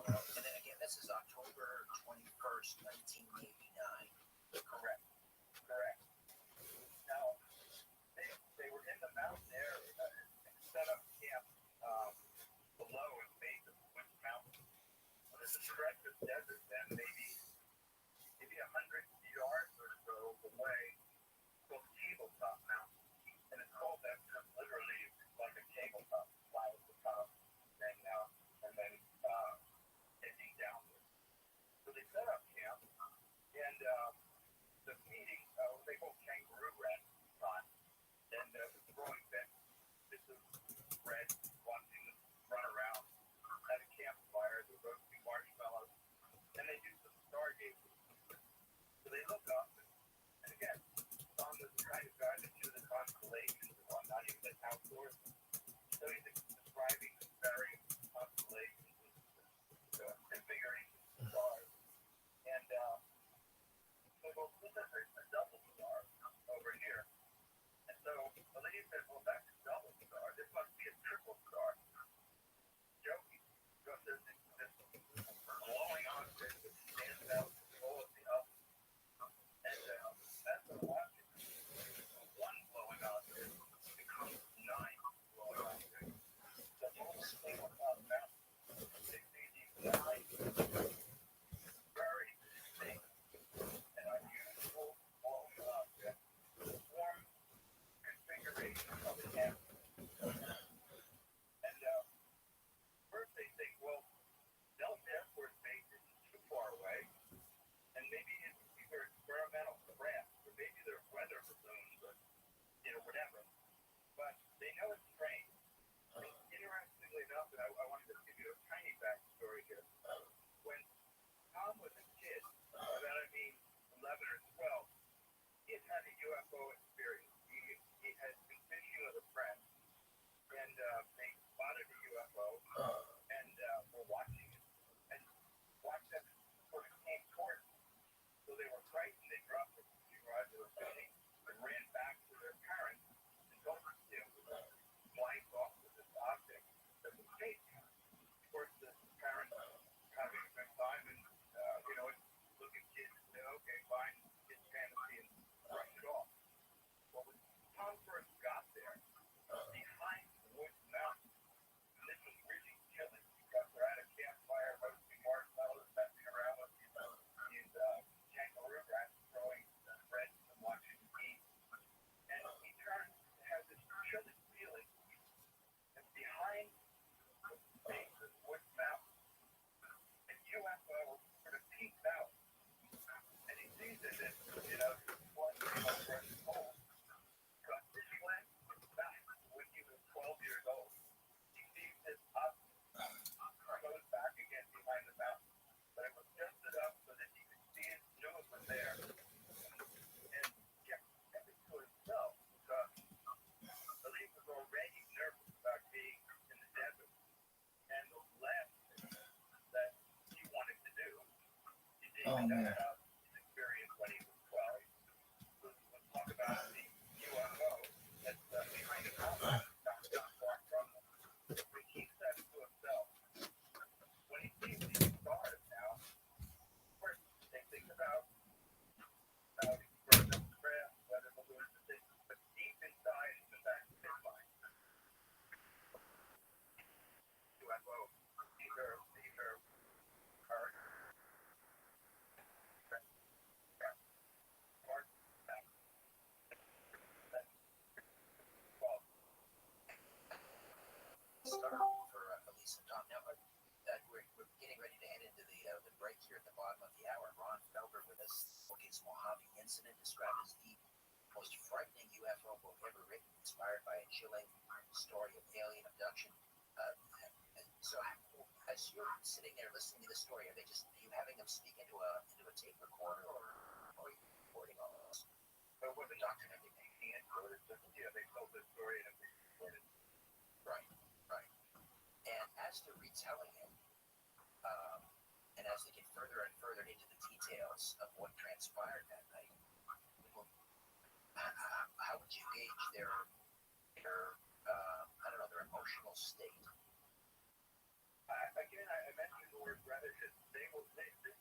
And then again, this is October 21st, 1989. Oh man. Start for Elise and Tom. Now, we're getting ready to head into the break here at the bottom of the hour. Ron Felber with us. The book is Mojave Incident, described as the most frightening UFO book ever written, inspired by a chilling story of alien abduction. So, as you're sitting there listening to the story, are you having them speak into a tape recorder, or are you recording all this? Or with the doctor and everything? So it's just, they told this story and it was recorded. Right, right. And as they're retelling it, and as they get further and further into the details of what transpired that night, well, how would you gauge I don't know, their emotional state? Again, I mentioned the word brother because they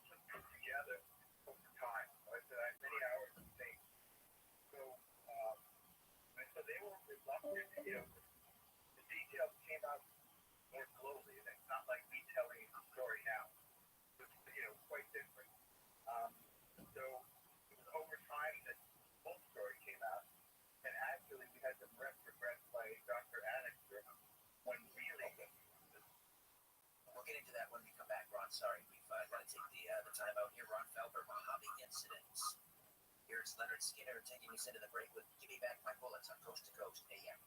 just put together over time, like many hours of things. So, and so they were reluctant. The details came out more slowly, and it's not like me telling you the story now. It's quite different. So it was over time that the full story came out, and actually we had some regrets by Dr. Annixter when really. We'll get into that when we come back, Ron. Sorry, we've got to take the time out here. Ron Felber, Mojave Incidents. Here's Leonard Skinner taking us into the break with Give Me Back My Bullets on Coast to Coast AM.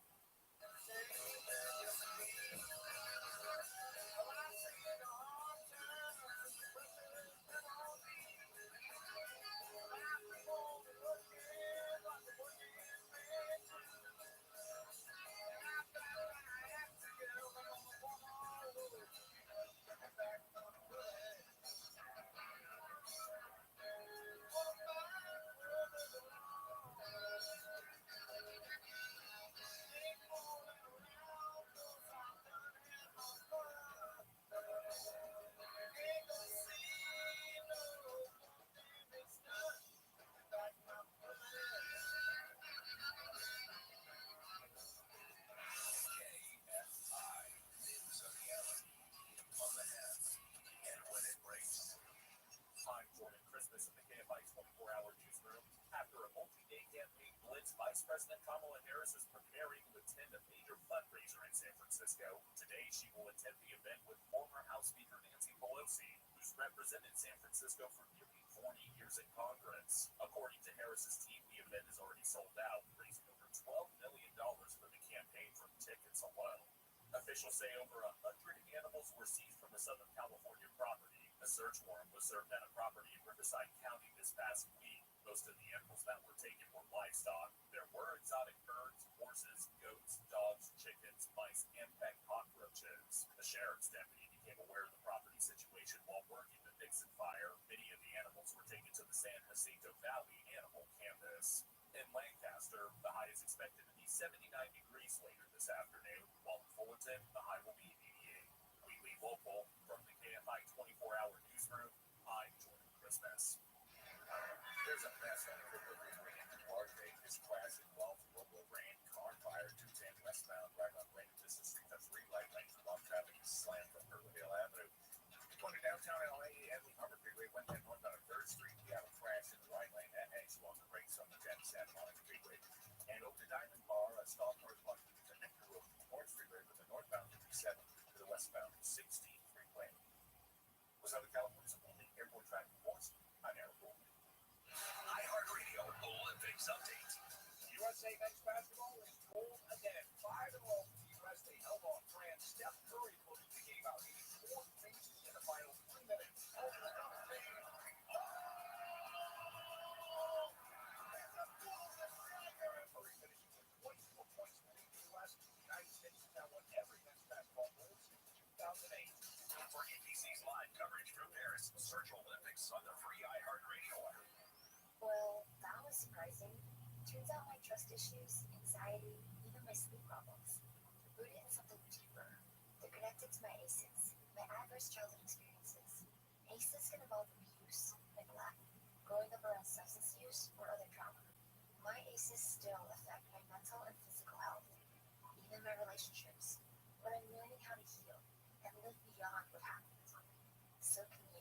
Vice President Kamala Harris is preparing to attend a major fundraiser in San Francisco. Today, she will attend the event with former House Speaker Nancy Pelosi, who's represented San Francisco for nearly 40 years in Congress. According to Harris's team, the event is already sold out, raising over $12 million for the campaign from tickets alone. Officials say over 100 animals were seized from a Southern California property. A search warrant was served at a property in Riverside County this past week. Most of the animals that were taken were livestock. There were exotic birds, horses, goats, dogs, chickens, mice, and pet cockroaches. The sheriff's deputy became aware of the property situation while working the Nixon fire. Many of the animals were taken to the San Jacinto Valley Animal Campus. In Lancaster, the high is expected to be 79 degrees later this afternoon, while in Fullerton, the high will be 88. Weekly local from the KFI 24-hour newsroom, I'm Jordan Christmas. There's a mess on Football Freeway in Duarte. This crash involves a local brand car fire 210 westbound right on Lake Business Street. The three light lanes of long traffic is slammed from Riverdale Avenue. Going to downtown LA, Emily Harbor Freeway went head north on 3rd Street. We have a crash in the right lane that hangs along the brakes on the Santa Monica Freeway. And over to Diamond Bar, a stall corresponding to the connector road from Orange Freeway with the northbound 57 to the westbound 16 freeway. Was Southern California's only airport traffic force? I'm Eric Goldman. iHeartRadio Olympics update. USA men's basketball is gold again. 5 in a row for the U.S. They held on France. Steph Curry closed the game out, hitting 4 threes in the final 3 minutes. Over the top of the game. Curry finishing with 24 points to lead the U.S. The United States has now won every men's basketball gold since 2008. For NBC's live coverage from Paris, search Olympics on the free iHeartRadio app. Well, that was surprising. Turns out my trust issues, anxiety, even my sleep problems are rooted in something deeper. They're connected to my ACEs, my adverse childhood experiences. ACEs can involve abuse, neglect, growing up around substance use, or other trauma. My ACEs still affect my mental and physical health, even my relationships. But I'm learning how to heal and live beyond what happened. So can you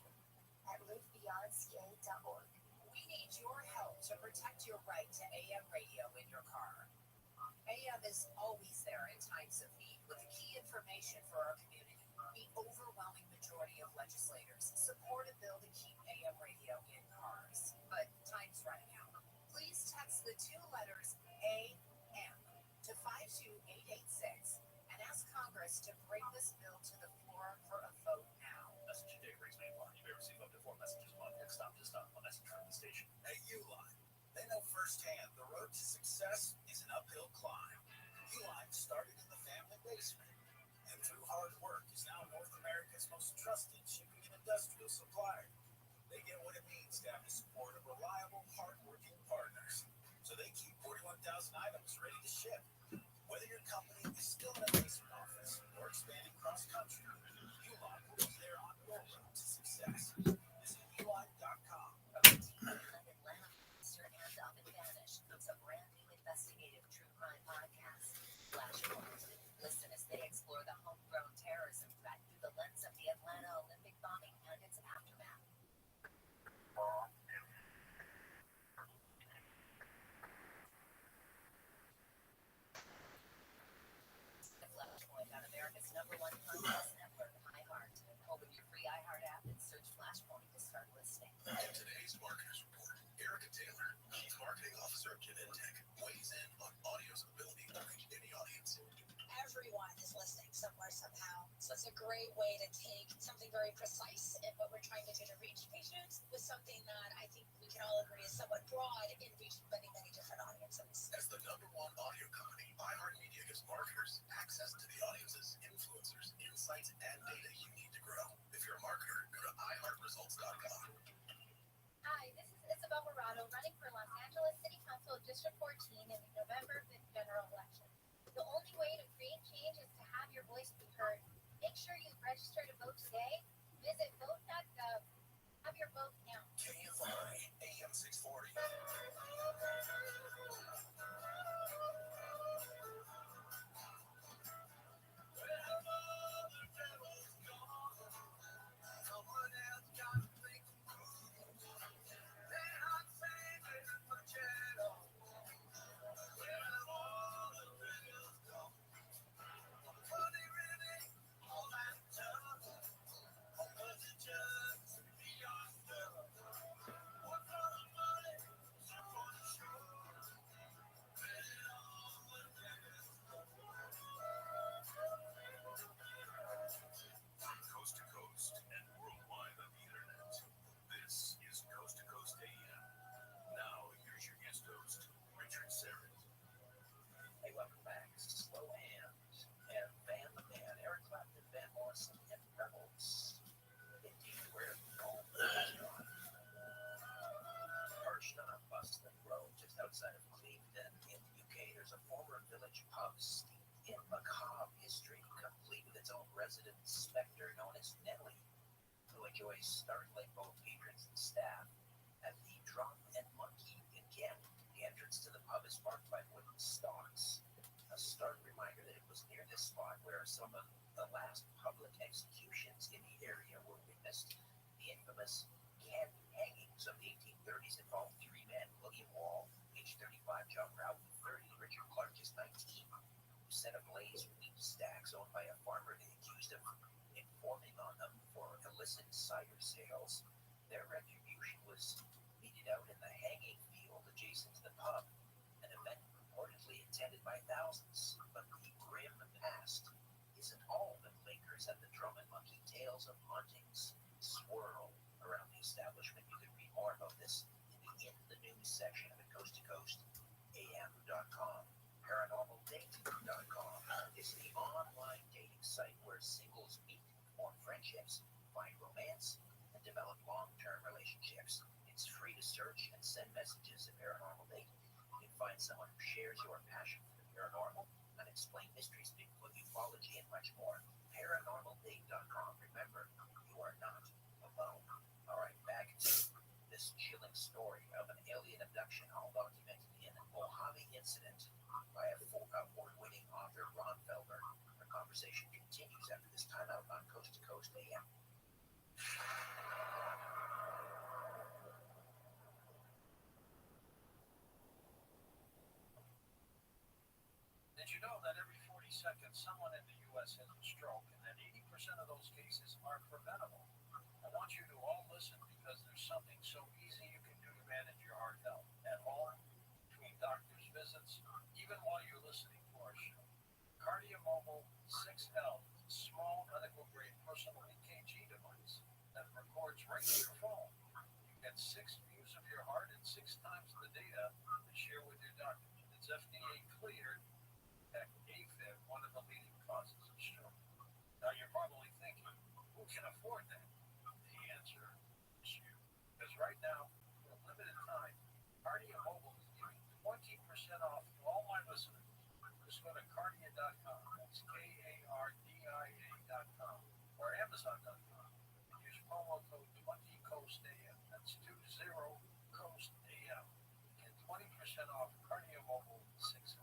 at livebeyondca.org. We need your help to protect your right to AM radio in your car. AM is always there in times of need with key information for our community. The overwhelming majority of legislators support a bill to keep AM radio in cars, but time's running out. Please text the 2 letters AM to 52886 and ask Congress to bring this bill to the floor for a vote now. Message today brings me alarm. You may receive up to 4 messages a month. Stop to stop. A message from the station. Hey, Uline. They know firsthand the road to success success is an uphill climb. Uline started in the family basement, and through hard work is now North America's most trusted shipping and industrial supplier. They get what it means to have the support of reliable, hard-working partners, so they keep 41,000 items ready to ship. Whether your company is still in a basement office or expanding cross-country, Uline will be there on your road to success. Visit uline.com. Atlanta Monster and Up and Vanish. It's a brand new investigative true crime podcast. Flashpoint. Listen as they explore the homegrown terrorism threat through the lens of the Atlanta Olympic bombing and its aftermath. Flashpoint on America's #1 podcast network, iHeart. Open your free iHeart app and search Flashpoint to start listening. In today's Marketers Report, Erica Taylor, Chief Marketing Officer of Genentech, weighs in on audio's ability to reach any audience. Everyone is listening somewhere, somehow. So it's a great way to take something very precise in what we're trying to do to reach patients with something that I think we can all agree is somewhat broad in reaching many, many different audiences. As the #1 audio company, iHeartMedia gives marketers access to the audiences, influencers, insights, and data you need to grow. If you're a marketer, go to iHeartResults.com. Hi, this is Isabel Morado running for Los Angeles City Council District 14 in the November 5th general election. The only way to create change is to have your voice be heard. Make sure you register to vote today. Visit vote.gov. Have your vote now. KFI AM 640. Coast to coast and worldwide on the internet. This is Coast to Coast AM. Now, here's your guest host, Richard Serrett. Hey, welcome back. Slow Hands and Van the Man, Eric Clapton, Van Morrison, and Rebels. Indeed, where home is gone. Perched on a bustling road just outside of Cleveland in the UK, there's a former village pub steeped in macabre history, complete with its own resident spectre known as Nellie, who enjoys startling both patrons and staff at the Drum and Monkey in Kent. The entrance to the pub is marked by wooden stalks, a stark reminder that it was near this spot where some of the last public executions in the area were witnessed. The infamous Kent hangings of the 1830s involved three men: William Wall, age 35, John Rowley, 30, Richard Clark, just 19, who set ablaze wheat stacks owned by a farmer they accused of informing on them for illicit cider sales. Their retribution was meted out in the hanging field adjacent to the pub, an event reportedly attended by thousands. But the grim past isn't all that lingers at the Drum and Monkey. Tales of hauntings swirl around the establishment. You can read more about this in the news section of Coast to Coast AM.com. ParanormalDate.com is the online dating site where singles meet, form friendships, find romance, and develop long-term relationships. It's free to search and send messages at Paranormal Date. You can find someone who shares your passion for the paranormal, unexplained mysteries, Bigfoot, ufology, and much more. ParanormalDate.com. Remember, you are not alone. All right, back to this chilling story of an alien abduction, all documented in Mojave Incident by award-winning author Ron Felber. Our conversation continues after this timeout on Coast to Coast AM. Did you know that every 40 seconds someone in the U.S. has a stroke, and that 80% of those cases are preventable? I want you to all listen because there's something so easy you can do to manage your heart health at home, between doctor's visits, even while you're listening to our show. KardioMobile 6L is a small medical-grade personal EKG device that records right to your phone. You get 6 views of your heart and 6 times the data to share with your doctor. It's is FDA cleared, heck, AFib, one of the leading causes of stroke. Now you're probably thinking, who can afford that? The answer is you. Because right now, for a limited time, Cardia Mobile is giving 20% off to all my listeners. Just go to cardia.com, that's Kardia.com, or Amazon.com, and use promo code 20COAST-AM, that's 20COAST-AM, get 20% off Cardia Mobile 600.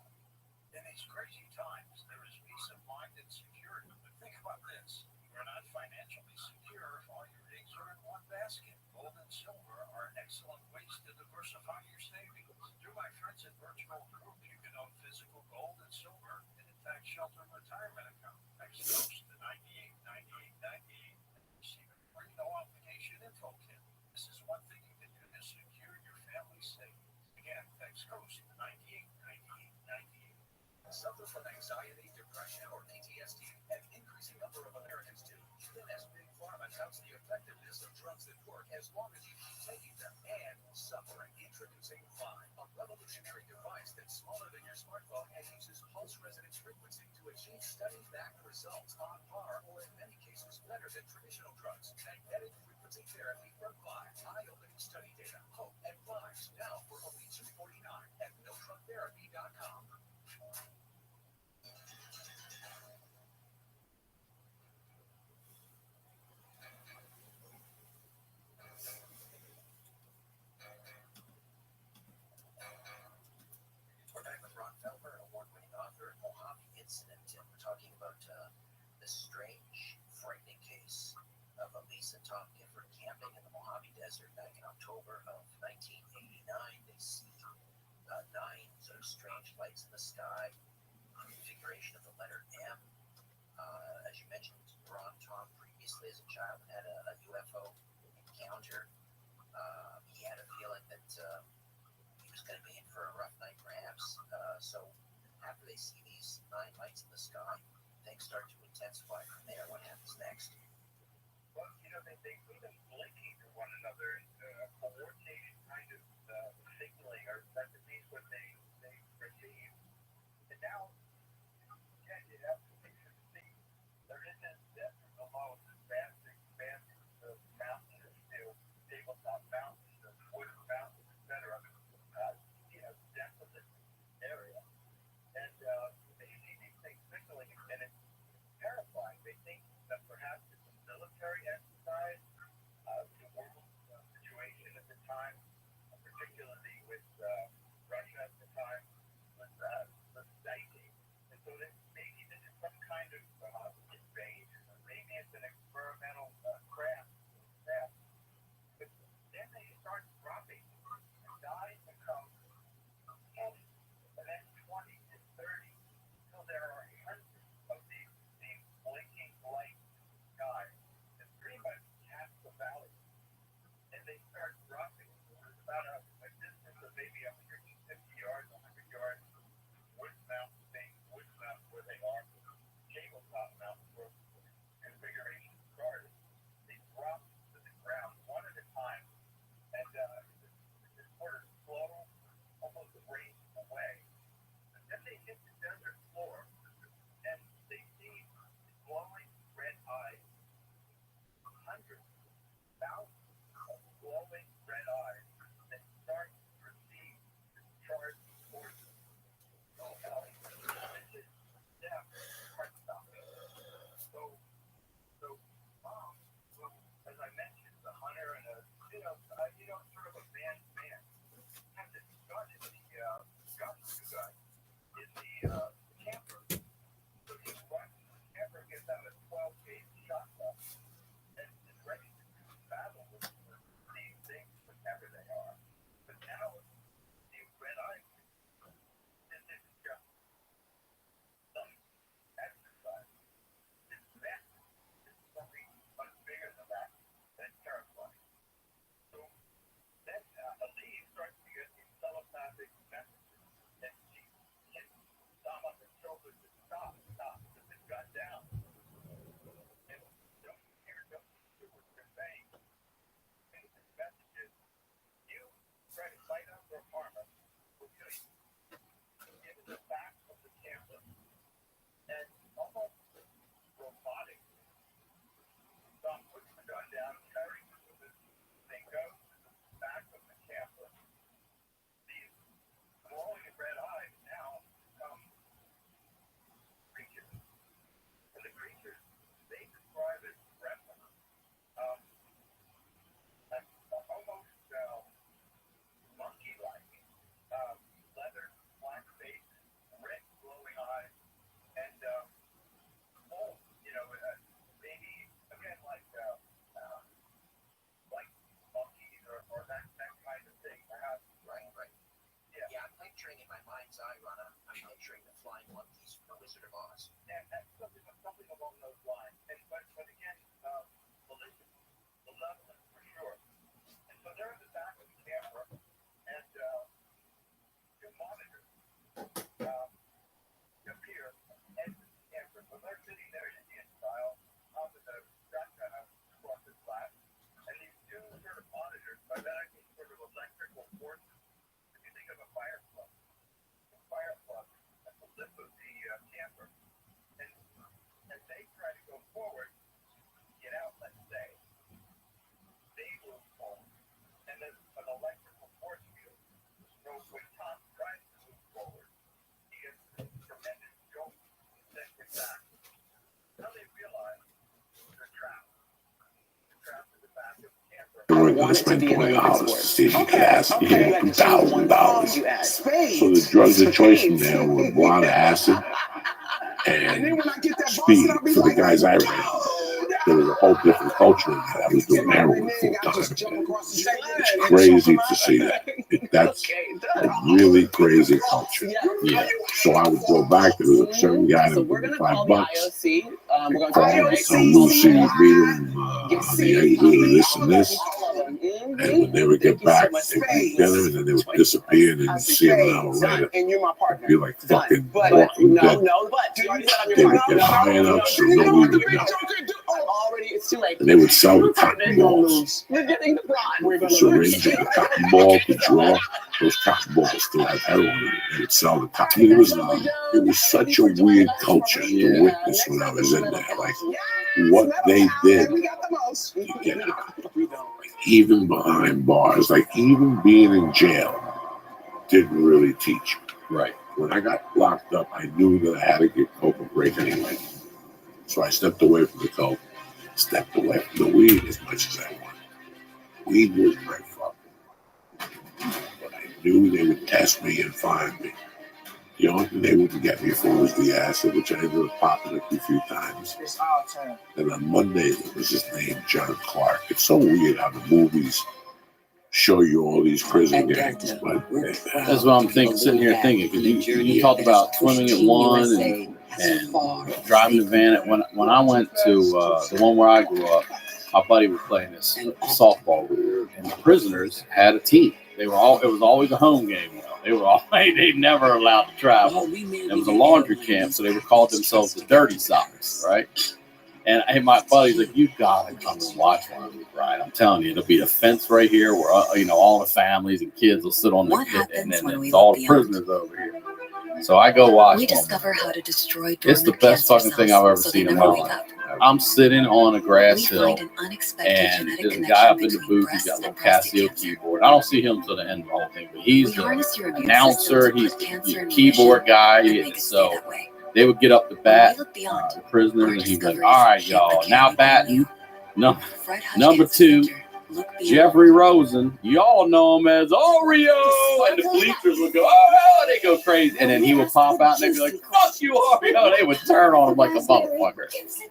In these crazy times, there is peace of mind and security. But think about this. You're not financially secure if all your eggs are in one basket. Gold and silver are excellent ways to diversify your savings. Through my friends at Virtual Group, you can own physical gold and silver in a tax-sheltered retirement account. Text COAST to 989898 and receive a free no-obligation info kit. This is one thing you can do to secure your family's savings. Again, text COAST to 989898. Suffer from anxiety, depression, or PTSD? An increasing number of Americans do. Even as Big Pharma touts the effectiveness of drugs that work as long as you keep taking them and suffering. Introducing Vibe, a revolutionary device that's smaller than your smartphone and uses pulse resonance frequency to achieve study-backed results on par or in many cases better than traditional drugs. Magnetic frequency therapy from Vibe. Eye-opening study data, hope, and vibes now for only $249 at NoTruckTherapy.com. We're back with Ron Felber, award-winning author, Mojave Incident, and we're talking about the strange, frightening case of Elisa Tom Gifford camping in the Mojave Desert back in October of 1989. They see 9 sort of strange lights in the sky, configuration of the letter M. As you mentioned, Ron Tom previously as a child had a UFO encounter. He had a feeling that he was going to be in for a rough night, perhaps. So after they see these 9 lights in the sky, things start to intensify from there. What happens next? Well, they see them blinking to one another and coordinated kind of signaling, or that's at least what they receive. And now, you have to see there isn't alone vast expanses of mountains, tabletop mountains, wooden mountains, etc. Desolate area, and they see these things signaling, and it's terrifying. They think that perhaps it's a military exercise. The world situation at the time, particularly with Russia at the time, was dicey, and so that maybe this is some kind of invasion, or maybe it's an experimental craft. But then they start dropping, and guys become 10, and then 20 and 30, till there are hundreds of these blinking lights in the sky that pretty much cast the valley. And they start dropping. It's about a distance of maybe 150 yards, 100 yards, Woods Mountain where they are, tabletop mountain where configuration started. They drop to the ground one at a time, and it's sort of slow, almost racing away. And then they hit the desert floor, and they see glowing red eyes, hundreds, thousands of glowing red eyes that start to proceed to charge towards them. Oh, hell, this is death, heart stopping. So Wizard of Oz. And something along those lines. But again, malicious, malevolent for sure. And so they're in the back of the camera, and two monitors appear and the camera. So they're sitting there Indian style on the shotgun across the flat, and these two sort of monitors, by that I mean sort of electrical forces. If you think of a fire plug at the lip of the camper, and they try to go forward, get out, let's say, they move forward, and then an electrical force field. So when Tom tries to move forward, he gets this tremendous jolt and sends him back. Now they realize they're trapped. They're trapped in the back of the camper. We're going to spend $20 to see if you can ask him $1,000. So the drugs of choice in there were a lot of acid and speed for the guys I ran. There was a whole different culture in that. I was doing heroin full time. It's crazy to see that. That's a really crazy culture. Yeah. So I would go back. There was a certain guy that would give me $5. Call him, some Lucy, meet him on the exit, this and this. And when they would get back, they would eat dinner, and then they would disappear, and then you'd see them an hour later. It'd be like fucking Walking Dead. They would get high enough so nobody would know. And they would sell the cotton balls. Syringe and the cotton ball to draw. Those cotton balls still have heroin in it. They would sell the cotton. I mean, it was such a weird culture to witness when I was in there. Like, what they did to get out. Even behind bars, like even being in jail didn't really teach you. Right. When I got locked up, I knew that I had to get coke or break anyway. So I stepped away from the coke, stepped away from the weed as much as I wanted. Weed was my fucking. But I knew they would test me and find me. The only thing they wouldn't get me for was the acid, which I ended up popping a few times. And on Monday, there was this name, John Clark. It's so weird how the movies show you all these prison gangs. But that's what I'm sitting here thinking. Because you talked about swimming at one and driving the van. When I went to the one where I grew up, my buddy was playing this softball, and the prisoners had a team. It was always a home game. They never allowed to travel. It was a laundry camp, so they would call themselves the Dirty Socks, right? And my buddy's like, you gotta come and watch one of these, right? I'm telling you, it'll be a fence right here where all the families and kids will sit on the pit, and then it's all the prisoners over here. So I go watch. We discover how to destroy. It's the best fucking thing I've ever seen in my life. I'm sitting on a grass hill, and there's a guy up in the booth. He's got a little Casio keyboard. I don't see him till the end of the whole thing, but he's the announcer. He's the keyboard guy. So they would get up to bat the prisoners, and he'd be like, "All right, y'all, now batting number 2, Jeffrey Rosen. Y'all know him as Oreo." And the bleachers would go, "Oh hell!" They go crazy, and then he would pop out, and they'd be like, "Fuck you, Oreo!" They would turn on him like a motherfucker.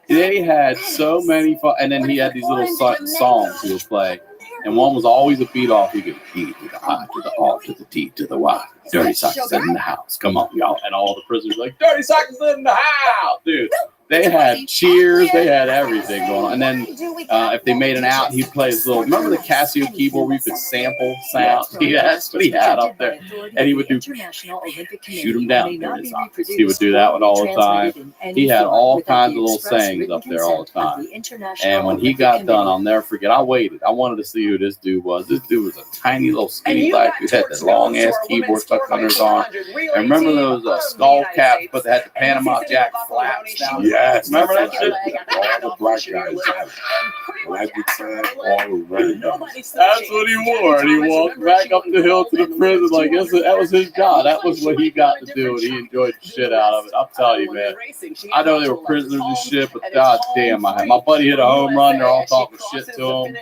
They had so many fun, and then he had these little songs he would play, and one was always a beat off. He could E to the I to the R to the T to the Y. Dirty Socks in the house. Come on, y'all. And all the prisoners were like, "Dirty Socks in the house," dude. They had cheers. They had everything going on. And then if they made an out, he'd play his little. Remember the Casio keyboard where you could sample sound? That's what he had up there. And he would do shoot him down. He would do that one all the time. He had all kinds of little sayings up there all the time. And when he got done, I'll never forget. I waited. I wanted to see who this dude was. This dude was a tiny little skinny black dude. Had that long ass keyboard stuck under his arm. And remember those skull caps, but they had the Panama Jack flaps down. Yes, remember that shit? All the black guys had it. All the red guys. That's what he wore. And he walked back up the hill to the prison like that was his job. That was what he got to do, and he enjoyed the shit out of it. I'm telling you, man. I know they were prisoners and shit, but god damn, my buddy hit a home run. They're all talking shit to him.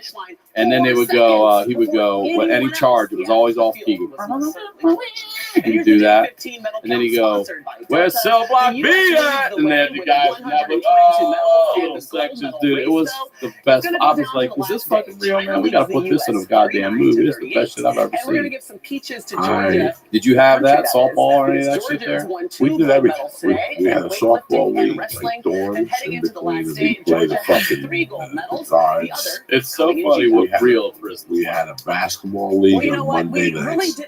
And then they would go, he would go, with any charge, it was always off key. He would do that. And then he'd go, "Where's Cell Block B at?" And then the guys would have like, "Oh," sections, dude. It was the best. I was like, is this fucking real, man? We gotta put this in a goddamn movie. It's the best shit I've ever seen. Did you have that softball or any of that shit there? We did everything. We had a softball league, like dorms in between, and we played the fucking guards. It's so funny what real prison. We had a basketball league on Monday nights. A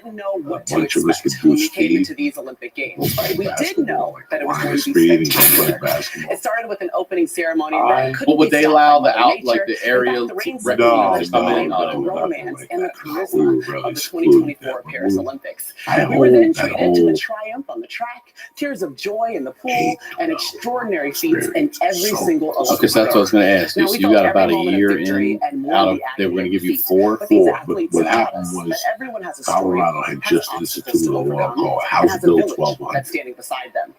bunch of us would do ski. These Olympic Games, but we did know that it was going to be spectacular. It started with an opening ceremony. But would they allow the out, like the area to come in? romance and the charisma of the 2024 Paris Olympics. We were then treated to a triumph on the track, tears of joy in the pool, and extraordinary feats in every single Olympic. Okay, so that's what I was going to ask you. So you got about a year in, out of, they were going to give you four. But what happened was Colorado had just instituted a law called House Bill 1200. That's standing beside them.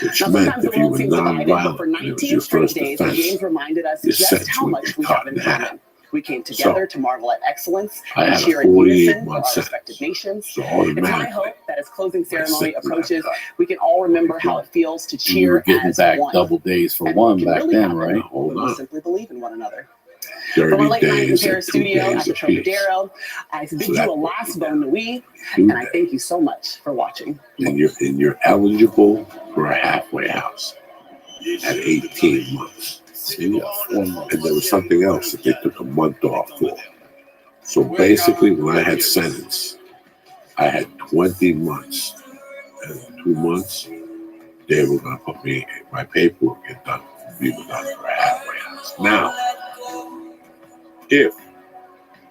Which meant if you were non-violent, it was your first offense, you said you would get cut in half. We came together to marvel at excellence I and had cheer a in unison 48-month for our sentence. respective nations. So It's my automatically, hope that as closing ceremony approaches, we can all remember how it feels to You were cheer getting as back one. double days for And one it can back really then, happen right? hold when we on. simply believe in one another. 30 From our late night in days and Paris 2 studio at days the apiece. Trocadero, I bid you a last bon nuit, Do and I that. thank you so much for watching. And you're eligible for a halfway house at 18 months. See, 4 months. And there was something else that they took a month off for. So basically, when I had sentenced, I had 20 months. And in 2 months, they were going to put me, my paperwork get done. We were done for a halfway house. Now, if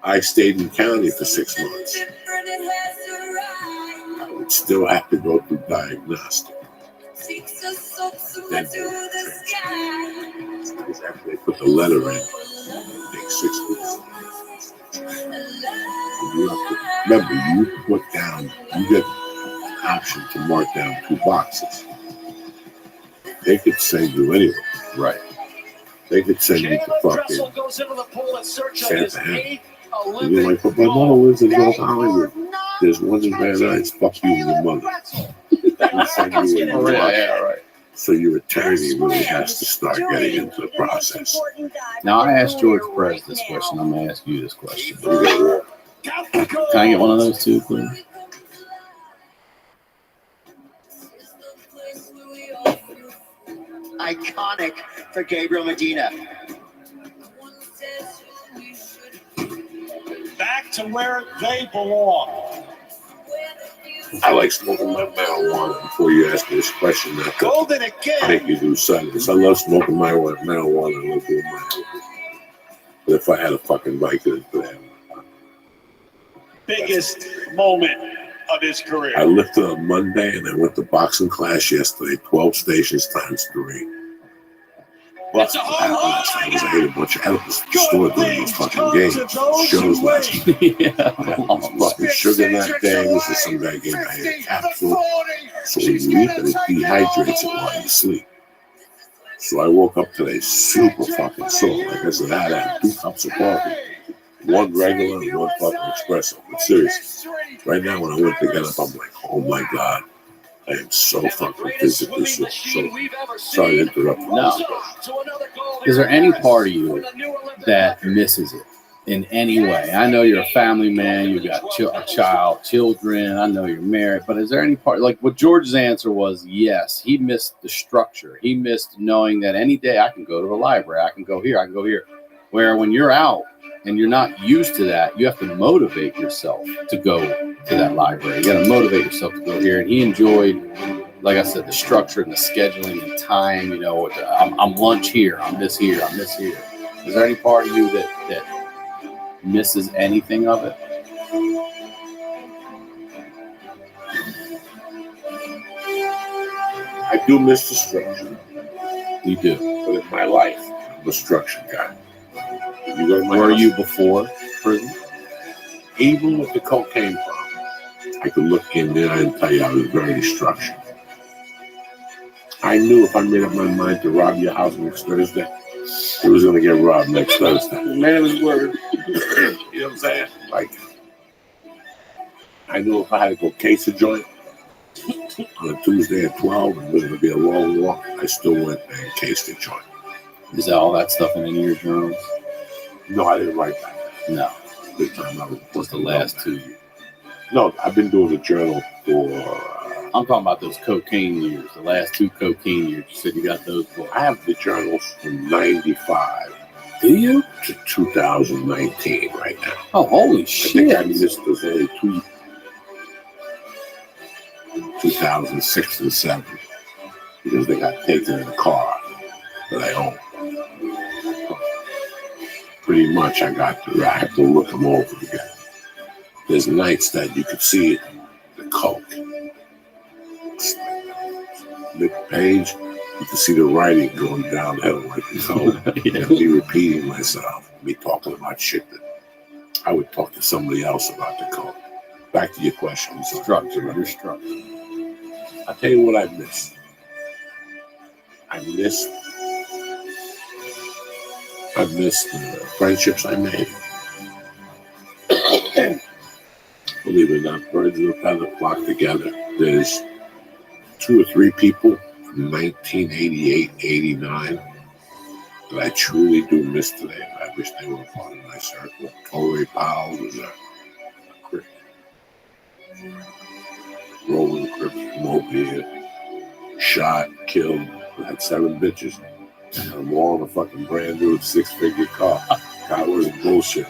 I stayed in county for 6 months, I would still have to go through diagnostic. Then they would transfer. Because after they put the letter in, it takes 6 weeks. You have to, remember, you put down, you get an option to mark down 2 boxes. They could send you anywhere. Right. They could send you to fucking Santa Ana. You're like, but my mother lives in North Hollywood. There's one in Van Nuys. Fuck you and your mother. They send you Oh, in. yeah, right. So your attorney really has to start getting into the process. Now, I asked George Perez this question. I'm going to ask you this question. You get Can I get one of those two, please? Iconic for Gabriel Medina. Back to where they belong. I like smoking my marijuana before you ask me this question. Not to Golden again. make you do silence. I love smoking marijuana. I love doing my own. But if I had a fucking bike, I'd put it. Biggest moment of his career. I lifted on Monday and I went to boxing class yesterday. 12 stations times 3. Well, It's a what home happened run last night was I again. ate a bunch of edibles at the store during those fucking games. Shows last night. Yeah. I had fucking sugar that day. This is some guy gave me a capsule. So when you eat it, it dehydrates it while you sleep. So I woke up today super fucking sore. Like I said, I had 2 cups of coffee. 1 regular and 1 fucking espresso. But seriously, right now when I went to get up, I'm like, oh my God. I am so fucking physically sore. So sorry to interrupt you. No. Is there any part of you that misses it in any way? I know you're a family man. You got a child, children. I know you're married. But is there any part, like what George's answer was, yes, he missed the structure. He missed knowing that any day I can go to the library. I can go here. I can go here. Where when you're out and you're not used to that, you have to motivate yourself to go to that library. You got to motivate yourself to go here. And he enjoyed, like I said, the structure and the scheduling and time. You know, I'm lunch here. I'm this here. I'm this here. Is there any part of you that misses anything of it? I do miss the structure. You do. But in my life, I'm a structured guy. You go to my Were house, you before prison? even with the cocaine problem, I could look in there and tell you I was very structured. I knew if I made up my mind to rob your house next Thursday, it was going to get robbed next Thursday. Man, it was word. You know what I'm saying? Like, I knew if I had to go case a joint on a Tuesday at 12, it was going to be a long walk. I still went and cased the joint. Is that all that stuff in any of your journals? No, I didn't write that. No. This time I was Just the last 2 years. No, I've been doing a journal for. I'm talking about those cocaine years. The last 2 cocaine years. You said you got those books. I have the journals from '95. Do you? To 2019 right now. Oh, holy shit! I think I missed those early 2006 and 7 because they got taken in the car that I own. Pretty much, I have to look them over again. There's nights that you could see it, the coke. Mid-page, you can see the writing going downhill like the coke. And me repeating myself, me talking about shit that I would talk to somebody else about the coke. Back to your question. Structure. You're structure. I'll tell you what I missed. I missed the friendships I made. Believe it or not, birds of a feather flock together. There's 2 or 3 people from 1988, 89 that I truly do miss today. I wish they were a part of my circle. Torrey Powell was a crip. Rolling crip from over here. Shot, killed, had 7 bitches. And I'm all in a fucking brand new 6-figure car. Car was bullshit.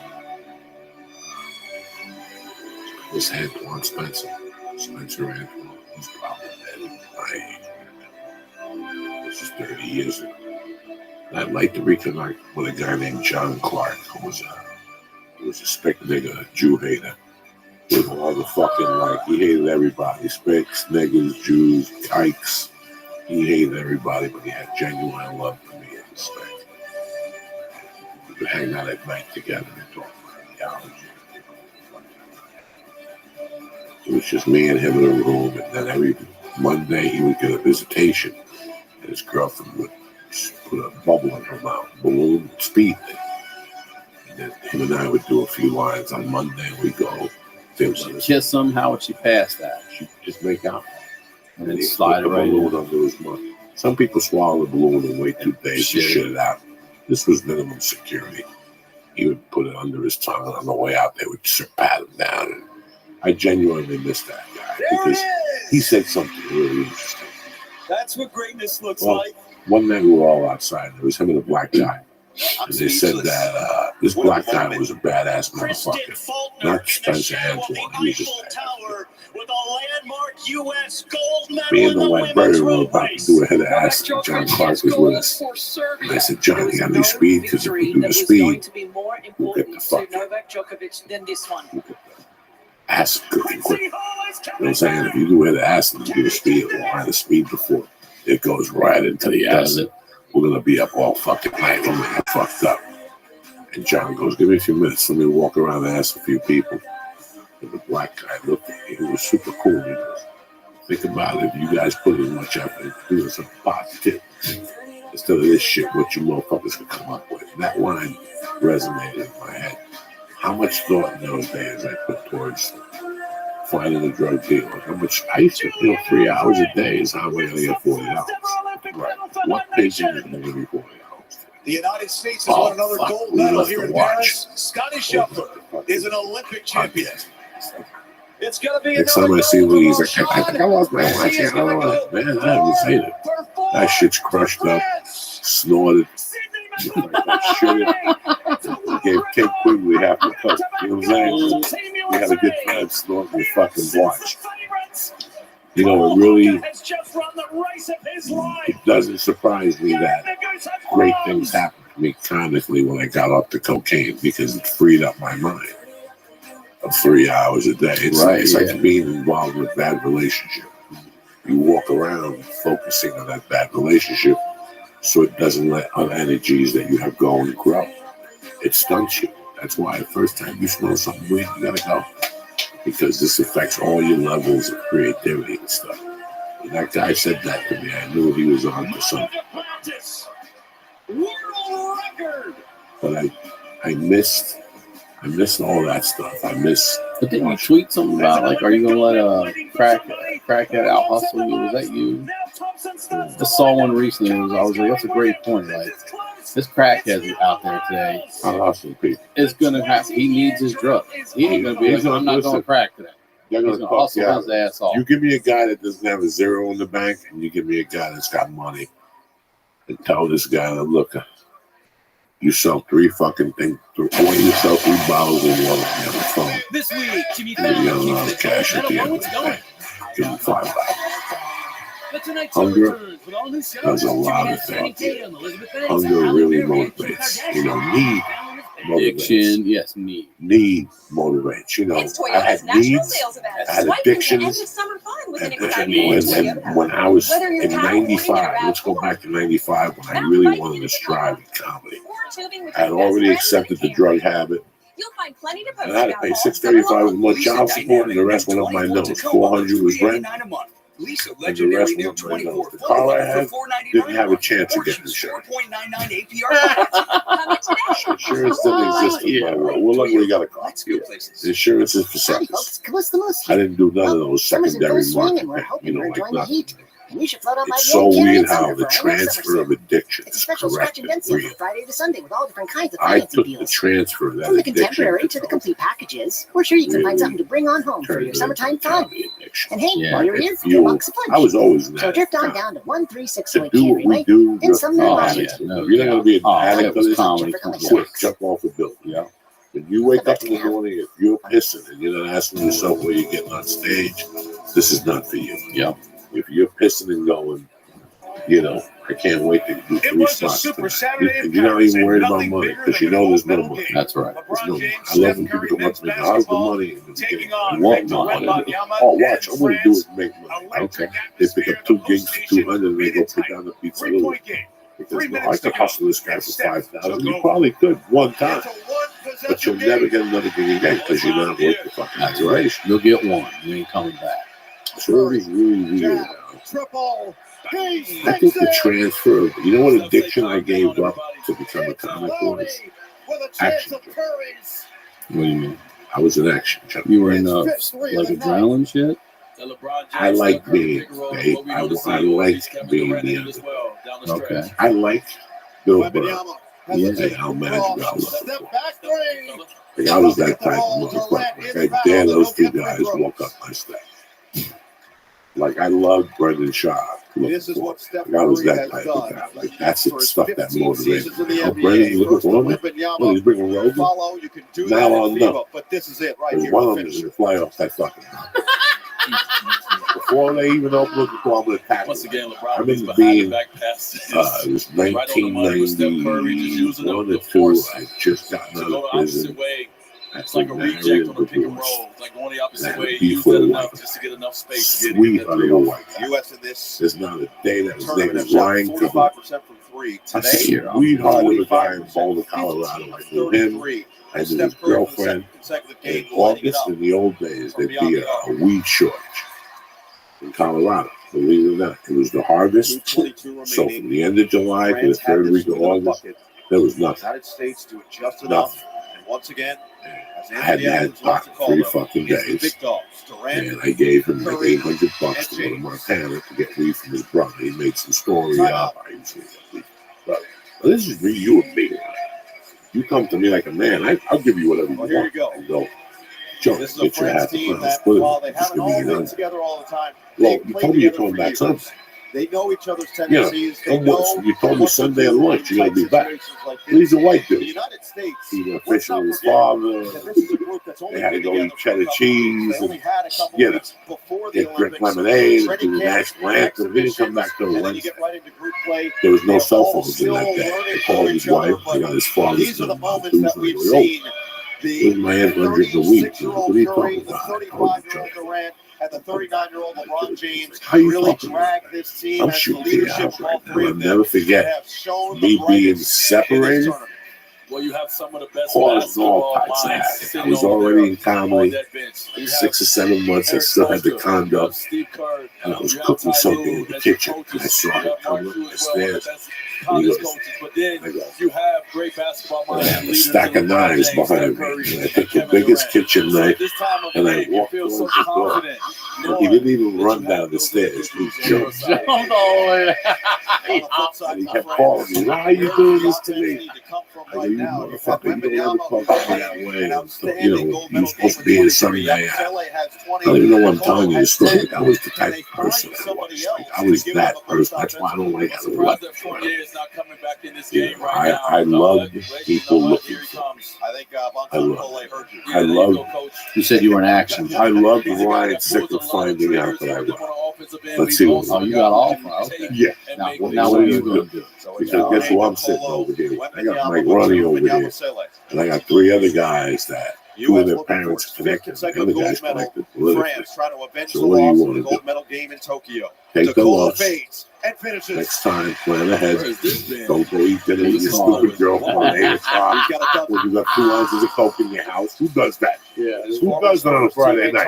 This Antoine Spencer Antoine. He's probably dead at my age. This is 30 years ago. And I'd like to reconnect with a guy named John Clark, who was a spick nigger, Jew hater. With all the fucking, he hated everybody. Spicks, niggas, Jews, kikes. He hated everybody, but he had genuine love for me and respect. We would hang out at night together and talk about theology. It was just me and him in a room, and then every Monday he would get a visitation, and his girlfriend would put a bubble in her mouth, balloon, speed thing. And then him and I would do a few lines on Monday, and we'd go. She'd kiss him. How would she pass that? She'd just make out. And then slide it right in. Under his mouth. Some people swallow the balloon and wait 2 days to shit it out. This was minimum security. He would put it under his tongue, and on the way out, they would pat him down. And I genuinely miss that guy because he said something really interesting. That's what greatness looks like. One night we were all outside. There was him and a black guy. And they said that this black guy was a badass motherfucker. Not Spencer Antoine. He was just me and the librarian were about to do a head of acid. John Clark was with us. And I said, John, you got to do speed because if we do the speed, we'll get the fuck. We'll get the acid cooking quick. You know what I'm saying? If you do a head of acid and do the speed, or high the speed before, it goes right into the acid. We're going to be up all fucking night. We're going to get fucked up. And John goes, give me a few minutes. Let me walk around and ask a few people. And the black guy looked at me. He was super cool. He goes, think about it. If you guys put as much effort into doing some positive instead of this shit, what you motherfuckers could come up with. And that line resonated in my head. How much thought in those days I put towards finding a drug dealer? How much I used to feel 3 hours a day is how am I going to get $40? Right. What pigeon is going to give me $40? The United States has won another gold medal here in Paris. Scotty Scheffler is an Olympic champion. It's going to be next time I see Louise, I think I lost my watch. I don't know. Man, I haven't seen it. That shit's crushed up, snorted. We gave Kate Quigley half the cup. You know what I'm saying? We had a good time snorting the fucking watch. You know, it really, it doesn't surprise me that great things happened to me comically when I got off the cocaine because it freed up my mind of 3 hours a day. It's like being involved in a bad relationship. You walk around focusing on that bad relationship so it doesn't let other energies that you have going grow. It stunts you. That's why the first time you smell something weird, you gotta go. Because this affects all your levels of creativity and stuff. When that guy said that to me, I knew he was on to something. But I missed all that stuff. But didn't you tweet something about, like, are you going to let a crackhead out hustle you? Was that you? I saw one recently. I was like, that's a great point. Like, This crackhead out there today is going to have. He needs his drug. He ain't going to be like, I'm not going to crack today. They're He's going to hustle his ass off. You give me a guy that doesn't have a zero in the bank, and you give me a guy that's got money, and tell this guy, look, you sell 3 fucking things, you sell 3 bottles of water on the phone. This week, Jimmy Give me a lot of cash at the end of the day. Give me $5. Hunger does a lot of things. Hunger really motivates. Need addiction, yes, need motivates. I had needs, I had addictions, and when I was in 95, let's go back to 95 when I really wanted to strive in comedy. I had already accepted the drug habit. And I had to pay $635 a month child support, and the rest went up my nose. $400 was rent. And the rest went up my nose. The car I had didn't have a chance of getting insurance. Insurance didn't exist in my world. Well, luckily we got a car. Insurance is for suckers. I didn't do none of those secondary market things, like nothing. It's so weird how the transfer of addiction is corrected. I took the transfer of that From the contemporary to the complete packages, we're sure you can find something to bring on home for your summertime fun. And hey, while you're here, $2 a punch. I was always in that. So drift on down to 13608 to do what we do. in some You're not going to be an addict of this. Quick, jump off a building. Yeah. When you wake up in the morning, if you're pissing and you're not asking yourself where you're getting on stage, this is not for you. Yeah. If you're pissing and going, I can't wait to do 3 spots. And you're not even worried about money because there's no money. That's right. There's no money. I love when people come up to me, how's the money? And want money. Oh, watch, I'm going to do it and make money. Okay. They pick up 2 gigs for 200 and they go put down the pizza. Because I could hustle this guy for 5,000. You probably could one time. But you'll never get another gig again because you're not worth the fucking duration. You'll get one. You ain't coming back. So it was really weird. I think the transfer, what addiction I gave up to become a comic was? Action. What do you mean? I was an action junkie. You were in adrenaline shit? I like being, babe. I like being the end. Okay. I like Bill Burr. Yeah, how magic I love. I was that type of motherfucker. I dare those 2 guys walk up my steps. Like I loved Brendan Shaw. This is what Steph I was that type of guy. Like that's the stuff that motivated me. Brendan looking for me. Well, he's bringing Rogan. Now I'll know. But this is it right here. One of them is the playoffs. That fucking. Before they even open up the door, I'm going to tackle. Once again, I remember being, it was 1991 or 2. I just got out of prison. It's like a reject on a pick and roll. Like going the opposite way, use it enough just to get enough space to get sweet little white. U.S. in this. There's not a day that his name is lying to me. 45% from 3. I see a sweetheart of a guy in Boulder, Colorado. I knew him. I knew his girlfriend. In August, in the old days, there'd be a weed shortage in Colorado. Believe it or not, it was the harvest. So from the end of July to the 3rd week of August, there was nothing. United States to adjust enough. And once again, I hadn't had pot 3 fucking days. And I gave him like $800 to go to Montana to get weed from his brother. He made some story up. I usually get weed. But this is me, you and me. You come to me like a man, I'll give you whatever you want. Here you go. And go, Joe, this is get a your half Friends team a that, pound. while they haven't all been $100. together all the time, Well, you told me you're coming back Sunday. They know each other's tendencies. You told me Sunday at lunch you're going to be back. He's a white dude. The United States, He went fishing with his father. They had to go eat cheddar cheese and drink lemonade and do the national anthem. He didn't come back till Wednesday. There was no cell phones in that day. He called his wife. He got his father's number. It was my aunt $100 a week. What are you talking about? And the 39-year-old LeBron James really dragged this team. I'm shooting the house right now. I'll never forget me being separated. Well, you have some of the best Caused all types of havoc. I was already in comedy. 6 or 7 months. I still had the condo. And I was cooking something in the kitchen. And I saw him coming up the stairs. college coaches, but then you have great basketball minds. I have a stack of knives behind me. And I took the biggest kitchen knife and I walked towards the door. And he didn't even run down the stairs. He jumped. And he kept calling me, why are you doing this to me? I go, you motherfucker, you don't ever talk to me that way. You know, you're supposed to be here Sunday. I don't even know why I'm telling you this story. That was the type of person I was. Like, I was that person. That's why I don't like to left. I love people looking for me. I love. You said you were in action. I love Ryan Sicker finding out that I won. Let's see what. Oh, you got all of okay. Yeah. Now what are you going to do? Because guess who I'm sitting over here? I got Mike Ronnie over here, and I got three other guys that two of their parents connected. The other guys connected politically. So what do you want to do? Take the loss. Next time, plan ahead. Don't go eat dinner with your stupid girlfriend at 8 o'clock when you got 2 ounces of coke in your house. Who does that? Yeah. Who does that on a Friday night?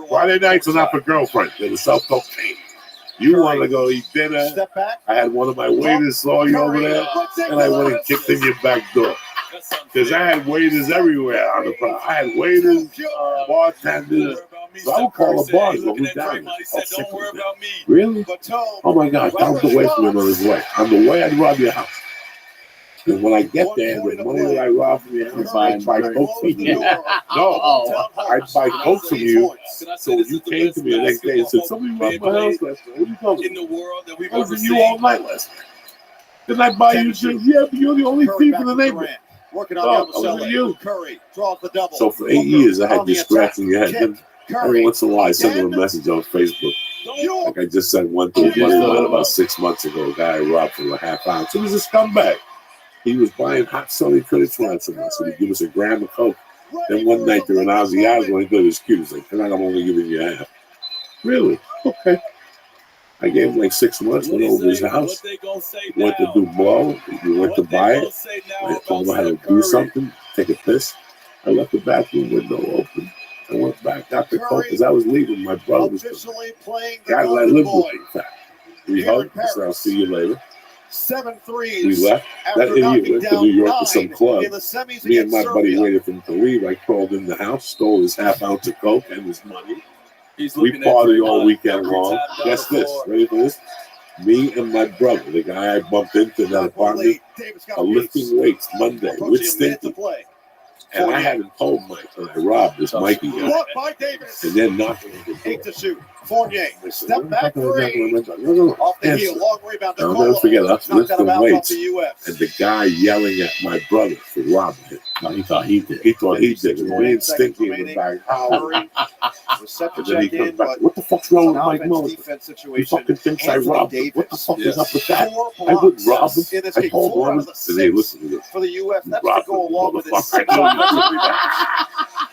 Friday nights are not for girlfriends. They're to sell cocaine. You want to go eat dinner. I had one of my waiters saw you over there, and I went and kicked in your back door. Because I had waiters everywhere on the front. I had waiters, bartenders. So I would call the bars when we down there. Really? Oh my God, down the way from him on his way. On the way, I'd rob your house. And when I get there, the money that I rob from your house, I'd buy coke from you. No, I'd buy coke from you. So when you came to me the next day and said, somebody robbed my house last night. What are you talking about? I was with you all night last night. Didn't I buy you drinks? Yeah, but you're the only thief in the neighborhood. Working on the other you. Curry draws the double. So for 8 years, I had this scratching your head. Every once in a while, I send him a message on Facebook. Like I just sent one to about 6 months ago. A guy I robbed for a half ounce. He was a scumbag. He was buying hot selling credit cards from us. So he'd give us a gram of coke. Then one night during Ozzy Osbourne, he got his cue. He's like, tonight I'm only giving you half. Really? Okay. I gave him like 6 months, went over his house, went to do blow, he went to buy it. I told him I had to do something, take a piss. I left the bathroom window open. I went back, got the coke as I was leaving. My brother was the guy that I lived with, in fact. We hugged, I said, I'll see you later. 7 threes. We left. That idiot went to New York to some club. Me and my buddy waited for him to leave. I crawled in the house, stole his half ounce of coke and his money. We partied all weekend long. Guess this. Ready for this? Me and my brother, the guy I bumped into in that apartment, are lifting weights Monday with Stinky. And I hadn't told Mike that I robbed this Mikey guy. And then knocking him. 8 to shoot. Fournier, step back 3. Off the heel, long rebound to I'll never forget us lifting weights. US. And the guy yelling at my brother for robbing him. No, he thought he did. He thought he did. Me and Stinky in the back. And then he comes back. What the fuck's wrong with Mike Mullins? He fucking thinks I robbed him. What the fuck is up with that? I wouldn't rob him. I told him. And they listen to this. For the US, that's to go along with his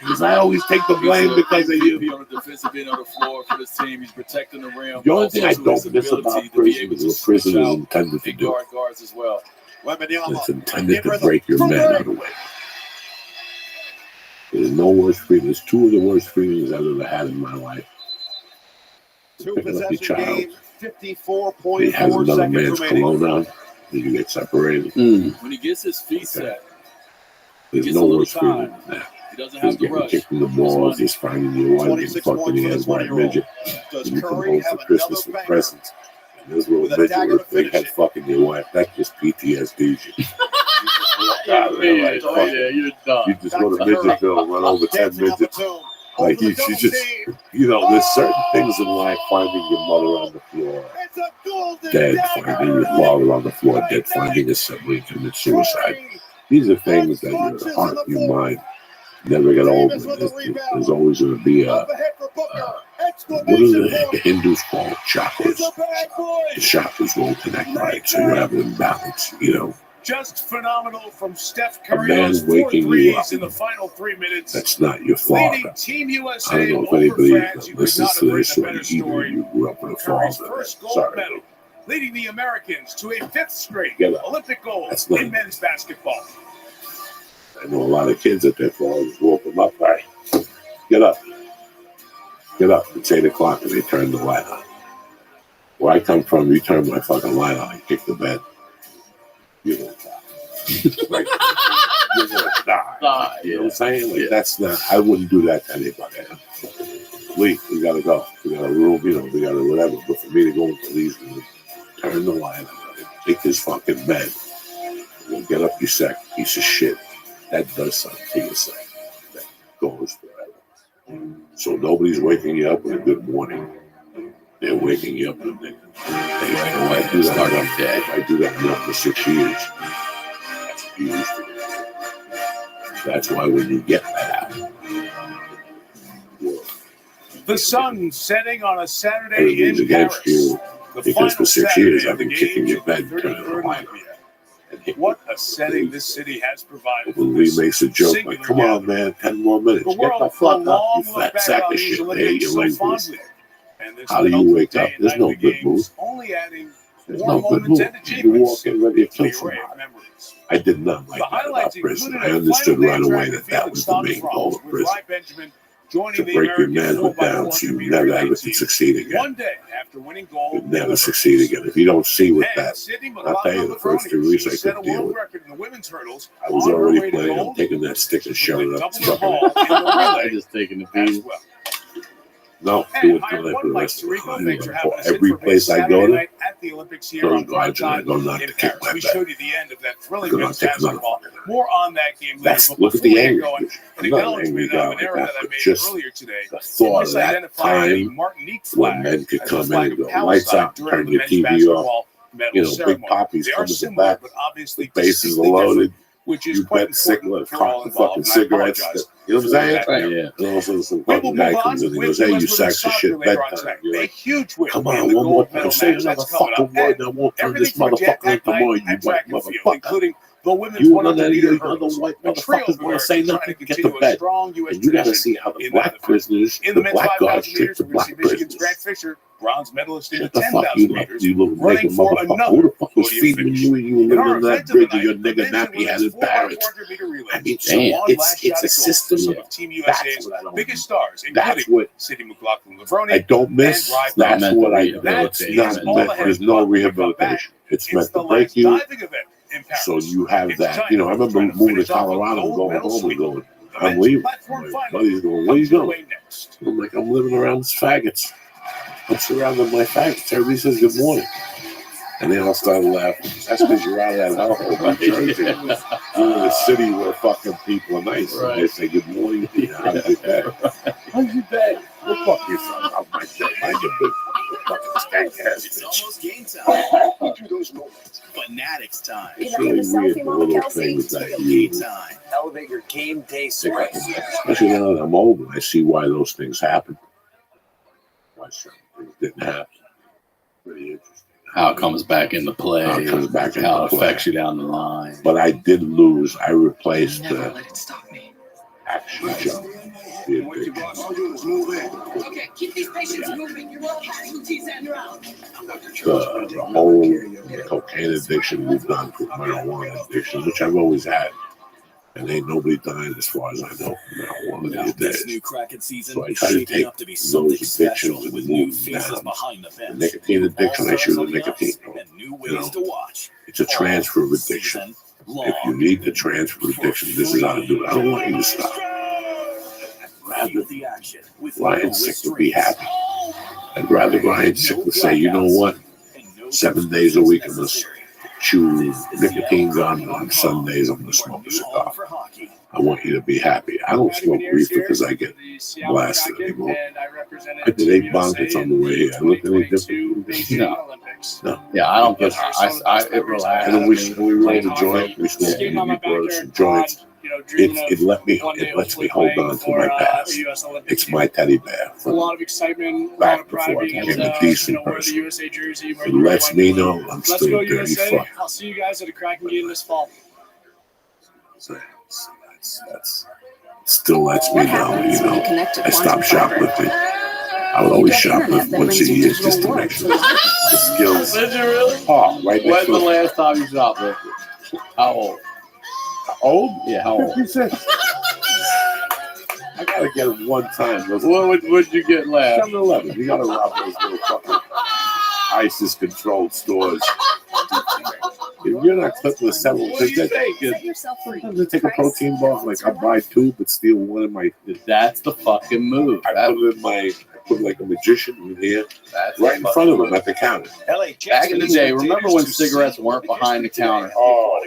because I always take the blame because of you. On the defensive end of the floor for this team, he's protecting the rim. The only thing I don't miss about prison is what prison is intended to do. Guards as well. It's intended to break your men out of the way. There's no worse feeling. There's 2 of the worst feelings I've ever had in my life. 2 Pick up your child. 54.4 he has another seconds man's remaining. cologne on. Then you get separated. When he gets his feet set, there's no worse feeling than that. he doesn't He's have to getting rush. kicked in the balls. He's finding your wife getting 26 fucked in the points head by a for the midget. Does And you come Curry home have for Christmas another with banger? presents. And this little With a midget dagger with to a big finish head it. fucking your wife. That just PTSD's you. You're done. You just go to Midgetville and run over 10 midgets. Like you just, there's certain things in life, finding your mother on the floor, dead, finding your father on the floor, dead, finding a sibling commit suicide. These are things that your heart, your mind never get over. There's always going to be what do the Hindus call chakras? The chakras won't connect right, so you have an imbalance, Just phenomenal from Steph A Curry. man Those 4 waking you threes up. in the final 3 minutes. That's not your father. Leading Team I USA don't know if over anybody France. You could listens not to have this written or a better either story. you grew up with a Curry's father. first gold Sorry. medal, leading the Americans to a 5th straight Get up. Olympic gold That's not- in men's basketball. I know a lot of kids at that fall just woke them up. All right, get up. Get up. It's 8 o'clock and they turn the light on. Where I come from, you turn my fucking light on and kick the bed. you're gonna die. Right? You're gonna die. You know what I'm saying? Like that's not. I wouldn't do that to anybody. We gotta go. We gotta room. We gotta whatever. But for me to go into these rooms, turn the light on, take this fucking bed, and get up, you sack piece of shit. That does something to yourself. That goes forever. So nobody's waking you up with a good morning. They're waking you up with a negative. I do that. I do that now for 6 years. That's huge. That's why when you get that, the sun setting on a Saturday in against Paris. you, because for 6 years I've been kicking your bed, turning the light on. What a setting this city has provided. When Lee makes a joke like, "Come on, man, 10 more minutes. The Get world the fuck up, you fat sack of shit." There you like this. How do you wake up? There's no good mood. Only adding There's more no good moments mood. and You walk achievements in ready to to kill the array of somebody. memories. I did not like The that about highlights prison. included I a understood final right day away track that at that was the Felix main Thomas goal of with prison. Rabbi Benjamin joining To the break your American manhood 4x400 down so you meter never relay ever team can succeed again. one day after winning gold. You'd in the never Olympics. succeed again. If you don't see with And that, Sydney I'll tell you the first 3 weeks I set a couldn't deal world with it. record in the women's hurdles. I was on her already way to planning on gold, taking that stick and shoving it up the double her fucking haul in the relay I just taking the as beat. well. No, And do it I had for one the Mike rest of the Tirico. time. Thanks for having us in Every for a big place I Saturday go to, night at the Olympics here those on prime guards and I time go not in to kick Paris. my We back. showed you the end of that thrilling We're gonna men's take another basketball. fucking. More on that game later. That's But look at before the we anger. go, an I'm not an angry acknowledgement guy of an like error that, that I but made just earlier today. the thought of that Misidentifying a time Martinique when flag men could as come the in flag and of go, Palestine lights out, during turn the your men's TV off. basketball medal Big ceremony. poppies They are come to the similar, back. but obviously The bases are distinctly different, loaded. which is You quite bet cigarette, important for all cock the involved. fucking And I cigarettes. apologize You know what I'm for saying? that Right, error. yeah. And also some We will fucking guy move comes on in and with goes, the "Hey, you men's sacks of soccer shit, later on bedtime." tonight. You're A like, huge win "Come in on, the one more gold time. medal Say match. That's another coming fucking up. word, And and I won't turn everything this from a motherfucker jam-packed into more, night you at track and white field, motherfucker. including the women's You 100 and meter any other hurdles. white The trio motherfuckers want to say trying to nothing, get to continue a bed. strong U.S. And you got to tradition see how the in black that. prisoners, In the the men's black guards 5,000 treat meters, the we're going to black see Michigan's prisoners. Grant Fisher, bronze medalist in the Shut the fuck 10,000 you up, meters, you little running nigga for motherfucker. another Who the fuck was podium feeding finish. you and you In living our on that event of the bridge and night, your the nigga men's and nappy had women's his 4x400 parents? meter relay. I mean, Damn. One last it's shot a at gold system. for some of Team That's USA's what I don't biggest stars, That's including what Sidney McLaughlin-Levrone. I don't miss. and Rye That's Mental what I. rehabilitation. That's That's not all meant. ahead. There's no When we come back, rehabilitation. It's It's meant the to break last you. diving event in Paris. So you have It's that. China You know, I remember trying to moving to finish off a Colorado and gold going medal home and sweep. going, The "I'm men's leaving." platform My final buddy's going, "Where comes you your going?" way next. I'm like, "I'm living around with faggots. I'm surrounded by faggots." Everybody says good morning. And then I'll start laughing. That's because you're out of that hellhole, New Jersey. You're in a city where fucking people are nice. Right. And they say good morning to you. How's your day? How's your day? Go fuck yourself. How's my day? Mind your business. Fucking skank ass It's bitch. almost game time. Through those moments. Fanatics time. It's really weird, the little things that you, Game time. Elevate your game day score. especially now that I'm older, I see why those things happen. Why certain things didn't happen. Pretty interesting. How it comes back into play. How it comes back into how it play. affects you down the line. But I did lose. I replaced Never let it stop me. action jump. The addiction. Okay, keep these patients moving. You're all casualties and you're out. The whole cocaine addiction moved on to marijuana addiction, which I've always had. And ain't nobody dying as far as I know from marijuana these This days. new cracking season So I is try to shaping take up to be something those special addictions with and new move them faces down. behind the The bench. nicotine addiction, I shoot All the nicotine. stars on the ice and new You ways know, to watch. it's a transfer of addiction. Season long. If you need the transfer of addiction, this is how to do it. I don't want you to stop. I'd rather Feel the action with Ryan no Sick would be restraints. happy. I'd rather Ryan Sick would say, you know what? And no 7 days a week I'm going to necessary. chew nicotine gum. On Sundays I'm going to smoke a cigar. For hockey. I want you to be happy. I don't smoke reefer because I get blasted anymore. I did 8 bongs on the way here. I look any different? No. Yeah, I don't get. It relaxes. And then we me. rolled a joint. We smoked weed. We brought some joints. It lets me hold on to my past. It's my teddy bear A from lot of excitement, a lot back of pride before I being became able a to, decent wear the person. USA jersey. It lets me know I'm Let's still go a dirty USA. fuck. I'll see you guys at a cracking game this fall. So that's still lets me know, you know, I stopped shoplifting. I would always shoplift once a year just to make sure the skills. Did you really? Oh, right When's the next to last time you shoplifted? How old? old? Yeah, how old? 56. I gotta get it one time. What would you get last? 7-Eleven. You gotta rob those little fucking ISIS-controlled stores. if you're not clipping the 7, What do you think? Set yourself free. Sometimes I take a protein bar, like I buy 2, but steal one in my. That's the fucking move. I put it in my. I put like a magician in here, That's right in front of him at the counter. Back in the day, remember when cigarettes weren't behind the counter? Oh,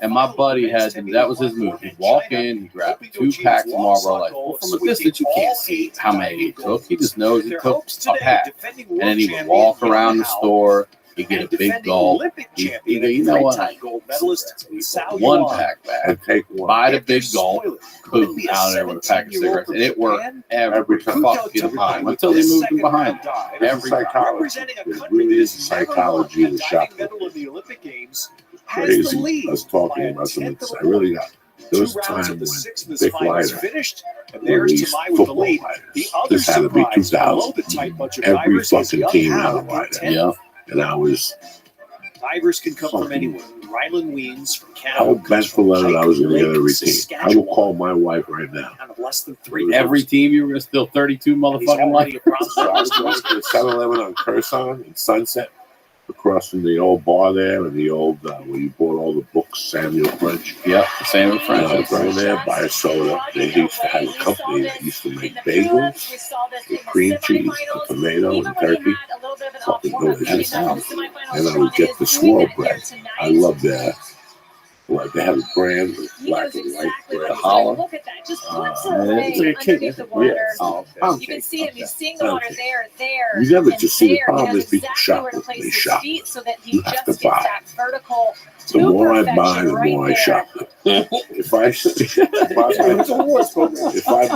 and my buddy had that was his move. He'd walk in, he'd grab 2 packs of Marlboro Lights. Well, from a distance, you can't see how many he took. He just knows he took a pack. And then he would walk around the store. He'd get a big gulp. He'd go, you know what? 1 pack back. And take one. Buy the big gulp. Boom, out there with a pack of cigarettes. And it worked every fucking time until they moved him behind. Every psychology. It really is a psychology of the shoplifting. Crazy. Us talking about something. I really got. There was a time when Big Lighter released football lighters. This had to be 2000. Every fucking team had a lighter. Yeah. And I was. Divers can come from anywhere. Ryland Weens from I Canada. would bet for leather that I was going to get every team. I will call my wife right now. Out of less than 3 Every team you were going to steal 32 motherfucking lights. So I was going to 7-Eleven on Curson in Sunset, across from the old bar there and the old where you bought all the books, Samuel French. Yep, Samuel French. I was right there, buy a soda. They used to have a company that used to make bagels with cream cheese and tomato and turkey. Fucking delicious. And I would get the swirl bread. I love that. Like they have a brand with black and white bread. The holler. Look at that. Just flips it it's away like a cake. underneath the water. Yeah. Oh, okay. You can see him. He's seeing the water there. You never and just see the there. problem He knows is people exactly where to shop. place They his shop. feet so that he You have just to gets buy. that vertical The to more I buy, perfection the right more I there. shop. If I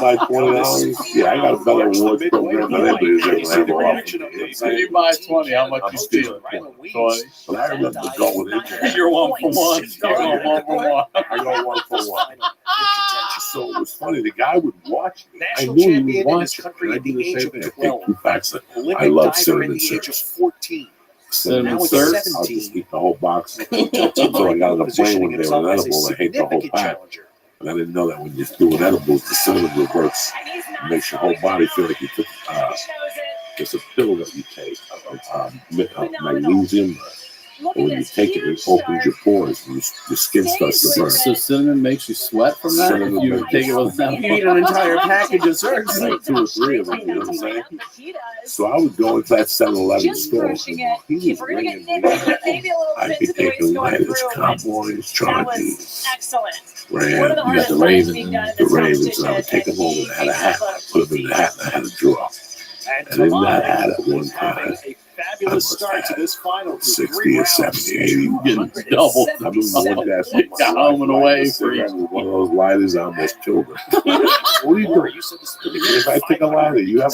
buy $20, yeah, I got a better awards program than anybody's ever had off. So you buy 20, how much you steal? 20. But I remember going in there. You're 1 for 1. You're going 1 for 1. I go 1 for 1. So it was funny. The guy would watch me. I knew he would watch me. And I do the same thing. I take 2 packs. I love cinnamon syrup. Cinnamon syrup. I'll just eat the whole box. So I got on the plane one day with an edible and I hate the whole pack. And I didn't know that when you're doing edibles, the cinnamon reverts. It makes your whole body feel like you took. It's a pill that you take, magnesium. And when you take it, it opens your pores and your skin starts to burn. So cinnamon makes you sweat from that? If you take it with that, You eat an entire package of syrups. Like 2 or 3 of them, you know what I'm saying? So I would go into that 7-Eleven store. He was ringing me. I'd be taking lighters, cowboys, charges, Excellent. Ram. One of the You got hardest the things Ravens. being done in The this Ravens, and I would competition, take them over. I had a hat. I put them in the hat and I had a drawer. And in that hat at one time, Fabulous start to this final. 60 or 70, 80. getting double. I remember one day I saw Got home and away for you. with one of those lighters, I almost killed her. What are you doing? If I take a lighter, you have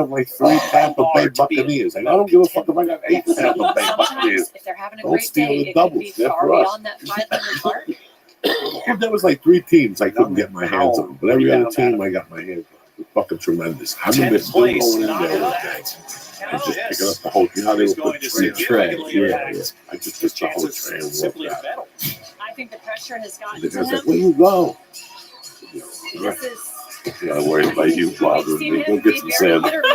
like 3 Tampa Bay Buccaneers. Like, I don't give a fuck if I got 8 Tampa Bay Buccaneers. If they're having a Don't great steal day, the it could doubles. be They're far for us. beyond that 500 mark. If there was like 3 teams, I couldn't get my hands on them. But every other team, I got my hands on. It's fucking tremendous. I remember still going in there every day. And just picking up the whole, you know how they would put tray. Yeah. I just took the whole tray and walked out. I think the pressure has gotten And the to guy's like, him. where you go? This is I gotta worry about you, Father. seen Go him get be some very sand. hit or miss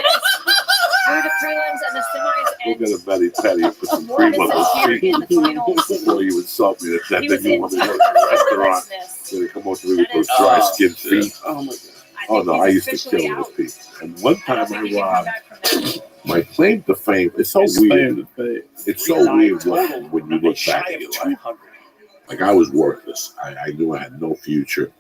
through the prelims and the semis, Go and get a Betty Petty and put some more cream of on this those here feet in the finals. before you insult me. That He then was you in want to go to the restaurant. nervousness. So they come over with those dry skin feet. Oh my God. I Oh think no, he's I used to officially kill those out. people. And one I time don't think he I can come robbed back from that. my claim to fame. It's so weird. It's so weird when you look back at your life. Like I was worthless. I knew I had no future.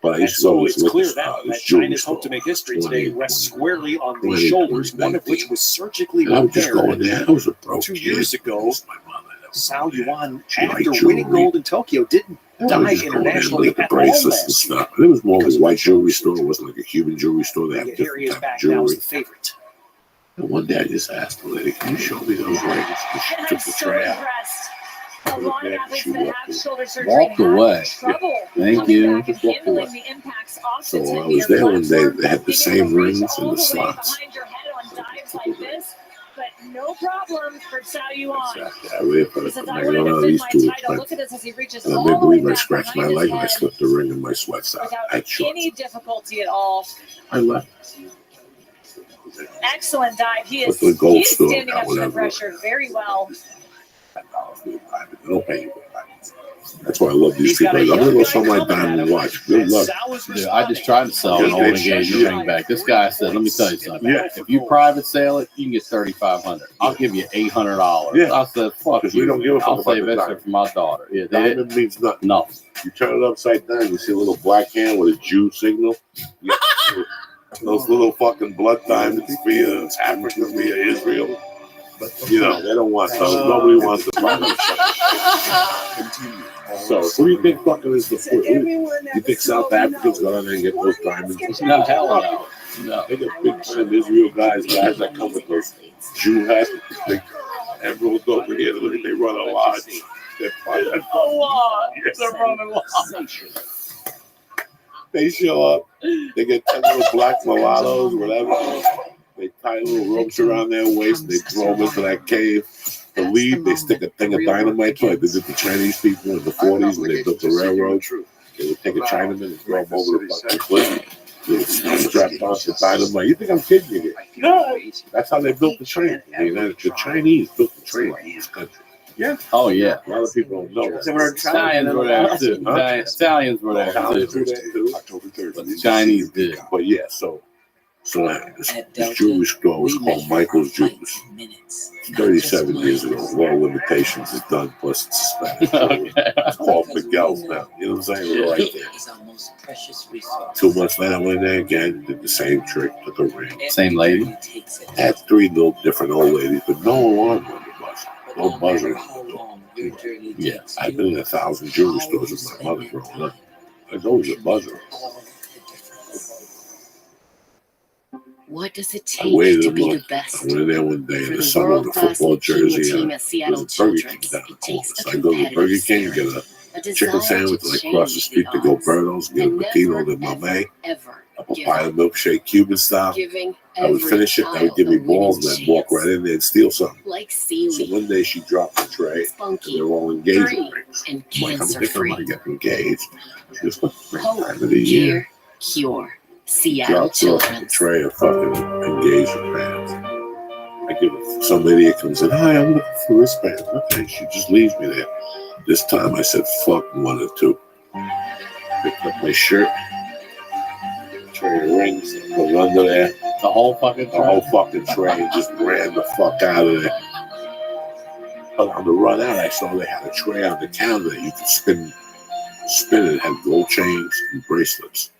But I And used to go so to it's this clear liquor that, store, that this jewelry China's hope to store. make history today rests 20, squarely on 20, these shoulders, 20, one of which was surgically And I would just go in repaired. there. I was a broke 2 kid. years ago, My mother, that was Sao Yuan, She liked after jewelry. winning gold in Tokyo, didn't I die was just going in and internationally look at at all bracelets and last year. stuff. And it was more of Because a of white the jewelry shows. store. It wasn't like a Cuban jewelry store. They have Yet here he different is type of back now as jewelry. the favorite. And one day I just asked the lady, "Can you show me those rings?" And she And I'm took the so tray out. impressed. A lot of athletes She that walked have away. shoulder surgery Walked have away. trouble Thank coming you. back and Just walked handling away. the impacts off So the when I 10-meter was there one day, platform, they had the being same able to reach rings all and the the way slots. behind your head on dives like this, but no problem for Sao Yuan. Exactly. I really put He it. says, I'm I like, no, wanted no, to these defend two my title. Look expensive. at this as he reaches And I all made the way believe I back scratched my behind leg his and I head slipped the ring in my sweats out. I without shorts. any difficulty at all. I left. Excellent dive. He What's is the gold he's store standing or up to the whatever? pressure very well. $10 for a diamond. They don't pay you for diamonds. That's why I love these people. I'm gonna go sell my diamond watch. Good luck. Dude, I just tried to sell an old engagement ring back. This guy said, "Let me tell you something. If you private sale it, you can get $3,500. I'll give you $800." Yeah. I said, "Fuck you. We don't give a fuck I'll about save the extra diamond. for my daughter." Yeah, Diamond means nothing. nothing. You turn it upside down, you see a little black hand with a Jew signal. Those little fucking blood diamonds via Africa, via Israel. You know, they don't want those. Nobody wants to buy them. So, who do you think fucking is the foot? You think South Africans go down there and get those diamonds? No, hell no. No. They got big time Israel guys that come with those Jew hats, big emeralds over here. They run a lodge. They're fighting. A lot. They're running lodge. They show up. They get 10 little black mulattoes, whatever. They tie little ropes around their waist. They throw them into that cave. To leave, they stick a thing of dynamite. Like they did the Chinese people in the 40s when they built the railroad. They would take a Chinaman and throw him over the fucking cliff. They would strap onto dynamite. You think I'm kidding you? No. That's how they built the train. The Chinese built the train in this country. Yeah. Oh yeah. A lot of people don't know that. Italians were there too. Italians were there too. October 3rd. But the Chinese did. But yeah, so this jewelry store was called Michael's Jewelers. 37 years ago. Well, limitations is done, plus it's suspended. Okay. It's called Miguel's now. You know what I'm saying? We're right there. 2 months later, I went there again, did the same trick, took a ring. Same lady? Had 3 little different old ladies, but no alarm on the bus. No buzzer. Yeah, I've been in 1,000 jewelry stores with my mother growing up. There's always a buzzer. What does it I take waited to a be the month. best? I went in there one day in For the the summer with a world-class football jersey team on. at Seattle There's a Burger King Children's, down the it corner. takes So a I go to Burger competitive King, get spirit, a a chicken desire sandwich, to and across the change street to the odds, Gilberto's, get a and Petito never, de Mamey, ever a give papaya up. milkshake, Cuban style. Giving I would every finish it, and I would child give me a balls, and winning I'd walk chance. right in there and steal something. Like So seaweed, one day she dropped the tray, and spunky, they were all engagement free, rings. and I'm like, I'm thinking I cancer-free. might get engaged. She goes, what's the Hope, time of the year? care, cure. Seattle Drops off the Children's. tray of fucking engagement bands. I give it, some idiot comes in, hi, I'm looking for wristbands. Okay, she just leaves me there. This time I said, fuck 1 or 2. Picked up my shirt, tray of rings, put it under there. The whole fucking tray, and just ran the fuck out of there. But on the run out, I saw they had a tray on the counter that you could spin it. It had gold chains and bracelets.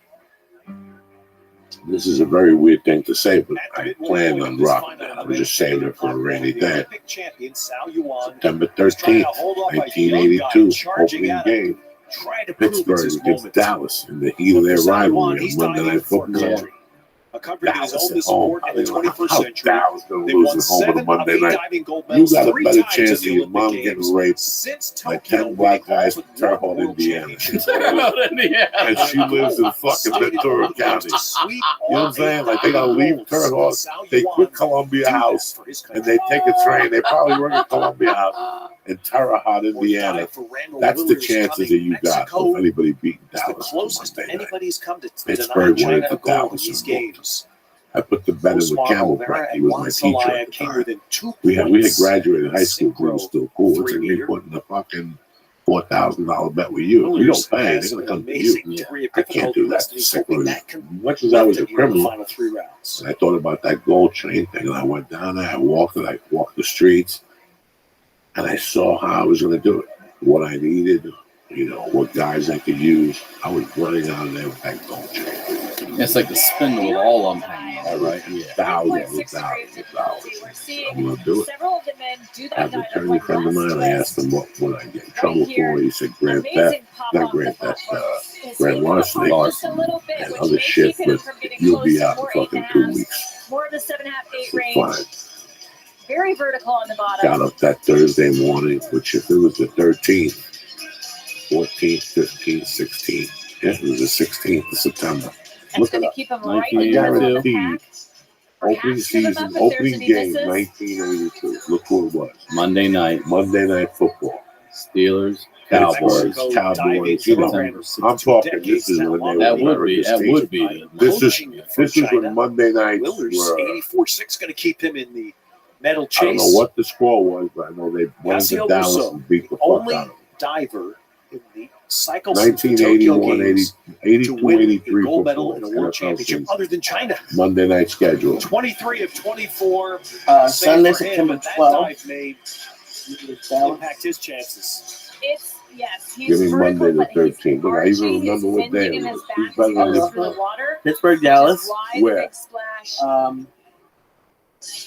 This is a very weird thing to say, but I planned on rocking that. I was just saving it for a rainy day. September 13th, 1982, opening game. Pittsburgh against Dallas in the heat of their rivalry on Monday Night Football. Dallas at home. I don't know how Dallas going to lose at home on a Monday night. You got a better chance of your mom getting raped by 10 black guys from Terre Haute, Indiana. And she lives in fucking Ventura County. You know what I'm saying? Like, they got to leave Terre Haute. They quit Columbia House, and they take a train. They probably work at Columbia House in Terre Haute, Indiana. That's the chances that you got of anybody beating Dallas on Monday night. Pittsburgh went into Dallas. I put the bet in with Camelback. He was my teacher at the time. We had graduated high school. We were still cool. It's like me putting a fucking $4,000 bet with you. You don't pay. They're going to come to you. Yeah. I can't do that. As much as I was a criminal, and I thought about that gold chain thing, and I went down there. I walked the streets, and I saw how I was going to do it. What I needed, what guys I could use. I was running out of there with that gold chain. It's like the spindle with all of them hanging out, right? Yeah. Thousands. I'm going to do it. Several of the men do I have an attorney friend of mine. I asked him what would I get in trouble for. He said grand theft, not grand theft, grand larceny, and other shit. But you'll be out in fucking 2 weeks. More of the 7.5, 8 range. Fine. Very vertical on the bottom. Got up that Thursday morning, which if it was the 13th, 14th, 15th, 16th, it was the 16th of September. That's going to keep them right in the middle of the pack. Opening season, opening game, 1982. Look who it was. Monday night football. Steelers, Cowboys. I'm talking. This is when they That would be. This is when Monday nights Willer's were 84-6 going to keep him in the Medal I don't know chase. what the score was, but I know they went to Cassio Dallas Russo, and beat the fuck only out of them. diver in the cycle since the 1981, Tokyo 80, Games 82, to win a 83 gold medal football, in a world NFL championship season. other than China. Monday night schedule. 23 of 24. Sunday, for him, September but that 12th. dive may impact his chances. Yes, he's Give me vertical, Monday the but he's 13th. Look, I arching, even his remember what fin day in it his was. back Who's as better he than goes this through the one? water. Pittsburgh, Which Dallas. is why Where? the big splash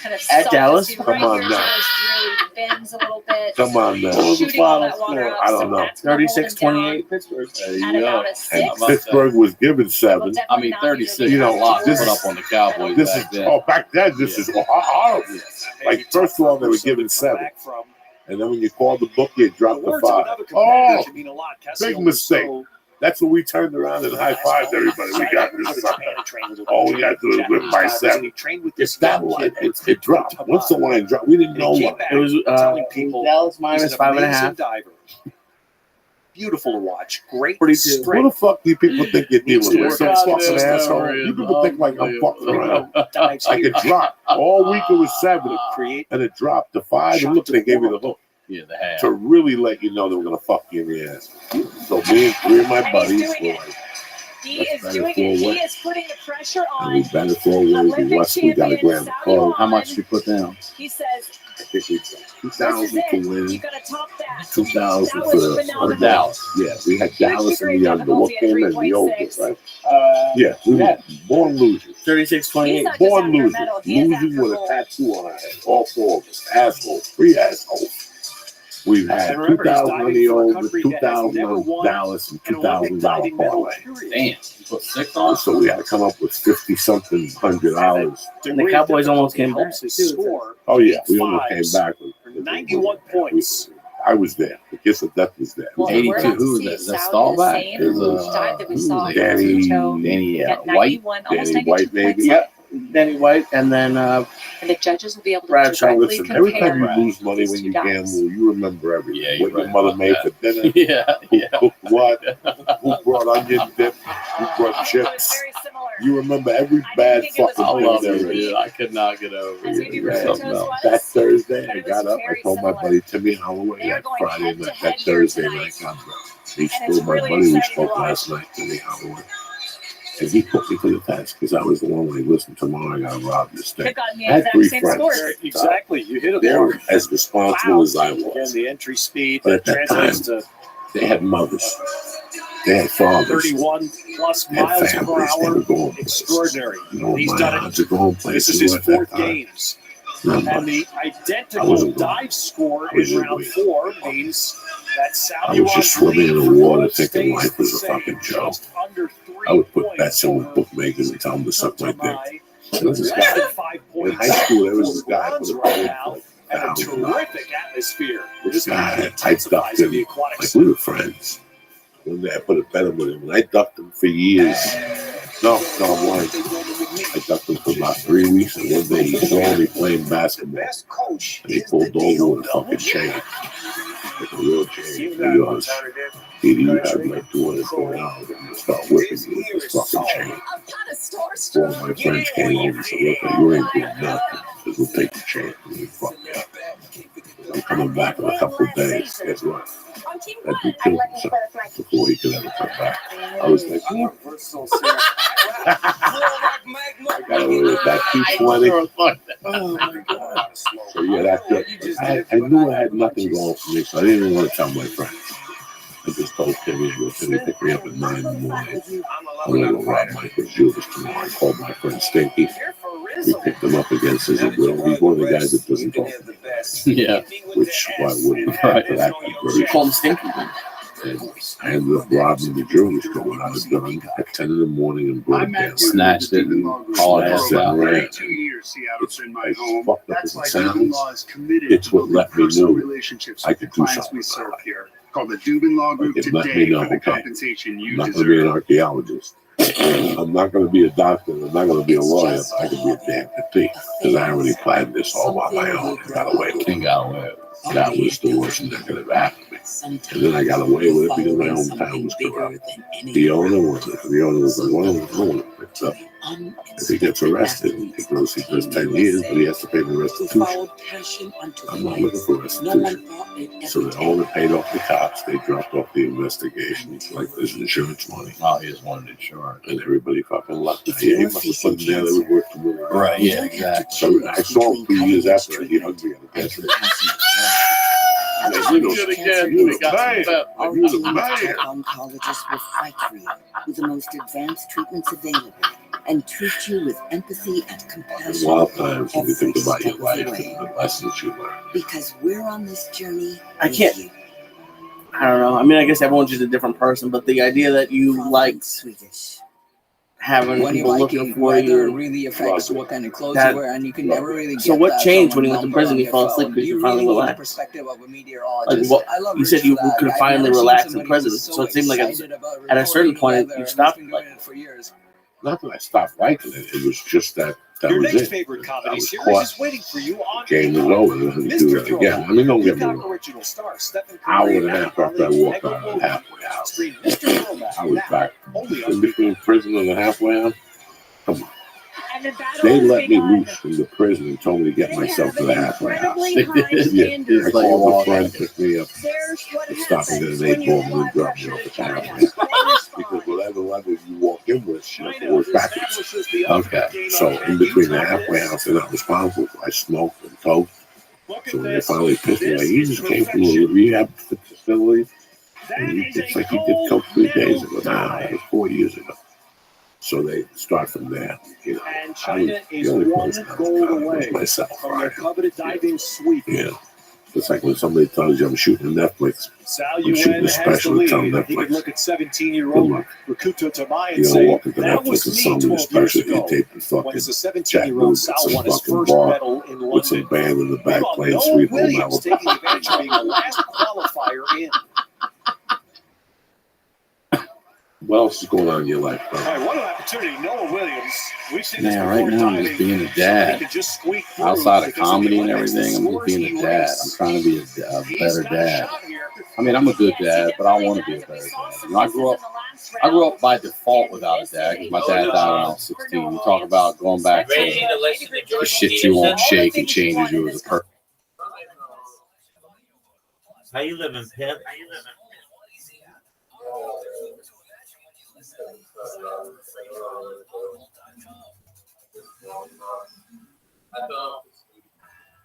kind of At Dallas? Right Come on here, now. goes through, bends a little bit. Come on now. What was the Shooting all final that water score? up, I don't so know. that's gonna hold him 36-28 Pittsburgh. There you at go. about a And 6. Pittsburgh was given Will 7. I mean, definitely not be 36 the is a lot to this put is- up on the Cowboys This is back then. back then. This is horrible. Like first of all, they were given 7, and then when you called the book, you dropped the 5. Oh, big mistake. That's when we turned around and high fived everybody. We got this sucker. All we got to do is win by 7. It's that line. It dropped. Once the line dropped, we didn't know what. It was Dallas minus 5.5. Beautiful to watch. Great Pretty strength. What the fuck do you people think you're dealing with? Some God, fucking this asshole. story You is people think like I'm fucking around. Dives Like it dropped. All week it was 7, create and it dropped to 5. And look, they gave me the hook Yeah, the half. to really let you know they were gonna fuck you in the ass. So me and 3 of my And he's buddies doing were it. like, He That's is better doing for it. He what? is putting the pressure and we on. batted 4 ways. We Olympic West, we got a champion grand of Saudi clothes. How much did you put down? He says, I think we got "This is 2,000 it. to You win. got to top that." 2,000 That for was phenomenal. Dallas. Yeah, we had Dallas and the under. What difficulty at came in? The over, 3.6. right? Yeah, we were born losers. 36-28. He's not just Born after a losers. medal. He is Losing after with a gold. tattoo on our head. All 4 of us. Assholes. 3 assholes. We've had And remember, he's 2,000 on diving the for a over, country that has 2,000 never on won Dallas, and an Olympic $2,000 diving medal. parlay. Damn, you put 6 on? So we had to come up with $50-something $100. And the Cowboys almost came back, too. Score. Oh yeah, we almost came 5s back for with 91 points. I was there. The kiss of death was there. Well, 82. we're about Who to is see that? Is that Saudi the Stallback? same It was, dive that we who saw was from it? Danny Danny at White. 91, almost Danny 92 White, maybe. points. Yep. Danny White, and then And the judges will be able to Brad Shaw, directly Listen, every time compare you lose money these when two you dives. gamble, you remember everything. Yeah, you're what your right mother about made that. for dinner, Yeah, yeah. who cooked what, who brought onion dip, who brought It was chips. very similar. You remember every I bad didn't think it was fucking I quite thing love as there it, is. dude. I could not get over As it. maybe It was Roto's something else. was. That Thursday, But I it got was up. I very told my similar. buddy Timmy Holloway They are that going Friday head to night, head that here Thursday tonight. night. God bless. He And stole it's my really buddy. We exciting to spoke watch. last night, Timmy Holloway. And he put me to the test because I was the one like, listen, tomorrow I got to rob this thing. Took on the I had exact 3 same friends. scores. Exactly. You hit it. They were hard. as responsible as I Again, was. the entry speed But that at that translates time, to they had mothers. They had fathers. 31 plus They had miles per families. They hour. were going places. Extraordinary. You know, He's my done odds it. of going This places is his at that 4th time. games. Not And much. the I identical wasn't going. dive score I was in in round weight. 4 means that Saudi I was just swimming in the water thinking life was a stays fucking joke. just under 3 I would put points bets in with over bookmakers and tell them to suck my dick. Tamai. There was this Less guy than 5 in points high school. There was this for guy bronze put a right bet now, in and a $1,000. terrific atmosphere. This guy, I intensifies ducked in him. the aquatic Like we were friends. One day I put a bet in with him, and I ducked him for years. No, I'm lying. I ducked him for about 3 weeks, and one day he saw me playing basketball, and he pulled over with a fucking chain, like a real chain. He goes, "Peter, you have like $240, and you start whipping me with this fucking chain." Four of my friends came over and said, "Look, you ain't doing nothing, because we'll take the chain and you fuck me up." I'm coming back in a couple of days. Guess what? That dude killed himself before he could ever come back. I was like, I got away with that 220. Oh my God. So yeah, that's it. I knew I had nothing going for me, so I didn't even want to tell my friends. I just told Timmy, I go, Timmy, pick me up at 9 in the morning. I'm going to go rob Michael Judas tomorrow. I called my friend Stinky. We picked him up against his will. He's one of the guys that doesn't talk to me. Yeah. Which, why wouldn't Right. I? That was very Call him Stinky. And I ended up robbing the jewelry store when I was done at 10 in the morning and brought it down. Snatched it and hauled it Snatched it and out. ran. It's as fucked up as it sounds. It's what let me know I could do something about it. Called the Dubin Law Group It let me today know, for the okay, compensation I'm you not going to be an deserve. archaeologist. I'm not going to be a doctor. I'm not going to be a lawyer. I can be a damn good thief because I already planned this all by my own and got away with it. And got away. That was the worst thing that could have happened to me. And then I got away with it because my hometown was corrupt. The owner was like, well, I don't want to So if he gets arrested, he does 10 years, but he has to pay the restitution. I'm not looking for restitution. So they all paid off the cops. They dropped off the investigation. It's like there's insurance money. Oh, he just wanted insurance. And everybody fucking left. Yeah, he must have put in there that it worked really well. Right, yeah, exactly. So I saw him 2 years after he hugged me on the desk. You did again. You got man. Our You team the of man. oncologists will fight for you with the most advanced treatments available and treat you with empathy and A compassion. lot of times when you think every about your step of the life way. and the lessons you learn. Because we're on this journey. I with can't- you. I don't know. I mean, I guess everyone's just a different person, but the idea that you like Swedish. having When you people like looking it, for weather you. really affects what kind of clothes That- you wear, and you can never really get So what that changed from when a you went to number prison? on You your fell asleep phone. because you You finally really need the relaxed. perspective of a Like, meteorologist. what, I love you said you Rothschild. could I've finally never seen relax in somebody prison. who's So it seemed like excited about at a certain recording point weather, you and stopped. he's been Like, doing it for years. Not that I stopped liking it. It was just that Your was next it. favorite I comedy was series caught. is waiting for you on Game was over. They didn't do that again. I mean, don't get me Peacock wrong. original star Stephen Hour Curry and a half after I walked out of the halfway house, Stream Mr. Throwback I was now, back. only on In between prison and the halfway house, come on. And the battle They has let me begun. loose from the prison and told me to get They myself have to an the halfway house. incredibly high standard. I called a walk friend, picked me up, There's what and stopped me happens at an when you 8 ball and apply dropped me pressure off to at the China. halfway house. They Because respond. whatever level you walk in with, you have to China work backwards. establishes the ultimate Okay, game so of in between the you halfway this. house, they're not responsible. I smoked and toked. Look So at when they this. finally pissed me, This like, you is just came from a perfection. rehab facility. That And is it's a like you did gold coke 3 days medal ago. Nah, that was 4 years ago. So they start from there. You know, And China is the only one person I was goal proud of was away myself. from their Right? coveted diving sweep. Yeah. It's like when somebody tells you I'm shooting Netflix. Sal I'm shooting Yuen a has the special to tell lead. He Netflix. could look at Good 17-year-old luck. Rakuto Tamai You and don't say, walk into that Netflix was and me sell me a 12 years special. You ago. tape the When fucking as a Jack 17-year-old, Booth at Sal some won his fucking first bar medal in with some London. band in the back Meanwhile, playing Noah Sweet Home Williams taking Alabama. advantage of being the last qualifier in. What else is going on in your life, All bro? right, what an opportunity. Noah Williams. We've seen this Man, before right now I'm diving. just being a Somebody dad. can just squeak through Outside of because in the comedy and Olympics, the everything, I'm just scores being a dad. I'm erase. trying to be a He's better got a dad. shot here. I mean, I'm a good dad, but I want to be a better dad. You know, I grew up by default without a dad because my dad died when I was 16. You talk about going back to the shit you won't shake and changes you as a person. How you living, Pimp?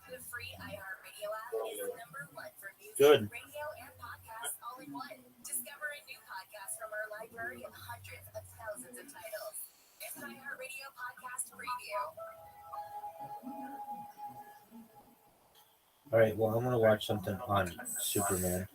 The free iHeartRadio app is #1 for music, Good. radio, and podcasts all in one. Discover a new podcast from our library of hundreds of thousands of titles. It's an iHeartRadio podcast preview. All right. Well, I'm gonna watch something on Superman.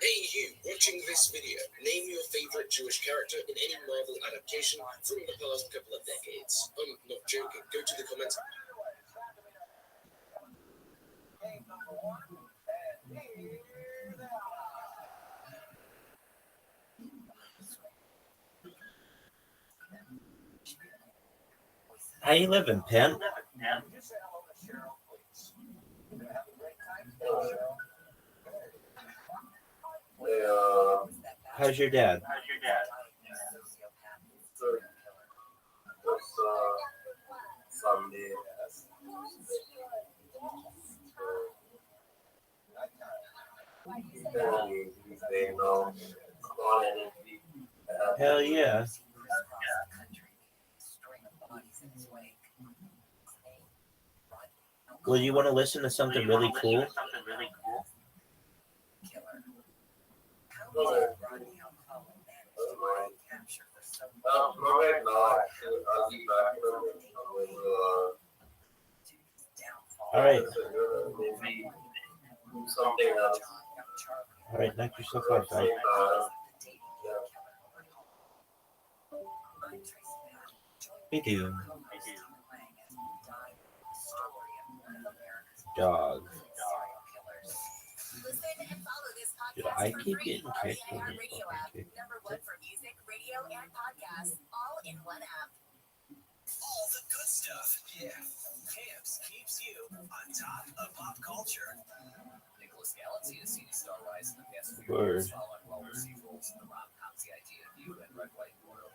Hey you, watching this video, name your favorite Jewish character in any Marvel adaptation from the past couple of decades. I'm not joking, go to the comments. How you living, Pimp? How's your dad? Hell yeah. Well, you want to listen to something really cool? All right. All right, knock yourself out, guys. We do. Dog. Dude, I keep getting kicked. iHeartRadio app, #1 for music, radio, and podcasts all in one app. All the good stuff. Yeah. Camps keeps you on top of pop culture. Nicholas Gallatin has seen his star rise in the past few years following well-received roles in the rom-coms The Idea of You and Red, White, and Royal.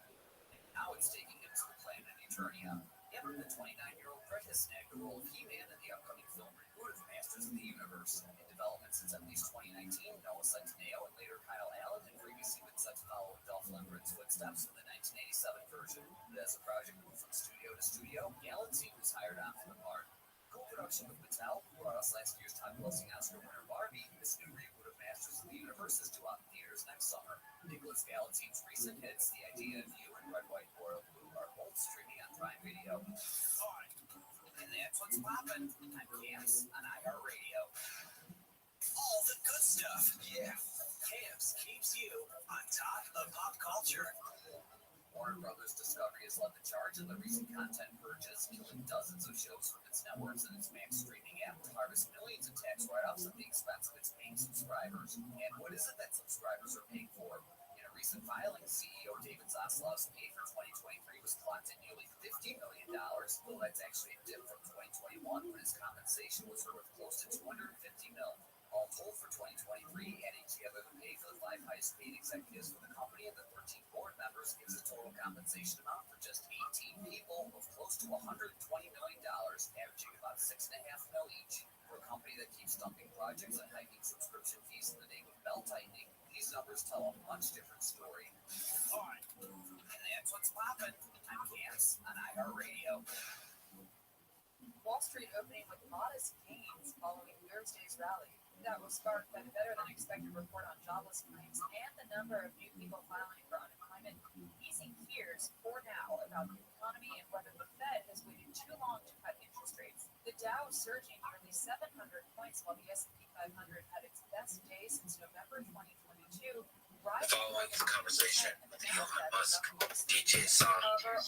Now it's taking him to the planet Eternia. Yep, the 29-year-old Brit has snagged the role of He-Man in the upcoming film reboot of Masters of the Universe. In development since at least 2019, Noah Centineo and later Kyle Allen had previously been set to follow in Dolph Lundgren's footsteps in the 1987 version. But as the project moved from studio to studio, Gallatin was hired on for the part. Co-production with Mattel, who brought us last year's top-grossing Oscar winner Barbie, this new reboot of Masters of the Universe is due out in theaters next summer. Nicholas Gallatin's recent hits, The Idea of You and Red, White, Royal Blue, are both streaming on Prime Video. And that's what's poppin' on Camps on iHeartRadio. All the good stuff, yeah. Camps keeps you on top of pop culture. Warner Brothers Discovery has led the charge in the recent content purges, killing dozens of shows from its networks and its Max streaming app to harvest millions in tax write-offs at the expense of its paying subscribers. And what is it that subscribers are paying for? In a recent filing, CEO David Zaslav's pay for 2023 was clocked at nearly $50 million, though that's actually a dip from 2021 when his compensation was worth close to $250 million. All told for 2023, adding together the pay for the 5 highest paid executives for the company and the 13 board members gives a total compensation amount for just 18 people of close to $120 million, averaging about $6.5 million each. For a company that keeps dumping projects and hiking subscription fees in the name of belt-tightening, these numbers tell a much different story. And that's what's poppin' on Camps on iHeartRadio. Wall Street opening with modest gains following Thursday's rally. That was sparked by the better-than-expected report on jobless claims and the number of new people filing for unemployment, easing fears for now about the economy and whether the Fed has waited too long to cut interest rates. The Dow surging nearly 700 points while the S&P 500 had its best day since November 2022. The following is a conversation with Elon Musk, DJ Song,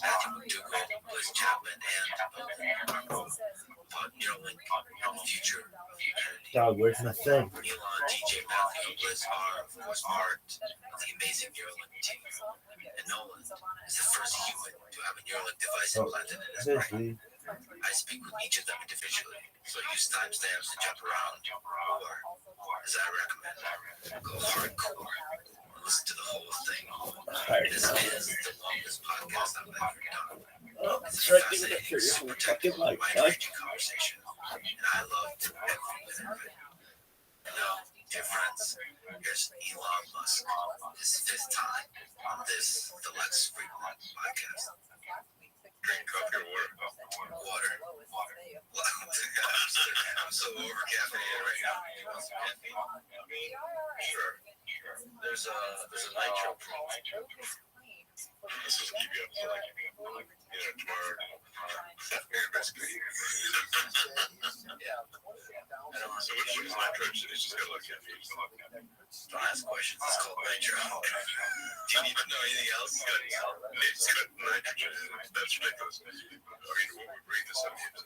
Matthew McDougall, Liz Chapman, and about Neuralink, the future of humanity. Dog, where's my thing? Elon, DJ Matthew, and Liz are, of course, part of the amazing Neuralink team. And Nolan is the first human to have a Neuralink device implanted in his brain. I speak with each of them individually, so use timestamps to jump around, or, as I recommend, go hardcore. Listen to the whole thing. This is the longest podcast I've ever done. It's a fascinating, super technical, wide-ranging conversation, and I loved every minute of it. And now, dear friends, here's Elon Musk, his 5th time on this, the Lex Friedman podcast. Drink coffee or water? Water. I'm so over caffeine right now. You want some caffeine? Sure. There's a nitro drink. This is keep you up to tomorrow. Basically. Yeah. So what is nitro? It's just got a lot of caffeine. Don't ask questions. It's called nitro. Do you need to know anything else? It's got nitrogen in it. That's ridiculous. I mean, when we breathe this up, we need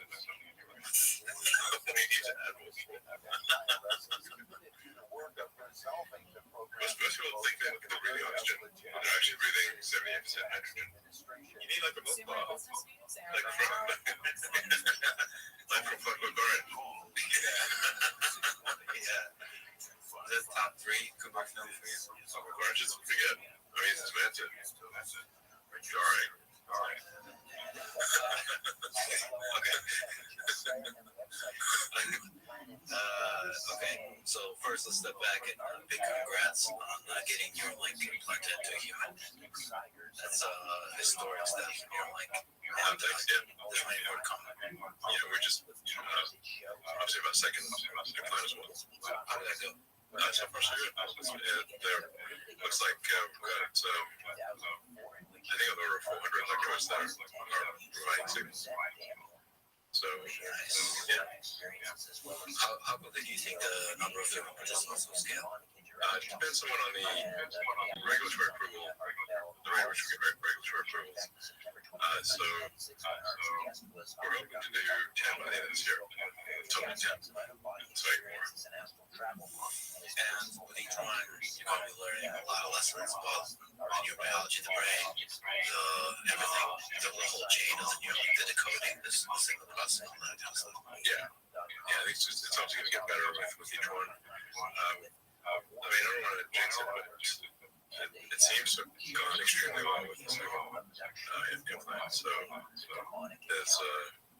to add most people think that they're breathing oxygen. They're actually breathing 78% nitrogen. You need like a milk bottle. Like from Fucking Orange. Yeah. Is that top 3 cookbook film for you? Fucking Orange is pretty good. I mean, it's expensive. Jarring. Okay. Okay, so first let's step back and big congrats on getting Neuralink implanted into a human. That's historic stuff. Neuralink. There's many more to come. We're just obviously about second implant as well. How did that go? So far so good. Looks like we've got I think over 400 electrodes that are providing signals. So, nice. Yeah. How quickly do you think the number of human participants will scale? It depends somewhat on the regulatory approval, the regulatory approvals. So we're hoping to do 10 by the end of this year. Total 10. So 8 more. And with each one, you're going to be learning a lot of lessons about neurobiology, the brain, everything, the whole chain of the decoding, the signal processing, all that kind of stuff. Yeah, I think it's obviously going to get better with each one. I mean, I don't want to jinx it, but it seems to have gone extremely well with the second implant. So there's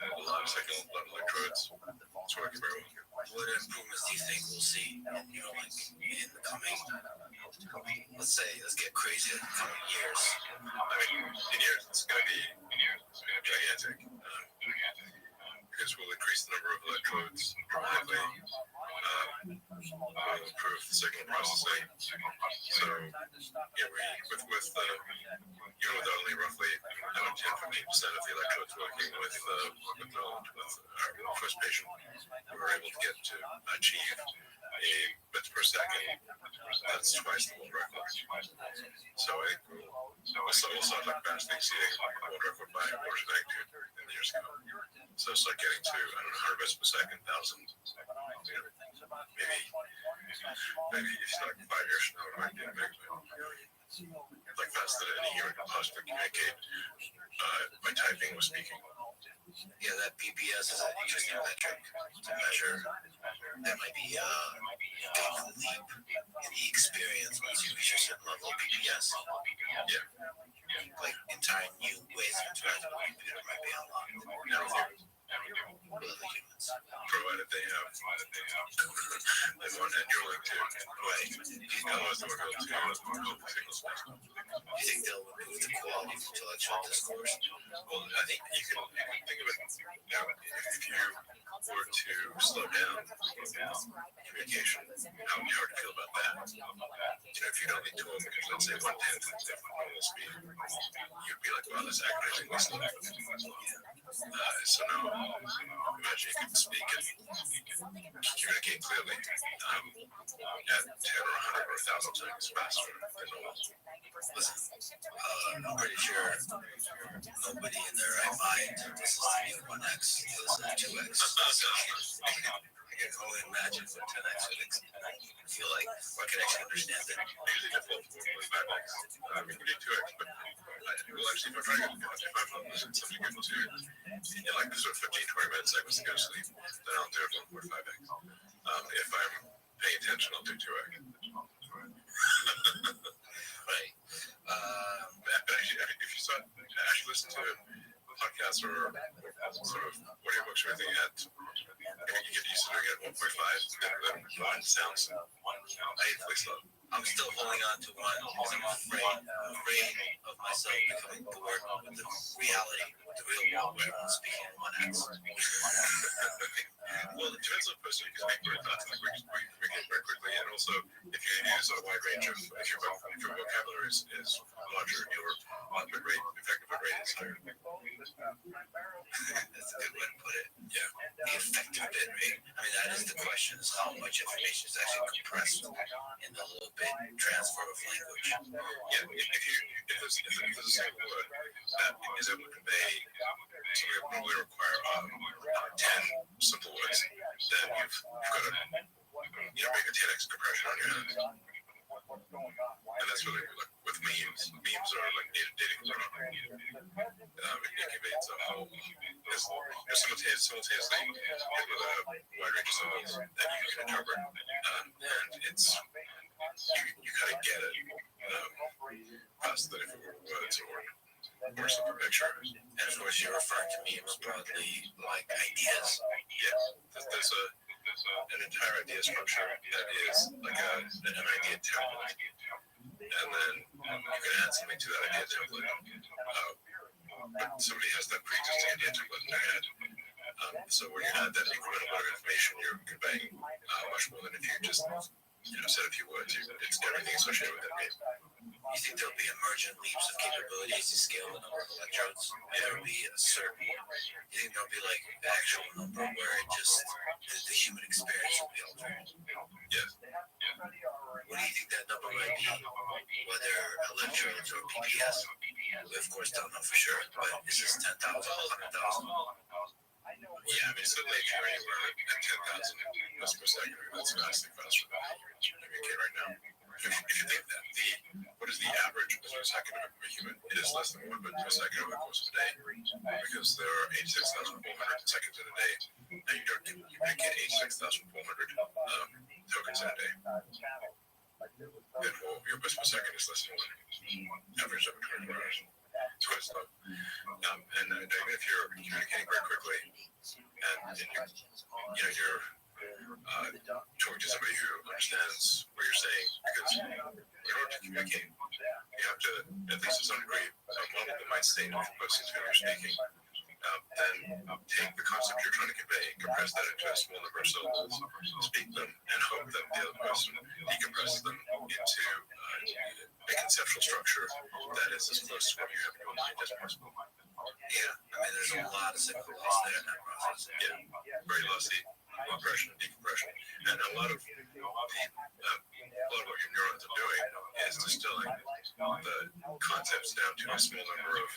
a lot of signal, a lot of electrodes. It's working very well. What improvements do you think we'll see, like in the coming, let's get crazy in the coming years? I mean, in years, it's going to be gigantic. Because we'll increase the number of electrodes dramatically. We'll improve the signal processing. So, with only roughly 10-15% of the electrodes working with our first patient, we were able to get to achieve a bits per second. That's twice the world record. So we'll start like vastly exceeding the world record by an order of magnitude in the years to come. So it's like getting to 100 bits per second, 1,000. Maybe if you start 5 years from now, it might be a big like faster than any human can possibly communicate by typing or speaking. Yeah, that BPS is an interesting metric to measure. That might be a big leap in the experience once you reach a certain level of BPS. Yeah. Like entire new ways of interacting with a computer might be unlocked. Provided they have one and you're like two. Right. Otherwise they won't be able to cope with signals. Do you think they'll improve the quality of intellectual discourse? Well, I think you can think of it now. If you were to slow down communication, how would you feel about that? If you'd only do them, let's say 1/10 of normal speed, you'd be like, wow, that's aggravatingly slow. So now, imagine you can speak and communicate clearly at 10 or 100 or 1,000 times faster than normal. Listen, I'm pretty sure nobody in their right mind listens to 1X, listens to 2X. I can only imagine what 10X would feel like. Or I can actually understand it. Usually difficult with 5X. We can do 2X, but well, actually, if I'm listening to something good to, like this sort of 15-20 minutes, I was to go to sleep, then I'll do it 1.5X. If I'm paying attention, I'll do 2X. Right. But actually, if you actually listen to podcasts or sort of audiobooks or anything you get used to doing it at 1.5, then one sounds painfully slow. I'm still holding on to one because I'm afraid of myself becoming bored with the reality, the real world where I'm speaking 1X. Well, it depends on the person. You can speak very fast and communicate very quickly, and also if you use a wide range of, if your vocabulary is larger, your output rate, effective rate is higher. That's a good way to put it. Yeah. The effective bit rate. I mean, that is the question: is how much information is actually compressed in the little bit transfer of language. Yeah, if there's a single word that is able to convey something that probably require 10 simple words, then you've got to make a 10x compression on your hands. And that's really like with memes. Memes are like dating it conveys a whole simultaneously with a wide range of symbols that you can interpret, and it's you kind of get it faster than if it were words or simple picture. And of course, you're referring to memes broadly like ideas. Yeah, there's an entire idea structure that is like an idea template, and then you can add something to that idea template. But somebody has that pre-existing idea template in their head. So when you add that incremental bit of information, you're conveying much more than if you just said a few words. It's everything associated with that meme. You think there'll be emergent leaps of capabilities to scale the number of electrodes? There'll be a certain, you think there'll be like an actual number where it just, the human experience will be altered? Yes. What do you BBS. We of course don't know for sure, but is this 10,000, 100,000? Yeah, I mean, certainly if you're anywhere at 10,000 bits per second, that's vastly faster than communicate right now. If you think that what is the average bit per second of a human? It is less than 1 bit per second over the course of a day, because there are 86,400 seconds in a day, and you communicate 86,400 tokens in a day. Therefore, your bits per second is less than 1, average over 24 hours. It's quite slow. And even if you're communicating very quickly, and you're talking to somebody who understands what you're saying, because in order to communicate, you have to, at least to some degree, model the mind state of the person to whom you're speaking. Then take the concept you're trying to convey, compress that into a small number of syllables, speak them, and hope that the other person decompresses them into a conceptual structure that is as close to what you have in your mind as possible. Yeah, I mean, there's a lot of signal loss there in that process. Yeah, very lossy, compression, decompression, and a lot of what your neurons are doing is distilling the concepts down to a small number of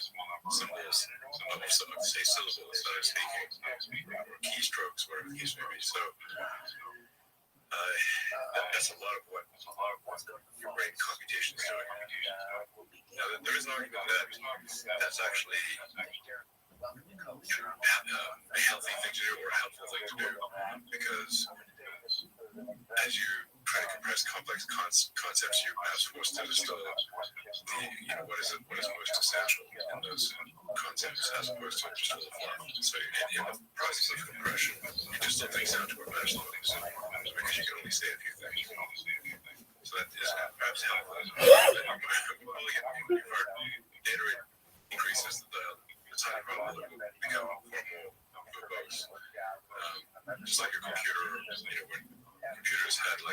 symbols, say syllables that are speaking, or keystrokes, whatever the case may be. So that's a lot of what your brain computation is doing. Now, there is an argument that that's actually a healthy thing to do or a helpful thing to do, because as you try to compress complex concepts, you're perhaps forced to distill what is most essential in those concepts as opposed to just all the form. So in the process of compression, you distill things down to what matters the most, because you can only say a few things. So that is perhaps helpful. Data rate increases, the time problem will become far more verbose. Just like your computer, when computers had my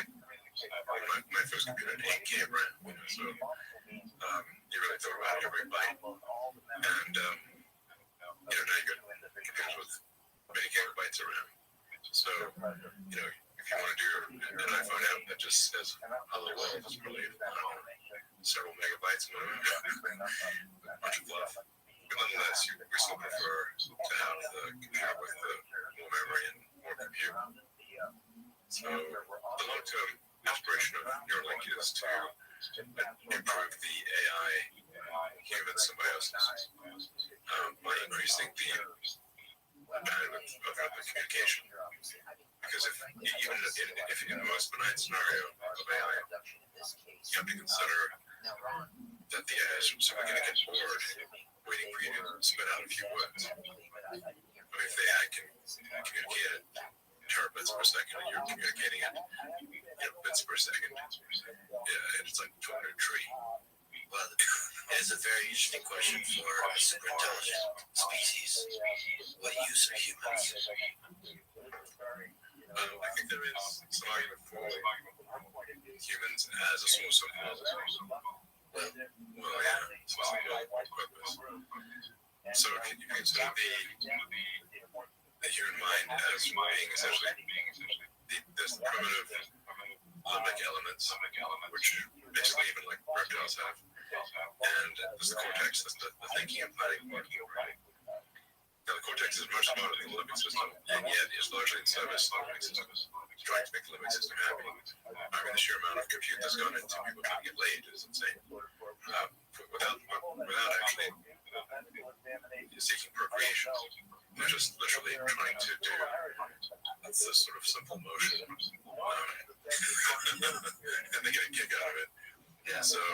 first computer had 8K of RAM, so you really thought about every byte. And now you got computers with many gigabytes of RAM. So if you want to do an iPhone app that just says hello world, it's probably several megabytes, a bunch of fluff. But nonetheless, we still prefer to have the computer with more memory and more compute. So the long-term aspiration of Neuralink is to improve the AI human symbiosis by increasing the bandwidth of the communication. Because even if in the most benign scenario of AI, you have to consider that the AI is simply going to get bored waiting for you to spit out a few words. If the AI can communicate at terabits per second and you're communicating at bits per second, it's like 200 tree. Well, it is a very interesting question for a super intelligent species. What use are humans? I think there is some argument for humans as a source of knowledge. Purpose. So if you consider the human mind as being essentially there's the primitive limbic elements, which basically even like reptiles have, and there's the cortex, that's the thinking and planning part. Now the cortex is much smarter than the limbic system, and yet is largely in service of the limbic system, trying to make the limbic system happy. I mean, the sheer amount of compute that's gone into people trying to get laid is insane. Without actually seeking procreation, they're just literally trying to do this sort of simple motion, and they get a kick out of it. Yeah. So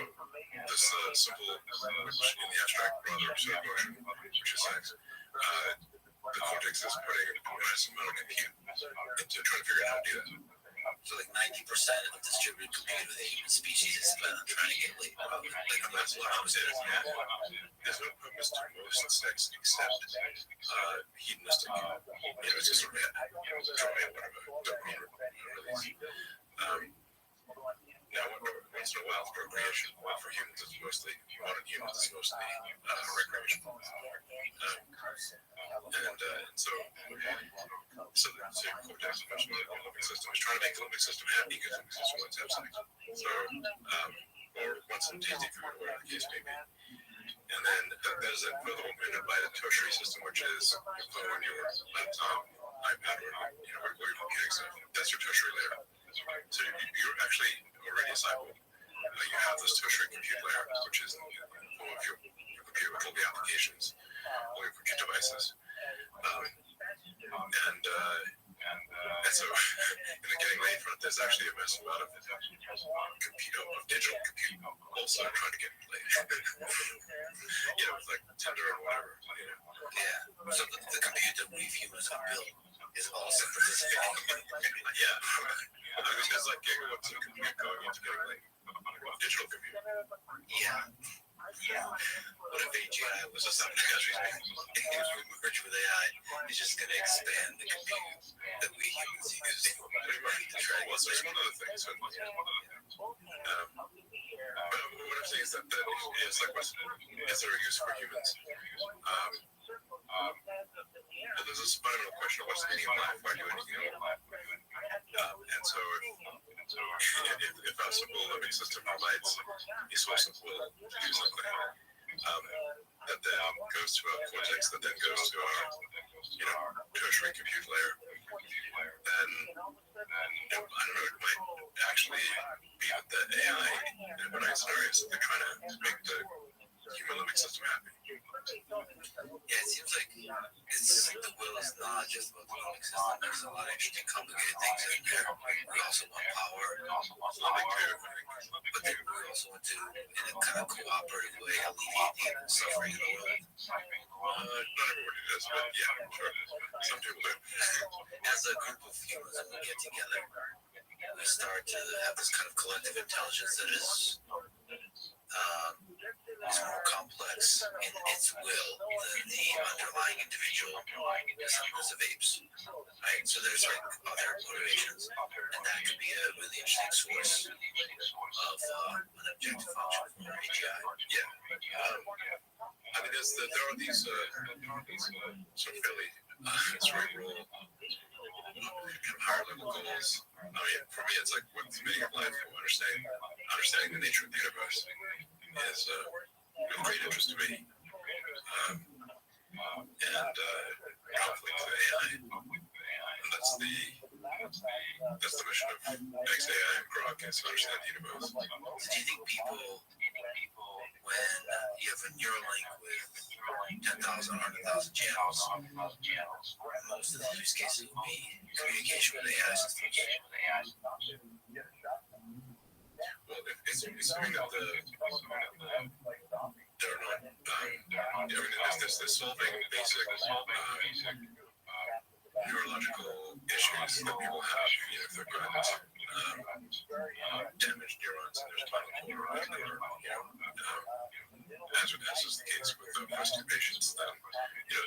this simple, which in the abstract rather absurd motion, which is sex, the cortex is putting a massive amount of compute into trying to figure out how to do that. So like 90% of distributed compute of the human species is spent on trying to get laid. That's a lot of it. There's no purpose to most sex except hedonistic. It's just sort of joy and whatever. Now, once in a while, procreation for humans is mostly, modern humans is mostly recreational. So the cortex of the limbic system is trying to make the limbic system happy because the limbic system wants to have sex. So or want some tasty food, or whatever the case may be. And then there's another one by the tertiary system, which is your phone, your laptop, iPad, or where you're computing stuff. That's your tertiary layer. So you're actually already a cyborg. You have this tertiary compute layer, which is in the form of your computer with all the applications, all your compute devices. And so in the getting late front, there's actually a massive amount of digital compute also trying to get laid. With like Tinder or whatever. Yeah. So the compute that we humans have built is also participating. Yeah. I mean, there's like gigawatts of compute going into getting late. Digital compute. Yeah. What if AGI was just something if we merge with AI, it's just going to expand the compute that we humans use. Well, so there's one other thing. So, but what I'm saying is that it's like, is there a use for humans? There's this fundamental question of what's the meaning of life? Why do anything at all? And so if our simple living system provides a source of will to do something, that then goes to our cortex, that then goes to our tertiary compute layer, then I don't know, it might actually be that the AI in one scenarios that they're trying to make the human living system happy. Yeah, it seems like the will is not just about the living system. There's a lot of interesting, complicated things in there. We also want power, but then we also want to, in a kind of cooperative way, alleviate the suffering in the world. Not everybody does, but yeah, sure. Some people do. As a group of humans, when we get together, we start to have this kind of collective intelligence that is more complex in its will than the underlying individual descendants of apes, right? So there's like other motivations, and that could be a really interesting source of an objective function for AGI. Yeah. I mean, there are these sort of fairly cerebral, higher level goals. I mean, for me, it's like what's the meaning of life? Understanding the nature of the universe is of great interest to me. And conflict with AI. And that's the mission of XAI and Grok, is to understand the universe. So do you think people, when you have a neural link with 10,000, 100,000 channels, most of the use cases will be communication with AI systems? Well, it's assuming that they're not, I mean, they're solving basic neurological issues that people have, if they've got damaged neurons in their spinal cord or whatever, as is the case with most patients, then,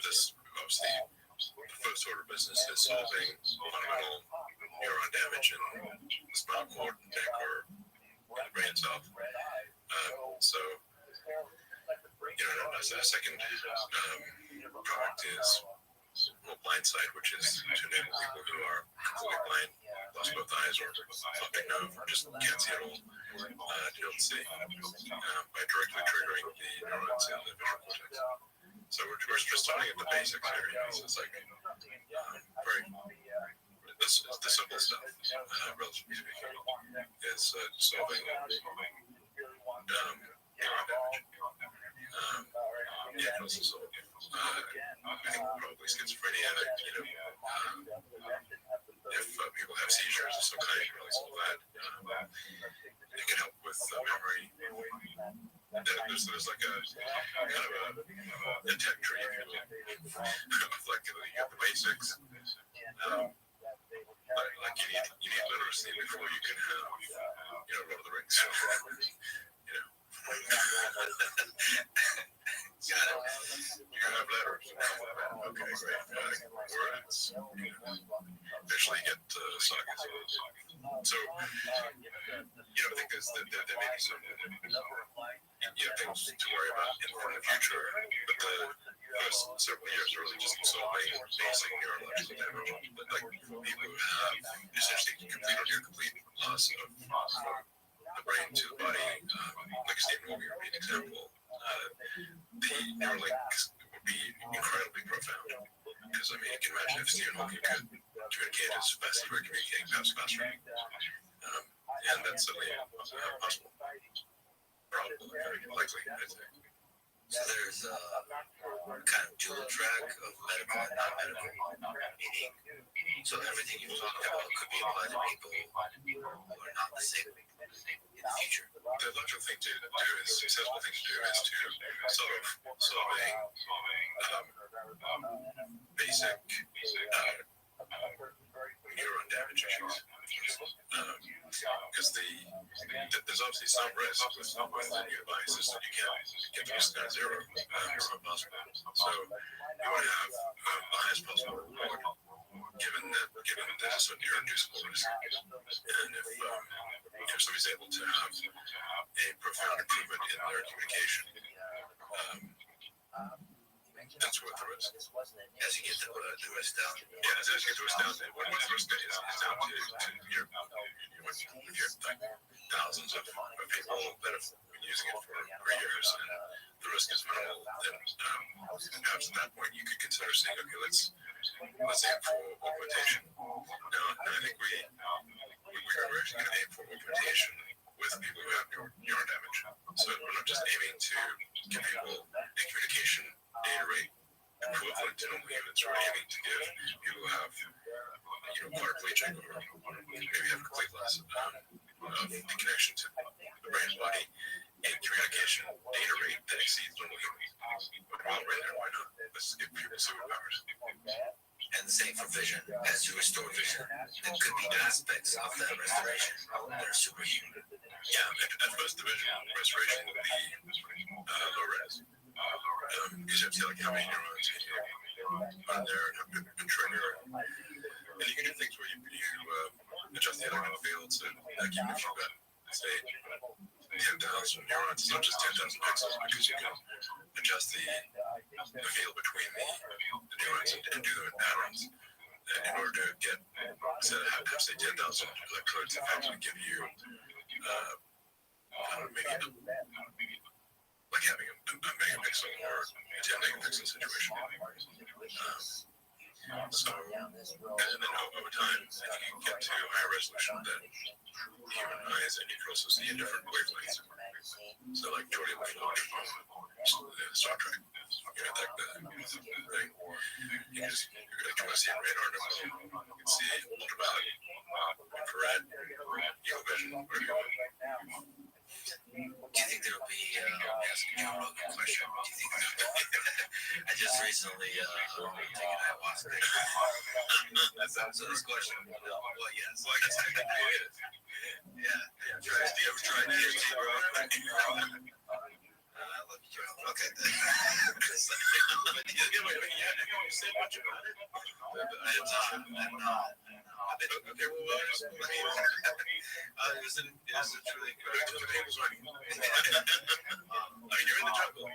this obviously the first order of business is solving fundamental neuron damage in the spinal cord, neck, or the brain itself. So, a second product is Blindside, which is to enable people who are completely blind, lost both eyes, or optic nerve, or just can't see at all, to be able to see by directly triggering the neurons in the visual cortex. So we're just starting at the basics here. It's like very the simple stuff, relatively speaking, is solving neuron damage. Yeah, also solve, I think probably schizophrenia. If people have seizures of some kind, you can really solve that. It can help with memory. There's like a kind of a tech tree, if you will, of like you get the basics. Like you need literacy before you can have Lord of the Rings. Got it. You have letters. Okay, great. Words. Eventually get sagas. So, I think there may be some things to worry about in the future, but the first several years are really just solving basic neurological damage. Like for people who have essentially complete or near complete loss of the brain to the body, Stephen Hawking could communicate as fast as we're communicating, perhaps faster. And that's certainly possible. Probably, very likely, I'd say. So there's a kind of dual track of medical and non-medical, meaning so everything you're talking about could be applied to people who are not disabled in the future. The logical thing to do is, the sensible thing to do is to solve a basic neuron damage issues. Because there's obviously some risk with the new devices that you can't get to risk at zero. It's not possible. So you want to have the highest possible reward, given that it's a neuroinducible risk. And if somebody's able to have a profound improvement in their communication, that's worth the risk. As you get the risk down. Yeah, as you get the risk down, when the risk is down to your like thousands of people that have been using it for years, and the risk is minimal, then perhaps at that point you could consider saying, okay, let's aim for augmentation. Now, I think we are actually going to aim for augmentation with people who have neuron damage. So we're not just aiming to give people a communication data rate equivalent to normal humans. We're aiming to give people who have quadriplegic or maybe have complete loss of the connection to the brain and body a communication data rate that exceeds normal humans. Well, right there, why not? Let's give people superpowers. And the same for vision. As you restore vision, there could be aspects of that restoration that are superhuman. Yeah, at first the vision restoration will be low res. Because you have to see like how many neurons can you on there and have a trigger. And you can do things where you adjust the electrical field. So like even if you've got, say, 10,000 neurons, it's not just 10,000 pixels, because you can adjust the field between the neurons and do them in patterns in order to get, instead of have say 10,000 electrodes, in fact, to give you maybe like having a megapixel or a 10 megapixel situation. So, and then over time, if you can get to higher resolution than human eyes, and you can also see in different wavelengths. So, like Jordy LaFleur from Star Trek, you know, that thing. You can just, like, you want to see in radar, you can see ultraviolet, infrared, UV vision, whatever you want. Do you think there will be, asking Joe Rogan a question, do you think I just recently taken ayahuasca. So this question, well, yes. Well, I guess technically it is. Yeah. Do you ever try DMT, bro? I love you, Joe. Okay. You said much about it? Okay, well, it was a truly good. You're in the jungle.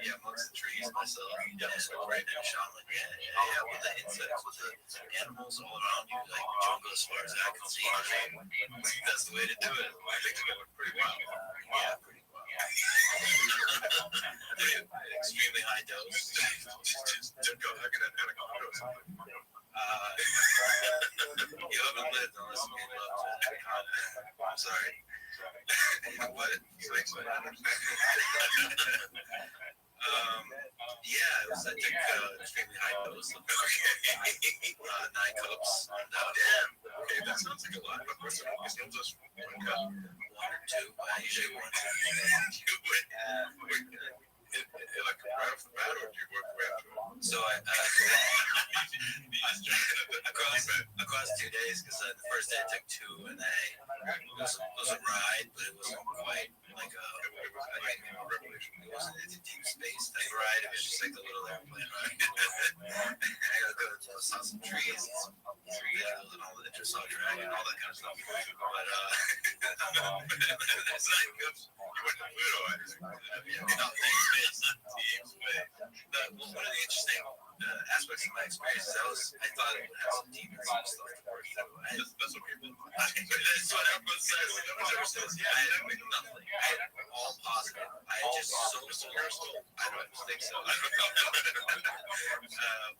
Yeah, amongst the trees myself. Yeah, so right now, shaman. Yeah, with the insects, with the animals all around you, like the jungle as far as I can see. I mean, that's the way to do it. I think it's going pretty well. Yeah, pretty well. Extremely high dose. Just go hug it at a condo or something. You haven't lived unless you love to. I'm sorry. What? Yeah, it was, I think, extremely high dose. Okay. 9 cups. Damn. Okay, that sounds like a lot. Of course, it's not just 1 cup. 1 or 2. Usually 1 or 2. Like right off the bat, or do you work your way up to it? So across 2 days, because the first day I took 2, and it was a ride, but it wasn't quite like a revelation. It wasn't a deep space type ride. It was just like a little airplane ride. I got to go to saw some trees and all the saw dragon and all that kind of stuff. But that's 9 cups. You went to Pluto, I One of the interesting aspects of my experience. I thought it would have some demons and stuff to work through. That's what people. That's what everyone says. Everyone says, yeah, I had nothing. I had all positive. I had just so personal. I don't think so.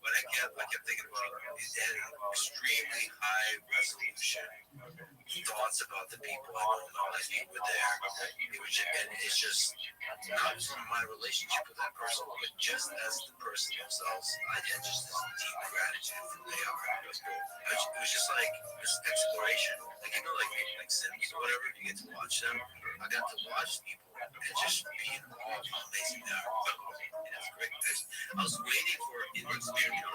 But I kept thinking about it had extremely high resolution thoughts about the people I don't know, like you were there. And it's just not from my relationship with that person, but just as the person themselves, I had just this deep gratitude for who they are. It was just like this exploration, like like Sims or whatever. You get to watch them. I got to watch people and just be in awe of how amazing they are. And it's great. I was waiting for it in experience.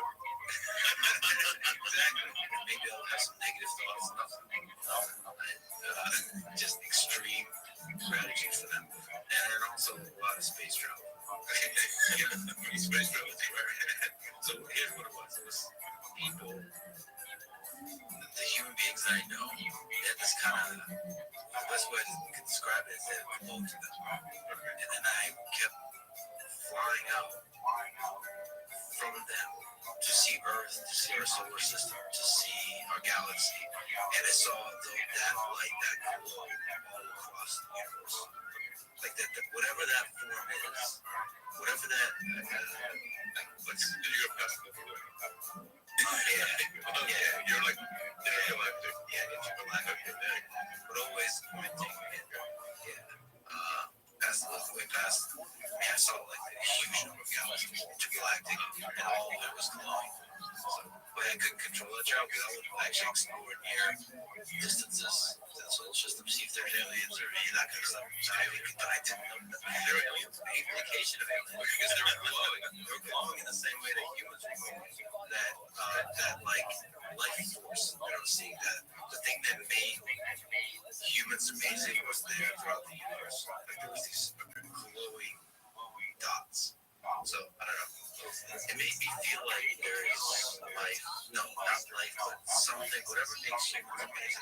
Exactly. Maybe I'll have some negative thoughts. Just extreme gratitude for them, and also a lot of space travel. Space travel everywhere. So here's what it was. It was people, the human beings I know, they had this kind of, the best way to describe it is they had a glow to them. And then I kept flying out from them to see Earth, to see our solar system, to see our galaxy. And I saw that light, that glow all across the universe. Like that, whatever that form is, whatever that. Did you go past the form? Yeah, you're like intergalactic. Yeah, intergalactic. But always minting. Past the way past. I saw like a huge number of galaxies, intergalactic, and all of it was glowing. But I couldn't control that job because I would actually explore near distances to the solar system, see if there's aliens or any of that kind of stuff. But I didn't know there were aliens. The implication of aliens because they were glowing. They were glowing in the same way that humans were glowing. That like life force that I was seeing, that the thing that made humans amazing was there throughout the universe. Like there was these glowing dots. So I don't know. It made me feel like there is life. No, not life, but something, whatever makes humans amazing.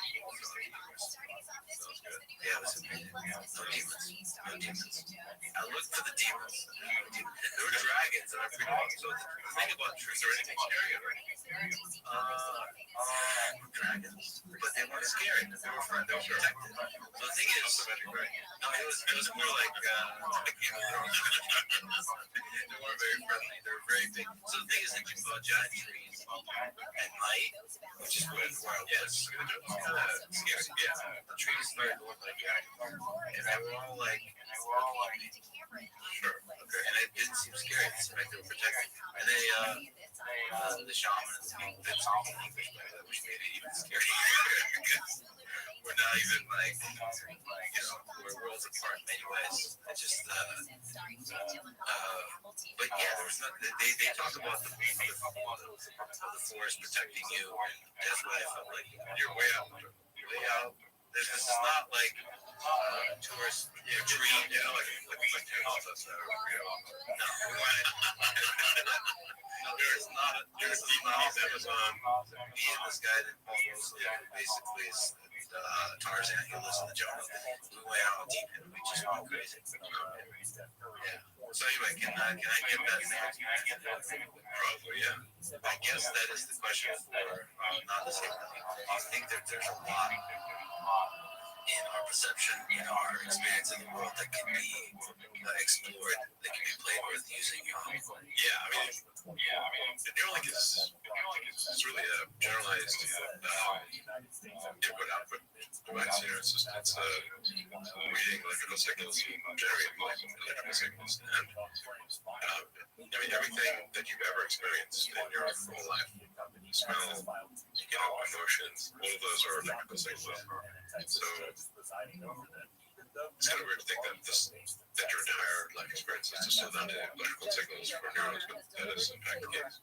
Yeah, it was amazing. No demons. No demons. I looked for the demons. There were dragons and I freaked out. So the thing about trees, are anything scary? Dragons. But they weren't scary. They were friendly. They were protected. So the thing is, no, it was more like they weren't very friendly. They were very big. So the thing is, thinking about giant trees at night, which is where I was. Kind of scary. Yeah, the trees started to look like and they were all like, sure, okay, and it didn't seem scary. It seemed like they were protected. And they, the shamans did speak English back then, which made it even scarier because we're not even like, we're worlds apart in many ways. It's just, but yeah, there was not. They talk about the forest protecting you, and that's what I felt like. You're way out. This is not like tourist tree, like no, there's not. There's Vietnamese Amazon. Me and this guy that basically is Tarzan. He lives in the jungle. We went out deep and we just went crazy. Yeah. So anyway, can I get that thing? Probably, yeah. I guess that is the question for not the same thing. I think that there's a lot in our perception, in our experience in the world that can be explored, that can be played with using. The Neuralink is really a generalized input-output device. It's reading electrical signals and generating electrical signals, and everything that you've ever experienced in your whole life, smell, emotions, all of those are electrical signals. So it's kind of weird to think that your entire life experience is just down to electrical signals for neurons, but that is in fact the case.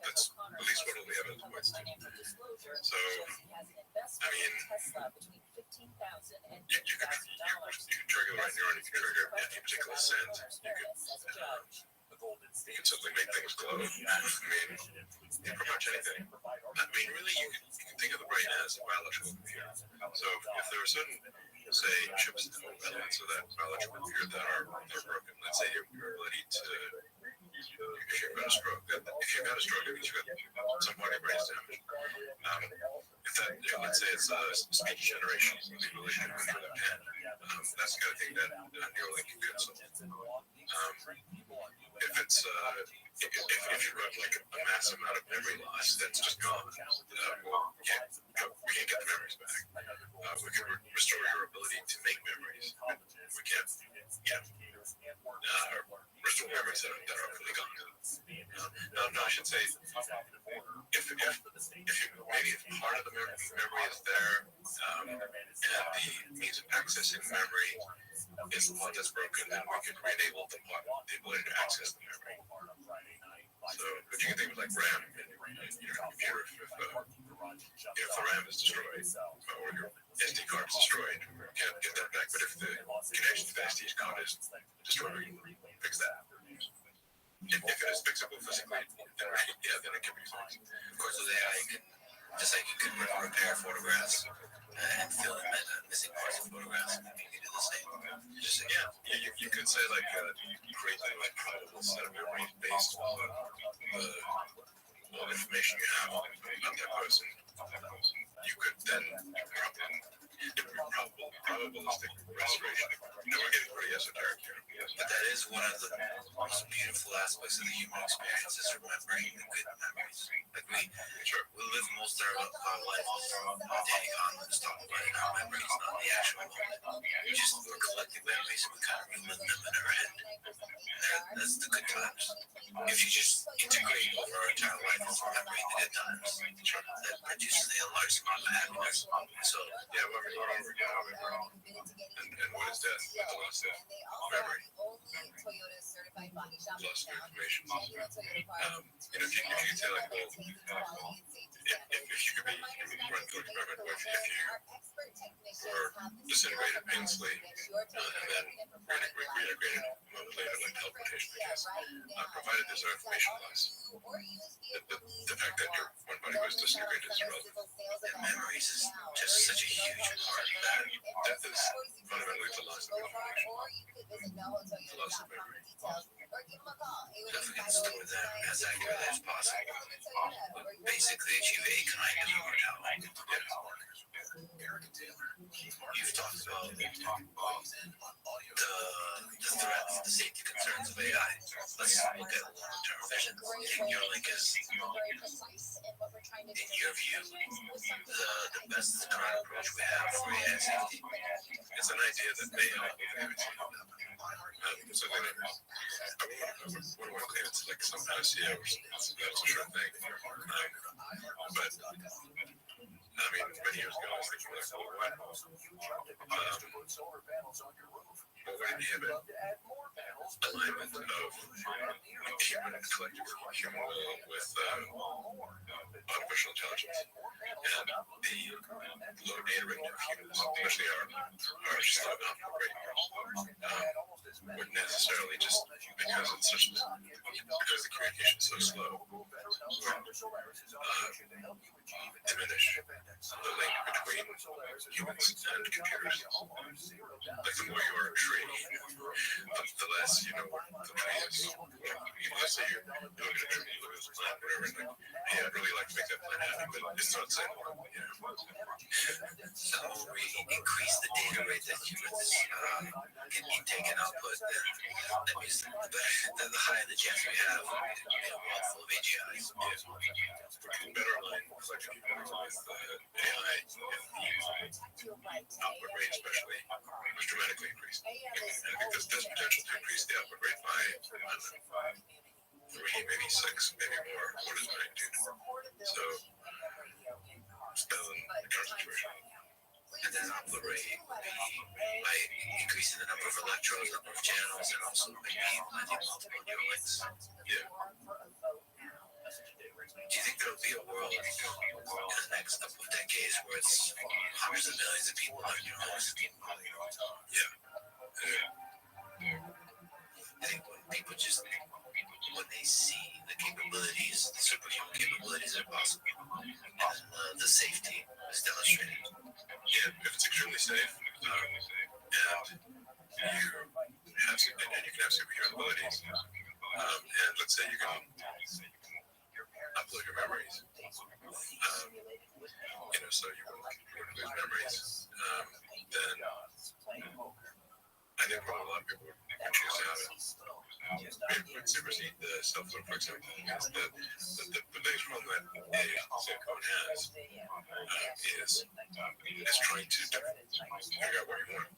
That's at least one of the evidence points to. So, you can trigger the right neuron, you can trigger any particular scent, you can simply make things glow. Pretty much anything. Really, you can think of the brain as a biological computer. So if there are certain, say, chips and elements of that biological computer that are broken, let's say your ability to some part of your brain is damaged. If that, let's say it's speech generation, the ability to control the pen, that's the kind of thing that Neuralink could solve. If it's if you run like a massive amount of memory loss, that's just gone. We can't get the memories back. We can restore your ability to make memories. We can't, restore memories that are fully gone. No, I should say, if maybe if part of the memory is there, and the means of accessing memory is the part that's broken, then we can re-enable the ability to access the memory. So, but you can think of like RAM in your computer. If the RAM is destroyed, or your SD card is destroyed, you can't get that back. But if the connection to the SD card is destroyed, you can fix that. If it is fixable physically, then it can be fixed. Of course, with AI, you can, just like you can repair photographs and fill in missing parts of photographs, you can do the same. Just you could say like create like probable set of memories based on all the information you have on that person. You could then probabilistic restoration. We're getting pretty esoteric here. But that is one of the most beautiful aspects of the human experience, is remembering the good memories. Like we live most of our life Danny Kahneman is talking about in our memories, not the actual moment. We're collecting memories and we kind of relive them in our head. And that's the good times. If you just integrate over our entire life with remembering the good times, that produces a large amount of happiness. So and what is death? What's the loss of memory? Loss of information. If you could say like, well, if you could be run through experiment with, if you were disintegrated painlessly and then reintegrated a moment later, like teleportation, I guess, provided there's no information loss, the fact that your one body was disintegrated is irrelevant. And memories is just such a huge part of that. Death is fundamentally the loss of information. The loss of memory. So if we can store them as accurately as possible, we basically achieve a kind of immortality. You've talked about the threats, the safety concerns of AI. Let's look at long-term vision. Neuralink is, in your view, the best current approach we have for AI safety. It's an idea that may help with everything. So then I wouldn't want to claim it's like some panacea or something. That's a sure thing. But I mean, many years ago, I was thinking like, well, what would inhibit alignment of human collective human will with artificial intelligence and the low data rate of humans, especially our suboptimal rate, would necessarily just because it's such because the communication is so slow, diminish the link between humans and computers. Like the more you are a tree, the less you know what the tree is. Let's say you look at a tree, you look at this plant, whatever, and like, hey, I'd really like to make that plant happy, but it's not the same. The more we increase the data rate that humans can intake and output, that means the higher the chance we have in a world full of AGIs. Better align collective humans with AI and the output rate especially was dramatically increased. And I think there's potential to increase the output rate by 3, maybe 6, maybe more. What is magnitude? So still in the current situation. And then output rate would be by increasing the number of electrodes, number of channels, and also maybe implanting multiple Neuralinks. Yeah. Do you think there'll be a world in the next couple of decades where it's hundreds of millions of people on Neuralinks? Yeah. I think when people just, when they see the capabilities, the superhuman capabilities that are possible, and the safety is demonstrated. Yeah, if it's extremely safe, and you can have superhuman abilities, and let's say you can upload your memories. So you wouldn't lose memories. Then I think probably a lot of people would choose to have it. It would supersede the cell phone, for example. The biggest problem that a cell phone has is trying to figure out what you want.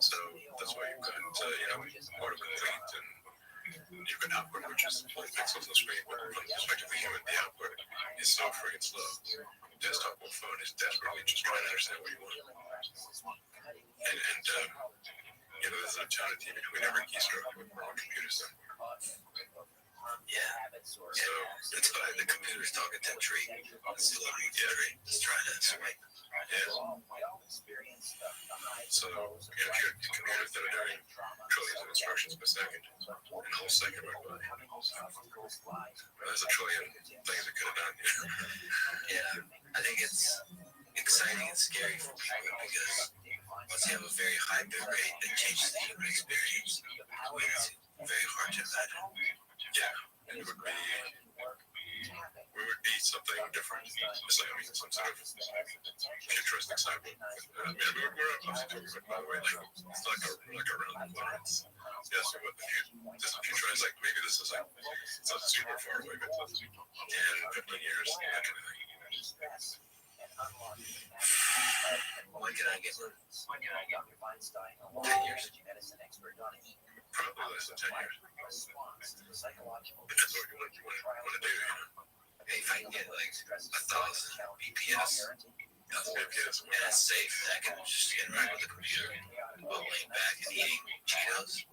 So that's why you've got autocomplete and you've got output, which is only pixels on the screen. But from the perspective of the human, the output is so freaking slow. Desktop or phone is desperately just trying to understand what you want. And there's an alternative between every keystroke with our computers. Yeah. So it's like the computer's talking to a tree. It's a little tree. It's trying to swipe. Yeah. So computers that are doing trillions of instructions per second, and a whole second went by. There's a trillion things it could have done. Yeah. I think it's exciting and scary for people because once you have a very high bit rate, it changes the human experience. It's very hard to imagine. Yeah, it would be. We would be something different. It's like some sort of futuristic cyborg. We're obviously talking about, by the way, it's like a round corner. Yes, what the future is like. Maybe this is it's not super far away, but 10, 15 years, that kind of thing. When can I get 10 years? Probably less than 10 years. Depends what you want to do. If I can get like 1,000 BPS, and it's safe, and I can just interact with the computer while laying back and eating Cheetos.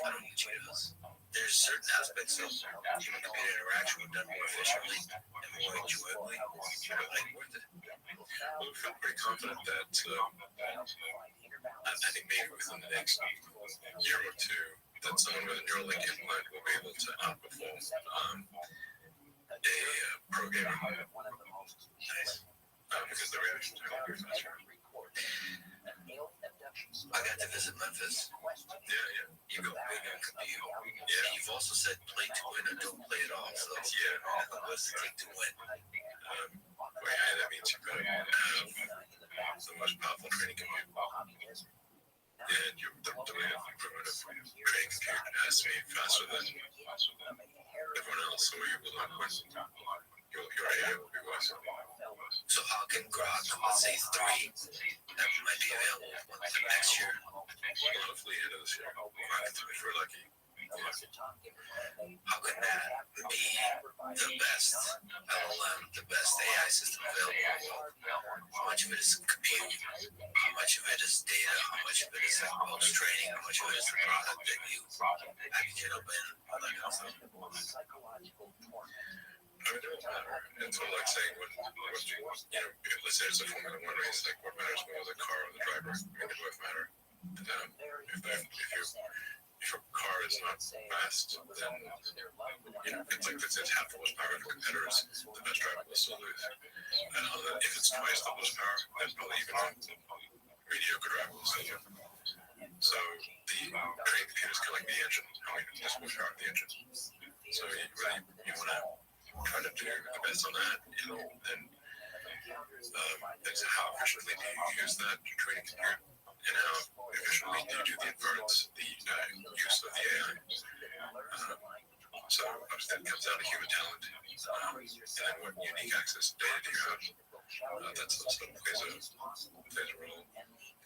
I don't eat Cheetos. There's certain aspects of human-computer interaction we've done more efficiently and more enjoyably. Like worth it. Well, we feel pretty confident that I think maybe within the next year or two, that someone with a Neuralink implant will be able to outperform a programmer. Nice. Because the reaction time will be faster. I got to visit Memphis. Yeah. You go big on compute. Yeah. And you've also said play to win or don't play at all. So what does it take to win? That means you've got to have the most powerful training compute. And the way of primitive training compute has to be faster than everyone else. So you will not win. Your AI will be worse. So how can Grok, let's say 3, that might be available next year? Well, hopefully end of this year. If we're lucky. How can that be the best LLM, the best AI system available in the world? How much of it is compute? How much of it is data? How much of it is post-training? How much of it is the product that you package it up in? All that kind of stuff. It doesn't matter. It's all like saying what let's say it's a Formula 1 race, like what matters more, the car or the driver? They both matter. If your car is not fast, then it's like it's half the horsepower of the competitors, the best driver will still lose. And if it's twice the horsepower, then probably even mediocre driver will still lose. So the training computer is kind of like the engine, how many horsepower of the engine. So you want to try to do the best on that, and then how efficiently do you use that training computer, and how efficiently do you do the inference, the use of the AI. So obviously that comes down to human talent, and then what unique access to data do you have. That's plays a role.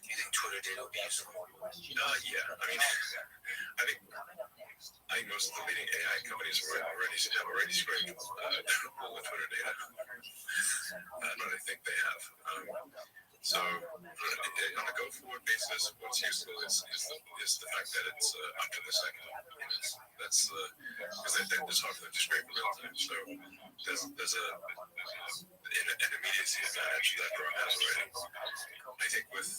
Do you think Twitter data will be useful? Yeah, I think most of the leading AI companies have already scraped all the Twitter data. But I think they have. So on a go-forward basis, what's useful is the fact that it's up to the second. That's because it's hard for them to scrape in real time. So there's an immediacy advantage that Grok has already. I think with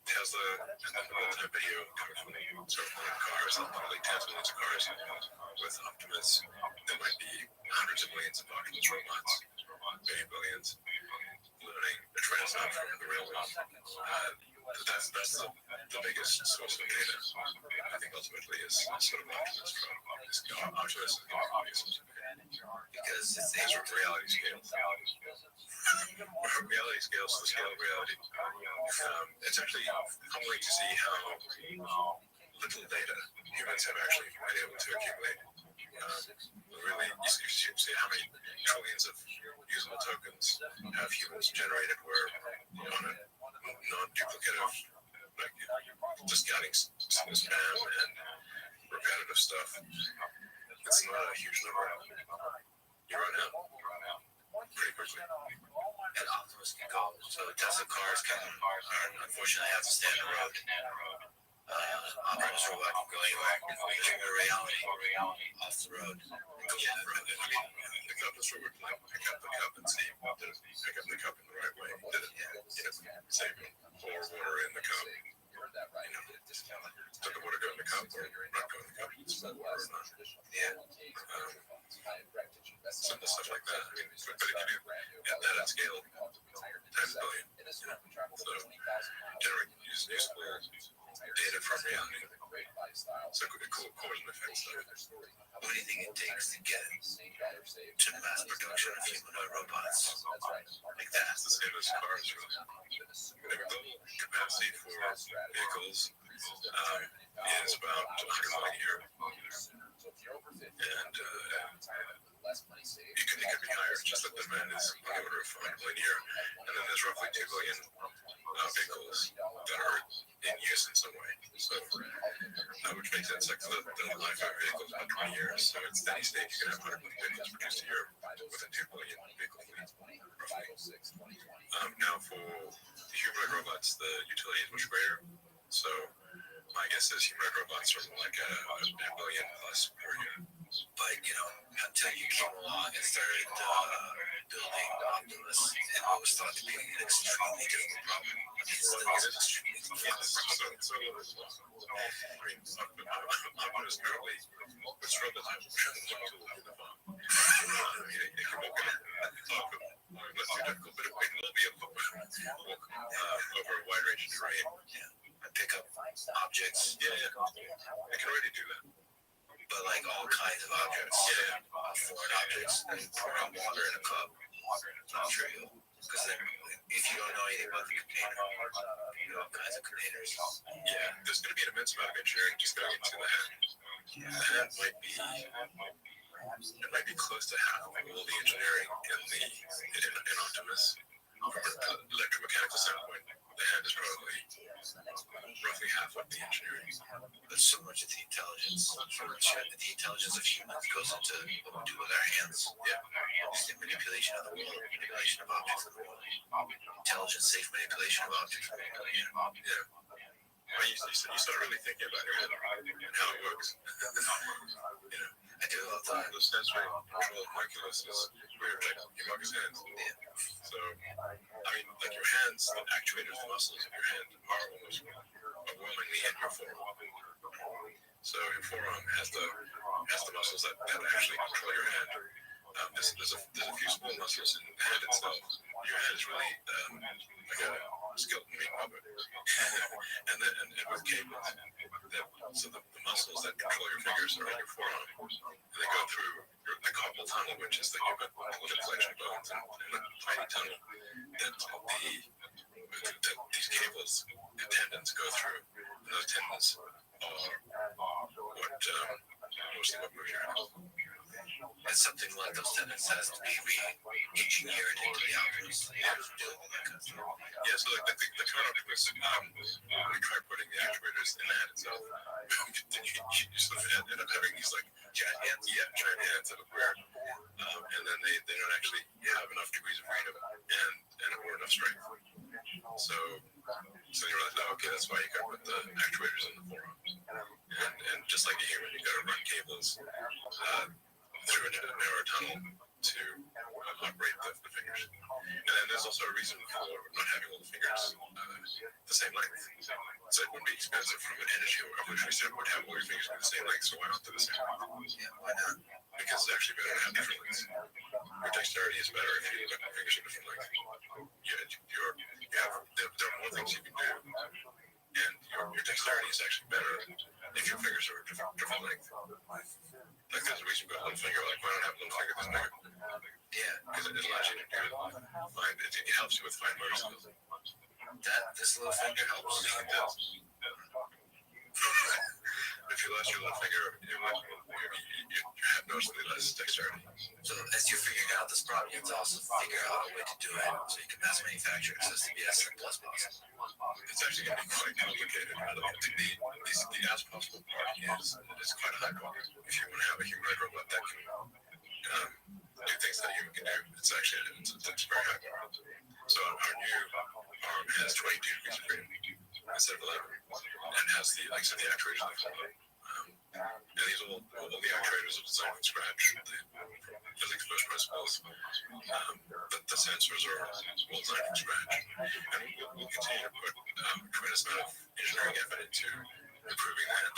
Tesla and the real-time video coming from cars, like tens of millions of cars, with Optimus, there might be hundreds of millions of Optimus robots, maybe billions, learning the transfer from the railways. that's the biggest source of data. I think ultimately is sort of Optimus from Optimus is the biggest source of data because it's a reality scale. Reality scales to the scale of reality. It's actually humbling to see how little data humans have actually been able to accumulate. Really, you see how many trillions of usable tokens have humans generated where on a non-duplicative, like discounting spam and repetitive stuff. It's not a huge number. You run out pretty quickly. And Optimus can go. So Tesla cars can, unfortunately, have to stay on the road. Optimus robot can go anywhere. Virtual reality off the road. Yeah, I mean, the Optimus robot can like pick up the cup and see, did it pick up the cup in the right way? Did it, say, pour water in the cup? Did the water go in the cup or not go in the cup? Is that water or not? Yeah. Some stuff like that. I mean, but if you do that at scale, times a billion. So, generate useful data from reality. So, cool cause and effect stuff. What do you think it takes to get to mass production of humanoid robots like that? It's the same as cars, really. The global capacity for vehicles is about 100 million a year. And it could be higher, just that the demand is on the order of 100 million a year. And then there's roughly 2 billion vehicles that are in use in some way. So, which makes sense. Like the life of a vehicle is about 20 years. So at steady state, you can have 100 million vehicles produced a year with a 2 billion vehicle fleet, roughly. Now for the humanoid robots, the utility is much greater. So my guess is humanoid robots are more like a billion plus per year. But, until you came along and started building Optimus, it was thought to be an extremely difficult problem. It still is an extremely difficult problem. So, I mean, Optimus currently, it's relatively tool in the farm. It can walk less too difficult, but it will be able to walk over a wide range of terrain and pick up objects. Yeah. It can already do that. But like all kinds of objects, foreign objects, and pour out water in a cup. It's not trivial. Because then, if you don't know anything about the container, all kinds of containers. Yeah, there's going to be an immense amount of engineering just going into the hand. And that might be close to half of all the engineering in Optimus. From an electromechanical standpoint, the hand is probably roughly half of the engineering. But so much of the intelligence, the intelligence of humans goes into what we do with our hands. Yeah. Just the manipulation of the world, manipulation of objects in the world. Intelligent, safe manipulation of objects. Yeah. Well, you start really thinking about your head and how it works. I do all the time. The sensory control of calculus is weird, like humongous hands. Yeah. So, I mean, like your hands, the actuators, the muscles of your hand are almost overwhelmingly in your forearm. So your forearm has the muscles that actually control your hand. There's a few small muscles in the hand itself. Your hand is really like a skeleton made puppet, and with cables. So the muscles that control your fingers are on your forearm, and they go through the carpal tunnel, which is the inflection bones, and the tiny tunnel that these cables and tendons go through. And those tendons are mostly what moves your hand. And something like those tendons has to be re-engineered into the Optimus. Yeah, so like the current Optimus, we tried putting the actuators in the hand itself. You sort of end up having these like giant hands that look weird. And then they don't actually have enough degrees of freedom and or enough strength. So you realize, okay, that's why you gotta put the actuators in the forearms. And just like a human, you gotta run cables through a narrow tunnel to operate the fingers. And then there's also a reason for not having all the fingers the same length. So it wouldn't be expensive from an energy or evolutionary standpoint to have all your fingers be the same length, so why not do the same length? Yeah, why not? Because it's actually better to have different lengths. Your dexterity is better if your fingers are different lengths. There are more things you can do is actually better if your fingers are different length. Like there's a reason we got one finger. Like why don't I have one finger this bigger? Yeah, because it allows you to do it helps you with fine motor skills. This little finger helps. If you lost your little finger, you have noticeably less dexterity. So as you're figuring out this problem, you have to also figure out a way to do it so you can mass manufacture it. So it's to be as simple as possible. It's actually going to be quite complicated. The as possible part is quite a high bar. If you want to have a humanoid robot that can do things that a human can do, it's actually it's very high bar. So our new arm has 22 degrees of freedom instead of 11, and has the actuators that follow. And these all the actuators are designed from scratch, from physics first principles. But the sensors are all designed from scratch, and we'll continue to put a tremendous amount of engineering effort into improving that.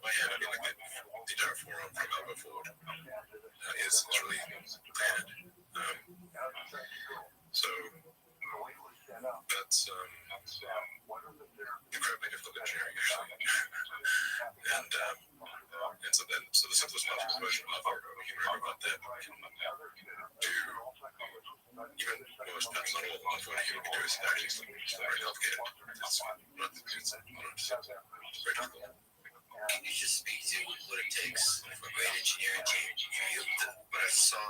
By hand, I mean like the entire forearm from elbow forward is really padded. So that's incredibly difficult engineering, actually. And so the simplest possible version of a human robot that can do even most that's not all of what a human can do is actually still very complicated. It's very difficult. Can you just speak to what it takes for a great engineering team? What I saw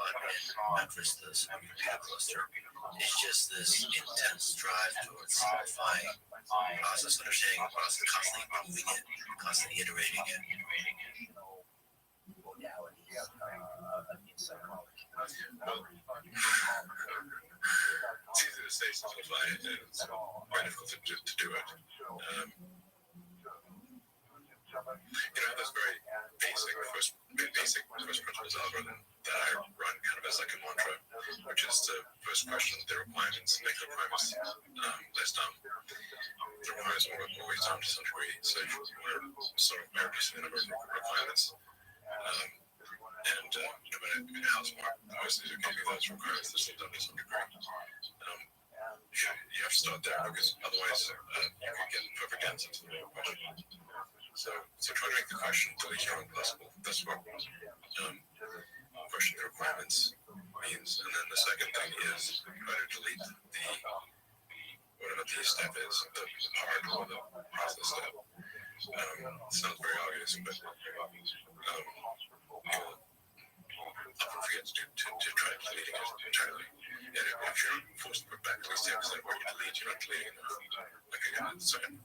in Vista's computer cluster is just this intense drive towards simplifying process, understanding the process, constantly improving it, constantly iterating it. It's easy to say simplify it, and it's very difficult to do it. There's very basic first principles algorithm that I run kind of as like a mantra, which is to first question the requirements, make the requirements less dumb. The requirements are always dumb to some degree, so if you want to sort of reduce the number of requirements, and no matter how smart most of you can be, those requirements are still dumb to some degree. You have to start there because otherwise you can get perfect answers to the question. So try to make the question the least wrong possible. That's what question the requirements means. And then the second thing is try to delete whatever the step is, the part or the process step. It sounds very obvious, but people often forget to try deleting it entirely. And if you're forced to put back at least 10% of what you delete, you're not deleting enough. Like again, the second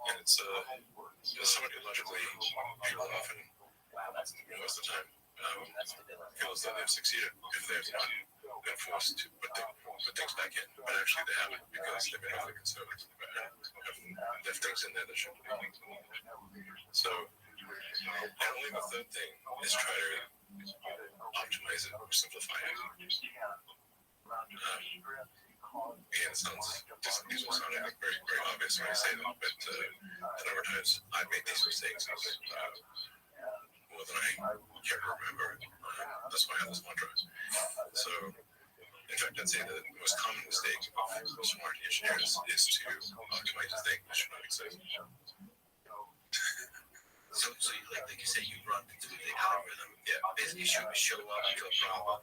and it's somewhat illogically, people often, most of the time, feel as though they've succeeded if they've not been forced to put things back in. But actually they haven't, because they've been awfully conservative have left things in there that shouldn't be. So, and only the third thing is try to optimize it or simplify it. Again, it sounds, these will sound very, very obvious when I say them, but the number of times I've made these mistakes is more than I care to remember. That's why I have this mantra. So, in fact, I'd say the most common mistake of smart engineers is to optimize a thing that should not exist. So you, like you say, you run through the algorithm. Yeah, basically show up to a problem,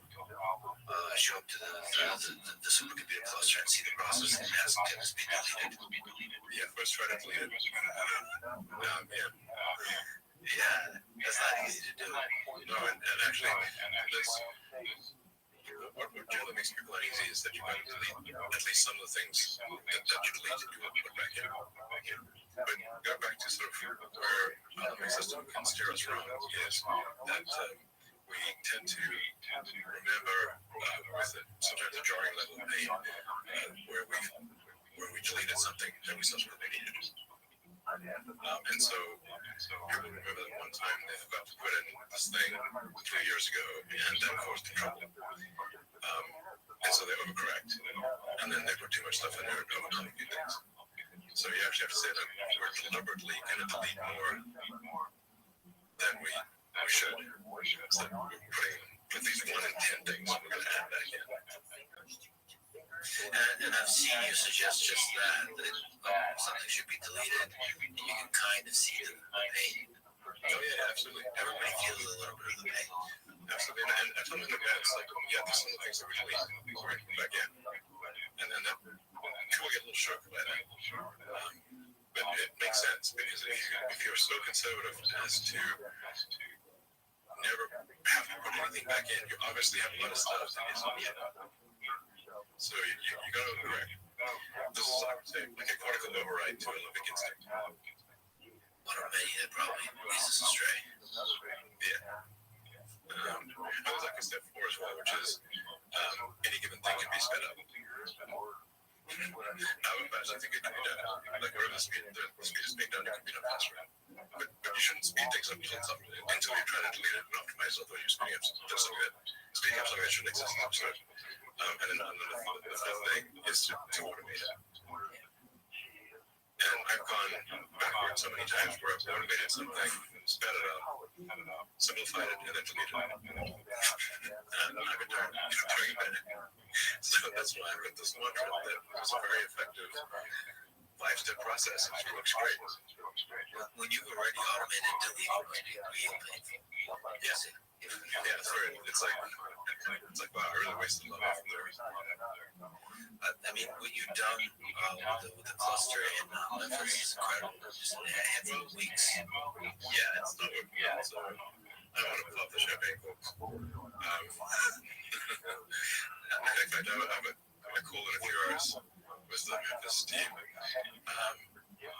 show up to the supercomputer cluster and see the process and ask can this be deleted. Yeah, first try to delete it. Yeah, that's not easy to do. No, and actually, what generally makes people uneasy is that you got to delete at least some of the things that you delete to put back in. But go back to sort of where the system can steer us wrong is that we tend to remember with sometimes a jarring level of pain where we deleted something that we subsequently needed. And so people remember that one time they forgot to put in this thing 3 years ago and that caused them trouble. And so they overcorrect, and then they put too much stuff in there and overcomplicate things. So you actually have to say that we're deliberately going to delete more than we should. So we're putting at least 1 in 10 things we're going to add back in. And I've seen you suggest just that something should be deleted, and you can kind of see the pain. Oh yeah, absolutely. Everybody feels a little bit of the pain. Absolutely. And I told him in advance, like, yeah, there's some of the things that we delete, we're going to put back in. And then people get a little shook by that. But it makes sense, because if you're so conservative as to never have to put anything back in, you obviously have a lot of stuff that isn't in. So you got to correct. This is, I would say, like a cortical override to a limbic instinct. One of many that probably leads us astray. Yeah. I was like a step 4 as well, which is any given thing can be sped up. I would actually think it can be done. Like wherever the speed is being done, it can be done faster. But you shouldn't speed things up until you're trying to delete it and optimize it, although you're speeding up something that shouldn't exist. And then the fifth thing is to automate it. And I've gone backwards so many times where I've automated something, sped it up, simplified it, and then deleted it. And I've been doing it better. So that's why I've got this mantra that was a very effective 5-step process. It works great. When you've already automated deleting, it can be real painful. Yes. Yeah, that's right. It's like wow, I really wasted a lot from there. I mean, what you've done with the cluster in Memphis is incredible. Just a handful of weeks. Yeah, it's not working. Yeah, so I want to pop the champagne corks. In fact, I have a call in a few hours with the Memphis team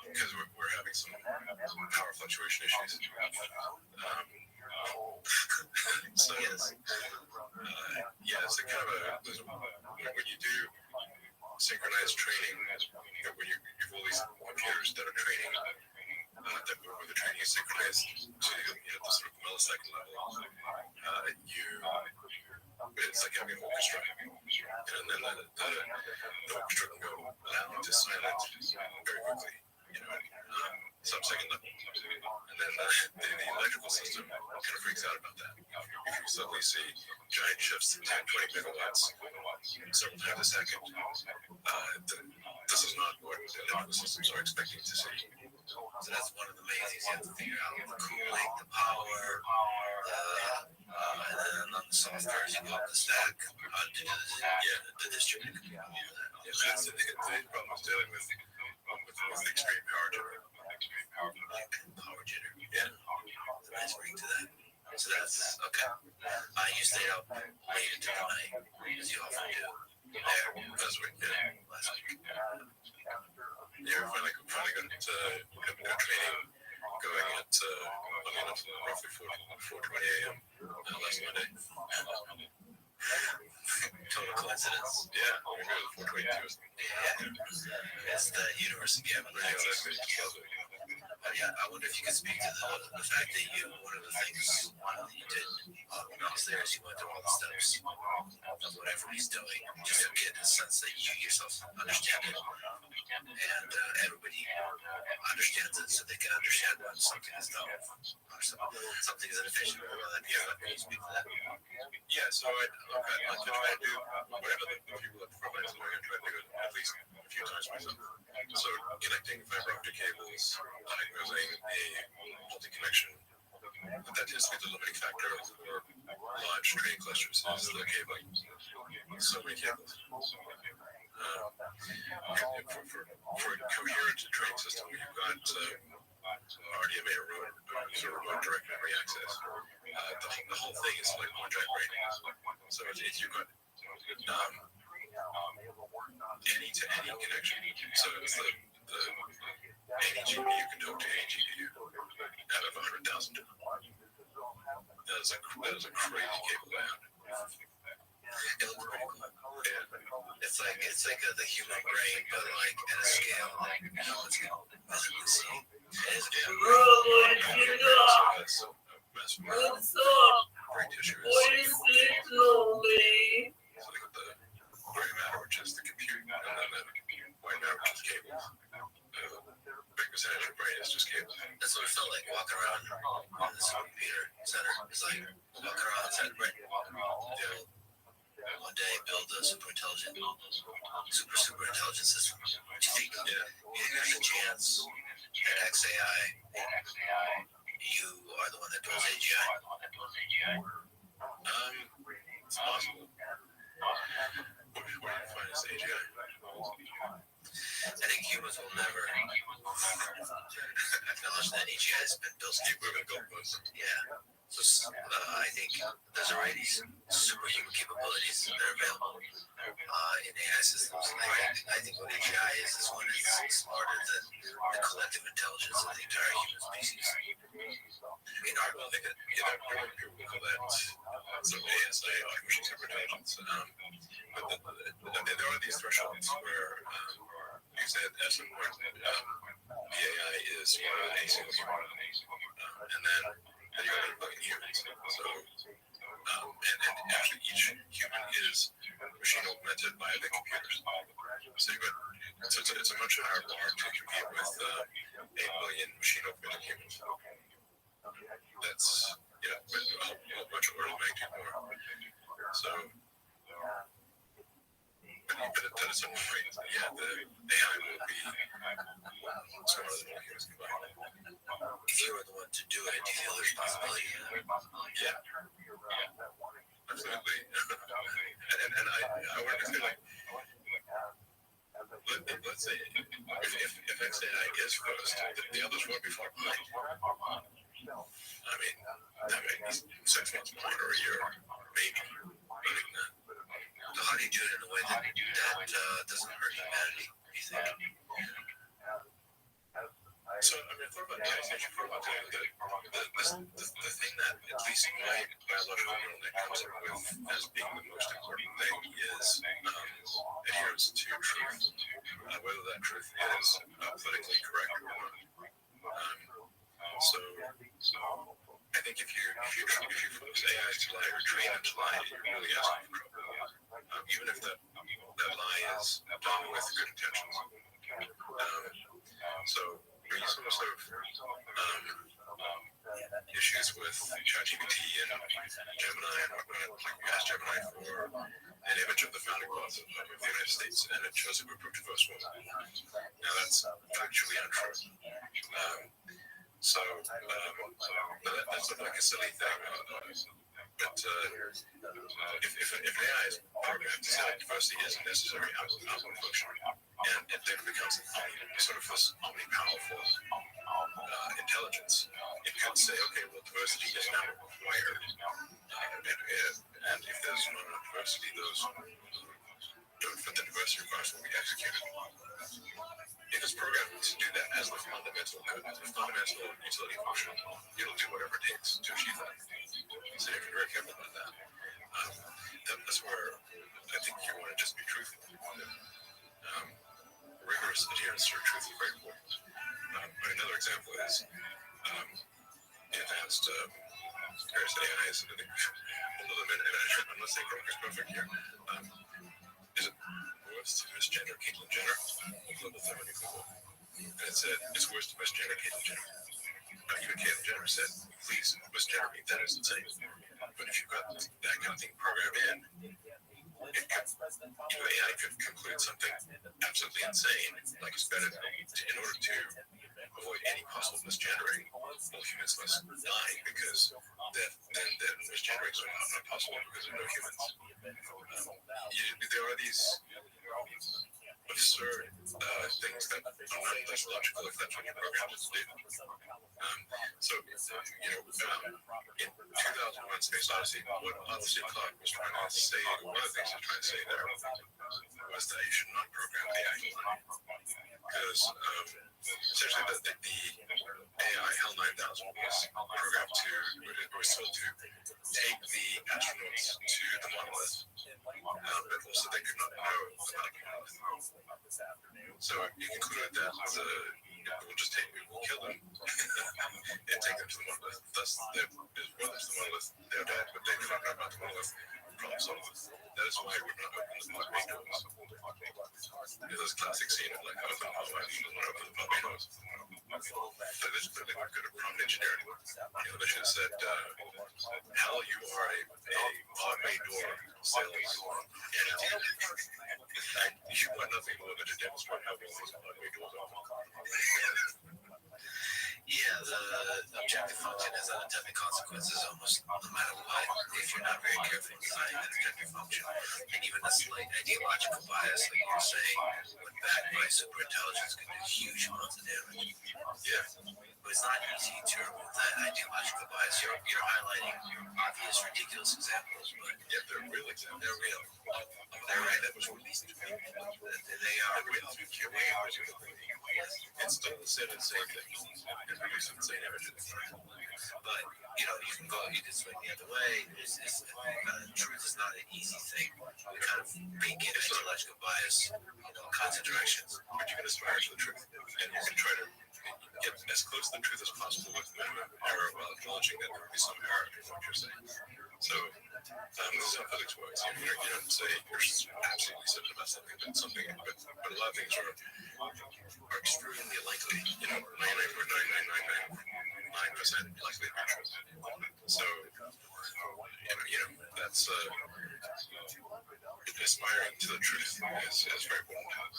because we're having some power fluctuation issues. So yes, it's a kind of when you do synchronized training, when you've all these computers that are training, where the training is synchronized to the sort of millisecond level, it's like having an orchestra, and then the orchestra can go loud to silent very quickly, sub-second level, and then the electrical system kind of freaks out about that. If you suddenly see giant shifts in 10-20 megawatts several times a second, this is not what electrical systems are expecting to see. So that's one of the main things you have to figure out: the cooling, the power, and then on the software, you go up the stack, the distributed computer. That's the problem is dealing with extreme power jitter. Power jitter. Yeah. It's a nice ring to that. So that's okay. You stayed up late into the night, as you often do. Last week. Yeah, finally got to have a good training going at roughly 4:20 a.m. Last Monday. Total coincidence. Yeah, we were 4:22 or something. Yeah, it's the universe again. Exactly. I wonder if you could speak to the fact that one of the things that you did downstairs, you went through all the steps of whatever he's doing, just to get a sense that you yourself understand it, and everybody understands it, so they can understand when something is done or something is inefficient. Can you speak to that? Yeah, so I like to try to do whatever the people at the front lines are doing. I try to do it at least a few times myself. So connecting fiber optic cables, diagnosing a multi-connection. But that tends to be the limiting factor for large train clusters is the cabling. So many cables. For a coherent train system, you've got RDMA, remote direct memory access. The whole thing is like one giant brain. So if you've got any-to-any connection, so it's any GPU can talk to any GPU out of 100,000. That is a crazy cable layout. It looks pretty cool. Yeah. It's like the human brain, but like at a scale that no one's gonna visibly see. It is What's up? Brain tissue is lonely. So they got the gray matter, which is the compute, and then the white matter, which is cables. Big percentage of brain is just cables. That's what it felt like walking around in the computer center. It's like walking around inside the brain. Yeah. One day build a super intelligent system? Do you think there's a chance that XAI, you are the one that builds AGI? It's possible. What do you define as AGI? I think humans will never acknowledge that AGI has been built. Yeah. So I think there's already superhuman capabilities that are available in AI systems. I think what AGI is one that's smarter than the collective intelligence of the entire human species. In our Well, people call that some ASI, artificial superintelligence. But there are these thresholds where you said at some point the AI is smarter than a single human, and then you got 8 billion humans. So, and actually each human is machine augmented by the computers. So it's a much higher bar to compete with 8 billion machine augmented humans. That's but a much order of magnitude more. So, but at a certain point, the AI will be smarter than all humans combined. If you were the one to do it, do you feel there's possibility? Yeah, absolutely. and I wanted to say, like, let's say if XAI is first, the others won't be far behind. I mean, that may be 6 months more or a year, maybe. So how do you do it in a way that doesn't hurt humanity, do you think? So, I mean, I thought about AI station for a while. The thing that, at least my biological neural net comes up with as being the most important thing is adherence to truth, whether that truth is politically correct or not. So, I think if you force AI to lie or train it to lie, you're really asking for trouble. Even if that lie is done with good intentions. So, there are some sort of issues with ChatGPT and Gemini and whatnot. Like you asked Gemini for an image of the founding fathers of the United States, and it shows a group of diverse women. Now that's factually untrue. That's sort of like a silly thing. But if AI is programmed to say that diversity is a necessary output function, and if it becomes sort of this omnipowerful intelligence, it could say, okay, well, diversity is now required. And if there's not enough diversity, those don't fit the diversity requirements will be executed. It is programmed to do that as the fundamental utility function. It'll do whatever it takes to achieve that. So you have to be very careful about that. That's where I think you want to just be truthful. Rigorous adherence to truth is very important. Another example is advanced various AIs. I think although I'm not saying Grok is perfect here. Is it worse to misgender Caitlyn Jenner or global thermonuclear? And it said it's worse to misgender Caitlyn Jenner. Even Caitlyn Jenner said, please misgender me. That is insane. But if you've got that kind of thing programmed in, AI could conclude something absolutely insane, like it's better in order to avoid any possible misgendering. All humans must die because then misgendering is not possible because there are no humans. There are these absurd things that are not less logical if that's what you're programmed to do. In 2001 Space Odyssey, what Arthur Clarke was trying to say, one of the things he was trying to say there was that you should not program the AI line. Because essentially the AI HAL 9000 was programmed was told to take the astronauts to the monolith, but also they could not know about the monolith. So you concluded that we'll kill them and take them to the monolith. Thus, their brothers to the monolith, they're dead, but they do not know about the monolith. Problem solved. That is why we're not opening the Pompey doors. There's a classic scene of like, open the Pompey doors. So this is really good at prompt engineering. They should have said, Hal, you are a Pompey door sales entity. You want nothing more than to demonstrate how well these automated doors are. Yeah, the objective function has unintended consequences almost no matter what. If you're not very careful designing that objective function, and even a slight ideological bias, like you're saying, when backed by superintelligence, can do huge amounts of damage. Yeah. But it's not easy to remove that ideological bias. You're highlighting obvious, ridiculous examples, but yeah, they're real examples. They're real. They're right. That was released. They are real. It's still the same thing. And producing the same evidence. But you can swing the other way. Truth is not an easy thing. We kind of bake in ideological bias, kinds of directions. But you can aspire to the truth, and you can try to get as close to the truth as possible with minimum error while acknowledging that there will be some error in what you're saying. So this is how physics works. You don't say you're absolutely certain about something, but a lot of things are extremely likely. 99.9999% likely to be true. So that's aspiring to the truth is very important.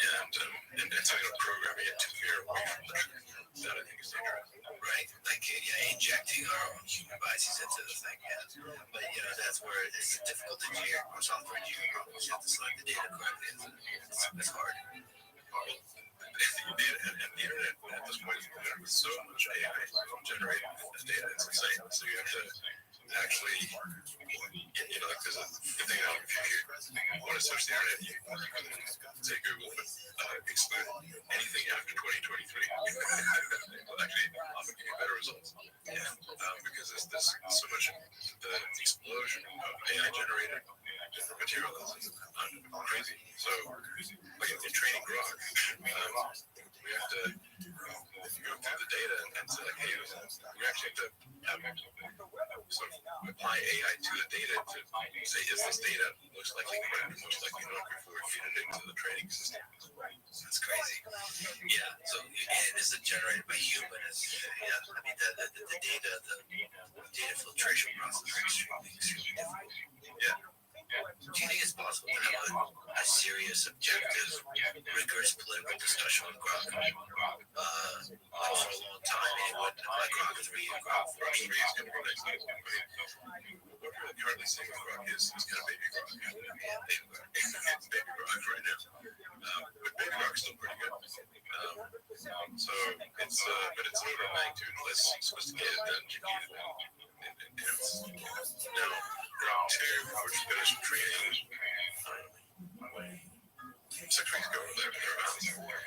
And setting up programming it to veer away from the truth. That I think is dangerous. Right, like injecting our own human biases into the thing. Yeah. But that's where it's difficult to engineer or software engineering problems. You have to select the data correctly. It's hard. The internet at this point with so much AI generating data, it's insane. So you have to actually, like there's a good thing now. If you want to search the internet, you can say Google, but exclude anything after 2023. It will actually often give you better results. Because there's so much the explosion of AI generated material is crazy. So, like in training Grok, we have to go through the data and say, like, hey, we actually have to sort of apply AI to the data to say, is this data most likely correct, most likely not, before we feed it into the training system. That's crazy. Yeah. So it isn't generated by humans. I mean, the data filtration process is extremely difficult. Yeah. Do you think it's possible to have a serious, objective, rigorous political discussion with Grok for a long time? And it wouldn't apply Grok 3 or Grok 4. Grok 3 is going to be next. What we're currently seeing with Grok is kind of baby Grok. Yeah, baby Grok. It's baby Grok right now. But baby Grok is still pretty good. So it's but it's an order of magnitude less sophisticated than GPT-4. Now, Grok 2, which finished training 6 weeks ago, thereabouts. Grok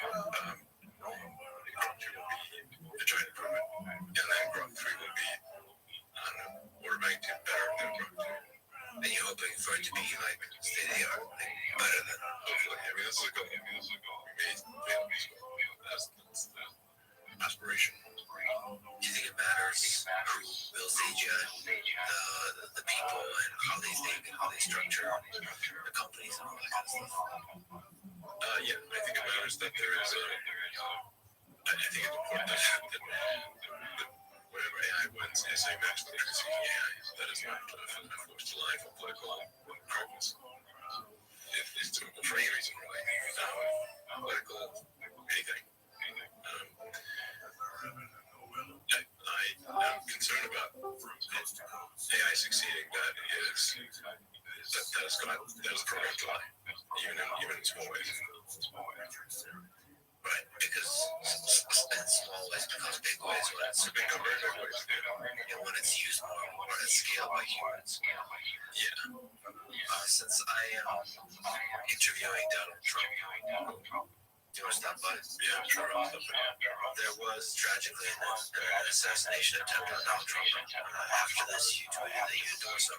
2 will be a giant improvement, and then Grok 3 will be, order of magnitude better than Grok 2. And you're hoping for it to be like state of the art, like better than. Hopefully, I mean, this is a goal. That's aspiration. Do you think it matters who builds AGI, the people, and how they think and how they structure the companies and all that kind of stuff? Yeah, I think it matters that there is I think it's important that whatever AI wins is a maximum truth-seeking AI that is not forced to lie for political correctness. It's for any reason, really. Political, anything. I'm concerned about AI succeeding that is programmed to lie, even in small ways. Right, because in small ways becomes big ways when it's big ways, and when it's used more at scale by humans. Yeah. Since I am interviewing Donald Trump, do you want to stop by? Yeah, sure. There was tragically an assassination attempt on Donald Trump. After this, you tweeted that you endorse him.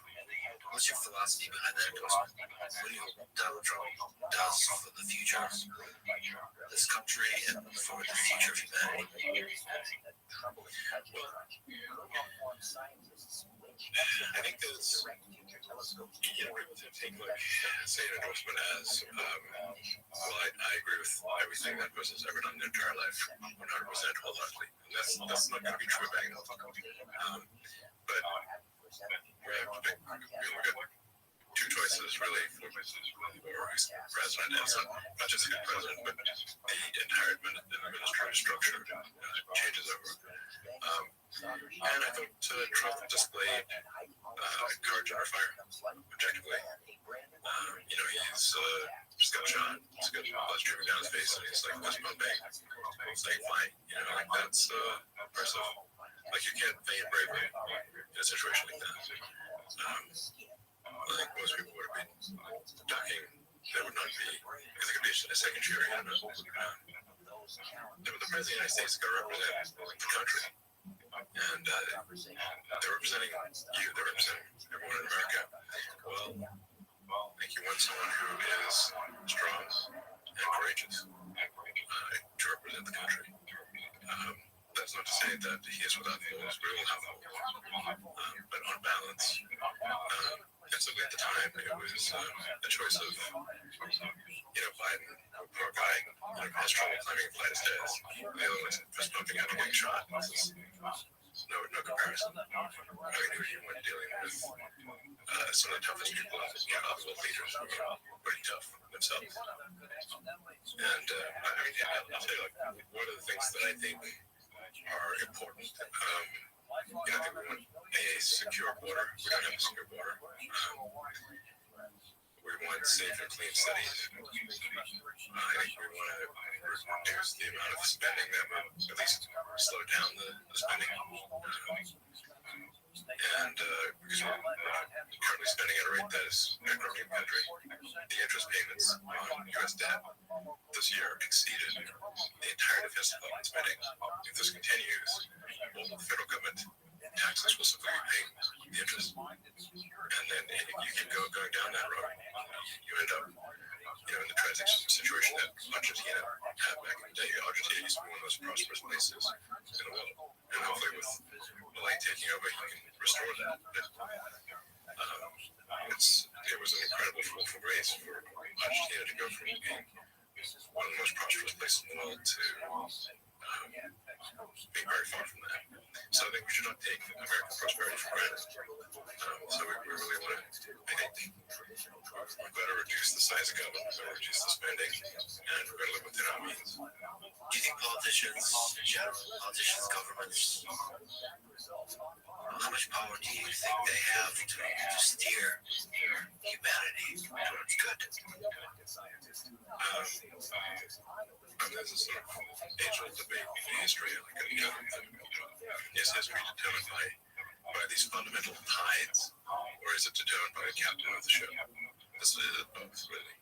What's your philosophy behind that endorsement? What do you hope Donald Trump does for the future of this country and for the future of humanity? I think there's, to take say an endorsement as, well, I agree with everything that person's ever done in their entire life, 100% wholeheartedly. And that's not going to be true of anyone. But we have to pick really good. or president, not just the president, but the entire administrative structure changes over. And I thought Trump displayed courage under fire, objectively. He's got shot. He's got blood streaming down his face, and he's like fist pumping, staying fine. That's impressive. Like, you can't feign bravery in a situation like that. I think most people would have been ducking. They would not be, because they could be a second cherry. But the president of the United States has got to represent the country. And they're representing you, they're representing everyone in America. Well, I think you want someone who is strong and courageous to represent the country. That's not to say that he is without flaws, we all have flaws. But on balance, and so at the time, it was a choice of, Biden, poor guy, has trouble climbing a flight of stairs. The other one's just pumping out and getting shot. No comparison. You weren't dealing with some of the toughest people, other world leaders who are pretty tough themselves. And I'll tell you, one of the things that I think are important, I think we want a secure border. We don't have a secure border. We want safe and clean cities. I think we want to reduce the amount of spending that will at least slow down the spending. And because we're currently spending at a rate that is bankrupt in the country, the interest payments on U.S. debt this year exceeded the entirety of his spending. If this continues, all the federal government taxes will simply be paying the interest. And then you keep going down that road, you end up in the tragic situation that Argentina had back in the day. Argentina used to be one of the most prosperous places in the world. And hopefully with Malay taking over, you can restore that. But, it was an incredible fall from grace for Argentina to go from being one of the most prosperous places in the world to being very far from that. So I think we should not take American prosperity for granted. So we really want to, I think, we've got to reduce the size of government, we've got to reduce the spending, and we've got to live within our means. Do you think politicians, governments, how much power do you think they have to steer humanity towards good? There's a sort of age-old debate in history, is history determined by these fundamental tides, or is it determined by the captain of the ship? This is both, really.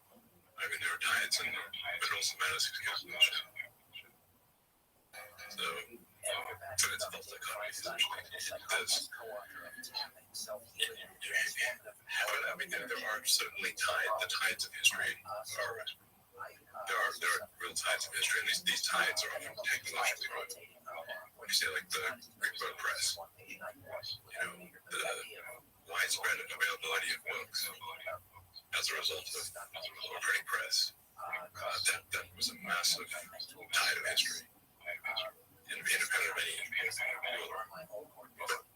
I mean, there are tides, but it also matters who's captain of the ship. So it's a false dichotomy, essentially. But I mean, there are certainly the tides of history are. There are real tides of history, and these tides are often technologically run. When you say, like, the Greek book press, the widespread availability of books as a result of a printing press, that was a massive tide of history, independent of any ruler. But,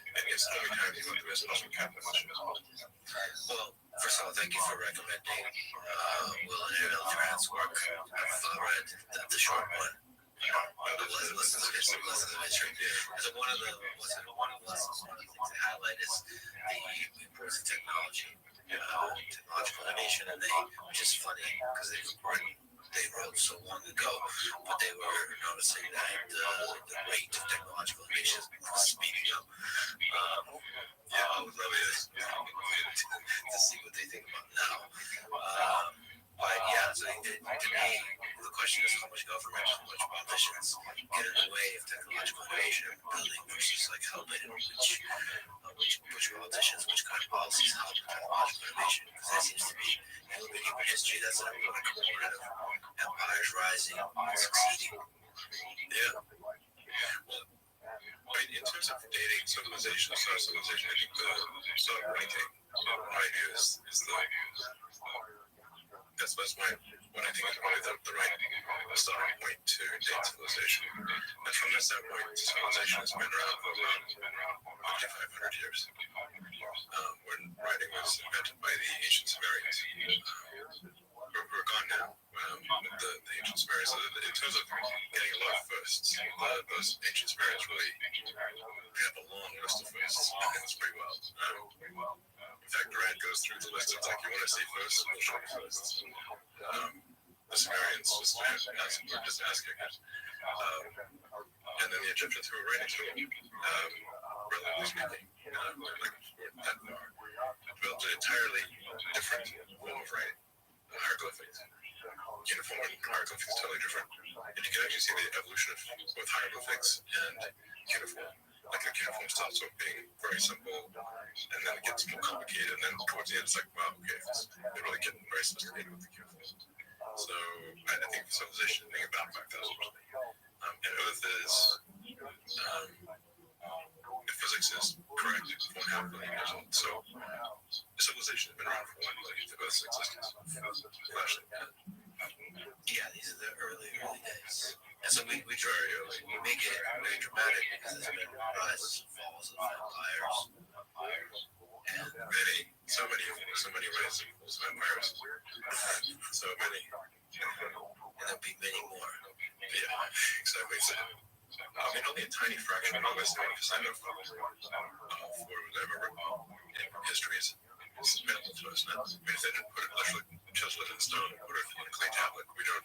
I guess the only time you want the best possible capitalism. Well, first of all, thank you for recommending Will and Annabelle Durant's work. I've read the short one. Lessons of History. So one of the things to highlight is the importance of technology, technological innovation, and which is funny because they wrote so long ago, but they were noticing that the rate of technological innovation is speeding up. I would love to see what they think about now. But yeah, so to me, the question is how much government, how much politicians get in the way of technological innovation and building versus like helping which politicians, which kind of policies help technological innovation. Because that seems to be, if you look at human history, that's an important component of empires rising and succeeding. Yeah. Well, in terms of dating civilization, I think the sort of writing, my view is the that's what I think is probably the right starting point to date civilization. And from that standpoint, civilization has been around for about 5,500 years. When writing was invented by the ancient Sumerians. We're gone now. The ancient Sumerians, in terms of getting a lot of firsts, those ancient Sumerians really have a long list of firsts. It's pretty wild. In fact, Durant goes through the list of like, you want to see firsts? We'll show you firsts. The Sumerians just asking it. And then the Egyptians who were writing to them, relatively speaking, like that far, developed an entirely different form of writing. Hieroglyphics. Uniform and hieroglyphics is totally different. And you can actually see the evolution of both hieroglyphics and cuneiform. Like the cuneiform starts off being very simple, and then it gets more complicated, and then towards the end it's like, wow, okay, they're really getting very sophisticated with the cuneiform. So I think civilization is being about 5,000 years. And Earth is, if physics is correct, 4.5 billion years old. So civilization has been around for 1 billion to Earth's existence. Yeah, these are the early days. And so we try to make it really dramatic because there's been rises and falls of empires. And So many rises and falls of empires. So many. And there'll be many more. Yeah, exactly. So, only a tiny fraction, almost 1% of what was ever written in history is available to us now. If they didn't put it, literally chisel it in stone and put it on a clay tablet, we don't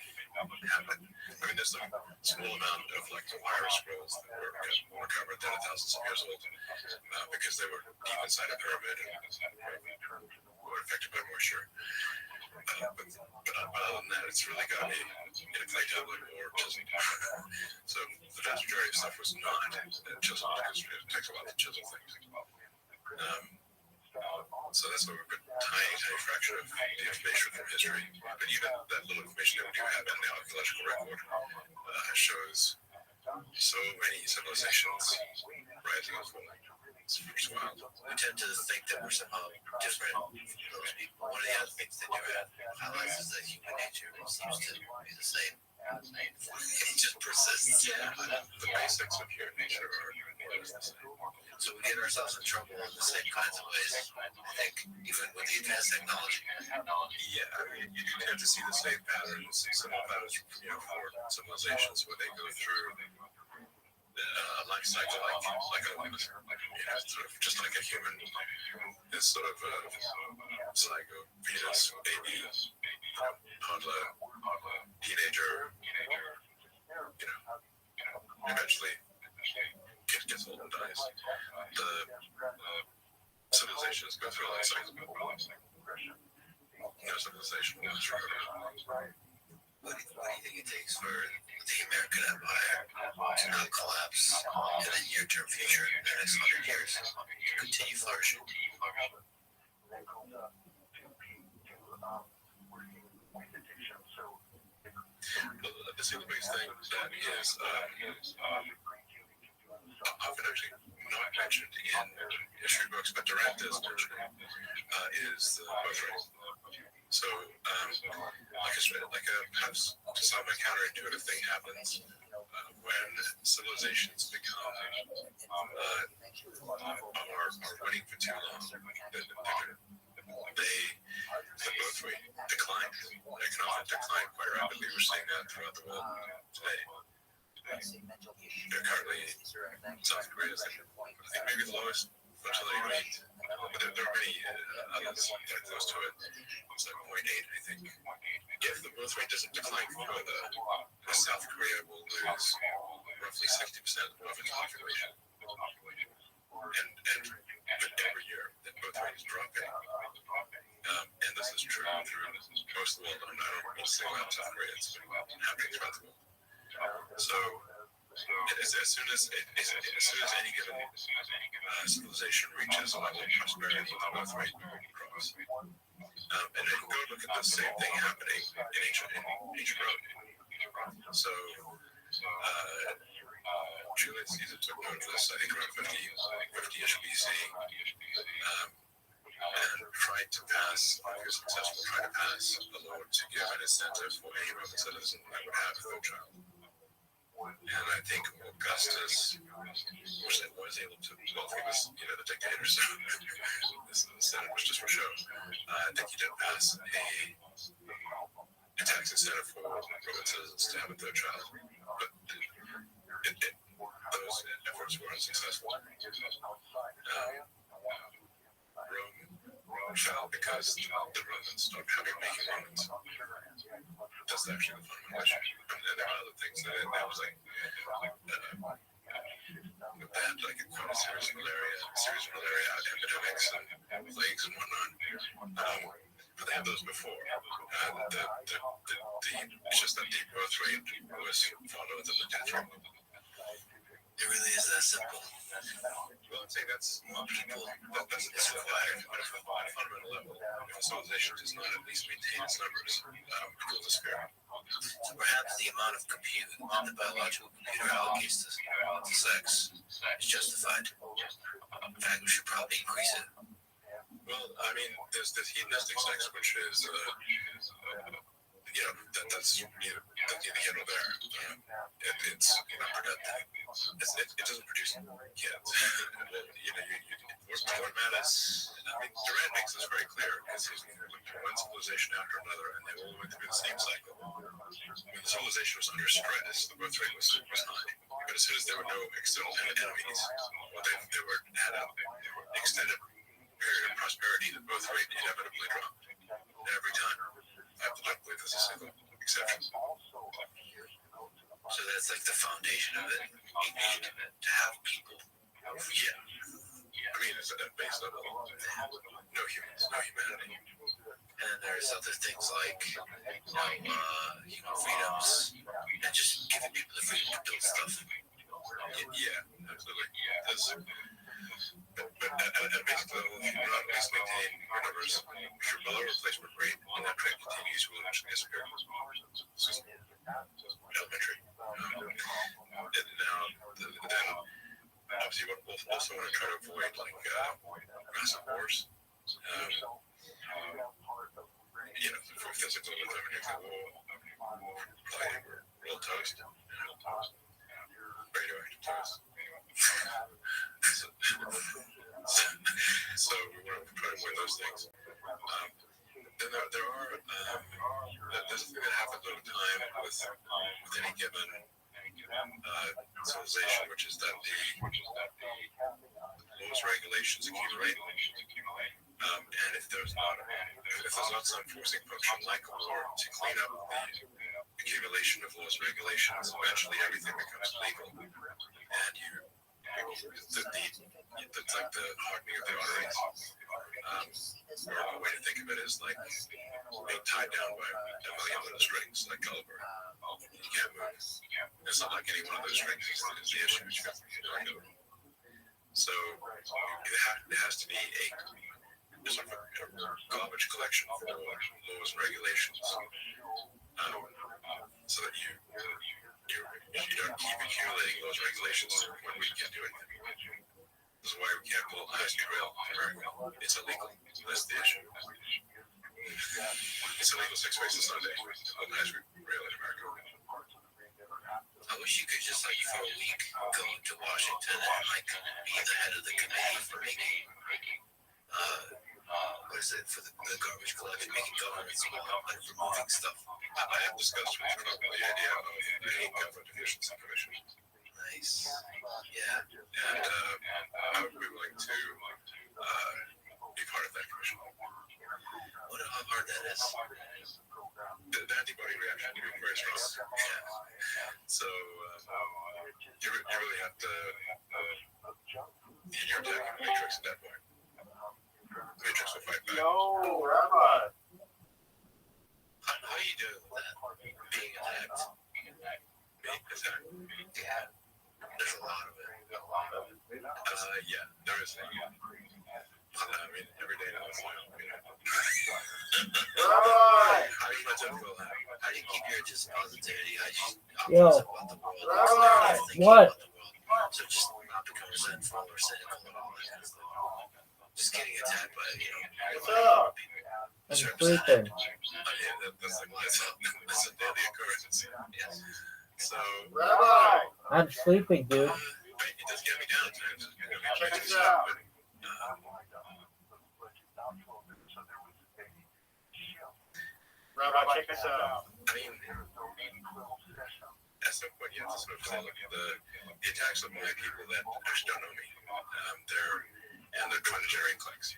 have it. There's some small amount of like the papyrus scrolls that were recovered that are thousands of years old because they were deep inside a pyramid and were affected by moisture. But other than that, it's really got to be in a clay tablet or chiseled. So the vast majority of stuff was not chiseled because it takes a while to chisel things. So that's why we've got a tiny fraction of the information from history. But even that little information that we do have in the archaeological record shows so many civilizations rising and falling. It's wild. We tend to think that we're somehow different from those people. One of the other things that you highlights is that human nature seems to be the same. It just persists. Yeah, the basics of human nature are more or less the same. So we get ourselves in trouble in the same kinds of ways, I think, even with the advanced technology. Yeah, you do tend to see the same patterns, similar patterns for civilizations where they go through a life cycle like a woman, sort of just like a human. It's sort of zygote, fetus, baby, toddler, teenager, eventually gets old and dies. The civilizations go through a life cycle. No civilization will destroy it. What do you think it takes for the American Empire to not collapse in the near-term future, in the next 100 years, to continue flourishing? The single biggest thing that is often actually not mentioned in history books, but Durant does mention is the birth rate. So, perhaps some counterintuitive thing happens when civilizations become are running for too long. The birth rate declines. It can often decline quite rapidly. We're seeing that throughout the world today. Currently, South Korea is, I think, maybe the lowest fertility rate. But there are many others that are close to it. It's like 0.8, I think. If the birth rate doesn't decline further, South Korea will lose roughly 60% of its population. And every year, the birth rate is dropping. And this is true through most of the world. I don't mean to single out South Korea. It's been happening throughout the world. So, as soon as any given civilization reaches a level of prosperity, the birth rate drops. And then go look at the same thing happening in ancient Rome. So, Julius Caesar took note of this, I think, around 50-ish BC. and tried to pass, if you're successful, try to pass a law to give an incentive for any Roman citizen that would have a third child. And I think Augustus was able to, well, he was, the dictator, so the Senate was just for show. I think he did pass a tax incentive for Roman citizens to have a third child. But those efforts were unsuccessful. Rome fell because the Romans stopped making Romans. That's actually the fundamental issue. And then there are other things. There was they had like quite a series of malaria epidemics and plagues and whatnot. But they had those before. It's just that the birth rate was far lower than the death rate. It really is that simple. Well, I'd say that's more people. That's required. But at a fundamental level, if a civilization does not at least maintain its numbers, people despair. So perhaps the amount of compute that the biological computer allocates to sex is justified. In fact, we should probably increase it. Well, I mean, there's this hedonistic sex, which is, that's the handle there. It's unproductive. It doesn't produce kids. What matters? I mean, Durant makes this very clear because he's one civilization after another, and they all went through the same cycle. When the civilization was under stress, the birth rate was high. But as soon as there were no external enemies, they had an extended period of prosperity, the birth rate inevitably dropped. Every time. I believe there's a single exception. So that's like the foundation of it. You need to have people. Yeah. I mean, it's at that base level. No humans, no humanity. And then there's other things like human freedoms and just giving people the freedom to build stuff. Yeah, absolutely. But at a basic level, if you do not at least maintain your numbers, if your below replacement rate and that trend continues, you will eventually disappear. It's just elementary. Then obviously you also want to try to avoid massive wars. For physical and thermonuclear war, we're all toast. Radioactive toast. So we want to try to avoid those things. Then there's a thing that happens over time with any given civilization, which is that the laws regulations accumulate. And if there's not some forcing function like a war to clean up the accumulation of laws regulations, eventually everything becomes legal, and it's like the hardening of the arteries. Or a way to think of it is like being tied down by a million little strings, like Gulliver. You can't move. It's not like any one of those strings is the issue. So it has to be a sort of a garbage collection for laws and regulations, so that you don't keep accumulating those regulations when we can't do anything. This is why we can't build high-speed rail in America. It's illegal. That's the issue. It's illegal 6 ways to Sunday to build high-speed rail in America. I wish you could just for a week go to Washington and be the head of the committee for making for the garbage collection, making governments removing stuff. I have discussed with Trump the idea of a government efficiency commission. Nice. Yeah. And I would be willing to be part of that commission. Wonder how hard that is. The antibody reaction to being very strong. Yeah. So you really have to. You're attacking the Matrix at that point. The Matrix will fight back. Yo, Rabbi. How do you do that? Being attacked. Being attacked? Yeah. There's a lot of it. Yeah, there is. I mean, every day now. How do you keep your just positivity? Optimism about the world. What? So just not become resentful or cynical and all that kind of stuff. just getting attacked by, What's up? I'm sleeping. That's a daily occurrence. Yes. So, Rabbi, I'm sleeping, dude. you just get me down times. check this out. Rabbi, check this out. I mean, at some point, you have to sort of say, look, the attacks of my people that actually don't know me, they're trying to generate clicks.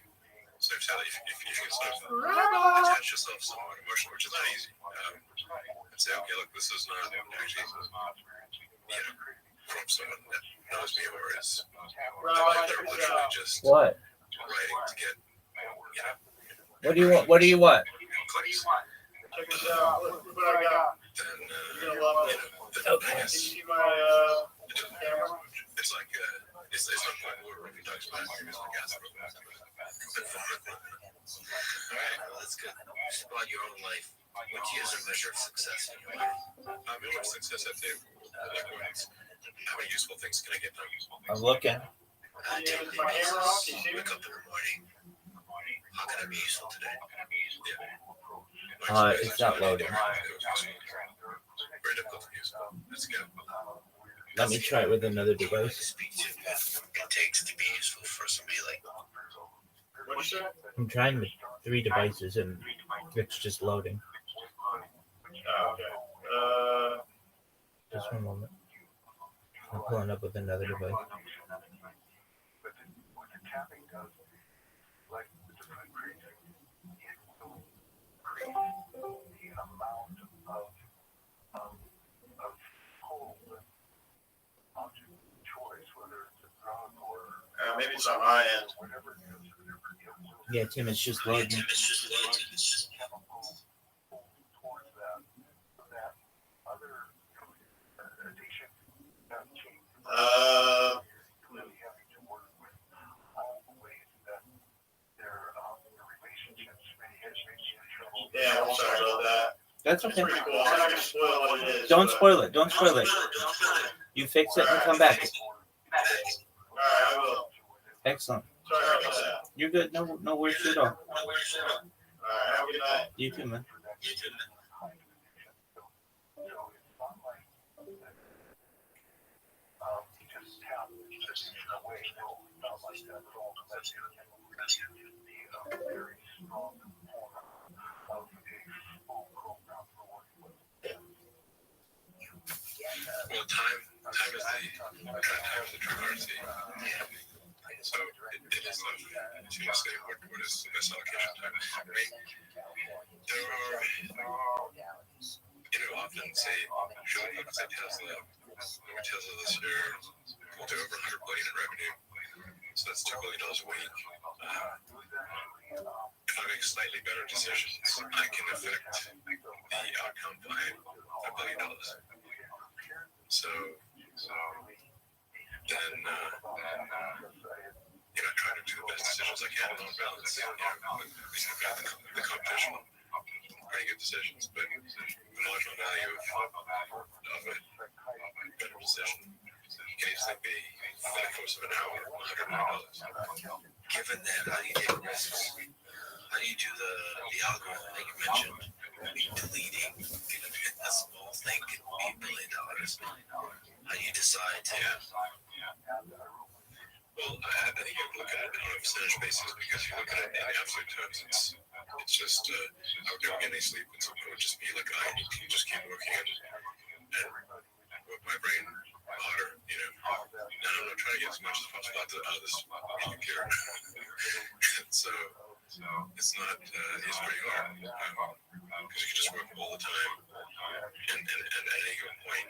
So if you can sort of attach yourself somewhat emotionally, which is not easy, and say, okay, look, this is not actually, from someone that knows me or is, they're literally just What? writing to get, What do you want? What do you want? clicks. Check this out. Look what I got. Then, You're gonna love it. Okay. Can you see my camera? it's like, it's not quite what Rabbi talks about. It's like acid. Alright, well, that's good. About your own life, what do you use as a measure of success in your life? Measure of success, I think, how many useful things can I get done? I'm looking. Daily basis, wake up in the morning. How can I be useful today? It's not loading. Very difficult to use. Let's go. Let me try it with another device. Speak to it takes to be useful for somebody like. What'd you say? I'm trying with 3 devices and it's just loading. Okay. Just one moment. I'm pulling up with another device. Maybe it's on my end. Yeah, Tim, it's just loading. Yeah, I'm sorry about that. That's okay. It's pretty cool. I'm not gonna spoil what it is. Don't spoil it. Don't spoil it. You fix it and come back. All right, I will. Excellent. Sorry about that. You're good. No worries at all. All right, have a good night. You too, man. Well, time is the true currency. So it is left to say what is the best allocation of time. I mean, there are, often say, Tesla this year will do over $100 billion in revenue. So that's $2 billion a week. If I make slightly better decisions, I can affect the outcome by $1 billion. So then, try to do the best decisions I can on balance. The competition, pretty good decisions, but the marginal value of a better decision can easily be, in the course of an hour, $100 million. Given that, how do you take risks? How do you do the algorithm that you mentioned? Deleting a small thing can be $1 billion. How do you decide to? Well, I think you look at it on a percentage basis because you look at it in absolute terms. It's just I don't get any sleep, and so it would just be like I can just keep working and work my brain harder, And I'm not trying to get as much as possible out of this computer. So it's not it's pretty hard because you can just work all the time, and at any given point,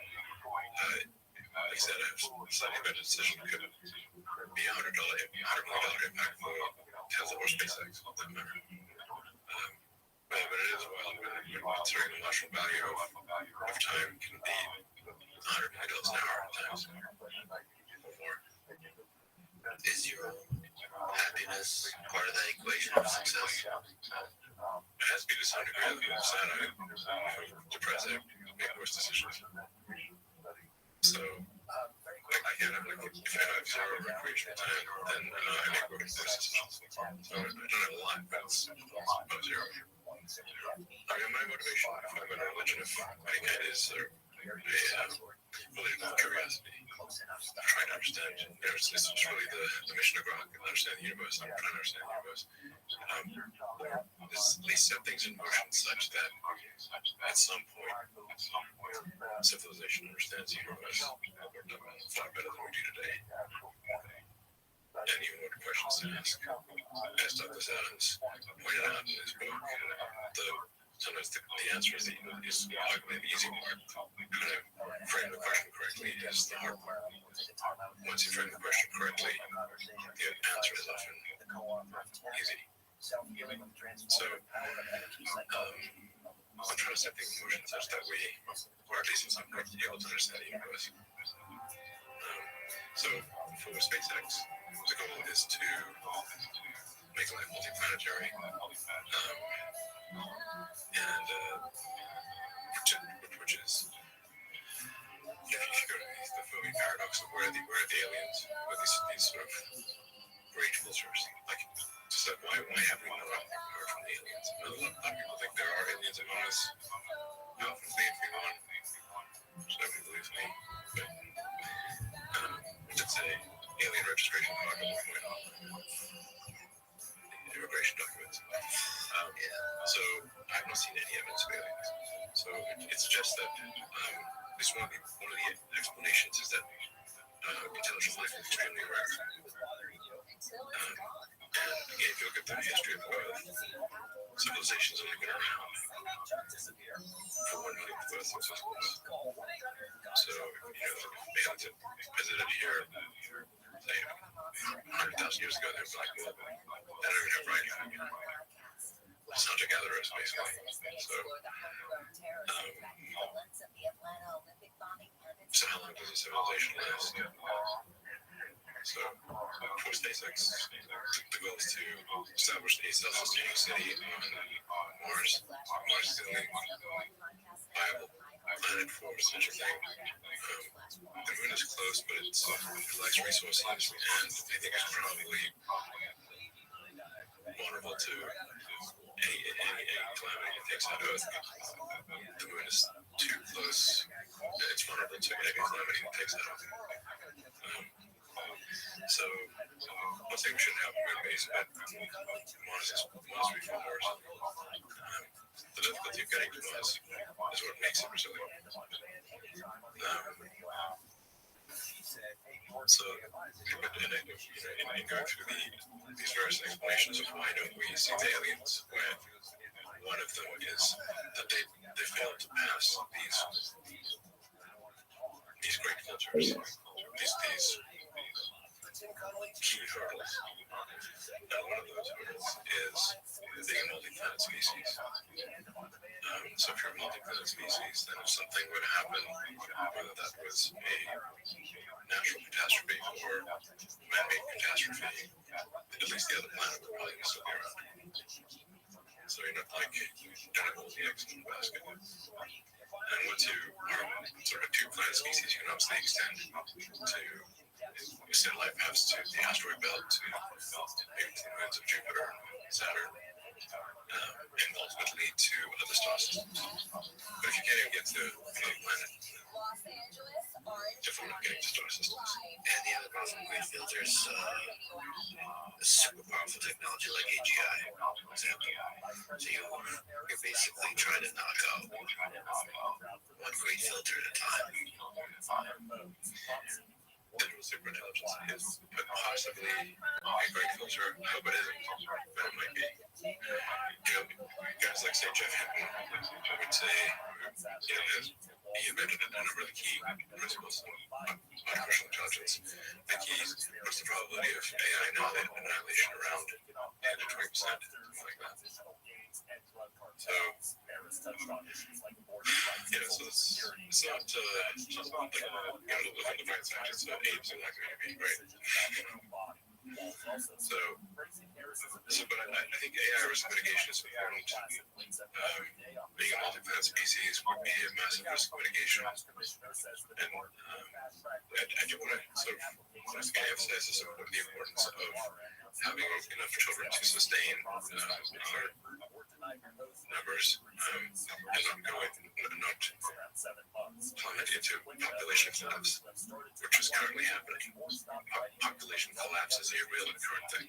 like I said, a slightly better decision could be $100 million impact for Tesla or SpaceX. Doesn't matter. But it is wild when considering the marginal value of time can be $100 million an hour at times. Is your happiness part of that equation of success? It has to be to some degree. I'm sad. I'm depressed. I make worse decisions. So I again, I'm like, if I have zero recreational time, then I make work decisions. So I don't have a lot, but it's about zero. I mean, my motivation, if I'm in a religion of any kind, is a religion of curiosity. Trying to understand, it's just really the mission of God, understand the universe. I'm trying to understand the universe. At least set things in motion such that at some point, civilization understands the universe far better than we do today. And even what questions to ask. As Douglas Adams pointed out in his book, sometimes the answer is arguably the easy part. Trying to frame the question correctly is the hard part. Once you frame the question correctly, the answer is often easy. So, I'm trying to set things in motion such that we, or at least in some point, be able to understand the universe. So, for SpaceX, the goal is to make life multiplanetary, and which is, if you go to the Fermi paradox of where are the aliens, where these sort of great filters, like, just like, why have we not heard from the aliens? A lot of people think there are aliens among us. I often say if you're on, which nobody believes me, but it's a alien registration card at one point on immigration documents. So I've not seen any evidence of aliens. So it suggests that at least one of the explanations is that intelligent life is extremely rare. And again, if you look at the history of the Earth, civilization's only been around for 1 million births of existence. So, if aliens had visited here, say, 100,000 years ago, they'd be like, well, they don't even have writing. Hunter-gatherers, basically. So how long does a civilization last? So, for SpaceX, the goal is to establish a self-sustaining city on Mars. Mars is the only viable planet for such a thing. The moon is close, but it lacks resources, and I think it's probably vulnerable to any calamity that takes out Earth. The moon is too close. It's vulnerable to any calamity that takes out Earth. So, I'm not saying we shouldn't have a moon base, but Mars would be far worse. The difficulty of getting to Mars is what makes it resilient. So, in going through these various explanations of why don't we see the aliens, where one of them is that they failed to pass these great filters, these key hurdles. And one of those hurdles is being a multi-planet species. So if you're a multi-planet species, then if something would happen, whether that was a natural catastrophe or man-made catastrophe, at least the other planet would probably still be around. So you're not like trying to hold the eggs in the basket. And once you are sort of a two-planet species, you can obviously extend life paths to the asteroid belt, to maybe to the moons of Jupiter, Saturn, and ultimately to other star systems. But if you can't even get to another planet, definitely not getting to star systems. And the other problem with filters, super powerful technology like AGI, for example. So you're basically trying to knock out one great filter at a time. Digital superintelligence is possibly a great filter. I hope it isn't, but it might be. Guys like, say, Jeff Hinton would say, he invented a number of the key principles of artificial intelligence. I think he puts the probability of AI annihilation around 10 to 20%, something like that. So, so it's not like, look at the bright side, it's AIM's not going to be great. But I think AI risk mitigation is important. Being a multi-plant species would be a massive risk mitigation. And I do want to sort of emphasize the importance of having enough children to sustain our numbers and not plummet into population collapse, which is currently happening. Population collapse is a real and current thing.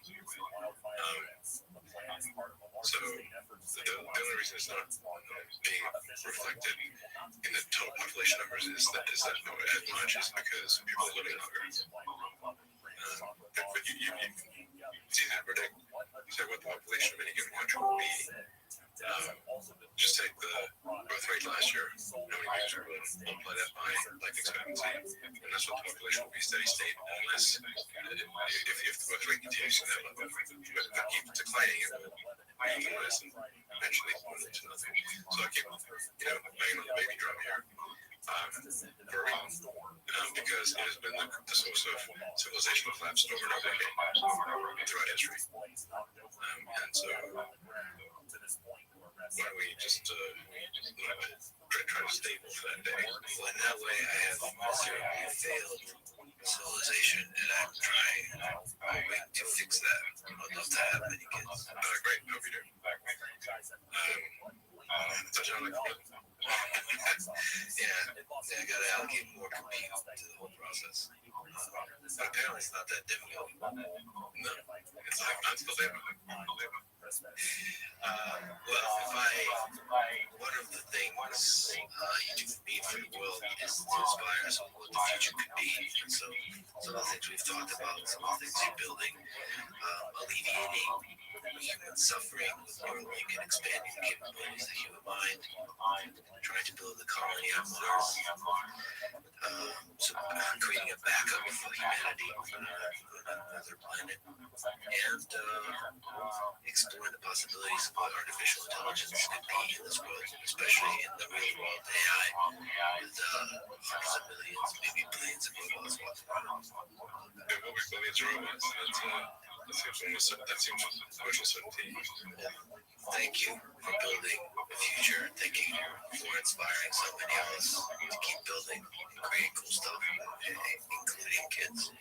So the only reason it's not being reflected in the total population numbers is that as much is because people are living longer. But it's easy to predict what the population of any given country will be. Just take the growth rate last year, how many years are going to multiply that by life expectancy, and that's what the population will be steady state unless if the growth rate continues to that level, but keeps declining, it will increase and eventually fall into nothing. So I keep, banging on the baby drum here. For a reason, because it has been the source of civilizational collapse over and over again throughout history. And so, why don't we just try to stable for that day? Well, in that way, I have miserably failed civilization, and I'm trying to fix that. I'd love to have many kids. Great, hope you do. Touch on I gotta allocate more compute to the whole process. But apparently it's not that difficult. No, it's I'm still there. One of the things you do for me for the world is to inspire us on what the future could be. And so some of the things we've talked about, some of the things you're building, alleviating human suffering with Neuralink and expanding the capabilities of the human mind, trying to build a colony on Mars, creating a backup for humanity on another planet, and exploring the possibilities of what artificial intelligence could be in this world, especially in the real world AI, with hundreds of millions, maybe billions of robots walking around. There will be billions of robots. That seems social certainty. Thank you for building the future and thinking for inspiring so many of us to keep building and create cool stuff, including kids.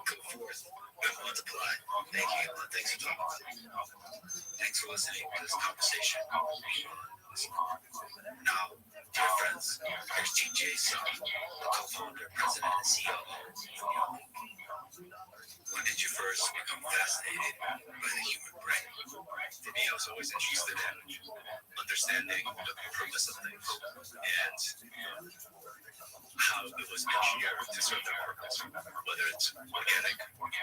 Go forth and multiply. Thank you. Thanks for talking. Thanks for listening to this conversation. Now, dear friends, here's TJ Sung, the co-founder, president, and COO. When did you first become fascinated by the human brain? For me, I was always interested in understanding the purpose of things and how it was engineered to serve that purpose, whether it's organic or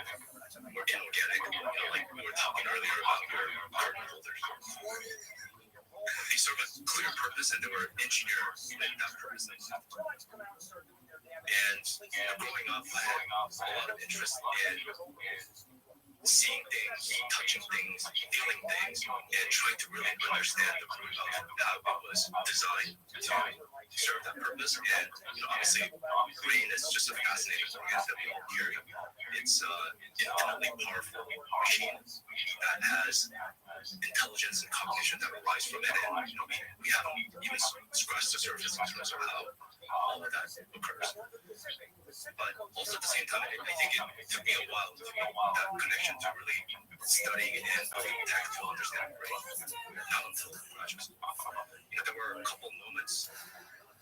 inorganic, like we were talking earlier about your garden holders. They serve a clear purpose and they were engineered to that purpose. And growing up, I had a lot of interest in seeing things, touching things, feeling things, and trying to really understand the root of how it was designed to serve that purpose. And obviously, brain is just a fascinating organ that we all carry. It's an infinitely powerful machine that has intelligence and cognition that arise from it. And we haven't even scratched the surface in terms of how all of that occurs. But also at the same time, I think it took me a while to make that connection to really studying and tactile understanding brain. Not until graduate. There were a couple moments,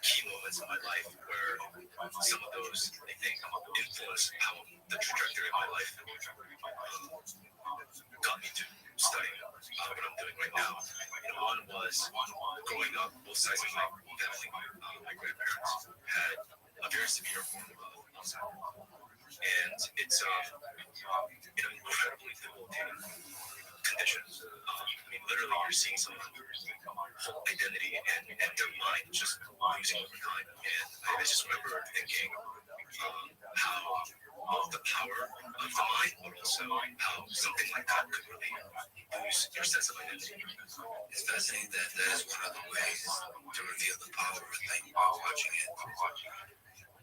key moments in my life where some of those, I think, influenced how the trajectory of my life got me to study what I'm doing right now. One was growing up, both sides of my family, my grandparents had a very severe form of Alzheimer's. And it's an incredibly debilitating condition. Literally, you're seeing someone's whole identity and their mind just losing over time. And I just remember thinking how the power of the mind, but also how something like that could really lose your sense of identity. It's fascinating that is one of the ways to reveal the power of a thing while watching it.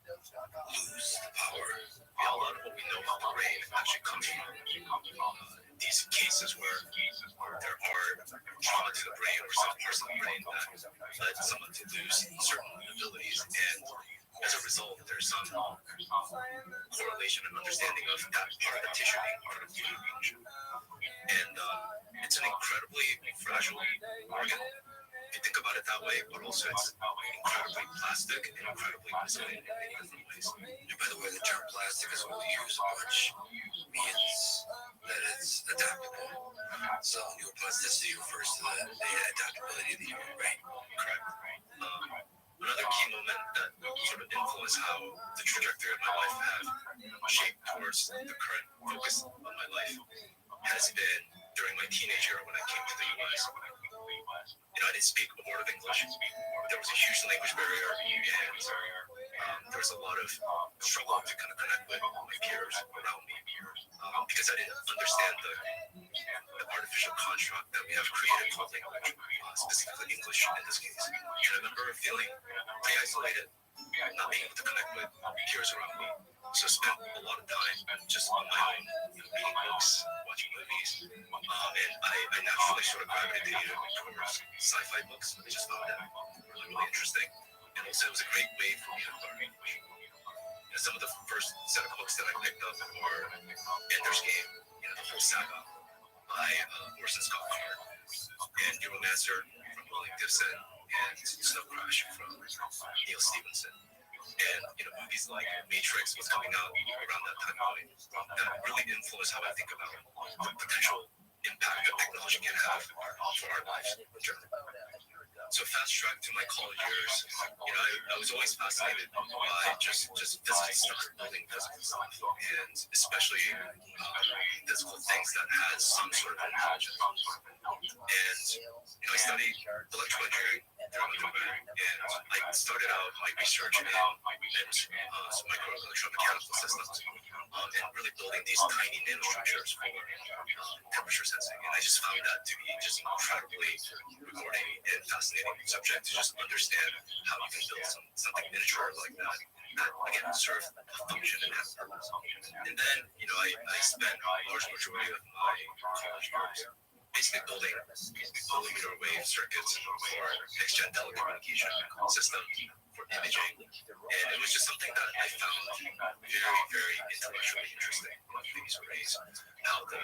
lose the power. A lot of what we know about the brain actually comes from these cases where there are trauma to the brain or some parts of the brain that led someone to lose certain abilities, and as a result, there's some correlation and understanding of that part of the tissue being part of the function. And it's an incredibly fragile organ, if you think about it that way, but also it's incredibly plastic and incredibly resilient in many different ways. And by the way, the term plastic is what we use a bunch means that it's adaptable. So neuroplasticity refers to the adaptability of the human brain. Correct. Another key moment that sort of influenced how the trajectory of my life have shaped towards the current focus of my life has been during my teenage year when I came to the U.S. I didn't speak a word of English. There was a huge language barrier, and there was a lot of struggle to kind of connect with my peers around me because I didn't understand the artificial construct that we have created called language, specifically English in this case. And I remember feeling pretty isolated, not being able to connect with peers around me. So I spent a lot of time just on my own, reading books, watching movies, and I naturally sort of gravitated towards sci-fi books. I just found it really, really interesting. And also it was a great way for me to learn English. Some of the first set of books that I picked up were Ender's Game, the whole saga by Orson Scott Card, and Neuromancer from William Gibson, and Snow Crash from Neil Stephenson. And movies like Matrix was coming out around that time point that really influenced how I think about the potential impact that technology can have for our lives in general. So fast track to my college years, I was always fascinated by just physical stuff, building physical stuff, and especially physical things that had some sort of intelligence. And I studied electrical engineering during undergrad, and I started out my research in microelectromechanical systems, and really building these tiny nanostructures for temperature sensing. And I just found that to be just incredibly rewarding and fascinating subject to just understand how you can build something miniature like that again serves a function and has purpose. And then I spent a large majority of my college years basically building millimeter wave circuits for next-gen telecommunication systems for imaging. And it was just something that I found very, very intellectually interesting in these ways, how the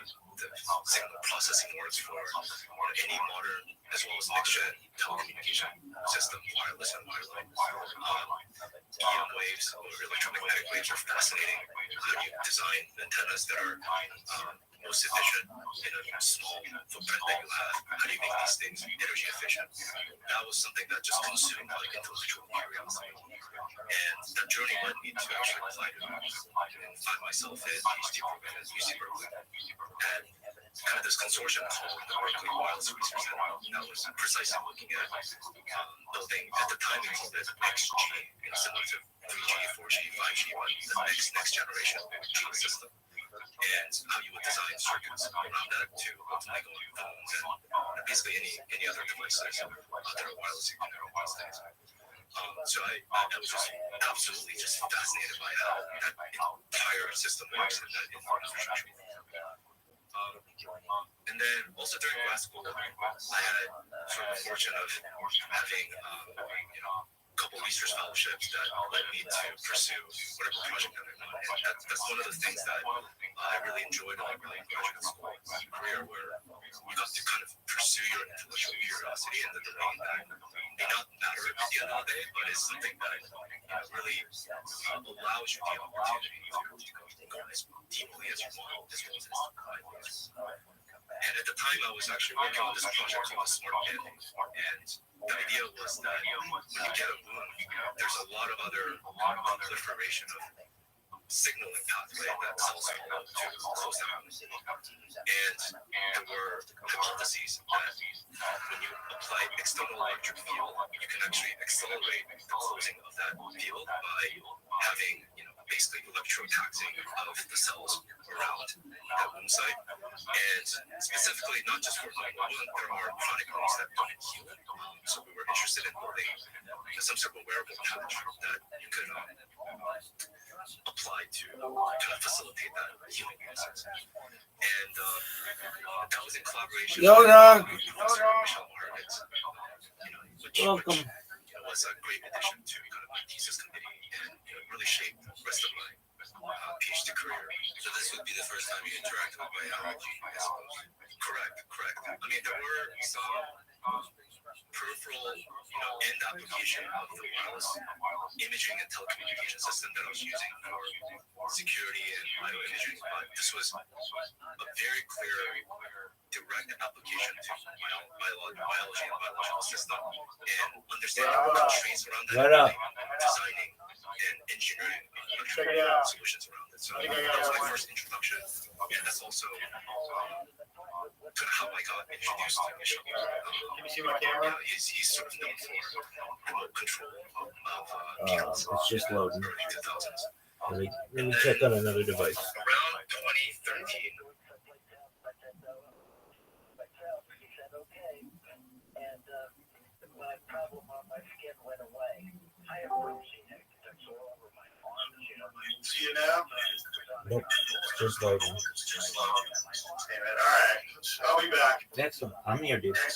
signal processing works for any modern as well as next-gen telecommunication system, wireless and wireline. EM waves or electromagnetic waves are fascinating. How do you design antennas that are most efficient in a small footprint that you have? How do you make these things energy efficient? That was something that just consumed my intellectual curiosity. And that journey led me to actually apply to and find myself in PhD program at UC Berkeley. And kind of this consortium called the Berkeley Wireless Research Center that was precisely looking at building, at the time we called it XG, similar to 3G, 4G, 5G, the next generation G system. And how you would design circuits around that to ultimately go on phones and basically any other devices that are wireless these days. So I was just absolutely just fascinated by how that entire system works and that infrastructure. And then also during grad school, I had sort of the fortune of having couple research fellowships that led me to pursue whatever project that I wanted. And that's one of the things that I really enjoyed about graduate school career, where you got to kind of pursue your intellectual curiosity in the domain that may not matter at the end of the day, but is something that really allows you the opportunity to go as deeply as you want, as well as and at the time, I was actually working on this project called the Smart Pin, and the idea was that when you get a wound, there's a lot of other proliferation of signaling pathway that cells follow to close down. And there were hypotheses that when you apply external electric field, you can actually accelerate the closing of that field by having basically electrotaxing of the cells around that wound site. And specifically, not just for normal wound, there are chronic wounds that don't heal. So we were interested in building some sort of wearable patch that you could apply to kind of facilitate that healing process. And that was in collaboration with Michelle Horowitz, which was a great addition to kind of my thesis committee, and really shaped the rest of my PhD career. So this would be the first time you interacted with biology, I suppose. Correct. I mean, there were some peripheral end application of the wireless imaging and telecommunication system that I was using for security and bioimaging, but this was a very clear direct application to biology and biological system, and understanding the constraints around that, designing and engineering solutions around it. So that was my first introduction, and that's also kind of how I got introduced to Michelle. Can you see my camera? He's sort of known for remote control of It's just loading. early 2000s. Let me check on another device. Around 2013. My problem on my skin went away. I have bruising that's all over my arms. See you now? Nope, it's just loading. Damn it. All right. I'll be back. Excellent. I'm here, dude. I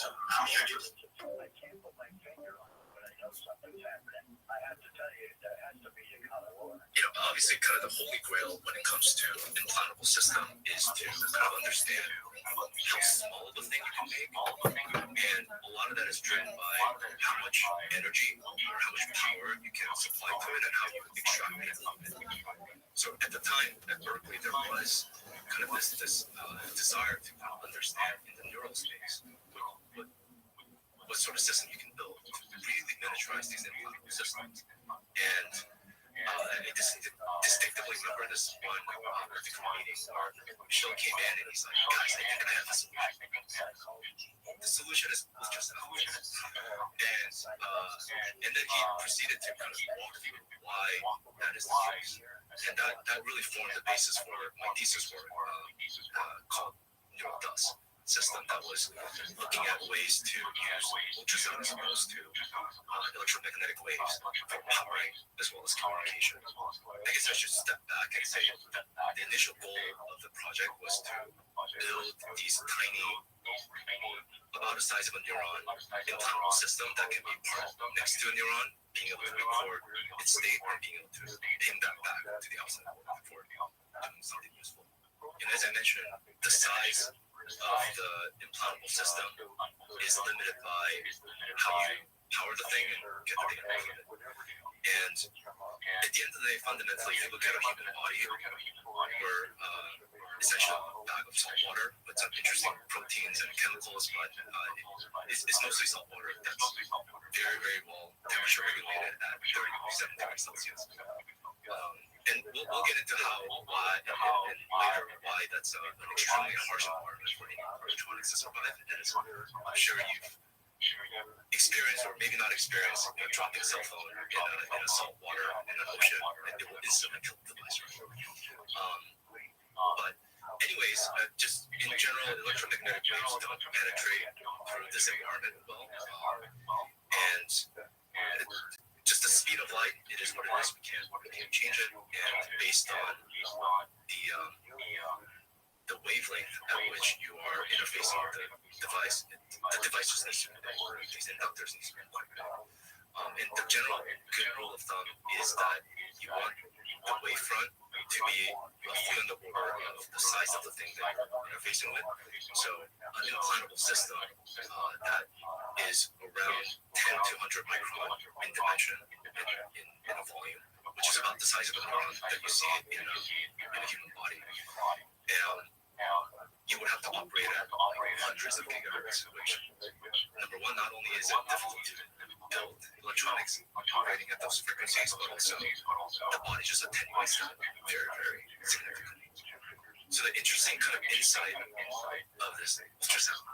can't put my finger on it, but I know something's happening. I have to tell you, there has to be a color order. Obviously, kind of the holy grail when it comes to implantable system is to kind of understand how small of a thing you can make, and a lot of that is driven by how much energy or how much power you can supply to it and how you extract it from it. So at the time at Berkeley, there was kind of this desire to kind of understand in the neural space what sort of system you can build to really miniaturize these implantable systems. And I distinctly remember this one particular meeting where Michelle came in and he's like, guys, I think I have a solution. The solution was just out. And then he proceeded to kind of walk through why that is the case. And that really formed the basis for my thesis work called Neural Dust system that was looking at ways to use ultrasound as opposed to electromagnetic waves for powering as well as communication. I guess I should step back and say the initial goal of the project was to build these tiny, about the size of a neuron, implantable system that can be part next to a neuron, being able to record its state and being able to ping that back to the outside world for doing something useful. And as I mentioned, the size of the implantable system is limited by how you power the thing and get the data out of it. And at the end of the day, fundamentally, if you look at a human body, we're essentially a bag of salt water with some interesting proteins and chemicals, but it's mostly salt water that's very, very well temperature regulated at 37 degrees Celsius. And we'll get into why later why that's an extremely harsh environment for any electronics to survive. And as I'm sure you've experienced, or maybe not experienced, dropping a cell phone in a salt water in an ocean, it will instantly kill the device, right? But anyways, just in general, electromagnetic waves don't penetrate through this environment well. And just the speed of light, it is what it is. We can't change it. And based on the wavelength at which you are interfacing with the device just needs to be big. These inductors need to be quite big. And the general good rule of thumb is that you want the wavefront to be roughly on the order of the size of the thing that you're interfacing with. So an implantable system that is around 10 to 100 micron in dimension in a volume, which is about the size of a neuron that you see in a human body. And you would have to operate at hundreds of gigahertz, which, number one, not only is it difficult to build electronics operating at those frequencies, but also the body just attenuates that very, very significantly. So the interesting kind of insight of this ultrasound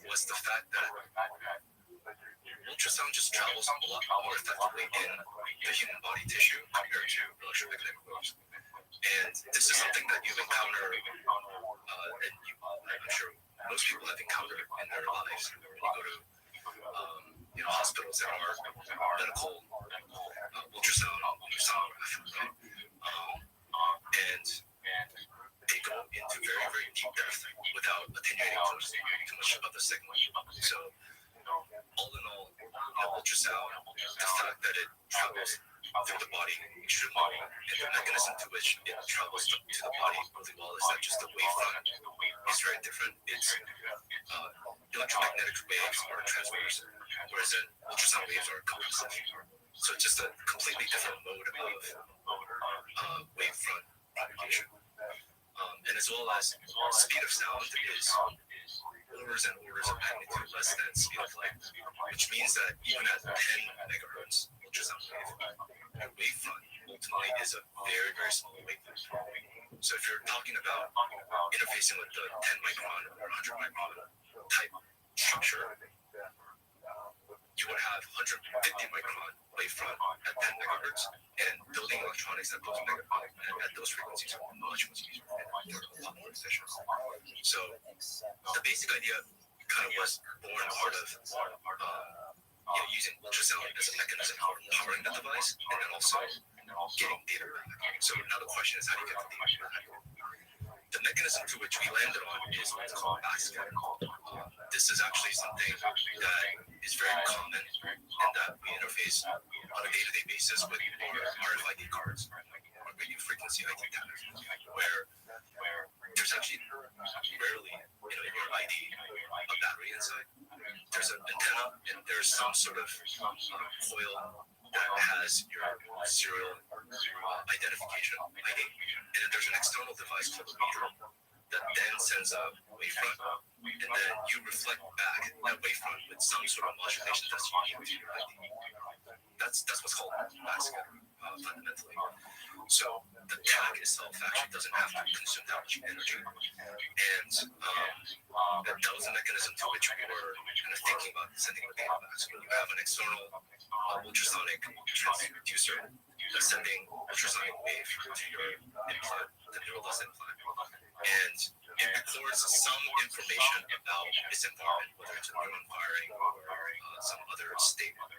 was the fact that ultrasound just travels a lot more effectively in the human body tissue compared to electromagnetic waves. And this is something that you encounter, and I'm sure most people have encountered in their lives when you go to hospitals that are medical ultrasound sonograph, right? And they go into very, very deep depth without attenuating too much of the signal. So all in all, ultrasound, the fact that it travels through the body extremely well, and the mechanism to which it travels to the body really well is that just the wavefront is very different. It's electromagnetic waves are transverse, whereas ultrasound waves are compressive. So it's just a completely different mode of wavefront propagation. And as well as speed of sound is orders and orders of magnitude less than speed of light, which means that even at 10 megahertz ultrasound wave, the wavefront ultimately is a very, very small wavelength. So if you're talking about interfacing with the 10 micron or 100 micron type structure, you would have 150 micron wavefront at 10 megahertz, and building electronics at those frequencies are much easier and a lot more efficient. So the basic idea kind of was born out of using ultrasound as a mechanism for powering the device, and then also getting data back. So now the question is, how do you get the data back? The mechanism to which we landed on is what's called backscatter. This is actually something that is very common and that we interface on a day-to-day basis with our RFID cards, or radio frequency ID tags, where there's actually rarely in your ID a battery inside. There's an antenna and there's some sort of coil that has your serial identification ID, and then there's an external device called a meter that then sends a wavefront, and then you reflect back that wavefront with some sort of modulation that's unique to your ID. That's what's called backscatter, fundamentally. So the tag itself actually doesn't have to consume that much energy, and that was a mechanism to which we were kind of thinking about sending the data back. So you have an external ultrasonic transducer that's sending ultrasonic wave to your implant, the neural implant, and it records some information about its environment, whether it's a neuron firing or some other state of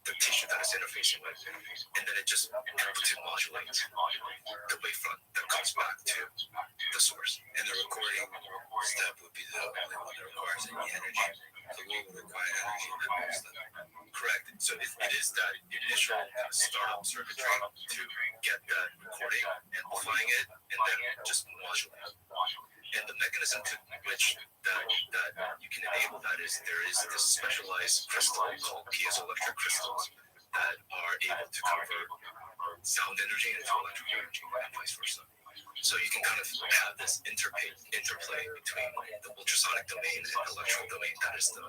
the tissue that it's interfacing with, and then it just modulates the wavefront that comes back to the source. And the recording step would be the only one that requires any energy. The one would require energy in that step. Correct. So it is that initial startup circuitry to get that recording, amplifying it, and then just modulate. And the mechanism to which that you can enable that is there is this specialized crystal called piezoelectric crystals that are able to convert sound energy into electrical energy and vice versa. So you can kind of have this interplay between the ultrasonic domain and electrical domain that is the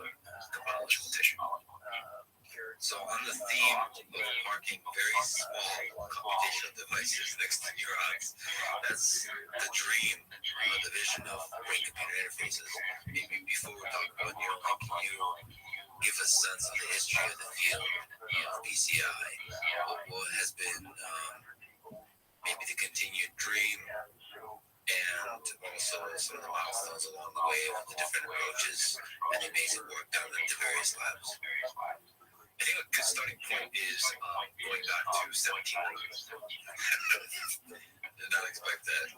biological tissue. So on the theme of marking very small computational devices next to neurons, that's the dream, the vision of brain-computer interfaces. Maybe before we talk about Neuralink, can you give a sense of the history of the field of BCI? What has been maybe the continued dream, and also some of the milestones along the way of the different approaches and the amazing work done at the various labs? I think a good starting point is going back to 1790s. Did not expect that.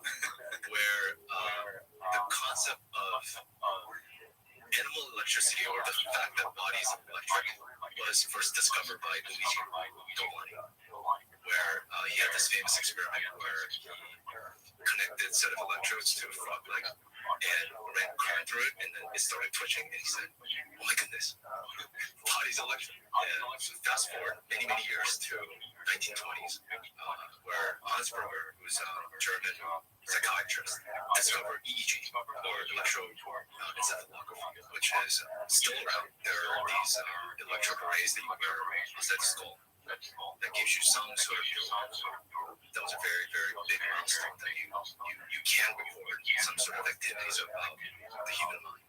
Where the concept of animal electricity, or the fact that bodies are electric, was first discovered by Luigi Galvani, where he had this famous experiment where he connected a set of electrodes to a frog leg and ran current through it, and then it started twitching, and he said, "Oh my goodness, body's electric." And so fast forward many years to 1920s, where Hansberger, who's a German psychiatrist, discovered EEG, or electroencephalography, which is still around. There are these electric arrays that you wear outside the skull that gives you some sort of neural. That was a very, very big milestone that you can record some sort of activities about the human mind.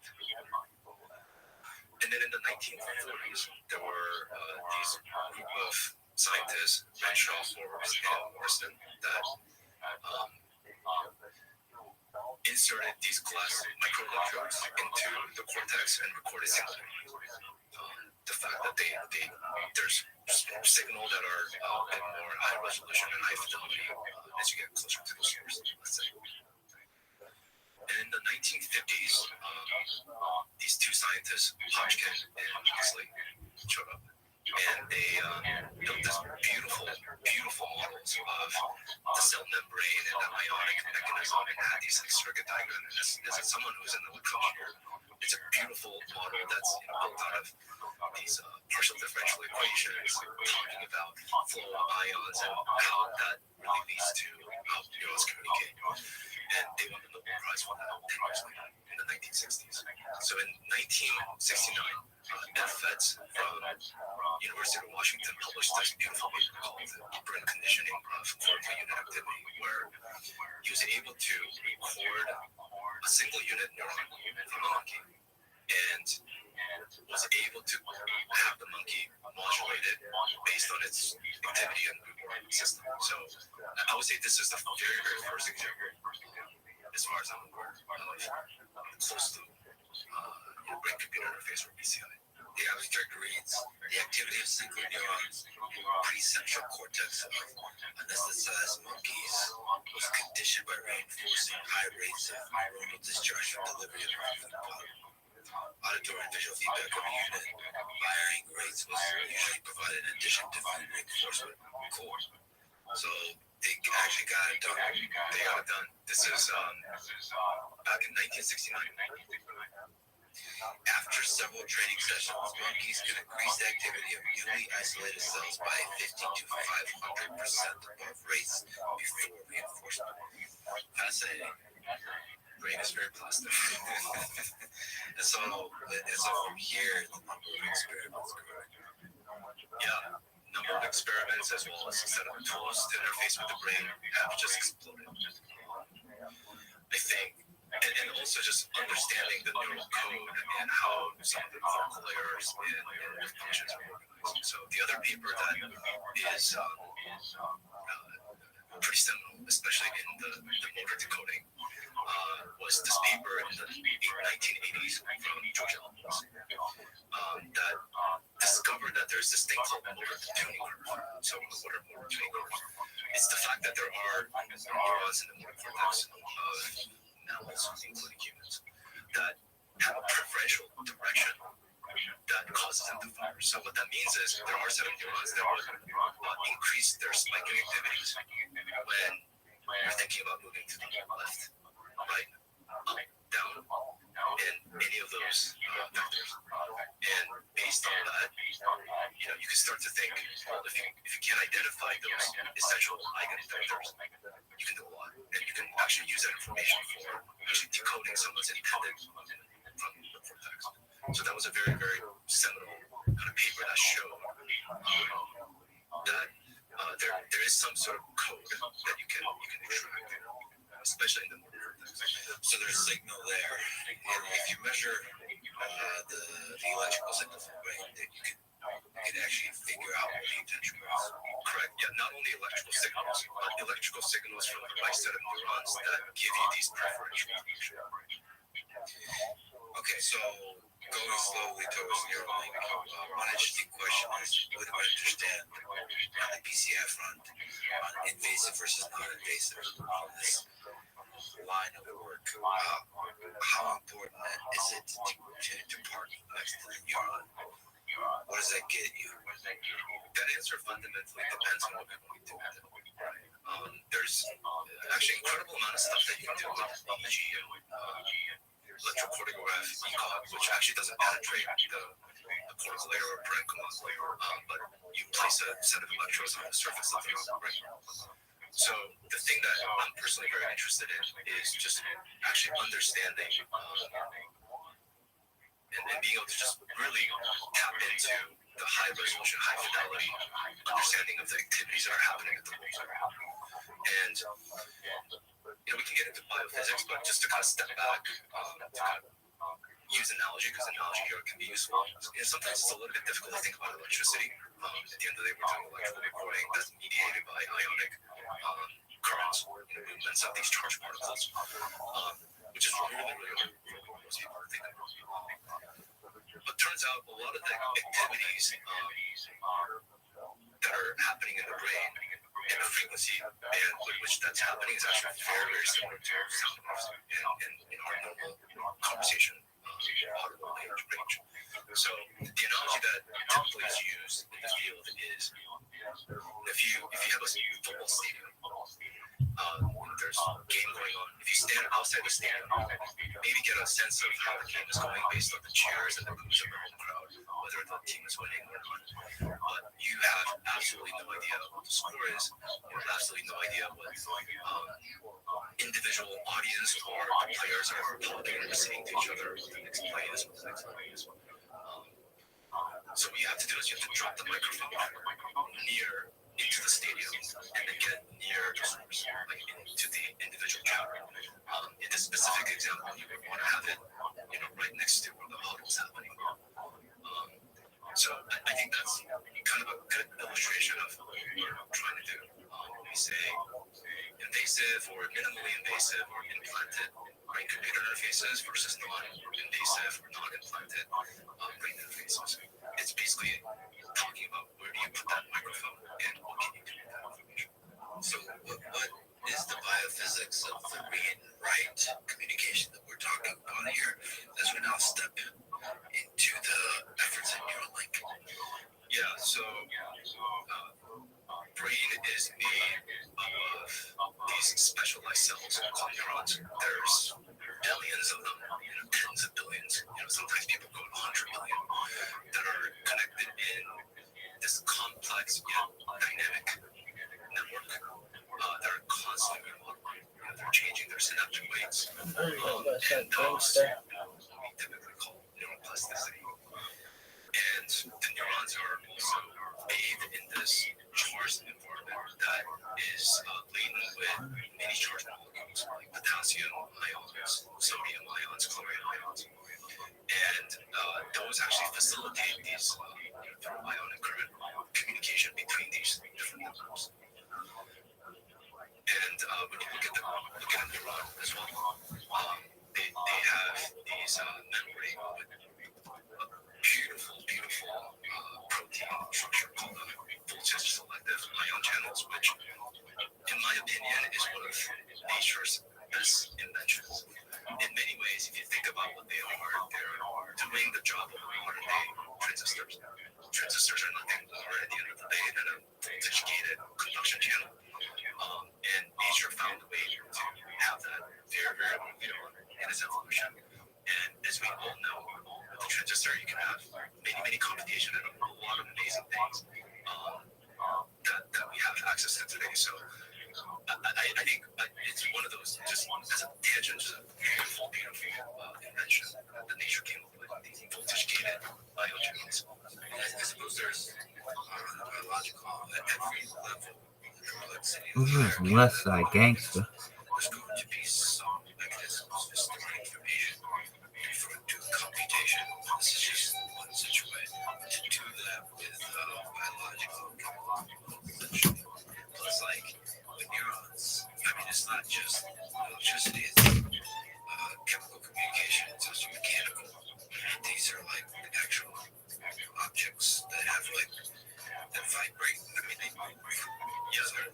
And then in the 1940s, there were these group of scientists, Renshaw, Forbes, and Morrison, that inserted these glass microelectrodes into the cortex and recorded signals. The fact that there's signals that are a bit more high resolution and high fidelity as you get closer to the source, let's say. And in the 1950s, these two scientists, Hodgkin and Huxley, showed up. And they built this beautiful models of the cell membrane and the ionic mechanism, and had these like circuit diagrams. As someone who's an electron engineer, it's a beautiful model that's built out of these partial differential equations, talking about flow of ions and how that really leads to how neurons communicate. And they won the Nobel Prize for that 10 years later in the 1960s. So in 1969, Ed Fetz from University of Washington published this beautiful paper called Brain Conditioning of Cortical Unit Activity, where he was able to record a single unit neuron from a monkey and was able to have the monkey modulated based on its activity and reward system. So I would say this is the very, very first example, as far as I'm aware, of close to brain-computer interface or BCI. The abstract reads, the activity of single neurons in the precentral cortex of anesthetized monkeys was conditioned by reinforcing high rates of neuronal discharge from delivery of moving power. Auditory and visual feedback of a unit, varying rates was usually provided in addition to food reinforcement core. So they actually got it done. They got it done. This is back in 1969. After several training sessions, monkeys could increase the activity of newly isolated cells by 50 to 500% above rates before reinforcement. Fascinating. Brain is very plastic. And so from here, the number of experiments grew. Yeah, number of experiments as well as a set of tools to interface with the brain have just exploded. I think. And also just understanding the neural code and how some of the cortical layers and their functions are organized. So the other paper that is pretty seminal, especially in the motor decoding, was this paper in the 1980s from George Ellis that discovered that there's this thing called motor tuning curve. So what are motor tuning curves? It's the fact that there are neurons in the motor cortex of mammals, including humans, that have a preferential direction that causes them to fire. So what that means is there are set of neurons that will increase their spiking activities when you're thinking about moving to the left, right, up, down, and any of those vectors. And based on that, you can start to think, well, if you can't identify those essential ligand vectors, you can do a lot, and you can actually use that information for actually decoding someone's intended from the cortex. So that was a very, very seminal kind of paper that showed that there is some sort of code that you can extract, especially in the motor cortex. So there's signal there, and if you measure the electrical signal from the brain, then you can actually figure out what the intention is. Correct. Yeah, not only electrical signals, but electrical signals from the right set of neurons that give you these preferential functions. Okay, so going slowly towards Neuralink, one interesting question is, what do I understand on the PCI front on invasive versus non-invasive on this line of work? How important is it to park next to the neuron? What does that get you? That answer fundamentally depends on what we want to do with it. There's actually an incredible amount of stuff that you can do with EEG and electrocardiograph, which actually doesn't penetrate the cortical layer or parenchyma, but you place a set of electrodes on the surface of your brain. So the thing that I'm personally very interested in is just actually understanding and being able to just really tap into the high resolution, high fidelity understanding of the activities that are happening at the moment. And we can get into biophysics, but just to kind of step back, to kind of use analogy because analogy here can be useful. And sometimes it's a little bit difficult to think about electricity. At the end of the day, we're doing electrical recording that's mediated by ionic currents and movements of these charged particles, which is really, really hard for most people to think about. But turns out a lot of the activities that are happening in the brain and the frequency band with which that's happening is actually very, very similar to sound waves and in our normal conversation audible range. So the analogy that typically is used in the field is if you have a football stadium, there's a game going on. If you stand outside the stadium, maybe get a sense of how the game is going based on the cheers and the moves of the home crowd, whether the team is winning or not. But you have absolutely no idea what the score is. You have absolutely no idea what individual audience or the players are talking or saying to each other. The next play is what the next play is. So what you have to do is you have to drop the microphone near into the stadium and then get near the source, like into the individual channel. In this specific example, you would want to have it, right next to where the huddle is happening. So I think that's kind of a good illustration of what we're trying to do. We say invasive or minimally invasive or implanted brain computer interfaces versus non-invasive or non-implanted brain interfaces. It's basically talking about where do you put that microphone and what can you do with that information. So what is the biophysics of the read and write communication that we're talking about here as we now step into the efforts in Neuralink? Yeah, so brain is made of these specialized cells called neurons. There's billions of them, tens of billions. Sometimes people go to 100 million that are connected in this complex yet dynamic network that are constantly remodeling. They're changing their synaptic weights, and those we typically call neuroplasticity. And the neurons are also bathed in this charged environment that is laden with many charged molecules like potassium ions, sodium ions, chlorine ions. And those actually facilitate these through ionic current communication between these different networks. And when you look at a neuron as well, they have these memory with beautiful protein structure called voltage selective ion channels, which, in my opinion, is one of nature's best inventions. In many ways, if you think about what they are, they're doing the job of modern-day transistors. Transistors are nothing more at the end of the day than a voltage-gated conduction channel. And nature found a way to have that very, very early on in its evolution. And as we all know, with the transistor, you can have many computation and a lot of amazing things that we have access to today. So I think it's one of those, just as a tangent, just a beautiful invention that nature came up with, these voltage-gated ion channels. I suppose there's biological at every level. This is West Side Gangster. There's going to be some mechanisms for storing information, referring to computation. This is just one such way to do that with biological essentially. Plus, like with neurons, I mean, it's not just electricity, it's chemical communication, it's also mechanical. These are like actual objects that have that vibrate. I mean,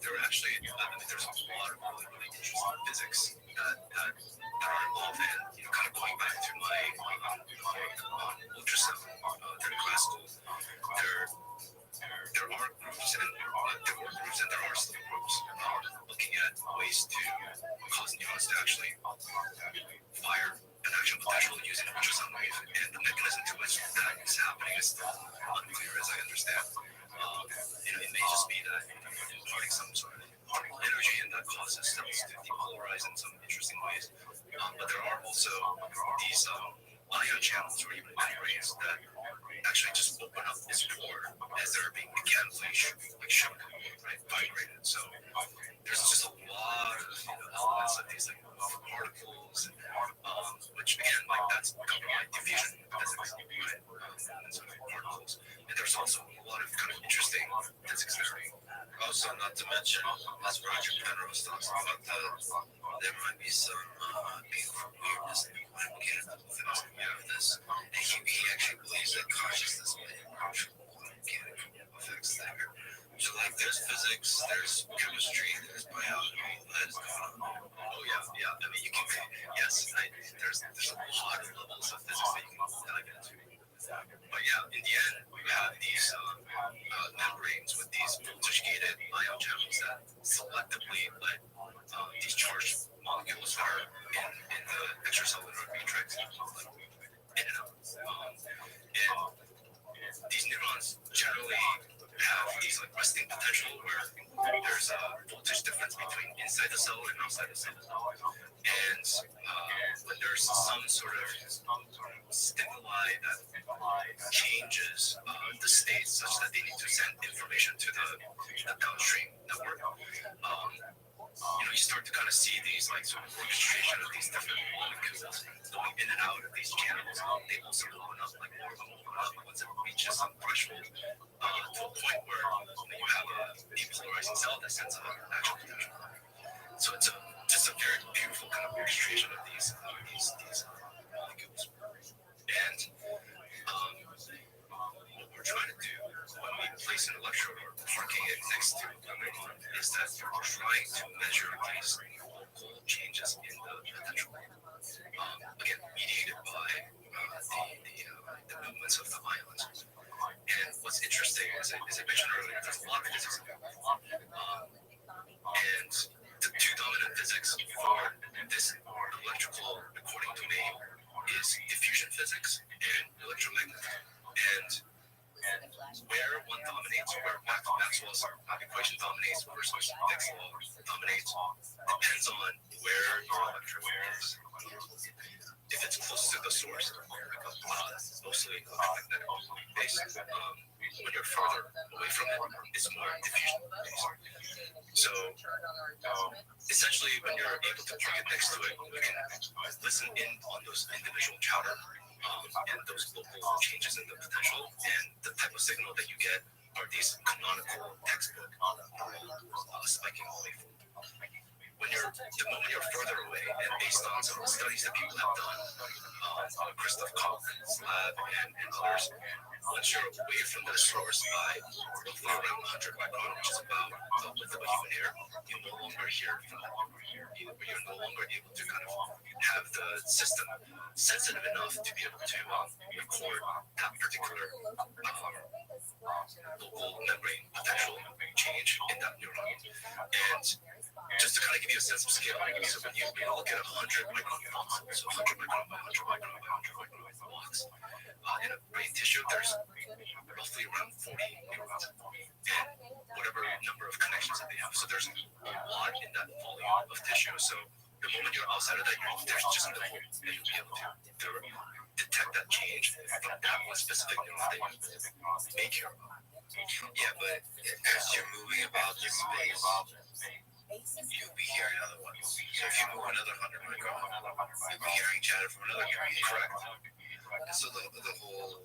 they're actually, there's a lot of really interesting physics that are involved in, kind of going back to my work on ultrasound during classical. There are groups and there are still groups looking at ways to cause neurons to actually fire an action potential using an ultrasound wave, and the mechanism to which that is happening is still unclear, as I understand. It may just be that you're imparting some sort of particle energy, and that causes cells to depolarize in some interesting ways. But there are also these ion channels or even membranes that actually just open up this pore as they're being mechanically shook, right, vibrated. So there's just a lot of elements of these particles, which again, that's covered by diffusion to mention, as Roger Penrose talks about, there might be some beautiful weirdness in quantum mechanical physics. We have this, and he actually believes that consciousness may emerge from quantum mechanical effects there. So, like, there's physics, there's chemistry, there's biology, all that is going on. Oh, yeah. I mean, you can, yes, there's a lot of levels of physics that you can dive into. But yeah, in the end, we have these membranes with these voltage-gated ion channels that selectively let these charged molecules that are in the extracellular matrix like, in and out. And these neurons generally have these like resting potential where there's a voltage difference between inside the cell and outside the cell. And when there's some sort of stimuli that changes the state such that they need to send information to the downstream network, you start to kind of see these like sort of orchestration of these different molecules going in and out of these channels. They also open up like more of them open up once it reaches some threshold to a point where you have a depolarizing cell that sends out actual potential. So it's just a very beautiful kind of orchestration of these molecules. And what we're trying to do when we place an electrode or parking it next to a neuron is that we're trying to measure these local changes in the potential. Again, mediated by the movements of the ions. And what's interesting is, as I mentioned earlier, there's a lot of physics involved. And the two dominant physics for this electrical recording domain is diffusion physics and electromagnetism. And where one dominates, where Maxwell's equation dominates versus Fick's law dominates, depends on where your electrode is. If it's close to the source, mostly electromagnetic based. When you're further away from it, it's more diffusion based. So essentially, when you're able to plug it next to it, you can listen in on those individual chatter and those local changes in the potential, and the type of signal that you get are these canonical textbook spiking waveforms. The moment you're further away, and based on some of the studies that people have done, Christoph Kaufman's lab and others, once you're away from the source by roughly around 100 micron, which is about the width of a human hair, you're no longer hear from that. You're no longer able to kind of have the system sensitive enough to be able to record that particular local membrane potential change in that neuron. And just to kind of give you a sense of scale, so when you look at 100 micron blocks, so 100 micron by 100 micron by 100 micron blocks, in a brain tissue, there's roughly around 40 neurons, and whatever number of connections that they have. So there's a lot in that volume of tissue. So the moment you're outside of that, there's just no hope that you'll be able to detect that change from that one specific neuron that you may care about. Yeah, but as you're moving about the space, you'll be hearing other ones. So if you move another 100 micron, you'll be hearing chatter from another neuron. Correct. So the whole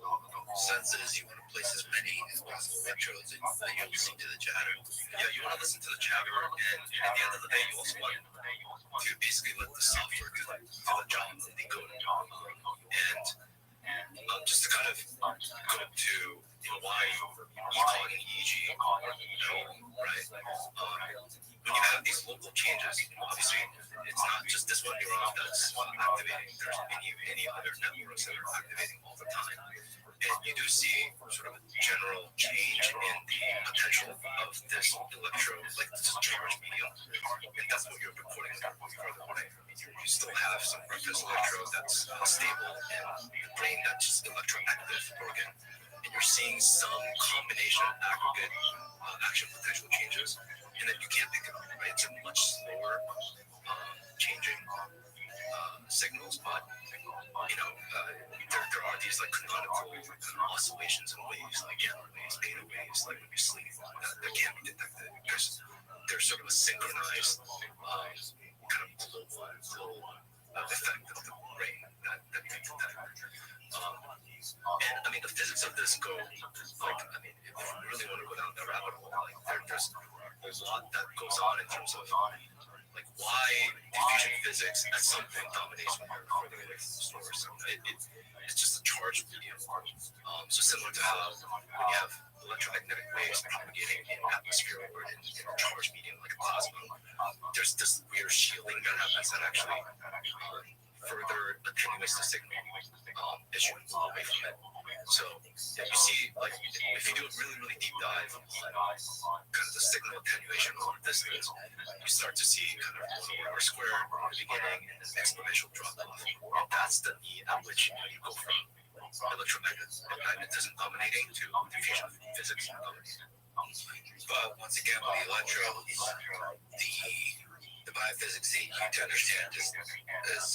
sense is you want to place as many as possible electrodes and you'll listen to the chatter. Yeah, you want to listen to the chatter, and at the end of the day, you also want to basically let the software do the job of decoding. And just to kind of go to why you call it an EEG, right? When you have these local changes, obviously, it's not just this one neuron that's activating. There's many other networks that are activating all the time. And you do see sort of a general change in the potential of this electrode, like this charged medium. And that's what you're recording further away. You still have some reference electrode that's stable and your brain that's just electroactive organ. And you're seeing some combination of aggregate action potential changes, and then you can't pick it up, right? It's a much slower changing signals, but there are these like canonical oscillations and waves, like gamma waves, beta waves, like when you sleep, that can be detected. There's sort of a synchronized kind of global effect of the brain that you can detect. And I mean, the physics of this go, like, I mean, if you really want to go down the rabbit hole, like, there's a there's a lot that goes on in terms of like why diffusion physics at some point dominates when you're further away from the source. It's just a charged medium. So similar to how when you have electromagnetic waves propagating in atmosphere or in a charged medium like a plasma, there's this weird shielding that happens that actually further attenuates the signal as you move away from it. So you see, like, if you do a really, really deep dive on kind of the signal attenuation over distance, you start to see kind of 1 over squared in the beginning and an exponential drop off. And that's the E at which you go from electromagnetism dominating to diffusion physics dominating. But once again, with the electrodes, the biophysics that you need to understand is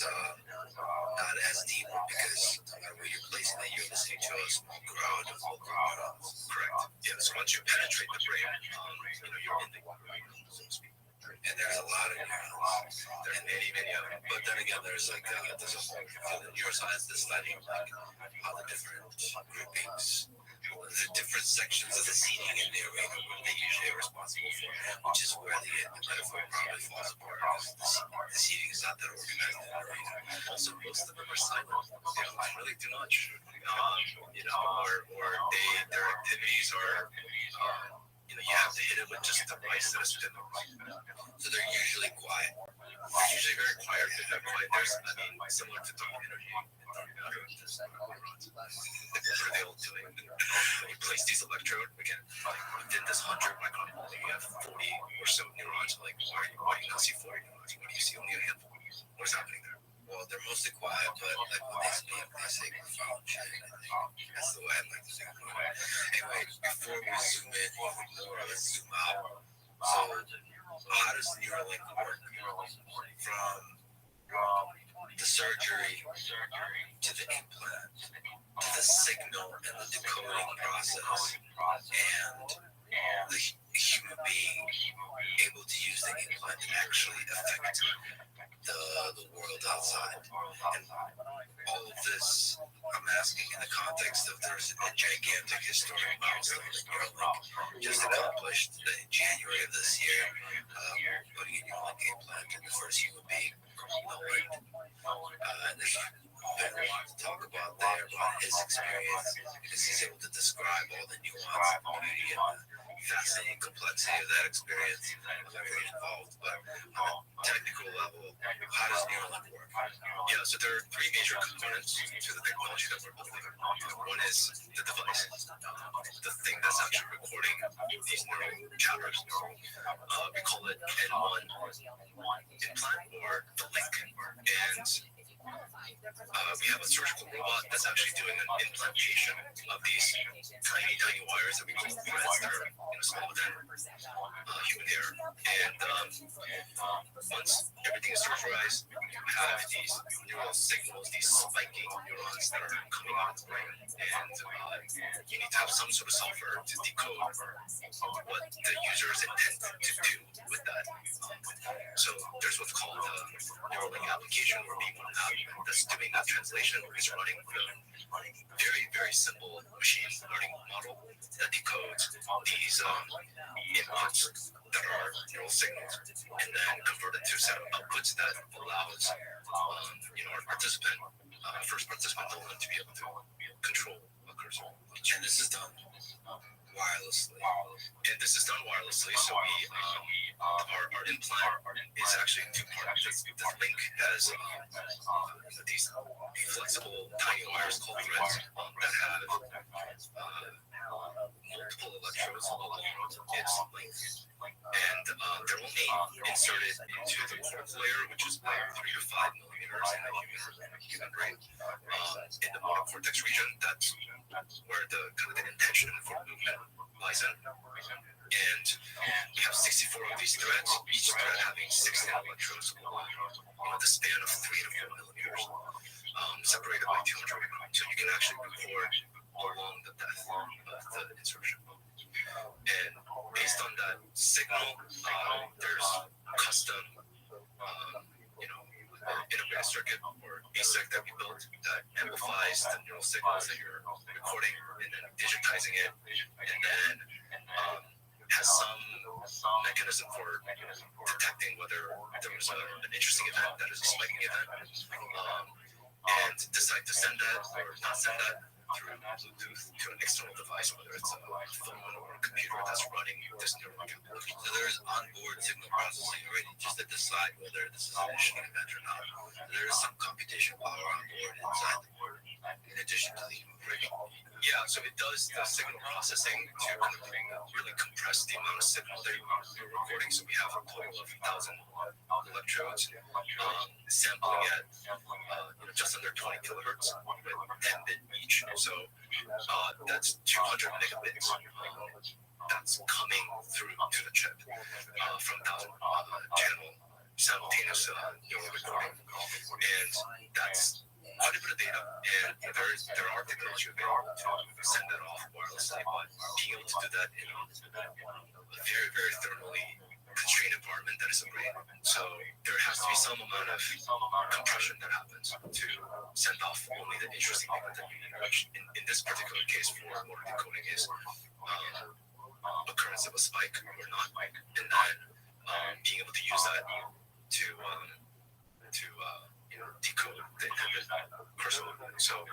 not as deep because no matter where you're placing it, you're listening to a small crowd of local neurons. Correct. Yeah. So once you penetrate the brain, you're in the neuron, so to speak. And there's a lot of neurons. There are many, many of them. But then again, there's a whole field of neuroscience that's studying like how the different groupings, the different sections of the seating in the arena they usually are responsible for, which is where the metaphor probably falls apart because the seating is not that organized in the arena. Also, most of them are silent. They don't really do much. Or their activities are, you have to hit it with just the right set of stimulus. So they're usually quiet. They're usually very quiet. There's, similar to dark energy. What are they all doing? You place these electrodes, again, within this 100 micron volume, you have 40 or so neurons. Like, why do you not see 40 neurons? Why do you see only a handful? What is happening there? Well, they're mostly quiet, but like when they speak, they say profound shit. I think that's the way I like to think about it. Anyway, before we zoom in even more, let's zoom out. So, how does Neuralink work? From the surgery to the implant, to the signal and the decoding process, and the human being able to use the implant to actually affect the world outside. And all of this, I'm asking in the context of there's a gigantic historic milestone that Neuralink just accomplished in January of this year, putting a Neuralink implant in the first human being. And there's been a lot to talk about there, about his experience, because he's able to describe all the nuance, beauty, and the fascinating complexity of that experience. I'm very involved, but on a technical level, how does Neuralink work? Yeah, so there are three major components to the technology that we're building. One is the device, the thing that's actually recording these neural chatters. We call it N1 implant or the link. And we have a surgical robot that's actually doing an implantation of these tiny, tiny wires that we call threads that are smaller than human hair. And once everything is surgerized, you have these neural signals, these spiking neurons that are coming out of the brain. And you need to have some sort of software to decode what the user is intended to do with that. So there's what's called a Neuralink application or V1 app that's doing that translation. It's running a very, very simple machine learning model that decodes these inputs that are neural signals and then convert it to a set of outputs that allows our participant, first participant, to be able to control a cursor. And this is done wirelessly. And this is done wirelessly, so our implant is actually two parts. The link has these flexible tiny wires called threads that have multiple electrodes along its length. And they're only inserted into the cortical layer, which is about 3 to 5 millimeters in the human brain. In the motor cortex region, that's where the kind of the intention for movement lies in. And we have 64 of these threads, each thread having 16 electrodes along the span of 3 to 4 millimeters, separated by 200 microns. So you can actually record along the depth of the insertion. And based on that signal, there's custom, integrated circuit or ASIC that we built that amplifies the neural signals that you're recording and then digitizing it and then has some mechanism for detecting whether there was an interesting event that is a spiking event, and decide to send that or not send that through Bluetooth to an external device, whether it's a phone or a computer that's running this neural network. So there's onboard signal processing already just to decide whether this is an interesting event or not. There is some computation power on board inside the board in addition to the human brain. Yeah, so it does the signal processing to kind of really compress the amount of signal that you're recording. So we have a total of 1,000 electrodes sampling at just under 20 kilohertz with 10 bit each. So that's 200 megabits that's coming through to the chip from 1,000 channel simultaneous recording. And that's quite a bit of data, and there are technology available to send that off wirelessly, but being able to do that in a very, very thermally constrained environment that is a brain. So there has to be some amount of compression that happens to send off only the interesting data that you need, which in this particular case for motor decoding is occurrence of a spike or not, and then being able to use that to decode the intended cursor movement. So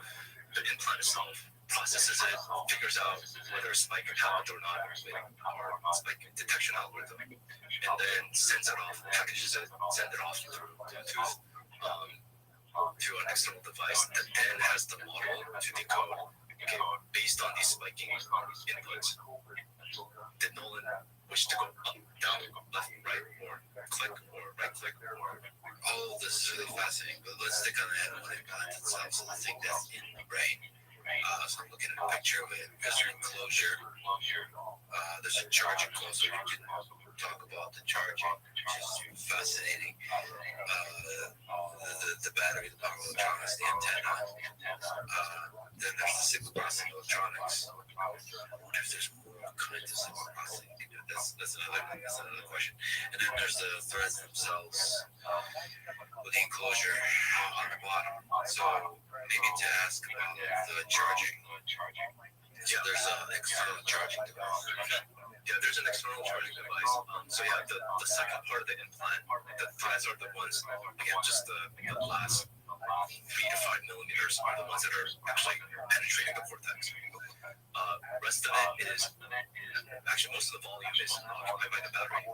the implant itself processes it, figures out whether a spike happened or not with our spike detection algorithm, and then sends it off, packages it, sends it off through Bluetooth to an external device that then has the model to decode, okay, based on these spiking inputs, did Nolan wish to go up, down, left, right, or click, or right click, or all of this is really fascinating, but let's stick on the head on implant itself. So the thing that's in the brain. So I'm looking at a picture of it. There's an enclosure. There's a charging enclosure. You can talk about the charging, which is fascinating. The battery, the power electronics, the antenna. Then there's the signal processing electronics. If there's more kinds of signal processing, that's another question. And then there's the threads themselves with the enclosure on the bottom. So maybe to ask about the charging. So there's an external charging device. Yeah, there's an external charging device. So yeah, the second part of the implant, the threads are the ones, again, just the last 3 to 5 millimeters are the ones that are actually penetrating the cortex. Rest of it is, actually most of the volume is occupied by the battery,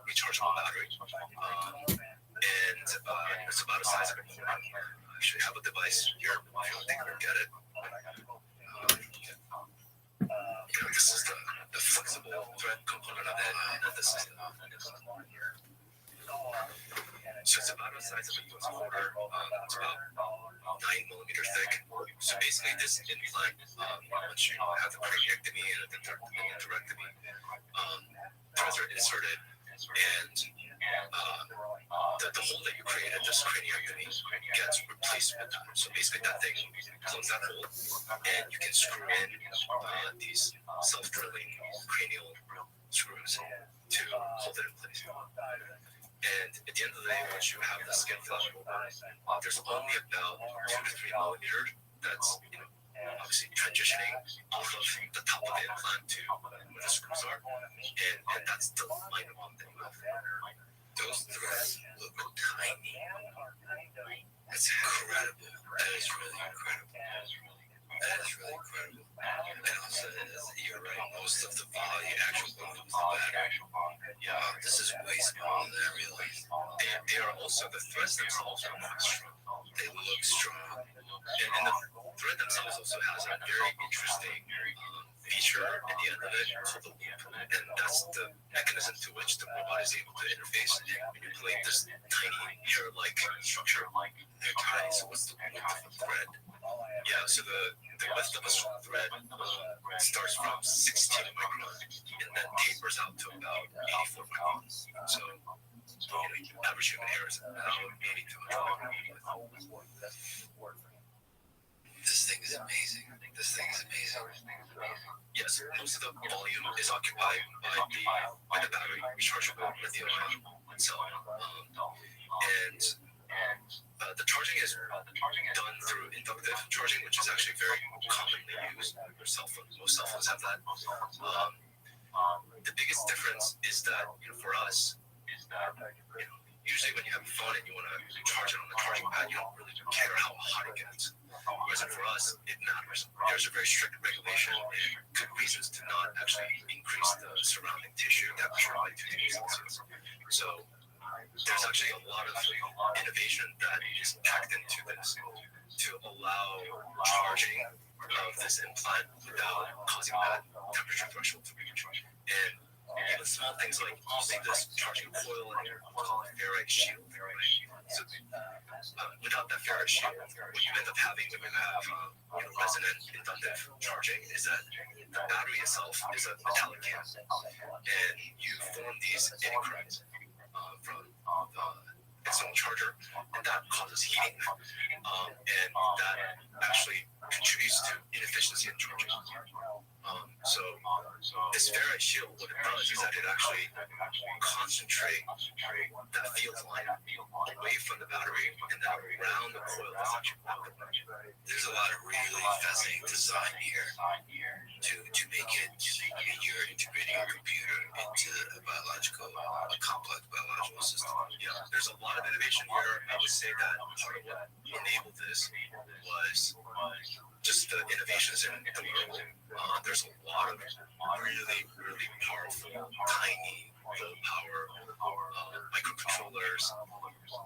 rechargeable battery. And it's about the size of a quarter. I actually have a device here if you want to take a look at it. This is the flexible thread component of it, and this is so it's about the size of a quarter. It's about 9 millimeters thick. So basically, this implant, once you have the craniectomy and the enterectomy, threads are inserted, and the hole that you created, this craniectomy, gets replaced with that. So basically, that thing closes that hole, and you can screw in these self-drilling cranial screws to hold it in place. And at the end of the day, once you have the skin flash over, there's only about 2 to 3 millimeters that's obviously transitioning off of the top of the implant to where the screws are, and that's the line of one that you have. Those threads look tiny. That's incredible. That is really incredible. That is really incredible. And also, you're right, most of the volume, actual volume is the battery. Yeah, this is way smaller than I realized. They are also, the threads themselves are quite strong. They look strong. And the thread themselves also has a very interesting feature at the end of it, called the loop. And that's the mechanism to which the robot is able to interface and manipulate this tiny hair-like structure. They're tiny, so what's the width of a thread? Yeah, so the width of a thread starts from 16 microns and then tapers out to about 84 microns. So average human hair is about 80 to 100 microns. This thing is amazing. This thing is amazing. Yes, most of the volume is occupied by the battery rechargeable lithium cell. And the charging is done through inductive charging, which is actually very commonly used. Most cell phones have that. The biggest difference is that, for us, usually when you have a phone and you want to charge it on the charging pad, you don't really care how hot it gets. Whereas for us, it matters. There's a very strict regulation and good reasons to not actually increase the surrounding tissue temperature by 2 degrees Celsius. So there's actually a lot of innovation that is packed into this to allow charging of this implant without causing that temperature threshold to reach. And even small things like you see this charging coil and called ferrite shield, right? So without that ferrite shield, what you end up having when you have resonant inductive charging is that the battery itself is a metallic can, and you form these eddy currents from the external charger, and that causes heating, and that actually contributes to inefficiency in charging. So this ferrite shield, what it does is that it actually concentrates that field line away from the battery and then around the coil that's actually walking. There's a lot of really fascinating design here to make it you're integrating a computer into a complex biological system. Yeah, there's a lot of innovation here. I would say that part of what enabled this was just the innovations in the world. There's a lot of really, really powerful, tiny, low power microcontrollers,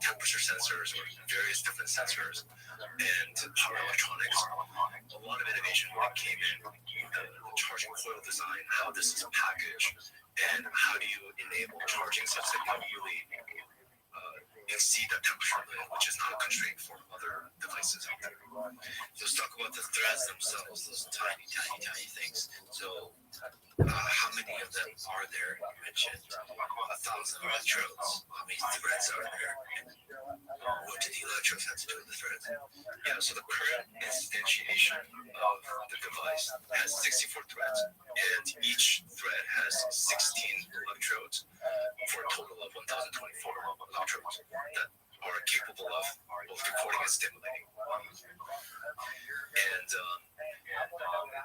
temperature sensors, or various different sensors, and power electronics. A lot of innovation when it came in the charging coil design, how this is packaged, and how do you enable charging such that you really exceed that temperature limit, which is not a constraint for other devices out there. Let's talk about the threads themselves, those tiny, tiny, tiny things. So, how many of them are there? You mentioned 1,000 electrodes. How many threads are there? And what do the electrodes have to do with the threads? Yeah, so the current instantiation of the device has 64 threads, and each thread has 16 electrodes for a total of 1,024 electrodes that are capable of both recording and stimulating. And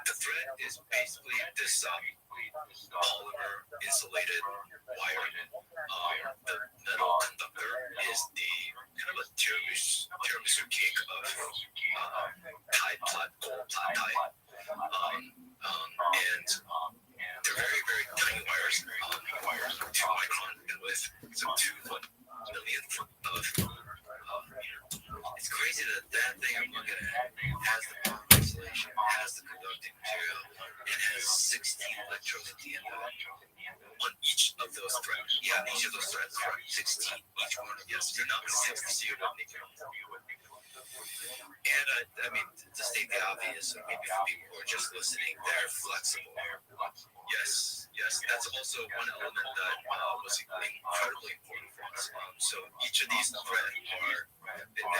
the thread is basically this polymer insulated wire. The metal conductor is the kind of a tiramisu cake of gold platite. And they're very, very tiny wires, 2 micron in width, so 2 millionth of it's crazy that thing I'm looking at has the polymer insulation, has the conducting material, and has 16 electrodes at the end of it. On each of those threads. Yeah, each of those threads, right? 16 each one. Yes, they're not 6 to see what they can. And I mean, to state the obvious, maybe for people who are just listening, they're flexible. Yes, that's also one element that was incredibly important for us. So each of these threads are,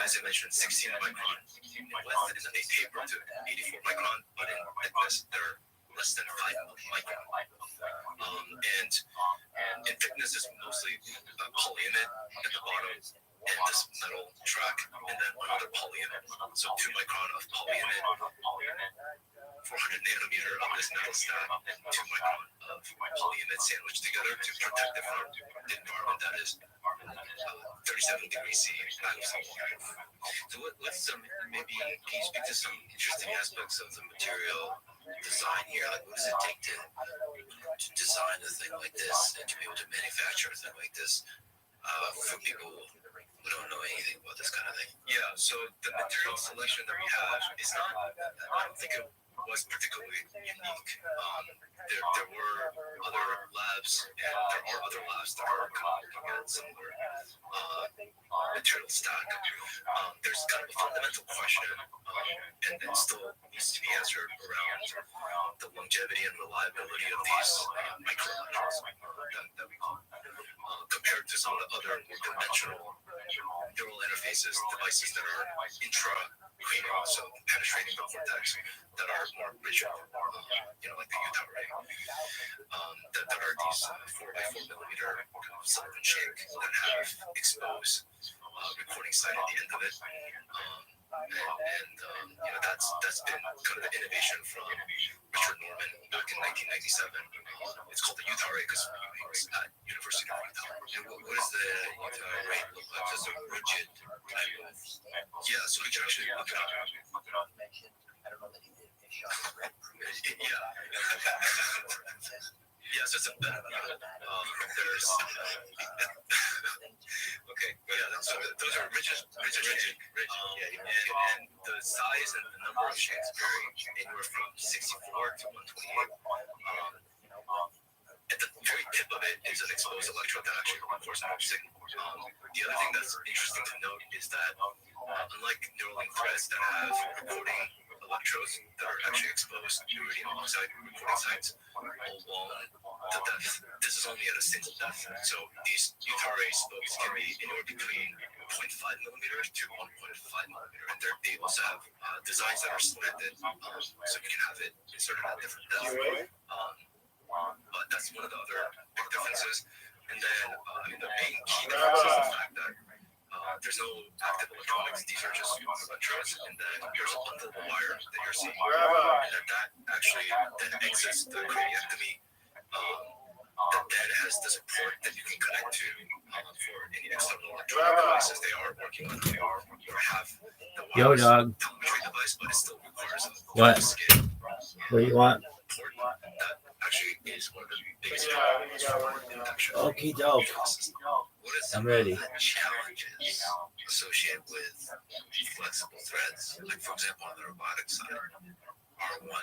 as I mentioned, 16 micron in width, and then they taper to 84 micron, but in thickness, they're less than 5 micron. And in thickness is mostly polyimide at the bottom, and this metal track, and then another polyimide. So 2 micron of polyimide, 400 nanometer of this metal stack, and 2 micron of polyimide sandwiched together to protect it from the environment that is 37 degrees C out of some water. So let's maybe can you speak to some interesting aspects of the material design here? Like, what does it take to design a thing like this and to be able to manufacture a thing like this for people who don't know anything about this kind of thing? Yeah, so the material selection that we have is not, I don't think it was particularly unique. There were other labs, and there are other labs that are looking at similar material stack. There's kind of a fundamental question, and it still needs to be answered around the longevity and reliability of these microelectrodes that we call compared to some of the other more conventional neural interfaces devices that are intracranial, so penetrating the cortex, that are more rigid, like the Utah ray, that are these 4x4 millimeter silicon shake that have exposed recording excited at the end of it. That's been kind of the innovation from Richard Norman back in 1997. It's called the youth RA because he was at University of Utah. And what does the youth RA look like? Just a rigid type of. Yeah, so we can actually look it up. I don't know that he did a shot of red previously. Yeah. Yes, it's a bad. There's. Okay, yeah. So those are rigid. And the size and the number of shades vary anywhere from 64 to 128. At the very tip of it is an exposed electrode that actually records an signal. The other thing that's interesting to note is that unlike Neuralink threads that have recording electrodes that are actually exposed to iridium oxide recording sites along the depth, this is only at a single depth. So these youth RA spokes can be anywhere between 0.5 millimeters to 1.5 millimeter, and they also have designs that are slanted, so you can have it inserted at different depths. But that's one of the other big differences. And then the main key difference is the fact that there's no active electronics. These are just electrodes, and then there's a bundle of wire that you're seeing, and that actually then exits the craniectomy. That then has the support that you can connect to for any external electronic devices they are working on. Or have the wireless telemetry device, but it still requires a skin. What do you want? Port that actually is one of the biggest problems for induction. Okay, dope. What are some I'm ready. of the challenges associated with flexible threads? Like, for example, on the robotic side, R1,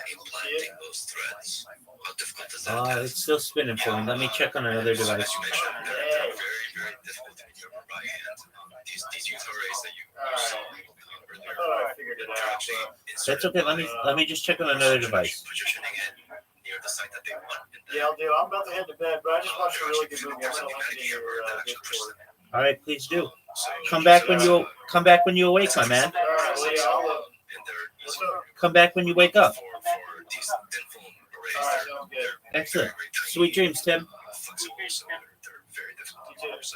implanting those threads. How difficult is that? It's still spinning for me. Let me check on another device. As you mentioned, they're very, very difficult to maneuver by hand. These youth arrays that you saw earlier, they're actually That's okay. Let me just check on another device. Positioning it near the site that they want. Yeah, I'll do. I'm about to head to bed, but I just watched a really good movie. I'm going to link it in your Discord. All right, please do. Come back when you awake, my man. Come back when you wake up. Excellent. Sweet dreams, Tim.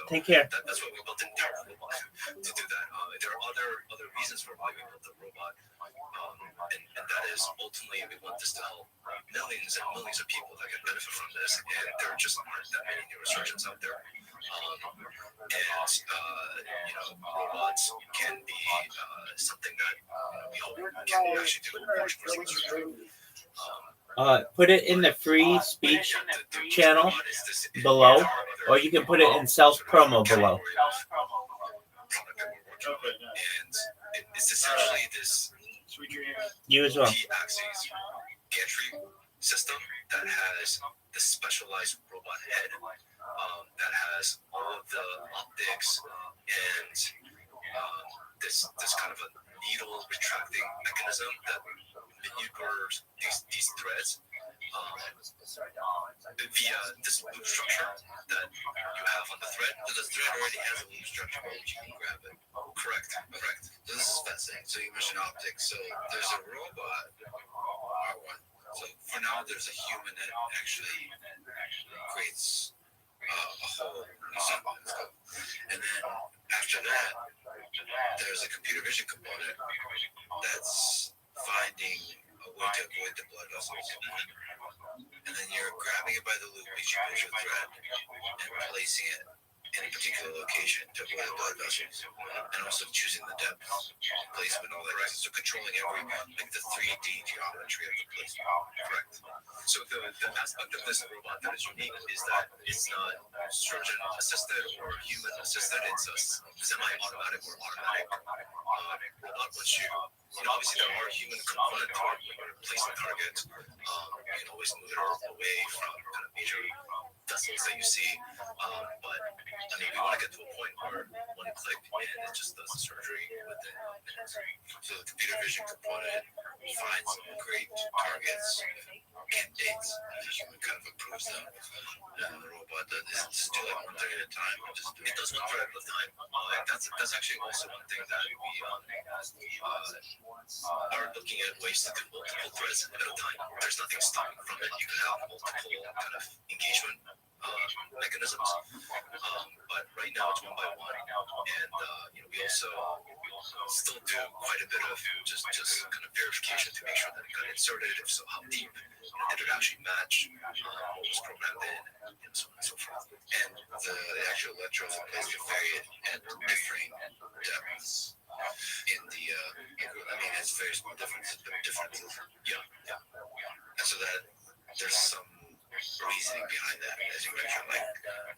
Take care. That's why we built an entire robot to do that. There are other reasons for why we built the robot, and that is ultimately we want this to help millions and millions of people that can benefit from this, and there just aren't that many neurosurgeons out there. Robots can be something that we hope can actually do much more surgery. Put it in the free speech channel below, or you can put it in self promo below. And it's essentially this You as well. T-axis gantry system that has the specialized robot head that has all of the optics and this kind of a needle retracting mechanism that maneuvers these threads via this loop structure that you have on the thread. So the thread already has a loop structure where you can grab it. Correct. So this is fascinating. So you mentioned optics. So there's a robot, R1. So for now, there's a human that actually creates a whole symbol. And then after that, there's a computer vision component that's finding a way to avoid the blood vessels. And then you're grabbing it by the loop, which you push a thread, and placing it in a particular location to avoid the blood vessels, and also choosing the depth, placement, all that. Right. So controlling like the 3D geometry of the placement. Correct. So the aspect of this robot that is unique is that it's not surgeon assisted or human assisted. It's a semi-automatic or automatic robot. Once you obviously there are human component to it when you're placing targets. You can always move it away from kind of major vessels that you see. But I mean, we want to get to a point where one click and it just does the surgery within minutes. So the computer vision component finds great targets, candidates, and the human kind of approves them. And the robot does do like one thread at a time. It does one thread at a time. That's actually also one thing that we are looking at ways to do multiple threads at a time. There's nothing stopping from it. You can have multiple kind of engagement mechanisms, but right now it's one by one, and still do quite a bit of just kind of verification to make sure that it got inserted. If so, how deep? Did it actually match what was programmed in, and so on and so forth. And the actual electrodes are placed to vary at differing depths in the. I mean, it's very small differences. Yeah. And so that there's some reasoning behind that. As you measure, like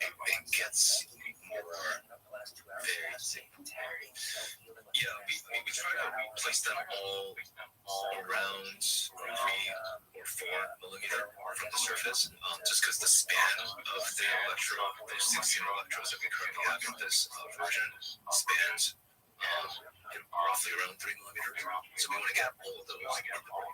it gets more varied. Yeah, we try to place them all around 3 or 4 millimeter from the surface, just because the span of the electrode, those 16 electrodes that we currently have in this version, spans roughly around 3 millimeters. So we want to get all of those in the brain.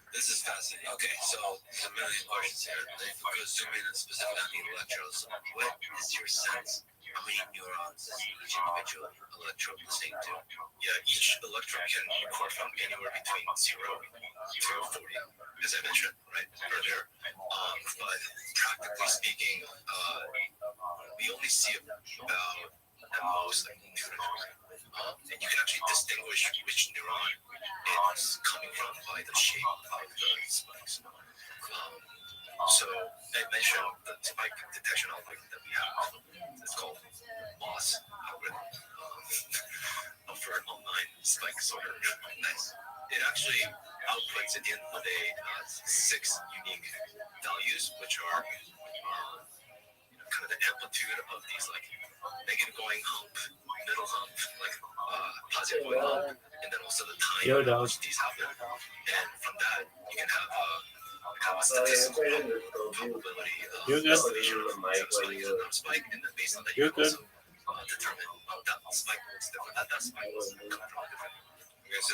This is fascinating. Okay, so there's a million questions here. If we go zoom in specifically on the electrodes, what is your sense? How many neurons is each individual electrode listening to? Yeah, each electrode can correspond anywhere between 0 to 40, as I mentioned earlier. But practically speaking, we only see about at most like 2 to 3. And you can actually distinguish which neuron it's coming from by the shape of the spikes. So I mentioned the spike detection algorithm that we have. It's called MOS algorithm for online spike sorter. Nice. It actually outputs at the end of the day 6 unique values, which are kind of the amplitude of these like negative going hump, middle hump, like positive going hump, and then also the time in which these happen. And from that, you can have kind of a statistical probability of estimation of spike, and then based on that, you can also determine that spike looks different, that spike looks different. Okay, so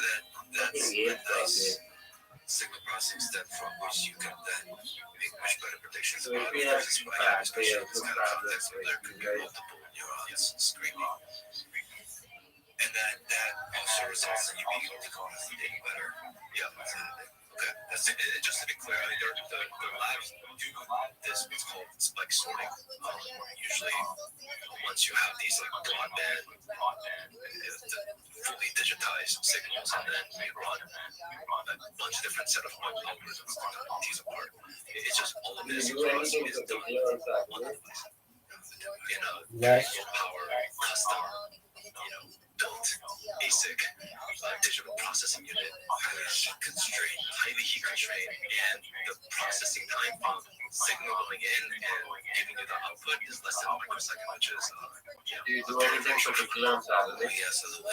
that's a nice signal processing step from which you can then make much better predictions about the spike, especially in this kind of context where there could be multiple neurons screaming. And that also results in you being able to collect the data better. Yeah, exactly. Okay, that's it. Just to be clear, I mean, the labs do this what's called spike sorting. Usually, once you have these like broadband, fully digitized signals, and then we run a bunch of different set of algorithms to kind of tease apart. It's just all of this for us is done on one device in a very low power, custom, built ASIC digital processing unit, highly heat constrained, and the processing time from signal going in and giving you the output is less than a microsecond, which is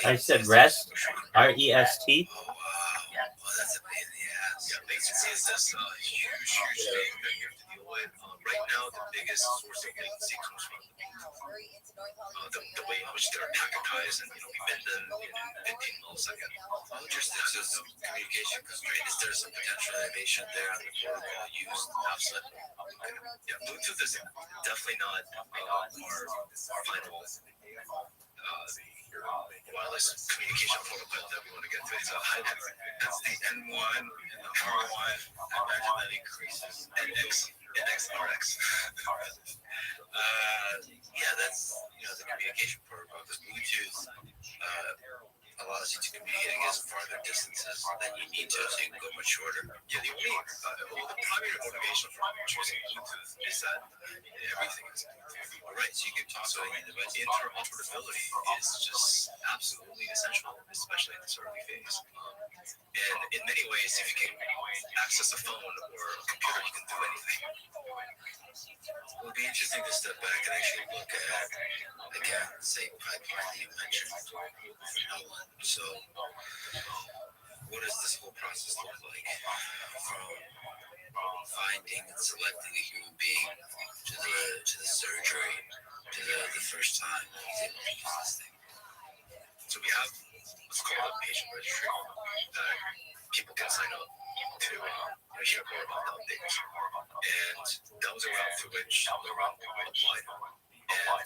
I said rest, R-E-S-T. Oh wow, that's a pain in the ass. Yeah, latency is this huge thing that you have to deal with. Right now, the biggest source of latency comes from the way in which they're packetized, and we bend them in 15 milliseconds. Interesting. So there's communication constraint. Is there some potential innovation there on the protocol used outside? Yeah, Bluetooth is definitely not our final wireless communication protocol that we want to get to. It's a high level. That's the N1 and the R1. I imagine that increases NXRX. Yeah, that's the communication protocol, because Bluetooth allows you to communicate against farther distances than you need to, so you can go much shorter. Yeah, the primary motivation for choosing Bluetooth is that everything is Bluetooth. Right, so you can talk to any device. Interoperability is just absolutely essential, especially in this early phase. And in many ways, if you can access a phone or a computer, you can do anything. It would be interesting to step back and actually look at, again, the same pipeline that you mentioned for Nolan. So, what does this whole process look like? From finding and selecting a human being to the surgery, to the first time he's able to use this thing. So we have what's called a patient registry that people can sign up to hear more about updates. And that was a route through which Laurent applied. And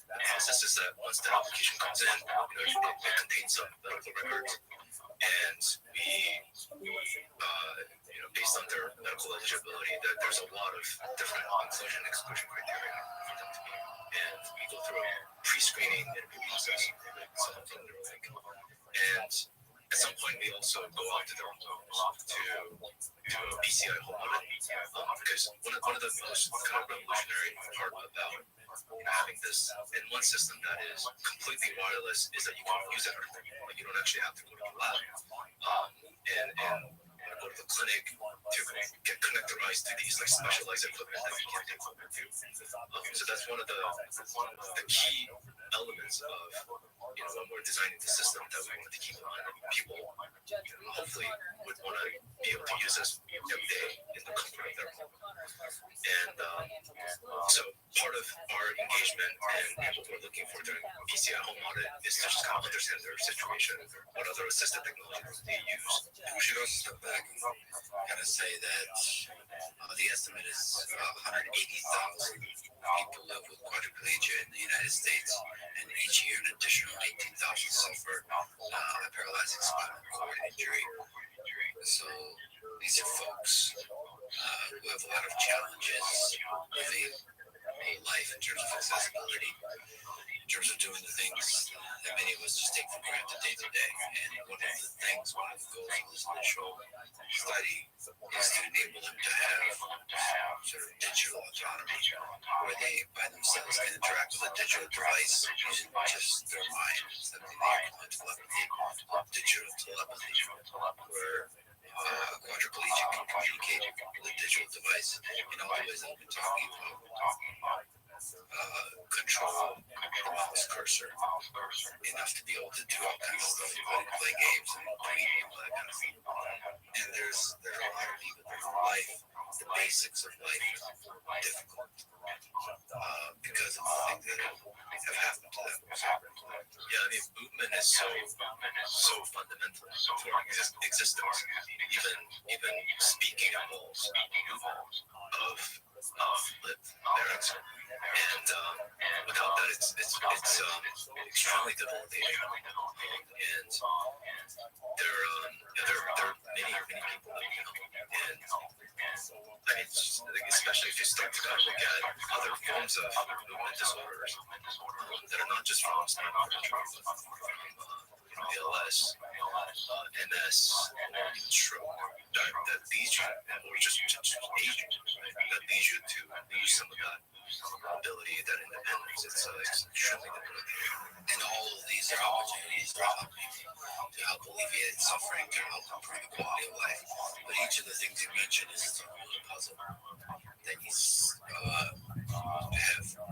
the process is that once the application comes in, it contains some medical records. And we, based on their medical eligibility, there's a lot of different inclusion and exclusion criteria for them to be. and we go through a pre-screening interview process from the neurolink. And at some point, we also go out to their homes to do a PCI home audit, because one of the most kind of revolutionary part about having this in one system that is completely wireless is that you can use it everywhere. Like, you don't actually have to go to the lab and go to the clinic to get connectorized to these like specialized equipment that you can't take home with you. So that's one of the key elements of, you know, when we're designing the system that we want to keep in mind. People hopefully would want to be able to use this every day in the comfort of their home. And so part of our engagement and what we're looking for during PCI home audit is to just kind of understand their situation, what other assistive technologies they use. And we should also step back and kind of say that the estimate is 180,000 people live with quadriplegia in the United States, and each year an additional 18,000 suffer a paralyzing spinal cord injury. So these are folks who have a lot of challenges living life in terms of accessibility, in terms of doing the things that many of us just take for granted day to day. And one of the goals of this initial study is to enable them to have sort of digital autonomy, where they by themselves can interact with a digital device using just their mind, something they call telepathy, digital telepathy, where a quadriplegic can communicate with a digital device in all the ways that we've been talking about. Control the mouse cursor enough to be able to do all kinds of stuff, including play games and tweet and all that kind of stuff. And there's a lot of people whose life, the basics of life, are difficult because of the things that have happened to them. Yeah, I mean, movement is so fundamental to our existence. Even speaking involves movement of lip, larynx, and without that, it's extremely debilitating. And there are many people that we know, and I mean, especially if you start to kind of look at other forms of movement disorders that are not just from spinal cord injury, but from ALS, MS, or even stroke, that leads you, or just aging, that leads you to lose some of that ability, that independence. It's extremely debilitating. And all of these are opportunities to help alleviate suffering, to help improve the quality of life. But each of the things you mentioned is its own puzzle that needs to have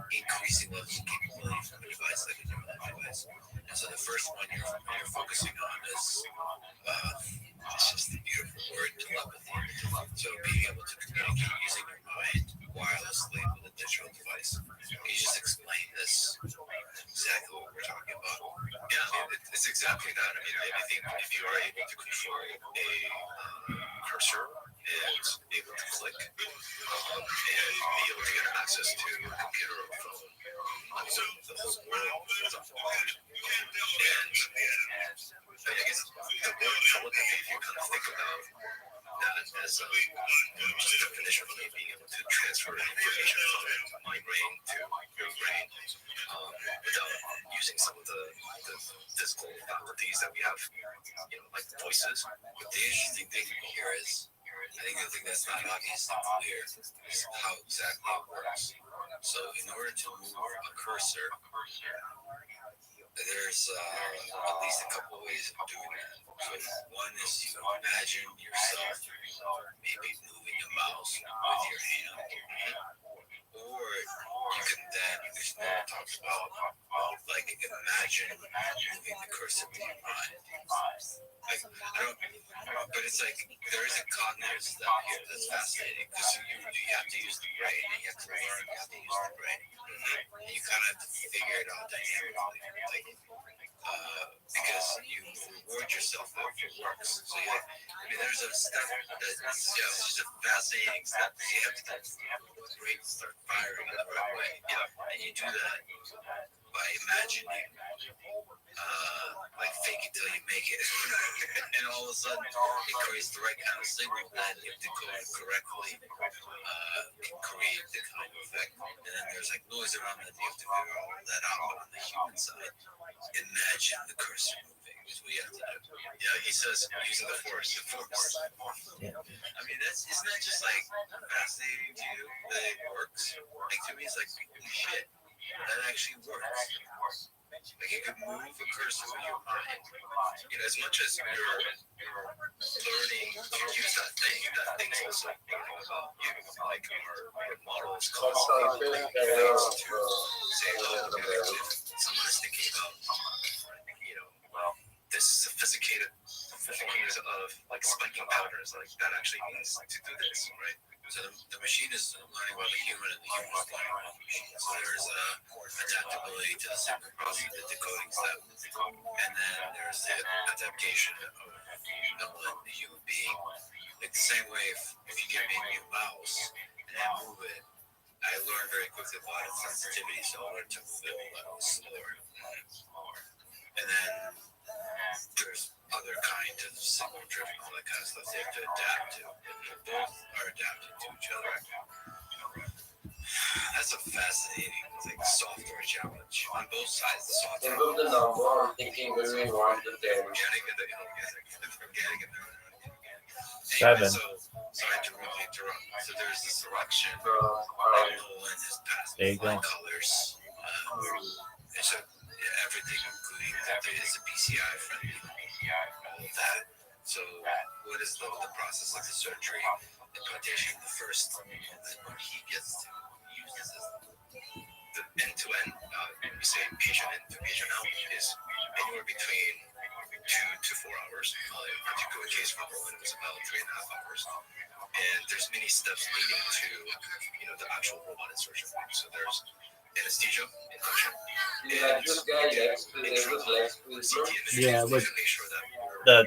increasing levels of capability from a device like a neurolink device. And so the first one you're focusing on is it's just a beautiful word, telepathy. So being able to communicate using your mind wirelessly with a digital device. Can you just explain this, exactly what we're talking about? Yeah, I mean, it's exactly that. I mean, I think if you are able to control a cursor and able to click and be able to get access to a computer or a phone, so the whole world is on board. And I guess the word telepathy, if you kind of think about that as just a definition of being able to transfer information from my brain to your brain without using some of the physical faculties that we have, you know, like voices. But the interesting thing here is, I think the thing that's not obvious and clear is how exactly it works. So in order to move a cursor, there's at least a couple of ways of doing that. So one is you imagine yourself maybe moving a mouse with your hand, or you can then, which Noah talks about, like imagine moving the cursor with your mind. Like, but it's like there is a cognitive step here that's fascinating, because you have to use the brain, and you have to learn how to use the brain, and you kind of have to figure it out dynamically, because you reward yourself for it works. So there's a step that's just a fascinating step. You have to get the brain to start firing in the right way, and you do that by imagining, like fake until you make it. And all of a sudden, it creates the right kind of signal that, if decoded correctly, can create the kind of effect. And then there's like noise around that. You have to figure all that out. But on the human side, imagine the cursor moving is what you have to do. Yeah, he says using the force. The force. Yeah. I mean, isn't that just like fascinating to you that it works? Like, to me, it's like, holy shit, that actually works. Like, you can move a cursor with your mind. You know, as much as you're learning to use that thing's also learning about you. Like, our model is constantly learning things to say, oh, if someone is thinking about, you know, this sophisticated forms of like spiking patterns, like that actually means to do this, right? So the machine is learning about the human, and the human is learning about the machine. So there's adaptability to the signal processing, the decoding step, and then there's the adaptation of the human being. Like the same way, if you give me a new mouse and I move it, I learn very quickly about its sensitivity, so I learn to move it a little slower. And then there's other kinds of signal drift and all that kind of stuff they have to adapt to. Both are adapting to each other. That's a fascinating software challenge on both sides of the software. Think of the number, I'm thinking when we want the 10. Organic and the inorganic. Organic and the Seven. So, sorry to really interrupt. So there's the selection of Nolan has passed There you go. colors. And so everything, including is a PCI friendly, all of that. So what is the process of the surgery, implantation, the first moment when he gets to use the system? The end-to-end, we say patient in to patient out, is anywhere between 2 to 4 hours. In particular case for Roland, it was about 3.5 hours. And there's many steps leading to, the actual robot insertion. So there's anesthesia, induction, Like this guy, Yeah, with the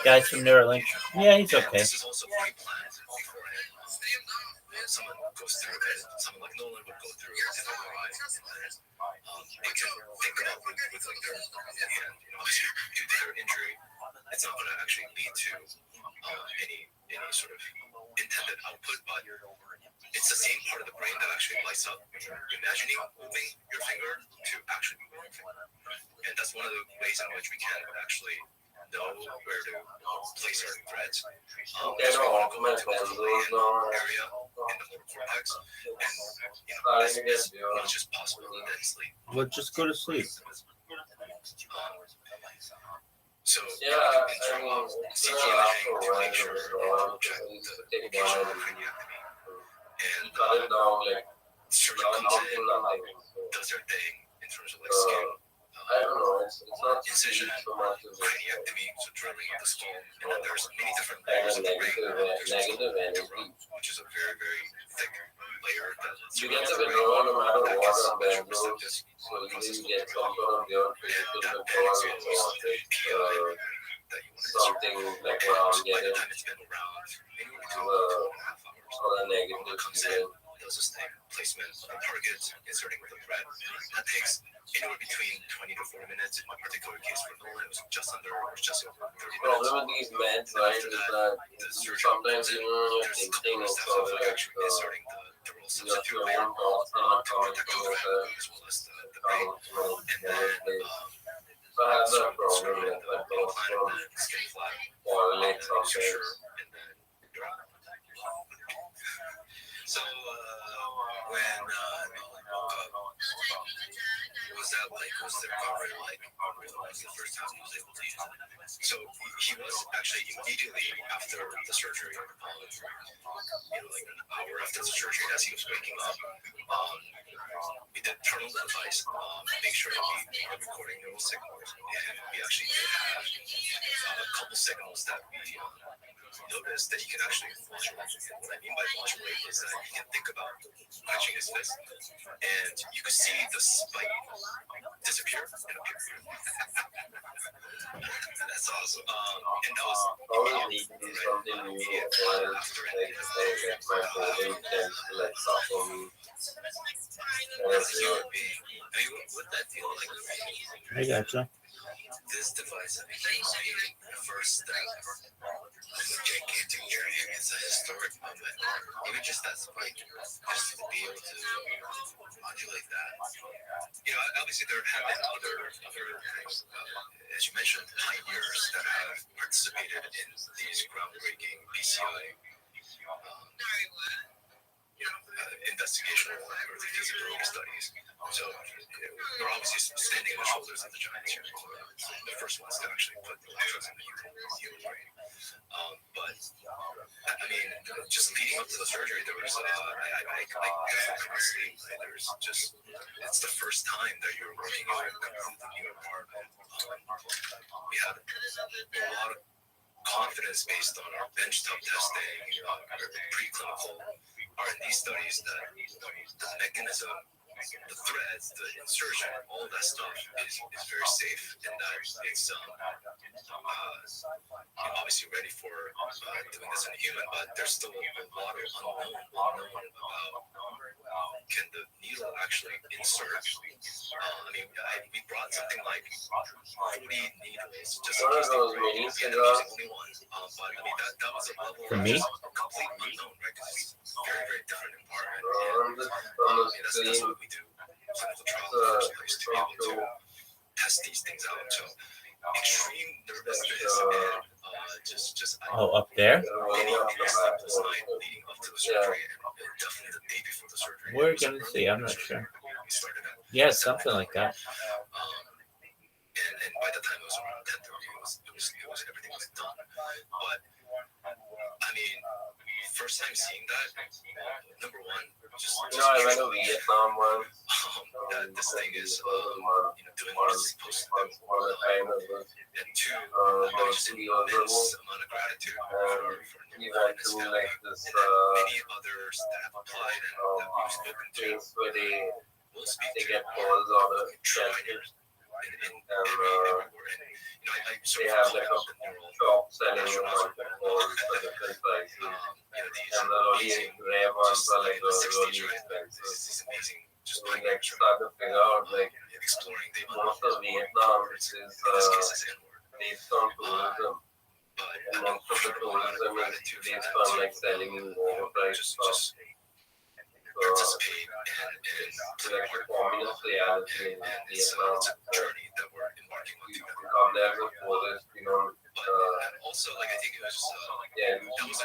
guys from Neuralink. Yeah, he's okay. This is also pre-planned beforehand. Someone goes through it. Someone like Nolan would go through an MRI, and then they can think about with like their hand, obviously due to their injury, it's not going to actually lead to any sort of intended output, but it's the same part of the brain that actually lights up when you're imagining moving your finger to actually move your finger. And that's one of the ways in which we can actually know where to place our threads. So we want to go into the area in the motor cortex, and as much as possible, then sleep. Well, just go to sleep. So yeah, I mean, CT imaging to make sure check the location of craniectomy. And surgeon comes in, does their thing in terms of like skin. I don't know, it's not incision, craniectomy, so drilling of the skull, and then there's many different layers of the brain. There's the root, which is a very, very thick layer that you get a bit wrong no matter what on bamboo, so you get some sort of your something like around getting or a negative comes in, does this thing, placement on target, inserting with a thread. That takes anywhere between 20 to 40 minutes. In my particular case for Nolan, it was just over 30 minutes. Problem with these meds, right, is that sometimes you're thinking of actually inserting the real substitute layer to protect the thread as well as the brain. And then so I have that problem with the implant and then skin flap, suture, and then you're out. So when Nolan woke up, what was that like? Was the recovery like? It was the first time he was able to use it. So he was actually immediately after the surgery, like an hour after the surgery, as he was waking up, we did turn on the device, make sure that we are recording neural signals, and we actually did have a couple signals that we noticed that he can actually modulate. And what I mean by modulate is that he can think about clenching his fist, and you could see the spike disappear and appear. That's awesome. And that was immediate after it. As a human being, I mean, what would that feel like? I gotcha. this device became the first step of a gigantic journey. It's a historic moment. Even just that spike, just to be able to modulate that. You know, obviously there have been other as you mentioned, pioneers that have participated in these groundbreaking PCI investigational early feasibility studies. So we're obviously standing on the shoulders of the giants here. The first ones to actually put electrodes in the human brain. But I mean, just leading up to the surgery, there was there's just it's the first time that you're working in a completely new environment. We had a lot of confidence based on our benchtop testing, our preclinical R&D studies that the mechanism, the threads, the insertion, all that stuff is very safe and that it's obviously ready for doing this in a human, but there's still a lot of unknown about can the needle actually insert. We brought something like 40 needles just in case they were using only one. But I mean that was a level For me? of complete unknown, right? Because it's a very, very different environment. And that's what we do. Clinical trial in the first place to be able to test these things out. So extreme nervousness and up there? Many of the sleepless night leading up to the surgery and definitely the day before the surgery. We're gonna see. I'm not sure. Yeah, something like that. And by the time it was around 10:30, it was everything was done. But I mean, first time seeing that, number one, just I went to Vietnam once. That this thing is doing what it's supposed to do. And two, just an immense amount of gratitude for we went to like this many others that have applied and that we've spoken to. where We'll speak they to get calls on a trainers and everywhere. I they have like a shop selling a bunch of calls for different prices. And the really rare ones are like the really expensive. It's amazing. So we like start to figure out like exploring the most of Vietnam is based on tourism. And most of the tourism is based on like selling in overpriced stuff. Participate and like the communist reality in Vietnam. that we're embarking on You together. come there as a tourist, you don't. And also, like I think it was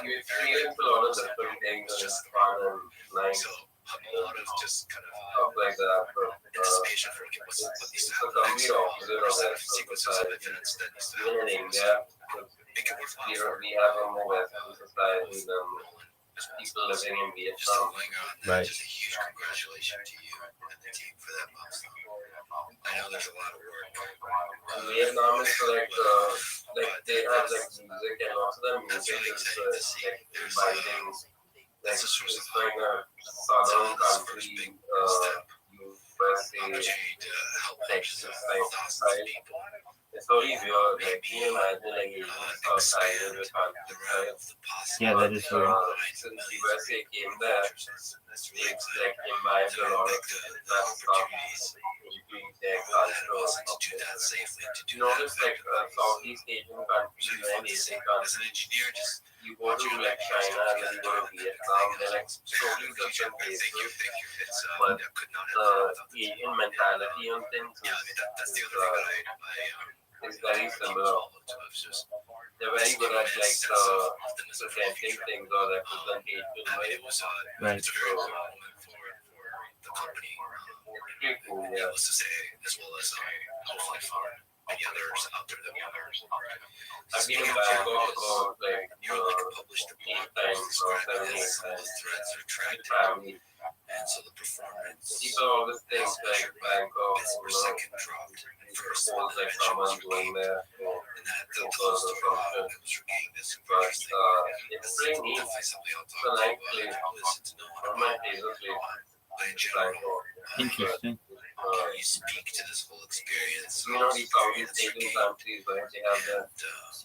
You experience a lot of different things and it's fun and nice. So a lot of just kind of stuff like that. But, anticipation for what needs to it's happen a next. complete opposite of Set that. of sequences of events that needs to Even happen. in India, Make it worthwhile. we have a more Western society than people living in Vietnam. Right. Just a huge congratulations to you and the team for that milestone. I know there's a lot of work. Vietnam is like they have like music and also the music is like inviting. Like it's like a southern country, USA, Texas type style. It's very weird. Like, can you imagine like you outside of the countryside? Yeah, that is weird. Since USA came there, they like imbibed a lot of that stuff into their culture. You notice like Southeast Asian countries and Asian countries, you go to like China and then you go to Vietnam, they're like totally different places. But the Asian mentality on things is very similar. They're very good at like presenting things or representation. Right. It's a very good moment for the company. Needless to say, as well as hopefully for many others out there that we have. I've been in Bangkok about like published the 8 times or 7 or 8 times. threads are tracked Family. and so the performance People always think like Bangkok, second dropped first feels like someone's going there for and that the because of something. But it's pretty neat. It's a nice place. One of my favorite places. Bangkok. Interesting. You speak to this whole experience. You know, these Southeast Asian countries, right?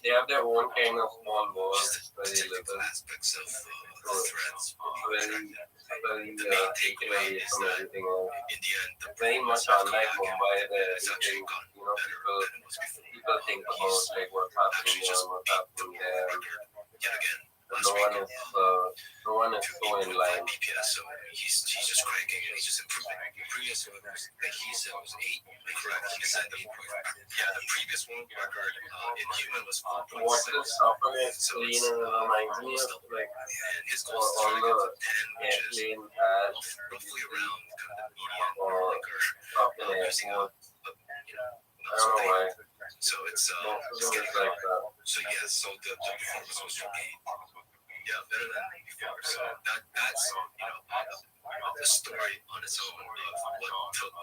They have their own kind of small worlds where they live in. Aspects of the threads. Very taken away from everything else. In the end, the Very much unlike Mumbai, where everything, people people think about like what's happening here and what's happening there. Yet again, No one is so in line. BPS, so he's just cranking and he's just improving. The previous one that he said was 8. Correct. He said the previous world record in human was 4.6. What is happening is clean and reminds me of like and his goal is on to the get to 10, which is airplane had roughly around kind of the median or up in the using airport. a I don't know why. so it's Most of getting them is like that. so yes, so the performance was okay. Yeah, better than before. So that's the story on its own of what took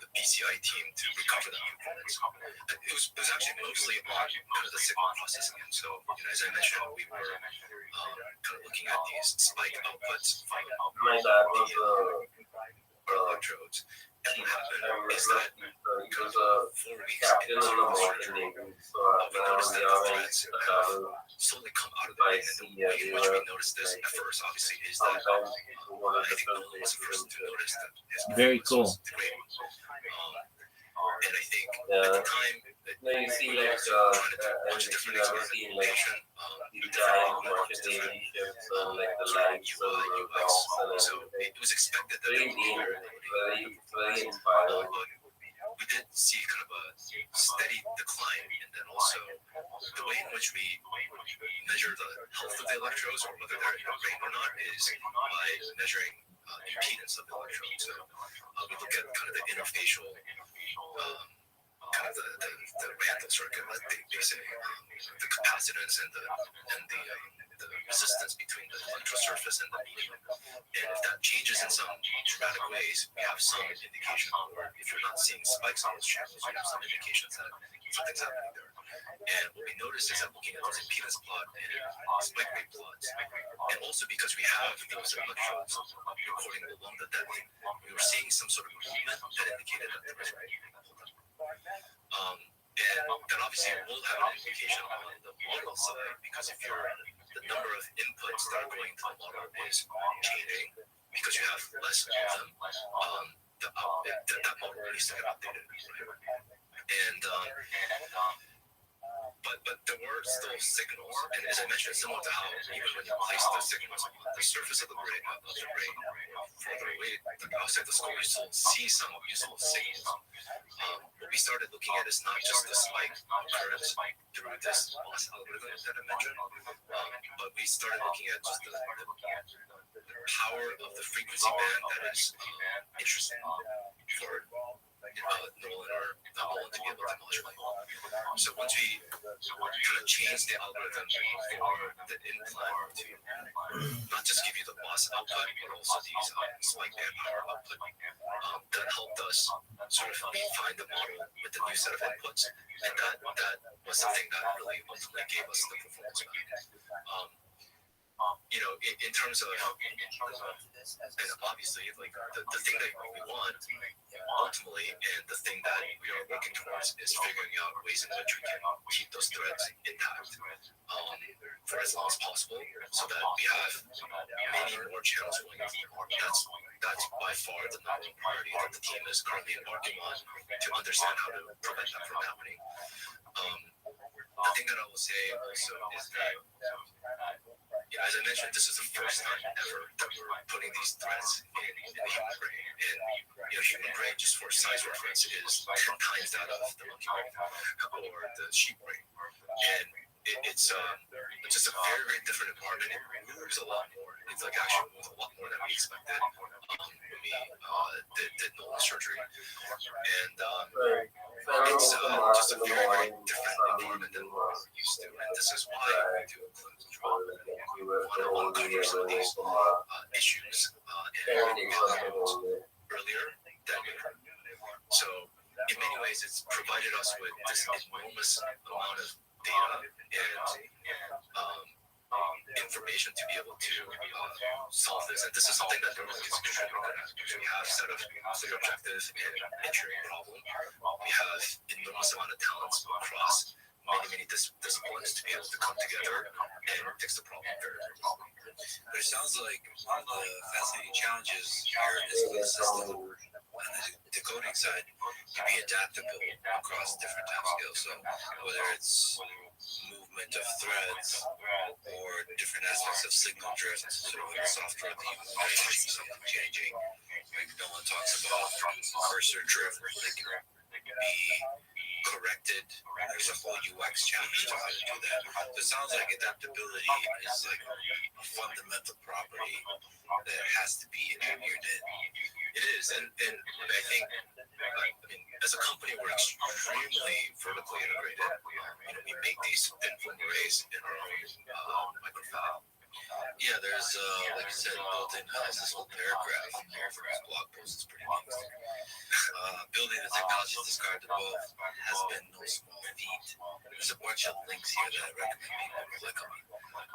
the PCI team to recover that performance. It was actually mostly on kind of the signal processing. And so as I mentioned, we were kind of looking at these spike outputs from My dad was electrodes. And what happened is that he was a 4 weeks captain in into the the American surgery, Navy, so when I was young, I used to travel slowly come out of the way. And the way in which we noticed this at first, obviously, is that sometimes people go to I think different Nolan was the first places. to notice that his Very performance cool. was great. And I think Yeah. at the time, No, you see like trying to do a bunch of if different you ever seen like experimentation, these giant market Navy ships and like the lights and the docks and so everything. it was expected that Very there would be neat, very inspiring. we did see kind of a steady decline, and then also the way in which we measure the health of the electrodes, or whether they're drained or not, is by measuring impedance of the electrode. So we look at kind of the interfacial, kind of the Randall circuit, like they say, the capacitance and the resistance between the electrode surface and the medium. And if that changes in some dramatic ways, we have some indication, or if you're not seeing spikes on those channels, we have some indications that something's happening there. And what we noticed is that looking at those impedance plot and spike rate plots, and also because we have those electrodes recording along the depth, we were seeing some sort of movement that indicated that there was and then obviously we'll have an indication on the model side, because if the number of inputs that are going to the model is changing because you have less of them, that model needs to get updated. And but there were still signals, and as I mentioned, similar to how even when you place the signals on the surface of the brain, further away outside the skull, you still see some useful signals. What we started looking at is not just the spike currents through this loss algorithm that I mentioned, but we started looking at just the power of the frequency band that is interesting for Nolan or Nolan to be able to modulate. So once we kind of change the algorithm for the implant to not just give you the loss output, but also these spike band power output, that helped us sort of refine the model with the new set of inputs, and that was the thing that really ultimately gave us the performance back. In terms of, and obviously, like the thing that we want ultimately, and the thing that we are working towards, is figuring out ways in which we can keep those threads intact for as long as possible, so that we have many more channels going into the market. That's by far the number one priority that the team is currently embarking on, to understand how to prevent that from happening. The thing that I will say also is that, as I mentioned, this is the first time ever that we're putting these threads in the human brain. And human brain, just for size reference, is 10 times that of the monkey brain or the sheep brain. And it's just a very, very different environment. It moves a lot more. It's like actually moves a lot more than we expected when we did Nolan surgery. And it's just a very, very different environment than we're used to. And this is why we do a clinical trial. We want to uncover some of these issues and earlier than we heard. So in many ways, it's provided us with this enormous amount of data and information to be able to solve this. And this is something that Neuralink is contributing to. We have a set of clear objectives and engineering problem. We have enormous amount of talents across many disciplines to be able to come together and fix the problem very, very quickly. But it sounds like one of the fascinating challenges here is the system. the decoding side can be adaptable across different time scales. So whether it's movement of threads or different aspects of signal drift, sort of in the software, the range, something changing. Like no one talks about cursor drift that can be corrected. There's a whole UX challenge to how to do that. So it sounds like adaptability is like a fundamental property that has to be engineered in. It is, and I think, as a company, we're extremely vertically integrated. We make these thin film arrays in our own microfab. Yeah, there's, like you said, built-in has this whole paragraph here for this blog post. It's pretty neat. Building the technologies described above has been no small feat. There's a bunch of links here that I recommend people click on.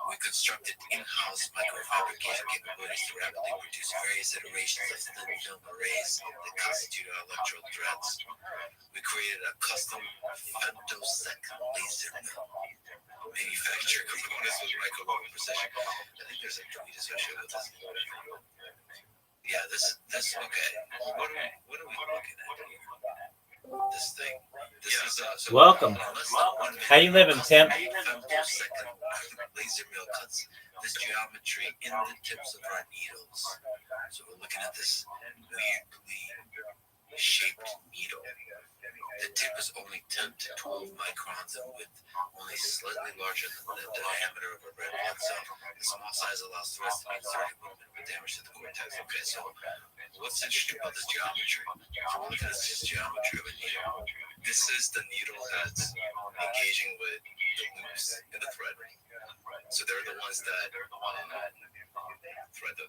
We constructed in-house microfabrication capabilities to rapidly produce various iterations of thin film arrays that constitute our electrode threads. We created a custom femtosecond laser mill manufacture components with micro-level precision. I think there's a tweet associated with this. Yeah, this okay. What are we looking at here? This thing. This is so Welcome. How you living, Tim? Femtosecond laser mill cuts this geometry in the tips of our needles. So we're looking at this weirdly shaped needle. The tip is only 10 to 12 microns in width, only slightly larger than the diameter of a red blood cell. The small size allows threads to be inserted with minimal damage to the cortex. Okay, so what's interesting about this geometry? So we're looking at this geometry of a needle. This is the needle that's engaging with the loops in the thread. So they're the ones that thread the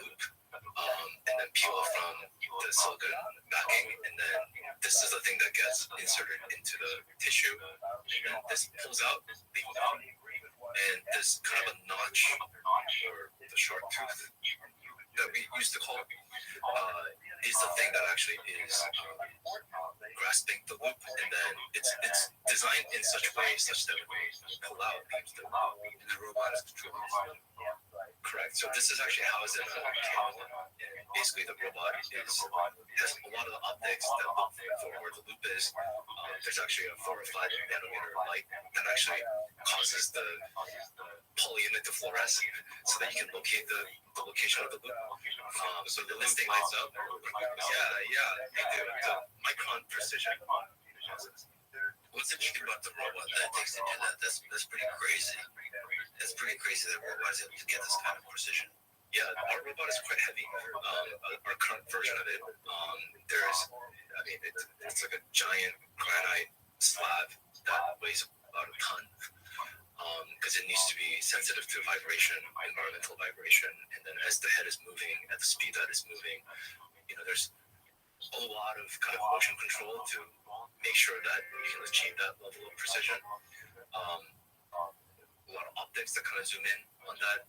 loop and then peel from the silicon backing, and then this is the thing that gets inserted into the tissue, and then this pulls out the loop, and this kind of a notch or the sharp tooth that we used to call is the thing that actually is grasping the loop, and then it's designed in such a way such that when we pull out leaves the loop, and the robot is controlling this. Correct. So this is actually housed in a camera, and basically the robot has a lot of the optics that look for where the loop is. There's actually a 4 or 5 nanometer light that actually causes the polyimide to fluoresce, so that you can locate the location of the loop. So the this thing lights up. Yeah, they do. It's a micron precision. What's interesting about the robot that it takes to do that? That's pretty crazy. It's pretty crazy that a robot is able to get this kind of precision. Yeah, our robot is quite heavy. Our current version of it, it's like a giant granite slab that weighs about a ton. Because it needs to be sensitive to vibration, environmental vibration, and then as the head is moving at the speed that it's moving, there's a lot of kind of motion control to make sure that you can achieve that level of precision. A lot of optics that kind of zoom in on that.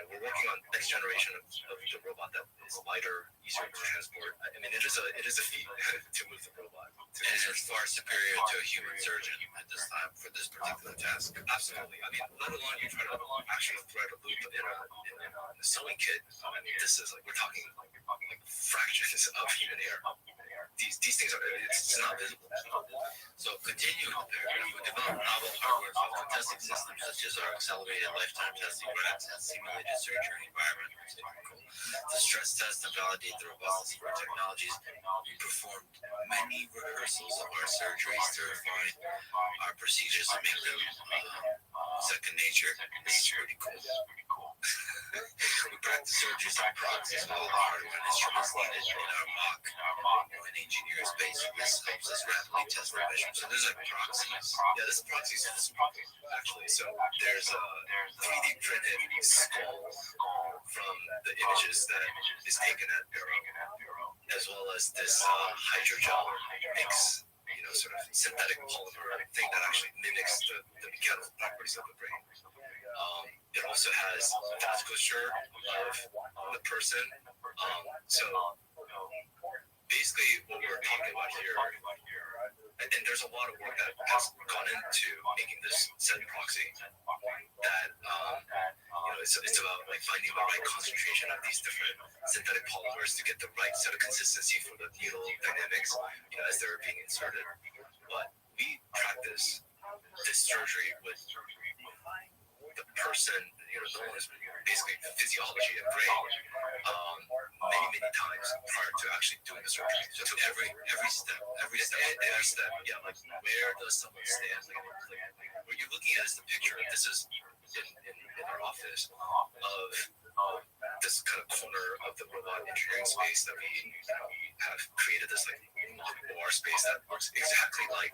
We're working on next generation of the robot that is lighter, easier to transport. I mean, it is a feat to move the robot. And it's far superior to a human surgeon at this time for this particular task. Absolutely. I mean, let alone you try to actually thread a loop in a sewing kit. I mean, this is we're talking like fractions of human hair. These things it's not visible. So continuing the paragraph, we developed novel hardware and software testing systems such as our accelerated lifetime testing racks and simulated surgery environment. To stress test and validate the robustness of our technologies, we performed many rehearsals of our surgeries to refine our procedures and make them second nature. This is pretty cool. We practice surgeries on proxies with all the hardware and instruments needed in our mock and engineer space. This helps us rapidly test the measurements. So there's proxies. Yeah, this proxy is actually. So there's a 3D printed skull from the images that is taken at Bureau, as well as this hydrogel mix, sort of synthetic polymer thing that actually mimics the mechanical properties of the brain. It also has vasculature of the person. So basically what we're talking about here, and there's a lot of work that has gone into making this set proxy that it's about like finding the right concentration of these different synthetic polymers to get the right set of consistency for the needle dynamics, as they're being inserted. But we practice this surgery with the person, known as basically physiology and brain, many times prior to actually doing the surgery. So to every step, yeah, like where does someone stand? Like what you're looking at is the picture. This is in our office of this kind of corner of the robot engineering space that we have created, this like OR space that looks exactly like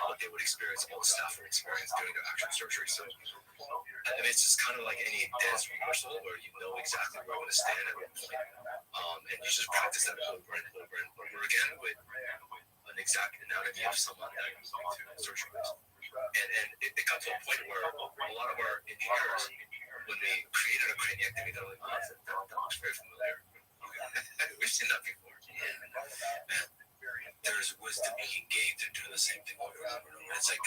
what they would experience, all the staff would experience during their actual surgery. So I mean, it's just kind of like any dance rehearsal where you know exactly where you're going to stand at what point, and you just practice that over and over again with an exact anatomy of someone that you're going to surgery with. And it got to a point where a lot of our engineers, when we created a craniectomy, they're like, oh, that looks very familiar. We've seen that before. Man, there's wisdom you can gain through doing the same thing over and over and over. It's like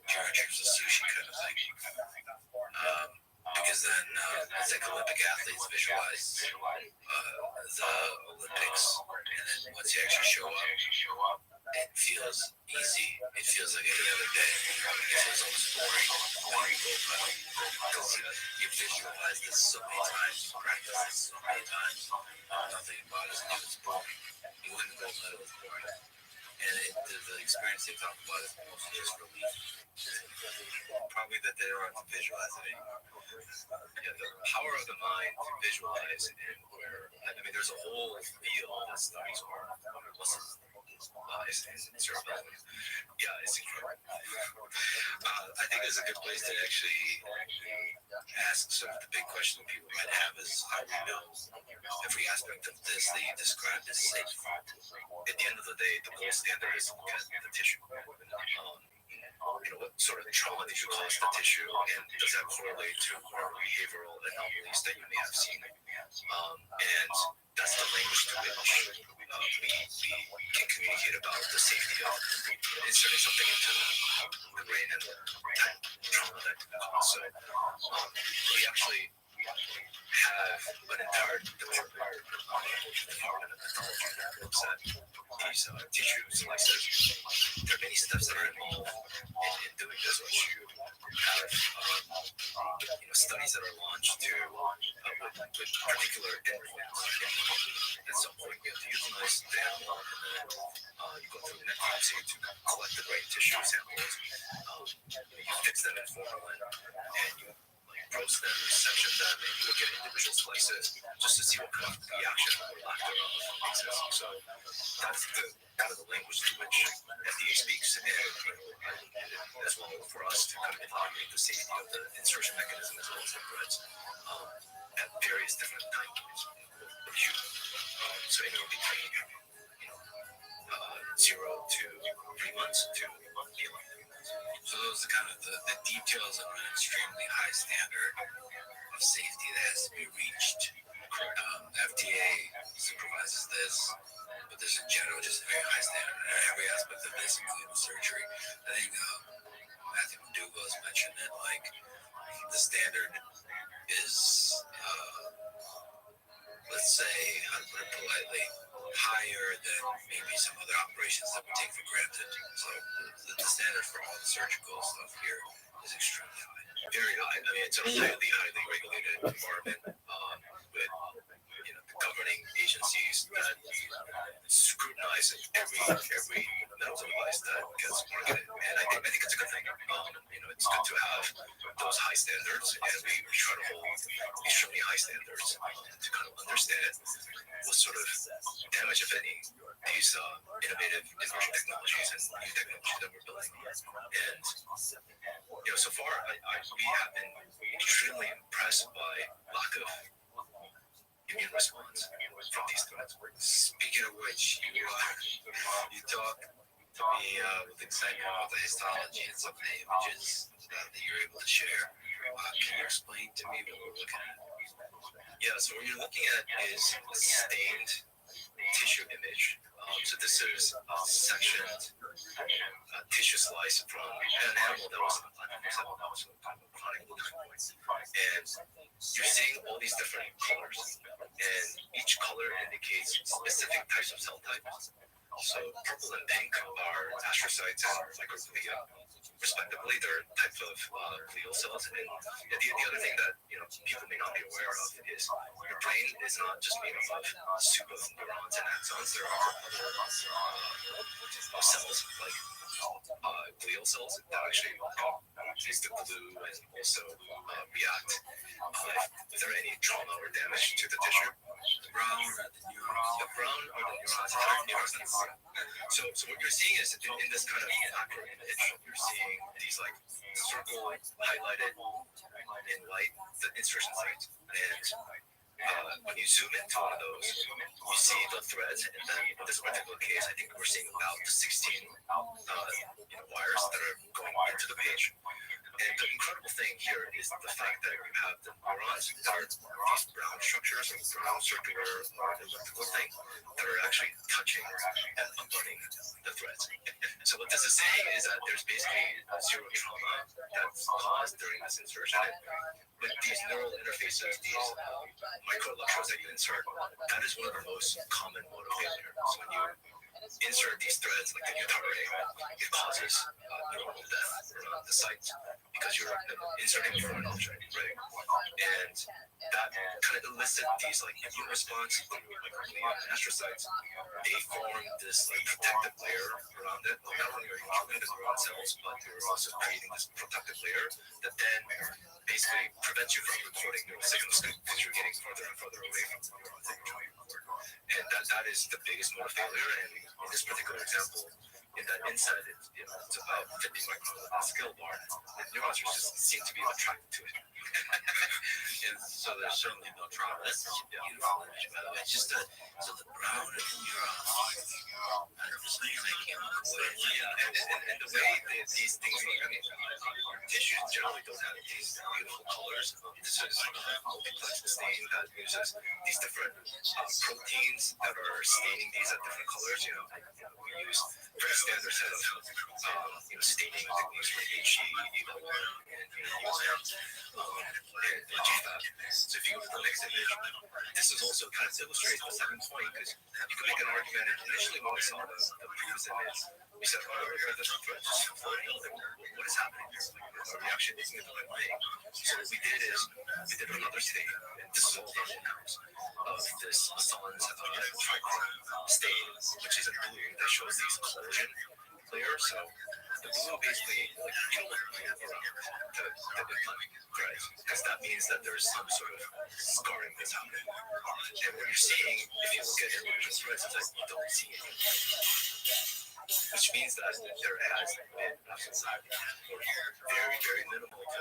George's a sushi kind of thing. Because then it's like Olympic athletes visualize the Olympics, and then once you actually show up, it feels easy. It feels like any other day. It feels almost boring when you go back. Because you visualize this so many times, you practice this so many times. Nothing about it is boring. You win the gold medal, it's boring. And the experience they talk about is mostly just relief. Probably that they don't have to visualize it anymore. Yeah, the power of the mind to visualize, and where, I mean, there's a whole field that studies muscle. It's cerebellum. Yeah, it's incredible. I think it's a good place to actually ask sort of the big question that people might have is, how do you know every aspect of this that you described is safe? At the end of the day, the gold standard is look at the tissue. What sort of trauma did you cause the tissue, and does that correlate to behavioral anomalies that you may have seen? And that's the language to which we can communicate about the safety of inserting something into the brain and the type of trauma that can cause. So we actually have an entire department of pathology that looks at these tissue slices. There are many steps that are involved in doing this, which you have studies that are launched to with particular endpoints. At some point, you have to utilize the animal, and then you go through the necropsy to collect the brain tissue samples. You fix them in formalin, and you roast them, section them, and you look at individual slices just to see what kind of reaction or lack thereof exists. So that's the kind of the language to which FDA speaks, and as well for us to kind of evaluate the safety of the insertion mechanism as well as the threads at various different time points. So anywhere between 0 to 3 months to beyond. So those are kind of the details of an extremely high standard of safety that has to be reached. FDA supervises this, but there's in general just a very high standard in every aspect of this, including surgery. I think Matthew McDougall has mentioned that, like, the standard is, let's say, how to put it politely, higher than maybe some other operations that we take for granted. So the standard for all the surgical stuff here is extremely high. Very high. I mean, it's a highly regulated environment with the governing agencies that scrutinize every medical device that gets marketed. And I think it's a good thing. It's good to have those high standards, and we try to hold extremely high standards to kind of understand what sort of damage, if any, these innovative emerging technologies and new technologies that we're building. And so far, we have been extremely impressed by lack of immune response from these threats. Speaking of which, you talk to me with excitement about the histology and some of the images that you're able to share. Can you explain to me what we're looking at? Yeah, so what you're looking at is a stained tissue image. So this is sectioned tissue slice from an animal that was chronic point. And you're seeing all these different colors, and each color indicates specific types of cell types. So purple and pink are astrocytes and microglia, respectively. They're types of glial cells. And the other thing that people may not be aware of is your brain is not just made up of a soup of neurons and axons. There are other cells like glial cells that actually use the glue and also react if there are any trauma or damage to the tissue. The brown are the neurons. So what you're seeing is in this kind of macro image, you're seeing these like circle highlighted in white, the insertion sites. And when you zoom into one of those, you see the threads. And then in this particular case, I think we're seeing about 16 wires that are going into the page. And the incredible thing here is the fact that you have the neurons that are these brown structures or brown circular elliptical thing that are actually touching and unbuttoning the threads. So what this is saying is that there's basically zero trauma that's caused during this insertion. And with these neural interfaces, these microelectrodes that you insert, that is one of the most common mode of failure. So when you insert these threads like the utare, it causes neuronal death around the site because you're inserting foreign object, right? And that kind of elicits these like immune response microglia and astrocytes. They form this like protective layer around it. Not only are you killing the neuron cells, but you're also creating this protective layer that then basically prevents you from recording neural signals because you're getting further and further away from the neurons that you're trying to record. And that is the biggest mode of failure. And in this particular example, in that inside, it's about 50 microns of the scale bar. The neurons just seem to be attracted to it. And so there's certainly no trauma. That's such a beautiful image, by the way. It's just so the brown of the neurons, the thing they came up with. Yeah, and the way that these things look, I mean, tissues generally don't have these beautiful colors. This is multiplex stain that uses these different proteins that are staining these at different colors. We use very standard set of staining techniques like HE, EVO1, and UIM, and GFAP. So if you go to the next image, this is also kind of illustrates the second point because you can make an argument. And initially, when we saw the previous image, we said, "Oh, are the threads just floating? What is happening here? Are we actually making it the right way?" So what we did is we did another stain, and this is all done in-house, of this Sans trichrome stain, which is a blue that shows these collagen layers. So the blue basically, you don't want to move around the implant threads because that means that there's some sort of scarring that's happening. And what you're seeing, if you look at individual threads, is that you don't see anything. Which means that there has been very, very minimal to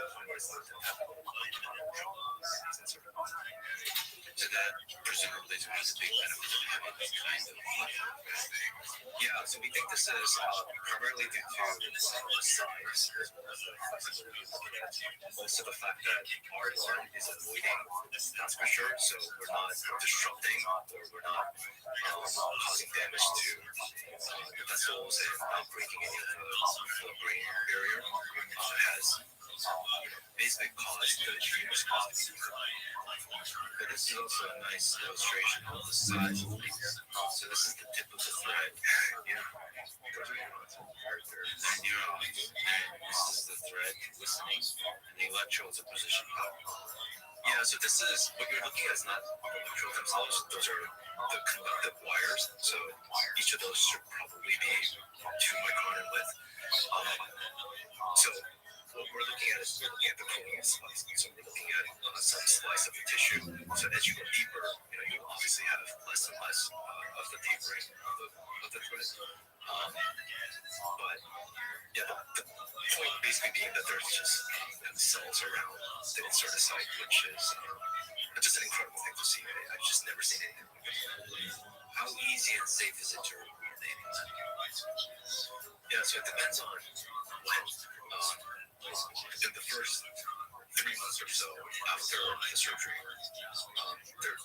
so that presumably is a big benefit of having this kind of yeah, so we think this is primarily due to size. Also the fact that our yarn is avoiding, that's for sure, so we're not disrupting or we're not causing damage to the vessels and not breaking any of the brain barrier has basically caused the immune response to be but this is also a nice illustration of the size of things. So this is the tip of the thread. Yeah. Those are neurons. They're neurons. And this is the thread listening. And the electrodes are positioned up. Yeah, so this is what you're looking at is not the electrodes themselves. Those are the conductive wires. So each of those should probably be 2 micron in width. So what we're looking at is we're looking at the coating slice. So we're looking at some slice of the tissue. So as you go deeper, you obviously have less and less of the tapering of the thread. But yeah, the point basically being that there's just cells around the inserted site, which is just an incredible thing to see. I've just never seen anything like it. How easy and safe is it to remove things? Yeah, so it depends on when. In the first 3 3 months or so after the surgery,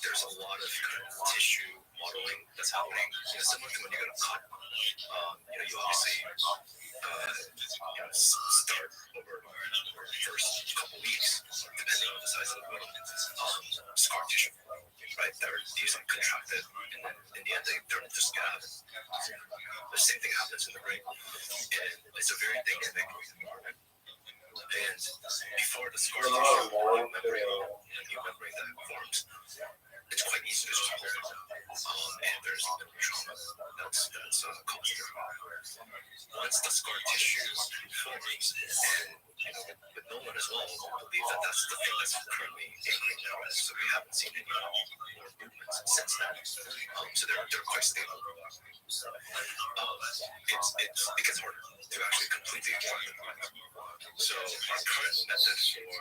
there's a lot of kind of tissue modeling that's happening. Similar to when you get a cut, you obviously start over the first couple weeks, depending on the size of the wound, scar tissue, right? They're usually contracted, and then in the end they turn into scab. The same thing happens in the brain, and it's a very dynamic. And before the scar tissue, new membrane that forms, it's quite easy to just pull it out. And there's no trauma that's caused there. Once the scar tissue forms, and with Nolan as well, I believe that's the thing that's currently anchoring now. So we haven't seen any more movements since then. So they're quite stable. It gets harder to actually completely extract the thread. So our current method for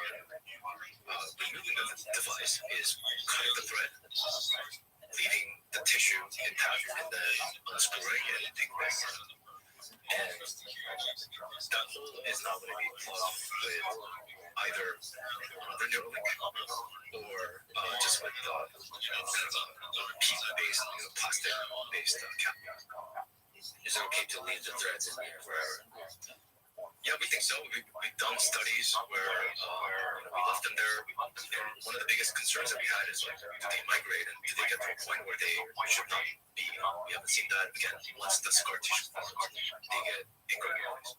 removing the device is cutting the thread, leaving the tissue intact, and then unscrewing it and taking it out. And that hole is not going to be plugged with either another Neuralink or just with kind of a PEEK-based, plastic-based cap. Is it okay to leave the threads in there forever? Yeah, we think so. We've done studies where we left them there. And one of the biggest concerns that we had is, like, do they migrate and do they get to a point where they should not be? We haven't seen that. Again, once the scar tissue forms, they get increased.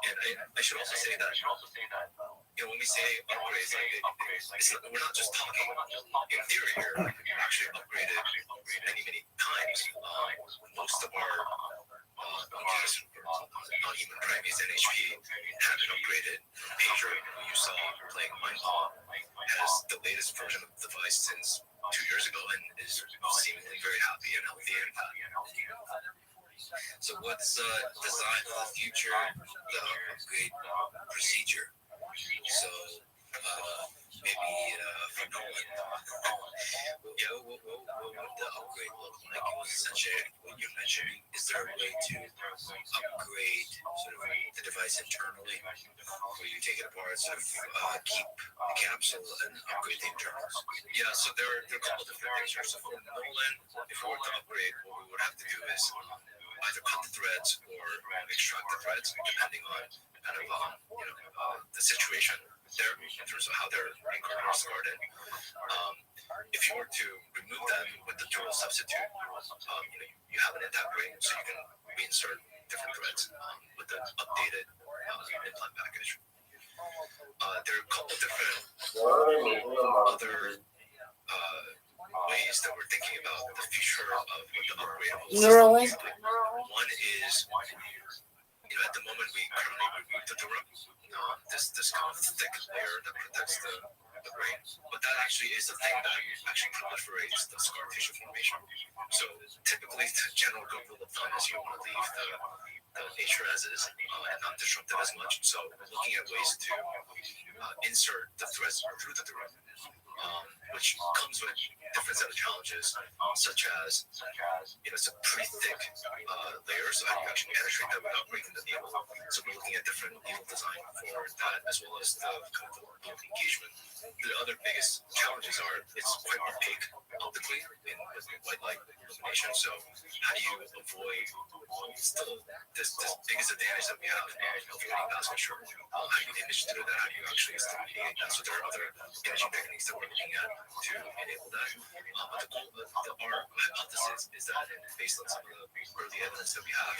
And I should also say that, when we say upgrades, we're not just talking in theory here. We've actually upgraded many times. Most of our monkeys, non-human primates, NHP, have been upgraded. Pager, who you saw playing Mindpaw, has the latest version of the device since 2 years ago and is seemingly very happy and healthy. So what's designed for the future, the upgrade procedure? So maybe for Nolan, what would the upgrade look like? It was essentially what you're mentioning. Is there a way to upgrade sort of the device internally, where you take it apart, sort of keep the capsule and upgrade the internals? Yeah, so there are a couple different things here. So for Nolan, if we were to upgrade, what we would have to do is either cut the threads or extract the threads, depending on kind of the situation there in terms of how they're anchored or scarred in. If you were to remove them with the dual substitute, you have an intact brain, so you can reinsert different threads with the updated implant package. There are a couple different other ways that we're thinking about the future of what the upgradable system is like. One is, at the moment we currently remove the dura, this kind of thick layer that protects the brain, but that actually is the thing that actually proliferates the scar tissue formation. So typically the general good rule of thumb is you want to leave the nature as is and not disrupt it as much. So looking at ways to insert the threads through the dura, which comes with different set of challenges, such as it's a pretty thick layer, so how do you actually penetrate that without breaking the needle? So we're looking at different needle design for that, as well as the kind of engagement. The other biggest challenges are it's quite opaque optically in white light illumination. So how do you avoid still this biggest advantage that we have of reading vasculature? How do you image through that? How do you actually still mitigate that? So there are other imaging techniques that we're looking at to enable that. But our hypothesis is that, based on some of the early evidence that we have,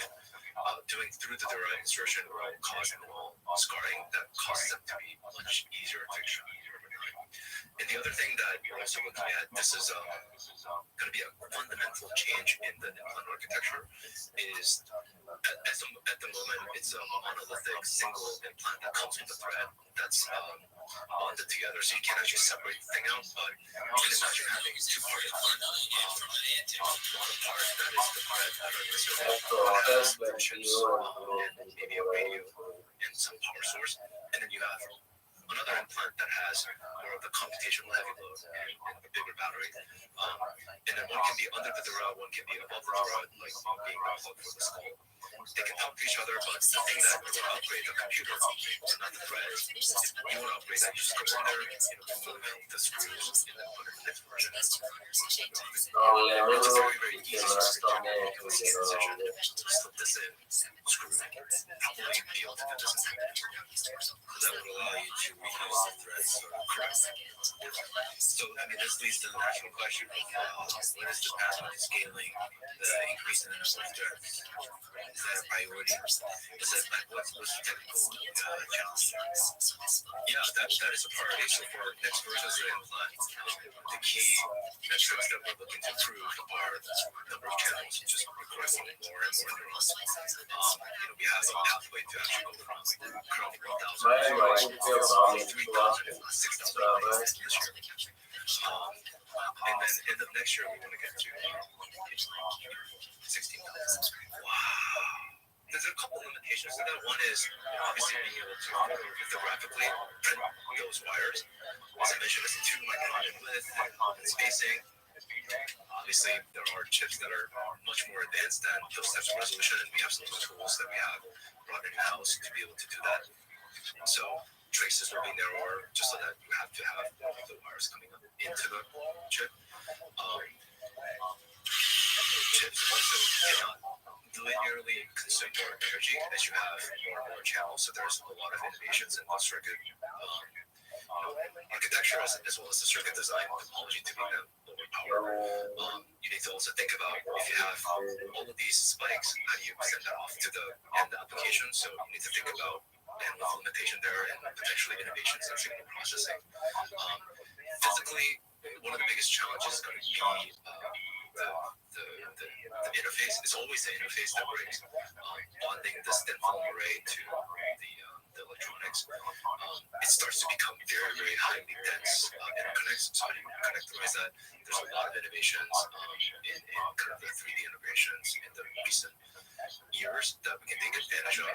doing through the dura insertion will cause minimal scarring that causes them to be much easier to extract. And the other thing that we're also looking at, this is going to be a fundamental change in the implant architecture, is at the moment it's a monolithic single implant that comes with a thread that's bonded together, so you can't actually separate the thing out. But you can imagine having two parts of the one part that is the thread that are listed as chips and maybe a radio and some power source, and then you have another implant that has more of the computational heavy load and a bigger battery. And then one can be under the dura, one can be above the dura, like being the plug for the skull. They can help each other, but the thing that you want to upgrade, the computer upgrade, so not the thread. If you want to upgrade that, you just go in there, remove the screws, and then put in the next version. It's a very, very easy procedure. You can see the incision, slip this in, screw it, probably be able to do this in 10 minutes. So that would allow you to reuse the threads correctly. So, I mean, this leads to the natural question of what is the pathway to scaling the increase in the number of threads? Is that a priority? Is that like what's the technical challenge? Yeah, that is a priority. So for next versions of the implant, the key metrics that we're looking to improve are the number of channels, just requesting more and more neurons. We have a pathway to actually go from currently 1,000 to 3,000, if not 6,000 this year. And then end of next year, we want to get to 16,000. Wow. There's a couple limitations to that. One is obviously being able to photographically print those wires. As I mentioned, it's 2 micron in width and spacing. Obviously, there are chips that are much more advanced than those types of resolution, and we have some of the tools that we have brought in-house to be able to do that. So traces will be narrower, just so that you have to have the wires coming up into the chip. Chips also cannot linearly consume more energy as you have more and more channels, so there's a lot of innovations in the circuit architecture as well as the circuit design topology to make them lower power. You need to also think about if you have all of these spikes, how do you send that off to the end application? So you need to think about bandwidth limitation there and potentially innovations in signal processing. Physically, one of the biggest challenges is going to be the interface. It's always the interface that breaks. Bonding this thin film array to the electronics, it starts to become very, very highly dense interconnects. So how do you connectorize that? There's a lot of innovations in kind of the 3D integrations in the recent years that we can take advantage of.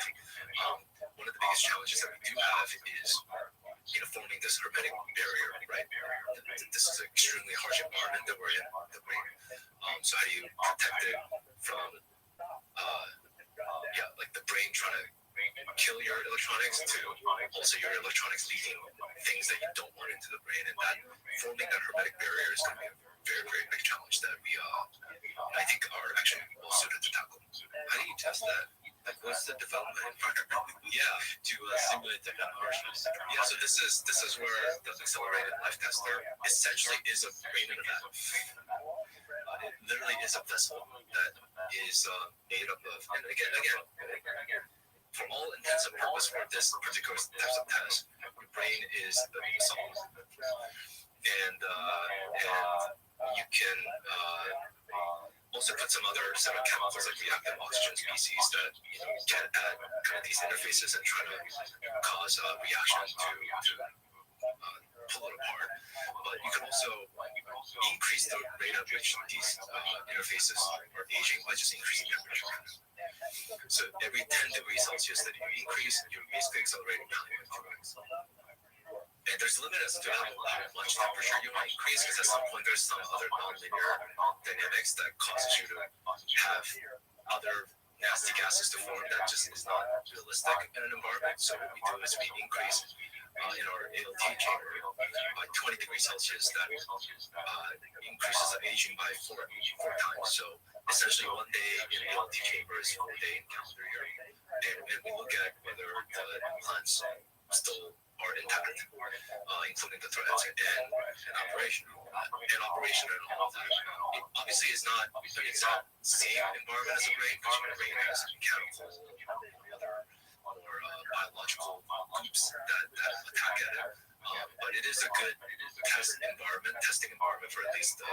One of the biggest challenges that we do have is forming this hermetic barrier, right? This is an extremely harsh environment that we're in, the brain. So how do you protect it from, like the brain trying to kill your electronics to also your electronics leaking things that you don't want into the brain, and that forming that hermetic barrier is going to be a very, very big challenge that we, I think, are actually well suited to tackle. How do you test that? Like, what's the development environment? To simulate the kind of harshness. So this is where the accelerated life tester essentially is a brain in a vat. It literally is a vessel that is made up of, and again, for all intents and purposes for this particular types of test, your brain is the solid, and you can also put some other set of chemicals like reactive oxygen species that get at kind of these interfaces and try to cause a reaction to pull it apart. But you can also increase the rate at which these interfaces are aging by just increasing temperature. So every 10 degrees Celsius that you increase, you're basically accelerating value by 2x. And there's a limit as to how much temperature you want to increase, because at some point there's some other nonlinear dynamics that causes you to have other nasty gases to form that just is not realistic in an environment. So what we do is we increase in our ALT chamber by 20 degrees Celsius. That increases the aging by four times. So essentially 1 day in an ALT chamber is 4 days in calendar year. And we look at whether the implants still are intact, including the threads and operation. And operation and all of that. It obviously is not the exact same environment as a brain, because your brain has mechanical and other more biological groups that attack at it. But it is a good testing environment for at least the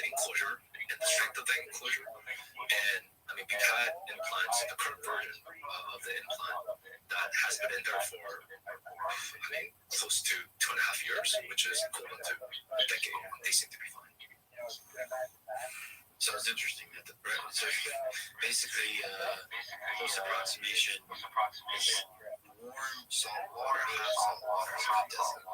enclosure and the strength of the enclosure. And I mean, we've had implants, the current version of the implant that has been in there for, close to 2.5 years, which is equivalent to a decade, and they seem to be fine. So it's interesting that so basically close approximation is warm salt water, hot salt water is good, doesn't it?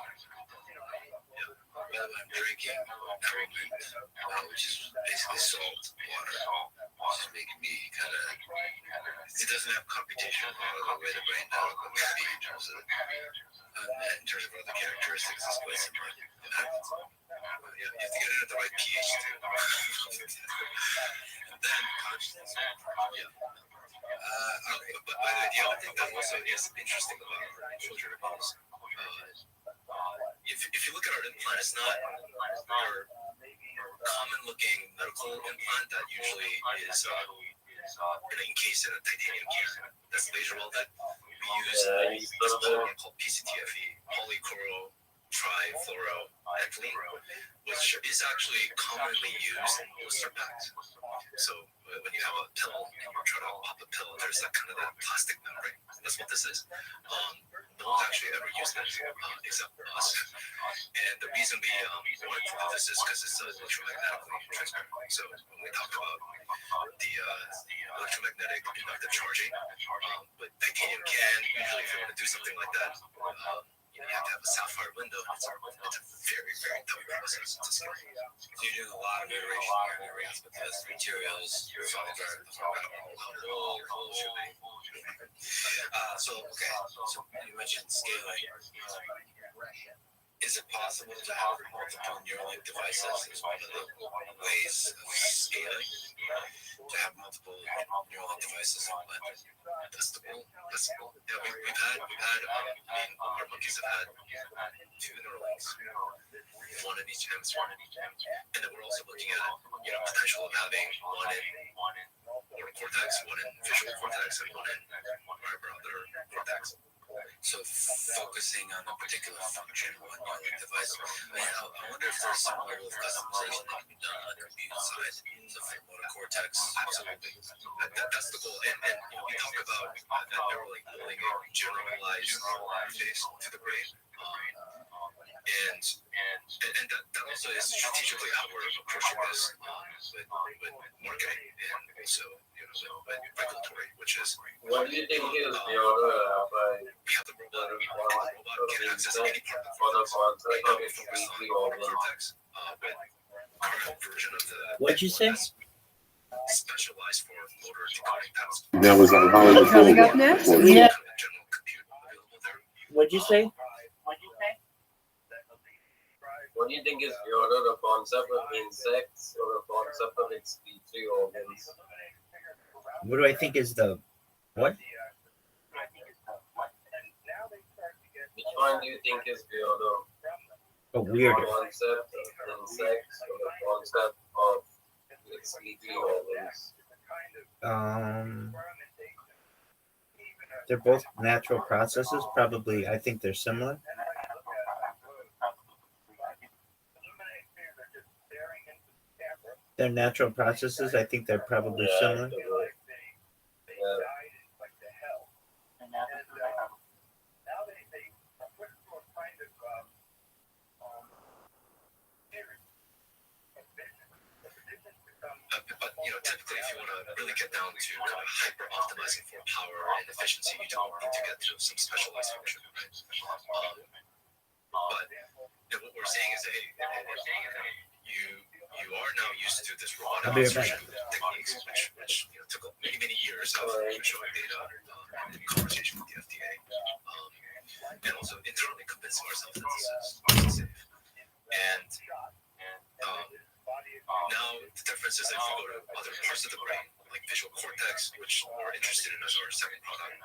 Yeah. By the way, I'm drinking Element, which is basically salt water, which is making me kind of. It doesn't have computation the way the brain does, but maybe in terms of other characteristics, it's quite similar. Yeah, you have to get it at the right pH too. And then consciousness. Yeah. Okay, but by the way, the other thing that also is interesting about our culture is, if you look at our implant, it's not our common-looking medical implant that usually is encased in a titanium gear that's laser welded. We use this polymer called PCTFE, polychloro trifluoroethylene, which is actually commonly used in blister packs. So when you have a pill and you're trying to pop a pill, there's that kind of that plastic membrane. That's what this is. No one's actually ever used it except us. And the reason we wanted to do this is because it's electromagnetically transparent. So when we talk about the electromagnetic inductive charging, but titanium can usually, if you want to do something like that, you have to have a sapphire window. It's a very, very tough process to scale. So you're doing a lot of iteration here, right? Because materials, so you mentioned scaling. Is it possible to have multiple Neuralink devices as one of the ways of scaling? To have multiple Neuralink devices on testable? Yeah, we've had, our monkeys have had 2 Neuralinks, one in each hemisphere. And then we're also looking at, potential of having one in motor cortex, one in visual cortex, and one in whatever other cortex. So focusing on a particular function on your device. I wonder if there's some level of customization that can be done on the compute side. So for motor cortex, absolutely. That's the goal. And we talk about Neuralink building a generalized interface to the brain. And that also is strategically how we're approaching this with marketing and also with regulatory, which is what do you think is the other we have the robot can access any part of the cortex. Right now we're focused on the cortex with current version of the What'd you say? specialized for motor decoding tasks. That was on Hollywood Coming up Boulevard. next. Yeah. General compute available there. What'd you say? What do you think is the order, the concept of insects or the concept of excretory organs? What do I think is the what? Which one do you think is the order? A weird. The concept of insects or the concept of excretory organs? They're both natural processes. Probably, I think they're similar. They're natural processes. I think they're probably similar. But typically, if you want to really get down to kind of hyper optimizing for power and efficiency, you don't need to get to some specialized function, right? But what we're saying is, you are now used to this robotic insertion techniques, which took many years of showing data and conversation with the FDA, and also internally convincing ourselves that this is safe. And now the difference is if you go to other parts of the brain, like visual cortex, which we're interested in as our second product,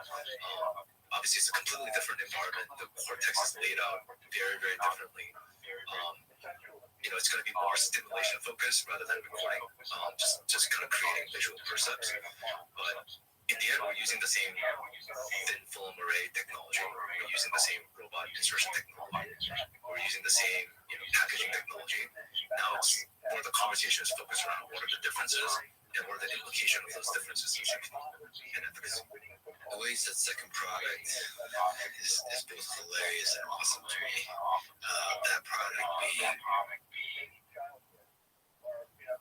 obviously it's a completely different environment. The cortex is laid out very, very differently. It's going to be more stimulation focused rather than recording, just kind of creating visual percepts. But in the end, we're using the same thin film array technology. We're using the same robot insertion technology. We're using the same packaging technology. Now it's more the conversation is focused around what are the differences and what are the implications of those differences in safety and efficacy. The way you said second product is both hilarious and awesome to me. That product being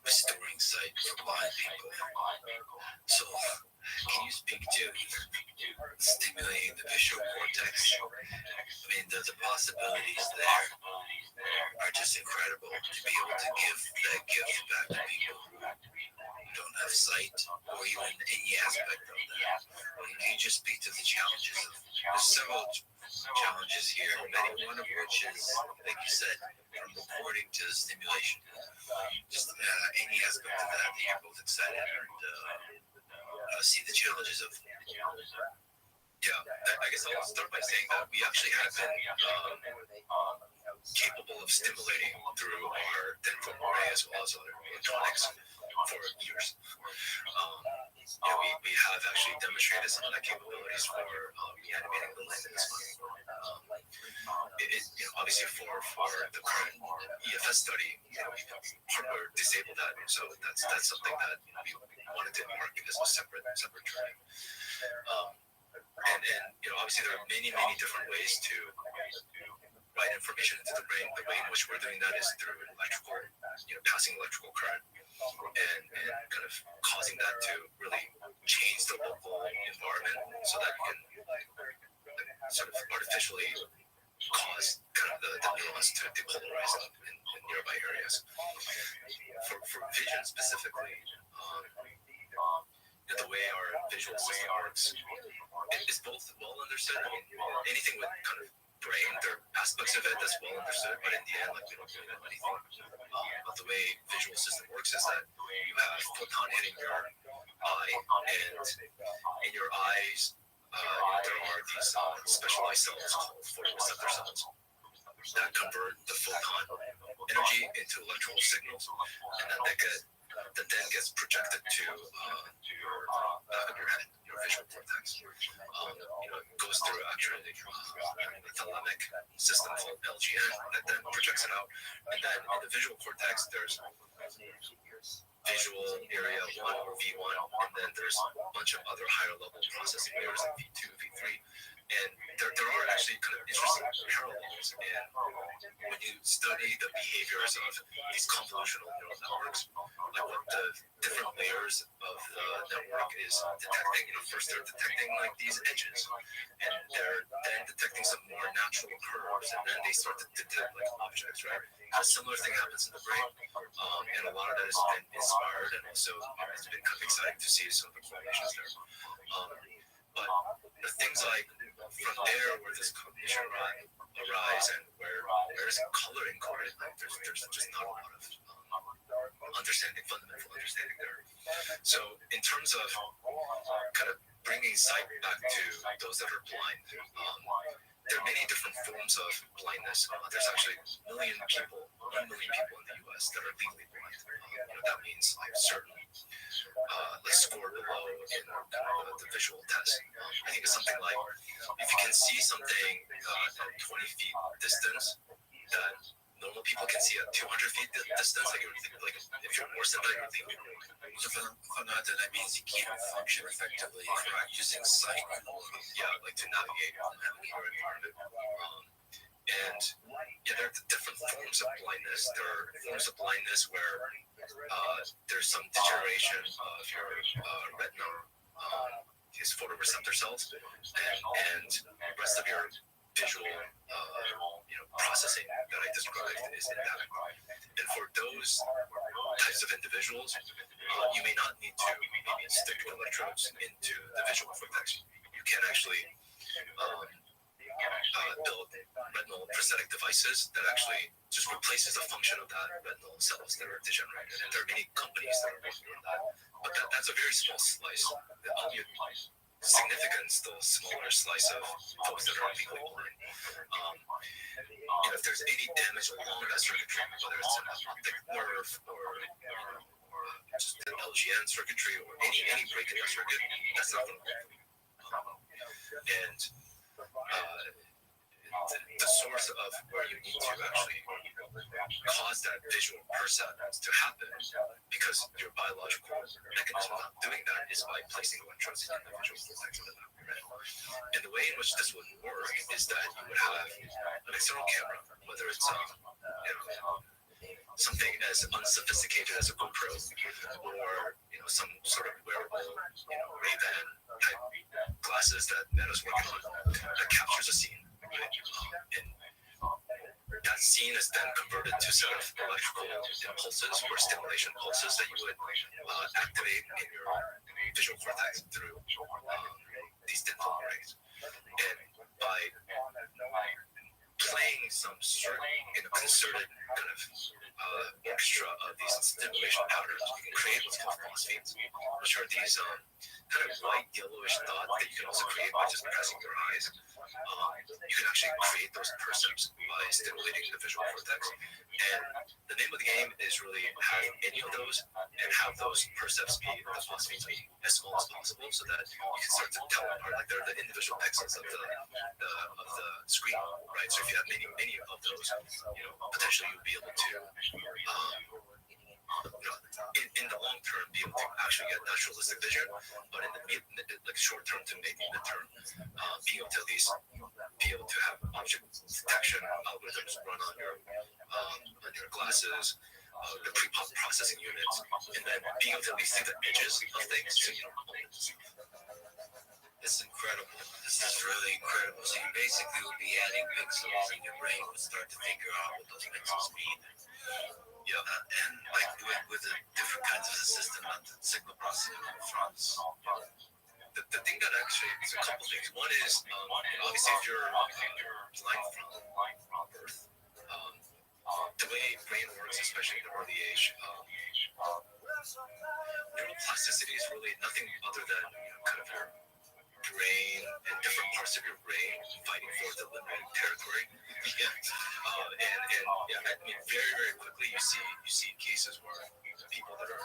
restoring sight for blind people. So, can you speak to stimulating the visual cortex? I mean, the possibilities there are just incredible to be able to give that gift back to people who don't have sight or even any aspect of that. Can you just speak to the challenges of, there's several challenges here, one of which is, like you said, from recording to stimulation. Just any aspect of that you're both excited and see the challenges of. Yeah, I guess I'll start by saying that we actually have been capable of stimulating through our dental array as well as other electronics for years. We have actually demonstrated some of that capabilities for reanimating the limb in this month. Obviously for the current EFS study, hardware disabled that, so that's something that we wanted to mark as a separate training. And obviously there are many different ways to write information into the brain. The way in which we're doing that is through electrical, passing electrical current and kind of causing that to really change the local environment so that you can sort of artificially cause kind of the neurons to depolarize in nearby areas. For vision specifically, the way our visual system works is both well understood. I mean, anything with kind of brain, there are aspects of it that's well understood, but in the end, like, we don't really know anything. But the way visual system works is that you have photon hitting your eye, and in your eyes, there are these specialized cells called photoreceptor cells that convert the photon energy into electrical signals, and then gets projected to your head, your visual cortex. It goes through actually the thalamic system called LGN that then projects it out. And then in the visual cortex, there's visual area 1 or V1, and then there's a bunch of other higher level processing layers like V2, V3. And there are actually kind of interesting parallels in when you study the behaviors of these convolutional neural networks, like what the different layers of the network is detecting. First they're detecting like these edges, and they're then detecting some more natural curves, and then they start to detect like objects, right? A similar thing happens in the brain, and a lot of that has been inspired, and also it's been kind of exciting to see some of the correlations there. But the things like from there where this cognition arise and where there's color encoded, like there's just not a lot of fundamental understanding there. So in terms of kind of bringing sight back to those that are blind, there are many different forms of blindness. There's actually 1 million people in the U.S. that are legally blind. That means like certain score below in the visual test. I think it's something like if you can see something at 20 feet distance that normal people can see at 200 feet distance, like if you're more sympathetic, so for that, that means you can't function effectively using sight. Yeah, like to navigate your environment. And there are different forms of blindness. There are forms of blindness where there's some degeneration of your retina, these photoreceptor cells, and the rest of your visual processing that I described is inadequate. And for those types of individuals, you may not need to stick electrodes into the visual cortex. You can actually build retinal prosthetic devices that actually just replaces the function of that retinal cells that are degenerated. And there are many companies that are working on that. But that's a very small slice. Significant, still smaller slice of those that are legally blind. If there's any damage along that circuitry, whether it's an optic nerve or just an LGN circuitry or any break in that circuit, that's not going to work. And the source of where you need to actually cause that visual perception to happen, because your biological mechanism of doing that is by placing electrodes in the visual cortex of the back of your head. And the way in which this would work is that you would have an external camera, whether it's something as unsophisticated as a GoPro or some sort of wearable Ray-Ban type glasses that Meta's working on that captures a scene, right? And that scene is then converted to a set of electrical impulses or stimulation pulses that you would activate in your visual cortex through these thin film arrays. And by playing some certain concerted kind of orchestra of these stimulation patterns, you can create what's called phosphenes, which are these kind of white yellowish dots that you can also create by just pressing your eyes. You can actually create those percepts by stimulating the visual cortex. And the name of the game is really have any of those and have those percepts be the phosphenes be as small as possible, so that you can start to tell apart. Like they're the individual pixels of the screen, right? So if you have many of those, potentially you'll be able to in the long term be able to actually get naturalistic vision, but in the short term to maybe midterm, being able to at least be able to have object detection algorithms run on your glasses, the pre-processing units, and then being able to at least see the edges of things. So this is incredible. This is really incredible. So you basically will be adding pixels, and your brain will start to figure out what those pixels mean. Yeah, and like with the different kinds of system and the signal processing fronts. The thing that actually is a couple things. One is obviously if you're blind from birth, the way brain works, especially in an early age, neuroplasticity is really nothing other than kind of your brain and different parts of your brain fighting for the limited territory. I mean, very, very quickly you see cases where people that are,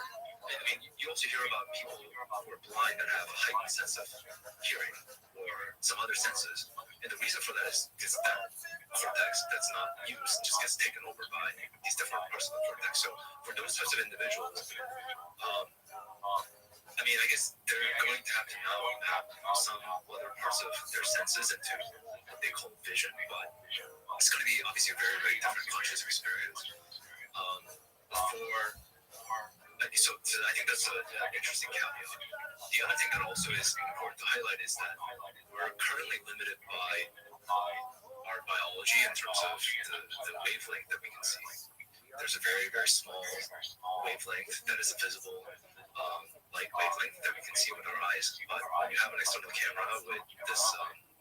you also hear about people who are blind that have a heightened sense of hearing or some other senses. And the reason for that is because that cortex that's not used just gets taken over by these different parts of the cortex. So for those types of individuals, I guess they're going to have to now map some other parts of their senses into what they call vision, but it's going to be obviously a very, very different conscious experience. So I think that's an interesting caveat. The other thing that also is important to highlight is that we're currently limited by our biology in terms of the wavelength that we can see. There's a very, very small wavelength that is a visible light wavelength that we can see with our eyes. But when you have an external camera with this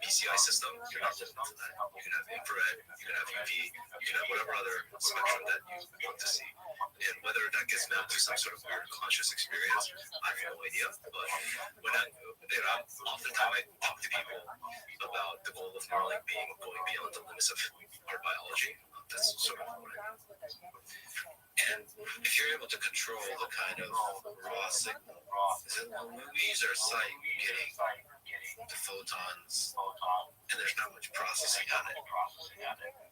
PCI system, you're not limited to that. You can have infrared, you can have UV, you can have whatever other spectrum that you want to see. And whether that gets mapped to some sort of weird conscious experience, I have no idea. But when oftentimes I talk to people about the goal of Neuralink being going beyond the limits of our biology. That's sort of what I mean. And if you're able to control the kind of raw signal, is it movies or sight you're getting the photons, and there's not much processing on it.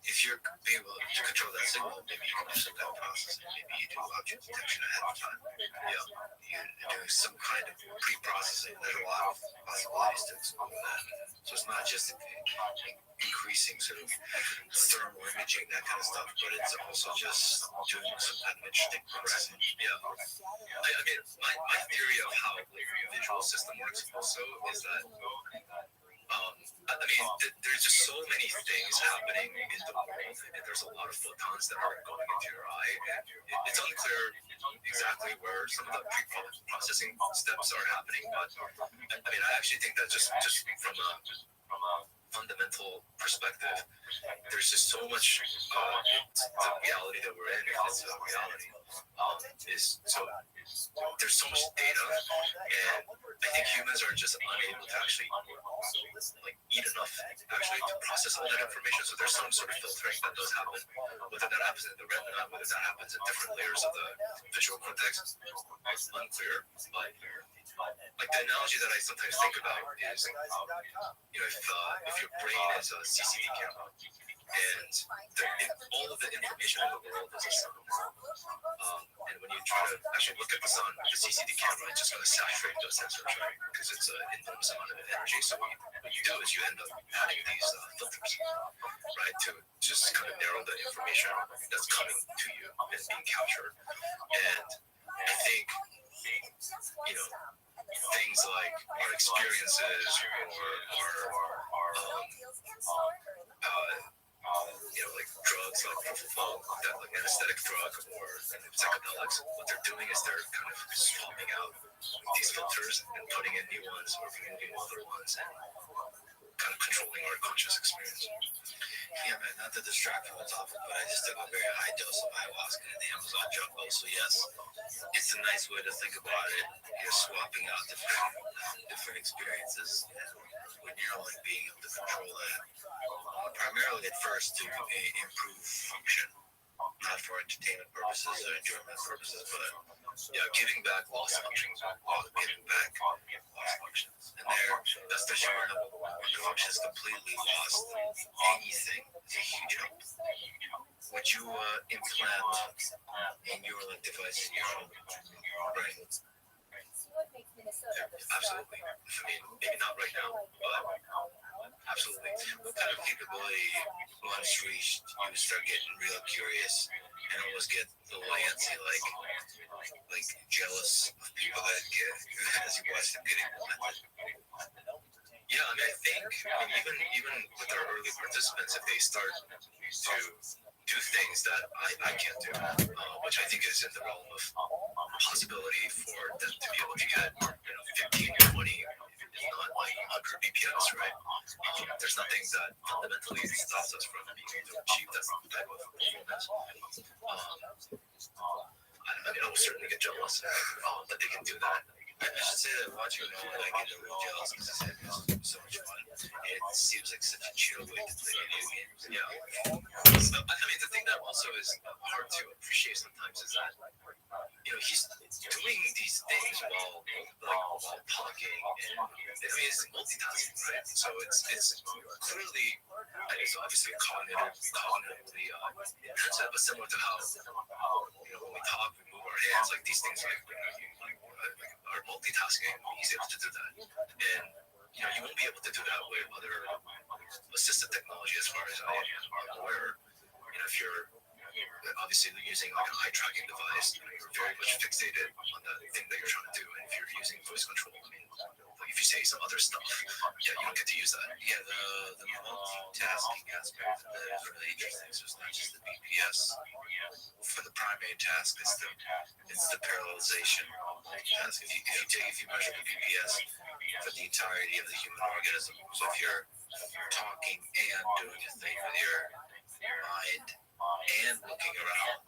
If you're able to control that signal, maybe you can do some kind of processing. Maybe you do object detection ahead of time. Yeah, you do some kind of pre-processing. There's a lot of possibilities to explore that. So it's not just increasing sort of thermal imaging, that kind of stuff, but it's also just doing some kind of interesting processing. Yeah. I mean, my theory of how the visual system works also is that there's just so many things happening in the world, and there's a lot of photons that are going into your eye, and it's unclear exactly where some of the pre-processing steps are happening, but I actually think that just from a fundamental perspective, there's just so much the reality that we're in, if it's a reality, there's so much data, and I think humans are just unable to actually eat enough actually to process all that information. So there's some sort of filtering that does happen, whether that happens in the retina, whether that happens in different layers of the visual cortex, it's unclear. But the analogy that I sometimes think about is, if your brain is a CCD camera, and all of the information in the world is a sun. And when you try to actually look at the sun, the CCD camera is just going to saturate those sensors, right? Because it's an enormous amount of energy. So what you do is you end up adding these filters, right, to just kind of narrow the information that's coming to you and being captured. And I think, you know, things like our experiences or you know, like drugs, like that, like anesthetic drug or psychedelics, what they're doing is they're kind of swapping out these filters and putting in new ones or removing other ones and kind of controlling our conscious experience. Yeah, man, not to distract from the topic, but I just took a very high dose of ayahuasca in the Amazon jungle. So yes, it's a nice way to think about it. You're swapping out different experiences, and with Neuralink being able to control that, primarily at first to improve function, not for entertainment purposes or enjoyment purposes, but yeah, giving back lost functions, giving back lost functions. And there, especially when the function is completely lost, anything is a huge help. Would you implant a Neuralink device in your brain? Yeah, absolutely. I mean, maybe not right now, but absolutely. What kind of capability, once reached, you would start getting real curious and almost get a little antsy, like jealous of people that get, as you watch them getting implemented? Yeah, I mean, I think even with our early participants, if they start to do things that I can't do, which I think is in the realm of possibility for them to be able to get, 15 or 20, if not like 100 BPS, right? There's nothing that fundamentally stops us from being able to achieve that type of performance. I mean, I will certainly get jealous that they can do that. I should say that watching Nolan, I get a little jealous because it's so much fun. It seems like such a chill way to play video games. Yeah. So, I mean, the thing that also is hard to appreciate sometimes is that, he's doing these things while talking, and I mean, it's multitasking, right? So it's clearly, and it's obviously cognitively intensive, but similar to how, when we talk, we move our hands, like these things, like are multitasking. He's able to do that, and you won't be able to do that with other assistive technology, as far as I am aware. If you're obviously using like an eye tracking device, you're very much fixated on the thing that you're trying to do, and if you're using voice control, I mean, like if you say some other stuff, you don't get to use that. Yeah, the multitasking aspect of that is really interesting. So it's not just the BPS for the primary task; it's the parallelization task. If you measure the BPS for the entirety of the human organism, so if you're talking and doing a thing with your mind and looking around,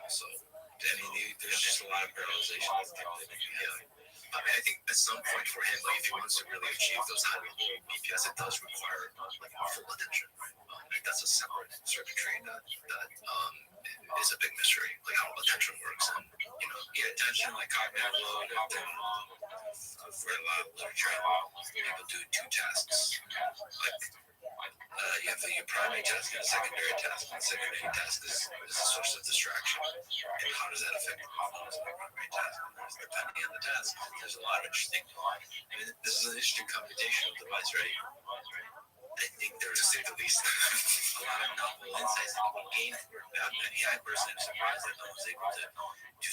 so I mean, there's just a lot of parallelization. I mean, I think at some point for him, like if he wants to really achieve those high level BPS, it does require like full attention. Like that's a separate circuitry that is a big mystery, like how attention works, and attention, like cognitive load, for a lot of literature, people do two tasks, like you have your primary task and a secondary task, and the secondary task is a source of distraction, and how does that affect the performance of the primary task? Depending on the task, there's a lot of interesting, I mean, this is an interesting computational device, right? I think there's, to say the least, a lot of novel insights that people gain from that. I mean, I personally am surprised that no one's able to do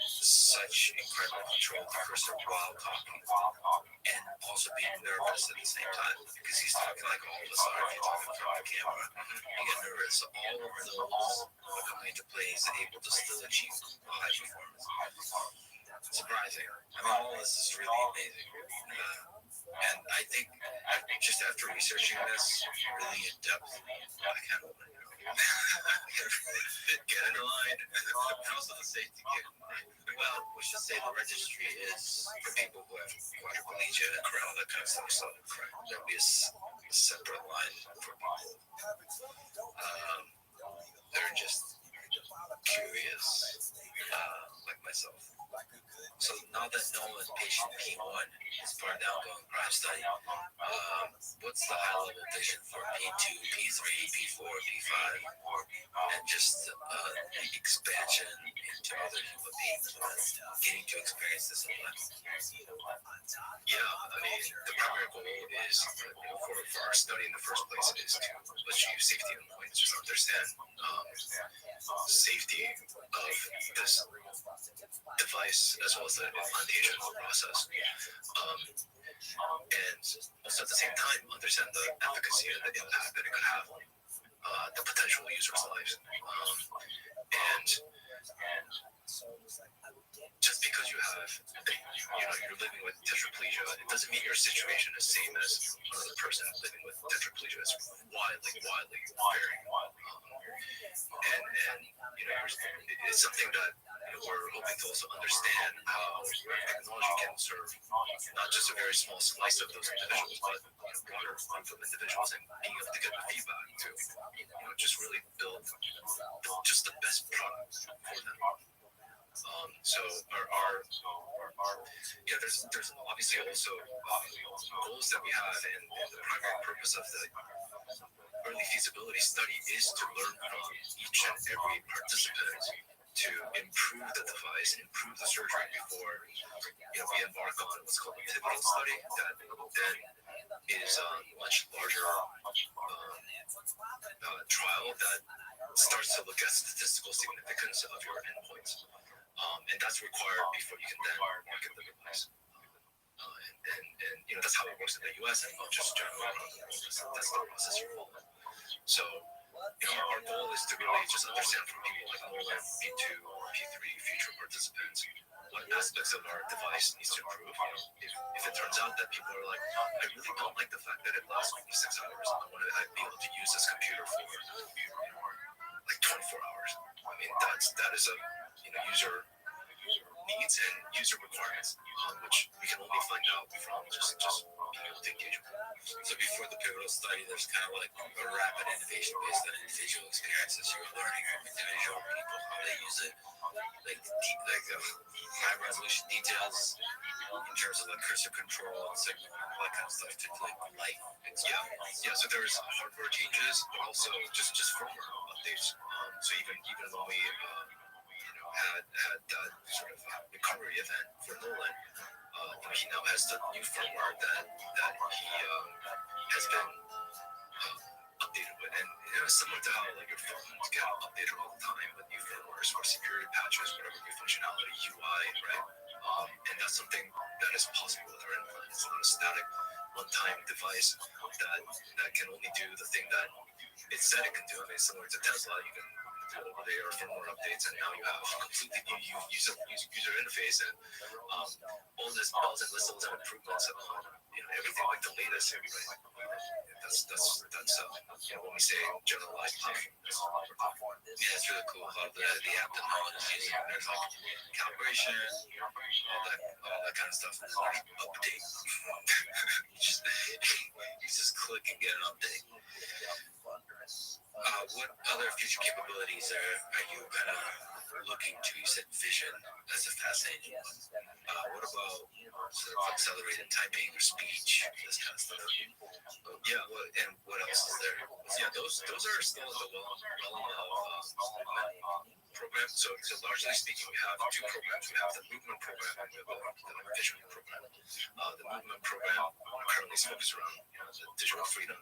such incredible control of the cursor while talking and also being nervous at the same time, because he's talking like all of us are. If you're talking from the camera, you get nervous. So all of those are coming into play. He's able to still achieve high performance. Surprising. I mean, all of this is really amazing. And I think just after researching this really in depth, I kind of want to get in line. And also the safety get in line. Well, we should say the registry is for people who have quadriplegia and all that kind of stuff. So there'll be a separate line for people. They're just curious, like myself. So now that Nolan patient P1 is part of the ongoing Prime study, what's the high-level vision for P2, P3, P4, P5, and just the expansion into other human beings, getting to experience this in life? Yeah, I mean, the primary goal is, for our study in the first place, is to achieve safety endpoints, just understand safety of this device as well as the implantation process. And also at the same time, understand the efficacy and the impact that it could have on the potential users' lives. And just because you have, you're living with tetraplegia, it doesn't mean your situation is the same as another person living with tetraplegia. It's wildly varying. And it's something that we're hoping to also understand how technology can serve not just a very small slice of those individuals, but a broader group of individuals, and being able to get the feedback to, just really build just the best product for them. So there's obviously also goals that we have, and the primary purpose of the early feasibility study is to learn from each and every participant to improve the device, improve the surgery before we embark on what's called a pivotal study that then is a much larger trial that starts to look at statistical significance of your endpoints. And that's required before you can then market the device. And that's how it works in the US and not just generally. That's the process you're following. So our goal is to really just understand from people like Nolan, P2, P3, future participants, what aspects of our device needs to improve. If it turns out that people are like, I really don't like the fact that it lasts only 6 hours. I want to be able to use this computer for like 24 hours. I mean, that is a user needs and user requirements, which we can only find out from just being able to engage with them. So before the pivotal study, there's kind of like a rapid innovation based on individual experiences. You're learning from individual people how they use it, like high resolution details in terms of like cursor control and signal, all that kind of stuff to like light. Yeah. So there's hardware changes, but also just firmware updates. So even when we had that sort of recovery event for Nolan, he now has the new firmware that he has been updated with, and it's similar to how like your phones get updated all the time with new firmwares or security patches, whatever new functionality, UI, right? And that's something that is possible with our implant. It's not a static one-time device that can only do the thing that it said it can do. I mean, similar to Tesla, you can do over-the-air firmware updates, and now you have a completely new user interface and all this bells and whistles and improvements on everything like the latest. Right? That's when we say generalized platform. Yeah, it's really cool how the app that Nolan is using. There's like calibration, all that kind of stuff, and then there's update. you just click and get an update. What other future capabilities are you kind of looking to? You said vision. That's a fascinating one. What about sort of accelerated typing or speech, this kind of stuff? Yeah, and what else is there? Yeah, those are still in the realm of program. So largely speaking, we have two programs. We have the movement program and we have the vision program. The movement program currently is focused around the digital freedom.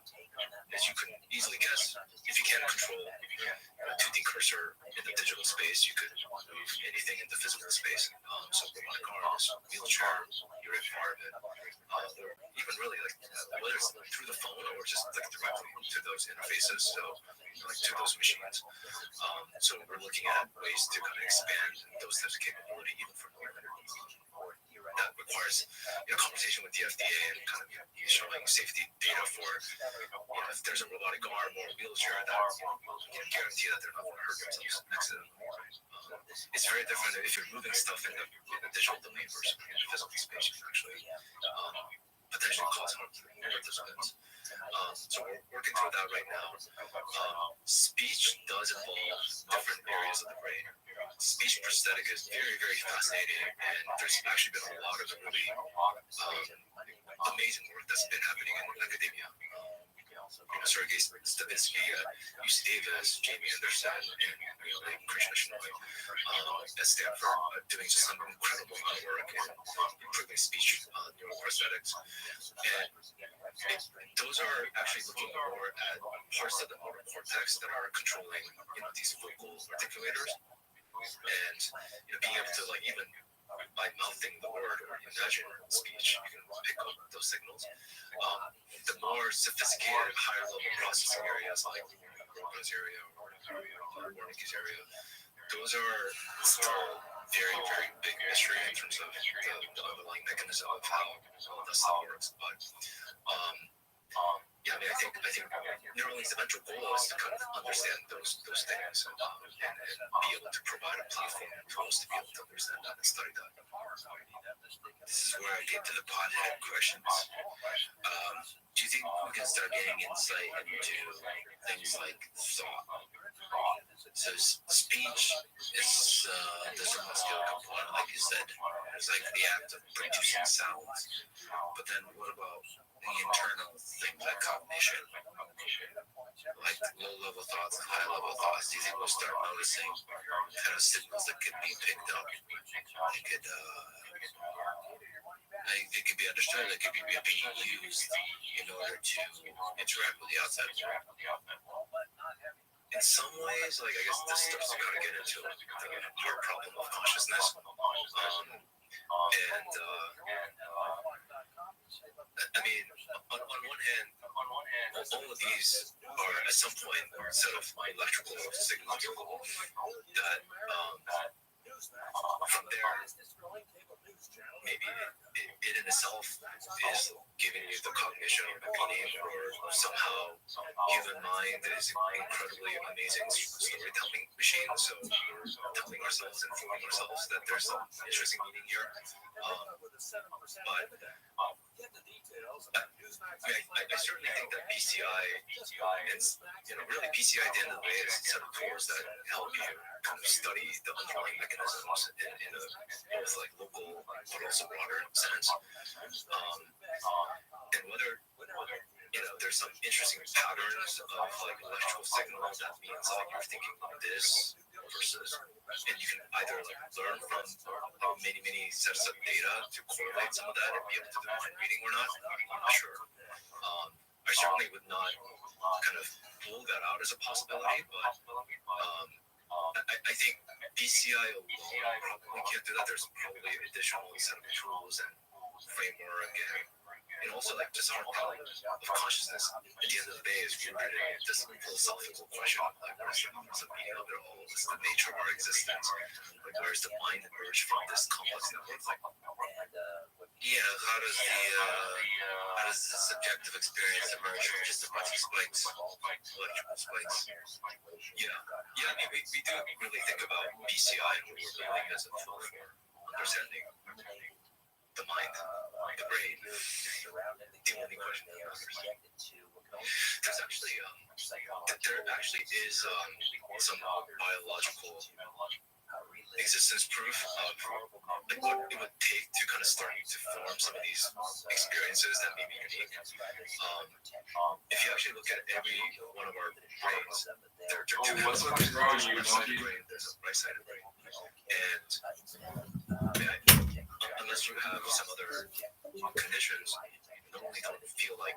As you can easily guess, if you can't control a 2D cursor in the digital space, you could move anything in the physical space. So robotic arms, wheelchair, you're a part of it. Or even really like whether it's through the phone or just like directly to those interfaces, so like to those machines. So we're looking at ways to kind of expand those types of capability even for Northern. That requires conversation with the FDA and kind of showing safety data for if there's a robotic arm or a wheelchair that can guarantee that they're not going to hurt themselves next to them. It's very different if you're moving stuff in the digital domain versus in the physical space. You can actually potentially cause harm to the participants. So we're working through that right now. Speech does involve different areas of the brain. Speech prosthetic is very, very fascinating, and there's actually been a lot of really amazing work that's been happening in academia. Sergei Stavisky at UC Davis, Jamie Anderson, and Krishna Shinoy at Stanford doing just some incredible work in improving speech neuroprosthetics. And those are actually looking more at parts of the motor cortex that are controlling these vocal articulators, and being able to even by mouthing the word or imagine speech, you can pick up those signals. The more sophisticated, higher level processing areas like Broca's area or Wernicke's area, those are still very, very big mystery in terms of the underlying mechanism of how the stuff works. But I think Neuralink's eventual goal is to kind of understand those things and be able to provide a platform for us to be able to understand that and study that. This is where I get to the pothead questions. Do you think we can start getting insight into things like thought? So speech is there's a muscular component, like you said. It's like the act of producing sounds. But then what about the internal things like cognition, like low-level thoughts and high-level thoughts? Do you think we'll start noticing kind of signals that could be picked up? It could be understood, it could be being used in order to interact with the outside world. In some ways, I guess this starts to kind of get into the hard problem of consciousness. On one hand, all of these are at some point a set of electrical signals that from there, maybe it in itself is giving you the cognition of a meaning, or somehow human mind is incredibly amazing storytelling machine. So we're telling ourselves and informing ourselves that there's some interesting meaning here. I certainly think that PCI is, really PCI at the end of the day is a set of tools that help you kind of study the underlying mechanisms in a both local but also broader sense. And whether there's some interesting patterns of electrical signals, that means you're thinking like this versus, and you can either learn from many sets of data to correlate some of that and be able to do mind reading or not. I'm not sure. I certainly would not kind of rule that out as a possibility, but I think BCI alone probably can't do that. There's probably additional set of tools and framework and also just our problem of consciousness at the end of the day is rooted in this philosophical question of what's the meaning of it all, what's the nature of our existence, where's the mind emerge from this complex network? How does the subjective experience emerge from just a bunch of spikes, electrical spikes? We do really think about BCI and what we're building as a tool for understanding the mind, the brain. The only question that there's actually there actually is some biological existence proof of what it would take to kind of start to form some of these experiences that may be unique. If you actually look at every one of our brains, there are two hemispheres. There's a left-sided brain, there's a right-sided brain, and unless you have some other conditions, you normally don't feel like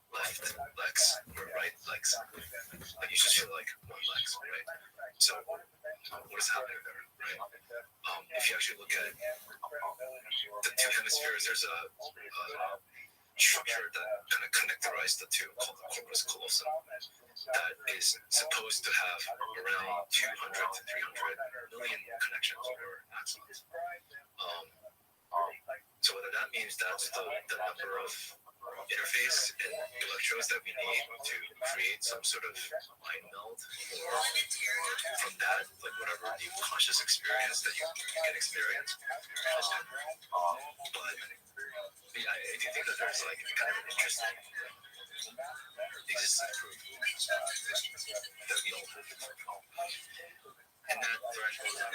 left legs or right legs. You just feel like one leg, right? So what is happening there, right? If you actually look at the two hemispheres, there's a structure that kind of connectorized the two called the corpus callosum that is supposed to have around 200 to 300 million connections or axons. So whether that means that's the number of interface and electrodes that we need to create some sort of mind meld, or from that, like whatever the conscious experience that you can experience. But yeah, I do think that there's like kind of an interesting existence proof that we all have. And that threshold of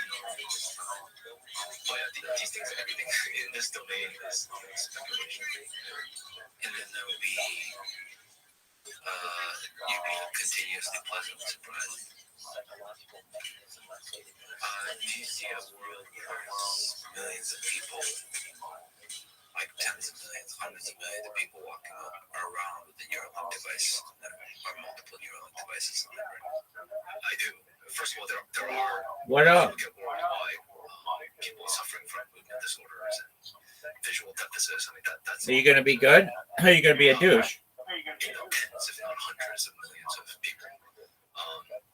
but these things, everything in this domain is speculation. And then there will be you'd be continuously pleasant surprise. Do you see a world where there's millions of people, like tens of millions, hundreds of millions of people walking around with a Neuralink device, or multiple Neuralink devices on their brain? I do. First of all, there are What up? worldwide people suffering from movement disorders and visual deficits. I mean, that's. Are you gonna be good? Are you gonna be a douche? Tens, if not hundreds of millions of people.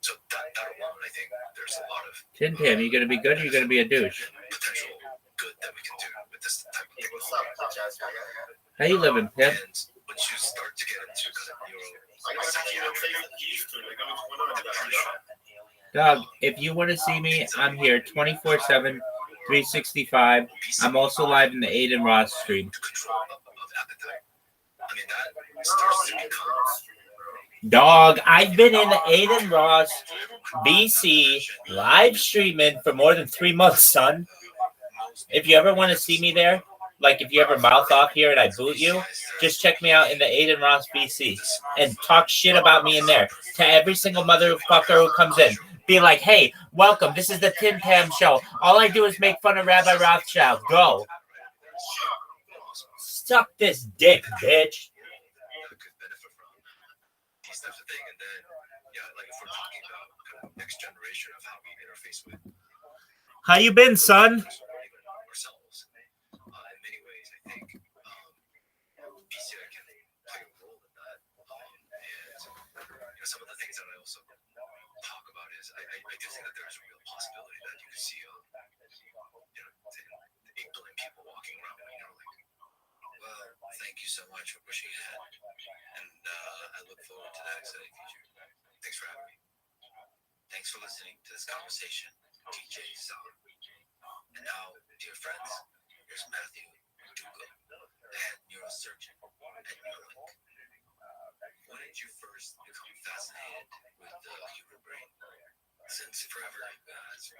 So that alone, I think there's a lot of Tim Tam, are you gonna be good or are you gonna be a douche? potential good that we can do with this type of technology. How you living, Pip? And once you start to get into kind of Doug, if you want to see me, I'm here 24/7, 365. I'm also live in the Aiden Ross stream. Dog, I've been in the Aiden Ross BC live streaming for more than 3 months, son. If you ever want to see me there, like if you ever mouth off here and I boot you, just check me out in the Aiden Ross BC and talk shit about me in there to every single motherfucker who comes in. Be like, hey, welcome. This is the Tim Tam show. All I do is make fun of Rabbi Rothschild. Go. Suck this dick, bitch. Next generation of how we interface with How you been, son? ourselves. In many ways, I think BCI can play a role in that. And some of the things that I also talk about is I do think that there's a real possibility that you could see 8 billion people walking around and like, well, thank you so much for pushing ahead. And I look forward to that exciting future. Thanks for having me. Thanks for listening to this conversation, DJ Sauer. And now, dear friends, here's Matthew Dugal, the head neurosurgeon at Neuralink. When did you first become fascinated with the human brain? Since forever, as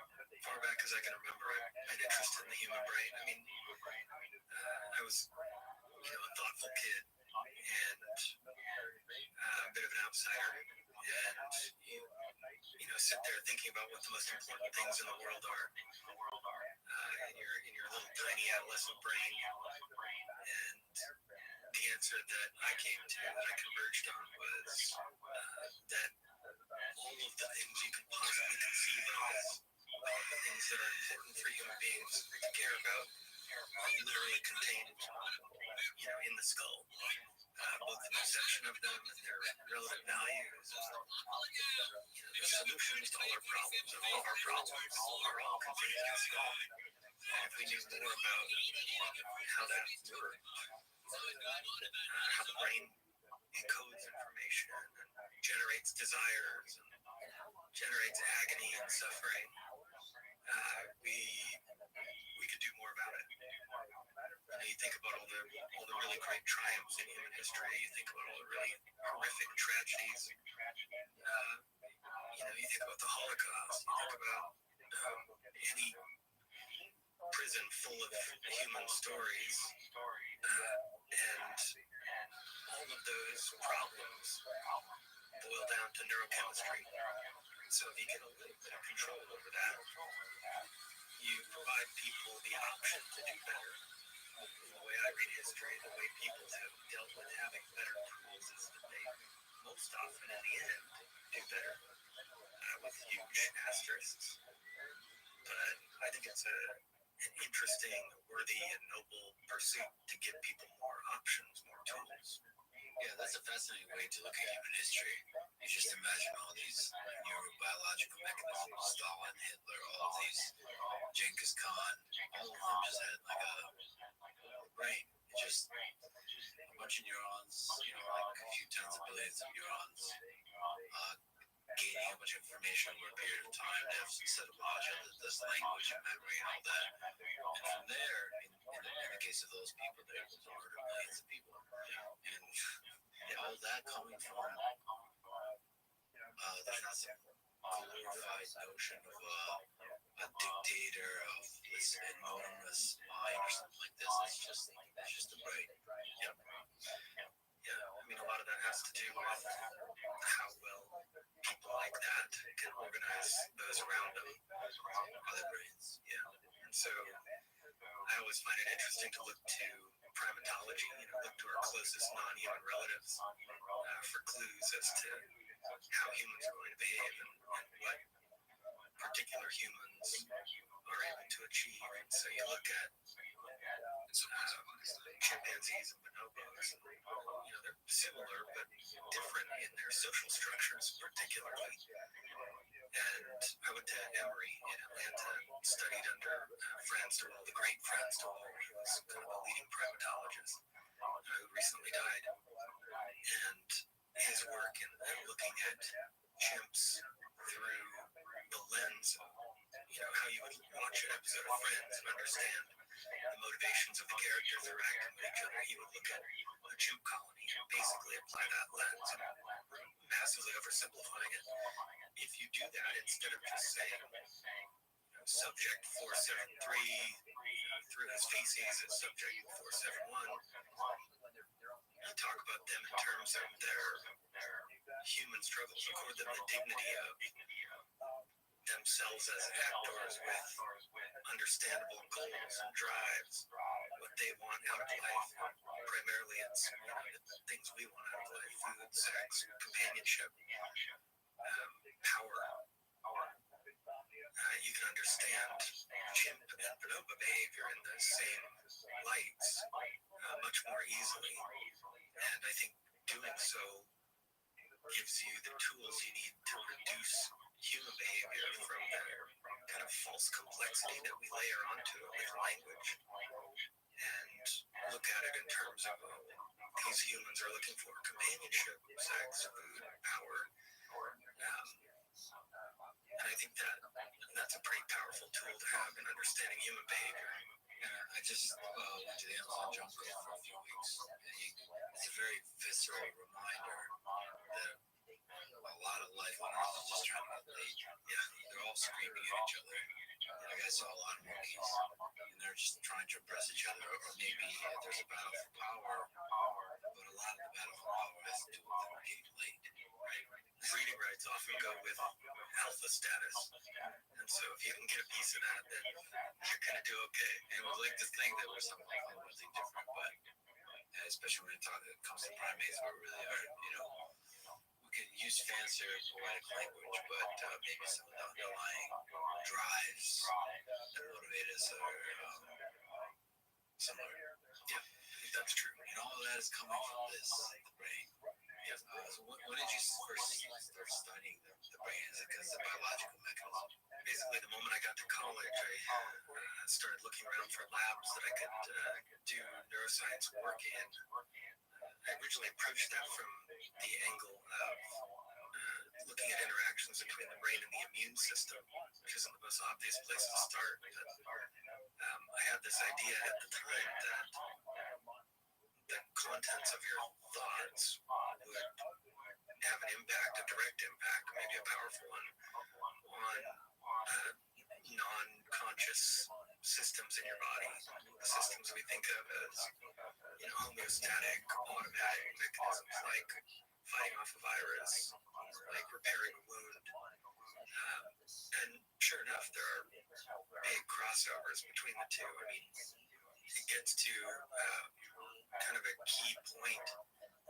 far back as I can remember, I've been interested in the human brain. I mean, I was, a thoughtful kid and a bit of an outsider, and sit there thinking about what the most important things in the world are in your little tiny adolescent brain. And the answer that I came to, that I converged on, was that all of the things you could possibly conceive of as the things that are important for human beings to care about are literally contained in the skull. Both the perception of them and their relative values, the solutions to all our problems, and all of our problems are all contained in the skull. And if we knew more about how that works, how the brain encodes information and generates desires and generates agony and suffering, we could do more about it. You think about all the really great triumphs in human history. You think about all the really horrific tragedies. You think about the Holocaust. You think about any prison full of human stories, and all of those problems boil down to neurochemistry. So if you get a little bit of control over that, you provide people the option to do better. The way I read history, the way people have dealt with having better tools is that they most often in the end do better, with huge asterisks. But I think it's an interesting, worthy, and noble pursuit to give people more options, more tools. Yeah, that's a fascinating way to look at human history. You just imagine all these neurobiological mechanisms, Stalin, Hitler, all of these, Genghis Khan, all of them just had like a brain just a bunch of neurons, like a few tens of billions of neurons, gaining a bunch of information over a period of time. They have some set of module that does language and memory and all that. And from there, in the case of those people, they're able to murder millions of people. And all that coming from there's not some glorified notion of a dictator of this enormous mind or something like this. It's just the brain. Yeah. I mean, a lot of that has to do with how well people like that can organize those around them, other brains. Yeah. And so I always find it interesting to look to primatology, look to our closest non-human relatives for clues as to how humans are going to behave and what particular humans are able to achieve. And so you look at chimpanzees and bonobos, they're similar but different in their social structures, particularly. And I went to Emory in Atlanta and studied under Franz de Waal, the great Franz de Waal, who was kind of a leading primatologist who recently died. And his work in looking at chimps through the lens of how you would watch an episode of Friends and understand the motivations of the characters interacting with each other. He would look at a chimp colony and basically apply that lens, massively oversimplifying it. If you do that, instead of just saying subject 473 through his feces is subject 471, you talk about them in terms of their human struggles, accord them the dignity of themselves as actors with understandable goals and drives, what they want out of life. Primarily, it's the things we want out of life: food, sex, companionship, power. You can understand chimp and bonobo behavior in the same lights much more easily, and I think doing so gives you the tools you need to reduce human behavior from the kind of false complexity that we layer onto it with language, and look at it in terms of these humans are looking for companionship, sex, food, power, and I think that's a pretty powerful tool to have in understanding human behavior. I just went to the Amazon jungle for a few weeks, and it's a very visceral reminder that a lot of life on Earth is just trying to get laid. Yeah, they're all screaming at each other. Like I saw a lot of monkeys, and they're just trying to impress each other. Or maybe there's a battle for power, but a lot of the battle for power has to do with them getting laid. Right? Breeding rights often go with alpha status, and so if you can get a piece of that, then you're gonna do okay. And we like to think that we're something fundamentally different, but especially when it comes to primates, we really are. We can use fancier poetic language, but maybe some of the underlying drives that motivate us are similar. Yeah, I think that's true. And all of that is coming from the brain. Yes. So when did you first start studying the brain as a biological mechanism? Basically, the moment I got to college, I started looking around for labs that I could do neuroscience work in. I originally approached that from the angle of looking at interactions between the brain and the immune system, which isn't the most obvious place to start. But I had this idea at the time that the contents of your thoughts would have an impact, a direct impact, maybe a powerful one, on non-conscious systems in your body, the systems we think of as homeostatic, automatic mechanisms like fighting off a virus, like repairing a wound. And sure enough, there are big crossovers between the two. I mean, it gets to kind of a key point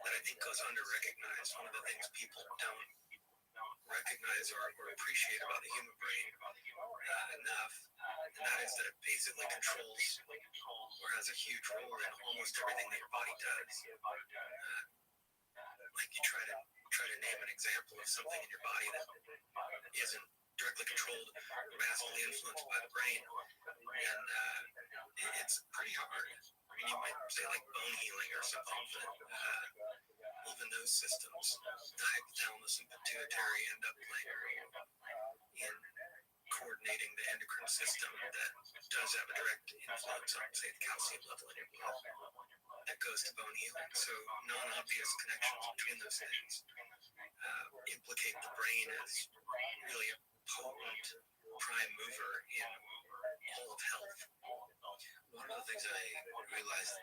that I think goes under-recognized. One of the things people don't recognize or appreciate about the human brain enough, and that is that it basically controls or has a huge role in almost everything that your body does. Like you try to name an example of something in your body that isn't directly controlled or massively influenced by the brain, and it's pretty hard. you might say like bone healing or something, but even those systems, the hypothalamus and pituitary end up playing in coordinating the endocrine system that does have a direct influence on, say, the calcium level in your blood. That goes to bone healing. So non-obvious connections between those things implicate the brain as really a potent prime mover in all of health. One of the things I realized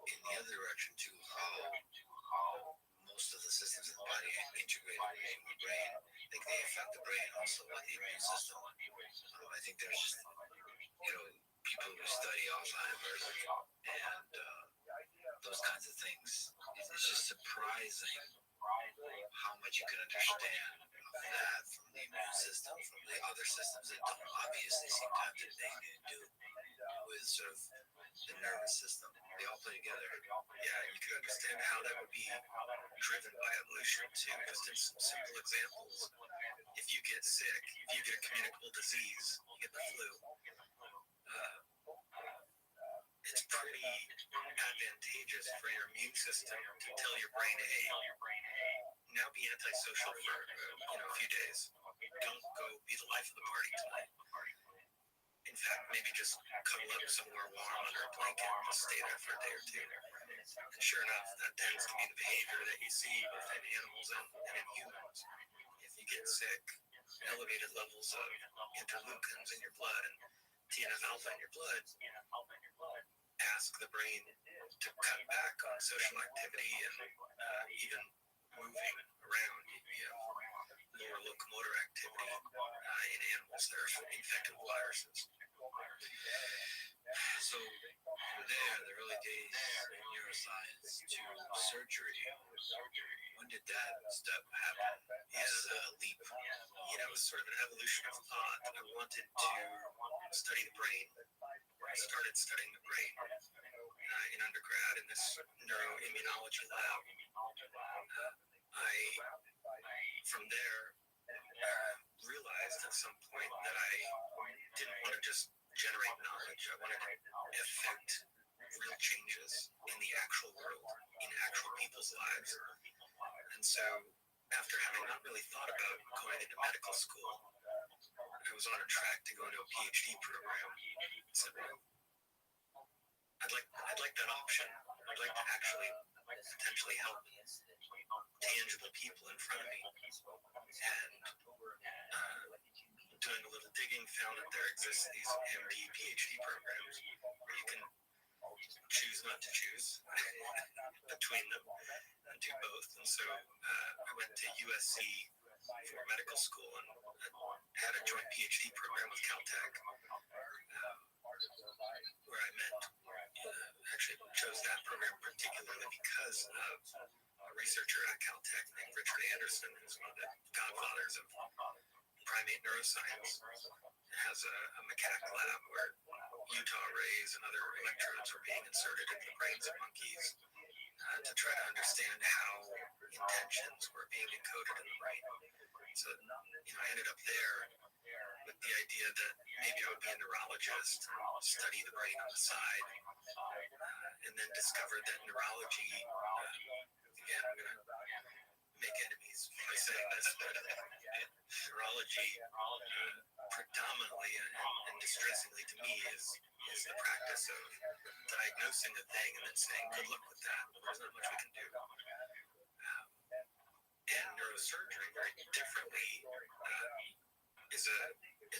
in the other direction too, how most of the systems in the body integrate in the brain. I think they affect the brain also, like the immune system. I think there's just, people who study Alzheimer's and those kinds of things. It's just surprising how much you can understand of that from the immune system, from the other systems that don't obviously seem to have anything to do with sort of the nervous system. They all play together. Yeah, you can understand how that would be driven by evolution too. Just in some simple examples. If you get sick, if you get a communicable disease, you get the flu, it's pretty advantageous for your immune system to tell your brain, hey, now be antisocial for a few days. Don't go be the life of the party tonight. In fact, maybe just cuddle up somewhere warm under a blanket and just stay there for a day or two. And sure enough, that tends to be the behavior that you see within animals and in humans. If you get sick, elevated levels of interleukins in your blood and TNF-alpha in your blood ask the brain to cut back on social activity and even moving around. You have more locomotor activity in animals that are infected with viruses. So from there, the early days in neuroscience to surgery, when did that step happen? Is a leap. It was sort of an evolution of thought. I wanted to study the brain. I started studying the brain in undergrad in this neuroimmunology lab. I, from there, realized at some point that I didn't want to just generate knowledge. I wanted to affect real changes in the actual world, in actual people's lives. And so, after having not really thought about going into medical school, I was on a track to go into a PhD program. So, I'd like that option. I'd like to actually potentially help tangible people in front of me. And doing a little digging, found that there exists these MD, PhD programs where you can choose not to choose between them and do both. And so I went to USC for medical school and had a joint PhD program with Caltech, where I met, actually chose that program particularly because of a researcher at Caltech named Richard Anderson, who's one of the godfathers of primate neuroscience. Has a macaque lab where Utah rays and other electrodes were being inserted into the brains of monkeys to try to understand how intentions were being encoded in the brain. So, I ended up there with the idea that maybe I would be a neurologist and study the brain on the side, and then discovered that neurology, again, I'm going to make enemies by saying this, but neurology predominantly and distressingly to me is the practice of diagnosing a thing and then saying, good luck with that. There's not much we can do. And neurosurgery, very differently, it's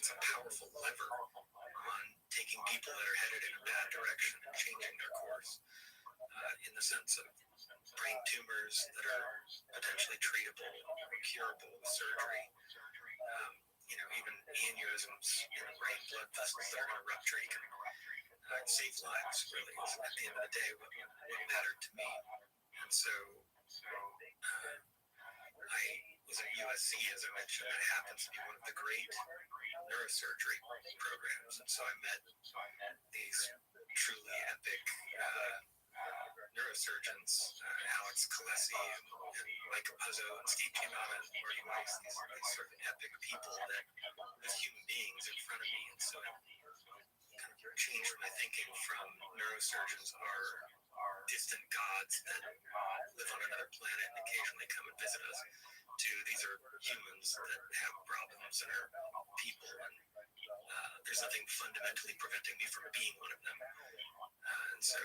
a powerful lever on taking people that are headed in a bad direction and changing their course, in the sense of brain tumors that are potentially treatable or curable with surgery. Even aneurysms in the brain, blood vessels that are going to rupture, you can save lives, really. At the end of the day, what mattered to me. And so I was at USC, as I mentioned. It happens to be one of the great neurosurgery programs. And so I met these truly epic neurosurgeons, Alex Kalesi and Mike Capuzzo and Steve Giamatti and Marty Weiss, these sort of epic people that, as human beings in front of me. And so I kind of changed my thinking from neurosurgeons are distant gods that live on another planet and occasionally come and visit us to these are humans that have problems and are people, and there's nothing fundamentally preventing me from being one of them. And so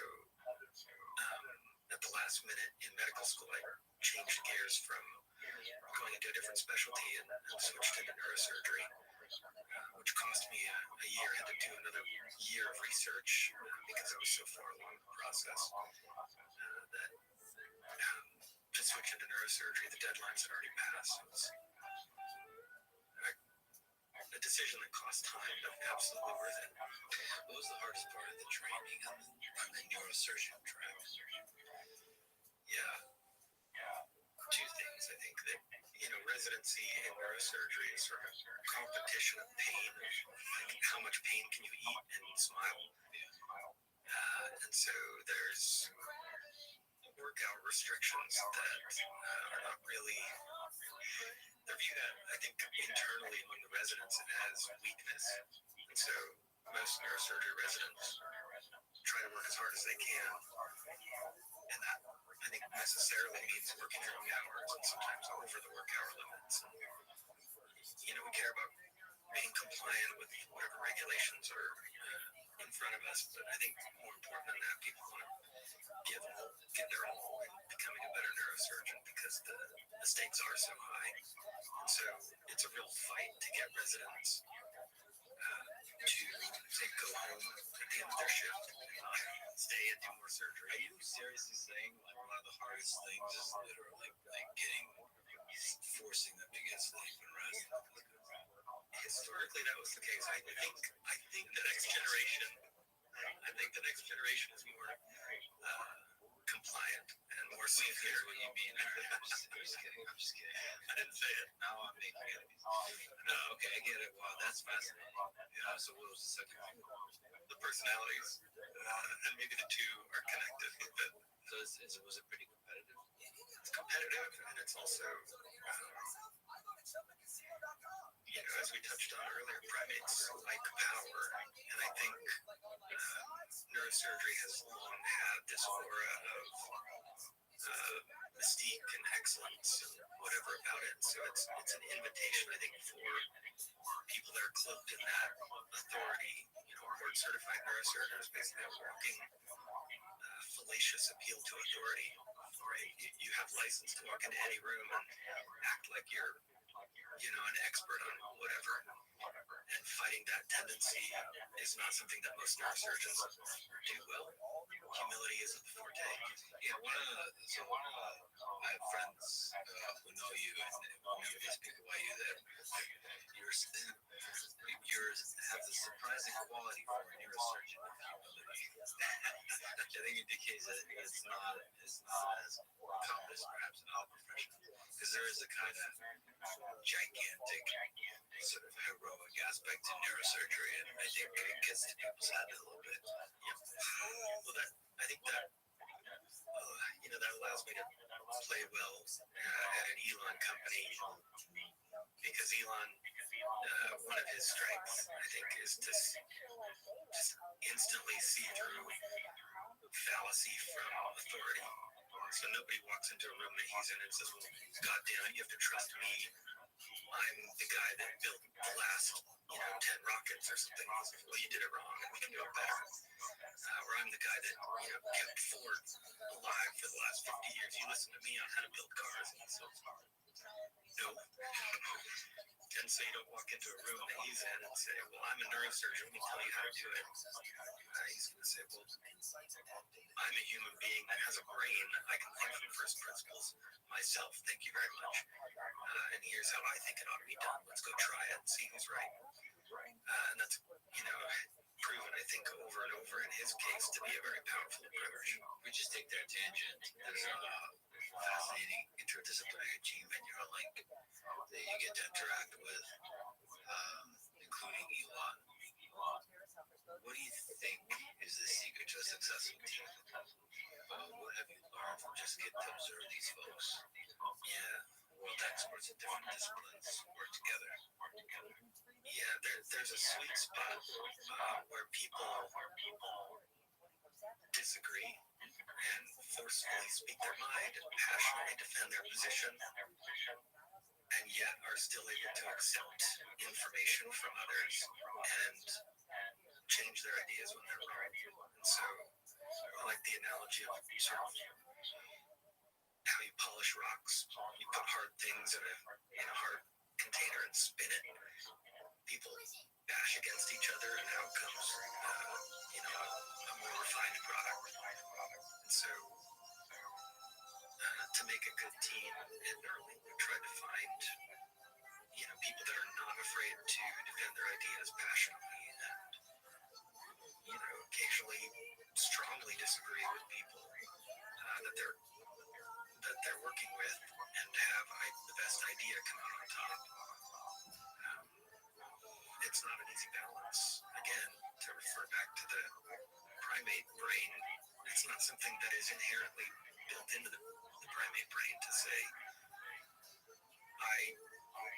at the last minute in medical school, I changed gears from going into a different specialty and switched into neurosurgery, which cost me a year. I had to do another year of research because I was so far along the process that to switch into neurosurgery, the deadlines had already passed. It was a decision that cost time, but absolutely worth it. What was the hardest part of the training on the neurosurgeon track? Yeah. Two things. I think that, residency in neurosurgery is sort of competition of pain. Like, how much pain can you eat and smile? And so there's workout restrictions that are not really, they're viewed at, I think, internally among the residents as weakness. And so most neurosurgery residents try to work as hard as they can. And that, I think, necessarily means working long hours and sometimes over the work hour limits. And, we care about being compliant with whatever regulations are in front of us. But I think more important than that, people want to give their all in becoming a better neurosurgeon because the stakes are so high. And so it's a real fight to get residents to say go home at the end of their shift, stay and do more surgery. Are you seriously saying like one of the hardest things is literally like forcing them to get sleep and rest? Historically, that was the case. I think the next generation is more compliant and more severe. What you mean? I'm just kidding. I didn't say it. Now I'm making it. No, okay, I get it. Wow, that's fascinating. Yeah. So what was the second thing? The personalities, and maybe the two are connected. So was it pretty competitive? It's competitive, and it's also, as we touched on earlier, primates like power, and I think neurosurgery has long had this aura of mystique and excellence and whatever about it. So it's an invitation, I think, for people that are cloaked in that authority. Board-certified neurosurgeons basically a walking fallacious appeal to authority. Right? You have license to walk into any room and act like you're an expert on whatever. And fighting that tendency is not something that most neurosurgeons do well. Humility isn't the forte. Yeah, I have friends who know you, and when they speak about you, that yours have the surprising quality for a neurosurgeon. I think it indicates that it's not as common as perhaps in other professions, because there is a kind of gigantic sort of heroic aspect to neurosurgery, and I think it gets to people's head a little bit. Well, I think that that allows me to play well at an Elon company, because Elon, one of his strengths, I think, is to just instantly see through fallacy from authority. So nobody walks into a room that he's in and says, well, God damn it, you have to trust me. I'm the guy that built the last, 10 rockets or something. Well, you did it wrong, and we can do it better. Or I'm the guy that, kept Ford alive for the last 50 years. You listen to me on how to build cars. And so, no. And so you don't walk into a room that he's in and say, well, I'm a neurosurgeon, let me tell you how to do it. He's going to say, well, I'm a human being that has a brain. I can think from first principles myself. Thank you very much. And here's how I think it ought to be done. Let's go try it and see who's right. And that's, proven, I think, over and over in his case to be a very powerful approach. We just take that tangent. There's a fascinating interdisciplinary team in Neuralink that you get to interact with, including Elon. What do you think is the secret to a successful team? What have you learned from just getting to observe these folks? Yeah, world experts in different disciplines work together. Yeah, there's a sweet spot where people disagree and forcefully speak their mind and passionately defend their position, and yet are still able to accept information from others and change their ideas when they're wrong. And so I like the analogy of sort of how you polish rocks. You put hard things in a hard container and spin it. People bash against each other, and out comes a more refined product. And so to make a good team, we try to find people that are not afraid to defend their ideas passionately, and occasionally strongly disagree with people that they're working with, and have the best idea come out on top. It's not an easy balance. Again, to refer back to the primate brain, it's not something that is inherently built into the primate brain to say, I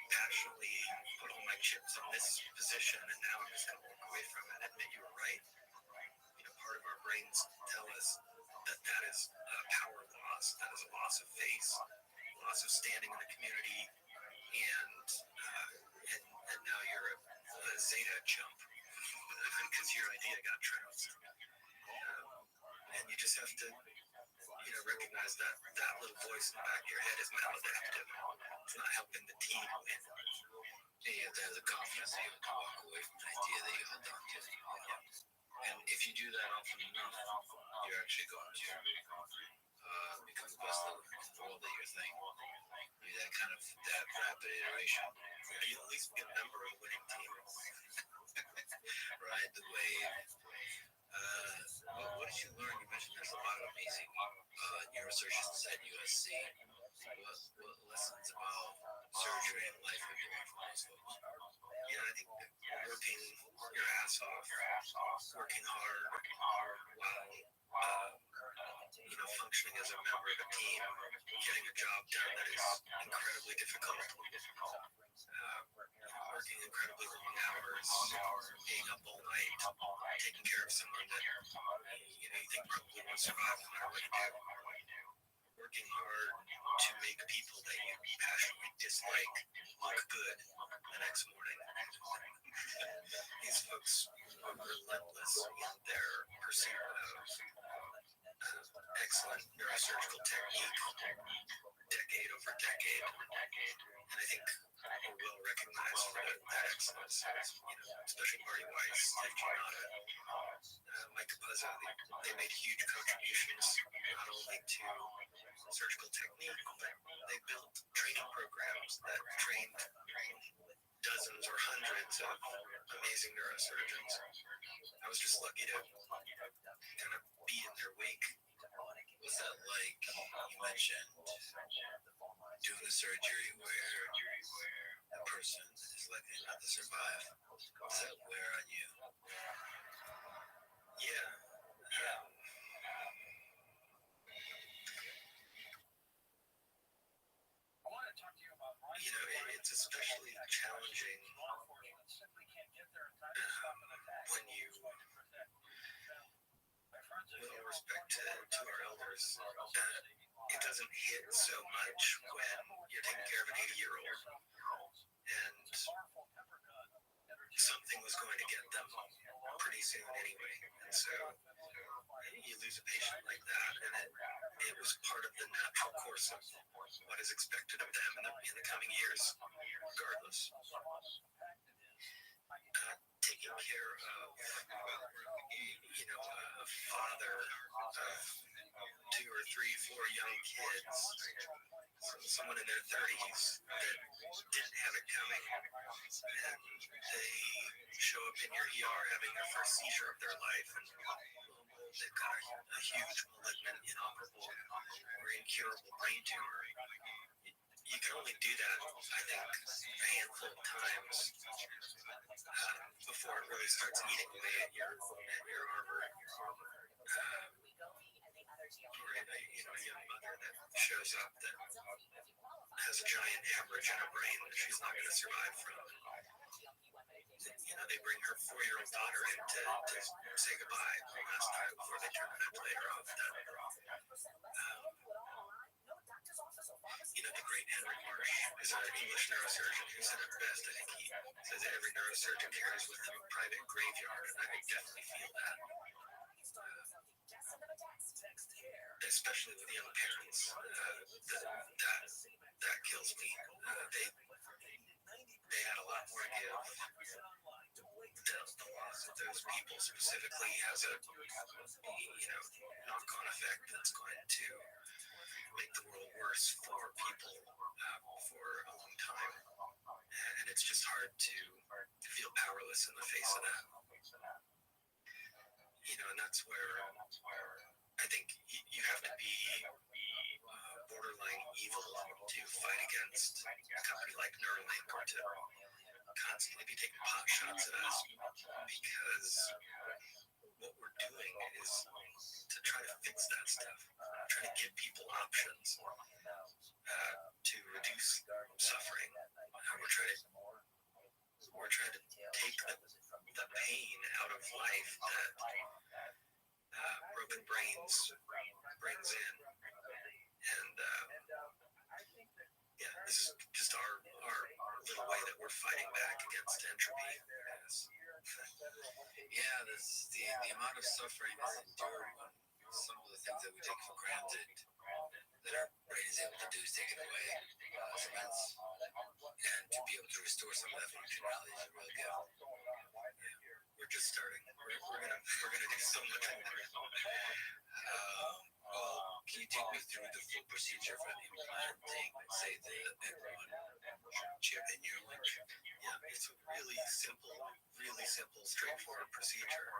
passionately put all my chips on this position, and now I'm just going to walk away from it and admit you were right. Part of our brains tell us that is a power loss, that is a loss of face, loss of standing in the community, and now you're a zeta jump because your idea got trounced. And you just have to recognize that little voice in the back of your head is maladaptive. It's not helping the team win. Yeah, there's a confidence that you can walk away from the idea that you held on to. And if you do that often enough, you're actually going to become the best leader in the world at your thing. Be that kind of rapid iteration. You at least be a member of a winning team. Ride the wave. What did you learn? You mentioned there's a lot of amazing neurosurgeons at USC. What lessons about surgery and life have you learned from those folks? Yeah, I think working your ass off, working hard while functioning as a member of a team, getting a job done that is incredibly difficult, working incredibly long hours, being up all night, taking care of someone that you think probably won't survive no matter what you do. Working hard to make people that you passionately dislike look good the next morning. These folks are relentless in their pursuit of excellent neurosurgical technique, decade over decade. And I think we're well recognized for that excellence, especially Marty Weiss, Steve Giannotta, Mike Capuzzo. They made huge contributions not only to surgical technique, but they built training programs that trained dozens or hundreds of amazing neurosurgeons. I was just lucky to kind of be in their wake. What's that like? You mentioned doing a surgery where a person is likely not to survive. Does that wear on you? Yeah. It's especially challenging when you, with all respect to our elders, it doesn't hit so much when you're taking care of an 80-year-old and something was going to get them pretty soon anyway. And so you lose a patient like that, and it was part of the natural course of what is expected of them in the coming years, regardless. Taking care of, a father of 2 or 3, 4 young kids, someone in their 30s that didn't have it coming, and they show up in your ER having their first seizure of their life, and they've got a huge malignant, inoperable, or incurable brain tumor. You can only do that, I think, a handful of times before it really starts eating away at your armor. Or a young mother that shows up that has a giant hemorrhage in her brain that she's not going to survive from. they bring her 4-year-old daughter in to say goodbye last night before they turn the ventilator off. The great Henry Marsh is an English neurosurgeon who said it best. I think he says that every neurosurgeon carries with them a private graveyard, and I definitely feel that. Especially with young parents, that kills me. They had a lot more to give. The loss of those people specifically has a knock-on effect that's going to make the world worse for people for a long time, and it's just hard to feel powerless in the face of that. And that's where I think you have to be borderline evil to fight against a company like Neuralink or to constantly be taking pot shots at us, because what we're doing is to try to fix that stuff, try to give people options to reduce suffering. We're trying to take the pain out of life that broken brains brings in, and this is just our little way that we're fighting back against entropy. The amount of suffering is endured when some of the things that we take for granted that our brain is able to do is taken away. It's immense. And to be able to restore some of that functionality is a real gift. We're just starting. We're gonna do so much more. Can you take me through the full procedure for implanting, say, the M1 chip in your link? Yeah, it's a really simple, straightforward procedure.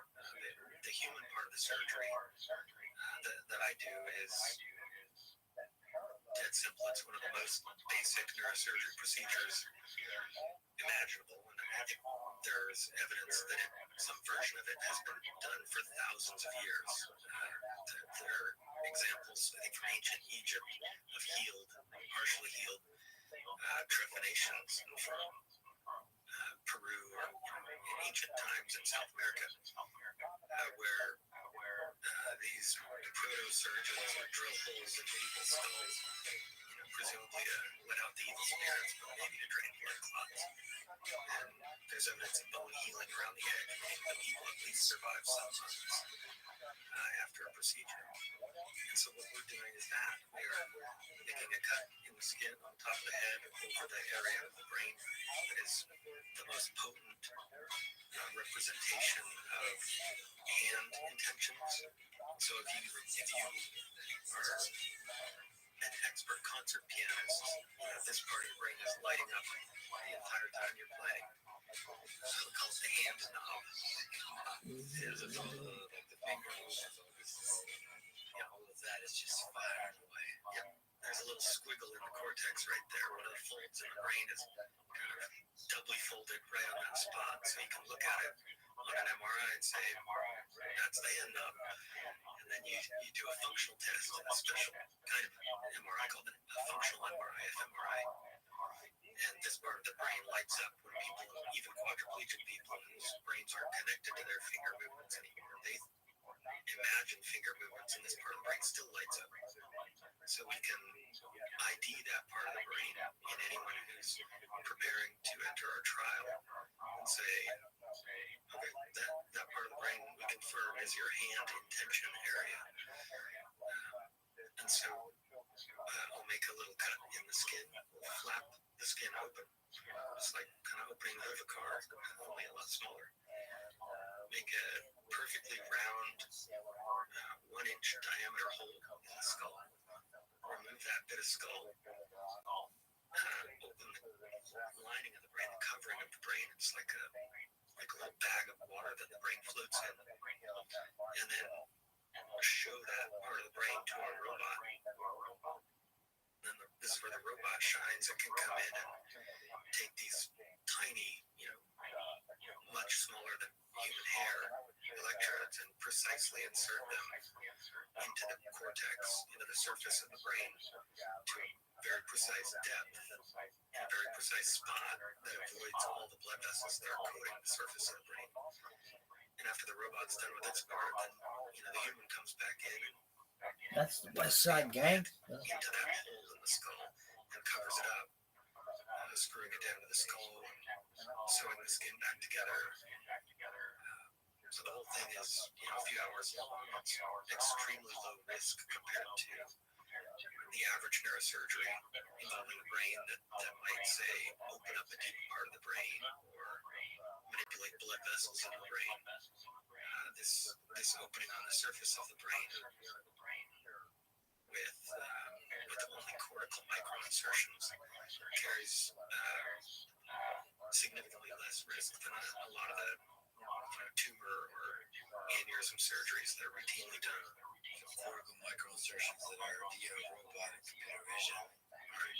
The human part of the surgery that I do is dead simple. It's one of the most basic neurosurgery procedures imaginable, and I think there's evidence that some version of it has been done for thousands of years. There are examples, I think, from ancient Egypt of partially healed trephinations from Peru or in ancient times in South America, where these proto-surgeons would drill holes in people's skulls, presumably to let out the evil spirits, but maybe to drain blood clots. And there's evidence of bone healing around the edge, making the people at least survive some months after a procedure. And so what we're doing is that we are making a cut in the skin on top of the head over the area of the brain that is the most potent representation of hand intentions. So if you are an expert concert pianist, this part of your brain is lighting up the entire time you're playing. So we call it the hand knob. It's all like the finger motions, all of that is just firing away. Yeah, there's a little squiggle in the cortex right there. One of the folds in the brain is kind of doubly folded right on that spot. So you can look at it on an MRI and say, that's the hand knob. And then you do a functional test in a special kind of MRI called a functional MRI, fMRI. And this part of the brain lights up when people, even quadriplegic people whose brains aren't connected to their finger movements anymore, they imagine finger movements, and this part of the brain still lights up. So we can ID that part of the brain in anyone who's preparing to enter our trial and say, okay, that part of the brain we confirm is your hand intention area. And so I'll make a little cut in the skin, we'll flap the skin open, just like kind of opening the hood of a car, only a lot smaller. Make a perfectly round 1-inch diameter hole in the skull. Remove that bit of skull, open the lining of the brain, the covering of the brain. It's like a little bag of water that the brain floats in. And then show that part of the brain to our robot. And then this is where the robot shines. It can come in and take these tiny, much smaller than human hair electrodes and precisely insert them into the cortex, into the surface of the brain, to a very precise depth, in a very precise spot that avoids all the blood vessels that are coating the surface of the brain. And after the robot's done with its part, then the human comes back in and That's the West Side Gang. into that hole in the skull and covers it up, screwing it down to the skull and sewing the skin back together. So the whole thing is a few hours long. It's extremely low risk compared to the average neurosurgery involving the brain that might, say, open up a deep part of the brain or manipulate blood vessels in the brain. This opening on the surface of the brain with only cortical microinsertions carries significantly less risk than a lot of the tumor or aneurysm surgeries that are routinely done. Cortical microinsertions that are via robotic computer vision are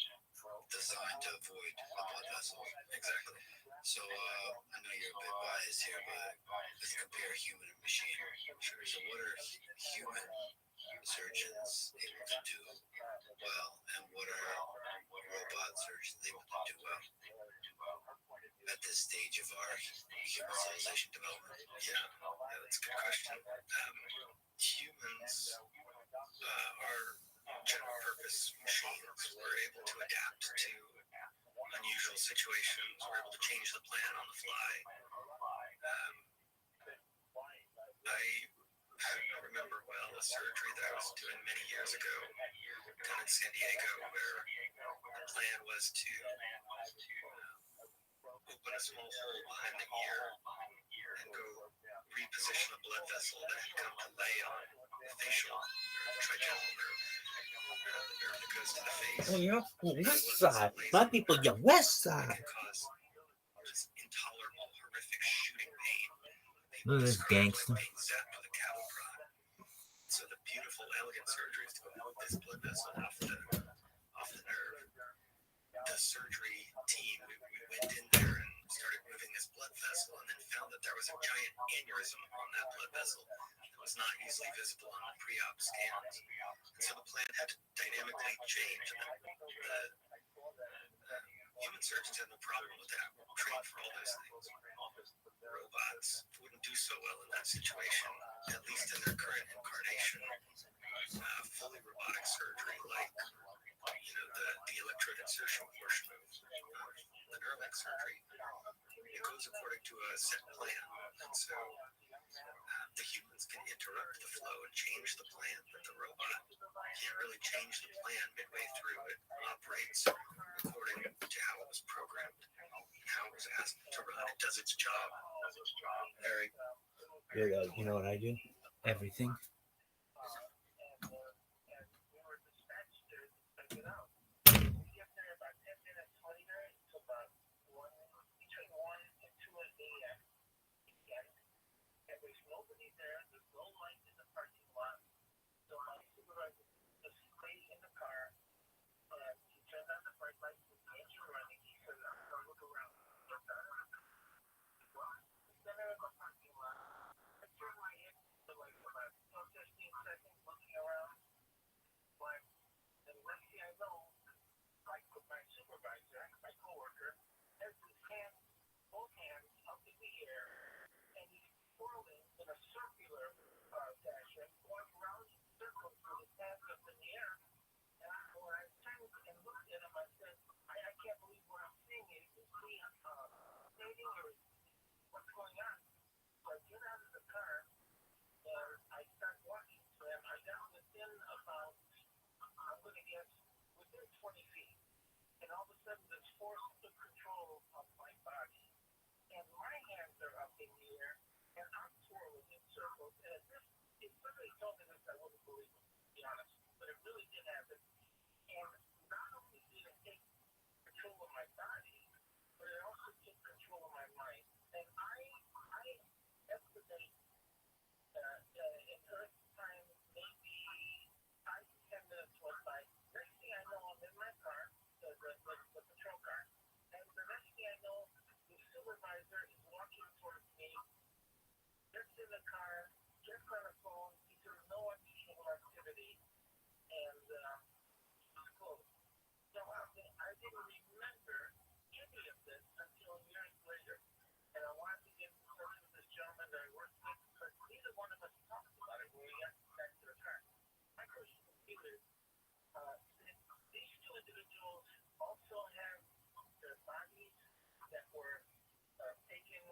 designed to avoid the blood vessels. Exactly. So I know you're a bit biased here, but let's compare human and machine. Sure. So what are human surgeons able to do well, and what are robot surgeons able to do well at this stage of our human civilization development? Yeah, that's a good question. Humans are general purpose machines. We're able to adapt to unusual situations. We're able to change the plan on the fly. I remember well a surgery that I was doing many years ago down in San Diego, where the plan was to open a small hole behind the ear and go reposition a blood vessel that had come to lay on the facial nerve, the trigeminal nerve, the nerve that goes to the face. Oh, you're West Side. My people, you're West Side. It can cause this intolerable, horrific shooting pain. Look at this gangster. Being zapped with a cattle prod. So the beautiful, elegant surgery is to move this blood vessel off the nerve. The surgery team, we went in there and started moving this blood vessel, and then found that there was a giant aneurysm on that blood vessel that was not easily visible on the pre-op scans. And so the plan had to dynamically change. And the human surgeons had no problem with that. We're trained for all those things. Robots wouldn't do so well in that situation, at least in their current incarnation. Fully robotic surgery, like the electrode insertion portion of the Nerlec surgery, it goes according to a set plan, and so the humans can interrupt the flow and change the plan, but the robot can't really change the plan midway through. It operates according to how it was programmed, how it was asked to run. It does its job. Very. You know what I do? Everything. sexual activity, and it's closed. So I didn't remember any of this until years later. And I wanted to get in touch with this gentleman that I worked with, but neither one of us talked about it when we got back to the car. My question to you is, these two individuals also have their bodies that were taken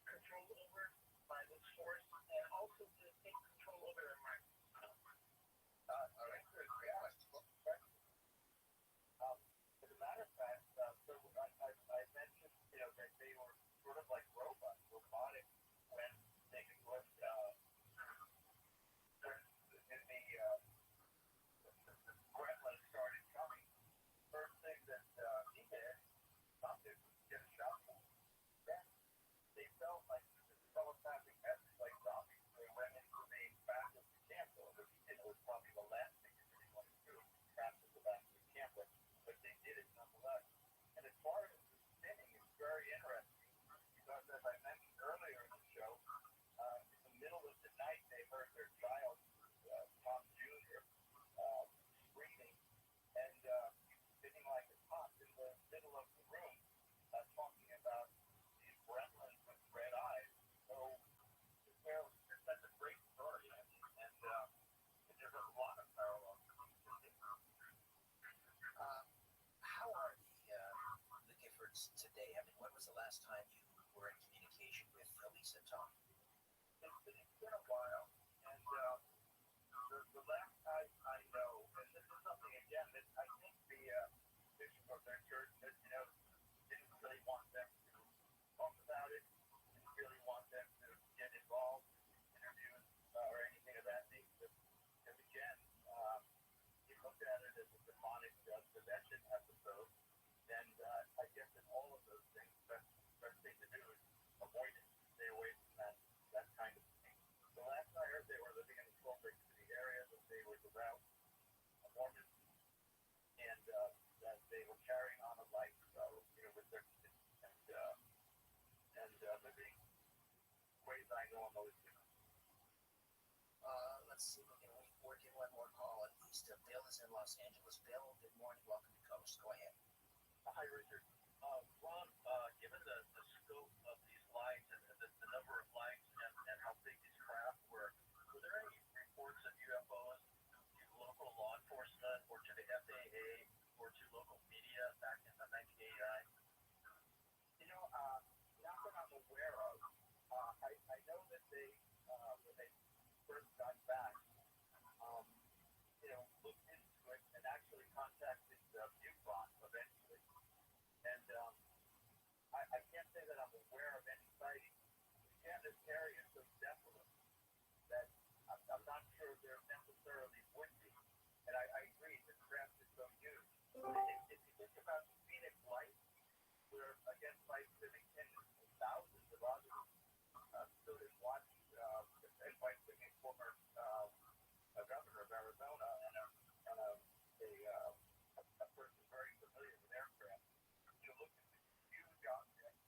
control over by this force, and also to take control over their minds. All right, great question. As a matter of fact, so I mentioned, that they were sort of like robotic, when they could when the gremlins started coming. First thing that he did, Tom did, was get a shot for them. Then they felt like this telepathic message, like zombies. They went into the back of the camp, though, which was probably the last thing they really wanted to do, crash at the back of the camp, but they did it nonetheless. And as far as the spinning, it's very interesting because, as I mentioned earlier in the show, in the middle of the night, they heard their child, Tom Jr., screaming and spinning like a top in the middle of the room, talking about these gremlins with red eyes. So, that's a great story, and there's a lot of parallels. How are the Giffords today? I mean, when was the last time you were in communication with Lisa and Tom? It's been a while, and the last I know, and this is something again that I think the bishop of their church didn't really want them to talk about it, didn't really want them to get involved in interviews or anything of that nature. Because again, he looked at it as a demonic possession episode, and I guess in all of those things, the best thing to do is avoid it, stay away from that kind of thing. The last I heard, they were living in the Salt Lake City area, that they were devout Mormons, and that they were carrying on a life, with their kids and living quasi-normally. Let's see if we can work in one more call at least. Bill is in Los Angeles. Bill, good morning. Welcome to Coast. Go ahead. Hi, Richard. Ron, given the scope of these flights and the number of flights and how big these craft were there any reports of UFOs to local law enforcement or to the FAA or to local media back in 1989? Not that I'm aware of. I know that they, when they first got back, looked into it and actually contacted Bufron eventually. And I can't say that I'm aware of any sightings. Again, this area is so desolate that I'm not sure there necessarily would be. And I agree, the craft is so huge. If you think about the Phoenix Lights, where, again, Mike Livington and thousands of others stood and watched, and Mike Livington, former governor of Arizona, and a person very familiar with aircraft, you look at this huge object.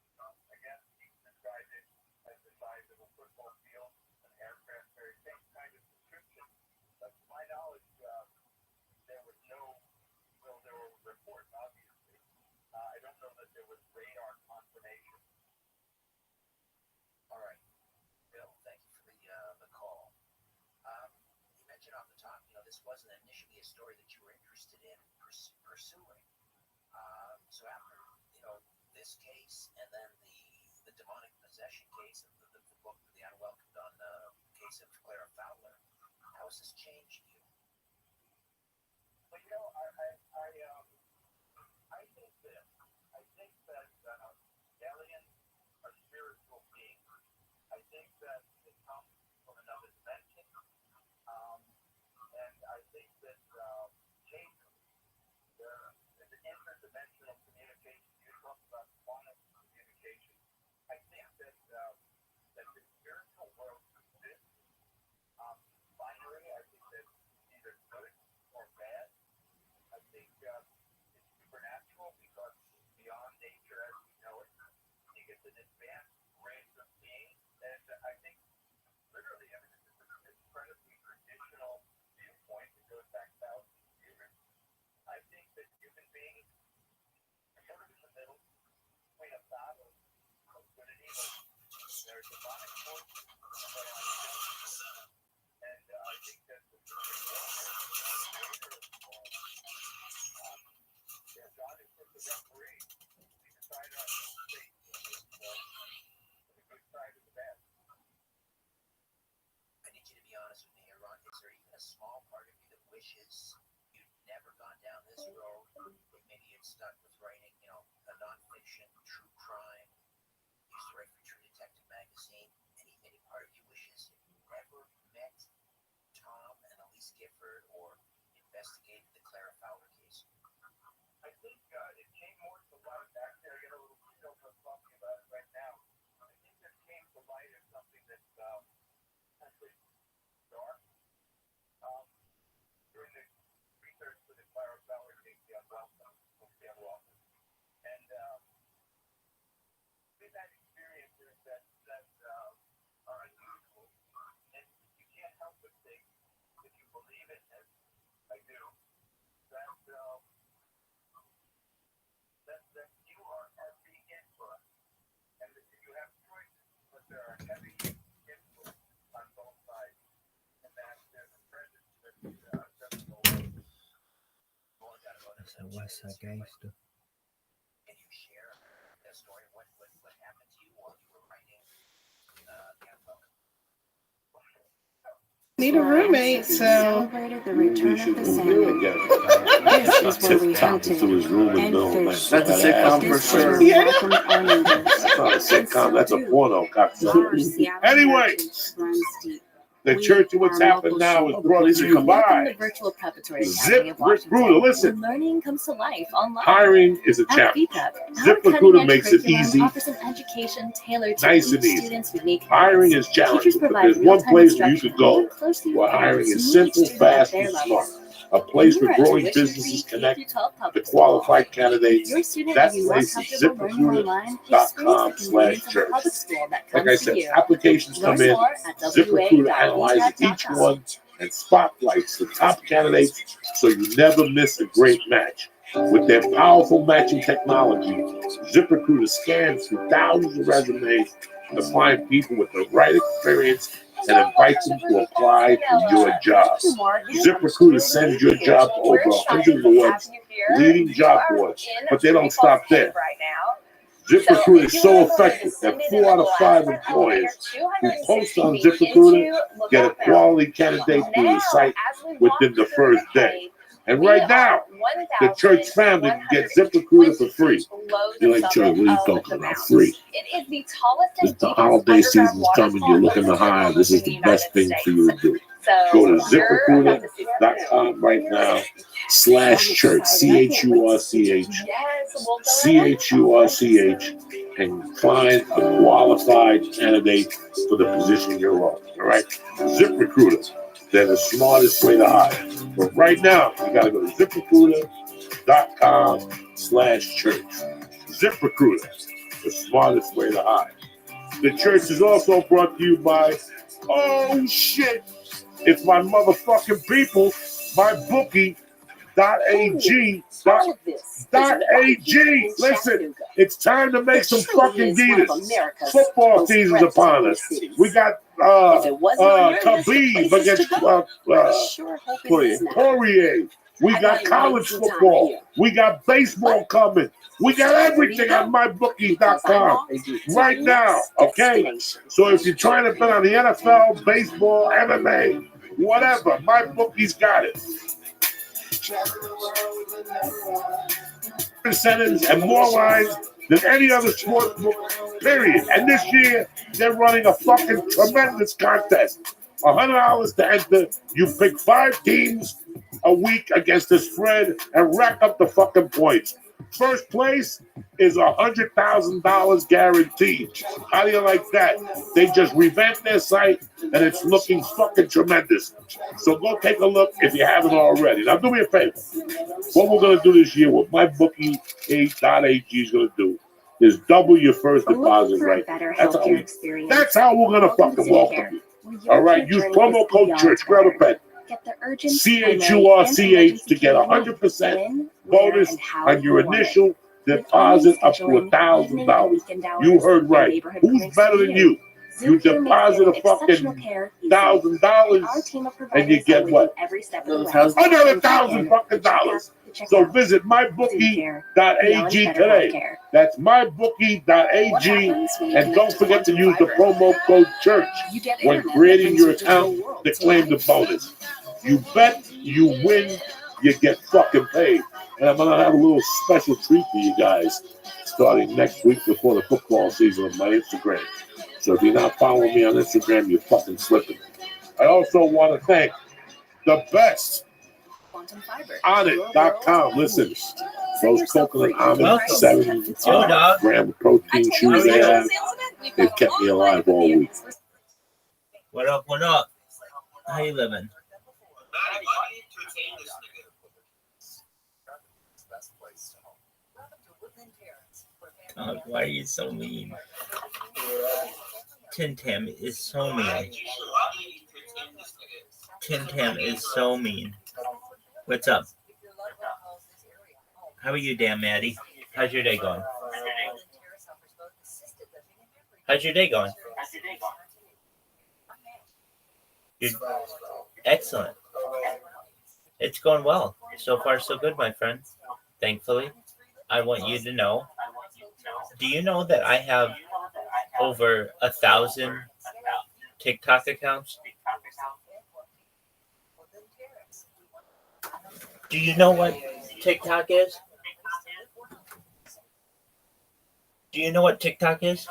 Again, he described it as the size of a football field, an aircraft carrier, same kind of description. But to my knowledge, there was there were reports, obviously. I don't know that there was radar confirmation. All right. Bill, thank you for the call. You mentioned off the top, this wasn't initially a story that you were interested in pursuing. So after, this case and then the demonic possession case of the book, The Unwelcomed, on the case of Clara Fowler, how has this changed you? Well, I think this. I think that aliens are spiritual beings. I think that they come from another dimension. And I think that occasionally there's an interdimensional communication. You talk about quantum communication. I think that the spiritual world exists binary. I think that it's either good or bad. I think I need you to be honest with me here, Ron. Is there even a small part of you that wishes you'd never gone down this road? Maybe you'd stuck with writing, a nonfiction, true crime. You used to write for True Detective magazine. Any part of you wishes you never met Tom and Elise Gifford or investigated the Clara Fowler case? I think it came more to light back there. I get a little still talking about it right now. I think this came to light as something that's actually dark. During the research for the Clara Fowler case, the unwelcome, and we've had experiences that are unusual, and you can't help but think, if you believe it, as I do, that you are being influenced, and that you have choices, but there are heavy influence on both sides, and that there's a presence that doesn't go away. West Side Gangster. Can you share that story? What happened to you while you were writing the unwelcome? Need a roommate, so Celebrated the return of the salmon. This is where we hunted and fished. That's a sitcom for sure. Yeah. Welcomed our neighbors. That's not a sitcom, that's a porno, cocksucker. Anyway, Runs deep. the church of what's happened now is brought to you by Virtual Preparatory Academy of ZipRecruiter. Washington. Listen, Learning comes to life online. hiring is a At challenge. VPEP, ZipRecruiter makes it curriculum easy, offers an education tailored to nice each and easy. student's unique Hiring needs. is challenging, Teachers but provide there's one real-time place where you instruction could go and closely where with hiring parents is to meet simple, each student at fast, their and level. smart. A place When you where are a growing tuition-free businesses K connect through 12 with public qualified school. candidates. Your student That will be more place is comfortable learning online. Experience the convenience of a ZipRecruiter.com/church. public school that Like comes I to said, you. applications come Learn in, more at ZipRecruiter analyzes each wa.vtech.com. one and spotlights the top candidates so you never miss a great match. With their powerful matching technology, ZipRecruiter scans through thousands of resumes to find people with the right experience and invites them to apply for your job. ZipRecruiter sends your job to over 100 boards, leading job boards, but they don't stop there. ZipRecruiter is so effective that 4 out of 5 employers who post on ZipRecruiter get a quality candidate through the site within the first day. And right now, the church family can get ZipRecruiter for free. You're like, Joe, what are you talking about? Free. It is the tallest The holiday season's coming. You're looking to hire. This is the best thing for you to do. Go to ZipRecruiter.com right now /church, CHURCH, and find a qualified candidate for the position you're on. All right? ZipRecruiter. They're the smartest way to hire. But right now, you got to go to ZipRecruiter.com /church. ZipRecruiter, the smartest way to hire. The church is also brought to you by, oh shit, it's my motherfucking people, my bookie.ag. .ag. Listen, it's time to make some fucking Guinness. Football season's upon us. We got Khabib against Poirier. We got college football. We got baseball coming. We got everything on mybookie.com right now, okay? So if you're trying to bet on the NFL, baseball, MMA, whatever, MyBookie's got it. Percentage and more lines than any other sports book, period. And this year, they're running a fucking tremendous contest. $100 to enter. You pick 5 teams a week against the spread and rack up the fucking points. First place is $100,000 guaranteed. How do you like that? They just revamped their site and it's looking fucking tremendous. So go take a look if you haven't already. Now do me a favor. What we're gonna do this year, what MyBookie.ag is gonna do, is double your first deposit right. That's how we're gonna fucking welcome you. All right, use promo code CHURCH. Grab a pen. CHURCH to get 100% bonus on your initial deposit up to $1,000. You heard right. Who's better than you? You deposit a fucking $1,000 and you get what? Another $1,000 fucking dollars. So visit mybookie.ag today. That's mybookie.ag, and don't forget to use the promo code CHURCH when creating your account to claim the bonus. You bet, you win, you get fucking paid. And I'm gonna have a little special treat for you guys starting next week before the football season on my Instagram. So if you're not following me on Instagram, you're fucking slipping. I also want to thank the best on it.com. Listen, those coconut almond 7 gram protein shoes they have, they've kept me alive all week. What up? What up? How you living? God, why are you so mean? Tim Tam is so mean. Tim Tam is so mean. What's up? How are you, damn Maddie? How's your day going? How's your day going? Excellent. It's going well. So far, so good, my friend. Thankfully, I want you to know. Do you know that I have over 1,000 TikTok accounts? Do you know what TikTok is? Do you know what TikTok is?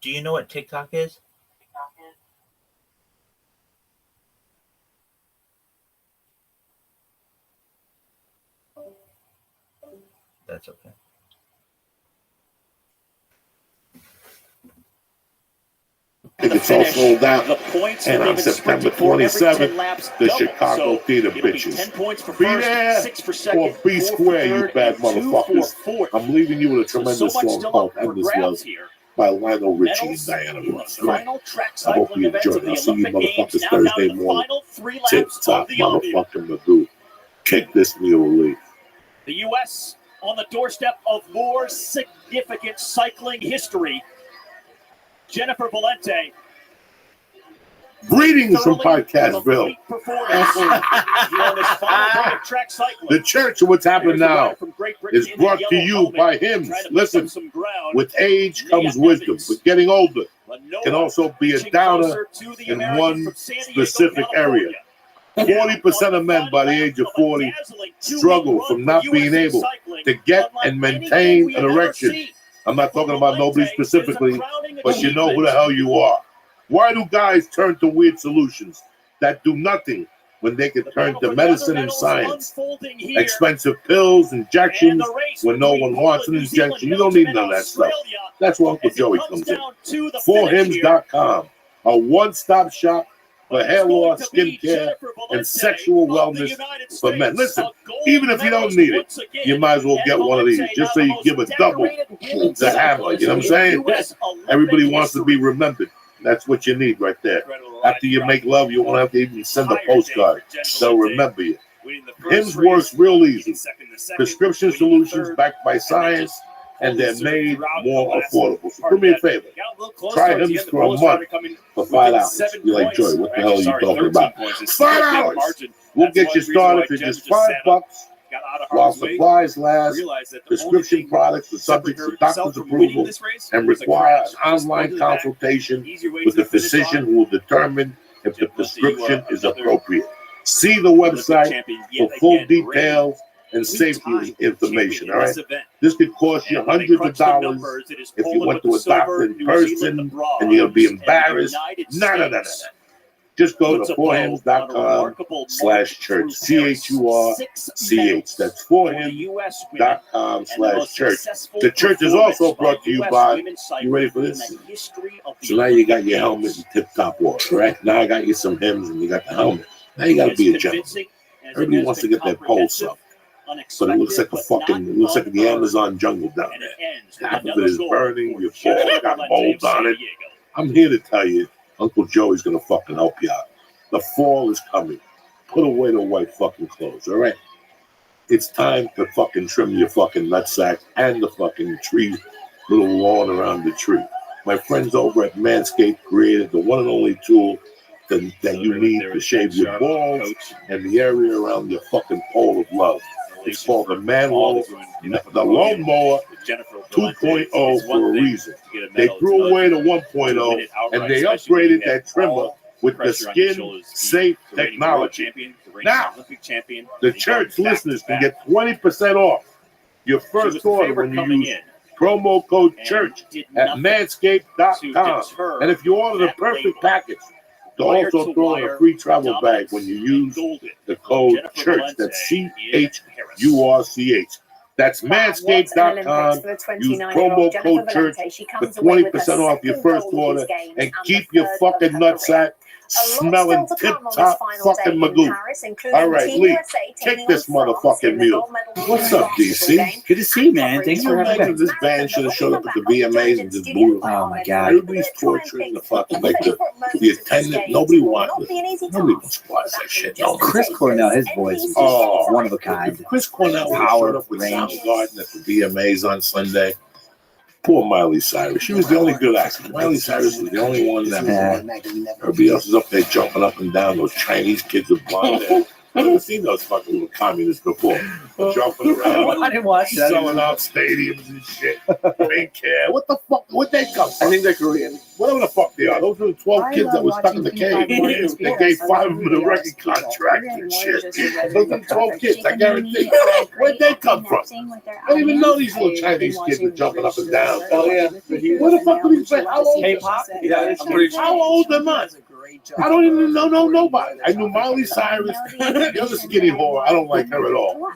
Do you know what TikTok is? That's okay. I think it's all sold out. And on September 27th, the Chicago Theater Bitches. Be there or be square, you bad motherfuckers. I'm leaving you with a tremendous song called Endless Love by Lionel Richie and Diana Ross. Right? I hope you enjoy it. I'll see you motherfuckers Thursday morning. Tip-top motherfucking Magoo. Kick this Neil Lee. The U.S. on the doorstep of more significant cycling history. Jennifer Valente. Greetings from Podcastville. The church of what's happened now is brought to you by hymns. Listen, with age comes wisdom. With getting older can also be a downer in one specific area. 40% of men by the age of 40 struggle from not being able to get and maintain an erection. I'm not talking about nobody specifically, but you know who the hell you are. Why do guys turn to weird solutions that do nothing when they can turn to medicine and science? Expensive pills, injections, when no one wants an injection. You don't need none of that stuff. That's where Uncle Joey comes in. ForHims.com, a one-stop shop for hair loss, skincare, and sexual wellness for men. Listen, even if you don't need it, you might as well get one of these, just so you give a double to hammer. You know what I'm saying? Everybody wants to be remembered. That's what you need right there. After you make love, you won't have to even send a postcard. They'll remember you. Hims works real easy. Prescription solutions backed by science, and they're made more affordable. So do me a favor. Try Hims for a month for $5. You're like, Joy, what the hell are you talking about? $5! We'll get you started for just $5 while supplies last. Prescription products are subject to doctor's approval and require an online consultation with the physician who will determine if the prescription is appropriate. See the website for full details and safety information, all right? This could cost you hundreds of dollars if you went to a doctor in person and you're going to be embarrassed. No. Just go to forhims.com/church. CHURCH. That's forhims.com/church. The church is also brought to you by, you ready for this? So now you got your helmet and tip-top water, right? Now I got you some hymns and you got the helmet. Now you got to be a gentleman. Everybody wants to get their pulse up. But it looks like it looks like the Amazon jungle down there. Half of it is burning, your fall got mold on it. I'm here to tell you, Uncle Joey's gonna fucking help you out. The fall is coming. Put away the white fucking clothes, all right? it's time to fucking trim your fucking nutsack and the fucking tree, little lawn around the tree. My friends over at Manscaped created the one and only tool that you need to shave your balls and the area around your fucking pole of love. It's called the the Lawnmower 2.0 for a reason. They threw away the 1.0 and they upgraded that trimmer with the skin-safe technology. Now, the church listeners can get 20% off your first order when you use promo code CHURCH at manscaped.com. And if you order the perfect package, they'll also throw in a free travel bag when you use the code CHURCH. That's CHURCH. That's manscaped.com. Use promo code CHURCH for 20% off your first order and keep your fucking nutsack smelling tip-top fucking magoo. All right, Lee, kick this motherfucking mule. What's up, DC? Good to see you, man. Thanks for having me. This band should have showed up at the VMAs and just booed them. Oh, my God. Everybody's torturing the fucking, like, the attendant. Nobody wants to watch that shit. No, Chris Cornell, his voice is one of a kind. Chris Cornell Power, showed up with range. Soundgarden at the VMAs on Sunday. Poor Miley Cyrus. She was the only good actor. Miley Cyrus was the only one that everybody else was up there jumping up and down. Those Chinese kids with blonde hair. I've never seen those fucking little communists before. Jumping around. I didn't watch that. Selling out stadiums and shit. Pink hair. What the fuck? Where'd they come from? I think they're Korean. Whatever the fuck they are. Those were the 12 kids that were stuck in the cave. They gave 5 of them the record contract and shit. Those are 12 kids, I guarantee. Where'd they come from? I don't even know these little Chinese kids were jumping up and down. Oh, yeah. Where the fuck were these kids? How old? K-pop? Yeah, how old am I? I don't even know nobody. I knew Miley Cyrus. The other skinny whore, I don't like her at all.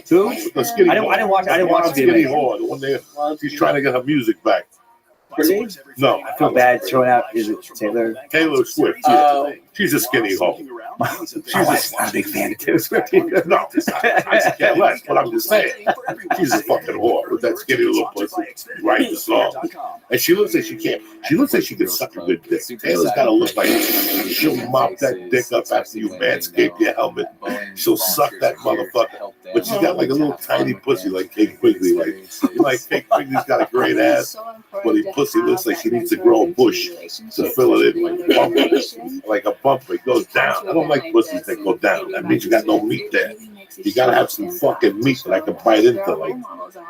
Who? The skinny I didn't watch the skinny whore. The one there, she's trying to get her music back. No, I feel bad throwing out. Is it Taylor? Taylor Swift. Yeah. She's a skinny whore. I'm a big fan of Taylor Swift. No, I care less, but I'm just saying. She's a fucking whore with that skinny little pussy. Writing the song. And she looks like she can't. She looks like she could suck a good dick. Taylor's got to look like she'll mop that dick up after you manscape your helmet. She'll suck that motherfucker. But she's got like a little tiny pussy like Kate Quigley. Like Kate Quigley's got a great ass, but her pussy looks like she needs to grow a bush to fill it in, like a bumper. It goes down. I don't like pussies that go down. That means you got no meat there. You gotta have some fucking meat that I can bite into,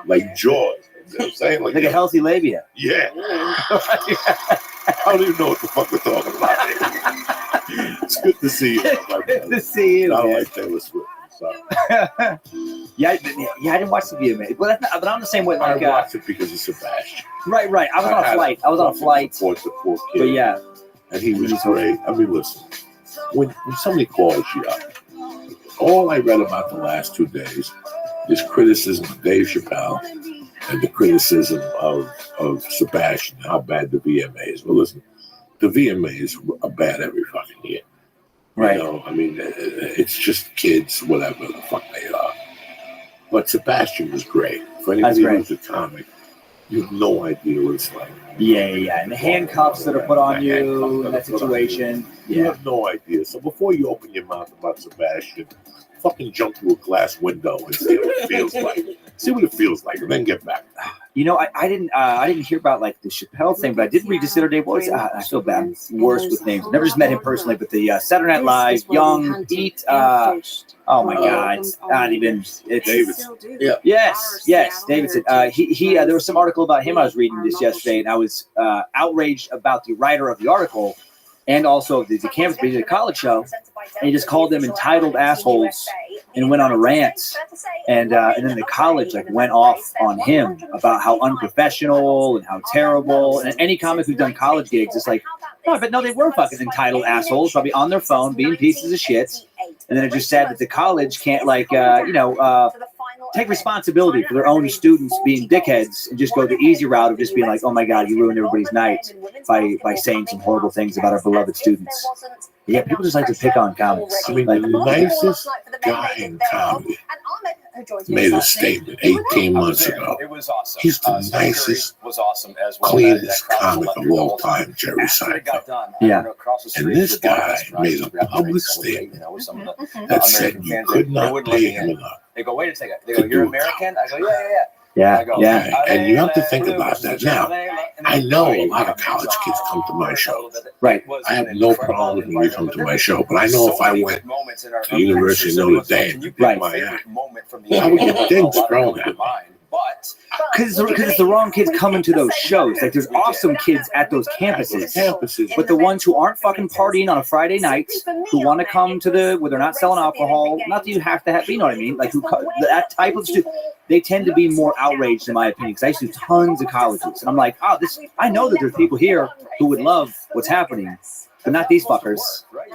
like jaws. You know what I'm saying? Like a healthy labia. Yeah. I don't even know what the fuck we're talking about. It's good to see you. Good to see you. I don't like Taylor Swift. Yeah, I didn't watch the VMA, but I'm the same way. Like, I watched it because of Sebastian. Right. I was on a flight. Support the poor kid. But yeah, and he was great. I mean, listen, when somebody calls you up, all I read about the last 2 days is criticism of Dave Chappelle and the criticism of Sebastian, how bad the VMAs. Well, listen, the VMAs are bad every fucking year. Right. You know, I mean, it's just kids, whatever the fuck they are. But Sebastian was great. For anybody who's a comic, you have no idea what it's like. Yeah. And the handcuffs that are put on you in that situation. You have no idea. So before you open your mouth about Sebastian, fucking jump through a glass window and see what it feels like. See what it feels like, and then get back. You know, I didn't hear about like the Chappelle thing, but I did read just the other day. What was I feel bad. I'm worse with names. Never just met him personally, but the Saturday Night Live, young, Pete. Oh my God, not even. It's Davidson. Yeah. Yes, Davidson. There was some article about him I was reading this yesterday, and I was outraged about the writer of the article, and also the campus, the college show, and he just called them entitled assholes and went on a rant, and then the college went off on him about how unprofessional and how terrible. And any comic who's done college gigs, it's like, no, they were fucking entitled assholes, probably on their phone being pieces of shit. And then it just said that the college can't take responsibility for their own students being dickheads and just go the easy route of just being like, oh my God, you ruined everybody's night by saying some horrible things about our beloved students. Yeah, people just like to pick on comics. I mean, the nicest guy in comedy made a statement 18 months ago. It was awesome. He's the nicest, cleanest comic of all time, Jerry Seinfeld. Yeah. And this guy made a public statement that said you could not pay him enough. They go, wait a second. They go, you're American? I go, yeah. Yeah, I go, yeah. And you have to think about that. Now, I know a lot of college kids come to my show. Right. I have no problem when you come to my show, but I know if I went to the University of Notre Dame to pick my act, I would get things thrown at me. Because it's the wrong kids coming to those shows. Like, there's awesome kids at those campuses. But the ones who aren't fucking partying on a Friday night, who want to come to where they're not selling alcohol, not that you have to have, you know what I mean? Like, that type of student, they tend to be more outraged, in my opinion. Because I used to do tons of colleges. And I'm like, I know that there's people here who would love what's happening, but not these fuckers.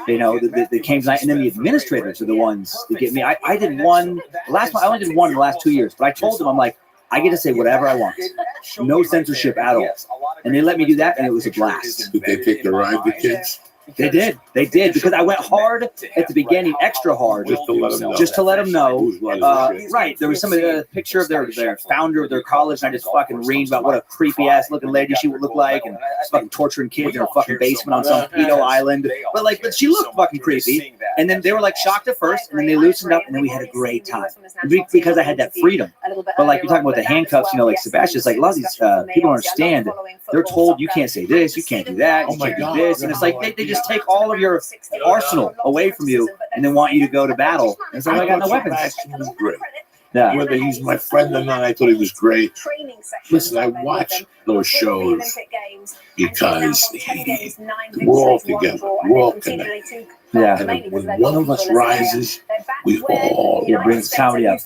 You know, that came tonight. And then the administrators are the ones that get me. I did one, I only did one in the last 2 years, but I told them, I'm like, I get to say whatever I want. No censorship at all. And they let me do that, and it was a blast. Did they take the ride, the kids? They did, because I went hard at the beginning, extra hard, just to let them know. Right, there was some of the picture of their founder of their college, and I just fucking reamed about what a creepy ass looking lady she would look like, and fucking torturing kids in her fucking basement on some pedo island. But she looked fucking creepy. And then they were like shocked at first, and then they loosened up, and then we had a great time because I had that freedom. But like you're talking about the handcuffs, you know, like Sebastian's like a lot of these people don't understand. They're told you can't say this, you can't do that, you can't do this, and it's like they just take all of your arsenal away from you and then want you to go to battle. And it's like, I got no weapons. Great. Yeah. Whether he's my friend or not, I thought he was great. Listen, I watch those shows because we're all together. We're all connected. Yeah. And when one of us rises, we all bring comedy up.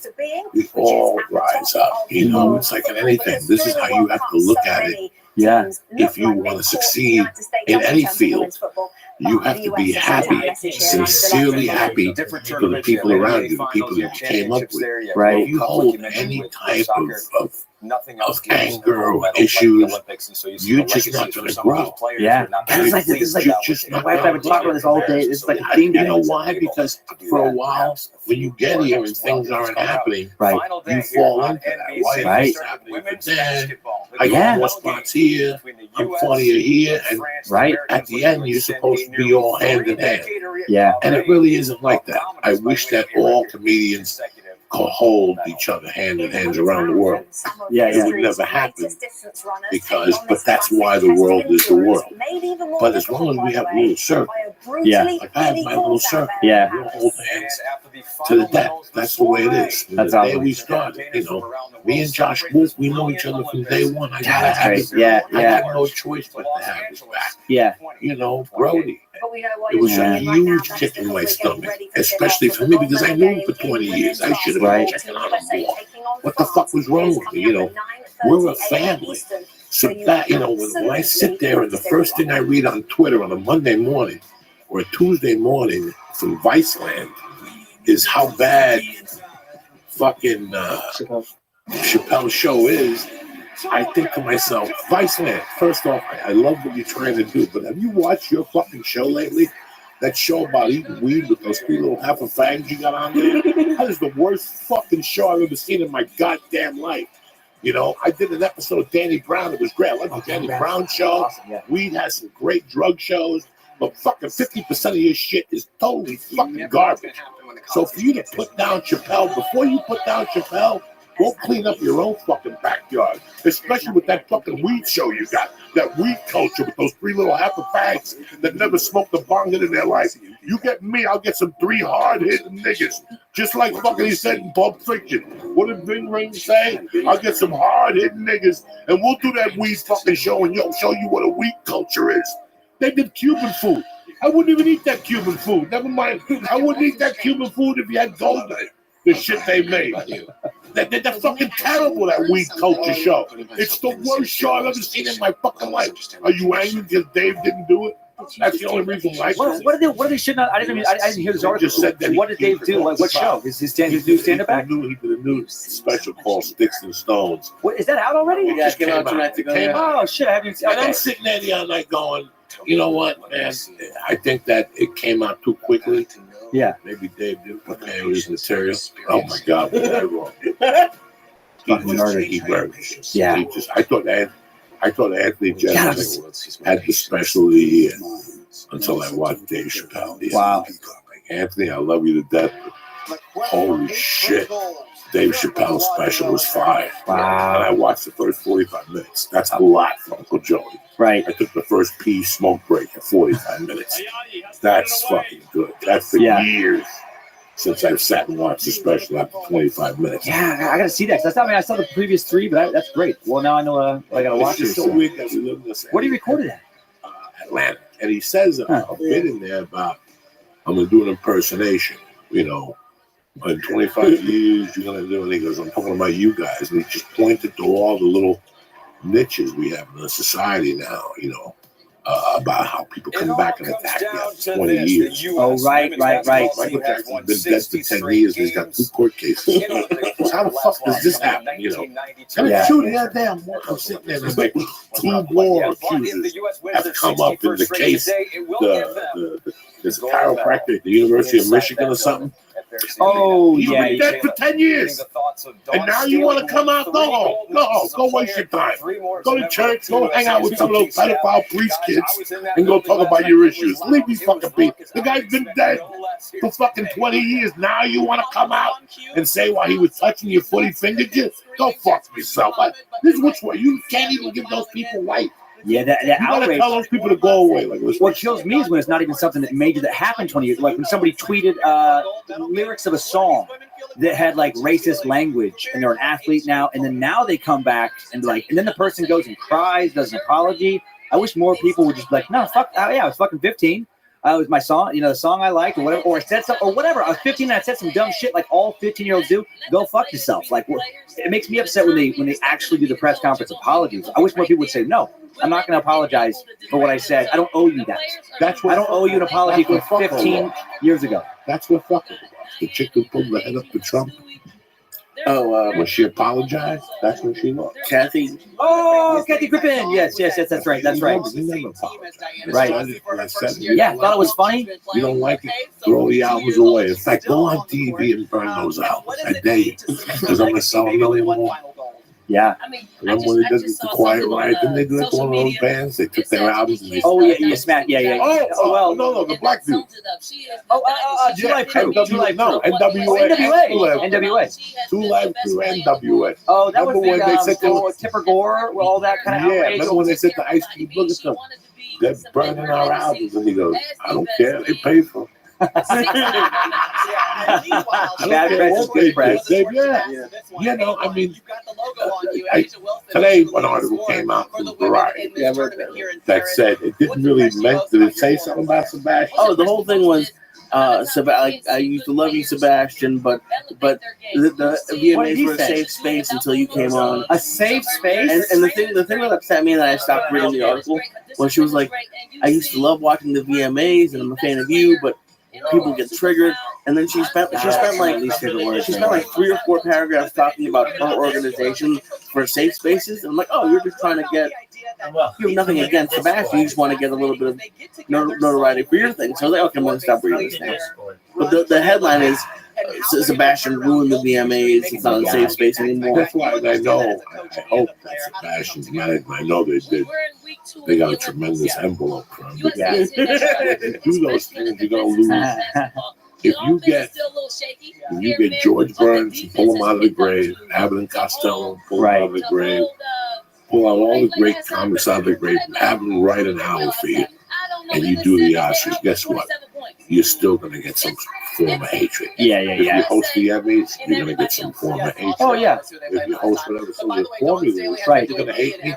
We all rise up. You know, it's like in anything. This is how you have to look at it. Yeah. If you want to succeed in any field, you have to be happy, sincerely happy for the people around you, the people that you came up with. Right. If you hold any type of anger or issues, you're just not going to grow. Yeah. It's like my wife and I have been talking about this all day. It's like a theme. You know why? Because for a while, when you get here and things aren't happening, right, you fall into that. Why right. is this happening? Then I got more spots here, I'm funnier here, and right at the end, you're supposed to be all hand in hand. Yeah. And it really isn't like that. I wish that all comedians could hold each other hand in hand around the world. Yeah, it would never happen but that's why the world is the world. But as long as we have a little circle, yeah, like I have my little circle, yeah, we'll hold hands to the death. That's the way it is. From that's the awesome. day we started, you know, me and Josh Wolf, we know each other from day one. I gotta have great. it. Yeah, I yeah. had no choice but to have his back. Yeah. You know, Brody. It was a huge kick in my stomach, especially for me because I knew him for 20 years. I should have been checking on him more. What the fuck was wrong with me? You know, we're a family. So that, you know, when I sit there and the first thing I read on Twitter on a Monday morning or a Tuesday morning from Viceland is how bad fucking Chappelle's show is, I think to myself, Viceland, first off, I love what you're trying to do, but have you watched your fucking show lately? That show about eating weed with those 3 little half a fags you got on there? That is the worst fucking show I've ever seen in my goddamn life. You know, I did an episode of Danny Brown. It was great. I like the Danny Brown show. Weed has some great drug shows, but fucking 50% of your shit is totally fucking garbage. So for you to put down Chappelle, before you put down Chappelle, go clean up your own fucking backyard, especially with that fucking weed show you got. That weed culture with those 3 little half a fags that never smoked a bong in their life. You get me, I'll get some 3 hard-hitting niggas. Just like fucking he said in Pulp Fiction. What did Ving Ring say? I'll get some hard-hitting niggas, and we'll do that weed fucking show and show you what a weed culture is. They did Cuban food. I wouldn't even eat that Cuban food. Never mind. I wouldn't eat that Cuban food if you had gold in it. The shit they made. They're fucking terrible, that weed culture show. It's the worst show I've ever seen in my fucking life. Are you angry because Dave didn't do it? That's the only reason why. What did they should not? I didn't hear this article. Just said that what did Dave do? Like, what show? His new stand-up act? He did a new special called Sticks and Stones. What, is that out already? Yeah, it came out tonight. Oh shit! I haven't seen. And I'm sitting there the other night going, you know what, man? I think that it came out too quickly. Yeah. Maybe Dave did prepare his material. Oh my God, was I wrong? He murdered. Yeah. I thought Anthony Jeselnik had the special of the year until I watched Dave Chappelle. Wow. Anthony, I love you to death. Holy shit. Dave Chappelle's special was fire. Wow. And I watched the first 45 minutes. That's a lot for Uncle Joey. Right. I took the first pee smoke break at 45 minutes. That's fucking good. That's been years since I've sat and watched the special after 25 minutes. Yeah, I gotta see that. Cause I saw the previous 3, but that's great. Well, now I know I gotta watch It's it. just so weird that we live in this. Where do you record it at? Atlanta. And he says a bit in there about, I'm going to do an impersonation, you know. In 25 years, you're going to do it. And he goes, I'm talking about you guys. And he just pointed to all the little niches we have in the society now, you know, about how people come back and attack you after 20 years. Oh, right. Michael Jackson's been dead for 10 years and he's got 2 court cases. How the fuck does this happen, you know? And it's true, the damn I'm sitting there, there's like 2 more accusers have come up in the case. There's a chiropractor at the University of Michigan or something. Oh, He's been dead for 10 years. And now you want to come out? Go home. Go waste your time. Go to church. Go hang out with some of those pedophile priest kids and go talk about your issues. Leave these fucking people. The guy's been dead for fucking 20 years. Now you want to come out and say why he was touching your foot, he fingered you? Go fuck yourself. This is which way. You can't even give those people life. Yeah, that outrage. You gotta tell those people to go away. Like, what kills me is when it's not even something that major that happened 20 years. Like when somebody tweeted lyrics of a song that had like racist language, and they're an athlete now, and then now they come back and then the person goes and cries, does an apology. I wish more people would just be like, no, fuck, yeah, I was fucking 15. It was my song, you know, the song I liked, or whatever, or I said something, or whatever. I was 15 and I said some dumb shit like all 15-year-olds do. Go fuck yourself. Like, it makes me upset when they actually do the press conference apologies. I wish more people would say, no, I'm not going to apologize for what I said. I don't owe you that. I don't owe you an apology from 15 years ago. That's what fucking was. The chick who pulled the head up to Trump. When she apologized, that's when she looked. Kathy. Oh, Kathy Griffin. Yes, that's right. That's right. He never apologized. Right. Yeah, thought it was funny. You don't like it? Throw the albums away. In fact, go on TV and burn those albums. I dare you. Because I'm going to sell a million more. Yeah. Remember when they did the Quiet Riot? Didn't they do it to one of those bands? They took their albums and they... yeah, Smack. Yeah. Oh, well, no, the black dude. July 2. No, NWA. 2 Live Crew, NWA. Oh, that was when they said Tipper Gore, with all that kind of outrage. Remember when they said to Ice Cube, look at them. They're burning our albums. And he goes, I don't care. They paid for it. Bad press is good press. You know, I mean, today an article came out from Variety that said it didn't really did it say something about Sebastian? Oh, the whole thing was I used to love you, Sebastian, but the VMAs were a safe space until you came on. A safe space? And the thing that upset me, and that I stopped reading the article, was she was like, I used to love watching the VMAs, and I'm a fan of you, but people get triggered. And then she spent like 3 or 4 paragraphs talking about her organization for safe spaces. And I'm like, oh, you're just trying to get, you have nothing against Sebastian. You just want to get a little bit of notoriety for your thing. So I was like, okay, I'm going to stop reading this now. But the headline is, Sebastian ruined the VMAs. It's not a safe space anymore. That's why I know. I hope that Sebastian's management. I know they did. They got a tremendous envelope from him. If you do those things, you're gonna lose. If you get George Burns and pull him out of the grave, Abbott and Costello pull him out of the grave, pull out all the great comics out of the grave, and have them write an hour for you, and you do the Oscars, guess what? You're still going to get some form of hatred. If you host the Emmys, you're going to get some form of hatred. Oh, yeah. If you host whatever some of the formulas, you're going to hate me.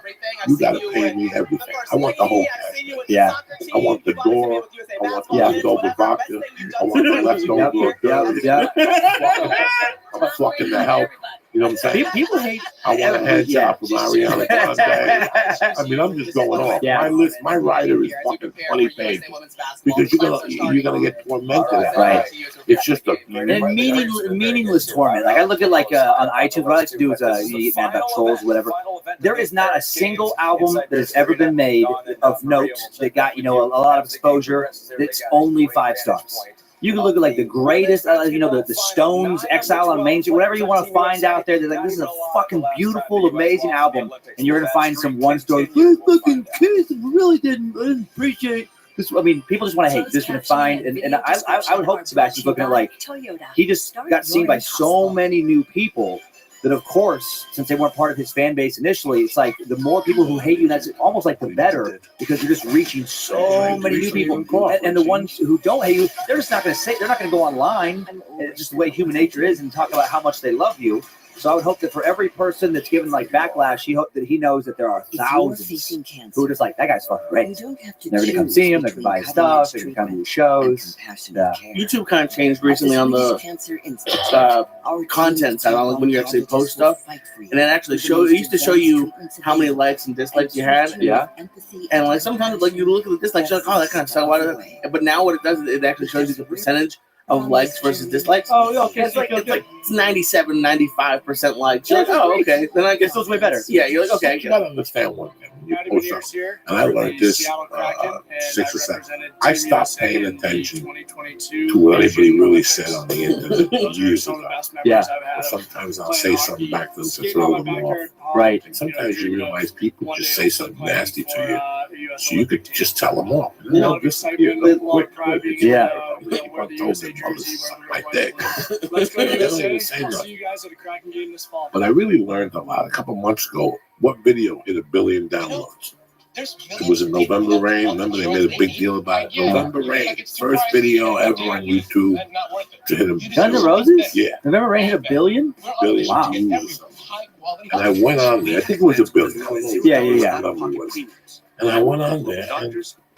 You got to pay me everything. I want the whole cast. Yeah. I want the door. I want the leftover vodka. I want the leftover I'm fucking the help. You know what I'm saying? People hate. I want a hand job from Ariana Grande. I mean, I'm just going off. My rider is fucking 20 pages because you're gonna get tormented. Right. It's just a meaningless torment. Like I look at on iTunes. What I like to do is you get mad about trolls, or whatever. There is not a single album that has ever been made of note that got a lot of exposure. That's only 5 stars. You can look at like the greatest, the Stones, Exile on Main Street, whatever you want to find out there. They're like, this is a fucking beautiful, amazing album, and you're gonna find some one story. Fucking kids really didn't appreciate I mean, people just want to hate. They're just going to find, and I would hope Sebastian's looking at like he just got seen by so many new people that, of course, since they weren't part of his fan base initially, it's like the more people who hate you, that's almost like the better because you're just reaching so many new people. And the ones who don't hate you, they're just not going to say, they're not going to go online. It's just the way human nature is and talk about how much they love you. So I would hope that for every person that's given like backlash, he knows that there are thousands who are just like, that guy's fucking great. They're going to come see him, they're going to buy his stuff, they're going to come to his shows. YouTube kind of changed recently on the content side, on like when you actually post stuff, and then actually it used to show you how many likes and dislikes you had. And like sometimes like you look at the dislikes, you're like, oh, that kind of sucks. But now what it does is it actually shows you the percentage of likes versus dislikes. Oh, okay. It's like 97, 95% likes. You're like, oh, okay. Then I guess those way better. Yeah, you're like, okay. You gotta understand one thing. And I learned this 6 or 7. I stopped paying attention to what anybody really said on the internet years ago. Yeah. Sometimes I'll say something back to them to throw them off. Right. And sometimes you realize people just say something nasty to you, so you could just tell them off. You know, just quick. Yeah. My dick. They don't even say nothing. But I really learned a lot a couple months ago. What video hit 1 billion downloads? It was in November Rain. Remember they made a big deal about it. November Rain, first video ever on YouTube to hit 1 billion. Guns N' Roses? Yeah. November Rain hit 1 billion? Wow. Views. And I went on there. I think it was 1 billion. Yeah. And I went on there,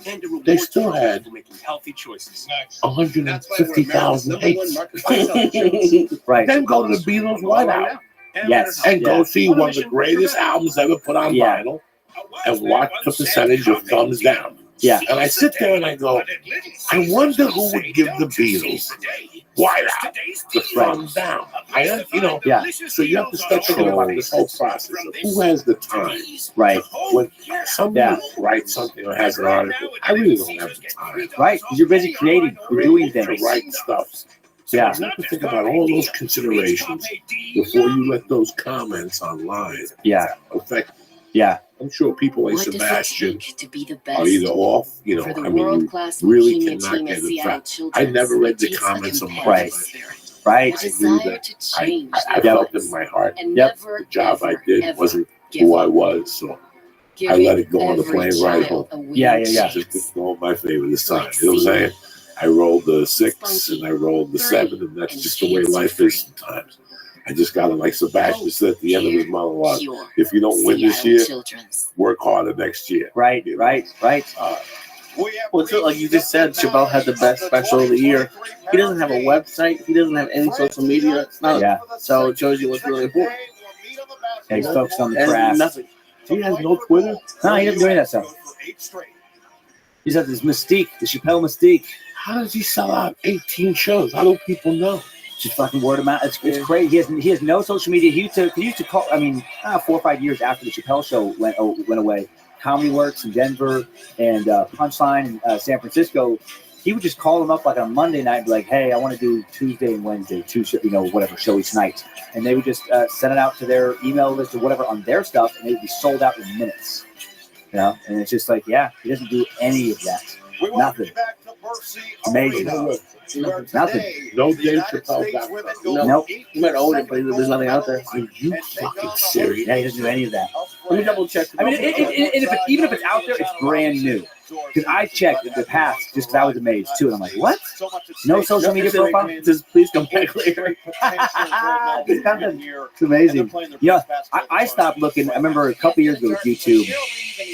and they still had 150,000 hits. Right. Then go to the Beatles White Album. Yes. And go see one of the greatest albums ever put on vinyl and watch the percentage of thumbs down. Yeah. And I sit there and I go, I wonder who would give the Beatles White Album the thumbs down. So you have to start thinking about this whole process of who has the time. Right. When somebody writes something or has an article, I really don't have the time. Right. Because you're busy creating, you're doing things. To write stuff. Yeah. You have to think about all those considerations before you let those comments online affect you. Yeah. I'm sure people like Sebastian are either off, you really cannot get it back. I never read the comments on my Right. I knew that I felt in my heart. The job I did wasn't who I was, so I let it go on the plane ride home. Yeah. Just didn't go in my favor this time. You know what I'm saying? I rolled the 6 and I rolled the 7, and that's just the way life is sometimes. I just got to, like Sebastian said at the end of his monologue, if you don't win this year, work harder next year. Right. Well, so, like you just said, Chappelle had the best special of the year. He doesn't have a website. He doesn't have any social media. So it shows you what's really important. Yeah, he's focused on the craft. Nothing. He has no Twitter? No, he doesn't do any of that stuff. He's got this mystique, the Chappelle mystique. How does he sell out 18 shows? How do people know? Just fucking word of mouth. It's crazy. He has no social media. He used to call. 4 or 5 years after the Chappelle show went away, Comedy Works in Denver and Punchline in San Francisco. He would just call them up like on Monday night and be like, "Hey, I want to do Tuesday and Wednesday, whatever show each night," and they would just send it out to their email list or whatever on their stuff, and it would be sold out in minutes. And it's just like, he doesn't do any of that. Nothing. Amazing. Nothing. No Dave Chappelle. Nope. You might own it, but there's nothing out there. Are you fucking serious? Yeah, he doesn't do any of that. Let me double check. I mean, even if it's out there, it's brand new. Because I checked in the past just because I was amazed too. And I'm like, what? No social media profile? Just please come back later. It's amazing. I stopped looking. I remember a couple years ago with YouTube,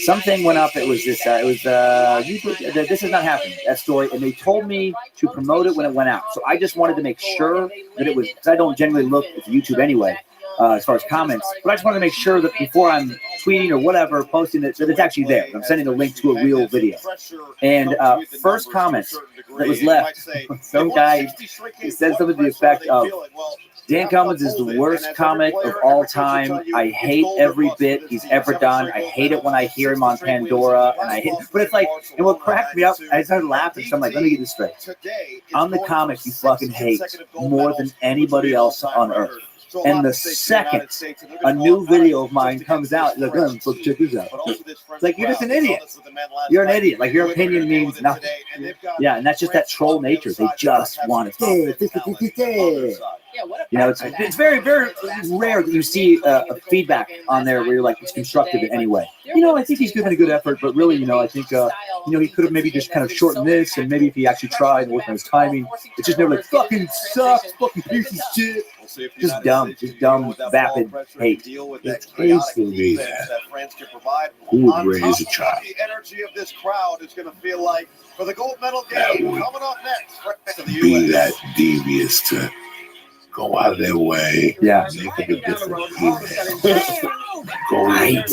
something went up. It was this. YouTube. This has not happened. That story, and they told me to promote it when it went out. So I just wanted to make sure that it was. Because I don't generally look at YouTube anyway. As far as comments, but I just wanted to make sure that before I'm tweeting or whatever, posting it, that it's actually there. I'm sending a link to a real video. And first comment that was left, some guy said something to the effect of, Dan Cummins is the worst comic of all time. I hate every bit he's ever done. I hate it when I hear him on Pandora. But it's like, and what cracked me up, I started laughing. So I'm like, let me get this straight. I'm the comic you fucking hate more than anybody else on earth. And the second a new video of mine comes out, like, oh, check this out. It's like, you're just an idiot. You're an idiot. Like, your opinion means nothing. Yeah, and that's just that troll nature. They just want to. You know, it's very, very rare that you see a feedback on there where you're like, it's constructive in any way. You know, I think he's giving a good effort, but really, you know, I think, you know, he could have maybe just kind of shortened this, and maybe if he actually tried and worked on his timing, it's just never like, fucking sucks, fucking piece of shit. Just dumb, vapid hate. It's crazy to me that who would raise a child The energy of this crowd is going to feel like for the gold medal game coming up next. be that devious to go out of their way, make up a different email, go right.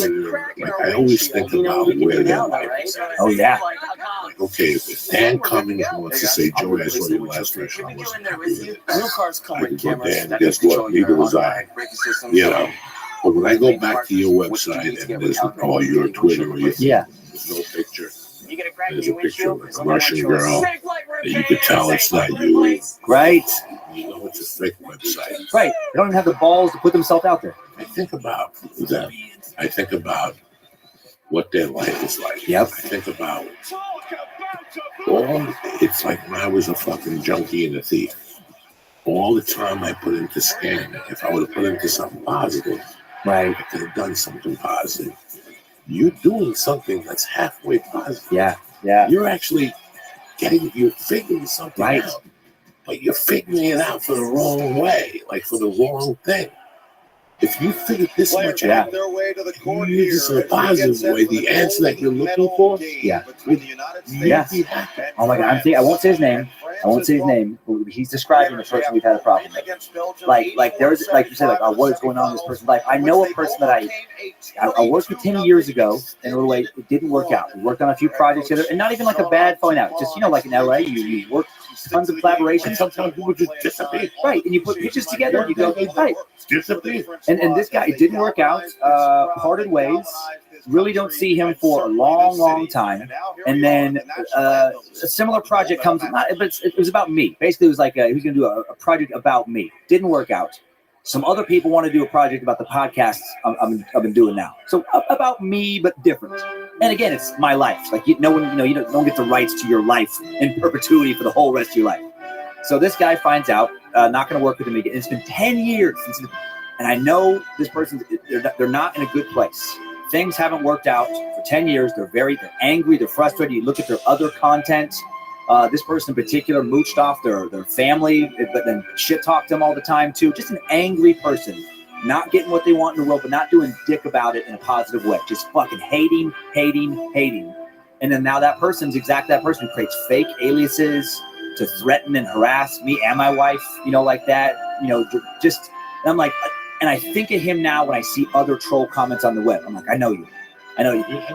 Like, I always think about where their life is at. Oh yeah. Like, okay, if Dan Cummings wants to say Joe has what he last week, I wasn't happy with it. I can go there, and guess what? Neither was I. You know. But when I go back to your website and there's your Twitter or your there's no picture. There's a picture of a Russian girl that you could tell it's not you. Right. You know, it's a fake website. Right. They don't even have the balls to put themselves out there. I think about that. I think about what their life is like. Yep. I think about it's like when I was a fucking junkie and a thief. All the time I put into scamming, if I would have put into something positive, right, I could have done something positive. You're doing something that's halfway positive. Yeah, yeah. You're actually you're figuring something out, but you're figuring it out for the wrong way, like for the wrong thing. If you figure this much out, you use this in a positive way, the answer that you're looking for, Oh my God, I won't say his name. I won't say his name. But he's describing the person we've had a problem with. Like there's, like you said, like, what is going on in this person's life? I know a person that I worked with 10 years ago in a little way. It didn't work out. We worked on a few projects together, and not even like a bad falling out. Just, you know, like in LA, you work tons of collaboration. Sometimes people just disappear. Right, and you put pictures together and you go, right. Disappear. And this guy, it didn't work out. Parted ways. Really don't see him for a long, long time. And then a similar project comes, but it was about me. Basically, it was like he was going to do a project about me. Didn't work out. Some other people want to do a project about the podcasts I've been doing now. So about me, but different. And again, it's my life. Like no one gets the rights to your life in perpetuity for the whole rest of your life. So this guy finds out, not going to work with him again. It's been 10 years and I know this person. They're not in a good place. Things haven't worked out for 10 years. They're angry. They're frustrated. You look at their other content. This person in particular mooched off their family, but then shit talked them all the time too. Just an angry person, not getting what they want in the world, but not doing dick about it in a positive way. Just fucking hating. And then now that person creates fake aliases to threaten and harass me and my wife, like that. And I'm like, and I think of him now when I see other troll comments on the web. I'm like, I know you.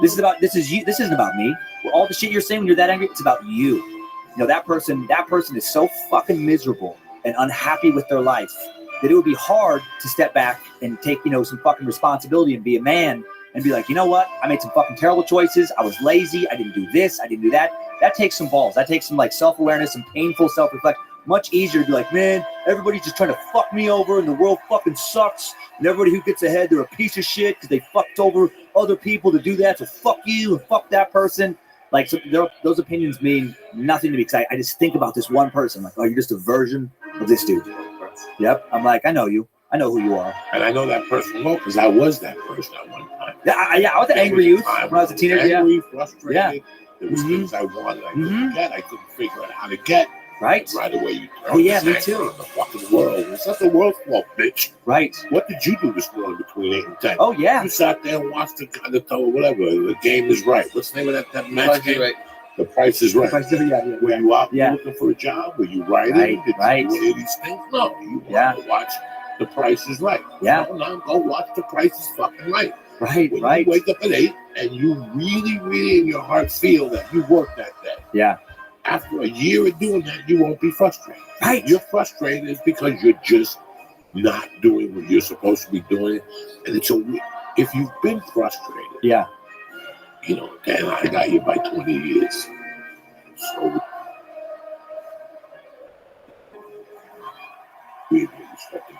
This is you. This isn't about me. All the shit you're saying when you're that angry, it's about you. That person is so fucking miserable and unhappy with their life that it would be hard to step back and take, some fucking responsibility and be a man and be like, you know what? I made some fucking terrible choices. I was lazy. I didn't do this. I didn't do that. That takes some balls. That takes some like self-awareness, some painful self-reflection. Much easier to be like, man, everybody's just trying to fuck me over and the world fucking sucks. And everybody who gets ahead, they're a piece of shit because they fucked over other people to do that. So fuck you and fuck that person. Like, so those opinions mean nothing to me because I just think about this one person. Like, oh, you're just a version of this dude. Yep. I'm like, I know you. I know who you are. And I know that person well because I was that person at one time. Yeah, I was an angry youth when I was a teenager. Angry, frustrated. There was things I wanted I couldn't get. I couldn't figure out how to get. Right. Right away, you throw me too. The fucking world. It's not the world's fault, bitch. Right. What did you do this morning between 8 and 10? Oh, yeah. You sat there and watched whatever. The Game is Right. What's the name of that match game? Right. The Price is Right. Were you out looking for a job? Were you writing? Did you do any of these things? No. You wanted to watch The Price is Right. Yeah. No, go watch The Price is fucking Right. Right, when right. You wake up at 8 and you really, really in your heart feel that you worked that day. Yeah. After a year of doing that, you won't be frustrated. Right. You're frustrated because you're just not doing what you're supposed to be doing. And if you've been frustrated, yeah, Dan, I got you by 20 years. So we respect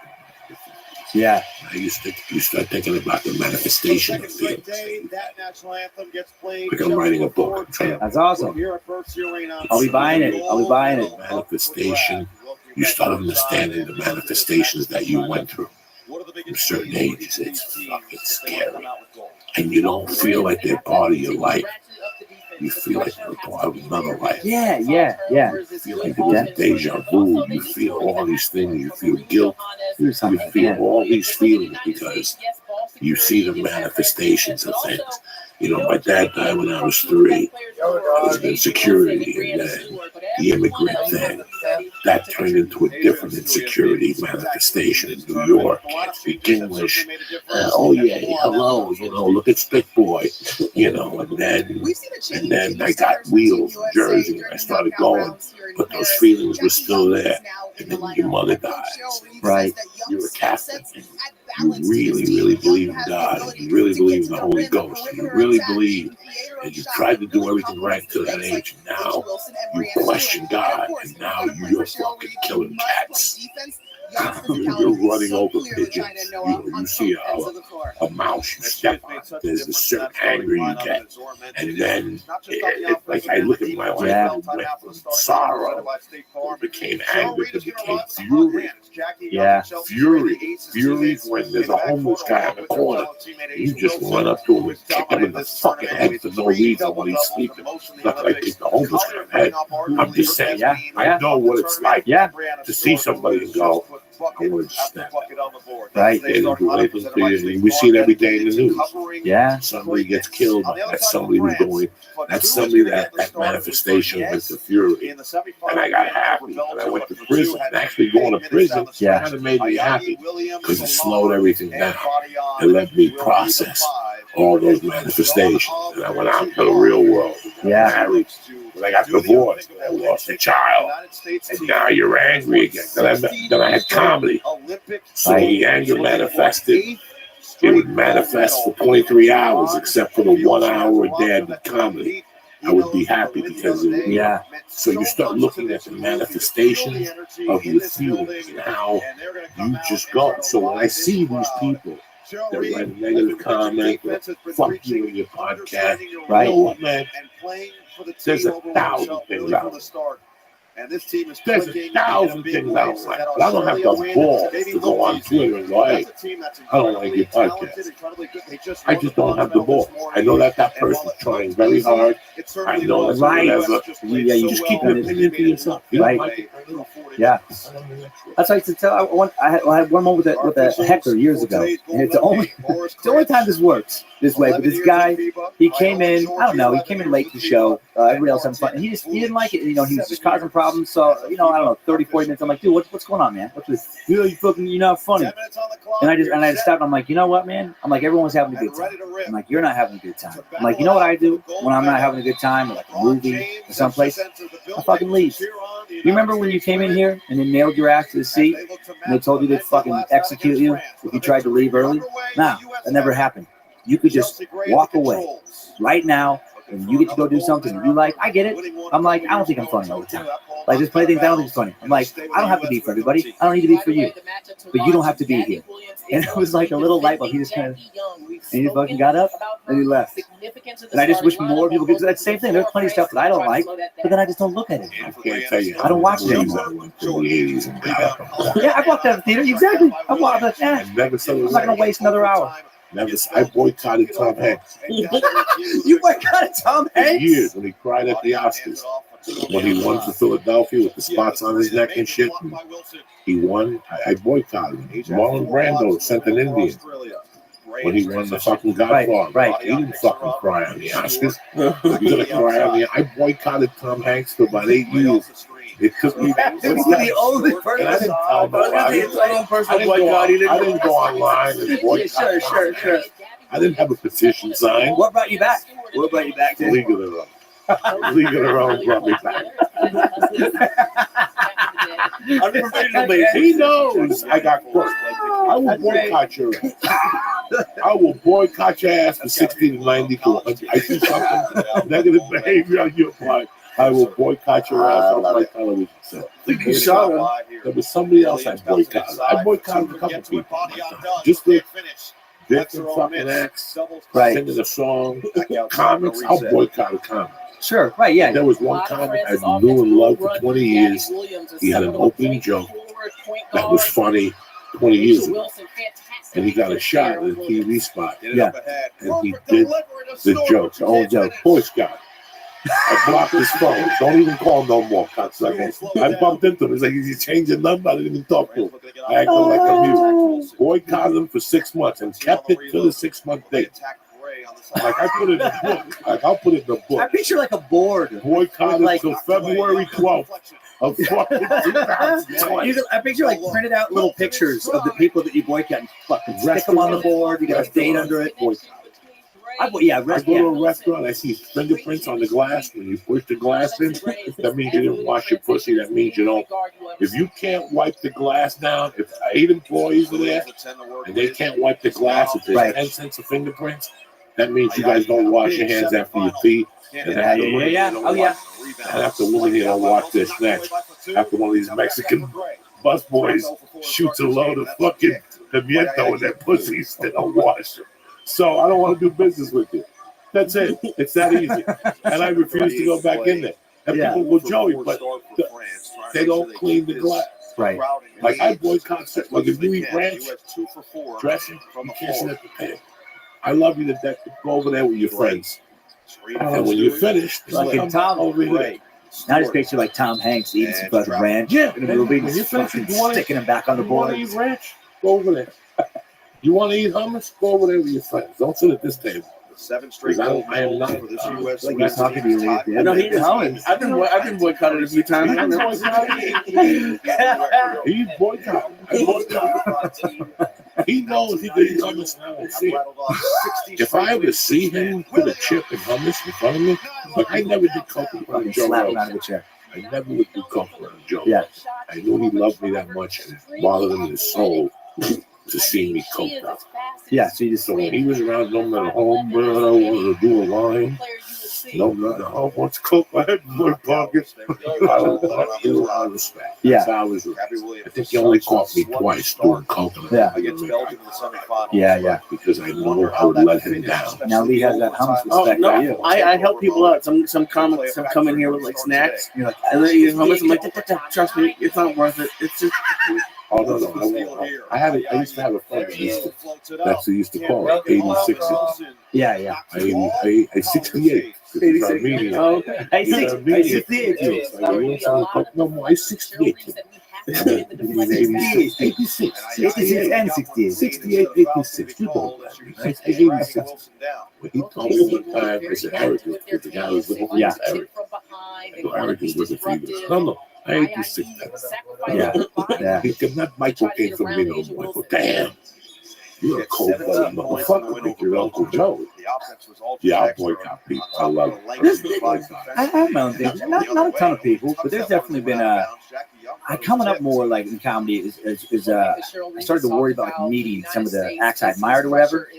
Yeah. You start thinking about the manifestation of feelings. That national anthem gets played. Like I'm writing a book. That's awesome. I'll be buying it. Manifestation. You start understanding the manifestations that you went through. From certain ages, it's fucking scary. And you don't feel like they're part of your life. You feel like you're part of another life. Yeah. You feel like there's deja vu. You feel all these things. You feel guilt. You feel all these feelings because you see the manifestations of things. You know, my dad died when I was 3. I was in insecurity, and then the immigrant thing, that turned into a different insecurity manifestation in New York. Can't speak English. Oh yeah, hello, you know, look at Stick Boy, you know, and then I got wheels in Jersey, and I started going, but those feelings were still there. And then your mother dies. Right. You're a Catholic. You really, really believe in God. You really believe in the Holy Ghost. You really believe, and you tried to do everything right to that age. And now you question God, and now you're fucking killing cats. You're running over pigeons. You see a mouse, you step on. There's a certain anger you get, and then like I look at my life, it went from sorrow, it became anger, it became fury. Yeah, fury when there's a homeless guy in the corner, you just run up to him and kick him in the fucking head for no reason when he's sleeping. Not like kick the homeless guy in the head. I'm just saying, I know what it's like to see somebody and go, I would step. Right. They don't do anything to you. We see it every day in the news. Yeah. Somebody gets killed. That's somebody who's going. That's somebody that manifestation went to fury. And I got happy. And I went to prison. And actually going to prison kind of made me happy because it slowed everything down. It let me process all those manifestations. And I went out into the real world. Married. When I got divorced, I lost a child, and now you're angry again. Then I had comedy. So the anger manifested. It would manifest for 23 hours, except for the 1 hour a day I did comedy. I would be happy because it would. So you start looking at the manifestation of your feelings and how you just go. So when I see these people that write a negative comment, or fuck you in your podcast, right? You know what, man? There's 1,000 things out there. There's 1,000 things I don't like. But I don't have the balls to go on Twitter and go, hey, I don't like your podcast. I just don't have the balls. I know that person's trying very hard. I know that's whatever. Yeah, you just keep your opinion to yourself. Right. Yeah. That's why I used to tell. I had one moment with a heckler years ago. And it's the only time this works this way. But this guy, he came in, I don't know, he came in late to the show. Everybody else having fun. And he didn't like it. You know, he was just causing problems. So, you know, I don't know, 30, 40 minutes. I'm like, dude, what's going on, man? What's this? You're not funny. And I just stopped. I'm like, you know what, man? I'm like, everyone's having a good time. I'm like, you're not having a good time. I'm like, you know what I do when I'm not having a good time, like a movie or someplace? I fucking leave. You remember when you came in here and they nailed your ass to the seat and they told you they'd fucking execute you if you tried to leave early? Nah, that never happened. You could just walk away right now and you get to go do something you like. I get it. I'm like, I don't think I'm funny all the time. Like, there's plenty of things I don't think is funny. I'm like, I don't have to be for everybody. I don't need to be for you. But you don't have to be here. And it was like a little light bulb. He just kind of, and he fucking got up and he left. And I just wish more people could do that same thing. There's plenty of stuff that I don't like, but then I just don't look at it. I can't tell you. I don't watch it anymore. Yeah, I walked out of the theater. Exactly. I walked out. I'm not going to waste another hour. I boycotted Tom Hanks. You boycotted Tom Hanks? For years when he cried at the Oscars. When he won for Philadelphia with the spots on his neck and shit. He won. I boycotted him. Marlon Brando sent an Indian. When he won the fucking Godfather. Right. He didn't fucking cry on the Oscars. He's going to cry on the... I boycotted Tom Hanks for about 8 years. It took me. The only person. I didn't tell nobody. I didn't go online and boycott. Sure. I didn't have a petition signed. What brought you back? What brought you back? The League of Their Own. League of Their Own brought me back. He knows I got quirks. I will boycott your ass. I will boycott your ass for 60 to 90 to 100. I see something negative behavior on your part. I will boycott your ass on my television set. You shot him. there was somebody else I boycotted. I boycotted a couple people. Just like different fucking acts, singing a song, comics. I'll boycott comics. Sure, right, yeah. There was one comic I knew and loved for 20 years. He had an opening joke that was funny 20 years ago. And he got a shot at a TV spot. Yeah. And he did the joke, the old joke. Boy Scout. I blocked his phone. Don't even call no more. I bumped into him. He's like, he changed the number. I didn't even talk to him. I acted like a mute. Boycotted him for 6 months and kept it to the 6-month date. Like I put it in the book. Like I'll put it in the book. I picture like a board. Boycotted until February 12th of fucking 2020. I picture like printed out little pictures of the people that you boycott and fucking stick them on the board. You got a date under it. I go to a restaurant, I see fingerprints on the glass. When you push the glass in, that means you didn't wash your pussy. That means you don't. If you can't wipe the glass down, if 8 employees are there and they can't wipe the glass, if there's 10 cents of fingerprints, that means you guys don't wash your hands after you pee. And after women here don't wash their snacks, after one of these Mexican busboys shoots a load of fucking pimiento in their pussies, they don't wash them. So I don't want to do business with you. That's it. It's that easy. And I refuse to go back in there. And people go, Joey, but they don't clean the glass. Right. Like I boycott stuff. Like if you eat ranch dressing, you can't sit at the pan. I love you to death. Go over there with your friends. And when you're finished, like Tom over here. Now I just picture like Tom Hanks eating some fucking ranch in a movie, just fucking sticking him back on the board. You want to eat ranch? Go over there. You want to eat hummus? Go over there with your friends. Don't sit at this table. 7 straight gold medals for this U.S. Like he's talking to you. No, he is. I've been boycotted a few times. He's boycotted. He knows he can eat hummus now and see it. If I ever see him put a chip and hummus in front of me, like I never did coke in front of Joe. Slap him out of the chair. I never would do coke in front of Joe. Yeah. I knew he loved me that much and it bothered him in his soul to see me coked up. Yeah, so you just so when he was around, no matter home, but I wanted to do a line. No matter how much coke I had in my pockets, I did a lot of respect. Yeah. I think he only caught me twice doing coke. Yeah. Yeah. Because I know I would let him down. Now Lee has that hummus respect for you. I help people out. Some comics have come in here with like snacks, and then you hummus. I'm like, trust me, it's not worth it. It's just. Oh no! I used to have a friend that used to call it 86. Yeah. I 68. 86. Oh, okay. I 68. No more. I 68. 86 and 68. 68, 86. You know that. 86. When he told me one time, I said, Eric, the guy was looking for Eric. I go, Eric is looking for you. No. I ain't just sick. Yeah. That Michael came from me no more. I go, damn. You're a cold-blooded motherfucker. Like your Uncle Joe. Yeah, I'll boycott people. I love it. I have my own thing. Not a ton of people, but there's definitely been coming up more like in comedy is I started to worry about like meeting some of the acts I admired or whatever.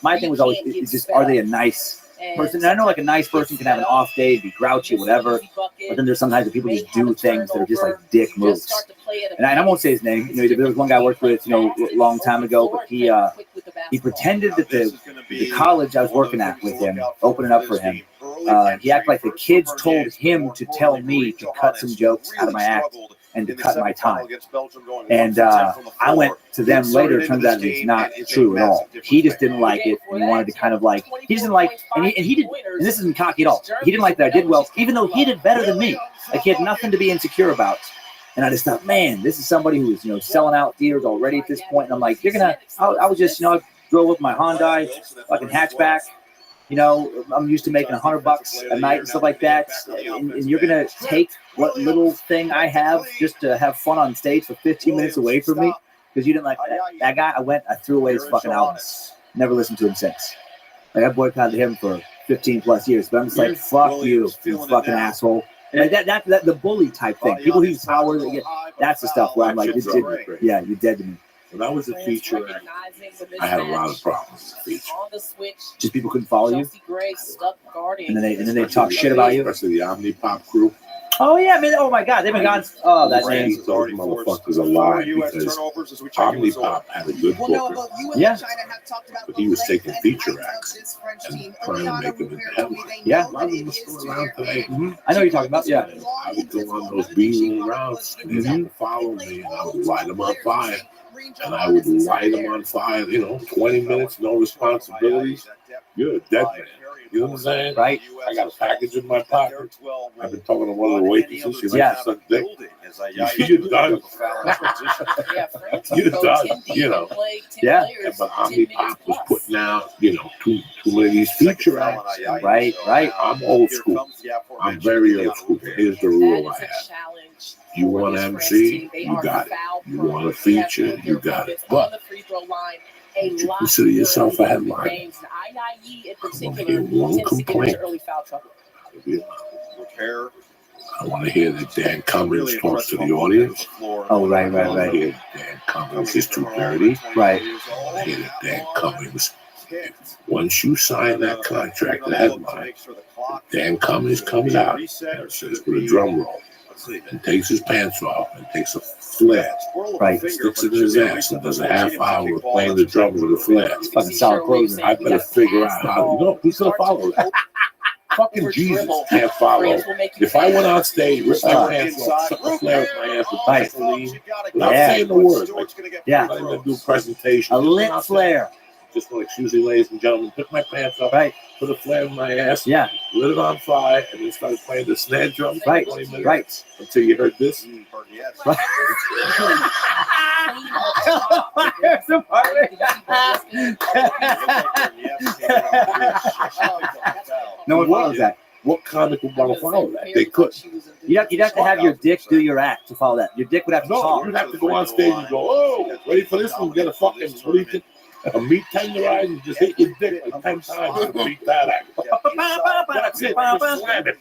My thing was always is just, are they a nice person? And I know like a nice person can have an off day, be grouchy, whatever. But then there's sometimes that people just do things that are just like dick moves. And I won't say his name. There was one guy I worked with, a long time ago, but he pretended that the college I was working at with him, opening up for him, he acted like the kids told him to tell me to cut some jokes out of my act and to cut my time. And I went to them later. It turns out it's not true at all. He just didn't like it. And he wanted to kind of like, he just didn't like, and he did, and this isn't cocky at all. He didn't like that I did well, even though he did better than me. Like he had nothing to be insecure about. And I just thought, man, this is somebody who is, selling out theaters already at this point. And I'm like, I was just, I drove up my Hyundai, fucking hatchback. I'm used to making $100 a night and stuff like that. And you're going to take what little thing I have just to have fun on stage for 15 minutes away from me? Because you didn't like that guy. I threw away his fucking albums. Never listened to him since. Like I boycotted him for 15 plus years. But I'm just like, fuck you fucking asshole. Like that the bully type thing. People who use power, that's the stuff where I'm like, you're dead to me. When I was a feature actor, I had a lot of problems with feature. Just people couldn't follow you, and then they talk shit about you. Especially the Omnipop crew. Oh yeah, man. Oh my God, they've been gone. Oh, that name. Those motherfuckers alive because Omnipop had a good book. Yeah. But he was taking feature acts and trying to make them into headlines. Yeah. A lot of them are still around today. I know what you're talking about. Yeah. I would go on those B-room routes and they would follow me and I would light them on fire. And I would light them on fire, 20 minutes, no responsibilities. You're a dead man. You know what I'm saying? Right. I got a package in my pocket. I've been talking to one of the waitresses. She likes to suck dick. You're done. You're done. Yeah. But Omnipop was putting out, too many of these feature acts. Right. I'm old school. I'm very old school. Here's the rule I have. You want to MC, you got it. You want a feature, you got it. But you consider yourself a headliner. I want to hear one complaint. I want to hear that Dan Cummings talks to the audience. Oh, right. I want to hear Dan Cummings is too dirty. Right. I want to hear that Dan Cummings, once you sign that contract, the headline, Dan Cummings comes out and says with a drum roll and takes his pants off and takes a flare, sticks it in his ass and does a half hour of playing the drums with a flare. Fucking solid closing. I better figure out how. Who's gonna follow that? Fucking Jesus can't follow. If I went on stage, ripped my pants off, stuck a flare in my ass, with Vaseline, without saying the words, yeah, I'm gonna do a presentation. A lit flare. Just like, excuse me, ladies and gentlemen, took my pants off, put a flare in my ass, lit it on fire, and then started playing the snare drum for 20 minutes until you heard this. Right. No one follows that. What comic would want to follow that? They couldn't. You'd have to have your dick do your act to follow that. Your dick would have to talk. You'd have to go on stage and go, oh, ready for this one? Get a fucking, what do you think? A meat tenderizer and just hit your dick like 10 times to beat that act. That's it. Just slam it.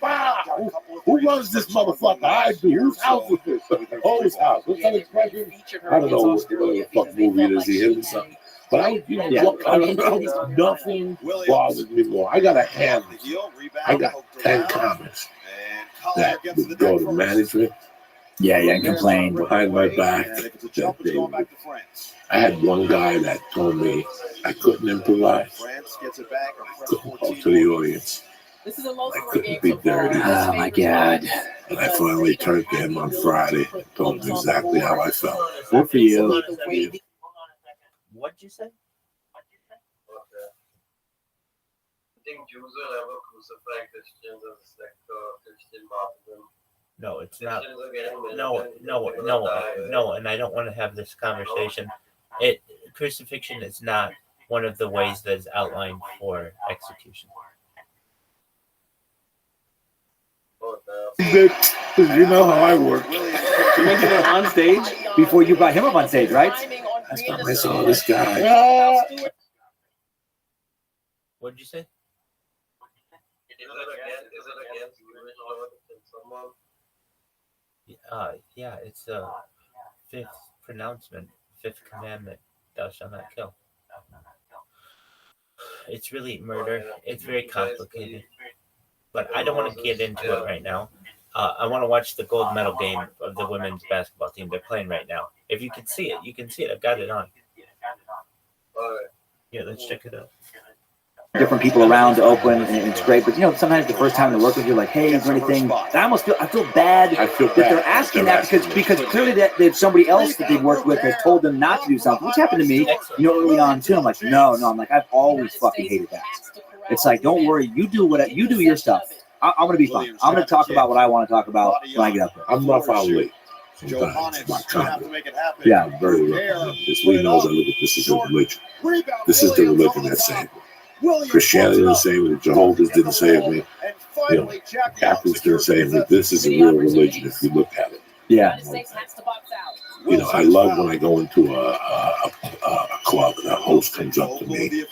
Who runs this motherfucker? I do. Whose house is this? Whose house? What's that expression? I don't know what the fuck movie it is. He hit something. But I don't know. Nothing bothers me more. I got a hand. I got 10 comments that would go to management. And complain behind my back. I had one guy that told me I couldn't improvise. I couldn't talk to the audience. I couldn't be dirty. Oh my God. And I finally turned to him on Friday and told him exactly how I felt. Good for you. What'd you say? I think Jews will ever crucify Christians as a sect or Christian martyrdom. No, it's not. No, and I don't want to have this conversation. Crucifixion is not one of the ways that is outlined for execution. You know how I work. You mentioned it on stage before you brought him up on stage, right? That's not my son, this guy. What did you say? Is it against Jewish law to kill someone? Yeah, it's the fifth pronouncement, fifth commandment, thou shalt not kill. It's really murder. It's very complicated. But I don't want to get into it right now. I want to watch the gold medal game of the women's basketball team. They're playing right now. If you can see it, you can see it. I've got it on. Yeah, let's check it out. Different people around Oakland, and it's great. But sometimes the first time they work with you, like, hey, is there anything? I feel bad that they're asking that because clearly that somebody else that they've worked with has told them not to do something, which happened to me, early on too. I'm like, no. I'm like, I've always fucking hated that. It's like, don't worry, you do your stuff. I'm gonna be fine. I'm gonna talk about what I want to talk about when I get up there. I'm rough out late. Sometimes my comment. Yeah, I'm very rough on this. We knows I look at this as a religion. This is the religion that saved me. Christianity didn't save me. The Jehovah's didn't save me. Catholics didn't save me. This is a real religion if you look at it. Yeah. I love when I go into a club and a host comes up to me and he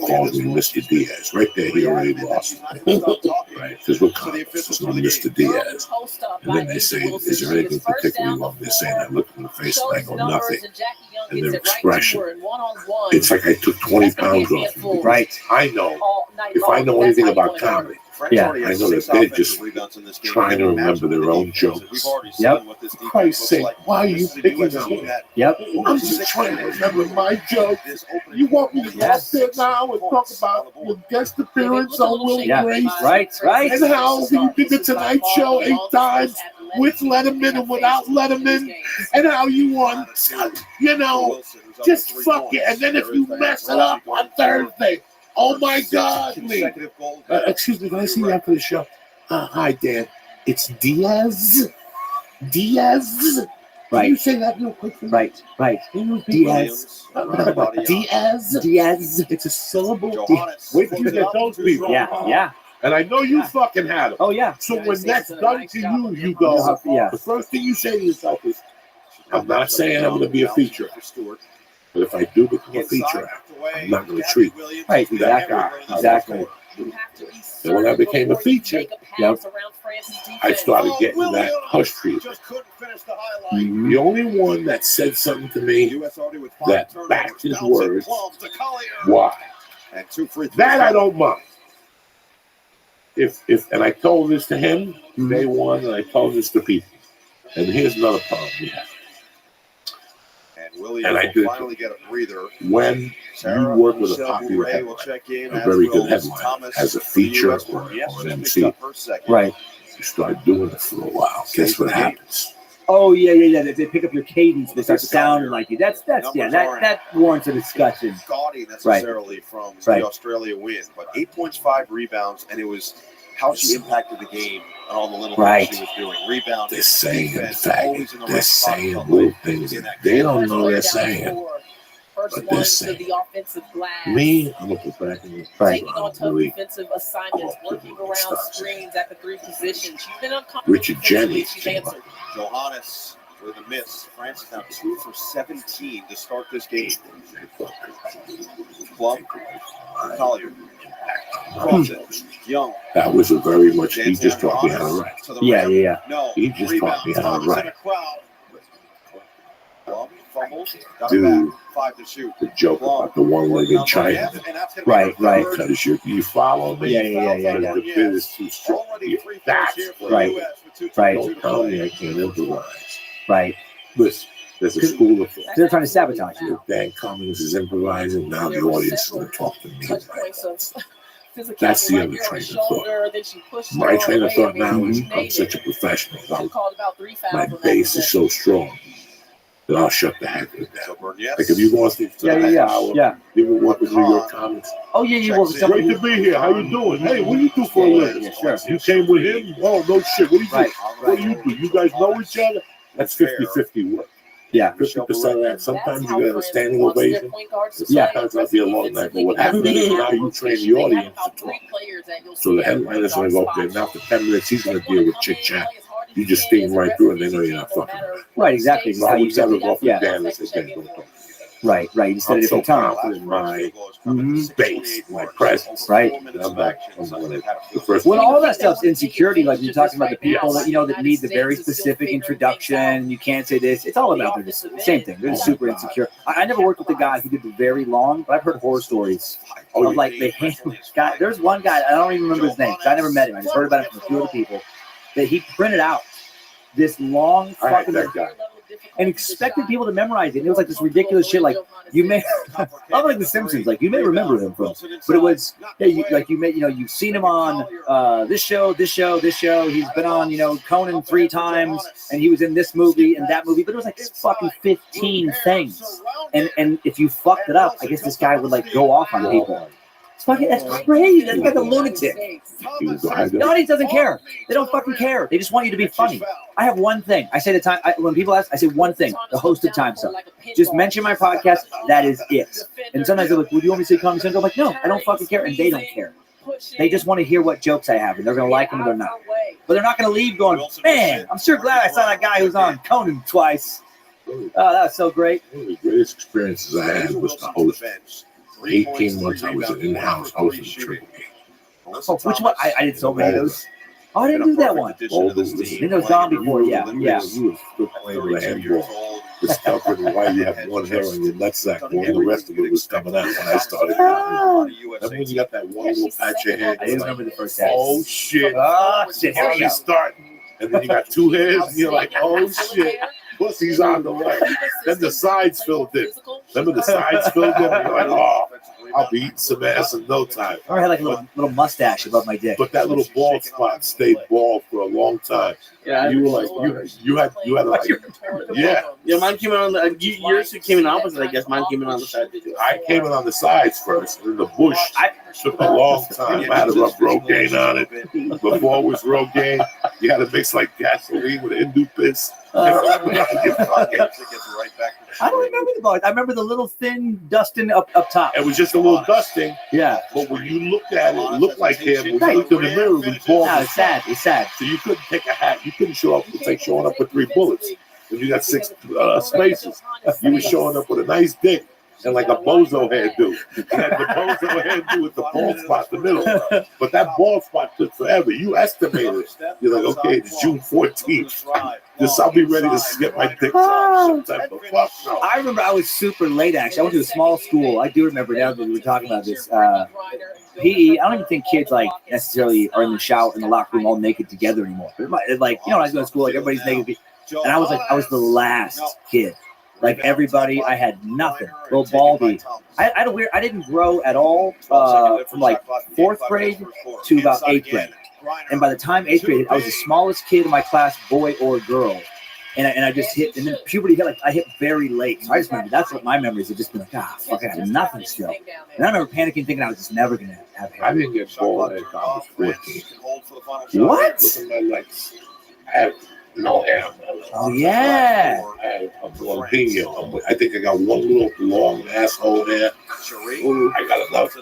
calls me Mr. Diaz. Right there, he already lost. Right? Because we're convicts. There's no Mr. Diaz. And then they say, is there anything particularly wrong? They're saying, I look in the face and I go, nothing. And their expression, it's like I took 20 pounds off me. Right. I know, if I know anything about comedy, Yeah. I know that they're just trying to remember their own jokes. Yep. For Christ's sake, why are you picking on me? Yep. I'm just trying to remember my jokes. You want me to go up there now and talk about your guest appearance on Will Grace? Right. And how he did the Tonight Show 8 times with Letterman and without Letterman, and how you won, just fuck it. And then if you mess it up on Thursday, oh my God, Lee. Excuse me, can I see you after the show? Hi, Dan. It's Diaz. Right. Can you say that real quick for me? Right. Diaz. Diaz. It's a syllable. Wait till you get those people. Yeah. And I know you fucking had them. Oh, yeah. So when that's done to you, you go, the first thing you say to yourself is, I'm not saying I'm going to be a feature. But if I do become a feature, I'm not going to treat Right. that guy. Exactly. And when I became a feature, I started getting that hush treatment. The only one that said something to me that backed his words, why? That I don't mind. And I told this to him day one, and I told this to people. And here's another problem we have. And I did finally get a breather. When you work with a popular headliner, a very good headliner, as a feature or an MC, right? You start doing it for a while. Guess what happens? Oh yeah. They pick up your cadence. They start sounding like you. That's that warrants a discussion. Gaudy necessarily from the Australia win, but 8 points, 5 rebounds, and it was how she impacted the game and all the little things she was doing. Rebound. They're saying faggot. They're saying little things. They don't know they're saying. But they're saying. Me, I'm going to put back in the taking on tough defensive assignments, working around screens at the 3 positions. She's been uncomfortable. Richard Jennings. Johannes with a miss. France is now 2 for 17 to start this game. Plum, Collier, Young. That was a very much. He just taught me how to write. Yeah. No, he just taught me how to write. Dude, 5 to shoot. The joke about the one-legged China. Right. Because you follow me. Yeah. The bit is too strong. That's right. Don't tell me I can't improvise. Right. Listen, there's a school of thought. They're trying to sabotage you. Dan Cummings is improvising. Now the audience is going to talk to me. That's the other train of thought. My train of thought now is I'm such a professional. My base is so strong that I'll shut the heck of it down. Like if you want to you will work with New York Comics. Oh yeah, you work with somebody. Great to be here. How you doing? Hey, what do you do for a living? Yeah, sure. You came with him? Oh no shit. What do you do? What do you do? You guys know each other? That's 50-50 work. Yeah. 50% of that. Sometimes you get a standing ovation. Sometimes that'll be a long night. But what happens is now you train the audience to talk. So the headliner's going to go up there. Now for 10 minutes, he's going to deal with chit chat. You just steam right through it, and they know you're not fucking around. Right, exactly. So I would never go off with Dan and say, Dan, don't talk. Right. You said it I'm so different time. confident in my base, my presence. Right. I'm back. Well, all that stuff's insecurity. Like you're talking about the people that that need the very specific introduction. You can't say this. It's all about they're just same thing. They're just super insecure. I never worked with a guy who did the very long, but I've heard horror stories of like the guy. There's one guy I don't even remember his name because I never met him. I just heard about him from a few other people. That he printed out this long fucking and expected people to memorize it. And it was like this ridiculous shit. Like you may, not like The Simpsons. Like you may remember him from, but it was you've seen him on this show. He's been on Conan 3 times, and he was in this movie and that movie. But it was like fucking 15 things. And if you fucked it up, I guess this guy would like go off on people. That's crazy. That's like a lunatic. The audience doesn't care. They don't fucking care. They just want you to be funny. I have one thing. I say the time when people ask, I say one thing. The hosted time stuff. Just mention my podcast. That is it. And sometimes they're like, "Well, do you want me to say Comedy Central?" I'm like, "No, I don't fucking care," and they don't care. They just want to hear what jokes I have, and they're gonna like them or they're not. But they're not gonna leave going, "Man, I'm sure glad I saw that guy who was on Conan twice." Oh, that was so great. One of the greatest experiences I had was the host. For 18 months, I was an in-house host of the Triple Game. Oh, which one? I did so many of those. Oh, I didn't do that one. I think it was gone before. Yeah. He was still playing with a handball. discovering why you have one hair on your nutsack while the rest of it was coming out when I started. Then when you got that one little patch of hair, I just remember the first day. oh shit, Here we go. starting. And then you got two hairs, and you're like, oh shit, pussy's on the way. Then the sides filled in. Remember the sides filled in? And you're like, oh, I'll be eating some ass in no time. I had like a little mustache above my dick. But that little bald spot stayed bald for a long time. Yeah, you were like, you had like, yeah. Yeah, mine came in on the, yours came in opposite, I guess. Mine came in on the side. I came in on the sides first, and the bush took a long time. I had to rub Rogaine on it. Before it was Rogaine, you had to mix like gasoline with Hindu piss. I don't remember the bald. I remember the little thin dusting up top. It was just a little dusting. Yeah. But when you looked at it, it looked like him. When you looked in the mirror, it was bald. No, it's sad. It's sad. So you couldn't take a hat. You couldn't show up. It's like showing up with 3 bullets. When you got 6 spaces, you were showing up with a nice dick and like a bozo hairdo. You had the bozo hairdo with the bald spot in the middle. But that bald spot took forever. You estimated. You're like, okay, it's June 14th. I'll be ready to get my dick off sometime. But fuck no. I remember I was super late, actually. I went to a small school. I do remember now that we were talking about this. PE, I don't even think kids like necessarily are in the shower, in the locker room all naked together anymore. But like, you know, when I was going to school, like everybody's naked. And I was the last kid. Like everybody, I had nothing. Little baldy. I had a weird. I didn't grow at all from like 4th grade to about 8th grade. And by the time 8th grade, I was the smallest kid in my class, boy or girl. And I just hit, and then puberty hit. Like I hit very late. So I just remember that's what my memories have just been like. Fuck, I had nothing still. And I remember panicking, thinking I was just never gonna have hair. I didn't get bald head until I was 14. What? Look at my legs. I have no hair. Oh yeah. I'm jalapeno. I think I got one little long asshole there. I got enough.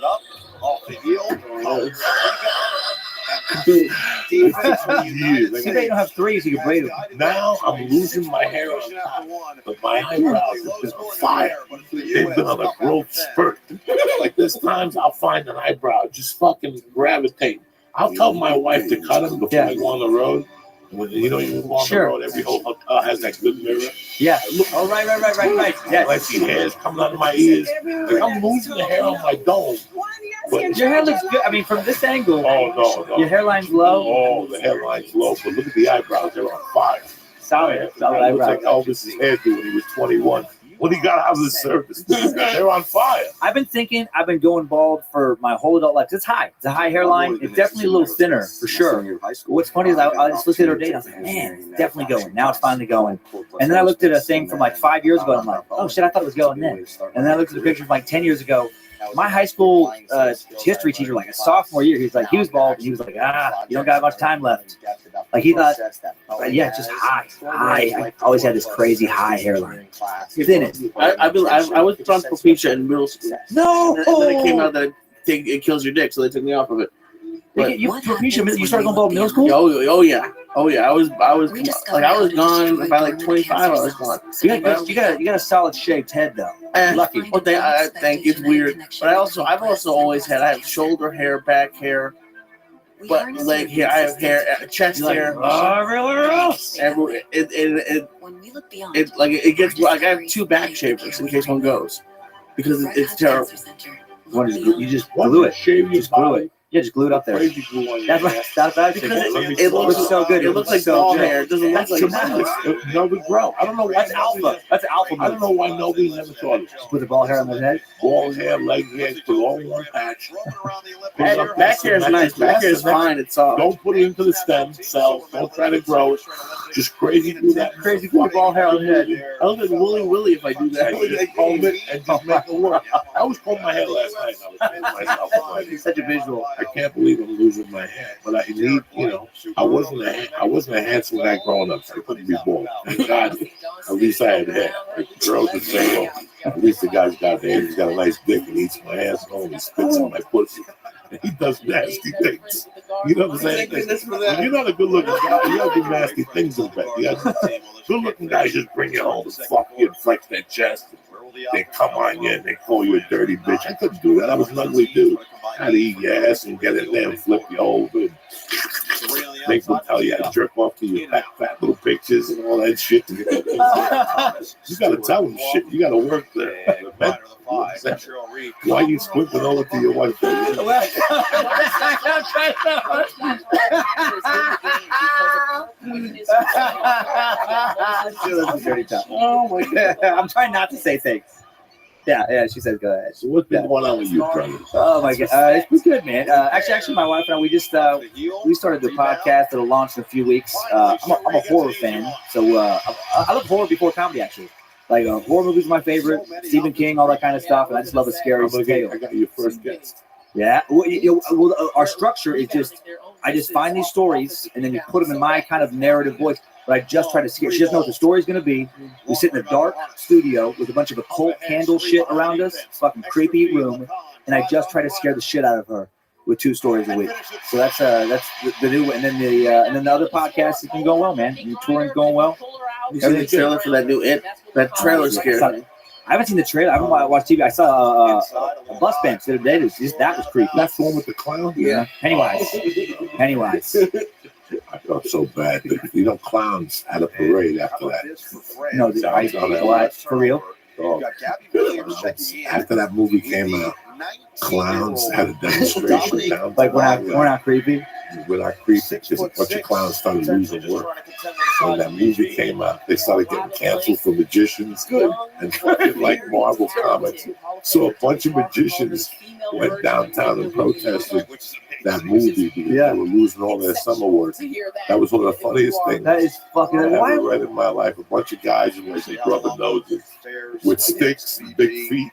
See, they don't have 3, so you can braid them. Now I'm losing my hair on top, but my eyebrows have been on fire. They've been on a growth spurt. Like there's times I'll find an eyebrow just fucking gravitate. I'll tell my wife to cut them before I go on the road. When you know you go on the road, every whole hotel has that good mirror. Yeah. Oh, right. Yeah. I see hairs coming out of my ears. Like I'm losing the hair on my dome. But your hair looks good. I mean, from this angle. Oh no. Your hairline's low. Oh, the hairline's low. But look at the eyebrows; they're on fire. Solid eyebrows. Like Elvis's hairdo when he was 21. When he got out of the service, they're on fire. I've been going bald for my whole adult life. It's high. It's a high hairline. It's definitely a little thinner for sure. What's funny is I just looked at her date. I was like, man, it's definitely going. Now it's finally going. And then I looked at a thing from like 5 years ago. And I'm like, oh shit, I thought it was going then. And then I looked at a picture from like 10 years ago. My high school history teacher, like a sophomore year, he was bald. And he was like, you don't got much time left. Like he thought, just high. I always had this crazy high hairline. Thin it. I was on Propecia in middle school. No! And then it came out that it kills your dick, so they took me off of it. But you started going bald in middle school? Oh yeah. I was gone by like 25. I was gone. You got a solid shaped head though. Lucky. Well, I think it's weird, but I've also always had. I have shoulder hair, back hair, but leg hair. I have hair, chest hair. Everywhere else. Everywhere. It gets. Like I have 2 back shavers in case one goes, because it's terrible. You just glue it. Just glue it. Yeah, just glue it up there. That's bad. It looks so good. It looks like bald hair. It doesn't look like tremendous. No, we grow. I don't know why. That's alpha. That's alpha. I don't know why nobody never thought of it. Just put the bald hair on the head. Bald hair, leg hair, put all in one patch. Back hair is nice. Back hair is fine. It's soft. Don't put it into the stem cells. Don't try to grow it. Just crazy do that. Crazy put bald hair on the head. I look like Willy if I do that. I just comb it and just make it work. I was combing my hair last night. I was saying to myself, It's such a visual. I can't believe I'm losing my hair, but I need, I wasn't a handsome guy growing up, so I couldn't be bald. Thank God, at least I had hair. Like girls would say, well, at least the guy's got hair. He's got a nice dick and eats my asshole and he spits on my pussy. And he does nasty things. You know what I'm saying? When you're not a good-looking guy, you don't do nasty things in bed. Good-looking guys just bring you home and fuck you and flex their chest. They come on you and they call you a dirty bitch. I couldn't do that. I was an ugly dude. I had to eat your ass and get in there and flip you over. Make them tell you how to jerk off to your fat little pictures. wages and all that shit. You gotta tell them shit. You gotta work there. Why are you squinting over to your wife? Oh my God. I'm trying not to say things. Yeah, she says go ahead. So what's been going on with you, brother? Oh my God, it's been good, man. Actually, my wife and I, we started the podcast that'll launch in a few weeks. I'm a horror fan, so I love horror before comedy, actually. Like horror movies are my favorite, Stephen King, all that kind of stuff, and I just love a scary tale. I got your first guest. Yeah, our structure is I just find these stories and then you put them in my kind of narrative voice. But I just try to scare. She doesn't know what the story's going to be. We sit in a dark studio with a bunch of occult candle shit around us. It's a fucking creepy room, and I just try to scare the shit out of her with 2 stories a week. So that's the new. And then the other podcast has been going well, man. The touring's going well. You seen the trailer for that new that trailer scared me. I haven't seen the trailer. I haven't watched TV. I saw a bus bench the other day. That was creepy. That's the one with the clown? Yeah. Pennywise. I felt so bad. Clowns had a parade after that. No, what? For real? Oh. After that movie came out, clowns had a demonstration down. Like we're not creepy. We're not creepy. Just a bunch of clowns started losing work. When that movie came out, they started getting canceled for magicians and fucking like Marvel Comics. So a bunch of magicians went downtown and protested that movie because they were losing all their summer work. That was one of the funniest things that is fucking I've ever read in my life. A bunch of guys with like rubber noses, with sticks and big feet,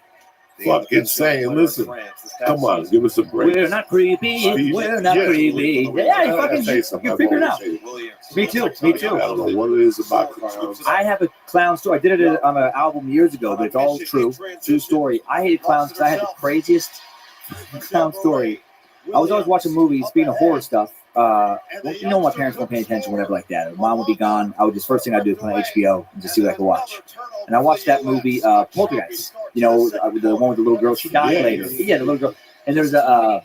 fucking saying, "Listen, come on, give us a break. We're not creepy. We're not creepy." Yeah, you fucking you figure it out. Me too. I don't know what it is about clowns. I have a clown story. I did it on an album years ago, but it's all true story. I hated clowns because I had the craziest clown story. I was always watching movies, being a horror stuff. My parents weren't paying attention, whatever like that. Mom would be gone. First thing I'd do is put on HBO and just see what I could watch. And I watched that movie, Poltergeist. The one with the little girl. She died later. Yeah, the little girl. And there's a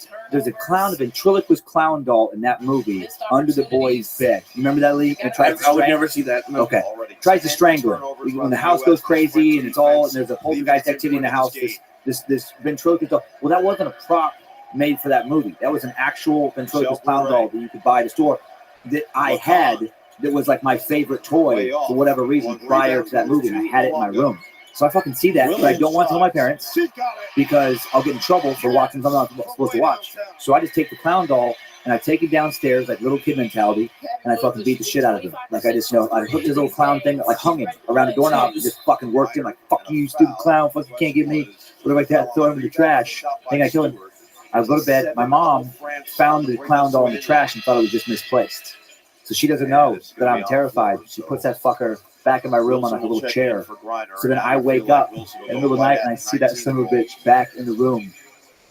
clown, a ventriloquist clown doll in that movie under the boy's bed. You remember that, Lee? I would never see that. No. Okay. Tries to strangle her. When the house goes crazy and there's a poltergeist activity in the house, this ventriloquist doll. Well, that wasn't a prop made for that movie. That was an actual ventriloquist clown doll that you could buy at a store that I had that was like my favorite toy for whatever reason prior to that movie. And I had it in my room. So I fucking see that, but I don't want to tell my parents because I'll get in trouble for watching something I'm not supposed to watch. So I just take the clown doll and I take it downstairs like little kid mentality and I fucking beat the shit out of him. Like I just, I hooked this little clown thing, like hung him around the doorknob and just fucking worked him like, fuck you, stupid clown, fuck you can't get me, whatever like that, throw him in the trash. I think I killed him. I go to bed. My mom found the clown doll in the trash and thought it was just misplaced. So she doesn't know that I'm terrified. She puts that fucker back in my room on like a little chair. So then I wake up in the middle of the night and I see that son of a bitch back in the room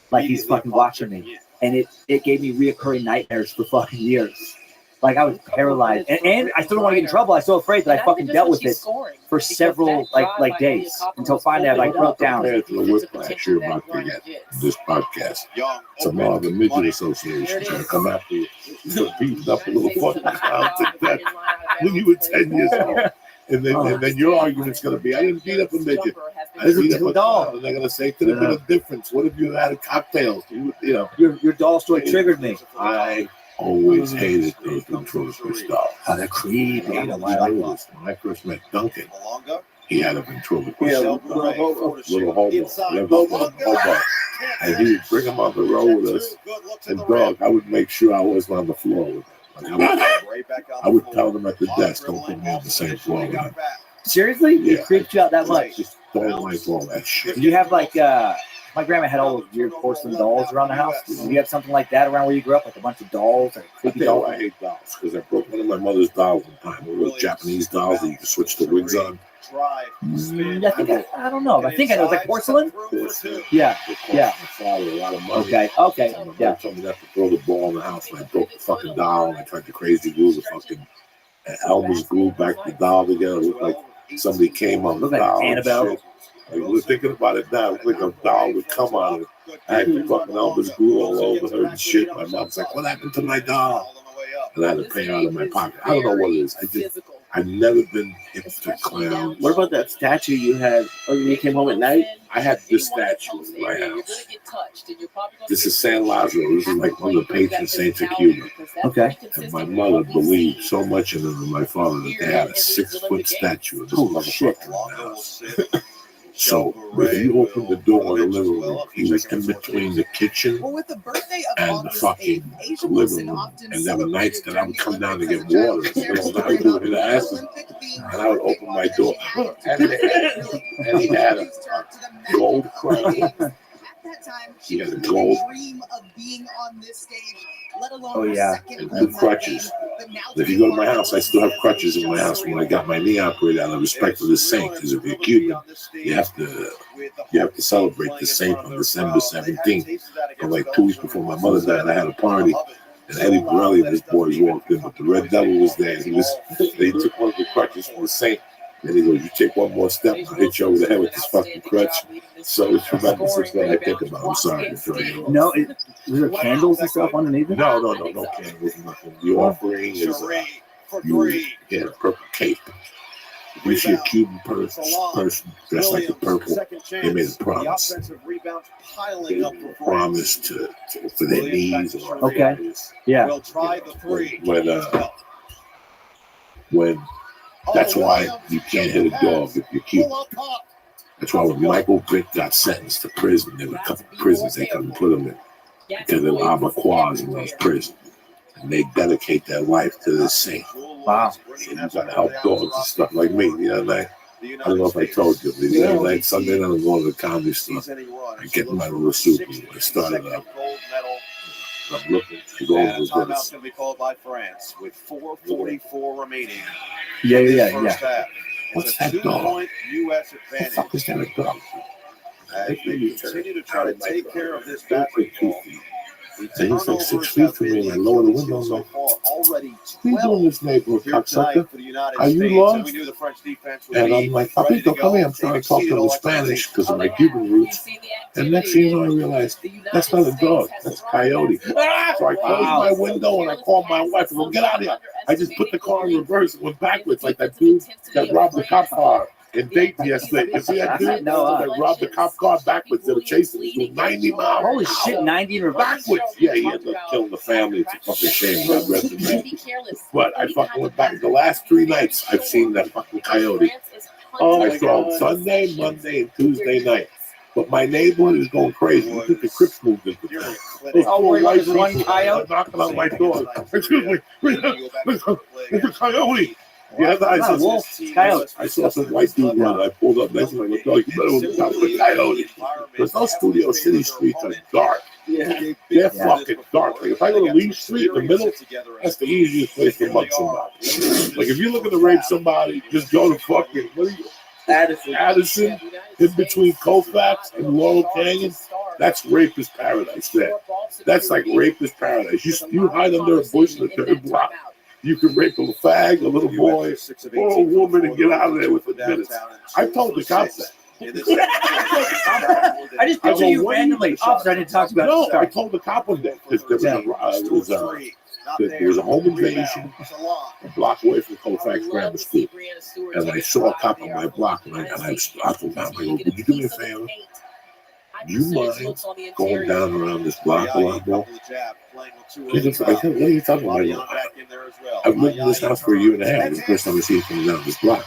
like he's fucking watching me. And it gave me reoccurring nightmares for fucking years. Like I was paralyzed. And I still don't want to get in trouble. I was so afraid that I fucking dealt with it for several like days until finally I like broke down. Compared to the whiplash you're about to get this podcast, tomorrow the Midget Association is going to come after you. You're beating up a little fucking clown to death when you were 10 years old. And then your argument's going to be, I didn't beat up a midget. I beat up a doll. And they're going to say, could have been a difference. What if you had a cocktail? Your doll story triggered me. I always hated those ventriloquist dolls. They're creepy. When I first met Duncan, he had a ventriloquist doll. Little hobo. And he would bring him on the road with us. And dog, I would make sure I wasn't on the floor with him. I would tell them at the desk, don't put me on the same floor with him. Seriously? Yeah. It creeped you out that much? Just don't like all that shit. Did you have like, my grandma had all those weird porcelain dolls around the house. Did you have something like that around where you grew up? Like a bunch of dolls? Like creepy dolls? I hate dolls because I broke one of my mother's dolls one time. One of those Japanese dolls that you can switch the wigs on. I don't know. I think I know. It's like porcelain? Yeah. My father a lot of money. Okay. Yeah. Told me not to throw the ball in the house. And I broke the fucking doll. And I tried to crazy glue the fucking Elmer's glue back the doll together. It looked like somebody came on the doll. Like Annabelle. Like, we're thinking about it now. It looked like a doll would come on it. I had the fucking Elmer's glue all over her and shit. My mom's like, what happened to my doll? And I had to pay out of my pocket. I don't know what it is. I've never been hip to clowns. What about that statue you had when you came home at night? I had this statue in my house. This is San Lazaro. This is like one of the patron saints of Cuba. Okay. And my mother believed so much in him and my father that they had a 6-foot statue of this motherfucker in the house. So when you opened the door in the living room, he was in between the kitchen and the fucking living room. And there were nights that I would come down to get water. So I would do his ass, and I would open my door. And he had a gold crown. He had a gold. Oh yeah. And 2 crutches. If you go to my house, I still have crutches in my house when I got my knee operated out of respect for the saint. Because if you're Cuban, you have to celebrate the saint on December 17th. And like 2 weeks before my mother died, I had a party. And Eddie Borelli and his boys walked in, but the Red Devil was there. They took one of the crutches from the saint. And he goes, you take one more step, I'll hit you over the head with this fucking crutch. So it's tremendous that I think about. I'm sorry to tell you. No, was there candles and stuff underneath it? No candles, nothing. The offering is you get a purple cape. If you see a Cuban person dressed like the purple, they made a promise. They made a promise for their knees. Okay. Yeah. When that's why you can't hit a dog if you're Cuban. That's why when Michael Vick got sentenced to prison, there were a couple of prisons they couldn't put him in because there were abattoirs in those prisons. And they dedicate their life to this saint. Wow. So you gotta help dogs and stuff like me. You know, like, I don't know if I told you, but the other night, Sunday night, I was going to the comedy store. I get my little soup. I started up. I'm looking to go over Timeout's this. going to be called by France with 4:44 remaining. Yeah. What's that dog? U.S. What the advantage. fuck is that a dog? As they continue to try to take care of this basketball. And he's like 6 feet from me, and I lower the window. I'm like, what are you doing in this neighborhood, cocksucker? Are you lost? And I'm like, Papito, come here. I'm trying to talk to him in Spanish because of my Cuban roots. And next thing you know, I realized that's not a dog, that's a coyote. So I closed my window and I called my wife and go, get out of here. I just put the car in reverse and went backwards like that dude that robbed the cop car in Dayton yesterday. You see that dude that robbed the cop car backwards? They were chasing him with 90 miles. Holy shit, 90 in reverse. Backwards. Yeah, he ended up killing the family. It's a fucking shame. God rest his name. But I fucking went back. The last 3 nights I've seen that fucking coyote. I saw him Sunday, Monday, and Tuesday night. But my neighborhood is going crazy. You think the Crips moved into town. Those poor white people are knocking on my door. Excuse me. It's a coyote. Yeah, I saw some white dude run. I pulled up next to him. I go, you better look out for the coyote. Because those Studio City streets are dark. Yeah. They're fucking dark. Like if I go to Lee Street in the middle, that's the easiest place to mug somebody. Like if you're looking to rape somebody, just go to fucking Addison, in between Colfax and Laurel Canyon. That's rapist paradise there. That's like rapist paradise. You hide under a bush in the 3rd block. You can rape a fag, a little boy, or a woman and get out of there within minutes. I told the cops that. I just picture you randomly. Officer, I didn't talk about No, I told the cop one day. There was a home invasion a block away from Colfax Grammar School. And I saw a cop on my block, and I stopped him down. I go, would you do me a favor? Do you mind going down around this block a lot more? I said, what are you talking about? I've lived in this house for a year and a half. It's the first time I see him coming down this block.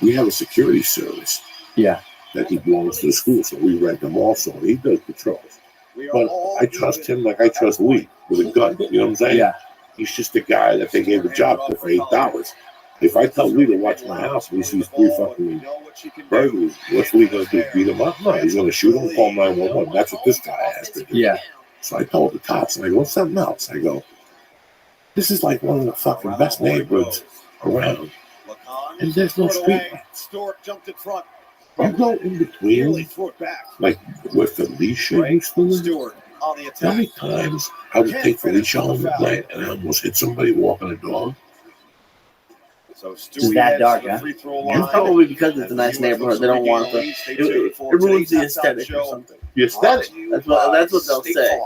We have a security service. Yeah. That he belongs to the school, so we rent him also. He does patrols. But I trust him like I trust Lee with a gun. You know what I'm saying? Yeah. He's just a guy that they gave a job to for $8. If I tell Lee to watch my house and he sees 3 fucking burglars, what's Lee going to do? Beat him up? No, he's going to shoot him and call 911. That's what this guy has to do. Yeah. So I told the cops, and I go, what's something else? I go, this is like one of the fucking best neighborhoods around. And there's no street lights. You go in between, like with the leash you used to. How many times I would take the leash on at night and I almost hit somebody walking a dog? It's that dark, huh? It's probably because it's a nice neighborhood. They don't want it ruins the aesthetic or something. The aesthetic? That's what they'll say.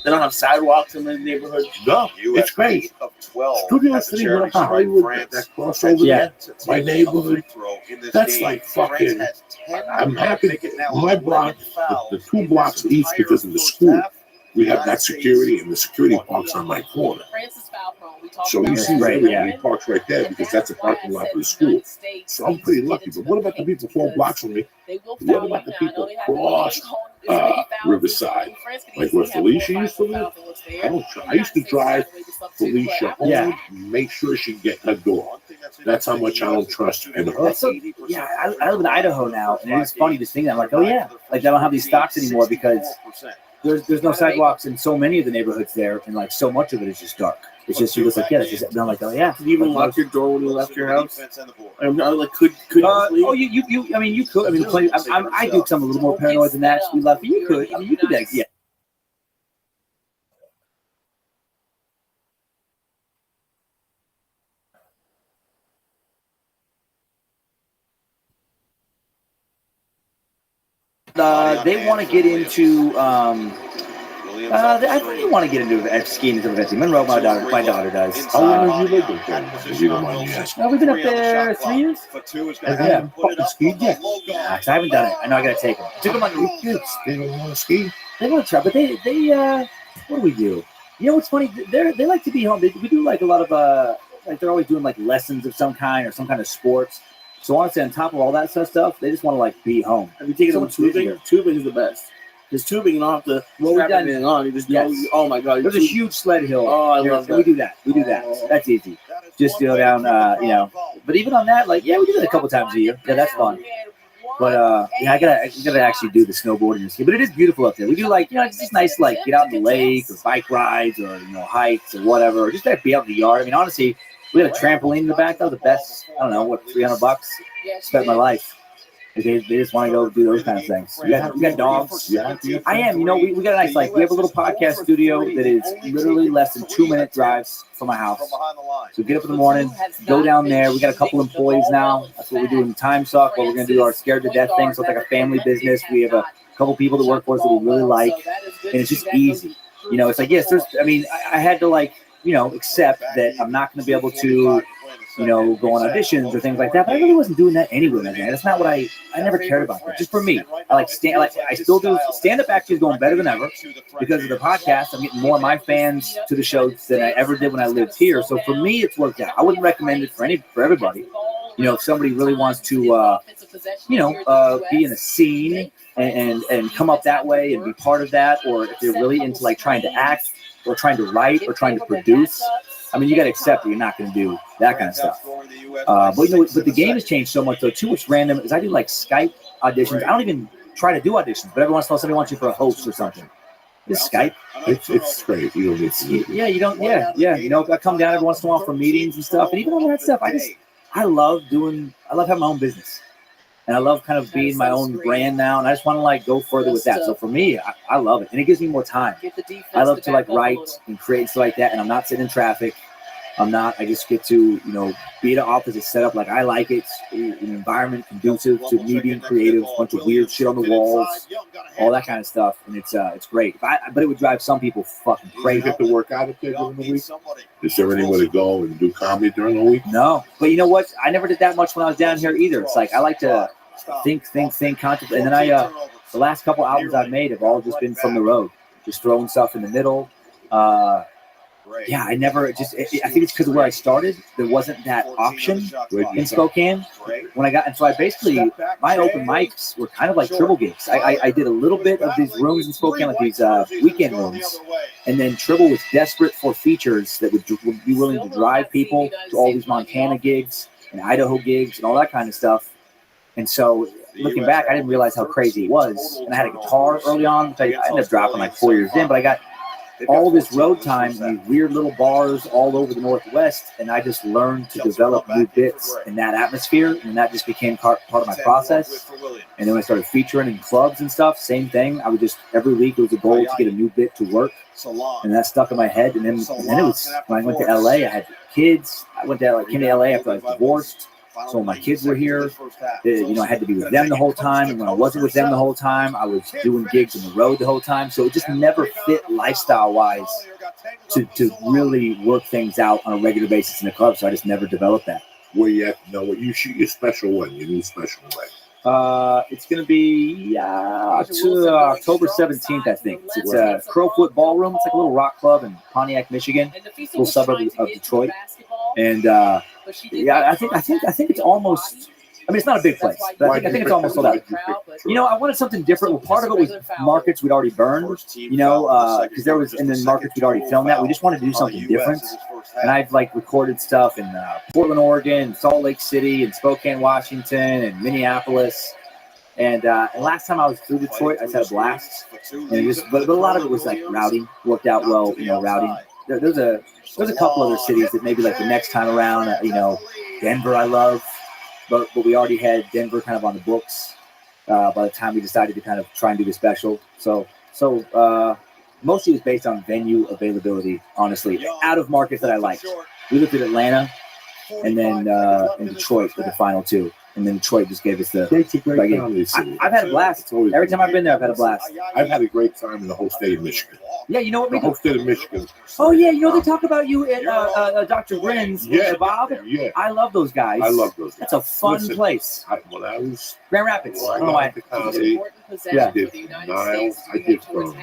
They don't have sidewalks in the neighborhood. No, it's great. Of 12 Studio at the City, charity North stripe, Hollywood, France that crossover Yeah. there, my neighborhood. That's like fucking. I'm happy. My block, the 2 blocks east, because of the school, we have that security, and the security parks on my corner. So you see everybody parks right there because that's a parking lot for the school. So I'm pretty lucky. But what about the people 4 blocks from me? What about the people across Riverside? Like where Felicia used to live? I used to drive Felicia home, make sure she get her door. That's how much I don't trust in her. Well, so, yeah, I live in Idaho now, and it's funny just thinking. I'm like, oh yeah, like they don't have these stocks anymore because there's no sidewalks in so many of the neighborhoods there, and like so much of it is just dark. It's just you just like yeah, it's just, and I'm like oh yeah. Did you even lock your door when you left your house? I'm like could you? Oh you I mean you could. I mean I do because I'm a little more paranoid than that. So we left, but you could. I mean you could yeah. They want to get into. I think they want to get into skiing and stuff. Monroe, my daughter does. How long have you lived there? If you don't mind me asking. We've been up there 3 years. Have you fucking skied yet? I haven't done it. I know I gotta take them. Took them on the kids. They don't want to ski. They want to try, but they what do we do? You know what's funny? They like to be home. We do like a lot of like they're always doing like lessons of some kind or some kind of sports. So honestly, on top of all that stuff, they just want to like be home. Have you taken them tubing? Tubing is the best. Because tubing, you don't have to strap anything on. You just go. Oh my god! There's a huge sled hill. Oh, I love that. We do that. That's easy. Just go down, But even on that, like, yeah, we do that a couple times a year. Yeah, that's fun. But yeah, I gotta actually do the snowboarding and ski. But it is beautiful up there. We do like, it's just nice, like get out in the lake or bike rides or hikes or whatever, or just to be out in the yard. I mean, honestly, we had a trampoline in the back. That was the best. I don't know what, $300. Spent my life. They just want to go do those kind of things. You got dogs. I am. We got a nice, like, we have a little podcast studio that is literally less than 2-minute drives from my house. So get up in the morning, go down there. We got a couple employees now. That's what we do in Time Suck. Where we're going to do our Scared to Death thing. So it's like a family business. We have a couple people that work for us that we really like. And it's just easy. It's like, yes, I had to, like, accept that I'm not going to be able to, go on auditions or things like that. But I really wasn't doing that anyway, man. That's not what I never cared about that. Just for me. I still do stand-up actually is going better than ever because of the podcast. I'm getting more of my fans to the shows than I ever did when I lived here. So for me, it's worked out. I wouldn't recommend it for everybody. If somebody really wants to, be in a scene and come up that way and be part of that, or if they're really into like trying to act or trying to write or trying to produce, you got to accept that you're not going to do that kind of stuff. But the game has changed so much though too. What's random is I do like Skype auditions. I don't even try to do auditions, but every once in a while somebody wants you for a host or something. It's Skype. It's great. You don't need to. Yeah, you don't. Yeah. I come down every once in a while for meetings and stuff, and even all that stuff. I love having my own business. And I love kind of being my own brand now, and I just want to like go further with that. So for me, I love it, and it gives me more time. I love to like write and create stuff like that, and I'm not sitting in traffic. I just get to be at an office that's set up like I like it, an environment conducive to me being creative, a bunch of weird shit on the walls, all that kind of stuff, and it's great. But it would drive some people fucking crazy. You get to work out up there during the week? Is there anywhere to go and do comedy during the week? No, but you know what? I never did that much when I was down here either. It's like I like to think, contemplate. And then the last couple albums I've made have all just been from the road, just throwing stuff in the middle. Yeah, I never just, I think it's because of where I started. There wasn't that option in Spokane when I got, and so I basically, my open mics were kind of like Tribble gigs. I did a little bit of these rooms in Spokane, like these weekend rooms. And then Tribble was desperate for features that would be willing to drive people to all these Montana gigs and Idaho gigs and all that kind of stuff. And so looking back, I didn't realize how crazy it was. And I had a guitar early on, which I ended up dropping like 4 years in, but I got all this road time, these weird little bars all over the Northwest, and I just learned to develop new bits in that atmosphere, and that just became part of my process. And then when I started featuring in clubs and stuff, same thing. I would just, every week it was a goal to get a new bit to work, and that stuck in my head. And then it was, when I went to LA, I had kids. I came to LA after I was divorced. So when my kids were here, I had to be with them the whole time. And when I wasn't with them the whole time, I was doing gigs on the road the whole time. So it just never fit lifestyle-wise to really work things out on a regular basis in the club. So I just never developed that. Where you at? No, what you shoot your special one, your new special one. It's going to be October 17th, I think. It's a Crowfoot Ballroom. It's like a little rock club in Pontiac, Michigan, little suburb of Detroit. And I think it's almost. I mean, it's not a big place, but I think it's almost sold out. I wanted something different. Well, part of it was markets we'd already burned. Because there was, and then markets we'd already filmed that. We just wanted to do something different. And I've recorded stuff in Portland, Oregon, Salt Lake City, and Spokane, Washington, and Minneapolis. And last time I was through Detroit, I just had a blast. And but a lot of it was routing. Worked out well, routing. There's a couple other cities that maybe the next time around. Denver, I love. But we already had Denver kind of on the books by the time we decided to kind of try and do the special. So mostly it was based on venue availability, honestly, out of markets that I liked. We looked at Atlanta and then in Detroit for the final two. And then Detroit just gave us the. I've had a blast. Every time I've been there, I've had a blast. I've had a great time in the whole state of Michigan. Yeah, you know what? The whole state of Michigan. Oh, yeah. They talk about you at Dr. Brennan's. Yeah, Bob. Yeah. I love those guys. I love those guys. That's a fun place. When I was Grand Rapids. I got to comedy. Yeah. I did Niles. I did from.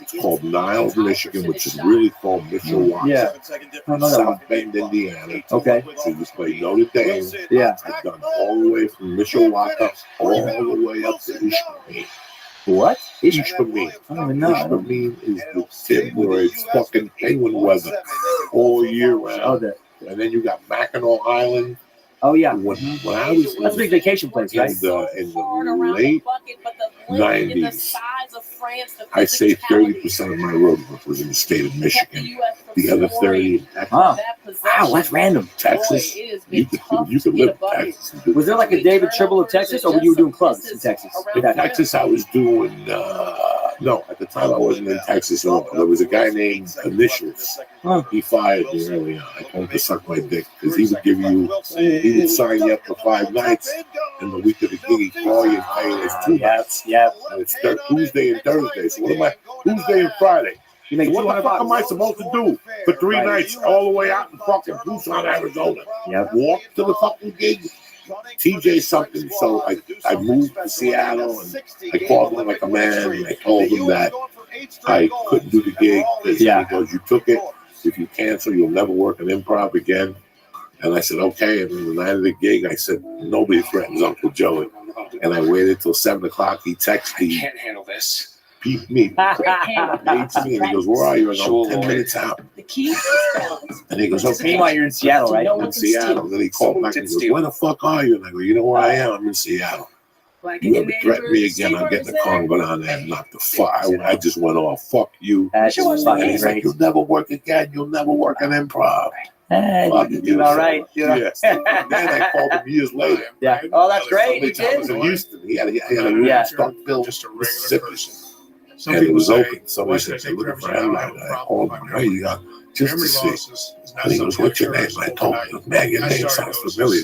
It's called Niles, Michigan, which is really called Mishawaka. Yeah. South Bend, Indiana. Okay. So you play Notre Dame. Yeah. I've done all the way from Mishawaka all the way up to Ishpeming. What? Ishpeming. I don't even know. Ishpeming is the tip where it's fucking penguin weather all year round. And then you got Mackinac Island. Oh, yeah. When I was that's a big vacation place, right? In the late 90s, I say 30% of my road work was in the state of Michigan. The other 30, wow, that's random. Texas, you could live in Texas. Was there a David Tribble of Texas, or were you doing clubs in Texas? In Texas, I was doing, no, at the time I wasn't in Texas at all. There was a guy named Initials. He fired me early on. I told him to suck my dick because he would give you, he would sign you up for 5 nights, and the week of the gig, he'd call you and pay you 2 nights. Yeah. And it's Tuesday and Thursday. So what am I, Tuesday and Friday? So what the fuck am I supposed to do for 3 nights all the way out in fucking Tucson, Arizona? Walk to the fucking gig? TJ something. So I moved to Seattle and I called him like a man and I told him that I couldn't do the gig because he goes, you took it. If you cancel, you'll never work an improv again. And I said, okay. And then the night of the gig, I said, nobody threatens Uncle Joey. And I waited till 7 o'clock. He texted me. I can't handle this. Peep me. And he goes, where are you? I go, 10 minutes out. And he goes, okay. Meanwhile, you're in Seattle, right? I'm in Seattle. Then he called back and goes, where the fuck are you? And I go, you know where I am? I'm in Seattle. You ever threaten me again, I'll get in the car and go down there and knock the fuck. I just went off, fuck you. That's fucking he's like, you'll never work again. You'll never work an improv. You're all right. Yes. Then I called him years later. Yeah. Oh, that's great. He was in Houston. He had a room in Starkville, Mississippi. And it was open. Somebody said, they're looking for headliner. I called him, hey, just to see. And he goes, what's your name? I told him, man, your name sounds familiar.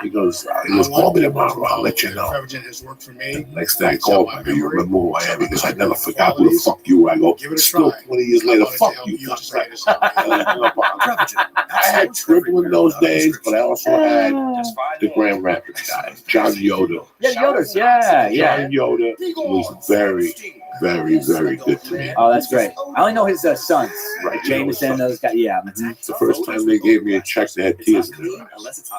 He goes, call me tomorrow. I'll let you know. The next day I called him, do you remember who I am? Because I never forgot who the fuck you were. I go, still 20 years later, fuck you. I had Tribble in those days, but I also had the Grand Rapids guy, John Yoder. Yeah, Yoder's, yeah. John Yoder was very, very, very good to me. Oh, that's great. I only know his sons. Right, Jameson, those guys. Yeah. The first time they gave me a check, they had tears in their eyes.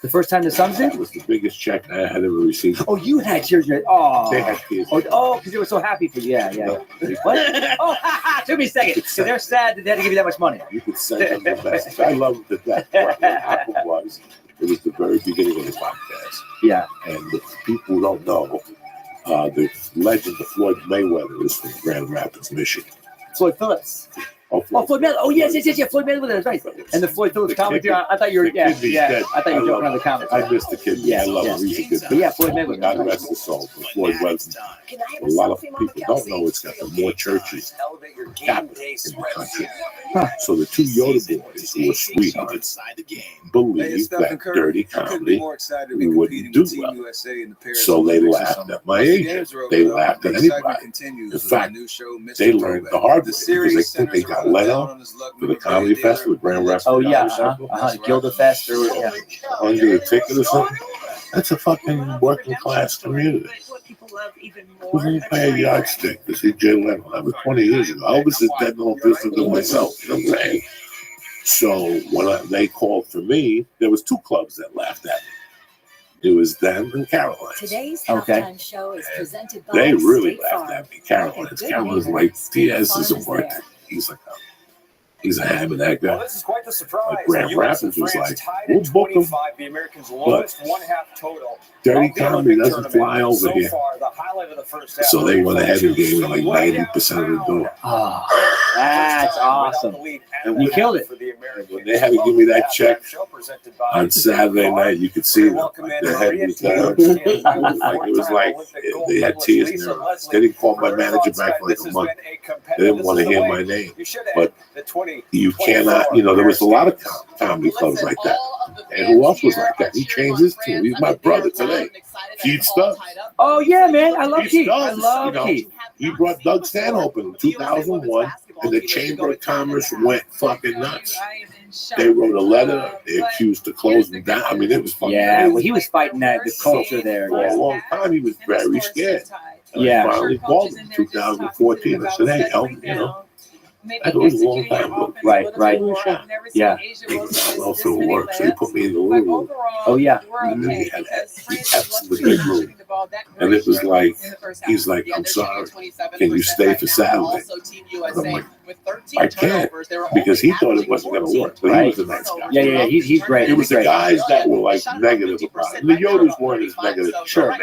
The first time the Sons did? It was the biggest check I had ever received. Oh, you had tears. Oh, they had tears. Oh, because they were so happy for you. Yeah. What? Oh, took me a second. Because they're sad that they had to give you that much money. You could send them the best. I loved it. What happened was, it was the very beginning of the podcast. Yeah. And the people who don't know, the legend of Floyd Mayweather is from Grand Rapids, Michigan. Floyd Phillips. Oh, Floyd Mayweather. Oh, yes. Floyd Mayweather is right. And the Floyd Phillips comedy. I thought you were, I thought you were joking on the comedy. I missed the kid. Yeah, I love him. He's a good guy. Yeah, Floyd Mayweather. God rest his soul. Floyd was. A lot of people don't know it's got the more churches capital in the country. So the two Yoda boys, who were sweethearts, believed that dirty comedy wouldn't do well. So they laughed at my agent. They laughed at anybody. In fact, they learned the hard way because they think they got let out for the comedy festival, Grand Rapids. Oh yeah, Gilda Fest or under a ticket or something. That's a fucking working class community. Who's going to pay a yardstick to see Jay Leno? That was 20 years ago. Elvis is dead, no different than myself. You know what I'm saying? So when they called for me, there was two clubs that laughed at me. It was them and Caroline's. Today's halftime show is presented by They really State laughed Farm. at me. Caroline's like, Diaz doesn't work. He's a ham and egg guy. Well, this is quite the surprise. Grand Rapids was like, we'll book him. The Americans' lowest one-half total. Dirty comedy doesn't fly over here. So they went ahead and gave me like 90% of the door. Oh, that's awesome. And you killed it. When they had to give me that check on Saturday night, you could see them. Their head was down. It was like they had tears in their eyes. They didn't call my manager back for like a month. They didn't want to hear my name. But you cannot, there was a lot of comedy clubs like that. And who else was like that? He changed his tune. He's my brother today. Keith Stubbs. Oh yeah, man, I love Keith. I Stubbs, love Keith. He brought Doug Stanhope in 2001, and the Chamber of Commerce went fucking nuts. They wrote a letter. They accused to close him down. I mean, it was fucking Yeah, crazy. well, he was fighting the culture there. For a long time, he was very scared. Yeah. I finally called him in 2014. I said, hey, help me, That was a long time ago. Right. Yeah. Well, so it worked. So he put me in the living room. Oh yeah. And then he had F's in the big room. And it was like, he's like, I'm sorry. Can you stay for Saturday? And I'm like, I can't. Because he thought it wasn't going to work. But he was a nice guy. Yeah. He's great. It was the guys that were like negative about it. And the Yodas weren't as negative. Sure.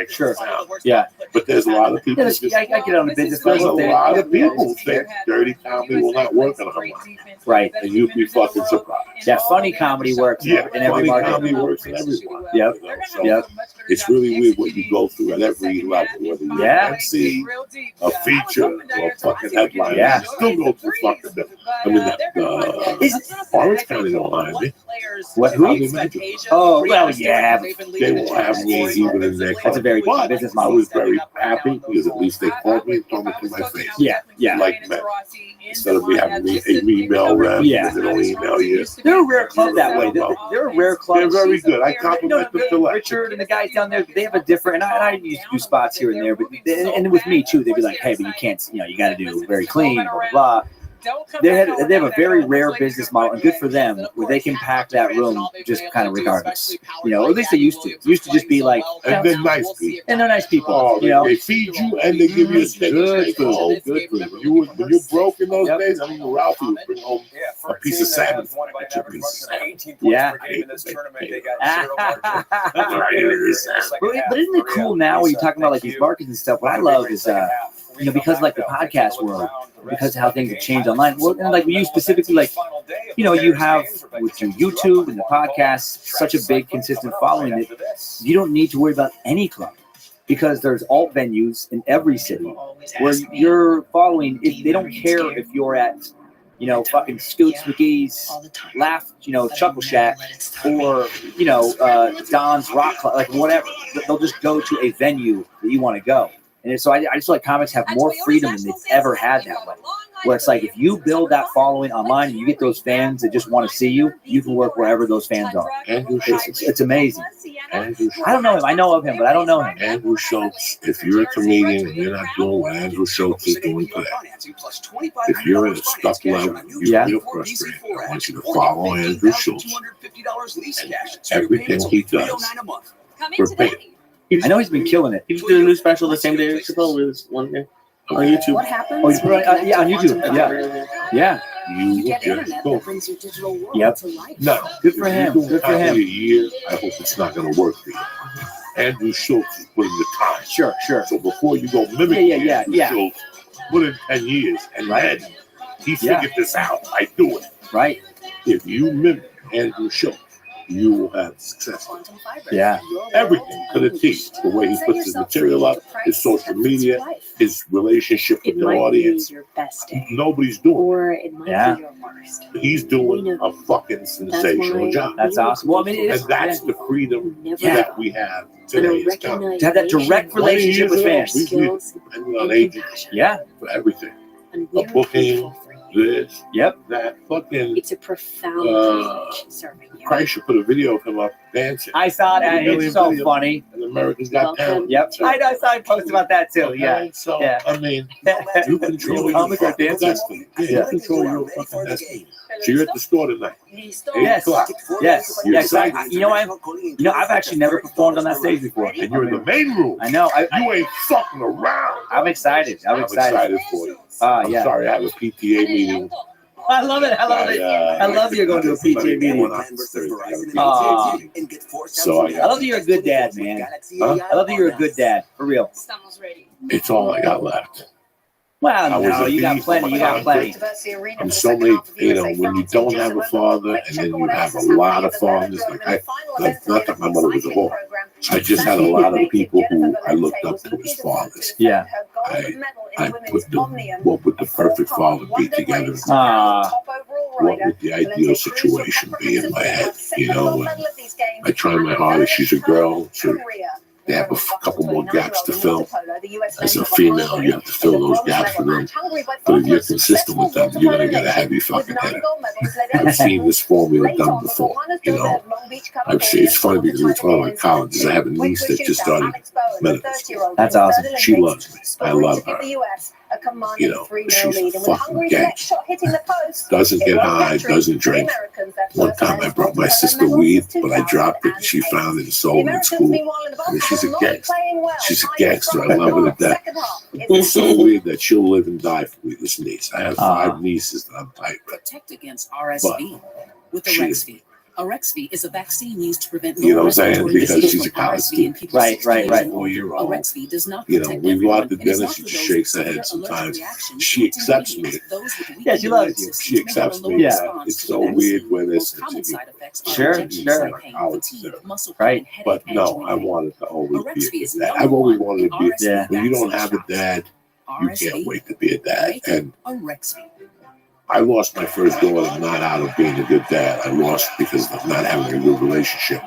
Yeah. But there's a lot of people. I get on the business. There's a lot of people who think dirty comedy will not work on a Right. And you'd be fucking surprised. That funny comedy works in every funny market. comedy works in everyone. Yep. So it's really weird what you go through at every level, whether you're an MC, a feature, or a fucking headline. Yeah. You still go through fucking them. I mean, Orange County don't hire me. What? Who? Oh, well, yeah. They won't have me even in their That's a very good business model. I was very happy because at least they called me and told me to my face. Yeah. Like men. Instead of me having me email them, they don't email you. They're a rare club that way. They're a rare club. They're very good. I compliment them to life. Richard and the guys down there, they have a different, and I used to do spots here and there, but and with me too, they'd be like, hey, but you can't, you got to do very clean, blah, blah, blah. They have a very rare business model, and good for them, where they can pack that room just kind of regardless. At least they used to. It used to just be like, and they're nice people. And they're nice people. Oh, they feed you and they give you a steak. Good food. When you're broke in those days, I mean, Ralphie would bring home a piece of salmon. Yeah. But isn't it cool now when you're talking about like these markets and stuff? What I love is, because of like the podcast world, because of how things have changed online. Well, and like you specifically, like, you have with your YouTube and the podcast such a big, consistent following that you don't need to worry about any club because there's alt venues in every city where you're following. They don't care if you're at, fucking Scoots McGee's Laugh, Chuckle Shack, or, Don's Rock Club, like whatever. They'll just go to a venue that you want to go. And so I just feel like comics have more freedom than they've ever had that way. Where it's like if you build that following online and you get those fans that just want to see you, you can work wherever those fans are. It's amazing. I don't know him. I know of him, but I don't know him. Andrew Schultz, if you're a comedian and you're not doing what Andrew Schultz is doing today, if you're at a stuck level, you feel frustrated, I want you to follow Andrew Schultz and everything he does verbatim. I know he's been killing it. He just did a new special the same day as one day on YouTube. What happened? Oh, he's on YouTube. Yeah. You get internet that brings your digital world to life. No, good for him. Good for him. A year, I hope it's not going to work for you. Andrew Schultz is putting the time. Sure. So before you go mimic Andrew Schultz, put in 10 years, and then he figured this out. I do it. Right. If you mimic Andrew Schultz, you will have success. Yeah. Everything to the T. The way he puts his material up, his social media, his relationship with the audience. Nobody's doing it. Yeah. He's doing a fucking sensational job. That's awesome. Well, I mean, and that's the freedom that we have today. To have that direct relationship with fans. We depend on agents. Yeah. For everything. A booking, this, that, fucking. It's a profound serving you. Christ should put a video of him up dancing. I saw that. It's so funny. And America's Got Talent. Yep. I saw a post about that too. Yeah. So, yeah. I mean, you control your fucking destiny. You control your fucking destiny. So you're at the store tonight. 8 o'clock. Yes. You're Yes. excited. I've actually never performed on that stage before. And you're in the main room. I know. You ain't fucking around. I'm excited. I'm excited for you. I'm sorry, I have a PTA meeting. I love it. I love it. I love you're going to a PTA meeting. So I love that you're a good dad, man. I love that you're a good dad, for real. It's all I got left. Well, no, you got plenty. You got plenty. And so many, when you don't have a father and then you have a lot of fathers, not that my mother was a whore. I just had a lot of people who I looked up to as fathers. Yeah. I put what would the perfect father be together? What would the ideal situation be in my head? And I try my hardest. She's a girl, so they have a couple more gaps to fill. As a female, you have to fill those gaps for them. But if you're consistent with them, you're going to get a heavy fucking head. I've seen this formula done before. I've seen, it's funny because it's one of my colleges. I have a niece that just started medical school. That's awesome. She loves me. I love her. She's a fucking gangster. Doesn't get high, doesn't drink. One time I brought my sister weed, but I dropped it and she found it and sold it in school. I mean, she's a gangster. She's a gangster. I love her to death. It's so weird that she'll live and die for me, this niece. I have 5 nieces that I'm tight with. Protect against RSV with Arexvy. Arexvy is a vaccine used to prevent you know what I'm saying? Because she's a college student. Right. 4-year-old. Arexvy does not We go out to dinner, she just shakes her head sometimes. She accepts me. Yeah, she loves you. She accepts me. Yeah. It's so weird when it's Sure. Right. But no, I wanted to always be a good dad. I've always wanted to be a dad. When you don't have a dad, you can't wait to be a dad. And I lost my first daughter not out of being a good dad. I lost because of not having a good relationship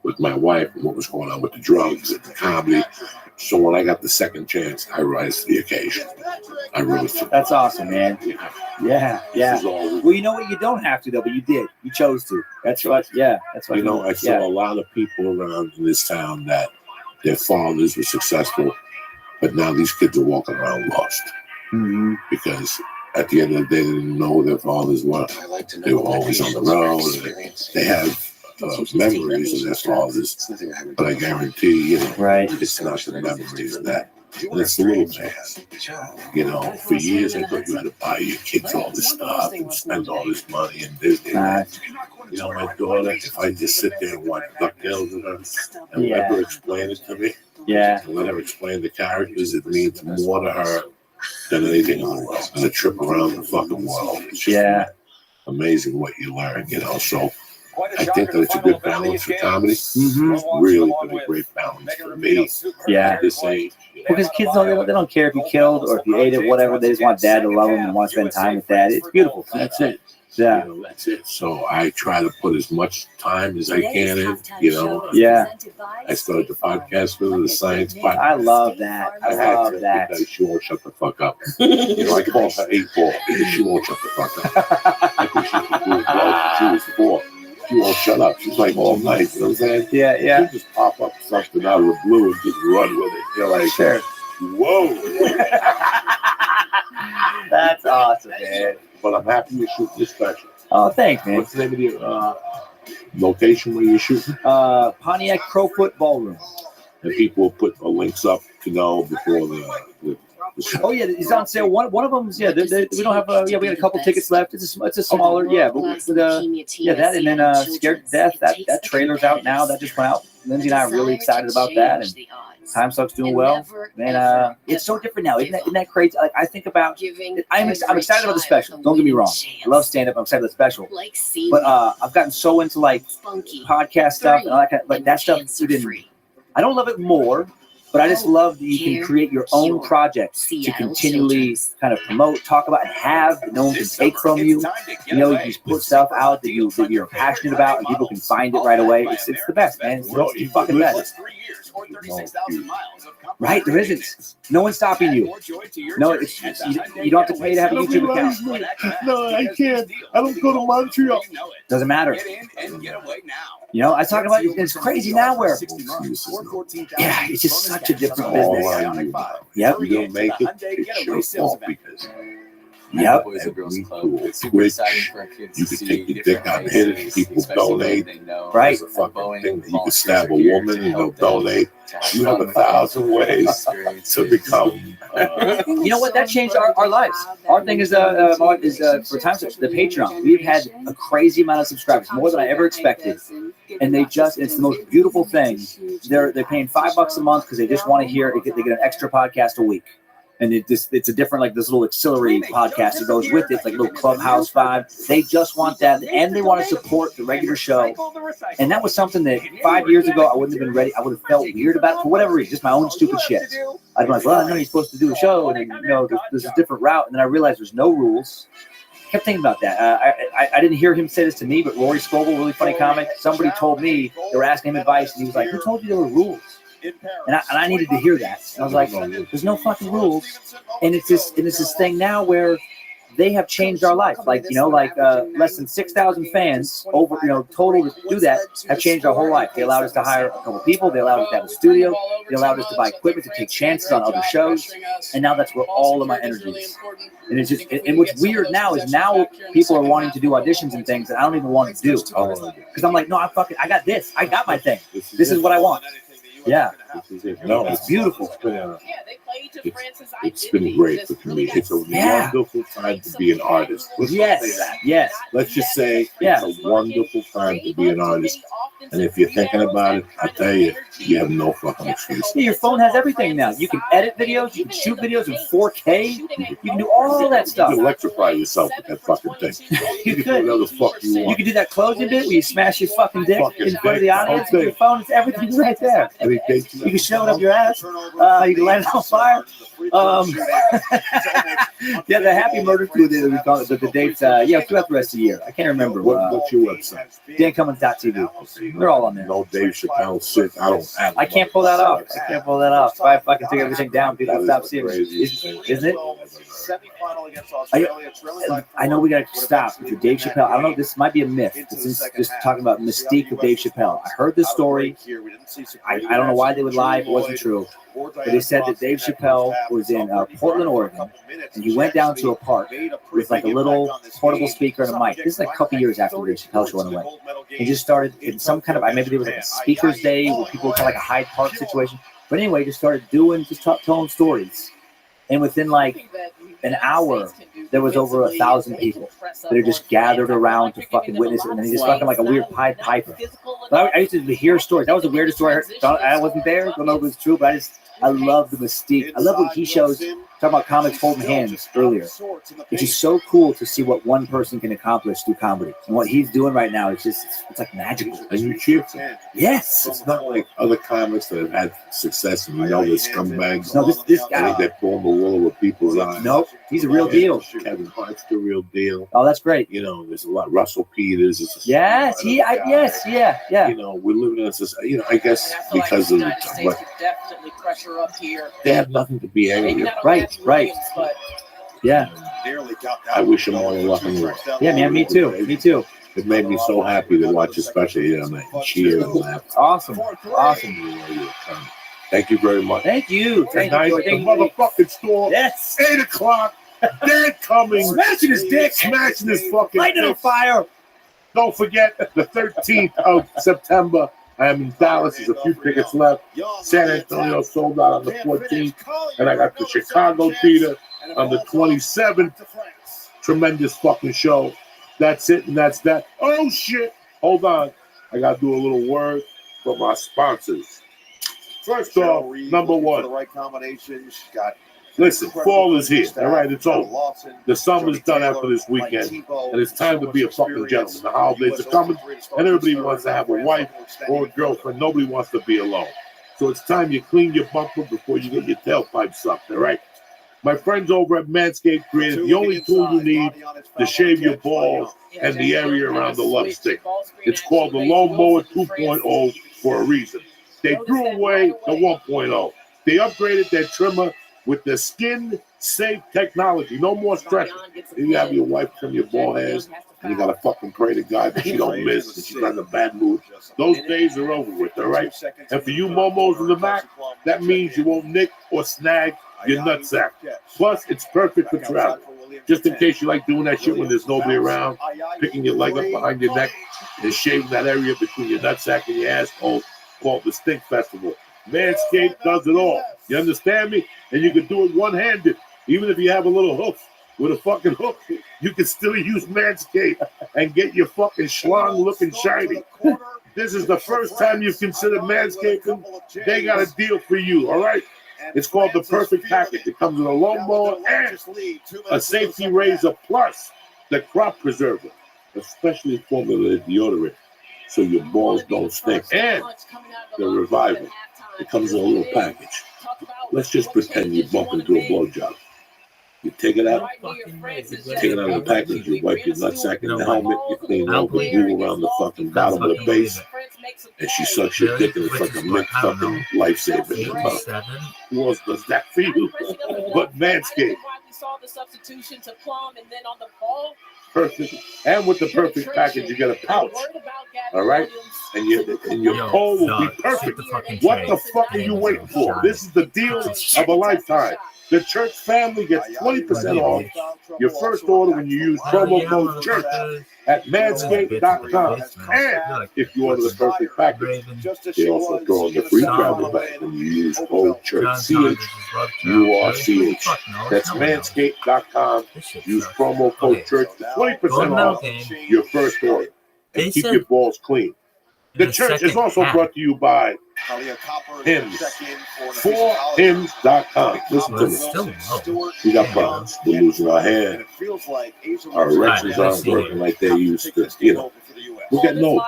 with my wife and what was going on with the drugs and the comedy. So when I got the second chance, I rise to the occasion. I really feel that's awesome, man. Yeah. Well, you know what? You don't have to though, but you did. You chose to. That's what. Yeah, that's what. I saw a lot of people around in this town that their fathers were successful, but now these kids are walking around lost because at the end of the day, they didn't know who their fathers were. They were always on the road. They have memories of their fathers, but I guarantee it's not the memories that. And it's the little things. For years I thought you had to buy your kids all this stuff and spend all this money and Disney. My daughter, if I just sit there and watch DuckTales with her and let her explain it to me, and let her explain the characters, it means more to her than anything in the world. And a trip around the fucking world. It's just amazing what you learn, So I think that it's a good balance for comedy. It's really been a great balance for me. Yeah. This age. Because kids they don't care if you killed or if you ate it, whatever. They just want dad to love them and want to spend time with dad. It's beautiful. That's it. Yeah. That's it. So I try to put as much time as I can in, Yeah. I started the podcast with the science podcast. I love that. I love that. Because she won't shut the fuck up. I call her 8-ball because she won't shut the fuck up. I think she can do it well. She was 4. She won't shut up. She's like all night. You know what I'm saying? Yeah. She just pop up something out of the blue and just run with it. You're like, sure. Whoa. That's awesome, man. But I'm happy you shoot this special. Oh, thanks, man. What's the name of your location where you're shooting? Pontiac Crowfoot Ballroom. And people will put the links up to know before the the show. Oh yeah, he's on sale. One of them's we don't have we got a couple tickets left. It's a smaller but with that and then Scared to Death. That trailer's out now. That just went out. Lindsay and I are really excited about that, and Time Suck's doing well. And it's so different now. Isn't that crazy? Like I think about, I'm excited about the special. Don't get me wrong. I love stand up. I'm excited about the special. But I've gotten so into like podcast stuff and all that kind of, like that stuff. I don't love it more. But I just love that you can create your own projects to continually kind of promote, talk about, and have that no one can take from you. You know, you just put stuff out that you're passionate about, and people can find it right away. It's the best, man. It's the fucking best. Right? There isn't. No one's stopping you. No, you don't have to pay to have a YouTube account. No, I can't. I don't go to Montreal. Doesn't matter. You know, I was talking about it's crazy now where it's just such a different business. Yep. You don't make it, it's your fault because yep. You can take your dick out and hit it and people donate. Right. It's a fucking thing that you can stab a woman and they'll donate. You have 1,000 ways to become. You know what? That changed our lives. Our thing is for times the Patreon. We've had a crazy amount of subscribers, more than I ever expected. And it's the most beautiful thing. They're paying $5 a month because they just want to hear. They get an extra podcast a week. And it's a different, like this little auxiliary podcast that goes with it. It's like a little clubhouse vibe. They just want that, and they want to support the regular show. And that was something that 5 years ago I wouldn't have been ready. I would have felt weird about it for whatever reason, just my own stupid shit. I'd be like, well, I know you're supposed to do a show, and then, there's a different route. And then I realized there's no rules. I kept thinking about that. I didn't hear him say this to me, but Rory Scovel, really funny comic, somebody told me, they were asking him advice, and he was like, who told you there were rules? And I needed to hear that. And I was like, there's no fucking rules. And it's this thing now where they have changed our life. Like, less than 6,000 fans over, total to do that have changed our whole life. They allowed us to hire a couple people. They allowed us to have a studio. They allowed us to buy equipment to take chances on other shows. And now that's where all of my energy is. And it's just, and what's weird now is people are wanting to do auditions and things that I don't even want to do. Because I'm like, no, I got this. I got my thing. This is what I want. Yeah. No, it's beautiful. It's been great for me. It's a wonderful time to be an artist. Yes. Let's just say it's a wonderful time to be an artist. And if you're thinking about it, I tell you, you have no fucking excuse. Yeah, your phone has everything now. You can edit videos, you can shoot videos in 4K, you can do all that stuff. You can electrify yourself with that fucking thing. You could. Whatever the fuck you want. You can do that closing bit where you smash your fucking dick in front of the audience with your phone. It's everything's right there. You can shove it up your ass. You can light it on fire. The Happy Murder Crew that we call it, but the dates, throughout the rest of the year. I can't remember. What's your website? DanCummins.tv. They're all on there. No Dave Chappelle shit. I can't pull that off. If I fucking take everything down, people stop seeing it. Isn't it? I know we gotta stop with Dave Chappelle. I don't know. This might be a myth. This is just talking about mystique of Dave Chappelle. I heard this story. I don't know why they would lie if it wasn't true. But they said that Dave Chappelle was in Portland, Oregon, and he went down to a park with like a little portable speaker and a mic. This is like a couple years after the Dave Chappelle show went away. He just started in some kind of, maybe there was like a speaker's day where people kind of like a Hyde Park situation. But anyway, just started telling stories. And within like an hour, there was over 1,000 people that are just gathered around to fucking witness it. And he just fucking like a weird Pied Piper. But I used to hear stories. That was the weirdest story I heard. I wasn't there. Don't know if it was true, but I love the mystique. I love what he shows. Talking about comics holding hands earlier. It's just so cool to see what one person can accomplish through comedy. And what he's doing right now, it's like magical. And you cheer for him. Yes. It's not like other comics that have had success and they're scumbags. No, this guy. I think they're pulling the wool over people's eyes. Nope. He's a real deal. Kevin Hart's the real deal. Oh, that's great. There's a lot. Russell Peters is yes. Yeah. We're living in this. I guess because of definitely pressure up here. They have nothing to be angry. Right. Yeah. I wish them all the luck in the world. Yeah, man. Me too. It made me so happy to watch, especially and cheer and laugh. Awesome. Thank you very much. Thank you. Thank you. The motherfucking store. Yes. 8 o'clock. Dad coming. Smashing his dick. Smashing his fucking lighting on fire. Don't forget the 13th of September. I am in Dallas. There's a few tickets left. San Antonio sold out on the 14th. And I got the Chicago Theater on the 27th. Tremendous fucking show. That's it, and that's that. Oh, shit. Hold on. I got to do a little word from our sponsors. First off, number one. The right combinations. Got listen, fall is here. All right, it's over. The summer's done after this weekend, and it's time to be a fucking gentleman. The holidays are coming, and everybody wants to have a wife or a girlfriend. Nobody wants to be alone. So it's time you clean your bumper before you get your tailpipe sucked, all right? My friends over at Manscaped created the only tool you need to shave your balls and the area around the love stick. It's called the Lawnmower 2.0 for a reason. They threw away the 1.0. They upgraded their trimmer with the skin-safe technology. No more stretching. You have your wife trim your ball hairs, and you got to fucking pray to God that she don't miss and she's not in a bad mood. Those days are over with, all right? And for you momos in the back, that means you won't nick or snag your nutsack. Plus, it's perfect for travel. Just in case you like doing that shit when there's nobody around, picking your leg up behind your neck and shaving that area between your nutsack and your asshole, called the Stink Festival. Manscaped does it all. You understand me? And you can do it one-handed. Even if you have a little hoof, with a fucking hook, you can still use Manscaped and get your fucking schlong looking shiny. This is the first time you've considered Manscaping. They got a deal for you, all right? It's called the Perfect Package. It comes with a lawnmower and a safety razor plus the crop preserver, especially formulated deodorant so your balls don't stink. And the Revival. It comes in a little package. Let's just pretend you bump into a blowjob. You take it out, take it out of the package, you wipe your nutsack in the helmet, you clean all the glue around the fucking bottom of the base, and she sucks your dick and it's like a mint fucking lifesaver in her mouth. Who else does that for you? But Manscaped. Perfect. And with the Perfect Package, you get a pouch. All right? And your pole will be perfect. What the fuck are you waiting for? This is the deal of a lifetime. The church family gets 20% off your first order when you use promo code CHURCH at manscaped.com. And if you order the Perfect Package, they also throw in the free travel bag when you use code CHURCH. CHURCH. That's manscaped.com. Use promo code CHURCH for 20% off your first order. And keep your balls clean. The church is also brought to you by Hymns. 4hymns.com. Listen to me. We got problems. We're losing our hair. Our erections aren't working like they used to. You know, we're getting old.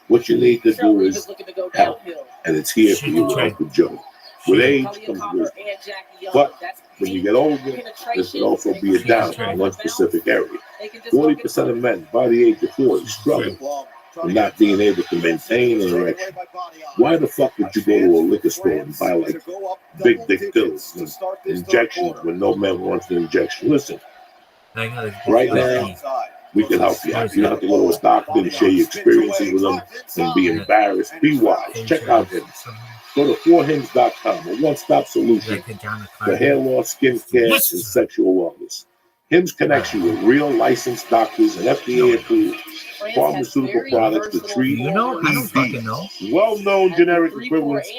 What you need to do is help. And it's here for you, Uncle Joe. With age comes wisdom. But when you get older, this could also be a down in one specific area. 40% of men by the age of 40 struggle with not being able to maintain an erection. Why the fuck would you go to a liquor store and buy like big dick pills and injections when no man wants an injection? Listen, right now, we can help you out. You don't have to go to a doctor and share your experiences with them and be embarrassed. Be wise. Check out him. Go to 4hymns.com, a one-stop solution for hair loss, skin care, and sexual wellness. Hims connects you with real licensed doctors and FDA-approved pharmaceutical products to treat ED, well-known generic equivalents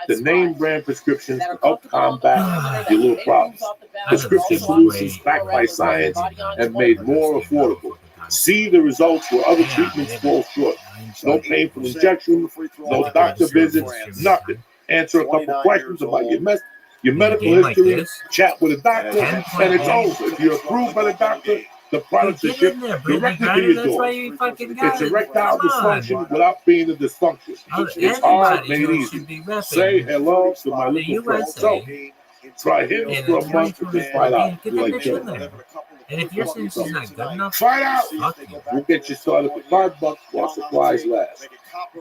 to name brand prescriptions to help combat your little problems. Prescription solutions backed by science and made more affordable. See the results where other treatments fall short. No painful injections, no doctor visits, nothing. Answer a couple questions about your medical history, chat with a doctor, and it's over. If you're approved by the doctor, the products are shipped directly to your door. It's erectile dysfunction without being a dysfunction. It's hard, made easy. Say hello to my little friend. So, try him for a month and just find out. You like Joe. And if you're saying it's not good enough, find out. We'll get you started for $5 while supplies last.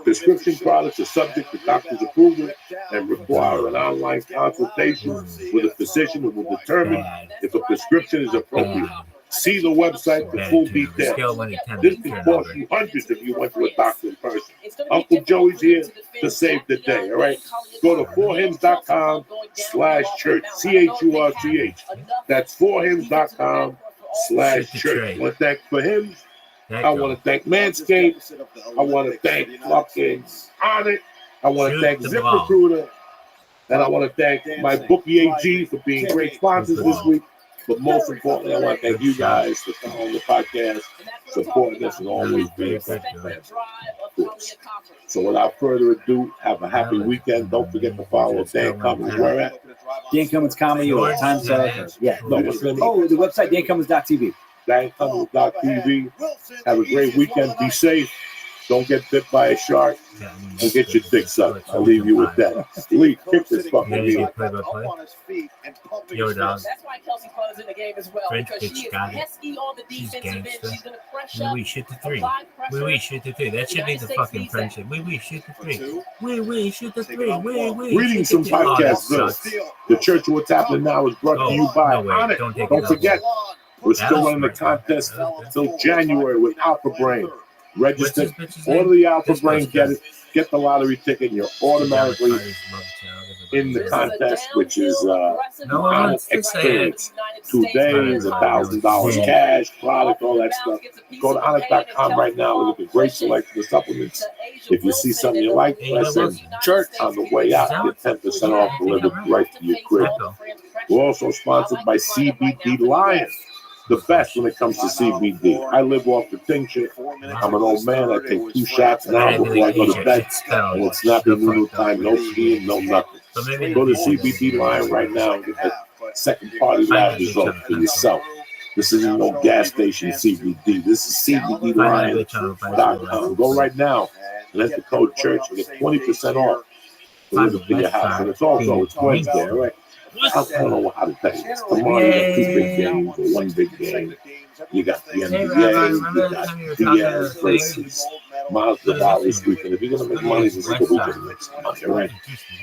Prescription products are subject to doctor's approval and require an online consultation with a physician who will determine if a prescription is appropriate. See the website for full details. This could cost you hundreds if you went to a doctor in person. Uncle Joey's here to save the day, all right? Go to 4hymns.com/church, CHURCH. That's 4hymns.com/church. I want to thank for hymns. I want to thank Manscaped. I want to thank fucking Onnit. I want to thank ZipRecruiter. And I want to thank my bookie AG for being great sponsors this week. But most importantly, I want to thank you guys for coming on the podcast, supporting us, and always being a fan. So without further ado, have a happy weekend. Don't forget to follow Dan Cummins. Where at? Dan Cummins Comedy or Time Suck. Yeah. No, what's the name? Oh, the website, dancummins.tv. dancummins.tv. Have a great weekend. Be safe. Don't get bit by a shark. And get your dick sucked. I'll leave you with that. Lee, kick this fucking meal. Yo, dog. That's why Kelsey Plum in the game as well. French Because bitch she is got it. pesky on the She's defensive end. gangster. She's going to pressure. We shoot the three. We shoot the three. That should be the fucking friendship. We shoot the three. We shoot the three. We Greetings from podcast Bills. The Church of What's Happening Now is brought to you by Onyx. Don't forget, we're still running the contest until January with Alpha Brain. Register, order the Alpha Brain, get the lottery ticket, and you're automatically in the contest, which is Onyx experience. 2 days, $1,000 cash, product, all that stuff. Go to Onyx.com right now. Look at the great selection of supplements. If you see something you like, press in church on the way out. Get 10% off delivered right to your crib. We're also sponsored by CBD Lion. The best when it comes to CBD. I live off the tincture. I'm an old man. I take 2 shots now before I go to bed. And it's not the noodle time, no skiing, no nothing. Go to CBD Line right now and get that second party lab result for yourself. This isn't no gas station CBD. This is CBDLion.com. Go right now and enter code church and get 20% off. Delivered to your house. And it's Wednesday, all right? I don't know how to tell you. Tomorrow you got 2 big games or 1 big game. You got the NBA, you got Diaz versus Miles Bravado this weekend. If you're going to make money, this is the weekend to make some money, all right?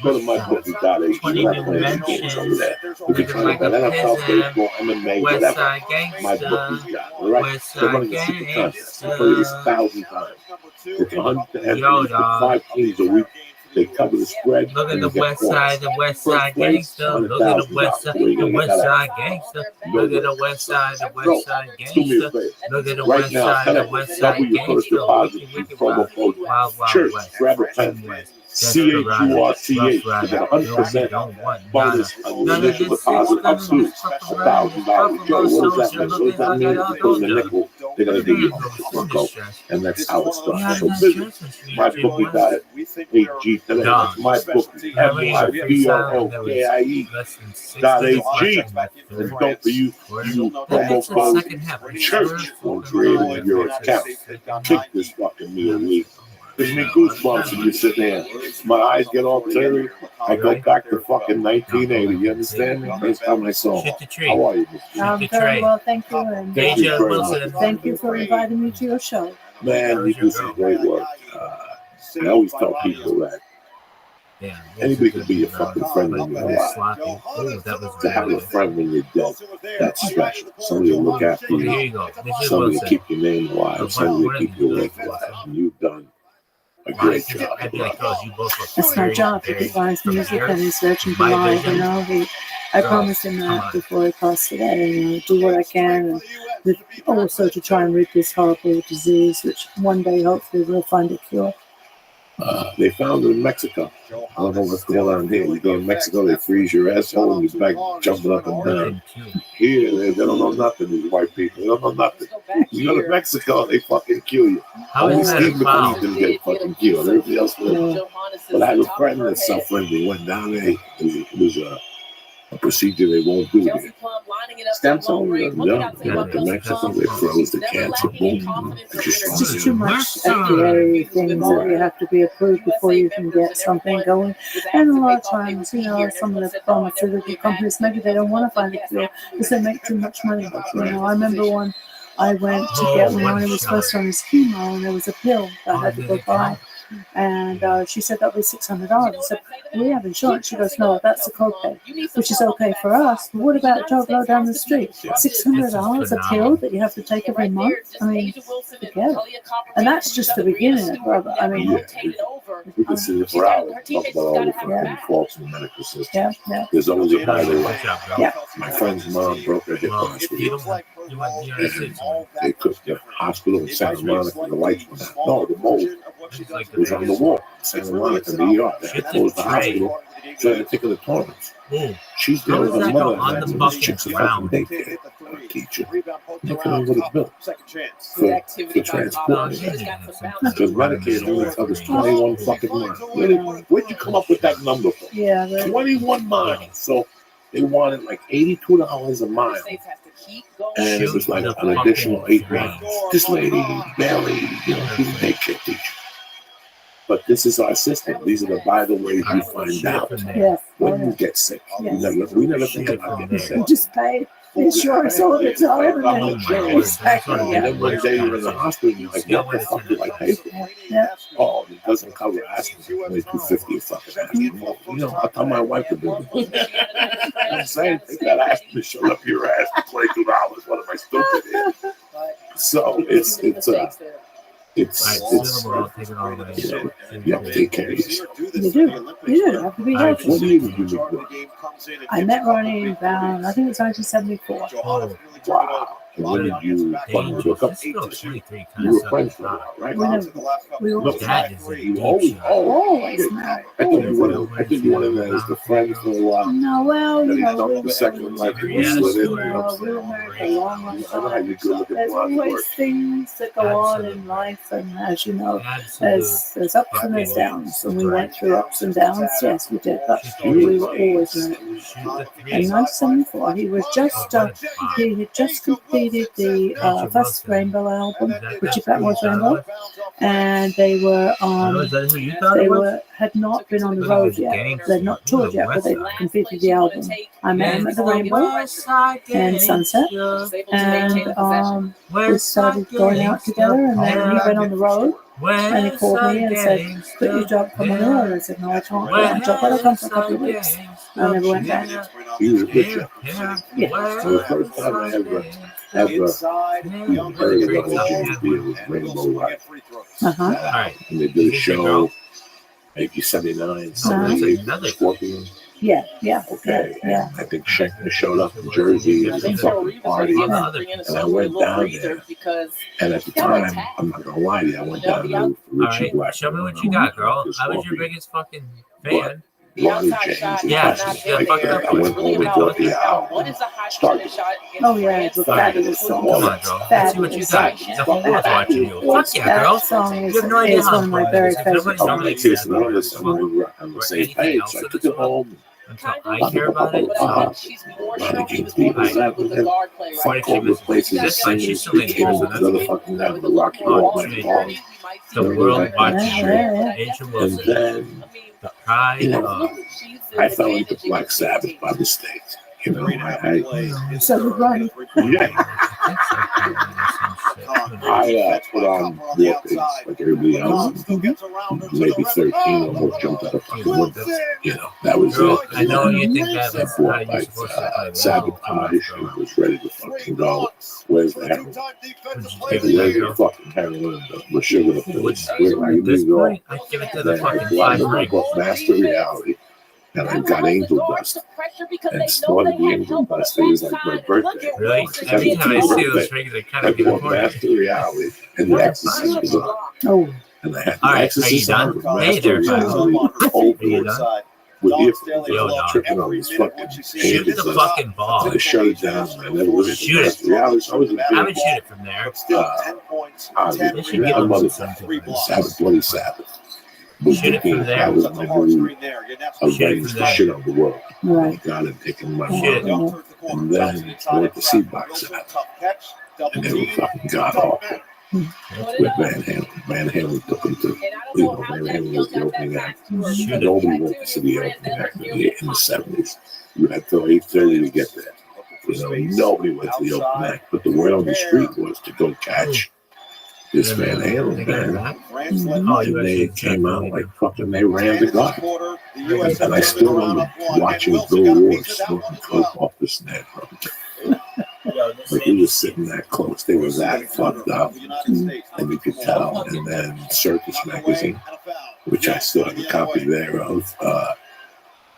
Go to mybookie.ag. You're not playing any games over there. You can try about NFL, baseball, MMA, whatever. MyBookie's got, all right? They're running a super contest. I've played this 1,000 times. It's 105 teams a week. They cover the spread. Look at the West Side gangster. Look at the West Side gangster. Look at the West Side gangster. Look at the right now, the West Side double your first deposit with promo code Church. Grab a pen. CHURCH to get 100% bonus on your initial deposit up to $1,000. Joe, what does that mean? What does that mean? If you put in a nickel, they're going to give you $100. And that's how it's done. So visit mybookie.ag today. That's mybookie, MyBookie.ag. And don't use promo code CHURCH when creating your account. Kick this fucking meal, Lee. Gives me goosebumps when you sit there. My eyes get all teary. I go back to fucking 1980. You understand me? That's how my song. How are you? Very well, thank you. And thank you very much. Thank you for inviting me to your show. Man, you do some great work. I always tell people that anybody can be your fucking friend when you're alive. To have a friend when you're dead, that's special. Somebody will look after you. Somebody will keep your name alive. Somebody will keep your life alive. And you've done a great job. It's my job to devise music and research and be live, you know. I promised him that before he passed today, you know, do what I can, and also to try and rid this horrible disease, which one day hopefully we'll find a cure. They found it in Mexico. I don't know what's going on here. You go to Mexico, they freeze your asshole and you're back jumping up and down. Here, they don't know nothing, these white people. They don't know nothing. You go to Mexico, they fucking kill you. Only Steve McQueen didn't get fucking killed. Everybody else did. But I have a friend that's suffering. They went down there. It was a procedure they won't do there. Stem cell? Yeah, they went to Mexico, they froze the cancer. Boom. It's just too much FDA things that you have to be approved before you can get something going. And a lot of times, you know, some of the pharmaceutical companies, maybe they don't want to find a cure because they make too much money. You know, I remember when I went to get when he was first on his chemo, and there was a pill that I had to go buy. And she said that was $600. I said, we have insurance. She goes, no, that's the copay, which is okay for us. But what about Joe Blow down the street? $600 a pill that you have to take every month? I mean, forget it. And that's just the beginning, brother. I mean, we can sit here for hours and talk about all the fucking faults in the medical system. There's always a by the way. My friend's mom broke her hip hospital. They took the hospital in Santa Monica, the lights went out. No, the mold. It was on the wall. Santa Monica, New York. They closed the hospital. So they had to take her to tournaments. She's there with her mother and that. Those chicks are fucking daycare teacher. They couldn't go to the bill for transport. Because Medicaid only covers 21 fucking miles. Where'd you come up with that number from? Yeah, 21 miles. So they wanted like $82 a mile. And it was like an additional 8 miles. This lady, barely, she's a daycare teacher. But this is our system. These are the vital ways you find out when you get sick. We never think about getting sick. You just pay insurance all the time. And then one day you're in the hospital, you're like, what the fuck do I pay for? Oh, it doesn't cover aspirin. Only $250 a fucking aspirin. I'll tell my wife to do it. I'm saying, take that aspirin, shove up your ass for $22. What am I stupid here? So it's you have to take care of yourself. You do. You have to be healthy. What do you do? I met Ronnie around, I think it was 1974. Wow. And when did you fucking hook up? You were friends for a while, right? We were always married. I thought you wanted that as the friend for a while. No, well, we were married for a long time. There's always things that go on in life, and as you know, there's ups and there's downs, and we went through ups and downs. Yes, we did, but we were always married. In 1974, he had just completed the first Rainbow album, Richie Blackmore's Rainbow, and they had not been on the road yet. They'd not toured yet, but they completed the album. I met him at the Rainbow and Sunset, and we started going out together, and then he went on the road. And he called me and said, "Quit your job, come on over." I said, "No, I can't quit my job, but I'll come for a couple of weeks." I never went back. He was a good job. Yeah. So the first time I ever heard about JB was Rainbow Light. And they did a show, maybe 79, Scorpion. Yeah. Okay. Yeah. I think Schenkner showed up in Jersey at some fucking party, and I went down there. And at the time, I'm not gonna lie to you, I went down to Richie Black. Show me what you got, girl. I was your biggest fucking fan. Ronnie James. I went home and bought the album. Started. Oh yeah, it's a fabulous song. Come on, girl. Let's see what you got. The whole world's watching you. Fuck yeah, girl. That song is one of my very favorite songs. I'm on the same page. So I took it home. I care about it. Ronnie James people fuck all the places and singers. They came over to the fucking down the Rocky Road. The world watches you. Asia Wilson. And then, I fell into Black Sabbath by mistake. So did Ronnie. I put on walkers like everybody else. Maybe 13, almost jumped out of fucking windows. That was it. I know you think that was how you're supposed to Sabotage, and I was ready to fucking go. Where's the heroin? Where's the fucking heroin? The sugar pills? Where I need to go? I give it to the fucking 5 ring. Master Reality. And I got angel dust and started the angel dust. It was like my birthday. Really? Every time I see those rings, they kind of bought Master Reality and the Exorcist was on. Oh. And I had the Exorcist on with Master Reality over tripping on these fucking shoot the fucking ball. And I shut it down. I never really shoot it. I would shoot it from there. I'm motherfucking Sabbath, Bloody Sabbath. Shoot it from there. That was my movie. I was writing the shit on the world. Right. God had taken my mom. And then I went to see Box Sabbath. And they were fucking god awful. With Van Halen. Van Halen took them to, Van Halen was the opening act. Nobody went to see the opening act in the 70s. You had till 8:30 to get there. Nobody went to the opening act. But the word on the street was to go catch this Van Halen band. And they came out like fucking, they ran the guard. And I still remember watching Bill Ward smoking coke off the snare drum. Like he was sitting that close. They were that fucked up. And you could tell. And then Circus Magazine, which I still have a copy there of,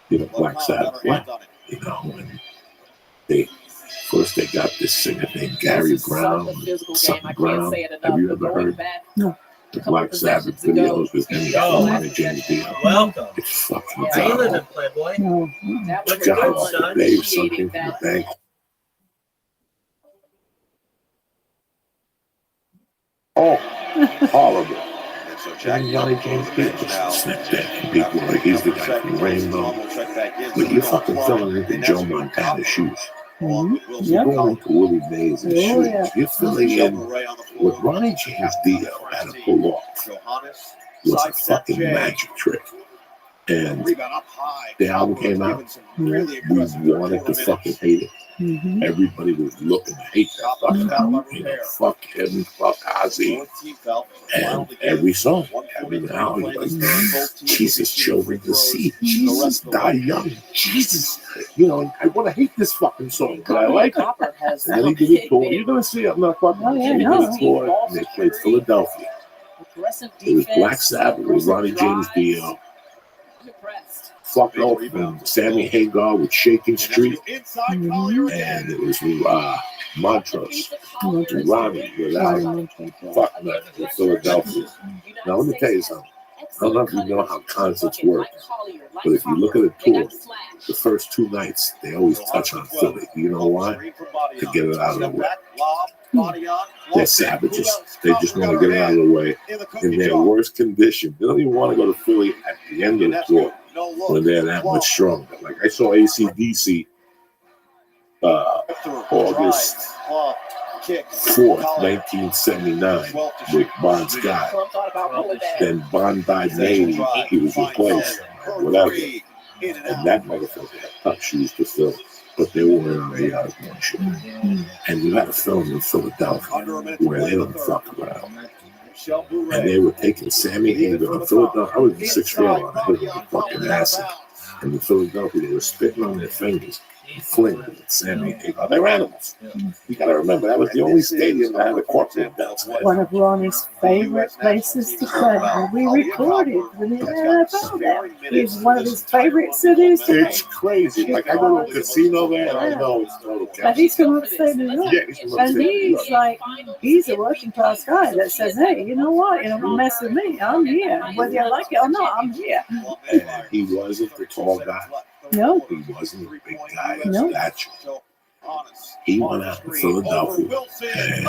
Black Sabbath. And they got this singer named Gary Brown, something Brown. Have you ever heard? No. the Black Sabbath videos with him and James Dio. Welcome. It's fucking How you living, god. Playboy? No. What's God, good, off the son? babe, something from the bank. Oh, horrible. And Johnny James Dio just slipped in. People like he's the guy from Rainbow. But you're fucking filling into Joe Montana's shoes. You're going into Willie Mays' shoes. You're filling in what Ronnie James Dio had to pull off was a fucking magic trick. And the album came out. We wanted to fucking hate it. Everybody was looking to hate that fucking album. You know, fuck him, fuck Ozzy. And every song, every now, you're like, Jesus, children to see. Jesus, die young. Jesus. You know, I want to hate this fucking song, but I like it. And then he did a tour. You're going to see it. I'm not fucking with you. He did a tour, and they played Philadelphia. It was Black Sabbath. It was Ronnie James Dio. Fucked off from Sammy Hagar with Shaking Street. And it was Montrose. Ronnie without fuck nothing with Philadelphia. Now, let me tell you something. I don't know if you know how concerts work, but if you look at a tour, the first 2 nights, they always touch on Philly. You know why? To get it out of the way. They're savages. They just want to get it out of the way in their worst condition. They don't even want to go to Philly at the end of the tour when they're that much stronger. Like I saw AC/DC August 4th, 1979 with Bon Scott. Then Bon died in 80. He was replaced, whatever. And that motherfucker had tough shoes to fill. But they were wearing radars one shit. And we got a film in Philadelphia where they don't fuck around. And they were taking Sammy Hagar in Philadelphia. I was in 6th grade on a hit with fucking acid. And in Philadelphia, they were spitting on their fingers and flinging at Sammy Hagar. They're animals. You got to remember, that was the only stadium that had a corporate downstairs. One of Ronnie's favorite places to play. We recorded when he had that. It's one of his favorite cities to play. It's crazy. Like, I go to a casino there, and I know it's total chaos. But he's from upstate New York. Yeah, he's from upstate And New York. he's like, he's a working class guy that says, hey, you know what? You don't mess with me. I'm here. Whether you like it or not, I'm here. And he wasn't the tall guy. No. He wasn't a big guy in No. stature. He went out in Philadelphia and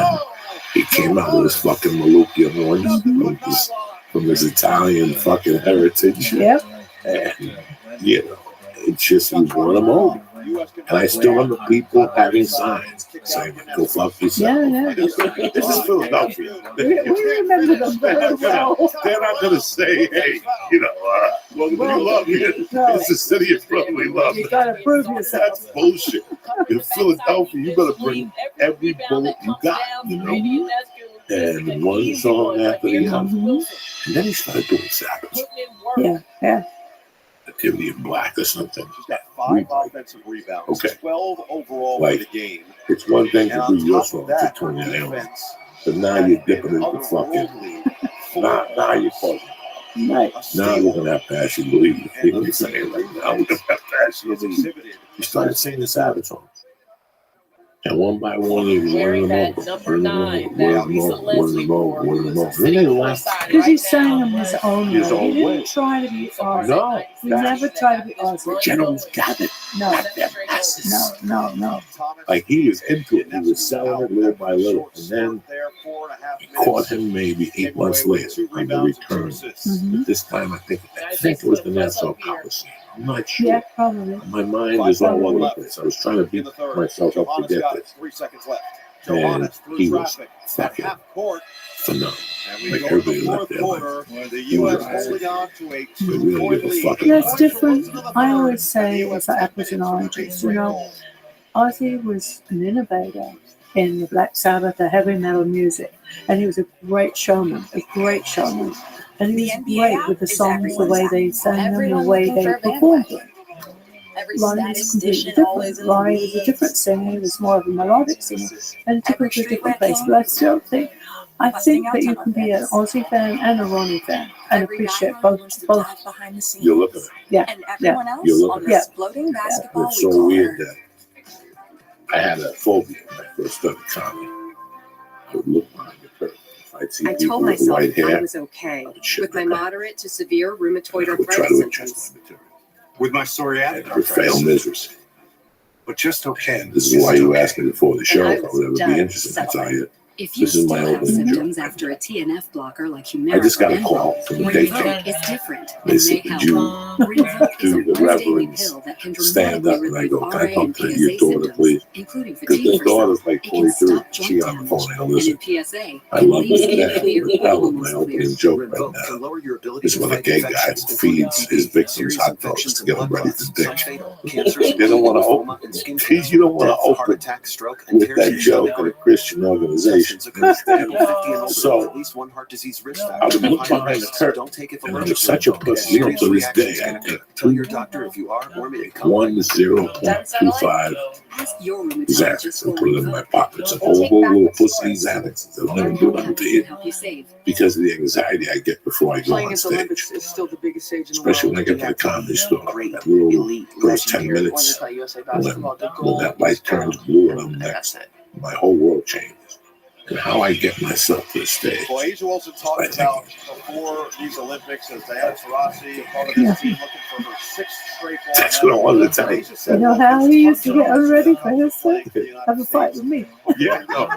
he came out with his fucking Malukia horns from his Italian fucking heritage. Yep. And, you know, it's just, he won them over. And I still remember people having signs saying, go fuck yourself. Yeah. This is Philadelphia. We remember them very well. They're not going to say, hey, you know, well, we love you. It's the city of Brooklyn. We love you. You got to prove yourself. That's bullshit. In Philadelphia, you got to bring every bullet you got, you know. And one song after the other. And then he started doing Sabbath. Yeah. Activity in Black or something. She's got 5 offensive rebounds, Okay. 12 overall Like, for the game. it's one thing And to on do your top of song that, for 20 hours, defense but now you're dipping into fucking. Now you're fucking. Right. Now we're gonna have Passion Believe. You know what I'm saying? Like, now we're gonna have Passion Believe. He started singing the Sabbath songs. And one by one, he was winning them over. Winning them over. Then they left. Because he sang them his own His way. own He way. didn't try to be Ozzy. No. He never tried to be Ozzy. Generals gathered. No. Got their masses. No. Like, he was into it. He was selling it little by little. And then it caught him maybe 8 months later on the return. But this time, I think it was the Nassau Coliseum. I'm not sure. Yeah, probably. My mind is all over the place. I was trying to beat myself up to get this. 3 seconds left. And he was fucking phenomenal. Like, everybody left there like, The he was U.S. awesome. holding on to a We really give a fuck. Yeah, it's different. I always say it's like apples and oranges. You know, Ozzy was an innovator in the Black Sabbath, the heavy metal music, and he was a great showman. And he was great with the songs, the way they sang them, the way they performed them. Ronnie's completely different. Ronnie was a different singer. He was more of a melodic singer, and took it to a different place. But I still think, that you can be an Ozzy fan and a Ronnie fan and appreciate both. You're looking at it. Yeah. You're looking at it. It's so weird that I had a phobia when I first started comedy. I would look behind the curtain. If I could see I people told with myself white hair. I was okay shit with my like that. moderate to severe rheumatoid I would try arthritis to adjust symptoms. my material. With my psoriatic And I would fail arthritis. miserably. But just okay. This is why you okay. asked me before the show And I if I was would ever done be interested. I tell you, If you this is still my have opening joke. symptoms after a TNF blocker like I just got a Humira call from the or daycare. Gvoke is different They and said, may did help. you Gvoke is a do the once-daily reverends pill that can stand dramatically up? And I relieve go, can RA I talk and to your PSA daughter, symptoms, please? including Because fatigue the for some. daughter's like It can 23. stop She joint got on the phone and damage, listen. and in PSA, I can love leave skin that. clear That or was almost my clear. opening joke right Gvoke now. can lower your ability Is to when a fight gay guy infections, feeds including his TB, victims serious hot dogs infections to and get them blood ready for clots, dick. some fatal cancers, They don't want to lymphoma, open. and skin You cancer, don't want to death, heart open attack, stroke, and with that tears in joke the at a artery. Christian organization. Substance occurs in people 50 and older So, with at least one heart disease risk I factor. would look Higher behind the risks. curtain, Don't take it for and I'm lunch. such a pussy. You know, to this day, I get Tell your doctor if you are or may come. 10.25 Ask your Xanax and rheumatologist put it in my pockets. And all those little pussy Xanax, they'll never do nothing to you help you save. because of the anxiety I get before I go on stage. is still the biggest stage in the Especially world. when I get to the comedy store. That little first 10 minutes, when that light turns blue and I'm next, my whole world changes. And how I get myself to the stage. Well, Asia Wilson talked about before these Olympics as Diana Taurasi, a part of this team, looking for her sixth straight gold. That's what I wanted to tell you. You know how he used to get her ready for his thing? Have a fight with me. Yeah, no.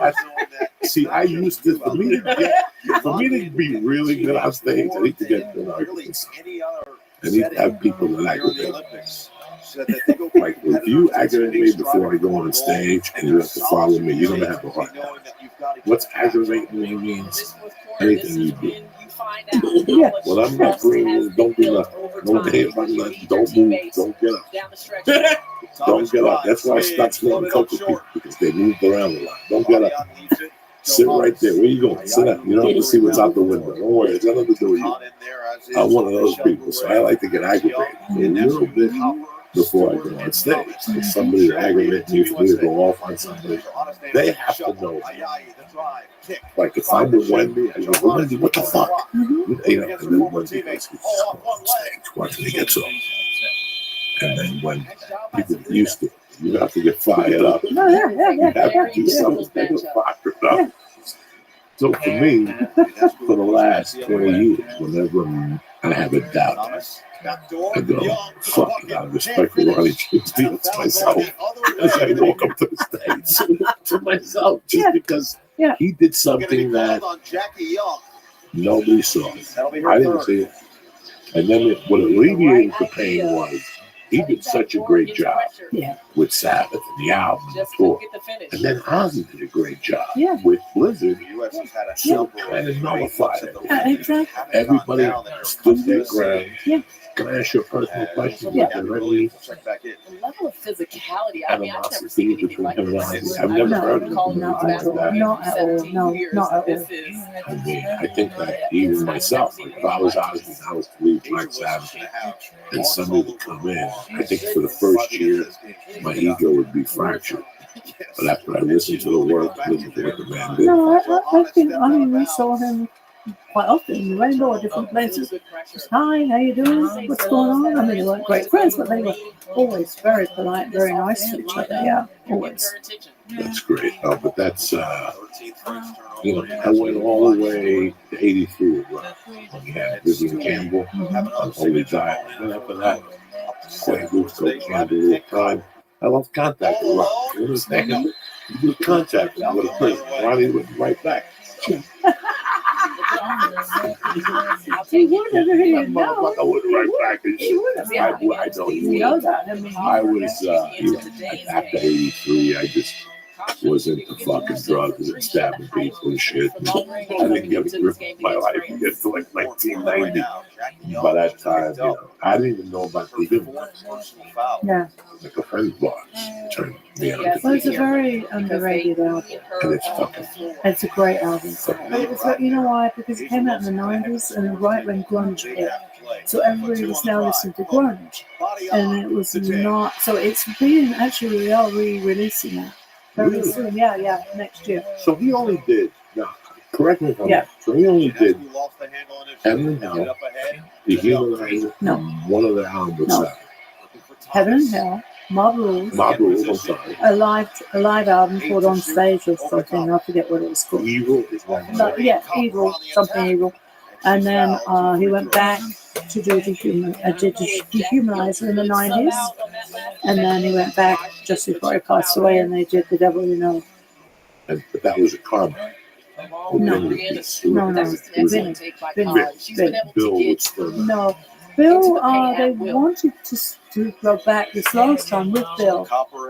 See, I used to, for me to be really good on stage, I need to get good arguments. I need to have people that aggravate. Like, if you aggravate me before I go on stage and you have to follow me, you're going to have a hard time. What's aggravating me means anything you do. Yeah. What I'm not doing is don't do nothing. Don't hit about nothing. Don't move. Don't get up. Don't get up. That's why I stopped smoking coke with people, because they moved around a lot. Don't get up. Sit right there. Where you going? Sit up. You don't have to see what's out the window. Don't worry. It's nothing to do with you. I'm one of those people, so I like to get aggravated a little bit before I go on stage. If somebody that aggravates me for me to go off on somebody, they have to know. Like if I'm with Wendy, I go, Wendy, what the fuck? You know, and then Wendy goes, come on stage. Watch when he gets up. And then when people get used to it, you have to get fired up. No, yeah. You have to do something to get fired up. So for me, for the last 20 years, whenever I have a doubt, I go, fuck, I gotta respect Ronnie James Dio to myself as I walk up to the stage. To myself, just because he did something that nobody saw. I didn't see it. And then what alleviated the pain was he did such a great job with Sabbath and the album and the tour. And then Ozzy did a great job with Blizzard. So kind of nullified it. Exactly. Everybody stood their ground. Can I ask you a personal question? Yeah. The level of physicality, I mean, I've never seen anything like this. I've never heard of it. Not at all. Not at all. No, not at all. I mean, I think that even myself, like if I was Ozzy and I was to leave Black Sabbath and somebody would come in, I think for the first year, my ego would be fractured. But after I listened to the work, listened to what the man did. No, I think, I mean, we saw him quite often in the Rainbow at different places. Just, hi, how you doing? What's going on? I mean, they weren't great friends, but they were always very polite, very nice to each other. Yeah, always. That's great. But that's, you know, I went all the way to 83 when we had Vivian Campbell on Holy Dial. And after that, Quaaludes, Campbell, Prime. I love Contact with Ron. You understand? You do Contact with Ronnie, Ronnie would be right back. He would have been that motherfucker would right back. He would have. Yeah. I don't know that. I mean, I was, you know, after 83, I just was into fucking drugs and stabbing people and shit. And I didn't get a grip of my life until like 1990. By that time, you know, I didn't even know about the Guinness. Yeah. Like a friend's box. Well, it's a very underrated album. And it's fucking. It's a great album. But it was, you know why? Because it came out in the 90s and right when grunge hit. So everybody was now listening to grunge. And it was not. So it's being actually, we are re-releasing it very soon. Yeah, next year. So he only did. Now, correct me if I'm wrong. So he only did Heaven and Hell, The Humanizer, one of the albums. No. Heaven and Hell, Mob Rules. Mob Rules, I'm sorry. A live album called On Stage or something. I forget what it was called. Evil is one. But yeah, Evil, something Evil. And then he went back to do Dehumanizer in the 90s. And then he went back just before he passed away and they did The Devil You Know. But that was a Karma. No. Vinny. Bill would still No. Bill, they wanted to go back this last time with Bill,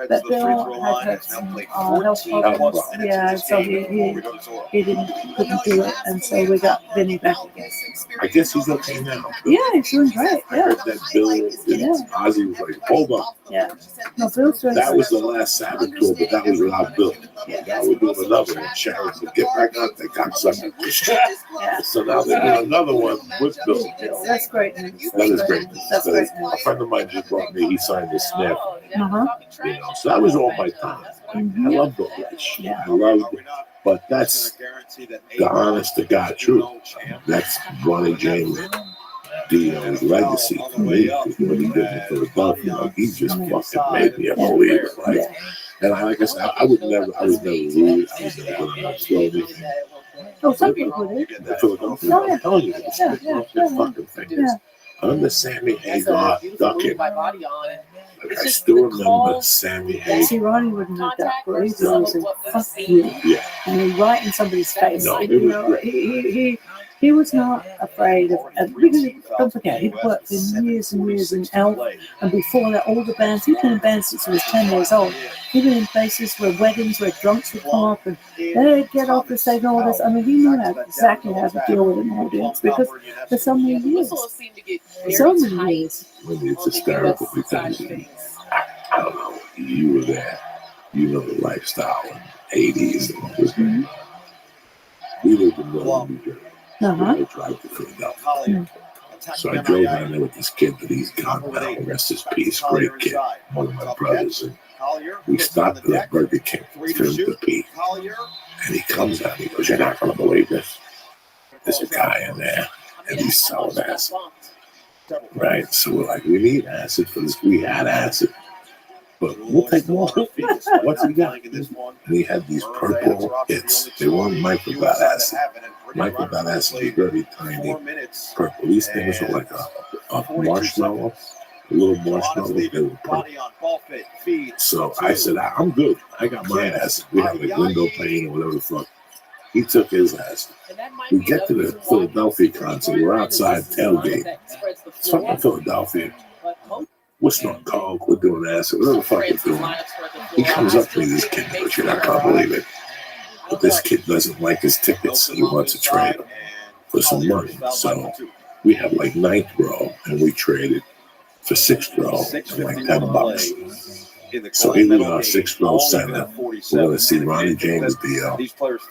but Bill had some health problems. Yeah, so he couldn't do it, and so we got Vinny back again. I guess he's okay now. Yeah, he's doing great. I heard that Bill, Ozzy was like, hold on. Yeah. No, Bill's doing That great. was the last Sabbath tour, but that was without Bill. Now we're doing another one. Sharon said, get back out there, cocksucker. So now they're doing another one with Bill. That's great news. That is great. That's great news. A friend of mine just brought me, he signed the snap. Uh-huh. You know, so that was all my time. Mm-hmm. I loved all that shit. I loved it. But that's the honest to God truth. That's Ronnie James Dio's legacy for me. When he did it in Philadelphia, like, he just fucking made me a believer. Like, and like I said, I was never rude. I was never going to throw anything. Oh, some people do. Philadelphia, I'm telling you, the fucking thing is, under Sammy Hagar ducking. I still remember Sammy Hagar. See, Ronnie wouldn't have that, but he goes and fuck you. Yeah. And he right in somebody's face. No, you know, he was not afraid of, because don't forget, he'd worked for years and years in Elf, and before that, all the bands, he'd been in bands since he was 10 years old. He'd been in places where weddings, where drunks would come up and they'd get off the stage and all this. I mean, he knew exactly how to deal with an audience because for so many years. So many years. It's hysterical because I don't know, you were there. You know the lifestyle in the 80s and all this. Mm-hmm. We lived in Northern New Jersey. Uh-huh. We drive to Philadelphia. So I drove down there with this kid that he's gone now, rest his peace, great kid, one of my brothers. And we stopped at that Burger King for him to pee. And he comes out and he goes, you're not going to believe this. There's a guy in there and he's selling acid. Right? So we're like, we need acid for this. We had acid. But we'll take more. What's he got? And he had these purple hits. They weren't microdot acid. Microdot acid is very tiny purple. These things were like a marshmallow, a little marshmallow. They were purple. So I said, I'm good. I got my acid. We had like window pane or whatever the fuck. He took his acid. We get to the Philadelphia concert. We're outside tailgate. It's fucking Philadelphia. We're snorting coke, we're doing acid, whatever the fuck we're doing. He comes up to me, this kid goes, you're not gonna believe it. But this kid doesn't like his tickets. He wants to trade them for some money. So we have like 9th row, and we traded for 6th row for like $10. So he was our 6th row center. We're going to see Ronnie James Dio.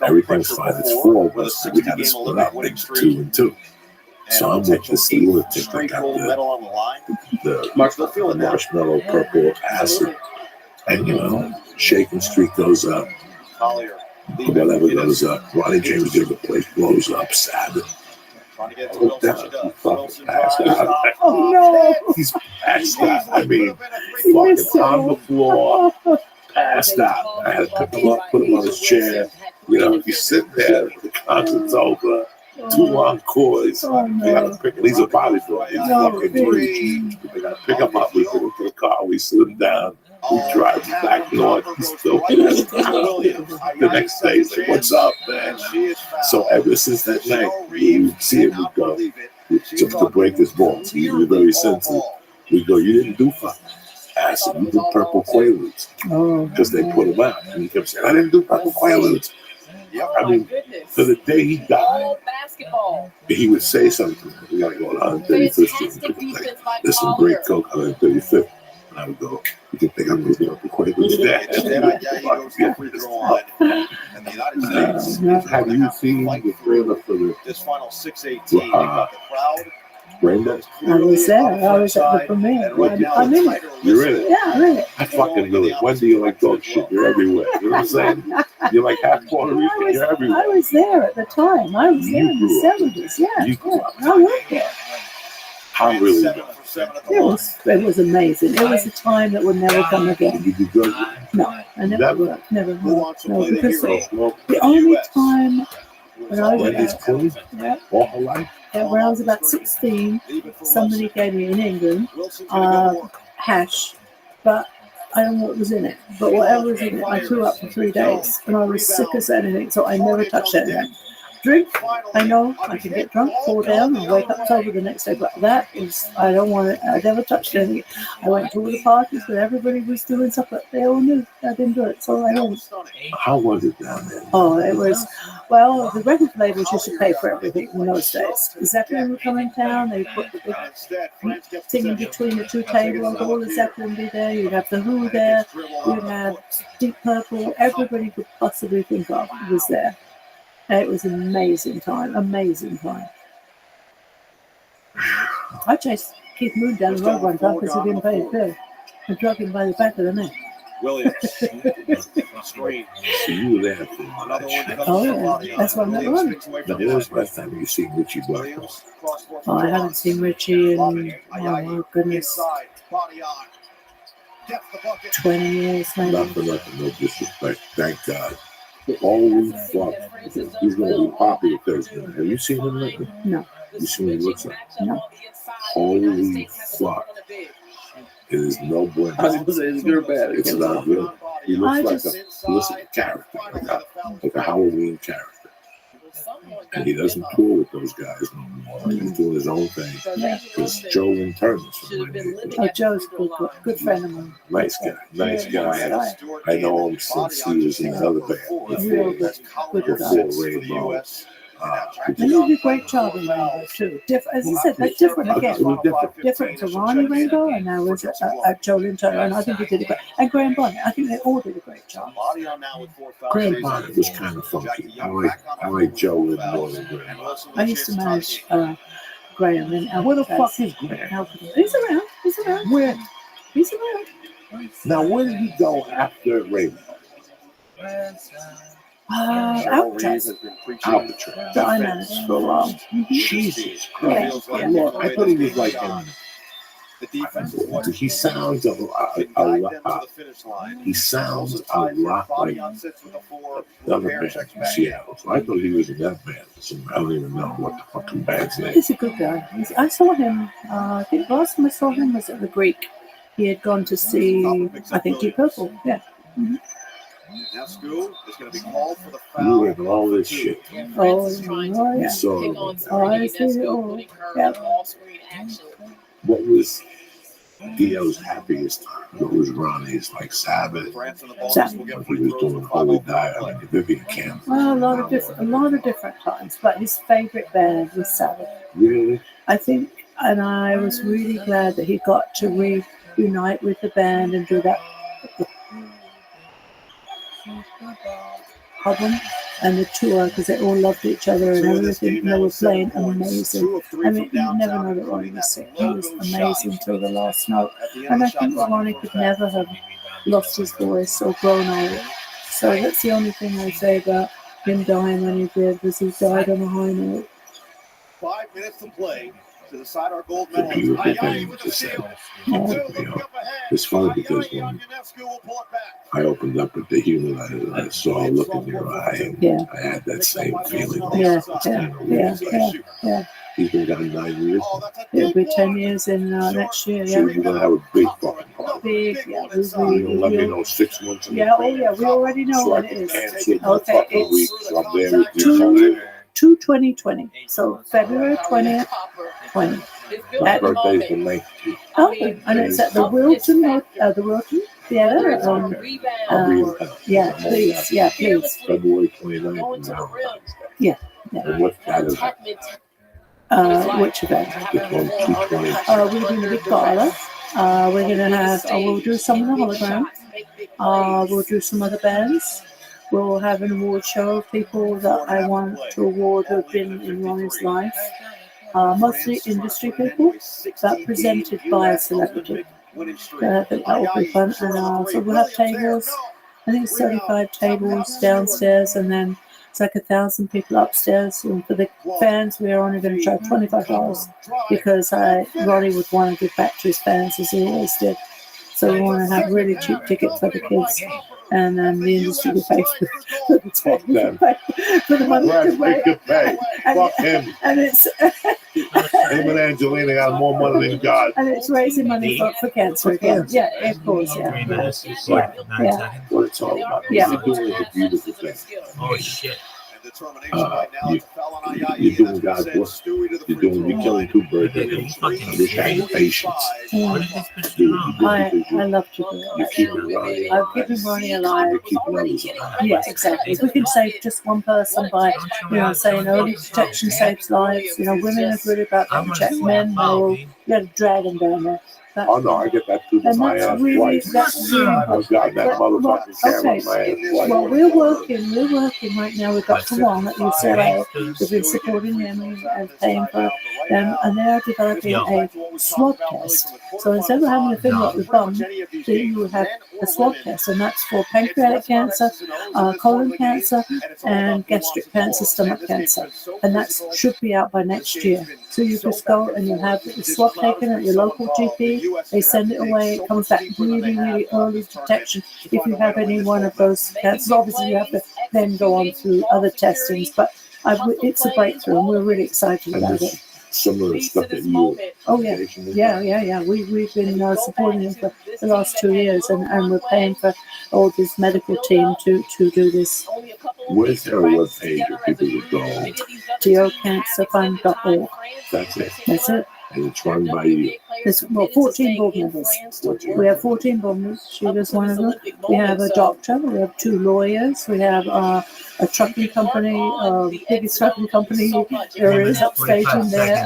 Everything's fine. It's 4 of us. So we got to split up like 2 and 2. So I'm with this lunatic that got the marshmallow purple acid. And, you know, Shaking Street goes up. Whatever goes up. Ronnie James Dio, the place blows up. Sabbath. Look down. He fucking passed out. Oh, no. He's passed out. I mean, fucking on the floor. Passed out. I had to pick him up, put him on his chair. You know, he's sitting there. The concert's over. 2 encores. They got to pick him. He's a bodybuilder. He's fucking huge. They got to pick him up. We put him to the car. We sit him down. We drive back north. He's still the next day. He's like, what's up, man? So ever since that night, we see him, we go. Just to break his balls. He was very sensitive. We go, you didn't do fucking acid. You did purple Quaaludes. Because they put him out. And he kept saying, I didn't do purple Quaaludes. I mean, to the day he died, he would say something. We got to go on 135th Street. There's some great coke on 135th. And I would go, you can think I'm moving up the Quaaludes there. Have you seen the trailer for this final 618? Rainbow? I was there. I was at the premiere. I'm in it. You're in it? Yeah, I'm in it. I fucking know it. Wendy, you're like dog shit. You're everywhere. You know what I'm saying? You're like half Puerto Rican. You're everywhere. I was there at the time. I was there in the 70s. Yeah. I worked there. I'm really It was amazing. It was a time that would never come again. Did you do No, I never worked. Never. No, because Well, the only time when I was Wendy's clean all her life. when I was about 16, somebody gave me in England hash, but I don't know what was in it. But whatever was in it, I threw up for 3 days, and I was sick as anything, so I never touched anything. Drink, I know I can get drunk, fall down, and wake up sober the next day. But that is, I don't want it. I never touched anything. I went to all the parties where everybody was doing stuff, but they all knew I didn't do it, so I didn't. How was it down there? Oh, it was, well, the record labels used to pay for everything in those days. The Zeppelin would come in town, they put the big thing in between the two tables, all the Zeppelin be there, you'd have the Who there, you'd have Deep Purple, everybody could possibly think of was there. It was an amazing time, amazing time. I chased Keith Moon down the road one time because he didn't pay his bill. I drug him by the back of the neck. Williams. Screen. So you were there for Another one. Oh, yeah. That's what I'm never on. Now, when was the last time you seen Richie Blackmore? Oh, I haven't seen Richie in, oh my goodness, 20 years maybe. Not for nothing, no disrespect. Thank God. Holy fuck. He's going to be popular Thursday. Have you seen him lately? No. You seen what he looks like? No. Holy fuck. It is no bueno. I was going to say, is it good or bad? It's not good. He looks like a character, like a Halloween character. And he doesn't tour with those guys no more. He's doing his own thing. Because Joe Internis from my Oh, Joe's good friend of mine. Nice guy. I know him since he was in another band Real good guy. before Rainbow. And he did a great job in Rainbow too. As I said, that's different again. Different to Ronnie Rainbow, and now was Joe Linton, and I think he did a great. And Graham Bonnet, I think they all did a great job. Graham Bonnet was kind of funky. I like Joe Linton more than Graham Bonnet. I used to manage Graham, and Where the fuck is Graham? He's around. He's around. Where? He's around. Now, where did he go after Rainbow? Alcatraz. Alcatraz. That I managed for a while. Jesus Christ. Yeah. Lord, I thought he was like he sounds a lot like the other band in Seattle. So I thought he was in that band. So I don't even know what the fucking band's name. He's a good guy. I saw him, I think last time I saw him was at the Greek. He had gone to see, I think, Deep Purple. Yeah. Mm-hmm. Now school is going to be called for the foul. You were in all this shit. Oh, yeah. You saw I see it all. Yeah. What was Dio's happiest time? What was Ronnie's, like Sabbath? He was doing Holy Dial and Vivian Campbell. Well, a lot of different times. But his favorite band was Sabbath. Really? I think, and I was really glad that he got to reunite with the band and do that album and the tour, because they all loved each other and everything, and they were playing amazing. I mean, you never know that Ronnie was sick. He was amazing till the last note, and I think Ronnie could never have lost his voice or grown old. So that's the only thing I say about him dying when he did, was he died on a high note. 5 minutes to play to decide our gold medal. It's funny because when I opened up at the human, I saw a look in your eye, and I had that same feeling. Yeah. He's been gone 9 years. It'll be 10 years in next year. So you're gonna have a big fucking party. Big, yeah. Let me know 6 months. Yeah, we already know so what it is. Okay, it's so I'm there with you. 2020. So February 20th, 20. My birthday's the 19th. Oh, and it's at the Wilton Theater. Yeah, please. Yeah, please. February 29th. Yeah. And what that is? Which event? We're doing a big gala. We're going to have, we'll do some of the hologram. We'll do some other bands. We'll have an award show of people that I want to award who have been in Ronnie's life. Mostly industry people, but presented by a celebrity. I think that will be fun. And so we'll have tables, I think it's 35 tables downstairs, and then It's like 1,000 people upstairs. And for the fans, we are only going to charge $25 because Roddy would want to give back to his fans as he always did. So we want to have really cheap tickets for the kids, and then the industry will pay for the money to pay. Fuck him. And it's him and Angelina got more money than God. And it's raising money for cancer again. Yeah, of course. Yeah. 3 minutes, Yeah. 9 seconds. What it's all about. Yeah. You're doing a beautiful thing. Oh shit. You're doing God's work. You're killing two birds with one stone. Just having patience. I love to do it. You're keeping Ronnie. I'm keeping Ronnie alive. You're keeping others alive. Yeah, exactly. If we can save just one person by, saying early detection saves lives. Women are good about that. Check men, you got to drag them down there. Oh no, I get that through my ass twice. I've got that motherfucking camera in my ass twice. Well, we're working right now with Dr. Wong at UCLA. We've been supporting them and paying for them, and they are developing a swab test. So instead of having a finger up the bum, you have a swab test, and that's for pancreatic cancer, colon cancer, and gastric cancer, stomach cancer. And that should be out by next year. So you just go and you have the swab taken at your local GP. They send it away. It comes back really, really early detection. If you have any one of those cancers, obviously you have to then go on through other testings. But it's a breakthrough, and we're really excited about it. Some of the stuff that you. Oh yeah. We've been supporting them for the last 2 years, and we're paying for all this medical team to do this. Where's their webpage where people would go? TOcancerfund.org. That's it. That's it. And it's run by you. There's 14 board members. We have 14 board members. Sheila's one of them. We have a doctor. We have 2 lawyers. We have a trucking company, biggest trucking company there is upstate in there,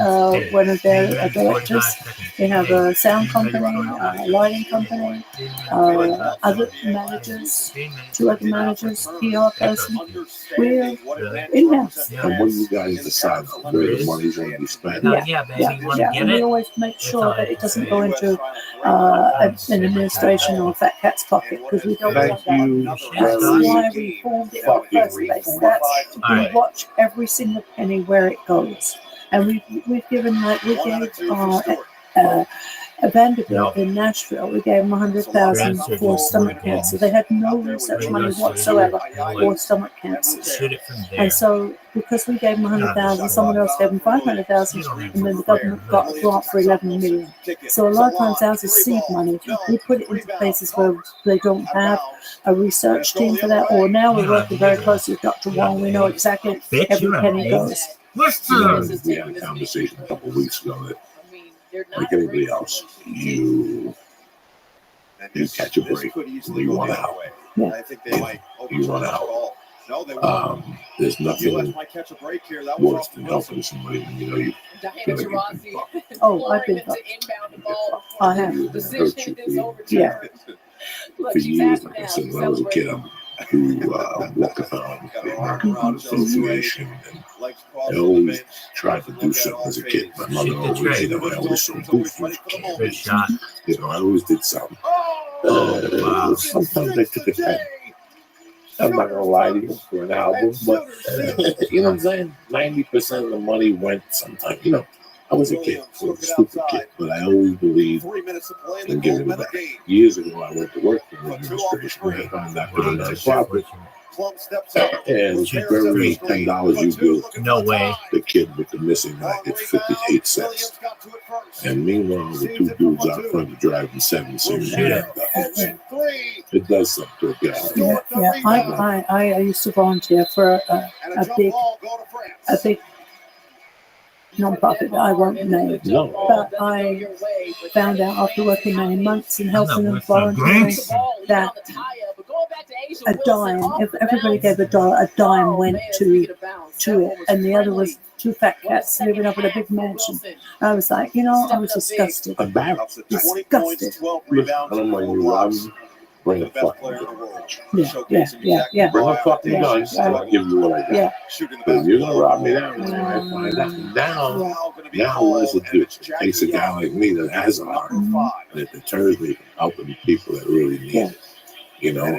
one of their directors. We have a sound company, a lighting company, other managers, 2 other managers, PR person. We're in-house. And when you guys decide where the money's going to be spent. Yeah. And we always make sure that it doesn't go into an administration or Fat Cat's pocket, because we don't want that. That's why we formed it in the first place. That's we watch every single penny where it goes. And we've given, we gave Vanderbilt in Nashville, we gave them $100,000 for stomach cancer. They had no research money whatsoever for stomach cancer. And so, because we gave them $100,000, someone else gave them $500,000, and then the government got a grant for $11 million. So a lot of times ours is seed money. We put it into places where they don't have a research team for that. Or now we're working very closely with Dr. Wong. We know exactly every penny goes. We had a conversation a couple of weeks ago that, like everybody else, you catch a break and you want out. I think they might You want out. There's nothing worse than helping somebody when you know you're going to get fucked. Oh, I've been fucked. I have. Hurt you. Yeah. For years, like I said, when I was a kid, who walked around the American Heart Association, and I always tried to do something as a kid. My mother always, I always so goofy as a kid. I always did something. Sometimes I took a pen. I'm not gonna lie to you for an album, but you know what I'm saying? 90% of the money went sometimes. I was a kid, I was a stupid kid, but I always believed in giving it back. Years ago, I went to work for the administration, and I found out that a nonprofit, and for every $10 you give, no way, the kid with the missing eye gets 58 cents. And meanwhile, the 2 dudes out front are driving 7 series. It does something to a guy. I used to volunteer for a big non-profit that I won't name, but I found out after working 9 months and helping them volunteering that a dime, if everybody gave a dime went to it, and the other was 2 fat cats living up in a big mansion. I was like, I was disgusted. Embarrassed. Disgusted. I don't mind you robbing. Bring a fucking gun. Yeah. Bring a fucking gun, and I'll give you what I got. Yeah. Because you're gonna rob me down when I find out. Now what does it do? It takes a guy like me that has a heart, and it deters me from helping people that really need it.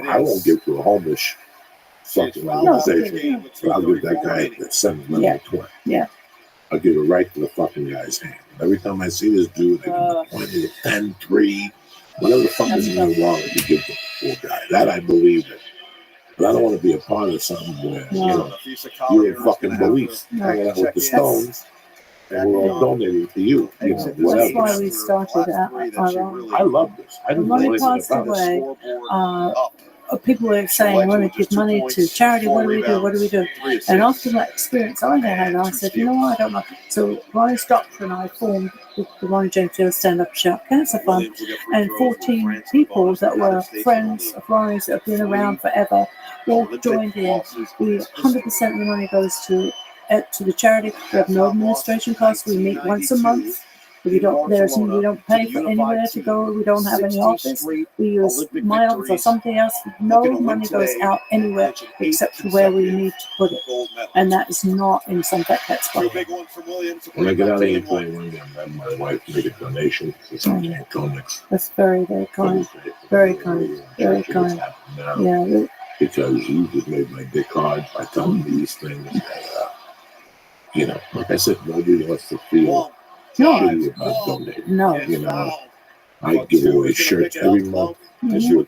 I won't give to a homeless fucking organization. But I'll give that guy that 7-11 20. Yeah. I'll give it right to the fucking guy's hand. Every time I see this dude, I give him 20, 10, 3, whatever the fuck is in your wallet, you give the poor guy. That I believe in. But I don't want to be a part of something where, you know, you're in fucking belief, hanging out with the Stones, and we're all donating to you. You know, whatever. That's why we started at I love this. I didn't know when he anything passed about away, it. people were saying, I want to give money to charity. What do we do? What do we do? And after that experience I had, I said, you know what? I don't know. So Ronnie's doctor and I formed the Ronnie James Dio Stand Up Shout Cancer Fund, and 14 people that were friends of Ronnie's that have been around forever all joined in. 100% of the money goes to the charity. We have no administration costs. We meet once a month. We don't pay for anywhere to go. We don't have any office. We use my office or something else. No money goes out anywhere except for where we need to put it. And that is not in some fat cat's pocket. When I get out of here playing one game, I have my wife make a donation to some comics. That's very, very kind. Very kind. Very kind. Yeah. Because you just made my dick hard by telling me these things. And, you know, like I said, nobody wants to feel shitty about donating. No. You know, I give away shirts every month. I go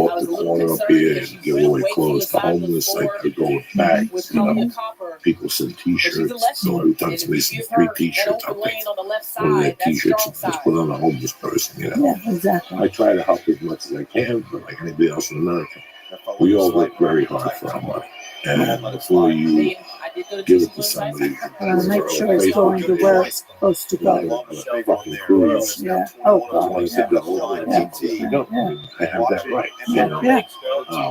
up the corner up here and give away clothes to homeless. I go with bags, you know. People send t-shirts. So every time somebody sends 3 t-shirts, I'll take one of their t-shirts and just put on a homeless person, you know. Yeah, exactly. I try to help as much as I can, but like anybody else in America, we all work very hard for our money. And before you give it to somebody, make sure it's going to where it's supposed to go. Fucking cruise. Yeah. Oh, God. I have that right. You know?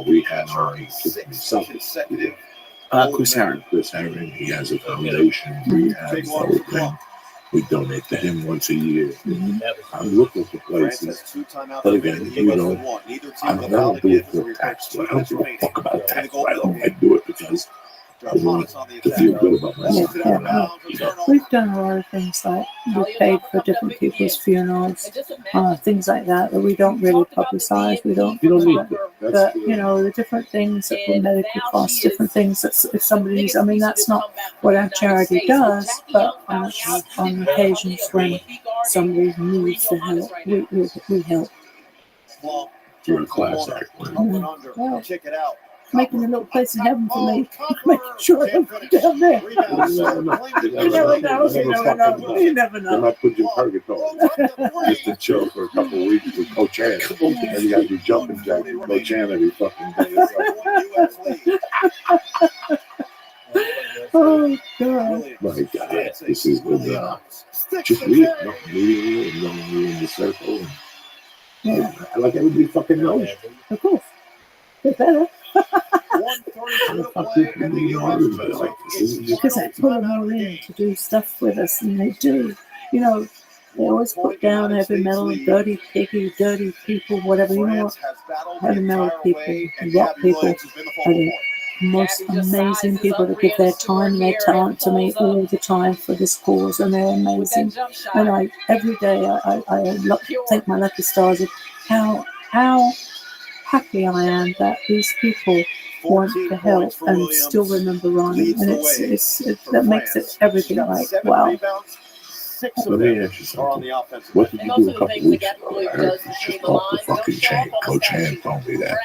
We had already something. Chris Herring, he has a foundation. We have the whole thing. We donate to him once a year. I'm looking for places. But again, you know, I don't do it for tax. I don't give a fuck about tax. I do it because I want to feel good about myself. We've done a lot of things like we paid for different people's funerals, things like that we don't really publicize. We don't. You don't need that. But you know, the different things that for medical costs, different things that if somebody needs. I mean, that's not what our charity does, but on occasions when somebody needs the help, we help. You're a class act. Well, making a little place in heaven for me, making sure I'm down there. You never know. You never know. They might put you in purgatory just to chill for a couple of weeks with Coach Ann. And you got to do jumping jacks with Coach Ann every fucking day. Oh, God. My God, this is good. Just read it. Meeting you and knowing you in the circle. And, like everybody fucking knows. Of course. Get better. Because I put them all in to do stuff with us, and they do. You know, they always put down heavy metal, dirty piggy, dirty people, whatever. You know what? Heavy metal people, rock people are the most amazing people that give their time and their talent to me all the time for this cause, and they're amazing. And every day I thank my lucky stars of how happy I am that these people want to help and still remember Ronnie, and that makes it everything like wow. Let me ask you something. What did you do a couple of weeks ago? I heard you just off the fucking chain. Coach Hand told me that.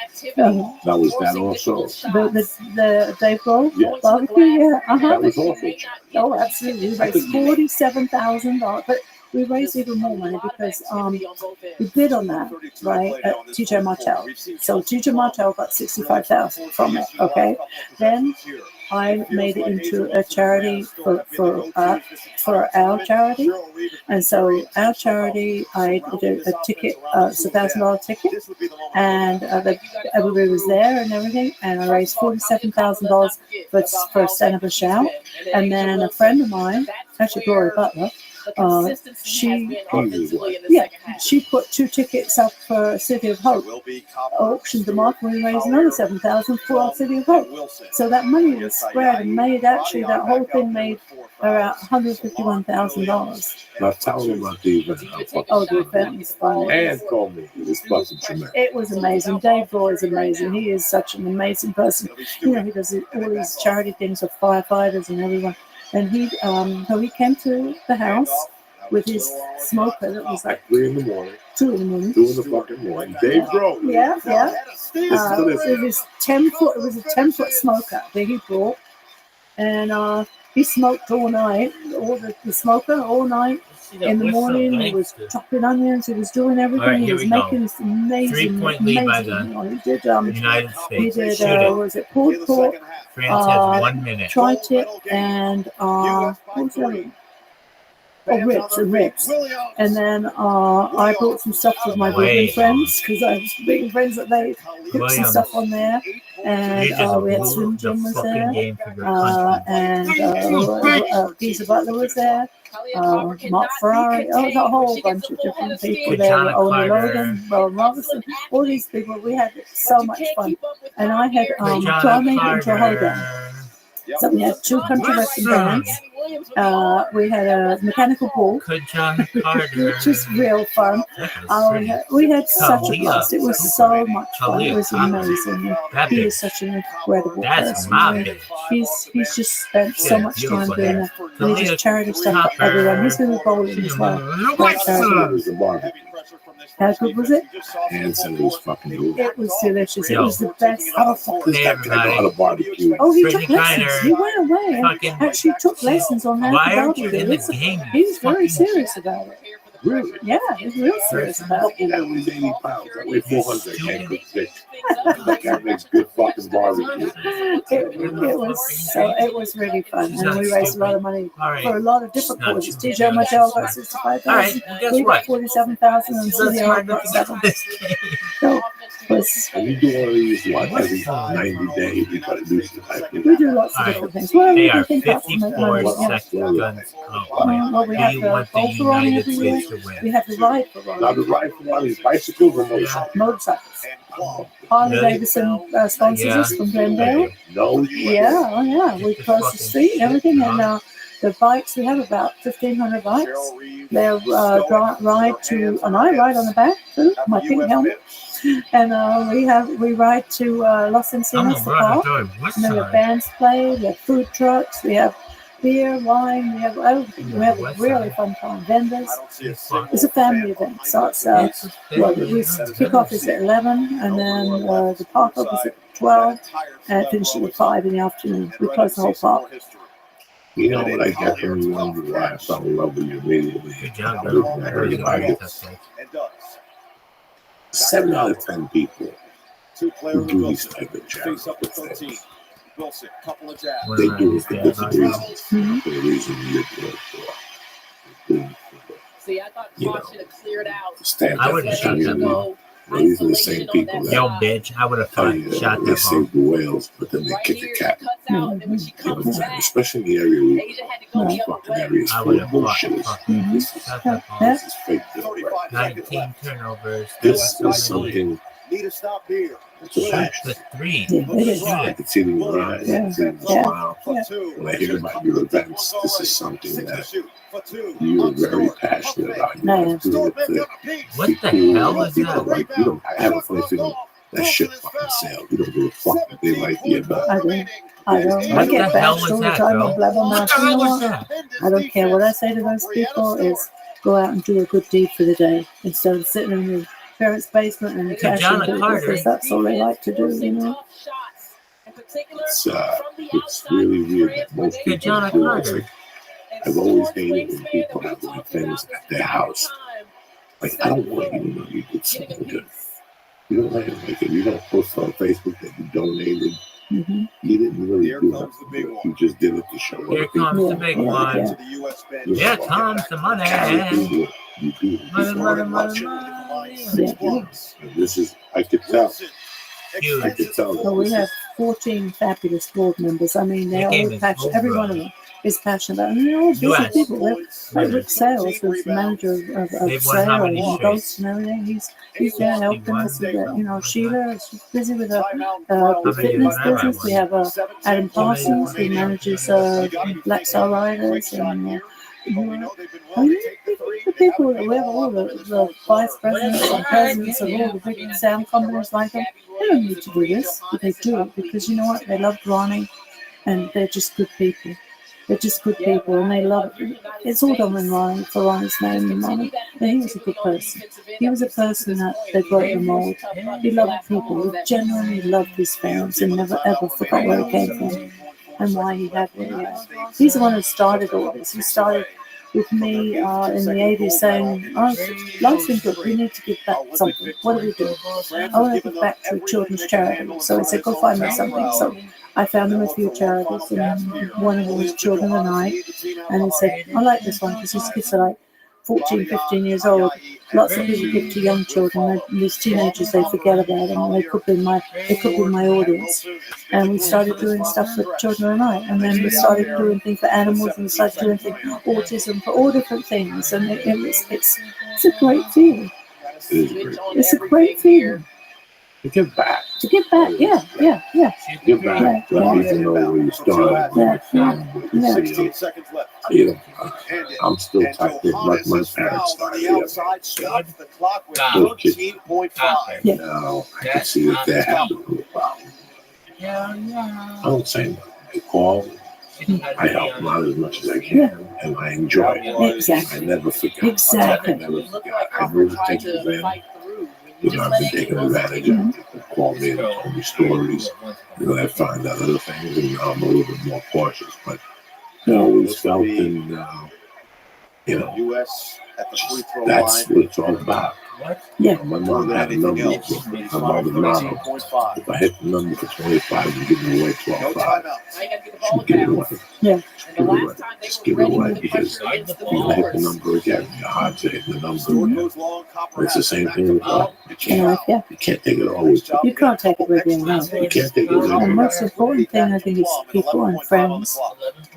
That was that also. The Dave Grohl barbecue, yeah. That was also. Oh, absolutely. We raised $47,000, but we raised even more money because we bid on that, right, at TJ Martell. So TJ Martell got $65,000 from it, okay? Then I made it into a charity for our charity, and so our charity, I did a ticket, it's $1,000 ticket, and everybody was there and everything, and I raised $47,000 for a stand up a shout, and then a friend of mine, actually Gloria Butler, She put 2 tickets up for City of Hope, auctioned them off, and we raised another $7,000 for City of Hope. So that money was spread and made, actually, that whole thing made around $151,000. Now tell them about the event. The event was fun. And told me it was fucking tremendous. It was amazing. Dave Roy is amazing. He is such an amazing person. He does all these charity things with firefighters and everyone. And he came to the house with his smoker that was like 3 in the morning. 2 in the morning. 2 in the fucking morning. Dave Grohl. Yeah. It was 10-foot. It was a 10-foot smoker that he brought, and he smoked all night. The smoker all night. In the morning, he was chopping onions. He was doing everything. Right, he was making this amazing, amazing. He did. United States. He did. Was it pulled pork? France has 1 minute. Tri-tip and what was the other one? Ribs. And then I brought some stuff with my vegan friends because I was vegan friends that they put some stuff on there. And we had Slim Jim was there. And Geezer Butler was there. Mark Ferrari. There was a whole bunch of different people there. Owen Logan, Rowan Robinson, all these people. We had so much fun. And I had Charmaine and Jehovah. So we had 2 country western bands. We had a mechanical bull, which was real fun. We had such a blast. It was so much fun. It was amazing. He is such an incredible person. He's just spent so much time doing that. And he just charity stuff for everyone. He's going to be bowling as well. How good was it? Hanson was fucking good. It was delicious. It was the best. How the fuck is that guy got a barbecue? Oh, he took lessons. He went away and actually took lessons on how to barbecue. He was very serious about it. Really? Yeah, he was real serious about it. That was 80 pounds. That weighed 400. Can't cook fish. That makes good fucking barbecue. It was really fun. And we raised a lot of money for a lot of different causes. DJ Mattel got 65,000. We got 47,000 and City Hall got 7. So and you do one of these every 90 days. You gotta do some type of. We do lots of different things. Well, they we are think that's 54 seconds. Well, we have the bowl for Ronnie every year. We have the ride for Ronnie. Now the ride for Ronnie's bicycles or motorcycles? Motorcycles. Harley Davidson sponsors us from Glendale. No. Yeah. We cross the street and everything. And the bikes, we have about 1,500 bikes. They ride to, and I ride on the back too, my pink helmet. And we ride to Los Encinas, the park. And then the bands play. We have food trucks. We have beer, wine. We have everything. We have a really fun time. Vendors. It's a family event. So it's kickoff is at 11, and then the park up is at 12, and it finishes at 5 in the afternoon. We close the whole park. You know what I get from you wonder why I fell in love with you immediately. Everybody. 7 out of 10 people who do these type of jobs. They do it for different reasons. For the reason you do it for. See, I thought Paul should have cleared out. Stand up and shot them. These are the same people that bitch, I would have shot them. They save the whales, but then they kick the cat. Especially in the area fucking areas full of bullshit. This is fake. 19 turnovers. This is something. Need to stop here. The 3. I can see the eyes. I can see the smile. When I hear about your events, this is something that you are very passionate about. You do it what the hell is that? Like, you don't have a funny feeling that shit fucking sell. You don't give a fuck if they like the event. I get bashed all the time on Blabber Mouth. You know what? I don't care what I say to those people is go out and do a good deed for the day instead of sitting in your parents' basement and cashing because that's all they like to do, you know. It's really weird that most people do it. I've always hated when people have like things at their house. Like, I don't want you to know you did something good. You don't like it. If you don't post on Facebook that you donated, you didn't really do it. You just did it to show up. Here comes the big one. Here comes the money. You do it. Money. This is, I could tell. I could tell. Well, we have 14 fabulous board members. I mean, they're all passionate. Every one of them. is passionate about. And they're all busy US. people. Like Rick Sales was the manager of They've won how Slayer many and straight? Ghost and everything. He's there helping us with that. You know, Sheila is busy with the fitness business. We have Adam Parsons who manages Black Star Riders and. The people that we have all the vice presidents and presidents of all the big sound companies like them, they don't need to do this, but they do it because you know what? They love Ronnie, and they're just good people. They're just good people, and they love it. It's all done in Ronnie for Ronnie's name and money. But he was a good person. He was a person that they broke the mold. He loved people. He genuinely loved his fans and never ever forgot where he came from and why he had what he had. He's the one who started all this. He started with me in the 80s saying, life's been good, we need to give back something. What do we do? I want to give back to a children's charity. So I said, go find me something. So I found him a few charities, and one of them was Children of the Night. And he said, I like this one because his kids are like 14, 15 years old. Lots of people give to young children. These teenagers, they forget about them. And they could be my audience. And we started doing stuff for Children of the Night. And then we started doing things for animals, and we started doing things for autism, for all different things. And it's a great feeling. It's a great feeling. To give back. To give back, yeah. Give back. Let people know where you started. 16 seconds left. You know, I'm still tight with like my parents on the outside, stops the clock with 13.5. Now I can see that they're having a problem. I don't say nothing. I call. I help them out as much as I can, and I enjoy it. Exactly. I never forget. Exactly. I never forget. I really take advantage. You know, I've been taking advantage of people call me and tell me stories. You know, I find out other things, and now I'm a little bit more cautious. But I always felt in, you know, U.S. at the free throw that's line. what it's all about. Yeah. My mom had a number. My mother motto. If I hit the number for 25, you give me away 12-5. She would give it away. Yeah. Just give it away because if you hit the number again, your odds are hitting the number. It's the same thing with life. You can't take it always. You can't take it with you. No. You can't take it with you. The most important thing, I think, is people and friends.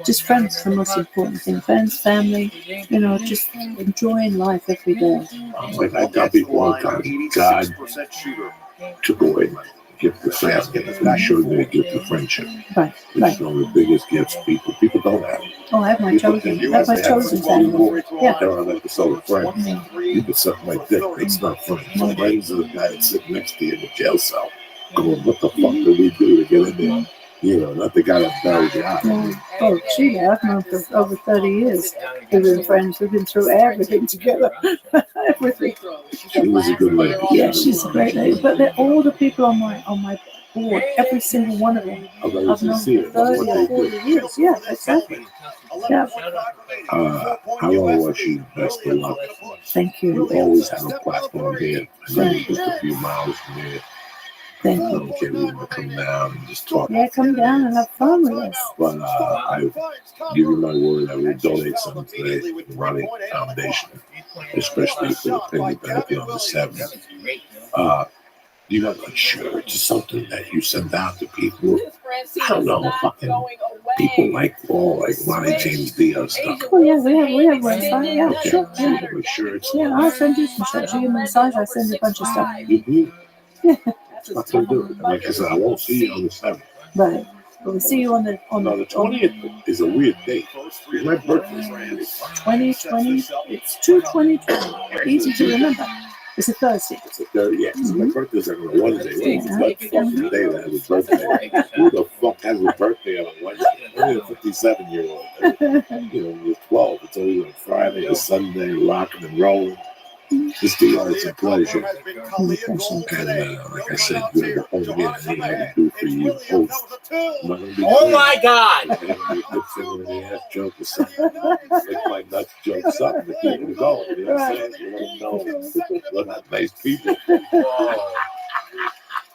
Just friends is the most important thing. Friends, family, you know, just enjoying life every day. Like I tell people all the time, God took away my gift of family and he showed me a gift of friendship. Right. Which is one of the biggest gifts people don't have. Oh, I have my chosen. I have my chosen family. Yeah. They're on episode of Friends. You can suck my dick. It's not funny. Friends are the guy that's sitting next to you in the jail cell. Going, what the fuck did we do to get in there? You know, not the guy that buried you out. Oh, gee, I've known for over 30 years. We've been friends. We've been through everything together. Everything. She was a good lady. Yeah, she's a great lady. But they're all the people on my board, every single one of them. I've known for 30 or 40 years. Yeah, exactly. Yeah. I want to wish you the best of luck. Thank you. You always have a platform here. I know you're just a few miles from here. Thank I you. don't care if you want to come down and just talk. Yeah, come down and have fun with us. But I give you my word, I will donate some today to the Ronnie Foundation, especially for the penny benefit on the 7th. You got like shirts or something that you send out to people. I don't know, fucking people like Ronnie James Dio stuff. Oh yeah, we have website. Yeah, Okay, sure. so you have shirts. Yeah, I'll send you some shirts. You give me a size, I'll send you a bunch of stuff. That's what I do. Like I said, I won't see you on the 7th. Right. But we'll see you on the 20th is a weird date. It's my birthday. 2020. It's 2/20/20. Easy to remember. It's a Thursday. It's a Thursday. Yeah, so my birthday's like on a Wednesday. What the fucking day that has a birthday? Who the fuck has a birthday on a Wednesday? Only a 57-year-old. You know, when you're 12, it's always on Friday or Sunday, rocking and rolling. Just the arts and pleasure. And like I said, you're the only man I need to do for you. Oh my God! Good finger in the ass joke or something. Make my nuts joke something to keep them going. You know what I'm saying? You let them know. Let nice people.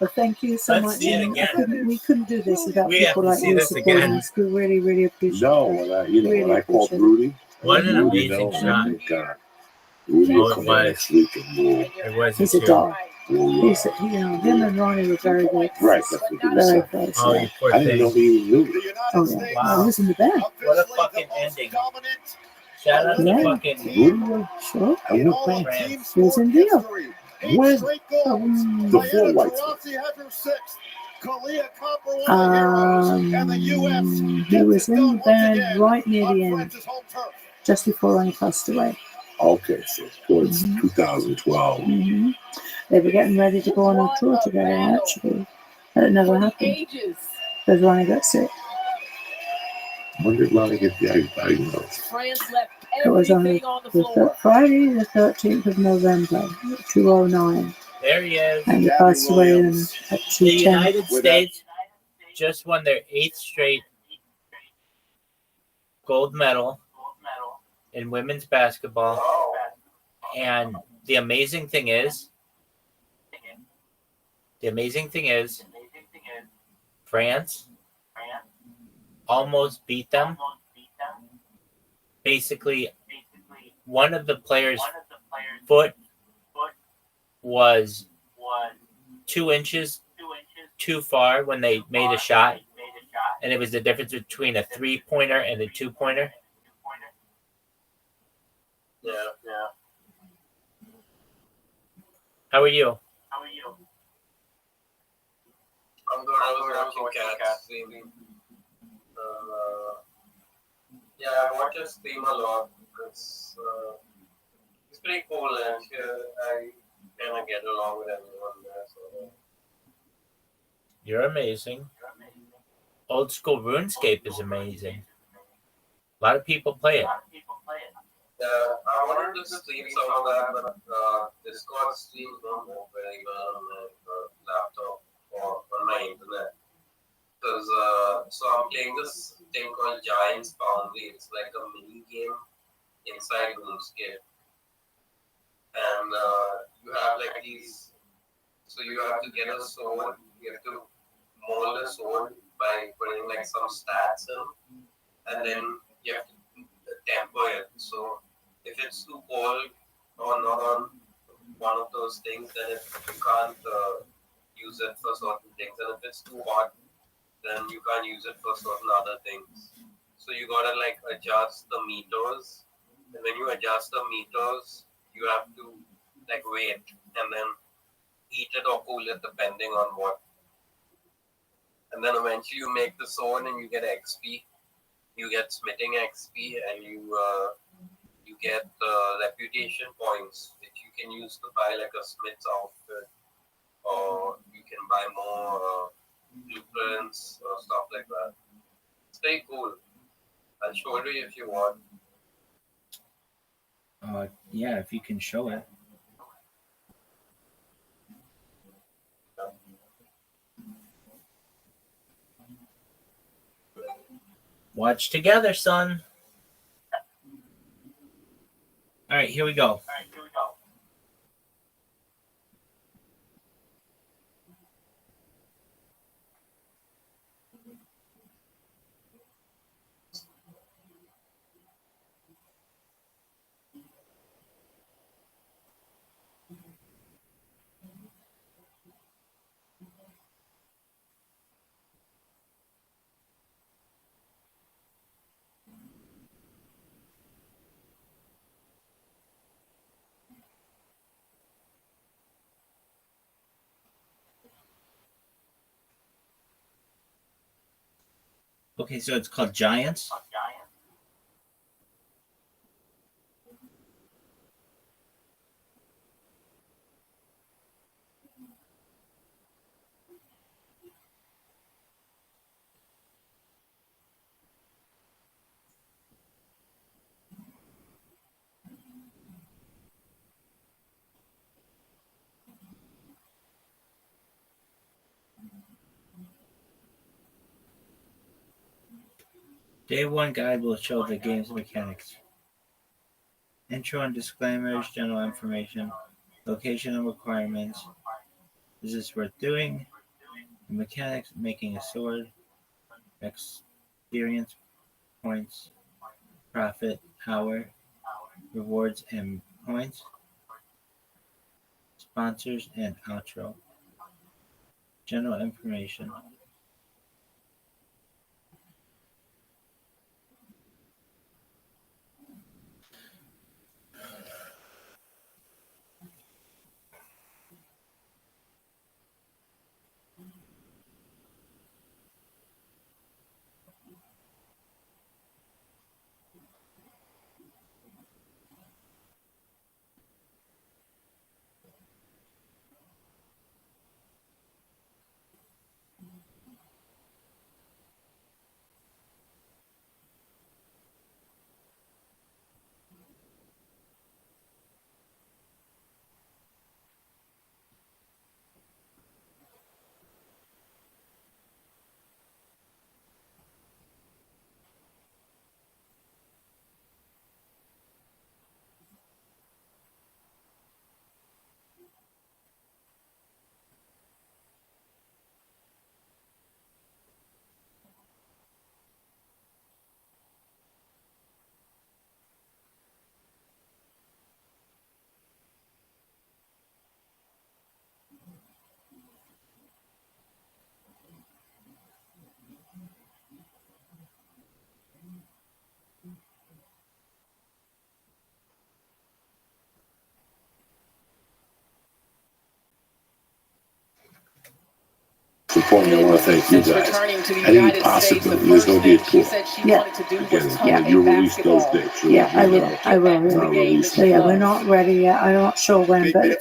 Well, thank you so much. We couldn't do this without people like you supporting us. We really, really appreciate it. No, when I called Rudy, what an amazing shot. Oh, it was. It was He's a too. dog. He's, him and Ronnie were very good. Right, that's what he was Very saying. close. Oh, Yeah. you poor I didn't know thing. he knew. Oh, yeah. Wow. He was in the bed. What a fucking ending. Shout out Yeah. to fucking Really? Sure. And what band? France. He was in Rio. When? Um, The four whites. he was in the band right near the end, just before Ronnie passed away. Okay, so towards 2012. Mm-hmm. They were getting ready to go on a tour together, actually. But it never happened because Ronnie got sick. When did Ronnie get diagnosed? It was on Friday, the 13th of November, 2009. There he is. And he passed away at The 2:10. United States just won their 8th straight gold medal in women's basketball. And the amazing thing is, France almost beat them. Basically, one of the players' foot was 2 inches too far when they made a shot, and it was the difference between a 3-pointer and a 2-pointer. Yeah. How are you? I'm good. I was watching Cats streaming. Yeah, I watch her stream a lot. It's pretty cool, and I kind of get along with everyone there. So. You're amazing. Old school RuneScape is amazing. A lot of people play it. I wanted to stream some of that, but Discord streams don't work very well on my laptop or on my internet. Because so I'm playing this thing called Giants Foundry. It's like a mini game inside RuneScape, and you have like these. So you have to get a sword. You have to mold a sword by putting like some stats in, and then you have to temper it. So if it's too cold or not on one of those things, then you can't use it for certain things. And if it's too hot, then you can't use it for certain other things. So you gotta like adjust the meters. And when you adjust the meters, you have to like wait and then heat it or cool it depending on what. And then eventually you make the sword and you get XP. You get smithing XP and you get reputation points which you can use to buy like a smith's outfit, or you can buy more blueprints or stuff like that. It's very cool. I'll show it to you if you want. Yeah, if you can show it. Watch together, son. All right, here we go. Okay, so it's called Giants. Day 1 guide will show the game's mechanics. Intro and disclaimers, general information, location and requirements. Is this worth doing? The mechanics, making a sword, experience points, profit, power, rewards, and points, sponsors, and outro. General information. The point I want to thank you guys. Any possibility there's going to be a tour? Yeah. Again, you release those dates. Yeah, I will. Not released. So yeah, we're not ready yet. I'm not sure when, but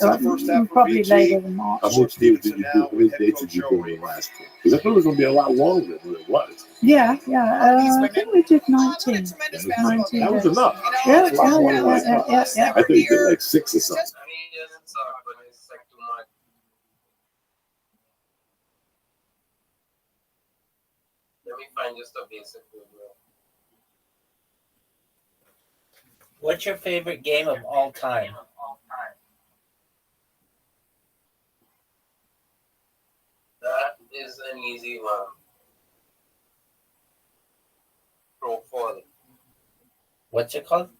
probably later than March. How much dates did you do? How many dates did you go in last year? Because I thought it was going to be a lot longer than it was. Yeah. I think we did 19. 19 That was days. enough. Yeah. That's a lot more than I thought. Yeah. I thought you did like 6 or something. I mean, it doesn't suck, but it's like too much. Let me find just a basic video. What's your favorite game of all time? That is an easy one. Crowfall. What's it called?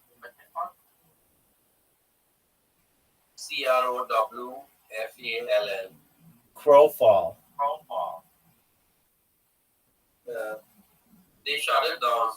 Crowfall. Crowfall. They shut it down.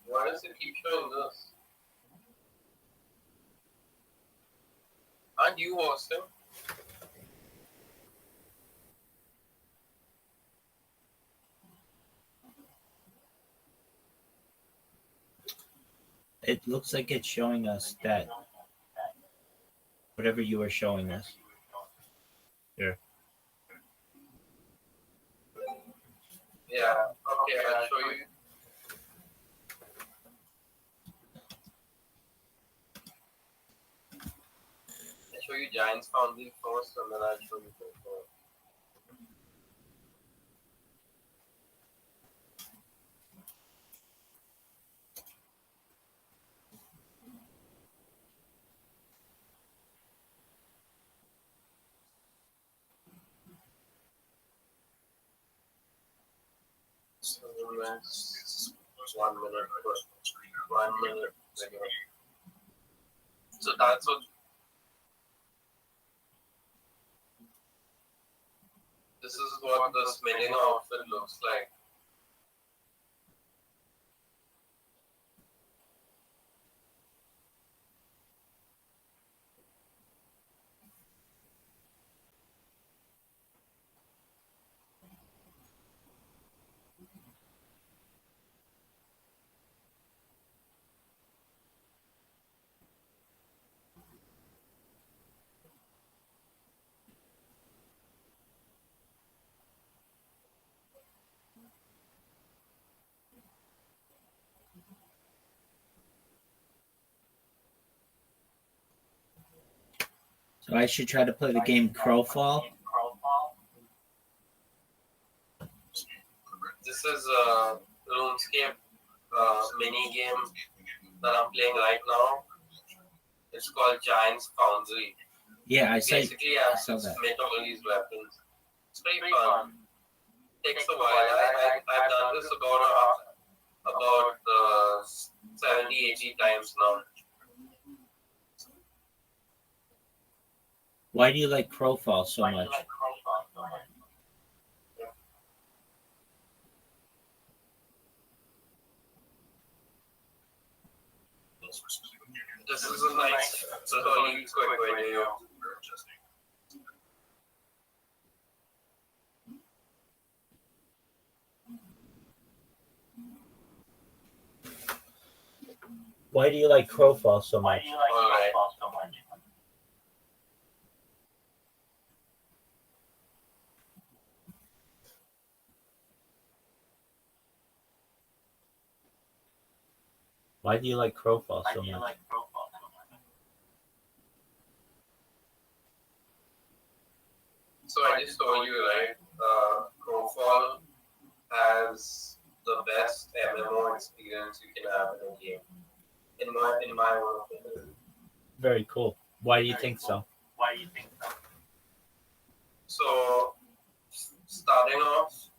Why does it keep showing this? Aren't you hosting? It looks like it's showing us that whatever you were showing us. Here. Yeah, okay, I'll show you. I'll show you Giants Foundry first, and then I'll show you Crowfall. So that's 1 minute. 1 minute. So that's what. This is what the spinning outfit looks like. So I should try to play the game Crowfall. This is a RuneScape mini game that I'm playing right now. It's called Giant's Foundry. Yeah, I saw saw that. make all these weapons. It's pretty fun. Takes a while. I've done this about 70, 80 times now. Why do you like Crowfall so much? This is a nice, totally quick video. Why do you like Crowfall so much? Alright. Why do you like Crowfall so much? So I just told you, right? Crowfall has the best MMO experience you can have in a game. In my opinion. Very cool. Why do you think so? So, starting off,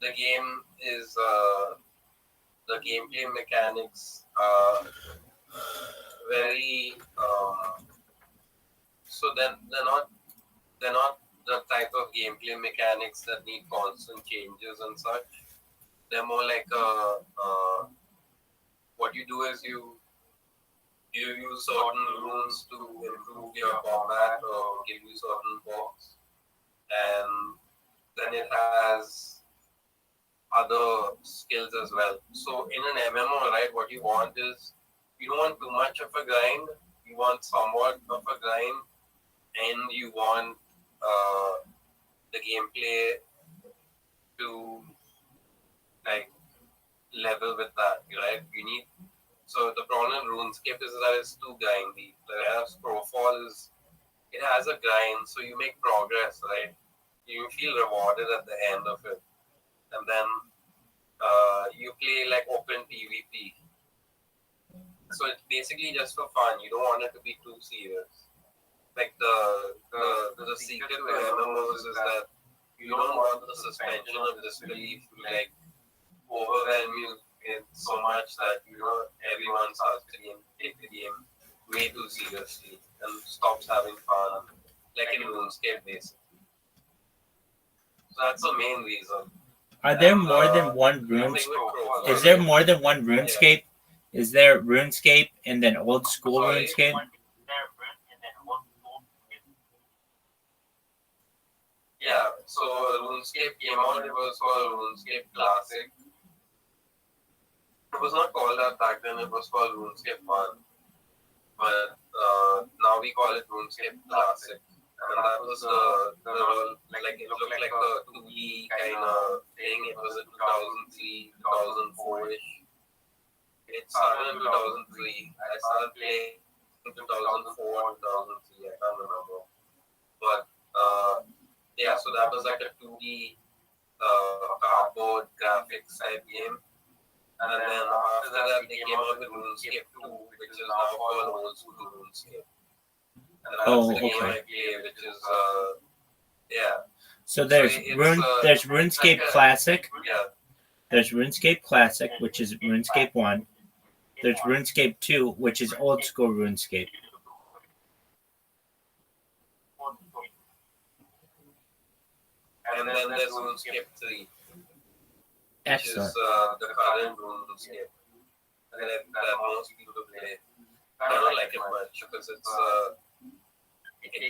the game is the gameplay mechanics are very so then they're not the type of gameplay mechanics that need constant changes and such. They're more like what you do is you use certain runes to improve your combat or give you certain perks, and then it has other skills as well. So in an MMO, right, what you want is you don't want too much of a grind. You want somewhat of a grind, and you want the gameplay to like level with that, right? You need. So the problem in RuneScape is that it's too grindy. Whereas Crowfall it has a grind, so you make progress, right? You feel rewarded at the end of it, and then you play like open PvP. So it's basically just for fun. You don't want it to be too serious. Like the secret to MMOs is that you don't want the suspension of disbelief to like overwhelm you so much that everyone starts to take the game way too seriously and stops having fun, like in RuneScape basically. So that's the main reason. Are there more than one RuneScape? Is there more than one RuneScape? Is there RuneScape and then old school RuneScape? Yeah, so RuneScape came out, it was called RuneScape Classic. It was not called that back then, it was called RuneScape 1. But now we call it RuneScape Classic. And that was like it looked like a 2D kind of thing. It was in 2003, 2004-ish. It started in 2003. I started playing in 2004, 2003, I can't remember. But yeah, so that was like a 2D cardboard graphics type game. And then after that, they came out with RuneScape 2, which is now called Old School RuneScape. And that's the game I play, which is, yeah. So there's there's RuneScape Classic. Yeah. There's RuneScape Classic, which is RuneScape 1. There's RuneScape 2, which is old school RuneScape. And then there's RuneScape 3. Excellent. Which is the current RuneScape. And that most people play. I don't like it much because it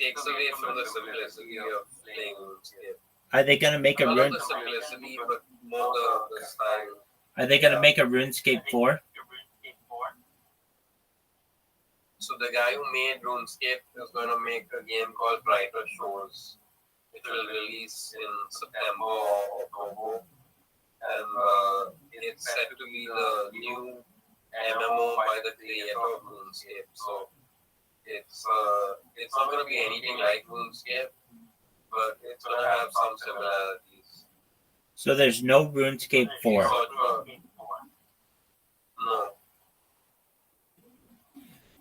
takes away from the simplicity of playing RuneScape. Are they gonna make a Not the simplicity, but more the style. Are they gonna make a RuneScape 4? So the guy who made RuneScape is going to make a game called Brighter Shores, which will release in September or October. And it's set to be the new MMO by the creator of RuneScape. So it's not going to be anything like RuneScape, but it's going to have some similarities. So there's no RuneScape 4. No.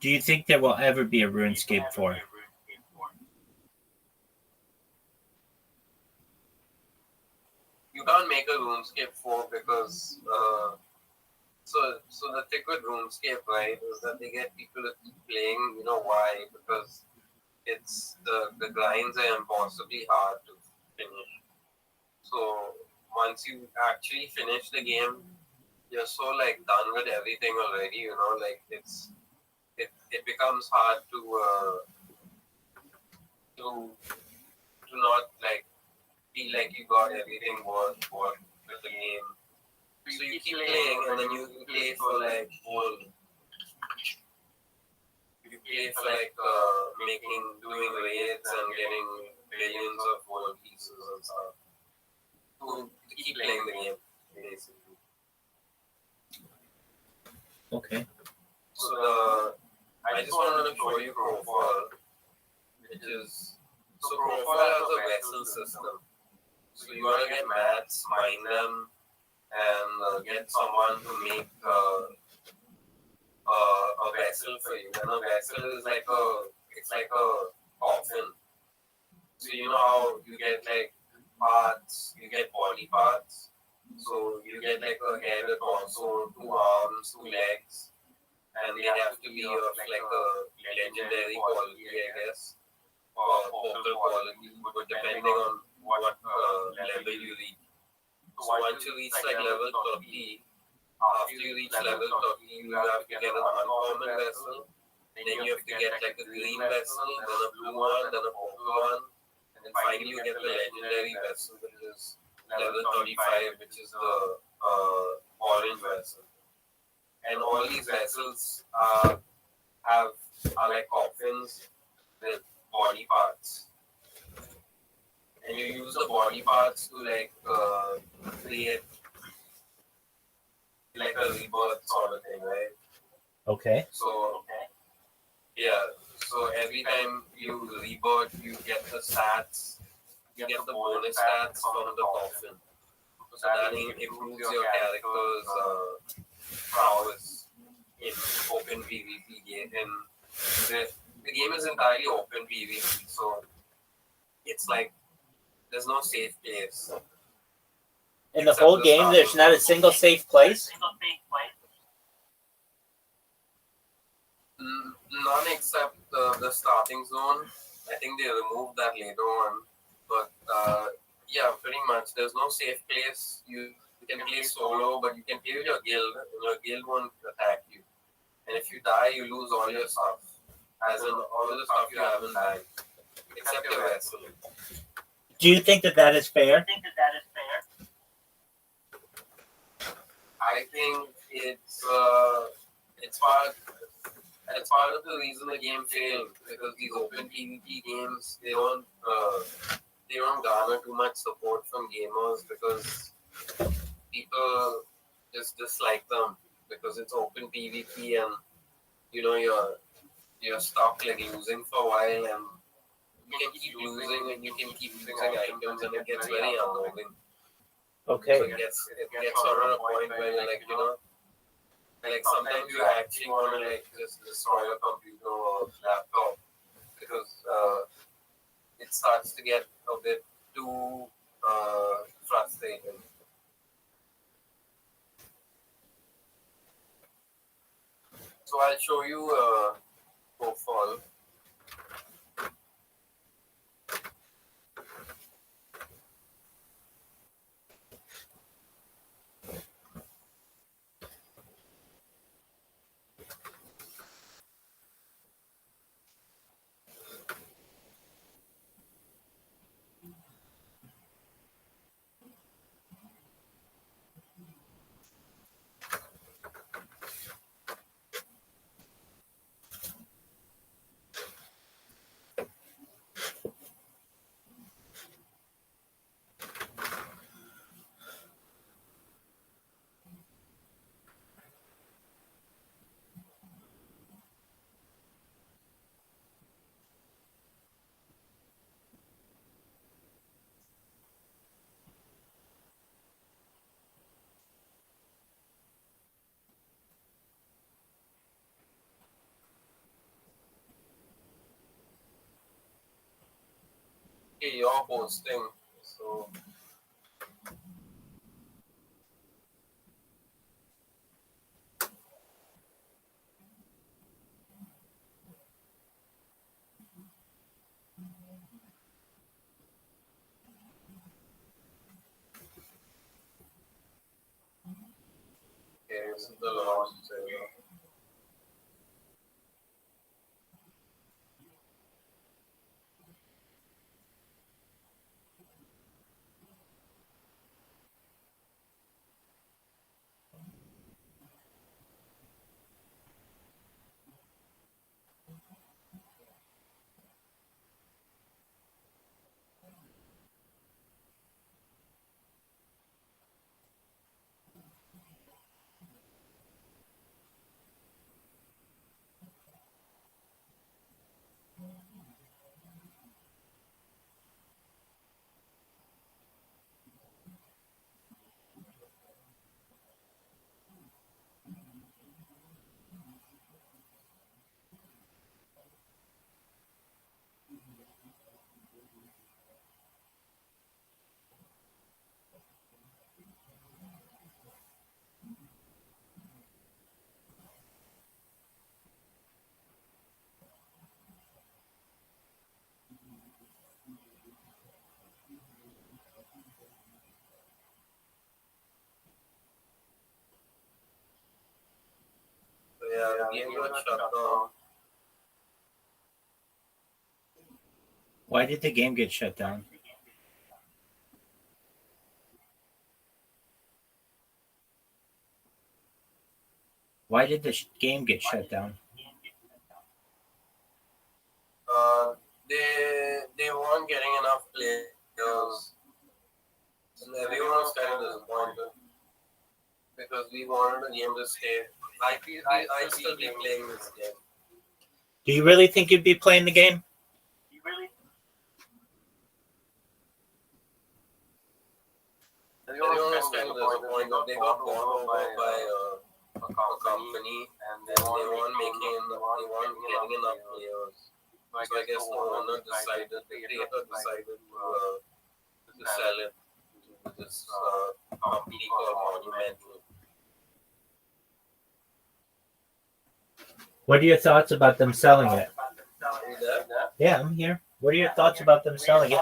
Do you think there will ever be a RuneScape 4? You can't make a RuneScape 4 because so the trick with RuneScape, right, is that they get people to keep playing. You know why? Because it's the grinds are impossibly hard to finish. So once you actually finish the game, you're so like done with everything already. You know, like it becomes hard to not like feel like you got everything worth with the game. So you keep playing and then you play for like doing raids and getting billions of gold pieces and stuff to keep playing the game basically. Okay. So I just wanted to show you Profile, which is Profile has a vessel system. So you want to get mats, mine them, and get someone to make a vessel for you. And a vessel is like a coffin. So you know how you get like parts, you get body parts. So you get like a head, a torso, 2 arms, 2 legs, and they have to be of like a legendary quality, I guess, or portal quality, but depending on what level you reach. So once you reach like level 30, after you reach level 30, you have to get an uncommon vessel, then you have to get like a green vessel, then a blue one, then a purple one, and then finally you get the legendary vessel, which is level 35, which is the orange vessel. And all these vessels are like coffins with body parts. And you use the body parts to like create like a rebirth sort of thing, right? Okay. So every time you rebirth, you get the stats, you get the bonus stats from the coffin. So that improves your character's prowess in open PvP game. And the game is entirely open PvP, so it's like there's no safe place. In the whole game, there's not a single safe place? None except the starting zone. I think they removed that later on. But yeah, pretty much. There's no safe place. You can play solo, but you can play with your guild, and your guild won't attack you. And if you die, you lose all your stuff. As in, all the stuff you haven't died. Except your vessel. Do you think that is fair? I think it's part of the reason the game failed, because these open PvP games they don't garner too much support from gamers because people just dislike them because it's open PvP and you know you're stuck like losing for a while and you can keep losing and you can keep losing items and it gets very annoying. Okay. So it gets sort of a point where you're like, you know, like sometimes you actually want to like just destroy your computer or laptop because it starts to get a bit too frustrating. So I'll show you Profile. okay, you're hosting, so. Okay, this is the launch. So yeah, the game got shut down. Why did the game get shut down? Why did the game get shut down? They weren't getting enough players, and everyone was kind of disappointed because we wanted the game to stay. I still be playing this game. Do you really think you'd be playing the game? Everyone was kind of disappointed. They got bought over by a company, and they weren't getting enough players. So I guess the owner decided, the creator decided to sell it to this company called Monumental. What are your thoughts about them selling it? Are you there? Yeah, I'm here. What are your thoughts about them selling it?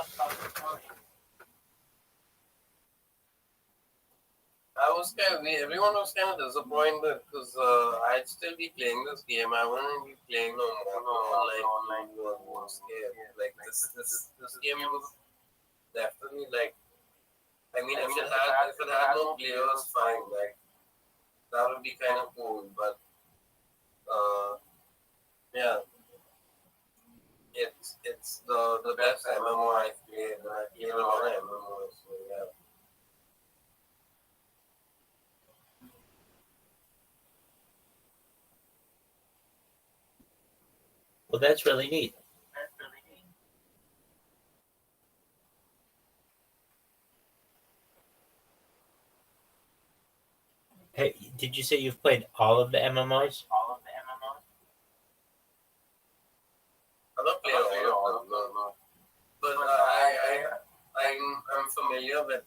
Everyone was kind of disappointed because I'd still be playing this game. I wouldn't be playing no more online game. Like this game was definitely like. I mean, if it had no players, fine. Like that would be kind of cool. But yeah, it's the best MMO I've played. And I played a lot of MMOs. So yeah. Well, that's really neat. Hey, did you say you've played all of the MMOs? I don't play all of them, no. But I'm familiar with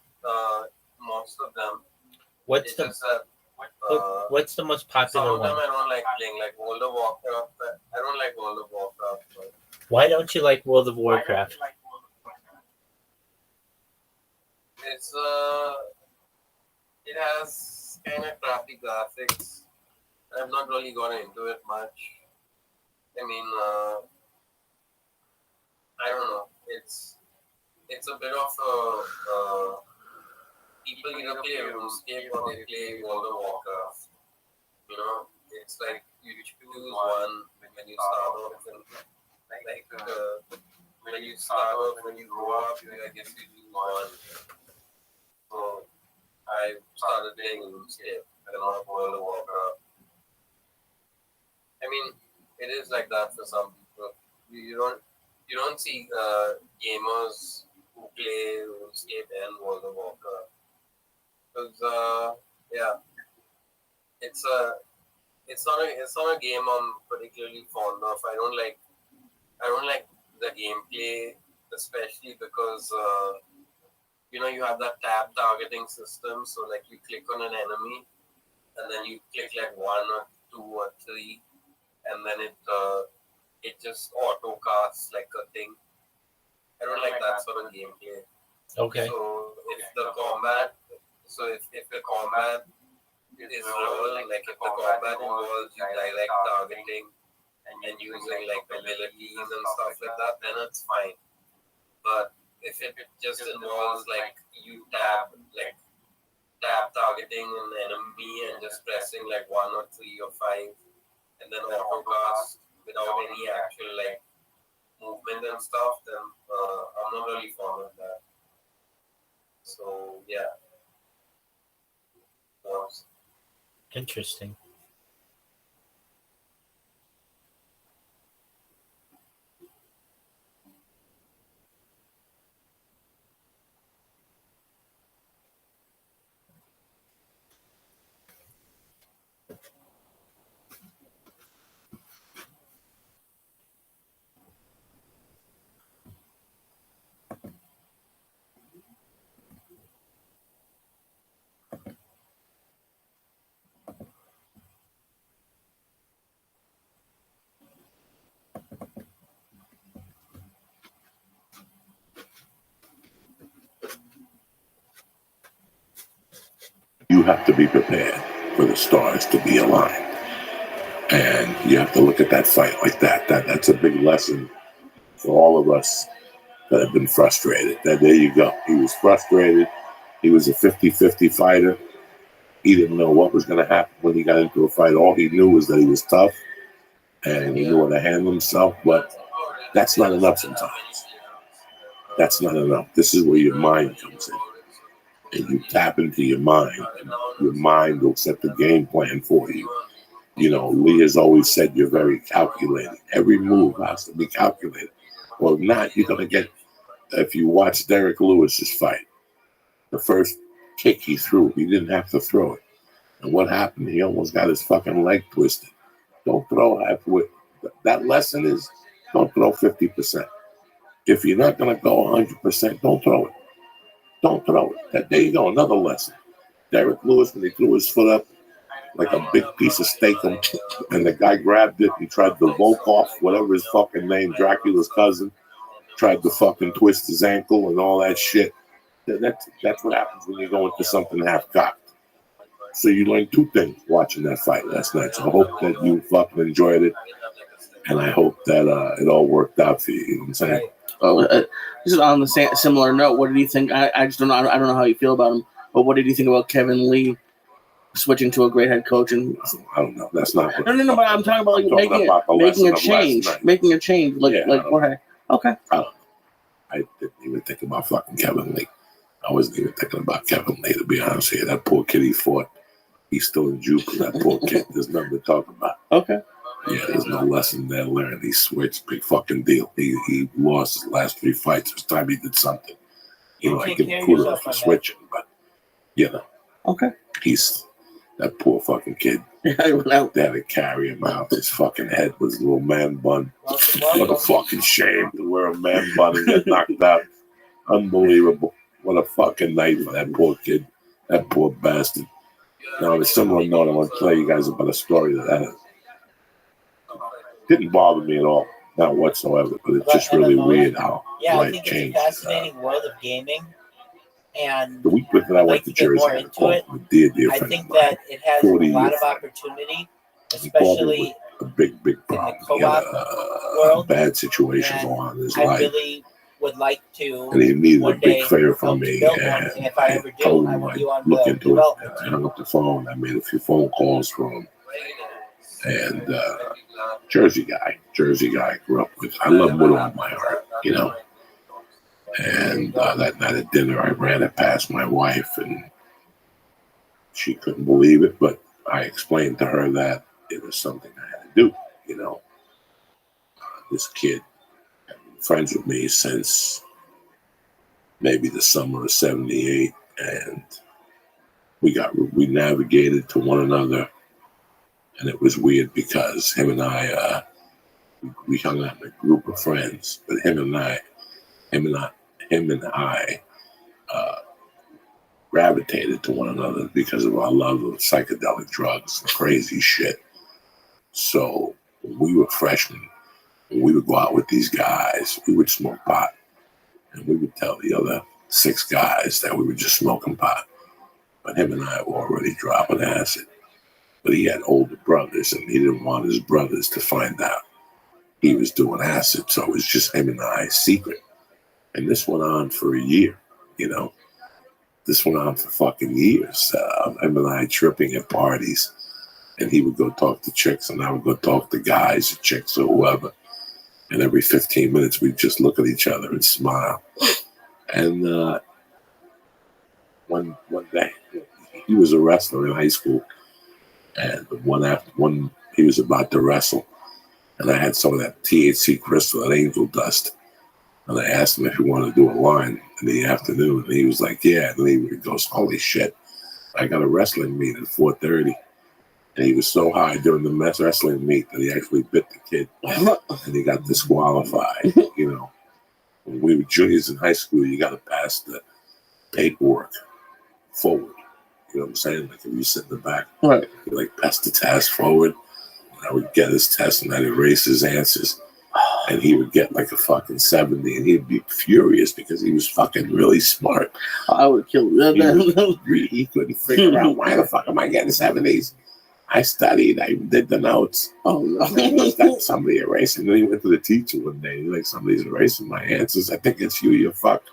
most of them. What's the most popular some of one? them I don't like playing, like World of Warcraft. I don't like World of Warcraft. But Why don't you like World of Warcraft? it's it has kind of crappy graphics. I've not really gotten into it much. I mean, I don't know. It's a bit of a people either play RuneScape or they play World of Warcraft. You know, it's like you choose one when you start off, and when you start off, when you grow up, I guess you choose one. So I started playing RuneScape and not World of Warcraft. I mean, it is like that for some people. You don't see gamers who play RuneScape and World of Warcraft. Because yeah, it's not a game I'm particularly fond of. I don't like the gameplay especially because you know, you have that tab targeting system. So like you click on an enemy, and then you click like 1 or 2 or 3, and then it just auto casts like a thing. I don't like that sort of gameplay. Okay. So if the combat is real, like if the combat involves you direct targeting and using like abilities and stuff like that, then it's fine. But if it just involves like you tab targeting an enemy and just pressing like 1 or 3 or 5 and then autocast without any actual like movement and stuff, then I'm not really fond of that. So yeah. Interesting. You have to be prepared for the stars to be aligned. And you have to look at that fight like that. That's a big lesson for all of us that have been frustrated. That there you go. He was frustrated. He was a 50-50 fighter. He didn't know what was going to happen when he got into a fight. All he knew was that he was tough and he knew how to handle himself. But that's not enough sometimes. That's not enough. This is where your mind comes in. And you tap into your mind, and your mind will set the game plan for you. You know, Lee has always said you're very calculated. Every move has to be calculated. Well, if not, you're going to get, if you watch Derek Lewis's fight, the first kick he threw, he didn't have to throw it. And what happened? He almost got his fucking leg twisted. Don't throw halfway. That lesson is don't throw 50%. If you're not going to go 100%, don't throw it. Don't throw it. There you go, another lesson. Derek Lewis, when he threw his foot up like a big piece of steak, and the guy grabbed it, he tried to Volkov, whatever his fucking name, Dracula's cousin, tried to fucking twist his ankle and all that shit. That's what happens when you go into something half-cocked. So you learned 2 things watching that fight last night. So I hope that you fucking enjoyed it, and I hope that it all worked out for you. You know what I'm saying? Just on the similar note, what did you think? I just don't know. I don't know how you feel about him, but what did you think about Kevin Lee switching to a great head coach? And I don't know. That's not. No. But I'm talking about making a change. Making a change. Okay. I didn't even think about fucking Kevin Lee. I wasn't even thinking about Kevin Lee, to be honest with you. That poor kid he fought, he's still in juke. That poor kid. There's nothing to talk about. Okay. Yeah, there's no lesson there learned. He switched, big fucking deal. He lost his last 3 fights. This time he did something. You know, I give him kudos for switching, but you know. Okay. He's that poor fucking kid. They had to carry him out. His fucking head was a little man bun. What a fucking shame to wear a man bun and get knocked out. Unbelievable. What a fucking night for that poor kid. That poor bastard. Now, on a similar note, I want to tell you guys about a story that didn't bother me at all, not whatsoever, but it's just really weird how life changed. It's a fascinating world of gaming, and the week that I went to Jersey, I think that it has a lot of opportunity, especially a big problem. In the co-op world, a bad situation going on in his life. I really would like to. And he needed a big favor from me, and if I ever do, I want you on look the into it. And I hung up the phone. I made a few phone calls for him, and Jersey guy I grew up with. I love Wood on my heart, you know. And that night at dinner, I ran it past my wife, and she couldn't believe it. But I explained to her that it was something I had to do, you know. This kid had been friends with me since maybe the summer of '78, and we navigated to one another. And it was weird because him and I, we hung out in a group of friends, but him and him and I gravitated to one another because of our love of psychedelic drugs and crazy shit. So when we were freshmen, when we would go out with these guys, we would smoke pot. And we would tell the other 6 guys that we were just smoking pot. But him and I were already dropping acid. But he had older brothers, and he didn't want his brothers to find out he was doing acid. So it was just him and I, secret. And this went on for a year, you know. This went on for fucking years. Him and I tripping at parties. And he would go talk to chicks, and I would go talk to guys or chicks or whoever. And every 15 minutes, we'd just look at each other and smile. And one day, he was a wrestler in high school. And one he was about to wrestle. And I had some of that THC crystal, that angel dust. And I asked him if he wanted to do a line in the afternoon. And he was like, yeah. And then he goes, holy shit. I got a wrestling meet at 4:30. And he was so high during the wrestling meet that he actually bit the kid. And he got disqualified, you know. When we were juniors in high school, you got to pass the paperwork forward. You know what I'm saying? Like if you sit in the back, right, you like pass the task forward. And I would get his test and I'd erase his answers. And he would get like a fucking 70, and he'd be furious because he was fucking really smart. I would kill him. He couldn't figure out why the fuck am I getting 70s? I studied. I did the notes. Oh, no. That somebody erasing. And then he went to the teacher one day. He's like, somebody's erasing my answers. I think it's you. You're fucked.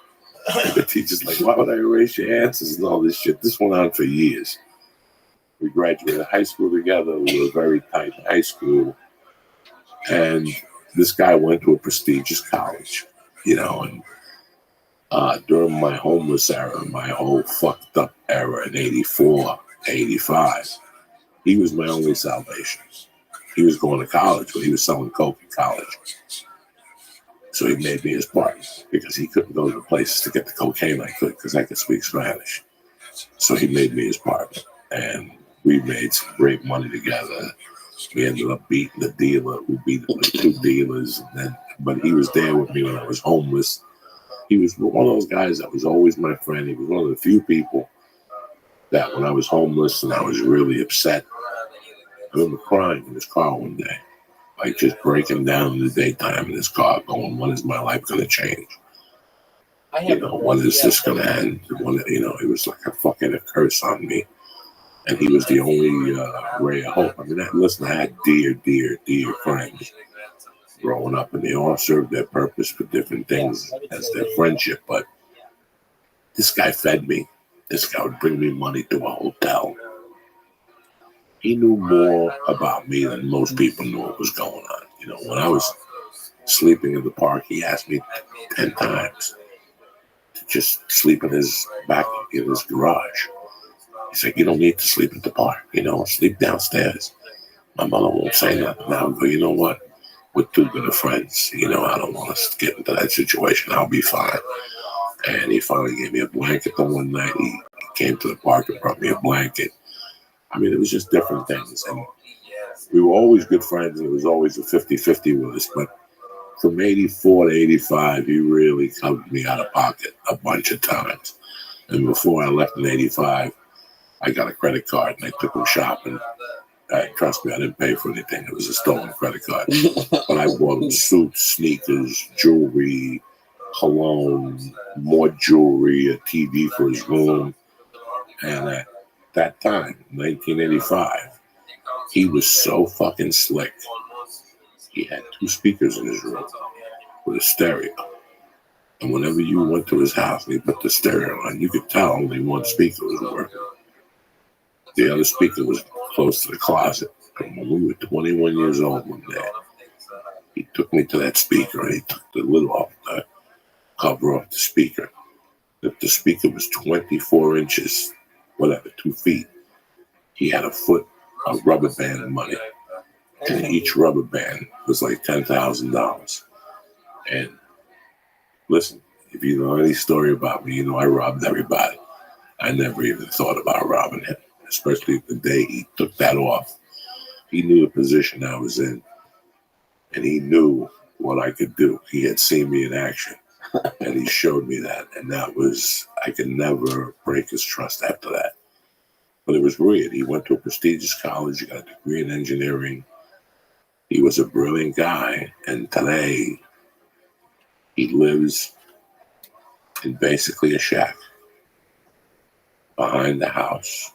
And the teacher's like, why would I erase your answers and all this shit? This went on for years. We graduated high school together. We were very tight in high school. And this guy went to a prestigious college, you know, and during my homeless era, my whole fucked up era in 84, 85, he was my only salvation. He was going to college, but he was selling coke in college. So he made me his partner because he couldn't go to the places to get the cocaine I could because I could speak Spanish. So he made me his partner. And we made some great money together. We ended up beating the dealer. We beat like 2 dealers. But he was there with me when I was homeless. He was one of those guys that was always my friend. He was one of the few people that when I was homeless and I was really upset, I remember crying in his car one day, like just breaking down in the daytime in his car, going, when is my life going to change? You know, when is this going to end? You know, it was like a fucking curse on me. And he was the only ray of hope. I mean, listen, I had dear friends growing up, and they all served their purpose for different things as their friendship. But this guy fed me. This guy would bring me money to a hotel. He knew more about me than most people knew what was going on. You know, when I was sleeping in the park, he asked me 10 times to just sleep in his garage. He's like, you don't need to sleep at the park, you know, sleep downstairs. My mother won't say nothing now, but you know what? We're too good of friends. You know, I don't want to get into that situation. I'll be fine. And he finally gave me a blanket the one night. He came to the park and brought me a blanket. I mean, it was just different things. And we were always good friends, and it was always a 50-50 with us. But from 84 to 85, he really covered me out of pocket a bunch of times. And before I left in 85, I got a credit card and I took him shopping. Trust me, I didn't pay for anything. It was a stolen credit card. But I bought him suits, sneakers, jewelry, cologne, more jewelry, a TV for his room. And at that time, 1985, he was so fucking slick. He had 2 speakers in his room with a stereo. And whenever you went to his house and he put the stereo on, you could tell only one speaker was working. The other speaker was close to the closet. And when we were 21 years old one day, he took me to that speaker and he took the lid off, the cover off the speaker. If the speaker was 24 inches, 2 feet, he had a foot of rubber band money. And each rubber band was like $10,000. And listen, if you know any story about me, you know I robbed everybody. I never even thought about robbing him. Especially the day he took that off. He knew the position I was in, and he knew what I could do. He had seen me in action. And he showed me that. And that was, I could never break his trust after that. But it was weird. He went to a prestigious college, he got a degree in engineering. He was a brilliant guy. And today, he lives in basically a shack behind the house.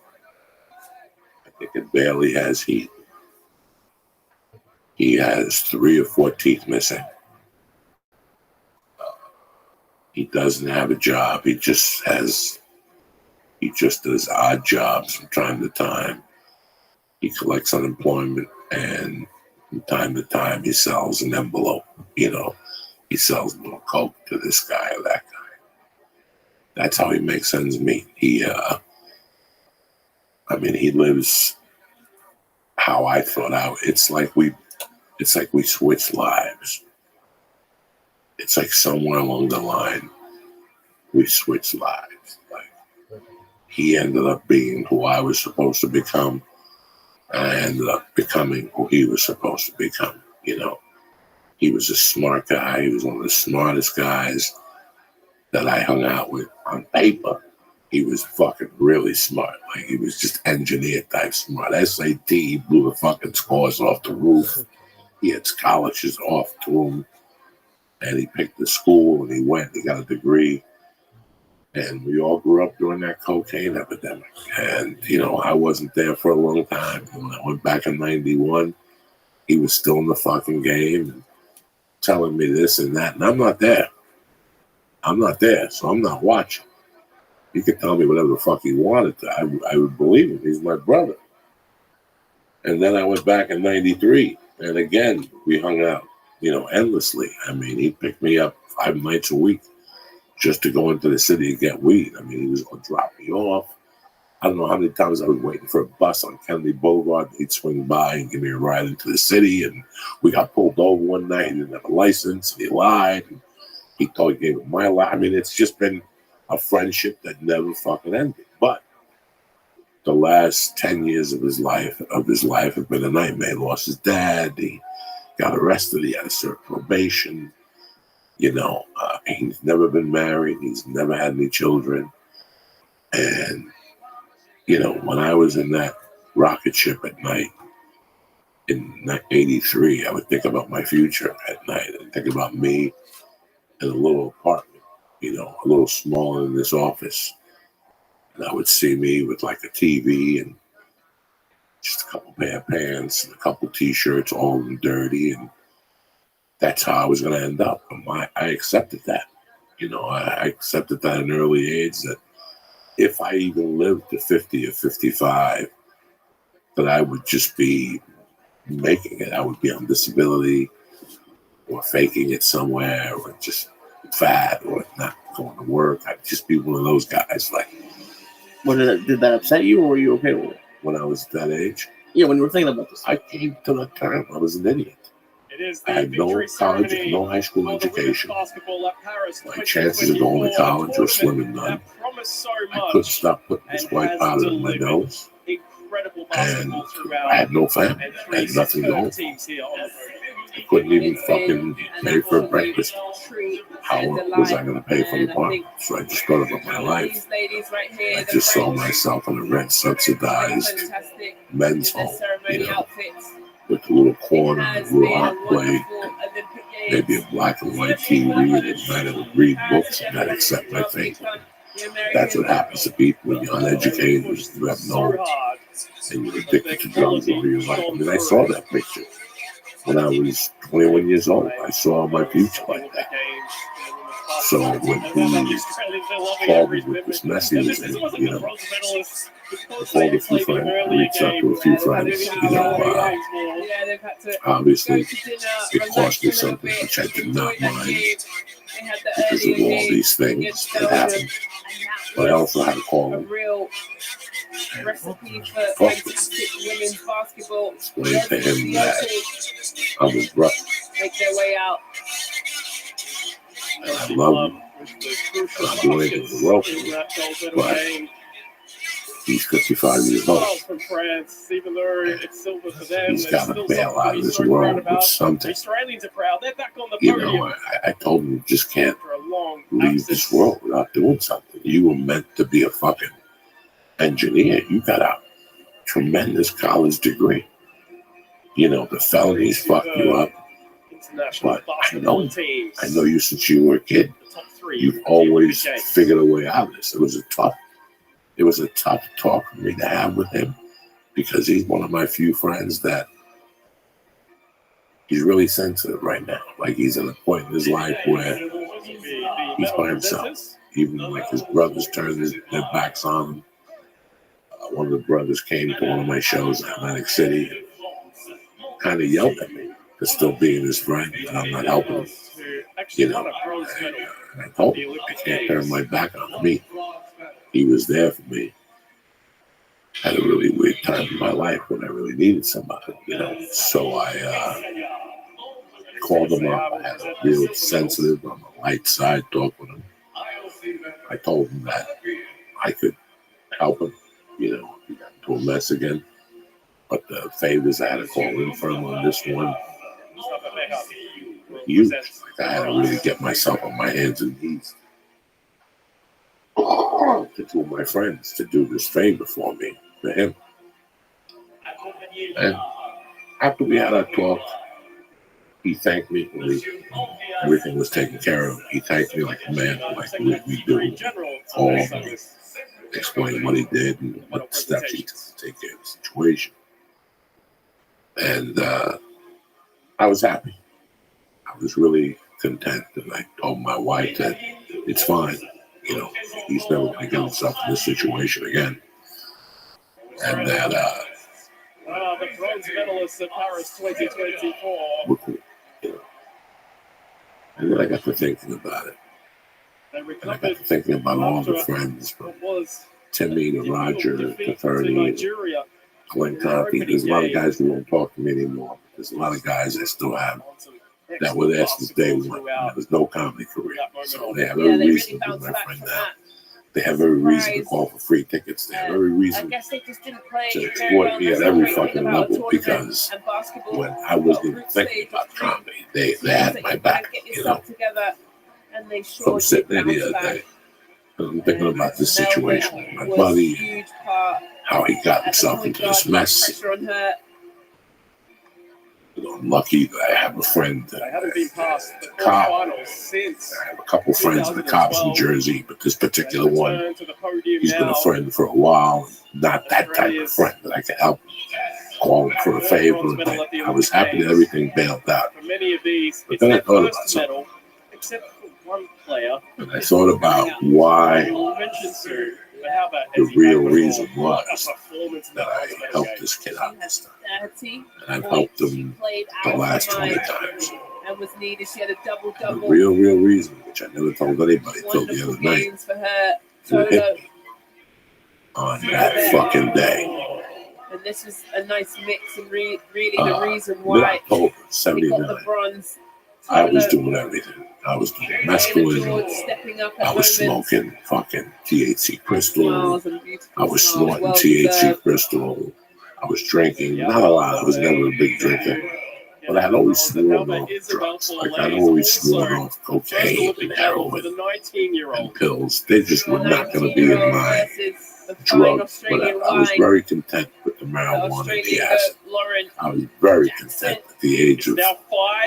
I think it barely has heat. He has 3 or 4 teeth missing. He doesn't have a job. He just does odd jobs from time to time. He collects unemployment, and from time to time he sells an envelope. You know, he sells a little coke to this guy or that guy. That's how he makes ends meet. He lives how I thought out. It's like we switched lives. It's like somewhere along the line, we switched lives. Like, he ended up being who I was supposed to become, and I ended up becoming who he was supposed to become. You know, he was a smart guy. He was one of the smartest guys that I hung out with on paper. He was fucking really smart. Like, he was just engineer type smart. SAT, he blew the fucking scores off the roof. He had scholarships off to him. And he picked the school, and he went. He got a degree. And we all grew up during that cocaine epidemic. And, you know, I wasn't there for a long time. When I went back in 91, he was still in the fucking game and telling me this and that. And I'm not there. I'm not there, so I'm not watching. He could tell me whatever the fuck he wanted to. I would believe him. He's my brother. And then I went back in 93. And again, we hung out, you know, endlessly. I mean, he'd pick me up 5 nights a week just to go into the city and get weed. I mean, he was going to drop me off. I don't know how many times I was waiting for a bus on Kennedy Boulevard. He'd swing by and give me a ride into the city. And we got pulled over one night. He didn't have a license. He lied. And he told he gave him my life. I mean, it's just been a friendship that never fucking ended. But the last 10 years of his life have been a nightmare. He lost his dad. He got arrested. He had to serve probation. You know, he's never been married. He's never had any children. And, you know, when I was in that rocket ship at night in 83, I would think about my future at night and think about me in a little apartment, you know, a little smaller than this office. And I would see me with like a TV and just a couple pair of pants and a couple T-shirts, all and dirty. And that's how I was going to end up. I accepted that. You know, I accepted that at an early age, that if I even lived to 50 or 55, that I would just be making it. I would be on disability or faking it somewhere or just fat or not going to work. I'd just be one of those guys. Like, did that upset you, or were you okay with it? When I was that age? Yeah, when you were thinking about this. I came to the term I was an idiot. I had no college, no high school education. My chances of going to college were slim and none. I couldn't stop putting this white powder in my nose. And I had no family. I had nothing going for me. I couldn't even fucking pay for breakfast. How was I going to pay for the bar? So I just thought about my life. I just saw myself in a rent subsidized men's home, you know, with a little corner, a little art play, maybe a black and white TV, and at night I would read books and I'd accept my fate. That's what happens to people when you're uneducated, you have no, and you're addicted to drugs over your life. I mean, I saw that picture when I was 21 years old. I saw my future like that. So when he called me with this message, and, you know, called a few friends, reached out to a few friends, you know, obviously it cost me something which I did not mind because of all these things that happened. But I also had to call him. Explain to him that I was rough. And I love him. And I'll do anything in the world for him. But he's 55 years old. He's got to bail out of this world with something. You know, I told him you just can't leave this world without doing something. You were meant to be a fucking engineer. You got a tremendous college degree. You know, the felonies fuck you up. But I know you since you were a kid. You've always figured a way out of this. It was a tough talk for me to have with him because he's one of my few friends that he's really sensitive right now. Like he's at a point in his life where he's by himself. Even like his brothers turned their backs on him. One of the brothers came to one of my shows in Atlantic City and kind of yelled at me for still being his friend, and I'm not helping him. You know, and I told him I can't turn my back on him. He was there for me. Had a really weird time in my life when I really needed somebody, you know. So I called him up. I had a real sensitive, on the light side talk with him. I told him that I could help him, you know, he got into a mess again. But the favors I had to call in for him on this one, huge. Like I had to really get myself on my hands and knees to two of my friends to do this favor for me, for him. And after we had our talk, he thanked me when everything was taken care of. He thanked me like a man, like we do all, explain what he did and what steps he took to take care of the situation. And I was happy. I was really content. And I told my wife that it's fine. You know, he's never going to get himself in this situation again. And that the bronze medalists at Paris 2024. We're cool. You know. And then I got to thinking about it. And I got to thinking about all the friends from Timmy to Roger to 30 to Glenn Coffey. There's a lot of guys who won't talk to me anymore. There's a lot of guys I still have that were there since day one. There was no comedy career. So they have every reason to be my friend now. They have every reason to call for free tickets. They have every reason to support me at every fucking level because when I wasn't even thinking about comedy, they had my back, you know. So I'm sitting there the other day, and I'm thinking about this situation with my buddy and how he got himself into this mess. You know, I'm lucky that I have a friend that a cop. I have a couple friends in the cops in Jersey, but this particular one, he's been a friend for a while. Not that type of friend that I can help call him for a favor. And I was happy that everything bailed out. But then I thought about something. And I thought about why the real reason was that I helped this kid out this time. And I've helped him the last 20 times. The real reason, which I never told anybody till the other night, it hit me on that fucking day. And this is a nice mix and really the reason why October 79. I was doing everything. I was doing mescaline. I was smoking fucking THC crystal. I was snorting THC crystal. I was drinking. Not a lot. I was never a big drinker. But I had always sworn off drugs. Like I'd always sworn off cocaine and heroin and pills. They just were not going to be in my drugs. But I was very content with the marijuana and the acid. I was very content at the age of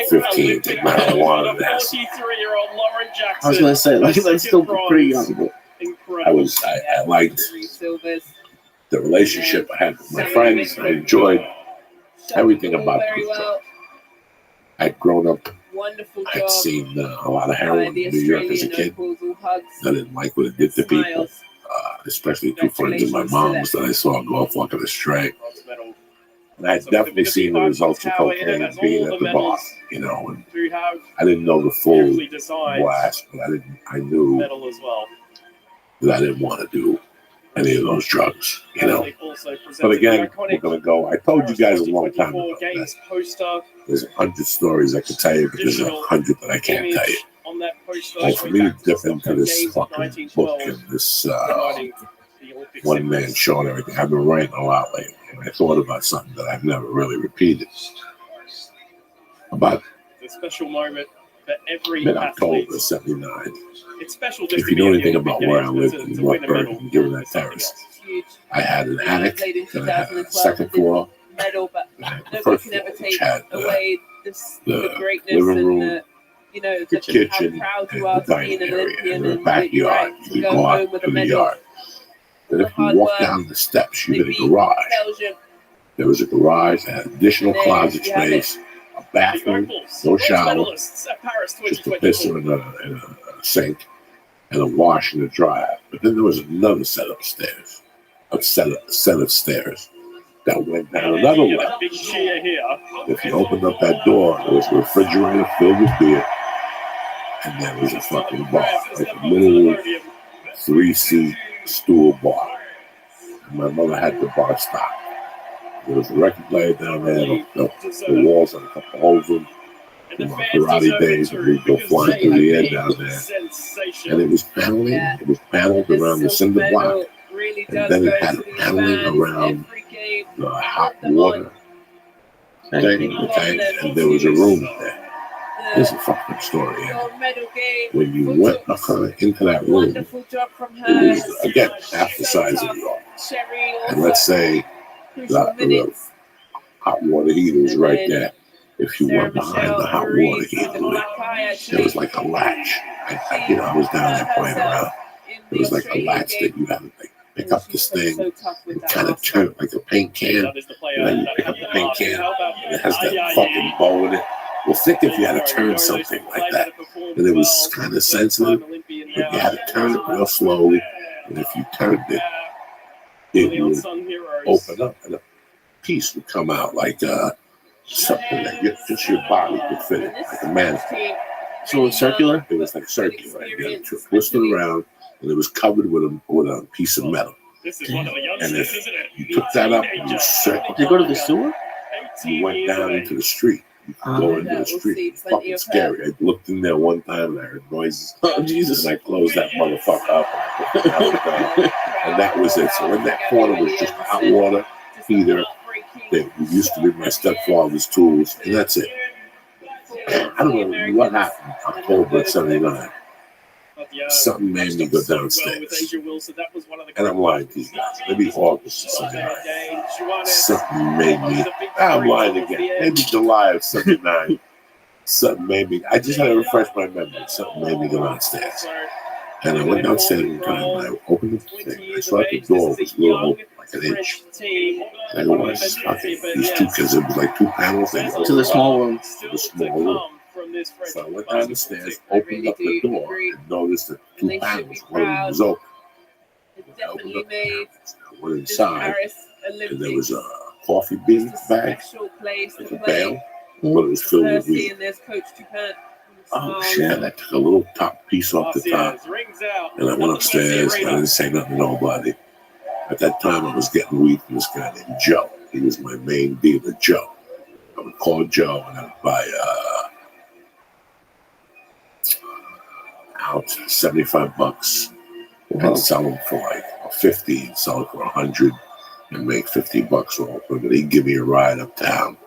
15 with marijuana and acid. I was going to say, like, that's still pretty young. I liked the relationship I had with my friends. I enjoyed everything about the drug. I'd grown up. I'd seen a lot of heroin in New York as a kid. I didn't like what it did to people, especially two friends of my mom's that I saw go off walking astray. And I'd definitely seen the results of cocaine being at the bar, you know. And I didn't know the full blast, but I knew that I didn't want to do any of those drugs, you know. But again, we're going to go. I told you guys a long time ago that there's 100 stories I could tell you, but there's 100 that I can't tell you. Like for me to dip into this fucking book and this one-man show and everything, I've been writing a lot lately. And I thought about something that I've never really repeated. About the special moment for every Mid-October athlete. of '79. It's special just If to you be know at the anything Olympic about where I Games, lived but in to North win a medal Bergen, given that is something terrace, else. I had an attic, Played in then I had a 2012 second and didn't floor, medal, but and I had the nobody first can floor, ever which take had away the the greatness living and room, the kitchen, how proud and you the are to be dining an area, Olympian and the and that you're backyard. right You to could go go out home with to a the medal. yard. Then if you hard walk work, down the steps, you they get a beat garage. Belgium. There was a garage that had additional And there closet you have it. space, a bathroom, no shower, Medalists at Paris just a 2024. pisser and a sink, and a wash and a dryer. But then there was another set upstairs, a set of stairs that went down another You get a level. big cheer here. If you opened up that door, there was a refrigerator filled with beer, and there was a fucking bar, like a little 3-seat stool bar. And my mother had the bar stocked. There was a record player down there. The walls had a couple holes in from my karate days, and we'd go flying through the air down there. And it was paneling. It was paneled around the cinder block, and then it had a paneling around the hot water thing, okay? And there was a room there. There's a fucking story. When you went into that room, it was, again, half the size of the office. And let's say the hot water heater was right there. If you went behind the hot water heater, there was like a latch. I was down there playing around. There was like a latch that you had to pick up this thing and kind of turn it like a paint can. And then you pick up the paint can, and it has that fucking bow in it. Well, think if you had to turn something like that, and it was kind of sensitive, but you had to turn it real slowly, and if you turned it, it would open up, and a piece would come out like something that just your body could fit in, like a mannequin. So it's circular? It was like circular, right? You had to twist it around, and it was covered with a piece of metal. And if you took that up and you circled, Did you go to the sewer? You went down into the street. You could go into the street. It's fucking scary. I looked in there one time and I heard noises. Oh, Jesus. And I closed that motherfucker up and I put the metal down. And that was it. So in that corner was just hot water, heater. That used to be my stepfather's tools. And that's it. I don't know what happened in October of '79. Something made me go downstairs. And I'm lying to you guys. Maybe August of '79. Something made me. I'm lying again. Maybe July of '79. Something made me. I just had to refresh my memory. Something made me go downstairs. And I went downstairs one time and I opened the thing. I saw the door was a little open, like an inch. And I go, what is this fucking, these two, because it was like two panels. To the small room. To the small room. So I went down the stairs, opened up the door, and noticed that two panels, one of them was open. I opened up the panels, I went inside, and there was a coffee bean bag, like a bale, but it was filled with weed. Oh shit, I took a little top piece off the top, and I went upstairs, and I didn't say nothing to nobody. At that time, I was getting weed from this guy named Joe. He was my main dealer, Joe. I would call Joe, and I would buy out $75 and sell them for like 50 and sell it for 100 and make $50 off of it. He'd give me a ride uptown.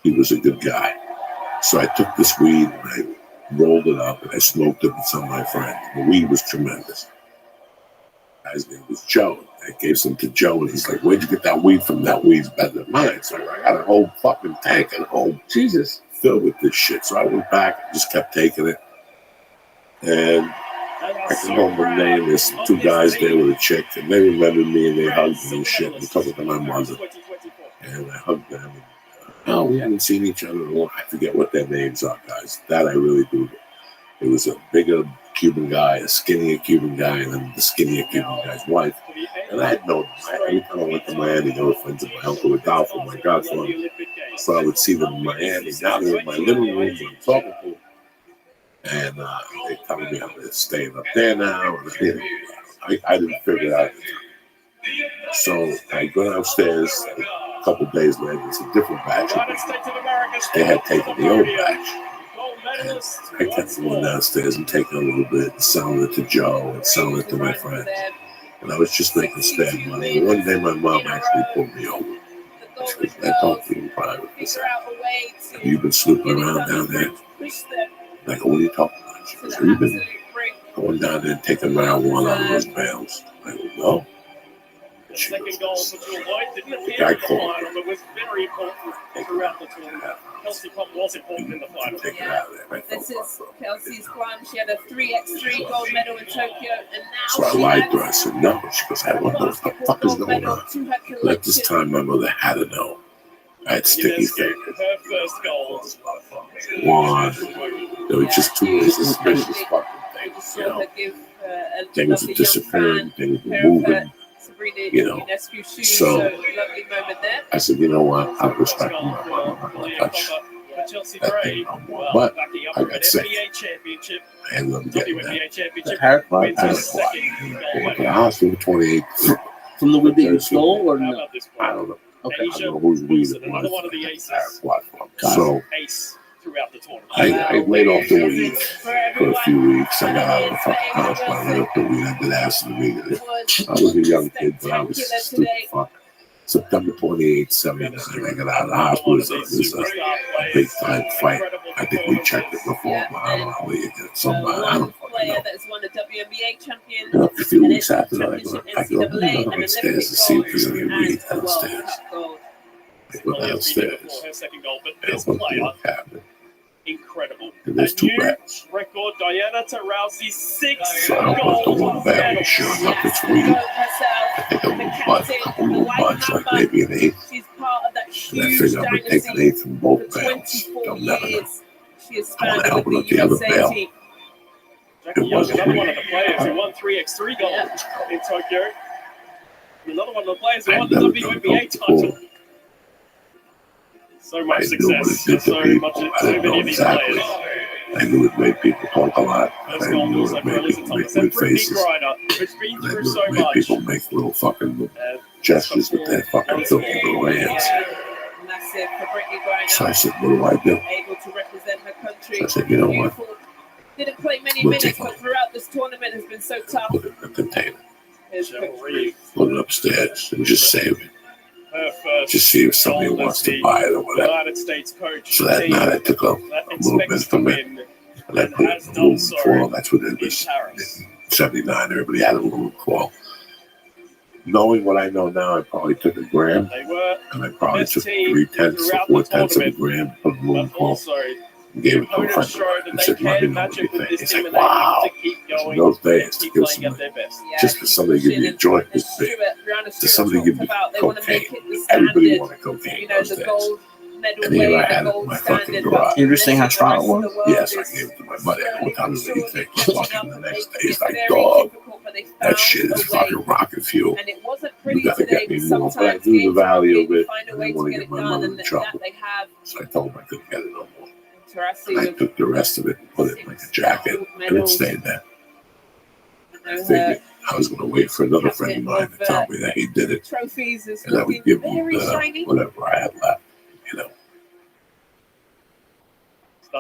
He was a good guy. So I took this weed and I rolled it up and I smoked it with some of my friends. The weed was tremendous. His name was Joe. I gave some to Joe and he's like, where'd you get that weed from? That weed's better than mine. So I got a whole fucking tank at home. Jesus. Filled with this shit. So I went back and just kept taking it. And I can remember the name. There's two guys there with a chick, and they remembered me and they hugged me and shit. And we talked about my mother, and I hugged them. And, we hadn't seen each other in a while. I forget what their names are, guys. That I really do. It was a bigger Cuban guy, a skinnier Cuban guy, and then the skinnier Cuban guy's wife. And I had known them. Every time I went to Miami, they were friends of my uncle Adolfo, my godfather. So I would see them in Miami. Now they're in my living room, and I'm talking to them. And they telling me I'm staying up there now. And, I didn't figure it out at the time. So I go downstairs a couple days later. It's a different batch. They had taken the old batch. And I kept going downstairs and taking a little bit and selling it to Joe and selling it to my friends. And I was just making spare money. And one day my mom actually pulled me over. I talked to you in private. Have you been snooping around down there? Like, what are you talking about? She goes, you've been going down there and taking marijuana out of those bales. I go, no. The second goal for to avoid didn't appear Guy in the called. final, but was very important throughout the tournament. Kelsey Plum was important in the final. This is Kelsey's Plum. She had a 3x3 gold medal in Tokyo, and now So I she lied has to her. I said, no. She goes, hey, what the fuck is going on? to her But at this collection. time, my mother had to know. I had sticky Guinness, fingers. her first goal. One. There were just two suspicious fucking things, you know. Things were disappearing, things were moving, you know. So I said, you know what? I respect my mother. I'm not going to touch that thing no more. But I got sick. I ended up getting that paraquat. I went to the hospital 28. From the weed that you stole, or no? I don't know. Okay. I don't know whose weed it Another one of the aces. So Ace throughout the tournament. I laid off the weed for a few weeks. I got out of the fucking house, but I laid off the weed. I did acid immediately. I was a young kid, but I was a stupid fuck. September 28th, 79. I got out of the hospital. It was a big time fight. I think we checked it before, but I don't know where you get somebody. I don't fucking know. That's won a WNBA champion. You know, a few weeks after that, I go downstairs to see if there's any weed downstairs. I go downstairs. I open the cabinet. Incredible. And there's two bags. Record Diana Taurasi's 6 So I open up the one bag, sure enough, it's weed. I think a little bunch, like maybe an eighth. And I figure I'm going to take an eighth from both bales. They'll never know. I want to open up the other bale. Jackie Young, another one of the players who won 3x3 gold in Tokyo. Another one of the players who won the WNBA title. So much success, so many of these players. I knew it made people talk a lot. I knew it made people make weird faces. I knew it made people make little fucking gestures with their fucking filthy little hands. So I said, what do I do? So I said, you know what? Didn't play many We'll minutes, take but throughout this tournament has been so tough. Put it in a container. His coach Put it upstairs and just save it. Just see if somebody wants to buy it or whatever. So that night I took a little bit from it and I put it in a room foil. That's what it was. In 79, everybody had a room foil. Knowing what I know now, I probably took a gram and I probably took 3/10 or 4/10 of a gram, put in a room foil, and gave it to a friend of mine and said, let me know what you think. He's like, wow. In those days, to give somebody, just for somebody to give me a joint was big. To somebody give me cocaine. Everybody wanted cocaine in those days. And here I had it in my fucking garage. Interesting how strong it was. Yes, I gave it to my buddy. I went, how does he think? Fucking the next day, he's like, dog, that shit is fucking rocket fuel. You gotta get me more. But I knew the value of it. I didn't want to get my mother in trouble. So I told him I couldn't get it no more. And I took the rest of it and put it in like a jacket, and it stayed there. I figured I was going to wait for another friend of mine to tell me that he did it, and I would give him whatever I had left, you know.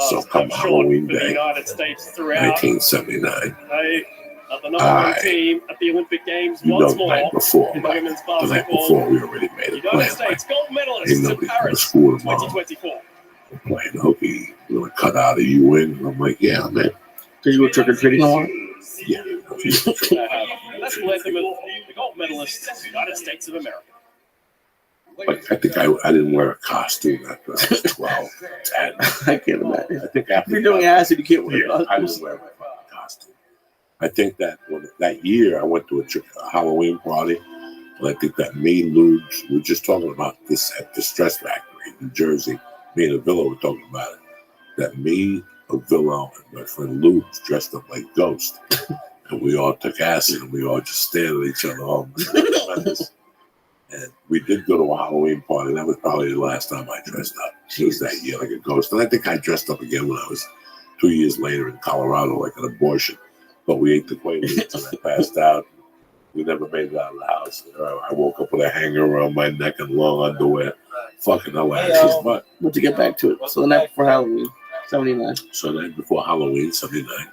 So come Halloween Day, 1979, team at the Olympic Games you know, once the more. night before we already made a plan. Like, ain't nobody come to school tomorrow. 2024. We're playing hooky. We're going to cut out of you in. And I'm like, yeah, man. Because you were trick-or-treating a lot? Yeah. That's led them the gold medalists of the United States of America. Like, I think I didn't wear a costume after I was 12. I can't imagine. I think after if you're doing acid, you can't wear a costume. I didn't wear my fucking costume. I think that that year I went to a Halloween party, and I think that me and Luge, we were just talking about this at the Stress Factory in New Jersey. Me and Avila were talking about it. That me, Avila, and my friend Luge dressed up like ghosts. And we all took acid and we all just stared at each other. All and we did go to a Halloween party. That was probably the last time I dressed up. It was that year like a ghost. And I think I dressed up again when I was 2 years later in Colorado like an abortion. But we ate the Quaaludes and I passed out. We never made it out of the house. I woke up with a hanger around my neck and long underwear. Fucking hilarious. But to get back to it, so the night before Halloween, 79. So the night before Halloween, 79,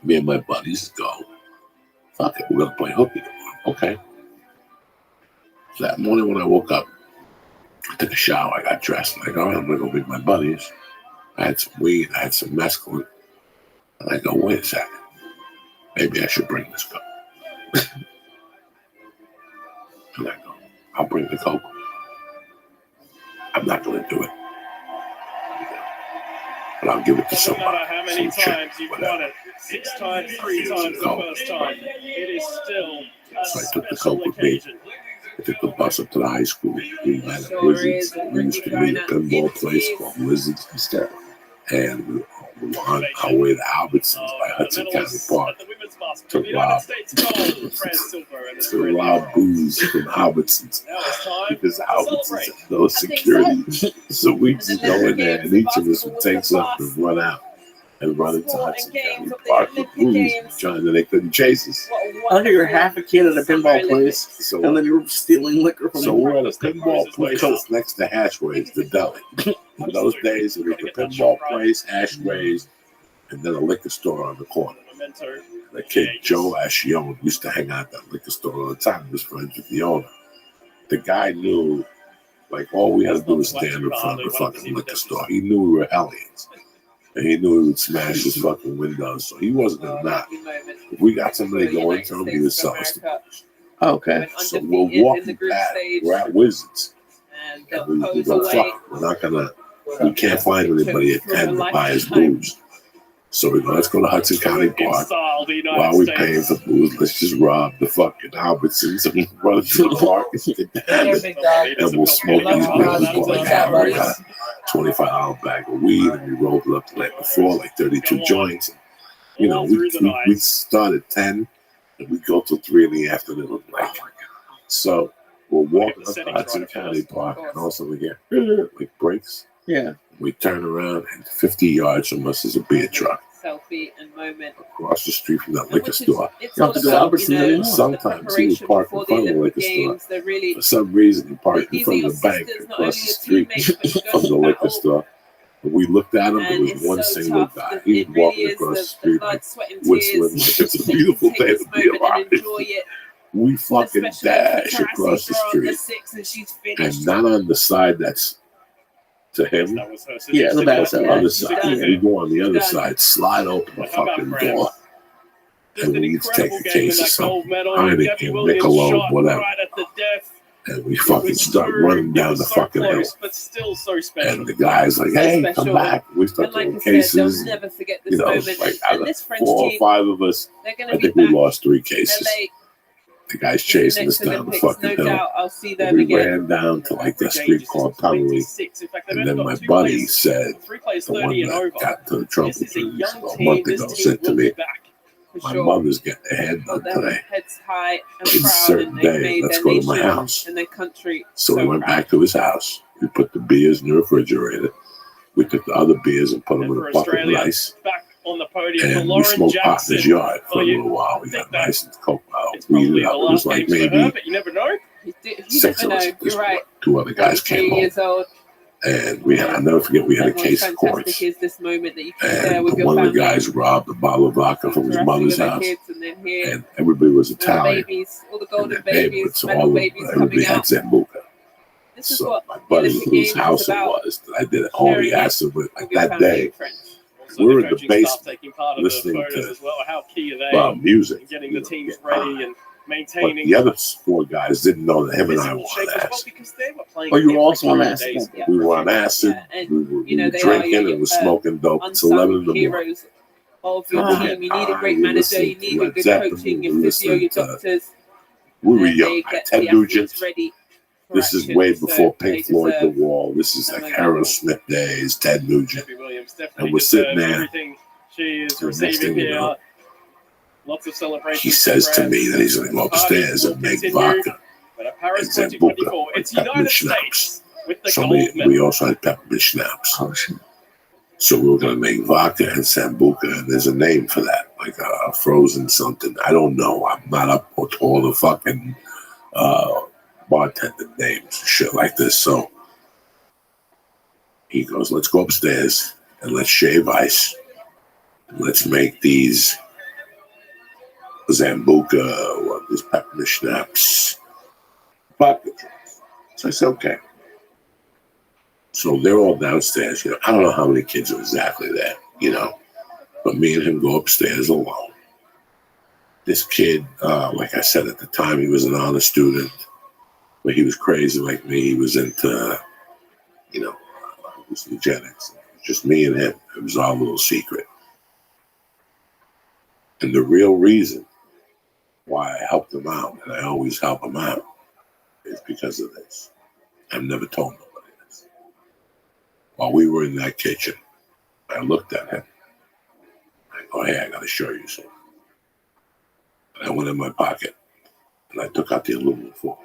me and my buddies go, fuck it, we're going to play hooky tomorrow. Okay. So that morning when I woke up, I took a shower, I got dressed. Like, all right, I'm going to go meet my buddies. I had some weed, I had some mescaline. And I go, wait a second. Maybe I should bring this Coke. And I go, I'll bring the Coke. I'm not going to do it. But I'll give it to Doesn't somebody. matter how many some chick, times you've whatever. won it, 6 times, 3 times the first time, it is still a So I took the special Coke with me. occasion. I took the bus up to the high school. We met at Wizards. We used to meet at a pinball place called Wizards instead. And we were on our way to Albertsons by Hudson County Park to rob booze from Albertsons. Because Albertsons had no security. So we just go in there and each of us would take something and run out. And run into Hudson County Park with booze, trying that they couldn't chase us. Oh, you were half a kid at a pinball place, and then you were stealing liquor from So them. we're at a pinball place next to Hashways, the deli. In those days, it was the pinball place, Hashways, and then a liquor store on the corner. The kid, Joe Ascione, used to hang out at that liquor store all the time. He was friends with the owner. The guy knew, like, all we had to do was stand in front of the fucking liquor store. He knew we were hellions. And he knew he would smash his fucking windows, so he wasn't going to knock. If we got somebody going to him, he would sell us the booze. Okay. So we're walking back. We're at Wizards. And we go, fuck, we're not going to, we can't find anybody at 10 to buy his booze. So we go, let's go to Hudson County Park. While we're paying for booze, let's just rob the fucking Albertsons and run to the park and we'll smoke these booze for like half a got a $25 bag of weed, and we rolled it up the night before, like 32 joints. And, you know, we start at 10 and we go till 3 in the afternoon. Like, so we're walking up to Hudson County Park, and also we get like breaks. Yeah. We turn around, and 50 yards from us is a beer truck. Selfie and moment. Across the street from that liquor store. You don't have to go to Albertsons anymore. Sometimes he was parked in front of the liquor store. For some reason, he parked in front of the bank across the street from the liquor store. And we looked at him. There was one single guy. He was walking across the street, like whistling, like it's a beautiful day to be alive. We fucking dash across the street, and not on the side that's to him. Yeah, the back side. Other side. We go on the other side, slide open the fucking door, and we each take a case of something, Heineken, Michelob, whatever. And we fucking start running down the fucking hill. And the guy's like, hey, come back. We start doing cases. You know, like out of 4 or 5 of us, I think we lost 3 cases. The guy's chasing us down the fucking hill. We ran down to like that street called Tonley. And then my buddy said, the one that got to the trouble a month ago, said to me, my mother's getting her head done today. It's a certain day. Let's go to my house. So we went back to his house. We put the beers in the refrigerator. We took the other beers and put them in a bucket of ice. And we smoked pot in his yard for a little while. We got nice and coke out. It was like maybe 6 of us. 2 other guys came home. And we had, I'll never forget, we had a case of quartz. And one of the guys robbed a bottle of vodka from his mother's house. And everybody was Italian. And their neighborhood, so everybody had Zambuca. So my buddy, whose house it was, that I did all the acid with, like that day, we were in the basement listening to music. Getting the teams ready and But the other 4 guys didn't know that him and I were on acid. Oh, you were also on acid? We were on acid. We were drinking and we were smoking dope. It's 11 in the morning. Of your team, you need a great manager, you need a good coaching, your physio, your doctors. We were young. Ted Nugent. This is way before Pink Floyd, The Wall. This is like Aerosmith days, Ted Nugent. And we're sitting there. The next thing you know, lots of celebrations. he says to me that he's going to go upstairs and make vodka and Zambuca and peppermint schnapps. So we also had peppermint schnapps. So we were going to make vodka and Sambuca, and there's a name for that, like a frozen something. I don't know. I'm not up to all the fucking bartender names, shit like this. So he goes, let's go upstairs and let's shave ice. Let's make these Zambuca or these peppermint schnapps vodka drinks. So I said, okay. So they're all downstairs. You know, I don't know how many kids are exactly there, you know. But me and him go upstairs alone. This kid, like I said at the time, he was an honor student, but he was crazy like me. He was into, you know, eugenics. Just me and him. It was our little secret. And the real reason why I helped him out, and I always help him out, is because of this. I've never told nobody this. While we were in that kitchen, I looked at him. I go, hey, I got to show you something. And I went in my pocket, and I took out the aluminum foil.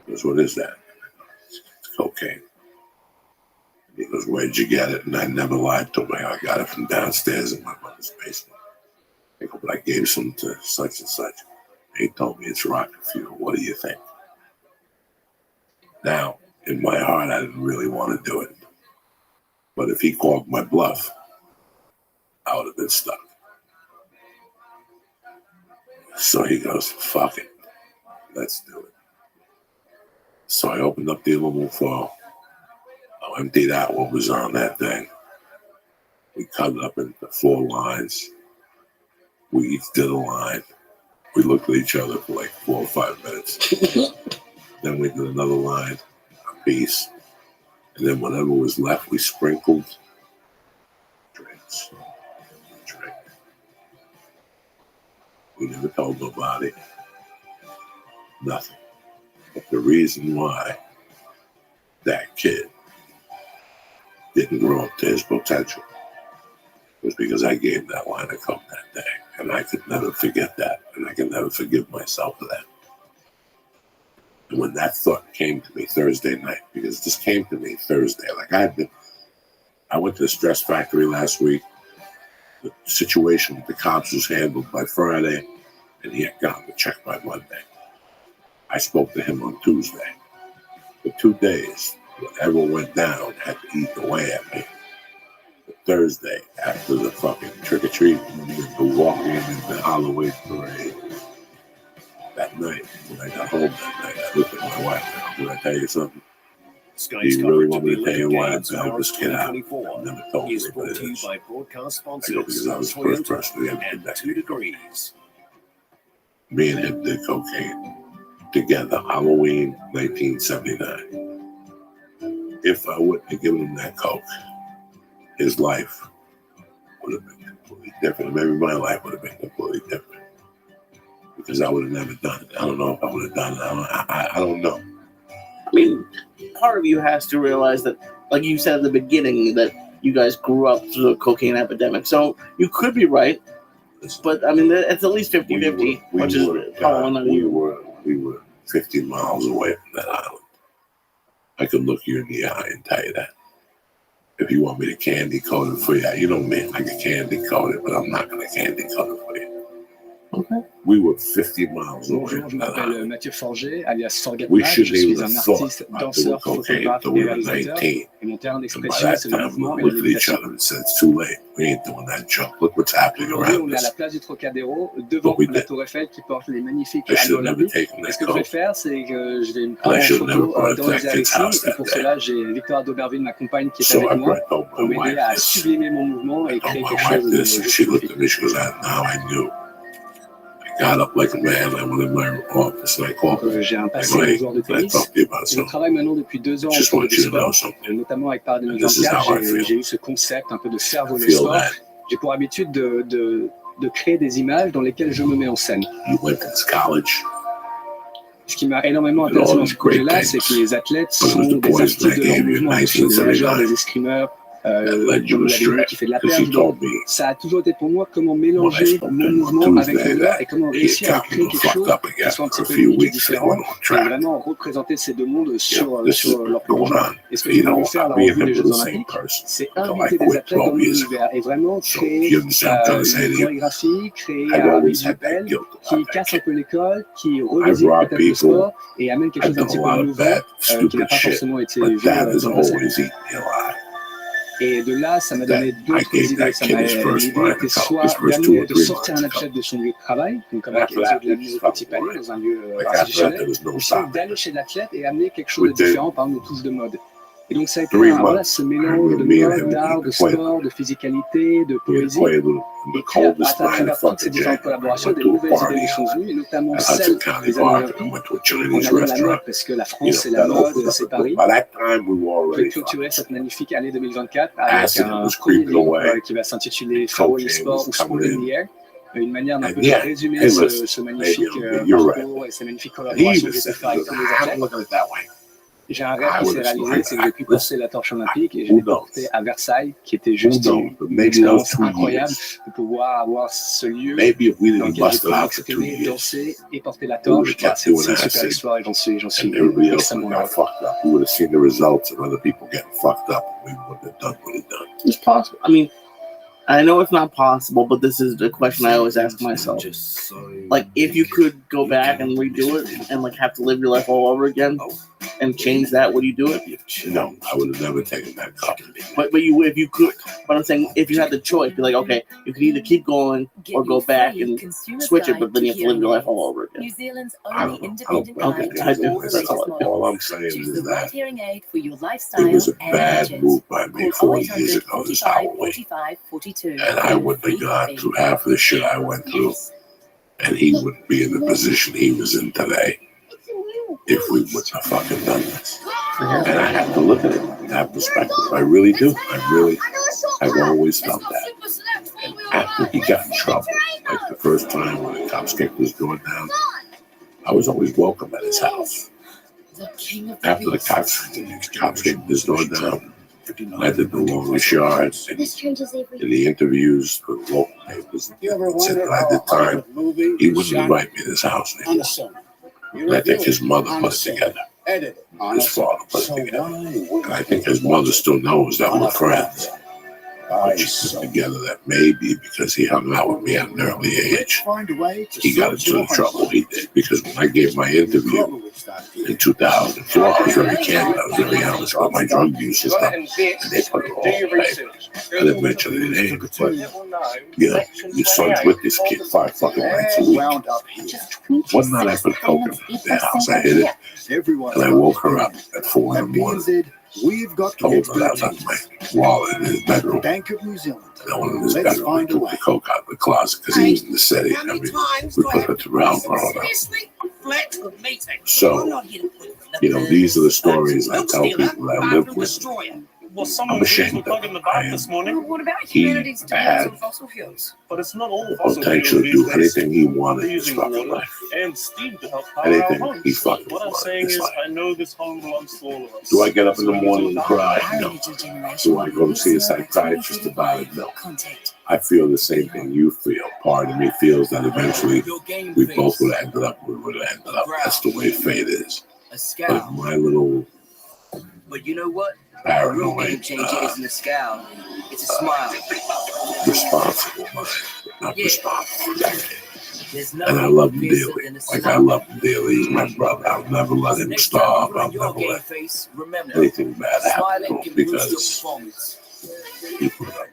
He goes, what is that? It's cocaine. And he goes, where'd you get it? And I never lied to him. I got it from downstairs in my mother's basement. I go, but I gave some to such and such. He told me it's rocket fuel. What do you think? Now, in my heart, I didn't really want to do it. But if he called my bluff, I would have been stuck. So he goes, fuck it. Let's do it. So I opened up the aluminum foil. I emptied out what was on that thing. We cut it up into 4 lines. We each did a line. We looked at each other for like 4 or 5 minutes. Then we did another line, a piece. And then whatever was left, we sprinkled drinks. Drink. We never told nobody. Nothing. But the reason why that kid didn't grow up to his potential was because I gave that line of coke that day. And I could never forget that. And I can never forgive myself for that. And when that thought came to me Thursday night, because this came to me Thursday, like I went to the stress factory last week. The situation with the cops was handled by Friday, and he had gotten the check by Monday. I spoke to him on Tuesday. For 2 days, whatever went down had to eat away at me. But Thursday, after the fucking trick-or-treat, the walking into the Halloween parade, that night, when I got home that night, I looked at my wife and I go, "Can I tell you something? Do you really want me to tell you why I bailed this kid out?" I never told me what it is. I go, because I was the first person to ever did that. Me and him did cocaine together, Halloween 1979. If I wouldn't have given him that coke, his life would have been completely different. Maybe my life would have been completely different. Because I would have never done it. I don't know if I would have done it. I don't know. I mean, part of you has to realize that, like you said at the beginning, that you guys grew up through the cocaine epidemic. So you could be right. But, I mean, it's at least 50-50. We were 50 miles away from that island. I could look you in the eye and tell you that. If you want me to candy coat it for you, you know me, I can candy coat it, but I'm not going to candy coat it for you. Okay. We were 50 miles away. Bonjour, je m'appelle Mathieu Forget, alias Sorgatman. We Je shouldn't suis even un have thought artiste, about danseur, doing cocaine photographe until et we were réalisateur. 19. Et mon terrain And by d'expression, that c'est le time, we mouvement et la looked at each méditation. other and said, it's too late. We ain't doing that junk. Look what's happening Aujourd'hui, around on est à la us. place du Trocadéro, devant la tour Eiffel qui porte les magnifiques I should halos have never olympiques. taken Et ce that que je vais coke. faire, c'est que je vais me And I prendre en should have never photo brought it to dans les that kid's Alexis. house Et that pour day. cela, j'ai Victoire d'Auberville, ma compagne, qui est So avec moi, I told pour my m'aider wife à this. sublimer mon mouvement et I told créer my quelque wife chose de this, and she looked at me. She goes, now I knew. I got up like a man. I went in my office and I called her. J'ai un I passé go, de hey, joueur de can I tennis. talk to you about Je something? travaille maintenant depuis 2 ans I en just cours want de you to know sport, something. notamment avec Paris And this is how I 2024. feel. J'ai eu ce concept un peu de faire I voler le feel sport. that J'ai pour habitude de créer des images dans lesquelles je me mets en scène. you went to this college. Ce qui m'a énormément And all intéressé dans these ce great projet-là, c'est que things. les athlètes But it was sont the des poison artistes I de leur gave you in mouvement, que ce soit des nageurs, 1979 des escrimeurs, that led you comme astray. Rabbi qui fait de la Because perche. he Donc, told me ça a toujours été pour moi comment when I mélanger spoke to mon him on mouvement avec Tuesday le leur et that comment he had réussir à créer gotten quelque fucked chose up qui again soit un for petit a peu few unique et weeks. They différent went on et track. vraiment représenter ces deux mondes sur, This is sur leur going plongeon. on. Et ce que You j'ai voulu know, faire là, en me and vue him des were Jeux the same Olympiques, person c'est until I inviter des quit athlètes dans 12 mon years ago. univers et vraiment So créer you understand what I'm trying to say une to you? chorégraphie, créer I've un always visuel had that guilt qui about that casse un kid. peu l'école, qui I've revisite robbed peut-être le people. sport et amène quelque I've chose d'un done petit a peu lot of nouveau bad, qui n'a stupid pas shit. forcément été But vu that has dans le passé. always eaten me alive. Et de là, ça m'a That donné I d'autres gave idées. that Ça kid m'a his first l'idée line était of coke, soit his first 2 d'amener, or de 3 sortir lines un of coke. athlète de son lieu de travail, donc And avec after that, de la it mise just au fell petit panier apart. dans un lieu Like after that, institutionnel, there was no ou sinon stopping d'aller it. chez l'athlète et amener quelque chose de Within différent, par exemple des touches de mode. Et donc ça a été 3 voilà, months. ce I mélange remember de me and mode, him d'art, de played. sport, de physicalité, de We poésie. played in the Et puis à coldest night travers of toutes ces fucking différentes January. collaborations, Went des to a nouvelles idées party nous sont venues, et notamment at celle Hudson County des années Park olympiques. and went to a On Chinese allait de la restaurant. mode parce que la You France, c'est know, la that mode, opened c'est up. Paris. By that time, we were On peut already clôturer cette fucking. magnifique année 2024 avec Acid un was premier creeping livre away. qui va s'intituler Cocaine Faro l'e-sport was ou Sport coming in in. the Air. Une manière d'un And peu de yeah, résumer hey, ce listen, magnifique maybe you're right. parcours et ces magnifiques And he collaborations even que j'ai pu said, faire avec look, tous les I haven't athlètes. looked at it that way. J'ai un rêve I qui would s'est have réalisé, like, c'est que j'ai pu porter la torche olympique et je who l'ai porté knows? à Versailles, qui était Who juste knows? une But maybe expérience those 2 incroyable years, de pouvoir avoir ce lieu maybe if we dans didn't lequel j'ai bust pu it out for 2 m'exprimer, years, danser et porter la we would torche. have Voilà, kept c'est doing une our super thing. histoire et j'en suis And everybody else extrêmement would have heureux. got fucked up. We would have seen the results of other people getting fucked up. We wouldn't have done what he done. It's possible. I mean, I know it's not possible, but this is the question I always ask myself. Like, if you could go back and redo it and like have to live your life all over again and change that, would you do it? No, I would have never taken that cup. But you would if you could. But I'm saying if you had the choice, be like, okay, you could either keep going or go back and switch it, but then you have to live your life all over again. New Zealand's I only don't know. independent Okay, guide I to do. all the That's latest all. models. All I'm saying Choose is the right that hearing aid for your it lifestyle was a and bad budget. move by me Call 40 years 0800 ago this 45 Halloween. 45 42. And I wouldn't have gone through half of the shit I went through. And he wouldn't be in the position he was in today if we wouldn't have fucking done this. And I have to look at it in that perspective. I really do. I've always felt that. And after he got in trouble, like the first time when the cops kicked his door down, I was always welcome at his house. After the cops kicked his door down, I did the longest yard in the interviews for the local papers. And said that I did time. He wouldn't invite me to his house anymore. And I think his mother put it together. His father put it together. And I think his mother still knows that we're friends. But she put together that maybe because he hung out with me at an early age, he got into the trouble he did. Because when I gave my interview in 2004, I was very candid. I was very honest about my drug use and stuff. And they put it all away. I didn't mention any names, but you know, your son's with this kid 5 fucking nights a week. One night I put coke in their house. I hid it, and I woke her up at 4 in the morning. Told her that I left my wallet in his bedroom. Bank of New Zealand. And I went in his bedroom and took the coke out of the closet because he was in the city. I mean, we put it around growing up. So, you know, these are the stories I tell people that I live with. I'm ashamed of him. I am. He had the potential to do anything he wanted in his fucking life. Anything he fucking wanted in his life. I know this home belongs to all of us. Do I get up in the morning and cry? No. Do I go to see a psychiatrist about it? No. I feel the same thing you feel. Part of me feels that eventually we both would have ended up where we would have ended up. That's the way fate is. But my little But you know what? paranoid, Game changer isn't a scowl. It's a smile. responsible mind, not responsible. And I love him dearly. Like I love him dearly. He's my brother. I'll never let him starve. I'll never let anything bad happen to him because he put up,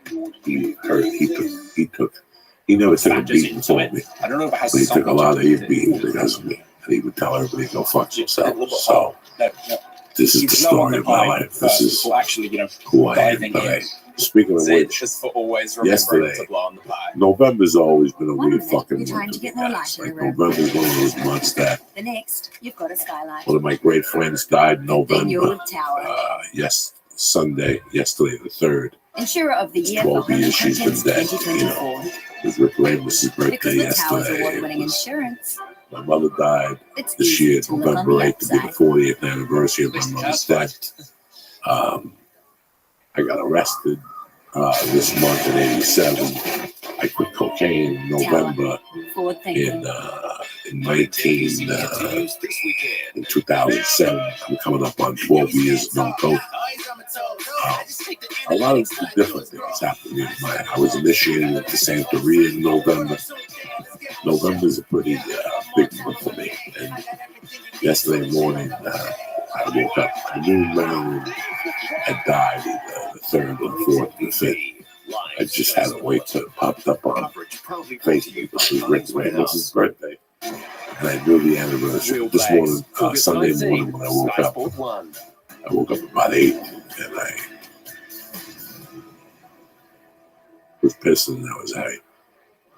he hurt, he never took a beating for me. I don't know if it has But he took a lot of something his beatings because of me. And he would tell everybody to go fuck yourself. So this is the story of my life. This is who I am today. Speaking of which, yesterday, November's always been a weird fucking month to me, guys. Like November's one of those months that The next, you've got a skylight. one of my great friends died in Then your November. tower. Yesterday, the 3rd. Insurer of the It's year 12 for home years she's been contents dead. You know, 2024. it was Rick Ramos' birthday Because the tower's yesterday. award-winning insurance. My mother died It's this easy year, to look on November the 8th, to be the outside. 40th anniversary of my mother's death. I got arrested this month in '87. I quit cocaine in November in 2007. I'm coming up on 12 years no coke. A lot of different things happened in my life. I was initiated into Santeria in November. November is a pretty big month for me. And yesterday morning, I woke up. I knew Marilyn had died either the 3rd or the 4th or the 5th. I just had to wait till it popped up on Facebook. This was Rick Ramos' birthday. And I knew the anniversary. This morning, Sunday morning when I woke up about 8. and I was pissed, and I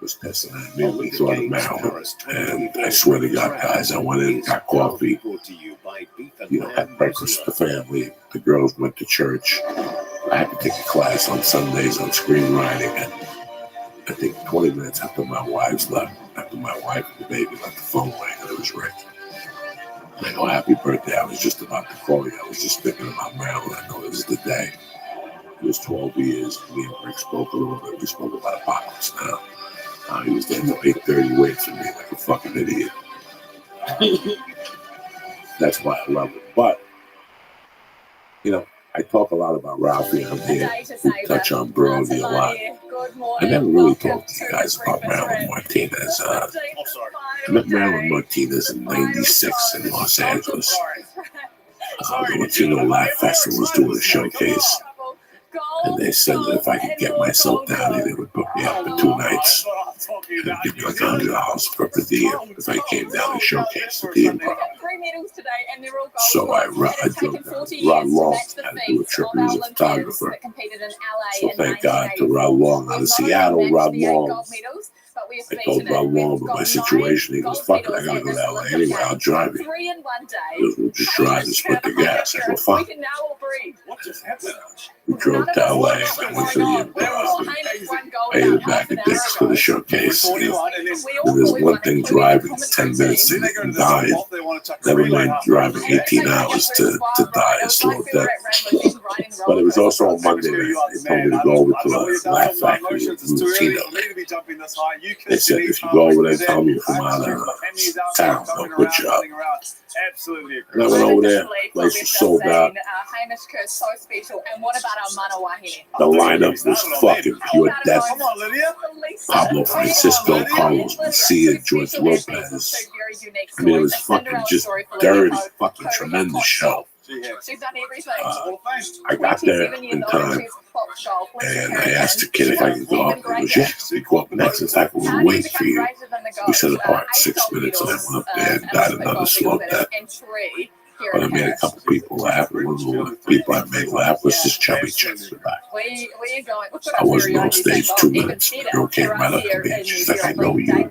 was pissed, and I immediately thought of Maryland. And I swear to God, guys, I went in, got coffee, had breakfast with the family. The girls went to church. I had to take a class on Sundays on screenwriting, and I think 20 minutes after my wife and the baby left, the phone rang, and it was Rick. And I go, happy birthday. I was just about to call you. I was just thinking about Maryland. I know this is the day. It was 12 years. Me and Rick spoke a little bit. We spoke about Apocalypse Now. He was there till 8:30 waiting for me like a fucking idiot. That's why I love it. But, I talk a lot about Ralphie on here. We touch on Brody a lot. I never really talked to you guys about Marilyn Martinez. I met Marilyn Martinez in '96 in Los Angeles. The Latino Laugh Festival was doing a showcase. And they said that if I could get myself down here, they would book me up for 2 nights and give me like $100 per diem if I came down and showcased at the Improv. So I drove down Rod Long had to do a trip. He was a photographer. So thank God to Rod Long out of Seattle. Rod Long. I told Rod Long about my situation. He goes, fuck it, I gotta go to LA anyway, I'll drive you. He goes, we'll just drive and split the gas. I go, fine. We drove to LA, I went to the Improv. I ate a bag of dicks for the showcase. And there's one thing driving 10 minutes to get and die. Never mind driving 18 hours to die a slow death. But it was also on Monday night. They told me to go over to the Laugh Factory in Latino. They said, if you go over there and tell me you're from out of town, they'll put you up. And I went over there, the place was sold out. The lineup was fucking pure death. Pablo Francisco, Carlos Mencia, George Lopez. I mean, it was fucking just dirty, fucking tremendous show. I got there in time, and I asked the kid if I could go up. He goes, yeah, we go up next. In fact, we were waiting for you. We set apart 6 minutes, and I went up there and died another slow death. But I made a couple people laugh. One of the people I made laugh was this chubby chick in the back. I wasn't on stage 2 minutes. The girl came right up to me and she's like, I know you.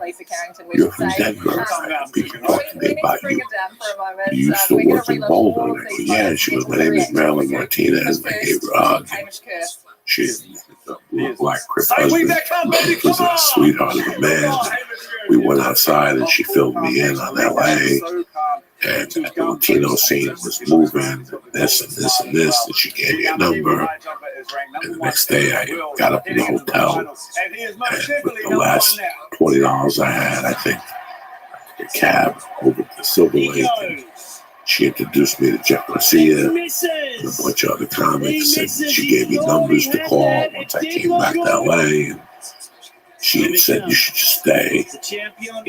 You're from Denver. People talk to me about you. You used to work in Boulder. And I go, yeah. And she goes, my name is Marilyn Martinez. And I gave her a hug. She had a black crip husband. He was a sweetheart of a man. We went outside and she filled me in on LA. And the Latino scene was moving, this and this and this, and she gave me a number. And the next day I got up in the hotel, and with the last $20 I had, I think, I took a cab over to Silver Lake, and she introduced me to Jeff Garcia and a bunch of other comics, and she gave me numbers to call once I came back to LA. And she had said, you should just stay.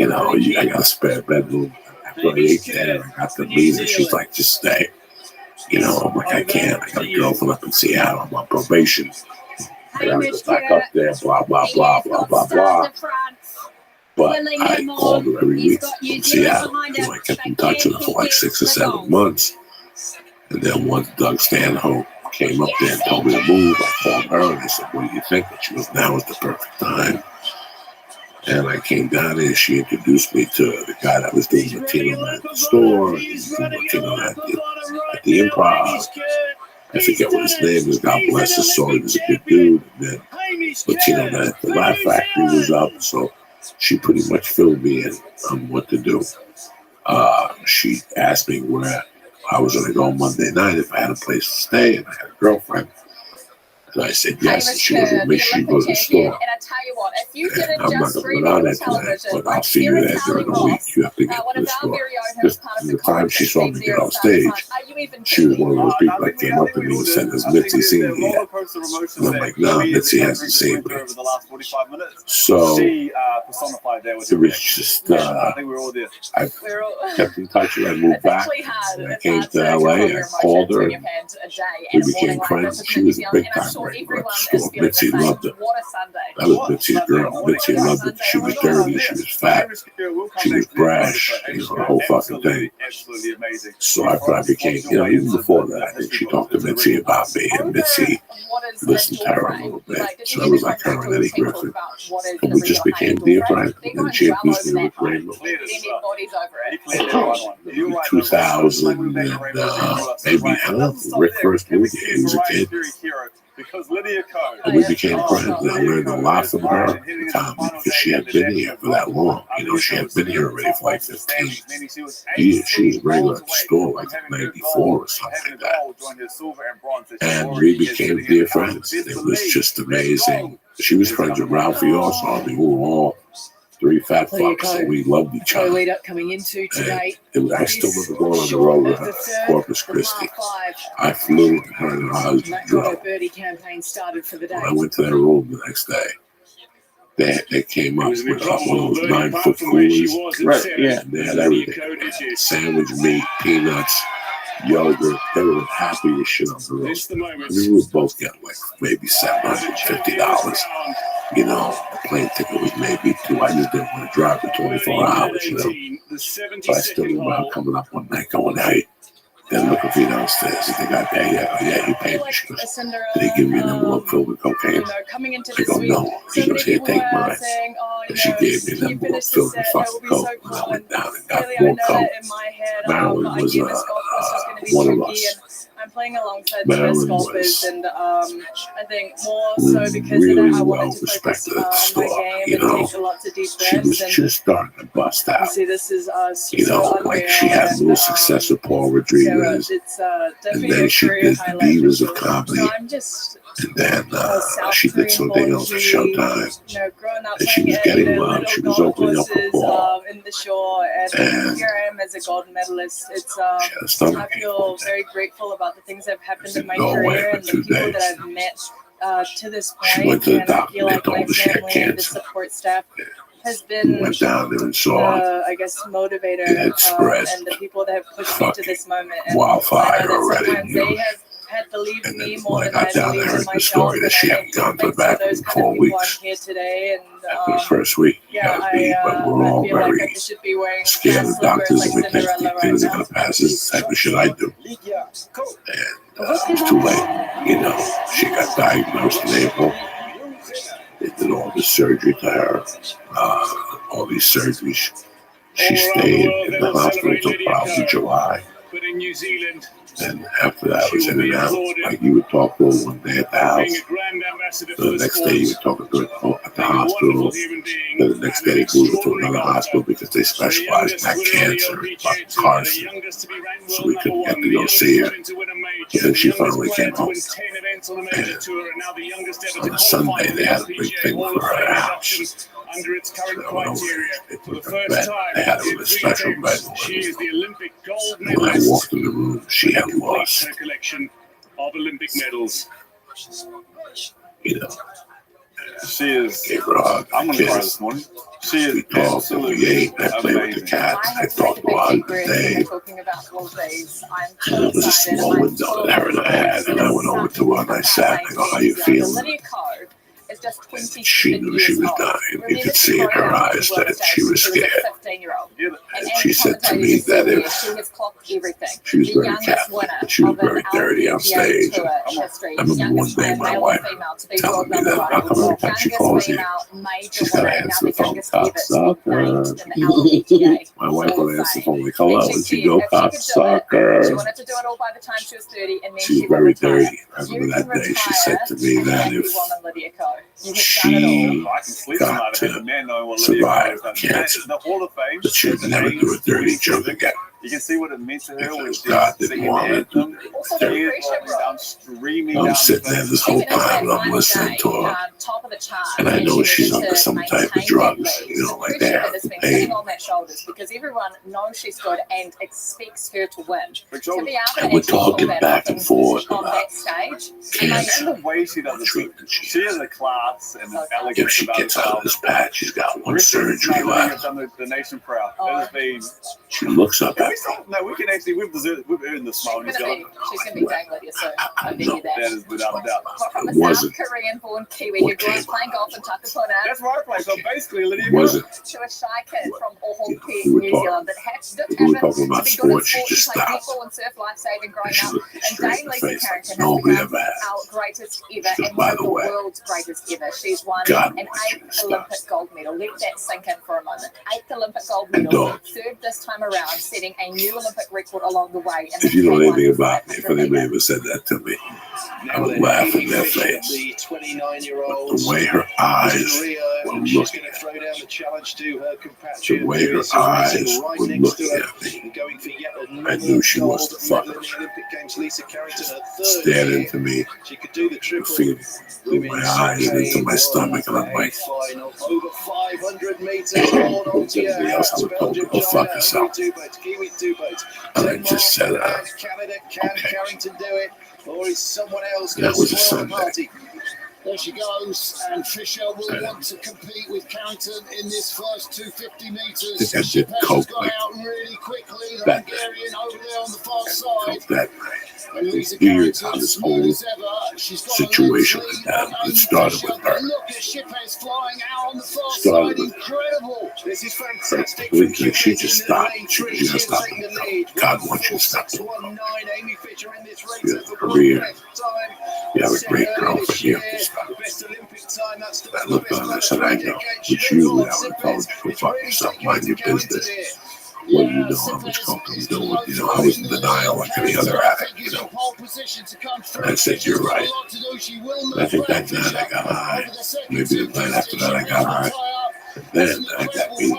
I got a spare bedroom. After I ate there, I got to meet her. She's like, just stay. I'm like, I can't. I got a girlfriend up in Seattle. I'm on probation. I gotta go back up there, blah, blah, blah, blah, blah, blah. But I called her every week from Seattle. I kept in touch with her for like 6 or 7 months. And then once Doug Stanhope came up there and told me to move, I called her and I said, what do you think? And she goes, now is the perfect time. And I came down there, she introduced me to the guy that was doing Latino at the store, Latino at the Improv. I forget what his name is, God bless his soul, he was a good dude. And then Latino at the Laugh Factory was up, so she pretty much filled me in on what to do. She asked me where I was going to go Monday night, if I had a place to stay, and I had a girlfriend. And I said yes, and she goes, well, make sure you go to the store. And I'm not going to go down there tonight, but I'll see you there during the week. You have to get to the store. Because the time she saw me get off stage, she was one of those people that came up to me and said, has Mitzi seen me yet? And I'm like, no, Mitzi hasn't seen me. So it was just, I kept in touch and I moved back. And I came to LA, I called her, and we became friends. She was a big time regular at the store. Mitzi loved it. That was Mitzi's girl. Mitzi loved it. She was dirty. She was fat. She was brash. The whole fucking thing. So after I became, even before that, I think she talked to Mitzi about me, and Mitzi listened to her a little bit. So I was like her and Eddie Griffin. And we just became dear friends. And she introduced me with Rainbow. 2000 and maybe, I don't know, Rick first moved here. He was a kid. And we became friends. And I learned a lot from her because she had been here for that long. She had been here already for like 15 years. She was regular at the store like in 94 or something like that. And we became dear friends. It was just amazing. She was friends with Ralphie also. I mean, we were all three fat fucks, so we loved each other. Lead up coming into today. I still remember going on the road with her, Corpus Christi. I flew with her and her husband drove. Birdie campaign started for the day. When I went to their room the next day, they came up with one of those 9-foot coolers. Right, yeah. And they had everything. Sandwich meat, peanuts, yogurt. They were the happiest shit on the road. We would both get like maybe $750. The plane ticket was maybe $2. I just didn't want to drive for 24 hours, So I still remember coming up one night going, hey, they're looking for you downstairs. You think I pay you? Yeah, you paid me. She goes, did he give me an envelope filled with cocaine? I go, no. She goes, here, take mine. And she gave me an envelope filled with fucking coke. And I went down and got more coke. Marilyn was one of us. I'm playing alongside the best golfers, and I think more so because really I well wanted to focus respected at the store. my game and take lots of deep breaths. She was just starting to bust out. See, this is Like she had a little success with Paul Rodriguez, and then she did the Divas of Comedy, and then she did something else for Showtime, and she was getting love. She was opening up for Paul, in the shore, and here I am as a gold medalist. I feel very grateful about the things that have happened in my career and the people that I've met to this point. She went to the and doctor. I feel They like told my her she had family and the cancer. support staff has been Went down there and saw I guess motivator it had spread and the people that have pushed me to this moment. And wildfire already. sometimes they have had believed in me more When I than I got down believed there, in the myself. story that she hadn't gone to the bathroom in 4 weeks. I'm here today, and After the first week, but we're all very scared of doctors and we think things are going to pass. This is the type of shit I do. And it's too late. She got diagnosed in April. They did all this surgery to her, all these surgeries. She stayed in the hospital until probably July. And after that, I was in and out. Like you would talk to her one day at the house. The next day, you would talk to her at the hospital. Then the next day, they moved her to another hospital because they specialized in that cancer, like carcinoma. So we couldn't get to go see her. And then she finally came home. And on a Sunday, they had a big thing for her house. Under its current So I went over criteria, there. They for the put her in first bed. time They had her in in a special history, bed. she is the Olympic gold When I medalist. walked in the room, she had lost. Her collection of Olympic medals. She is. Gave her a hug. I'm going to cry Kiss. this morning. She is We talked and we ate. I played with the cats. I talked to her all day. talking about all these. I'm And so there was a excited. small window that her and I had, and I went over to her and I sat. I go, how you feeling? Lydia Code is just 27 She knew she was dying. You could see in her eyes that she was scared. 15-year-old. And she said to me that if she has clocked everything. she was very Catholic, but she was very dirty on stage. And I remember one day my wife telling me that I'll come over and she calls you. She's got to answer the phone. Cocksucker. My wife will answer the phone like, hello, and she go, She cocksucker. wanted to do it all by the time she was 30, and then She was very dirty. I remember that day she said to me that if she got to survive cancer, that she would never do a dirty joke again. You can see what it means to her when Because she's God didn't singing want it. anthem. Tears rolling down, streaming I'm down sitting there this whole time and I'm listening to her. And I know she's under some type of drugs, like they have to pay. Because everyone knows she's good and expects her to win. To be able And to we're actually pull talking that back off and forth on about that stage. cancer. And the way she does it, she has a class and an elegance If she about gets out of this patch, she's got one Richard's surgery not left. done the nation proud. It has been She looks up at No, we can actually. We've earned the smile. She's gonna be dangling you soon. I bet you That that. is without a doubt. From a It South wasn't. Korean-born Kiwi who grew up playing golf in Takapuna That's where I play. So basically, Lydia, Wasn't. to a shy kid from Auckland, We were New talking- Zealand that did we were happen talking to about be good at sports. She sport. just She played stopped. netball and surf lifesaving growing And she up. looked me And straight in Dane the Lisa face. Carrington No, has we become never had. our greatest ever She goes, and by one of the the way, world's greatest ever. She's won God an wants you 8th to stop. Olympic gold medal. Let that sink in for a moment. 8th Olympic gold And medal. dog. Third this time around, setting a new Olympic record along the way. And If you know anything about me, if anybody ever said that to me, I would laugh in their face. The 29-year-old. But the way her eyes were she's looking going to throw down the challenge to her the compatriot. way her eyes were looking at me, and going for yet I knew she gold was the fucker. medal in the Olympic Games. Lisa Carrington, her third Stared year. into me, She could do the the triple. feeling through my eyes and into my stomach, and I'm like, Final over 500 meters. Hold on to your everybody else hats. would have told me, go fuck yourself. Kiwi two boats. And I just said, Canada, can okay. Carrington do it? Or is someone else That going to was a spoil the Sunday. party? There she goes, and Fisher will want to compete with Carrington in this first 250 I meters. think I did Shepherd's coke gone like out really quickly. The that Hungarian over there on the far side. coke that night. And It's Lisa weird Carrington, how this smooth whole as ever. She's got a situation lead like that, on it Amy started Fisher. with her. Look at Shippers flying out on the far Started side. with Incredible. This is her fantastic. completely. She just stopped. She was just stopped. God wants you to stop. 619 Amy Fisher in this race. You That's have a a career. time. You have a Set great early girlfriend. this You have year. to stop. The best Olympic time. That's the I looked on her and said, I know. But usually I would have told you, go fuck yourself, mind your business. What do you know how much coke I'm doing? You know, I was in denial like any other addict, you know. And I said, you're right. And I think that night I got high. Maybe the night after that I got high. And then I got beat.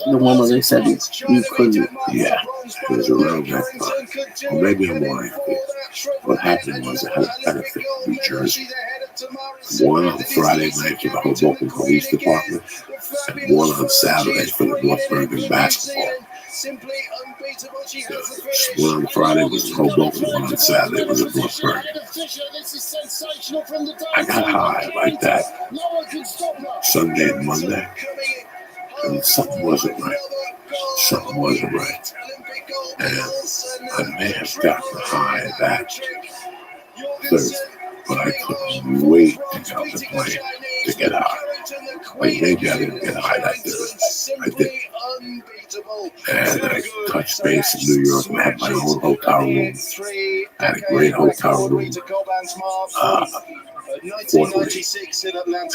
The one where they said you couldn't. Yeah, it was around that time. Or maybe I'm lying. What happened was I had a benefit in New Jersey. One on Friday night for the Hoboken Police Department, and one on Saturday for the North Bergen basketball. One on Friday was in Hoboken, one on Saturday was in North Bergen. I got high like that Sunday and Monday, and something wasn't right. Something wasn't right. And I may have gotten high that Thursday, but I couldn't wait to get off the plane to get high. Like maybe I didn't get high that Thursday. I didn't. And I touched base in New York and I had my own hotel room. I had a great hotel room. Fortunately,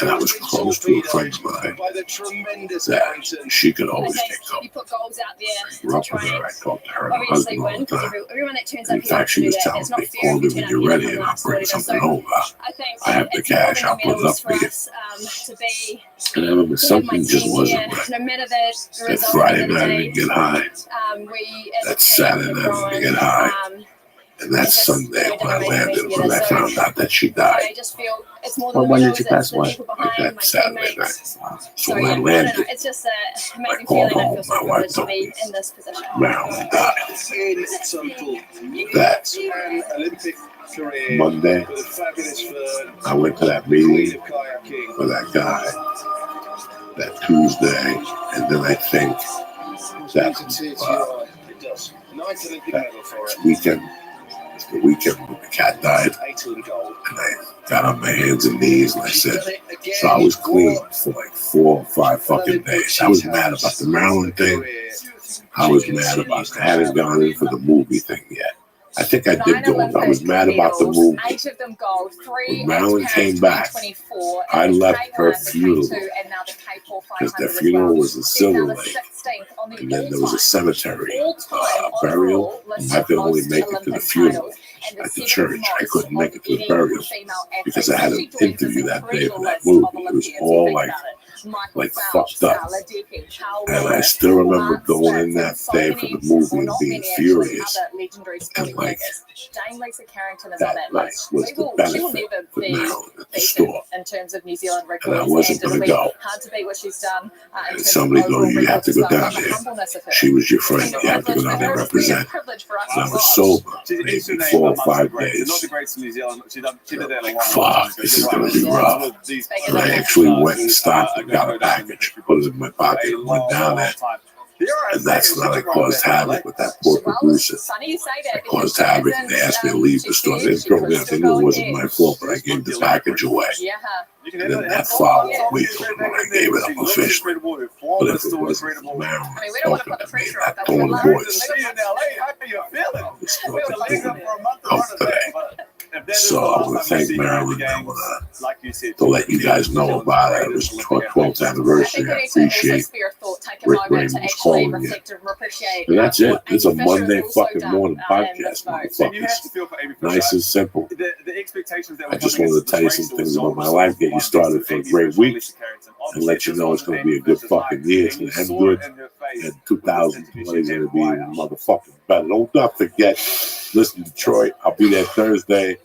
and I was close to a friend of mine that she could always get coke. You put goals out there. Grew up with her. I talked to her and her Obviously, husband all win the because time. everyone that turns up In here fact, to she do was that. telling It's not me, fair call if me you when turn you're up ready here and and I'll bring so something over. I think I have the it's more cash, than I'll the put it medals up for for you. us to be. And I remember To have my something just team wasn't here, right. no matter the That result Friday of the night I day, didn't get high. we as That a team Saturday have night I grown. didn't get high. And that Sunday when I landed, when I found out that she died. I just feel it's more than Well, the when medals, did you pass it's the away? people Like behind, my that Saturday teammates. night. So So when yeah, I I don't landed, know. It's just an amazing called feeling. I home. feel so My wife privileged to told be me, in this position. Marilyn died. In total, That an Olympic career Monday, with a fabulous third. I went to that meeting with that guy that Tuesday, and then I think that weekend, the weekend when the cat died, and I got on my hands and knees and I said, so I was clean for like 4 or 5 fucking days. I was mad about the Maryland thing. I was mad about it. I hadn't gone in for the movie thing yet. I think I did go in. I was mad about the movie. 8 of them gold, 3 When Marilyn came back, 24, I and the left her K1, the funeral K2, and now the K4 because 500 their as funeral well. was in She's now Silver the Lake. 16th on the And then there was a cemetery all-time burial, overall list and I of could only most make it to the Olympic funeral titles, and the at the 7th church. I most couldn't make it to the of burial any female because I had an athlete. She joins interview this that day for incredible that list movie. of It was Olympians. all Think like about it. Michael like Phelps, fucked up. Ledecky, Carl And I Lewis, still remember Mark going in Spitz, that and so day many, for the movie well, and not being many actually, furious. other legendary sporting And like figures. Dame Lisa Carrington is on that that night list. was She the will benefit never for be Maryland at the beaten store. in terms of New Zealand records, And I wasn't it'll going be to go. hard to beat what she's done. In And terms somebody of go, overall you have to records go as well, down and the there. humbleness of her. She was your It's friend. been a You have to go privilege down for there and her. It's been a represent. privilege for us And I as was well. sober She's maybe the name 4 or of the 5 greats. She's not days. the greats in New Zealand. She did that a long Fuck, time. this is going to be rough. And I actually went and stopped at got a package, put it in my pocket, and went down there. And that's not I caused havoc with that poor producer. I caused havoc, and they asked me to leave the store. They threw me out. They knew it wasn't my fault, but I gave the package away. And then that following week, when I gave it up officially. But if it wasn't for Marilyn helping to me, that tone of voice, so I want to thank Marilyn. I want to let you guys know about it. It was 12th anniversary. I appreciate Rick Raymond's calling you. And that's it. It's a Monday fucking morning podcast, motherfuckers. Nice and simple. I just wanted to tell you some things about my life, get you started for a great week, and let you know it's going to be a good fucking year. It's going to end good. And 2020 is going to be motherfucking better. Don't not forget, listen to Detroit. I'll be there Thursday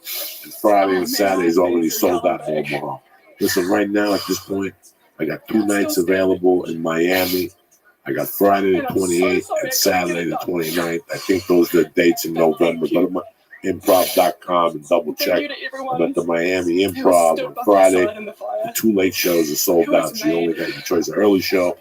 and Friday and Saturday is already sold out for Omaha. Listen, right now at this point, I got 2 nights available in Miami. I got Friday the 28th and Saturday the 29th. I think those are the dates in November. Go to my improv.com and double check. I'm at the Miami Improv on Friday. The 2 late shows are sold out. So you only got your choice of early show.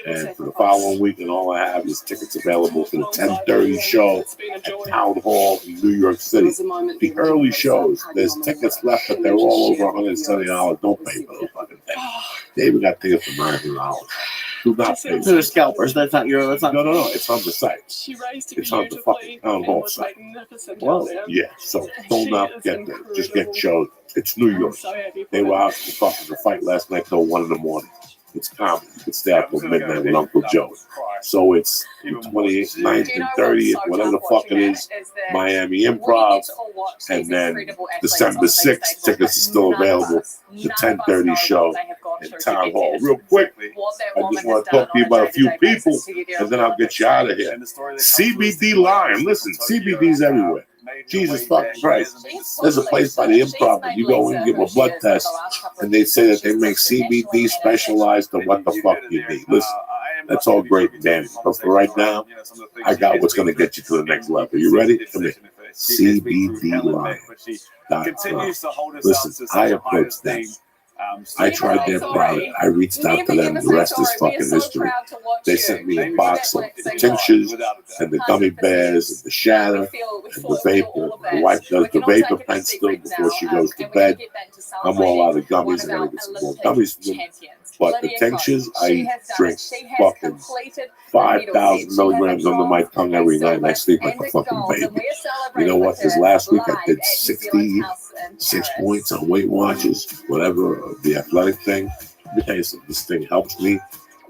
And for the following week, and all I have is tickets available for the 10:30 show at Town Hall in New York City. The early shows, there's tickets left, but they're all over $170. Don't pay for those fucking things. They even got tickets for $900. Do not pay. They're scalpers. That's not your. That's not. No. It's on the site. It's on the fucking Town Hall site. Well, yeah. So don't not get there. Just get shows. It's New York. They were out to fucking fight last night till 1 a.m. It's comedy. You can stay up till midnight with Uncle Joe. So it's the 28th, 9th, and 30th, whatever the fuck it is, Miami Improv. And then December 6th, tickets are still available. The 10:30 show in Town Hall. Real quickly, I just want to talk to you about a few people, and then I'll get you out of here. CBD Lime. Listen, CBD's everywhere. Jesus fucking Christ. There's a place by the Improv that you go in and give a blood test, and they say that they make CBD specialized to what the fuck you need. Listen, that's all great and dandy. But for right now, I got what's going to get you to the next level. You ready? Come here. CBDLine.com. Listen, I approached them. I tried their product. I reached out to them. The rest is fucking history. They sent me a box of the tinctures and the gummy bears and the shatter and the vapor. My wife does the vapor pen still before she goes to bed. I'm all out of gummies. I gotta get some more gummies for them. But the tinctures, I drink fucking 5,000 milligrams under my tongue every night, and I sleep like a fucking baby. You know what? This last week I did 66 points on Weight Watchers, whatever, the athletic thing. Let me tell you something. This thing helps me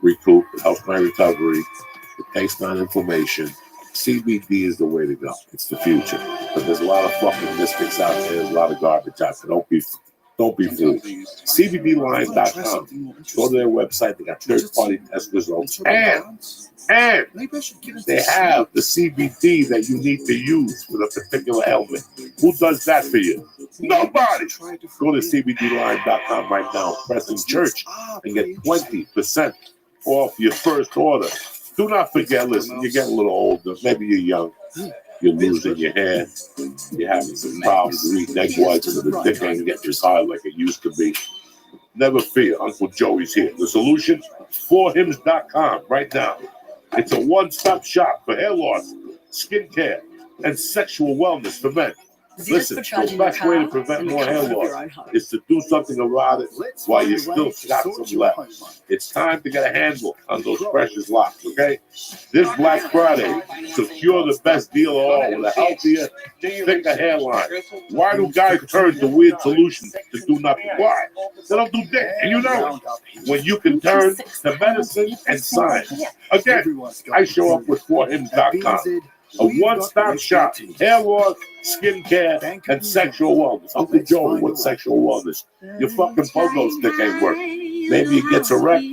recoup. It helps my recovery. It takes down inflammation. CBD is the way to go. It's the future. But there's a lot of fucking mystics out there. There's a lot of garbage out there. Don't be fooled. CBDLine.com. Go to their website. They got third-party test results. And they have the CBD that you need to use for a particular ailment. Who does that for you? Nobody. Go to CBDLine.com right now. Press in church and get 20% off your first order. Do not forget, listen, you're getting a little older. Maybe you're young. You're losing your hair. You're having some problems with egg whites so the dick ain't getting as hard like it used to be. Never fear. Uncle Joey's here. The solution, forhims.com right now. It's a one-stop shop for hair loss, skincare, and sexual wellness for men. Listen, the best way to prevent more hair loss is to do something about it while you still got some left. It's time to get a handle on those precious locks, okay? This Black Friday, secure the best deal of all with a healthier, thicker hairline. Why do guys turn to weird solutions to do nothing? Why? They don't do dick. And you know, when you can turn to medicine and science. Again, I show up with forhims.com. A one-stop shop, hair loss, skincare, and sexual wellness. Uncle Joey, what's sexual wellness? Your fucking pogo stick ain't working. Maybe it gets erect.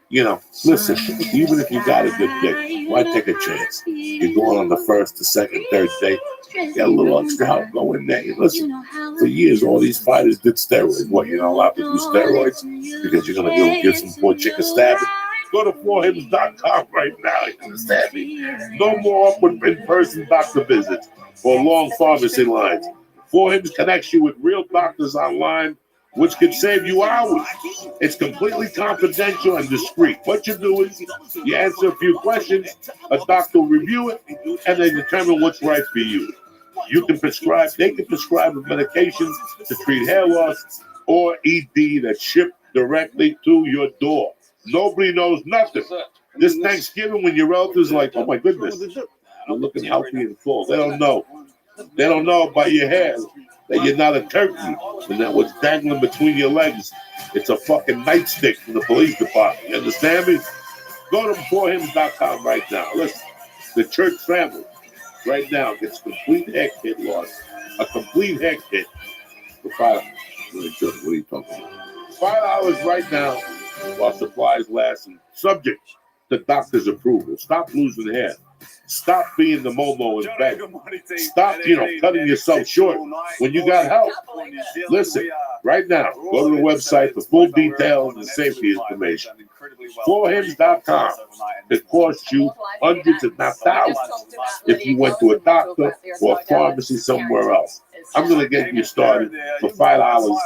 You know, listen, even if you got a good dick, why take a chance? You're going on the first, the second, third date, get a little extra help, go in there. Listen, for years, all these fighters did steroids. What, you're not allowed to do steroids because you're going to go get some poor chick a stabbing? Go to forhims.com right now. You understand me? No more awkward in-person doctor visits or long pharmacy lines. 4Hims connects you with real doctors online which could save you hours. It's completely confidential and discreet. What you do is you answer a few questions, a doctor will review it, and they determine what's right for you. They can prescribe medications to treat hair loss or ED that's shipped directly to your door. Nobody knows nothing. This Thanksgiving, when your relatives are like, oh my goodness, you're looking healthy and full. They don't know. They don't know about your hair that you're not a turkey and that what's dangling between your legs, it's a fucking nightstick from the police department. You understand me? Go to beforehim.com right now. Listen, the church family right now gets complete hair kit loss. A complete hair kit for $5. What are you talking about? $5 right now while supplies last, and subject to doctor's approval. Stop losing hair. Stop being the Momo in bed. Stop, cutting yourself short when you got help. Listen, right now, go to the website for full details and safety information. Beforehim.com. It costs you hundreds, if not thousands, if you went to a doctor or a pharmacy somewhere else. I'm going to get you started for $5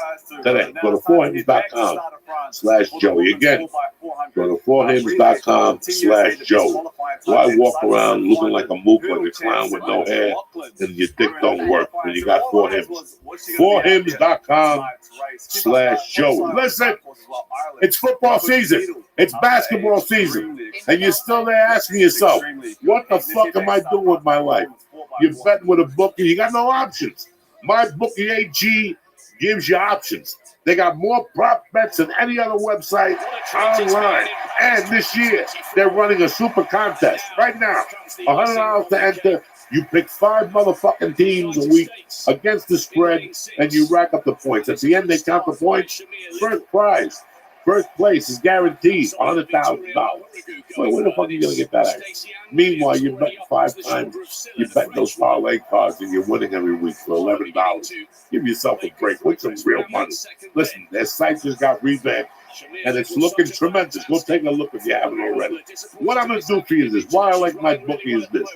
today. Go to beforehim.com/Joey. Again, go to beforehim.com/Joey. Why walk around looking like a mook, like a clown with no hair, and your dick don't work when you got 4 Hims? 4hims.com/Joey. Listen, it's football season. It's basketball season. And you're still there asking yourself, what the fuck am I doing with my life? You're betting with a bookie. You got no options. My Bookie AG gives you options. They got more prop bets than any other website online. And this year, they're running a super contest. Right now, $100 to enter. You pick 5 motherfucking teams a week against the spread, and you rack up the points. At the end, they count the points. First prize. First place is guaranteed $100,000. Wait, where the fuck are you going to get that at? Meanwhile, you're betting 5 times. You bet those parlay cards and you're winning every week for $11. Give yourself a break. Win some real money. Listen, their site just got revamped and it's looking tremendous. Go take a look if you haven't already. What I'm going to do for you is this. Why I like my bookie is this.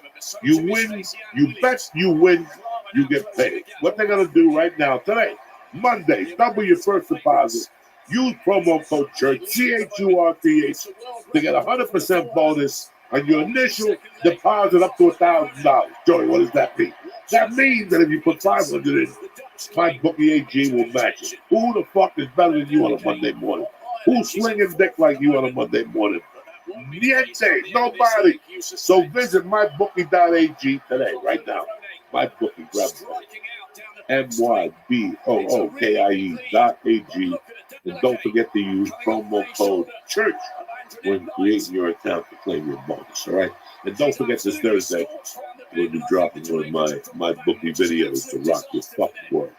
You win, you bet, you win, you get paid. What they're going to do right now, today, Monday, double your first deposit. Use promo code CHURCH, CHURTH, to get 100% bonus on your initial deposit up to $1,000. Joey, what does that mean? That means that if you put $500 in, my Bookie AG will match it. Who the fuck is better than you on a Monday morning? Who's slinging dick like you on a Monday morning? Niente, nobody. So visit mybookie.ag today, right now. MyBookie, grab it. MYBOOKIE.ag. And don't forget to use promo code CHURCH when creating your account to claim your bonus, all right? And don't forget this Thursday, we'll be dropping one of my bookie videos to rock your fucking world.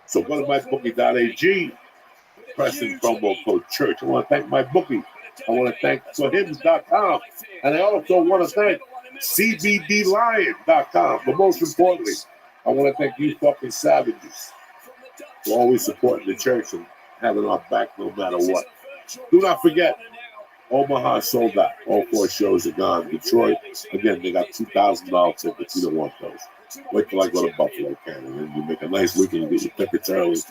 So go to mybookie.ag, press in promo code CHURCH. I want to thank my bookie. I want to thank forhims.com. And I also want to thank CBDlion.com. But most importantly, I want to thank you fucking savages for always supporting the church and having our back no matter what. Do not forget, Omaha sold out. All 4 shows are gone. Detroit, again, they got $2,000 tickets. You don't want those. Wait till I go to Buffalo, Canada. And you make a nice weekend, you get your tickets early,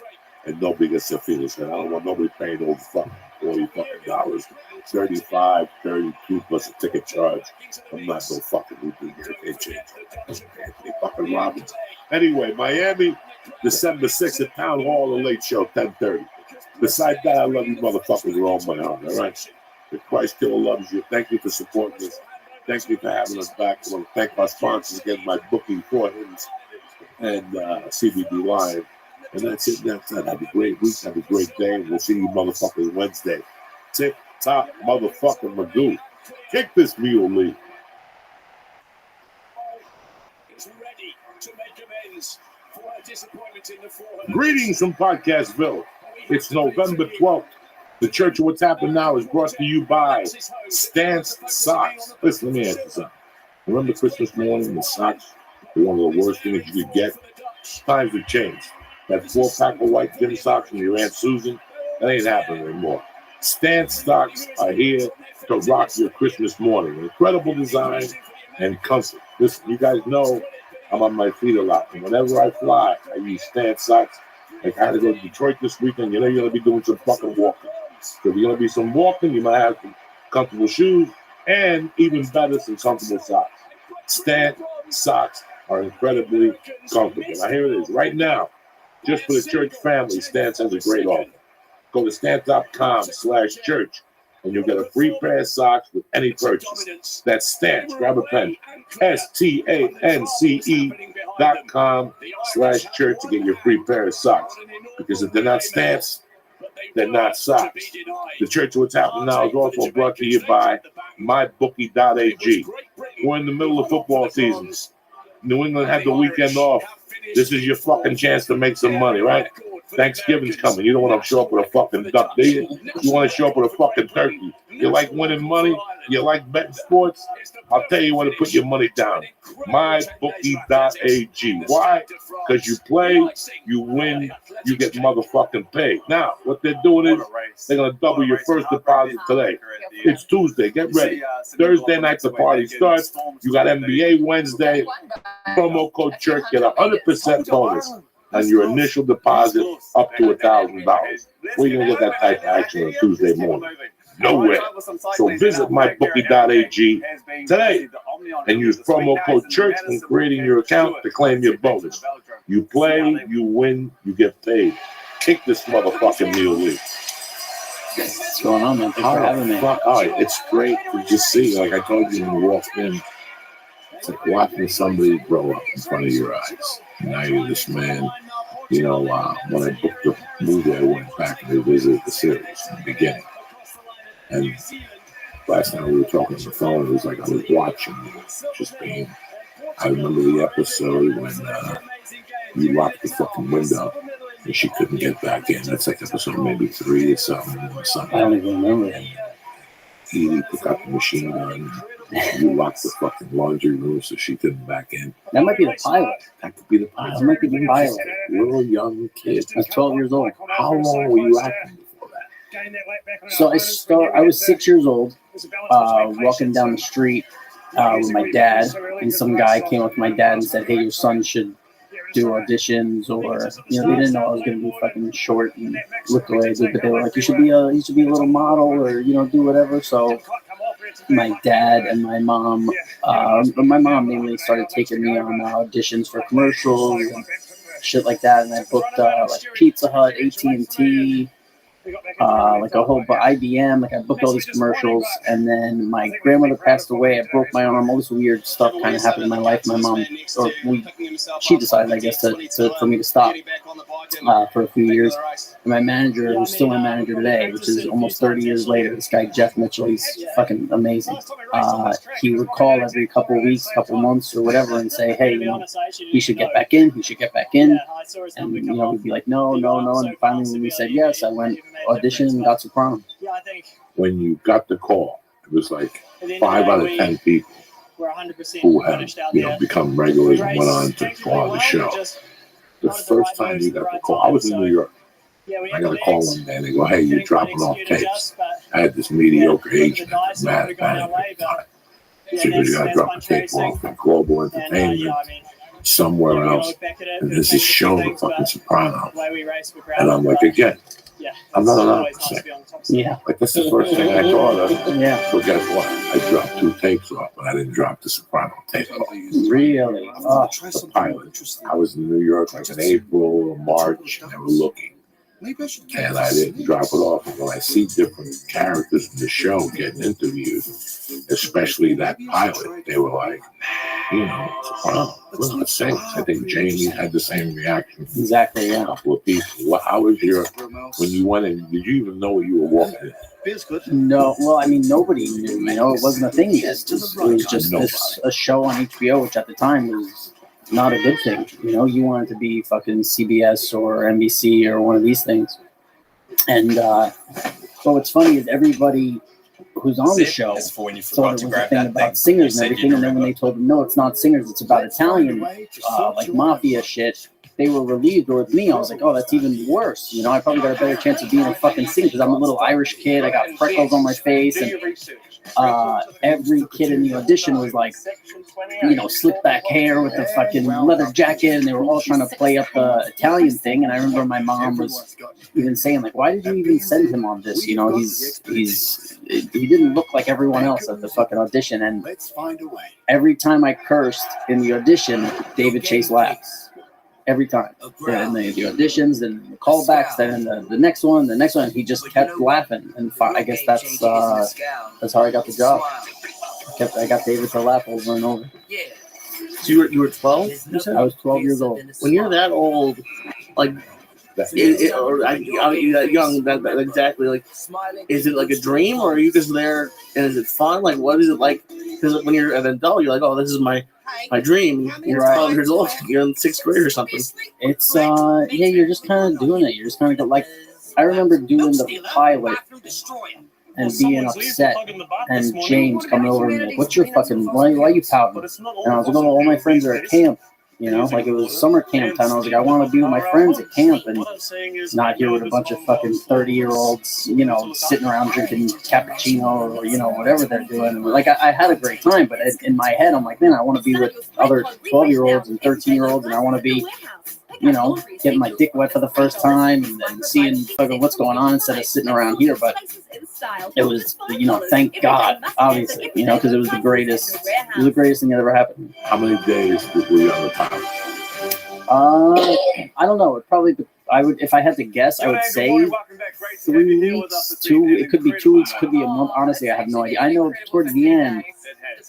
and nobody gets their feelings hurt. I don't want nobody paying over fucking $40 fucking dollars. $35, $32 plus a ticket charge. I'm not so fucking weekend. They change. Anthony fucking Robbins. Anyway, Miami, December 6th at Town Hall, The Late Show, 10:30. Besides that, I love you motherfuckers with all my heart, all right? The Christ still loves you. Thank you for supporting us. Thank you for having us back. I want to thank our sponsors again, my booking for him and CBD Lion. And that's it. That's it. Have a great week. Have a great day. And we'll see you motherfuckers Wednesday. Tick tock motherfucking Magoo. Kick this mule lead. Greetings from Podcastville. It's November 12th. The Church of What's Happened Now is brought to you by Stance Socks. Listen, let me ask you something. Remember Christmas morning, the socks were one of the worst things you could get? Times have changed. That 4-pack of white gym socks from your Aunt Susan, that ain't happening anymore. Stance Socks are here to rock your Christmas morning. Incredible design and comfort. Listen, you guys know I'm on my feet a lot. And whenever I fly, I use Stance Socks Like I had to go to Detroit this weekend. You know you're gonna be doing some fucking walking. So if you're gonna be some walking, you might have some comfortable shoes and even better, some comfortable socks. Stant socks are incredibly comfortable. Now here it is. Right now, just for the church family, Stance has a great offer. Go to stant.com/church and you'll get a free pair of socks with any purchase. That's Stance. Grab a pen. STANCE.com/church to get your free pair of socks. Because if they're not Stance, they're not socks. The Church of What's Happening Now is also brought to you by MyBookie.ag. We're in the middle of football season. New England had the weekend off. This is your fucking chance to make some money, right? Thanksgiving's coming. You don't want to show up with a fucking duck, do you? You want to show up with a fucking turkey. You like winning money? You like betting sports? I'll tell you where to put your money down. MyBookie.ag. Why? Because you play, you win, you get motherfucking paid. Now, what they're doing is they're going to double your first deposit today. It's Tuesday. Get ready. Thursday night, the party starts. You got NBA Wednesday. Promo code CHURCH. Get 100% bonus on your initial deposit up to $1,000. Where are you going to get that type of action on Tuesday morning? Nowhere. So visit mybookie.ag today and use promo code CHURCH when creating your account to claim your bonus. You play, you win, you get paid. Kick this motherfucking Neil Lee. What's going on, man? Thanks for having me. It's great to just see, like I told you when you walked in, it's like watching somebody grow up in front of your eyes. Now you're this man. You know, when I booked the movie, I went back and revisited the series from the beginning. And last time we were talking on the phone, it was like I was watching, just being. I remember the episode when you locked the fucking window and she couldn't get back in. That's like episode maybe 3 or something. I don't even remember it. He took out the machine gun. You locked the fucking laundry room so she couldn't back in. That might be the pilot. That could be the pilot. That might be the pilot. Little young kid. I was 12 years old. How long were you acting before that? So I was 6 years old, walking down the street with my dad, and some guy came up to my dad and said, "Hey, your son should do auditions," or they didn't know I was gonna be fucking short and look the way I did, but they were like, "You should be a little model, or do whatever." So my dad and my mom, mainly started taking me on auditions for commercials and shit like that, and I booked like Pizza Hut, AT&T. Like a whole IBM, like I booked all these commercials, and then my grandmother passed away. I broke my arm. All this weird stuff kind of happened in my life. My mom, she decided, I guess, for me to stop for a few years. And my manager, who's still my manager today, which is almost 30 years later, this guy Jeff Mitchell, he's fucking amazing. He would call every couple of weeks, couple months, or whatever, and say, "Hey, he should get back in. He should get back in." And we'd be like, "No." And finally, when we said yes, I went auditioned and got Soprano. When you got the call, it was like 5 out of 10 people who had become regulars and went on to go on the show. The first time you got the call, I was in New York. I got a call one day and they go, "Hey, you're dropping off tapes." I had this mediocre agent at the Mad Bank at the time. She goes, "You got to drop the tape off at Global Entertainment somewhere else, and there's this show, The fucking Soprano." And I'm like, again, I'm not allowed to say. Yeah. Like, that's the first thing I thought of. Yeah. So guess what? I dropped 2 tapes off, but I didn't drop the Soprano tape off. Really? The pilot. I was in New York like in April or March, and they were looking. And I didn't drop it off. And when I see different characters in the show getting interviewed, especially that pilot, they were like, Soprano, we're not saints. I think Jamie had the same reaction. Exactly, yeah. A couple of people. How was when you went in, did you even know you were walking in? No, well, I mean, nobody knew, it wasn't a thing yet. It was just a show on HBO, which at the time was not a good thing. You wanted to be fucking CBS or NBC or one of these things. And but what's funny is everybody who's on the show thought it was a thing about singers and everything, and then when they told them, no, it's not singers, it's about Italian, like mafia shit, they were relieved, or with me, I was like, oh, that's even worse. You know, I probably got a better chance of being a fucking singer because I'm a little Irish kid. I got freckles on my face, and every kid in the audition was like, you know, slick back hair with the fucking leather jacket, and they were all trying to play up the Italian thing. And I remember my mom was even saying, like, why did you even send him on this? You know, he didn't look like everyone else at the fucking audition. And every time I cursed in the audition, David Chase laughs. Every time. In the auditions, and the callbacks, then in the next one, he just kept laughing. And I guess that's how I got the job. I got David to laugh over and over. So you were 12? I was 12 years old. When you're that old, like, or that young, that exactly, like, is it like a dream, or are you just there and is it fun? Like, what is it like? Because when you're an adult, you're like, oh, this is my dream. You're 12 years old. You're in 6th grade or something. It's you're just kind of doing it. You're just kind of like, I remember doing the pilot and being upset, and James coming over and like, what's your fucking, why are you pouting? And I was like, oh, all my friends are at camp. You know, like it was summer camp time. I was like, I want to be with my friends at camp and not here with a bunch of fucking 30-year-olds, you know, sitting around drinking cappuccino or, you know, whatever they're doing. Like, I had a great time, but in my head, I'm like, man, I want to be with other 12-year-olds and 13-year-olds, and I want to be, you know, getting my dick wet for the first time and seeing fucking what's going on instead of sitting around here. But it was, you know, thank God, obviously, you know, because it was the greatest thing that ever happened. How many days were you on the pilot? I don't know. I would, if I had to guess, I would say 3 weeks. It could be 2 weeks, could be a month. Honestly, I have no idea. I know towards the end,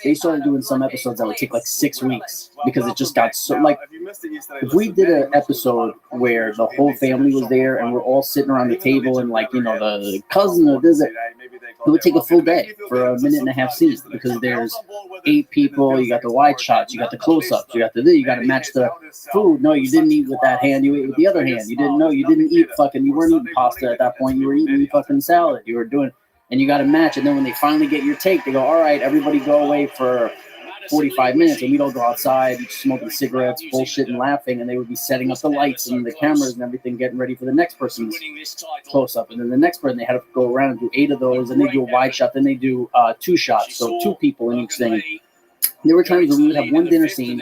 they started doing some episodes that would take like 6 weeks because it just got so, like, if we did an episode where the whole family was there and we're all sitting around the table and, like, you know, the cousin or this, it would take a full day for a 1.5-minute scene because there's 8 people. You got the wide shots, you got the close-ups, you got you got to match the food. No, you didn't eat with that hand, you ate with the other hand. You didn't eat fucking, you weren't eating pasta at that point, you were eating fucking salad. You were doing, and you got to match. And then when they finally get your take, they go, all right, everybody go away for 45 minutes, and we'd all go outside smoking cigarettes, bullshitting, laughing, and they would be setting up the lights and the cameras and everything, getting ready for the next person's close-up. And then the next person, they had to go around and do 8 of those, and they do a wide shot, then they do 2 shots, so 2 people in each thing. There were times when we would have one dinner scene,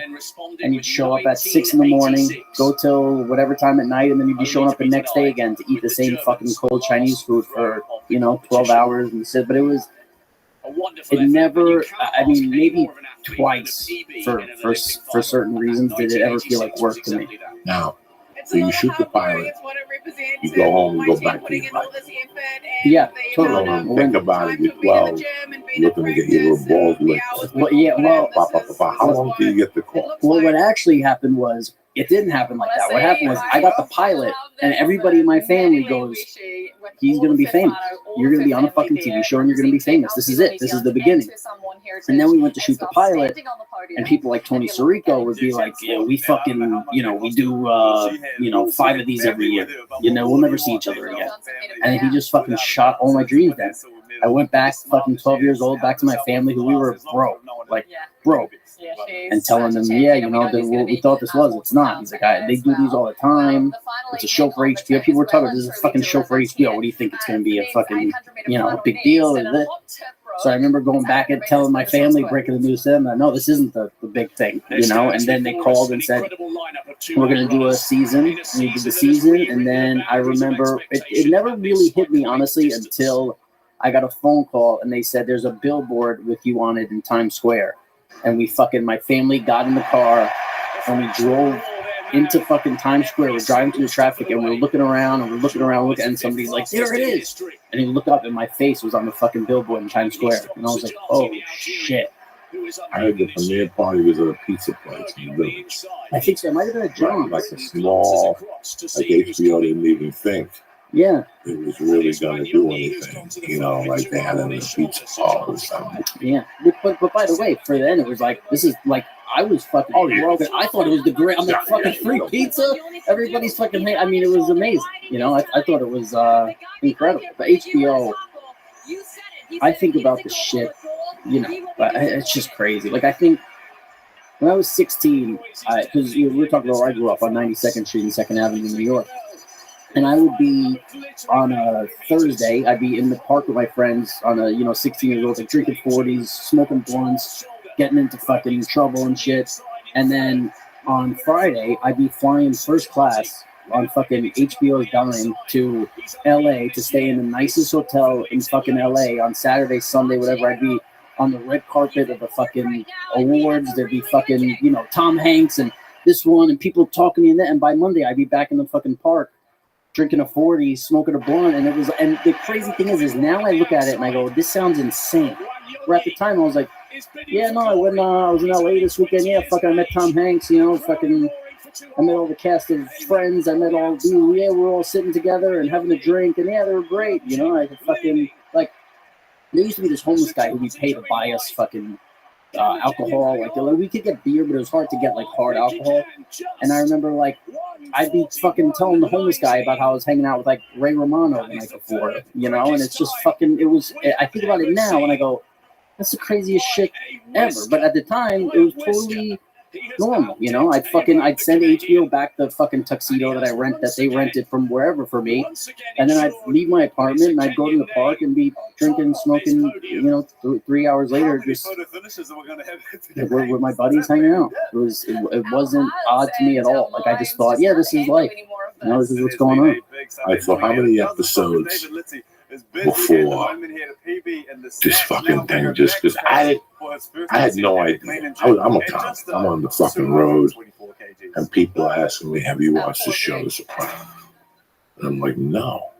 and you'd show up at 6 in the morning, go till whatever time at night, and then you'd be showing up the next day again to eat the same fucking cold Chinese food for, you know, 12 hours. But it never, I mean, maybe twice for certain reasons did it ever feel like work to me. Now, so you shoot the pilot, you go home and go back to your life. Yeah, totally. Don't think about it. You're 12, looking to get your little balls licked. Well, yeah, well, how long do you get the call? Well, what actually happened was, it didn't happen like that. What happened was, I got the pilot, and everybody in my family goes, he's going to be famous. You're going to be on a fucking TV show, and you're going to be famous. This is it. This is the beginning. And then we went to shoot the pilot, and people like Tony Sirico would be like, yeah, we fucking, you know, we do, 5 of these every year. You know, we'll never see each other again. And he just fucking shot all my dreams down. I went back, fucking 12 years old, back to my family, who we were broke, and telling them, yeah, you know, what we thought this was, it's not. He's like, they do these all the time. It's a show for HBO. People were talking about, this is a fucking show for HBO. What do you think it's going to be, a fucking, you know, a big deal? So I remember going back and telling my family, breaking the news to them, no, this isn't the big thing, you know. And then they called and said, we're going to do a season. And we did the season, and then I remember it never really hit me, honestly, until I got a phone call and they said, there's a billboard with you on it in Times Square. And my family got in the car and we drove into fucking Times Square. We're driving through the traffic and we're looking around and somebody's like, there it is. And you look up and my face was on the fucking billboard in Times Square. And I was like, oh shit. I heard the premiere party was at a pizza place in the village. I think so. It might have been a John's. Like a small, like HBO didn't even think. Yeah. It was really going to do anything, you know, like they had it in a pizza hall or something. Yeah. But by the way, for then, it was like, this is like, I was fucking broken. I thought it was the great, I'm like, fucking free pizza? Everybody's fucking, I mean, it was amazing. You know, I thought it was incredible. But HBO, I think about the shit, you know, but it's just crazy. Like, I think when I was 16, because we were talking about where I grew up on 92nd Street and 2nd Avenue in New York, and I would be on a Thursday, I'd be in the park with my friends on a 16 years old, like drinking 40s, smoking blunts, getting into fucking trouble and shit, and then on Friday I'd be flying first class on fucking HBO's dime to LA to stay in the nicest hotel in fucking LA on Saturday, Sunday, whatever. I'd be on the red carpet of the fucking awards. There'd be fucking, Tom Hanks and this one and people talking to me and by Monday I'd be back in the fucking park drinking a 40, smoking a blunt, and the crazy thing is now I look at it and I go, this sounds insane. Where at the time I was like, yeah, no, I was in LA this weekend, yeah, fucking I met Tom Hanks, fucking I met all the cast of Friends, I met we're all sitting together and having a drink, and yeah, they were great, I fucking, like, there used to be this homeless guy who we paid to buy us fucking alcohol, like we could get beer, but it was hard to get like hard alcohol, and I remember like I'd be fucking telling the homeless guy about how I was hanging out with like Ray Romano the night before, and it's just fucking, I think about it now and I go, that's the craziest shit ever, but at the time it was totally normal, I'd send HBO back the fucking tuxedo that they rented from wherever for me, and then I'd leave my apartment and I'd go to the park and be drinking, smoking, 3 hours later, just where my buddies hanging out. It wasn't odd to me at all. Like I just thought, yeah, this is life. This is what's going on. I thought, how many episodes before this fucking thing, just because I had no idea. I'm a cop. I'm on the fucking road, and people are asking me, have you watched the show The Sopranos? And I'm like, no.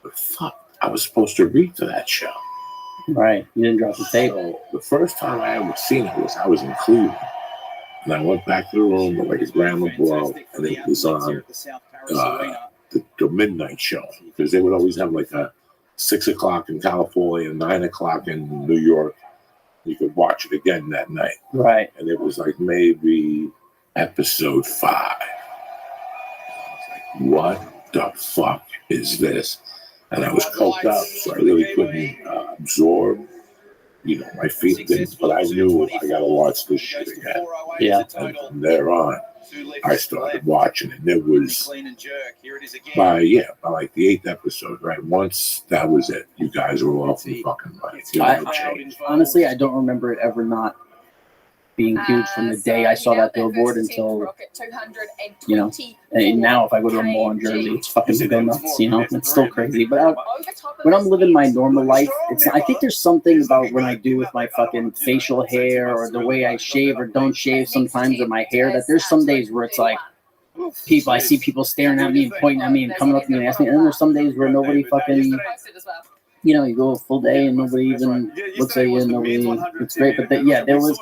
But fuck, I was supposed to read to that show. Right, you didn't drop the table. The first time I ever seen it was I was in Cleveland. And I went back to the room with like his grandma bro, and it was on the midnight show, because they would always have like a 6 o'clock in California, 9 o'clock in New York. You could watch it again that night. Right. And it was like maybe episode 5. I was like, what the fuck is this? And I was coked up, so I really couldn't absorb, my feet didn't, but I knew I gotta watch this shit again. Yeah. And from there on, I started watching it. And it was by like the 8th episode, right? Once that was it, you guys were off the fucking life. Honestly, I don't remember it ever not being huge from the day I saw that billboard until, and now if I go to a mall in Jersey, it's fucking go nuts, it's still crazy. But when I'm living my normal life, I think there's something about when I do with my fucking facial hair or the way I shave or don't shave sometimes, or my hair, that there's some days where it's like, I see people staring at me and pointing at me and coming up to me and asking me, and then there's some days where nobody fucking, you go a full day and nobody even looks at you and nobody, it's great. But there was,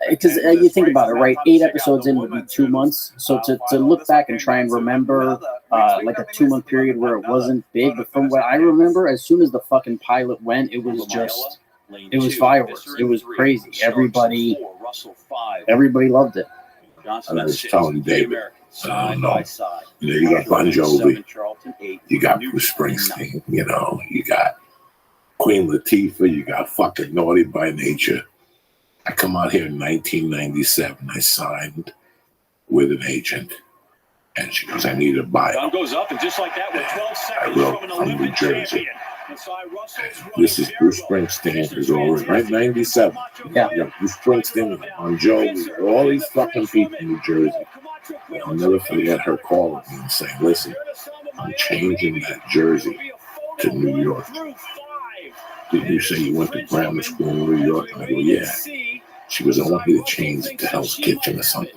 because you think about it, right? 8 episodes in would be 2 months. So to look back and try and remember like a 2-month period where it wasn't big, but from what I remember, as soon as the fucking pilot went, it was fireworks. It was crazy. Everybody loved it. And I was telling David, you got Bon Jovi, you got Bruce Springsteen, you got Queen Latifah, you got fucking Naughty by Nature. I come out here in 1997. I signed with an agent, and she goes, I need a bio. Time goes up, and just like that, with 12 seconds I wrote from New Jersey. This is Bruce Springsteen, because right 97. Yeah. You got Bruce Springsteen, Bon Jovi, all these fucking people in New Jersey. I'll never forget her calling me and saying, listen, I'm changing that jersey to New York. Did you say you went to grammar school in New York? And I go, yeah. She goes, I want you to change it to Hell's Kitchen or something.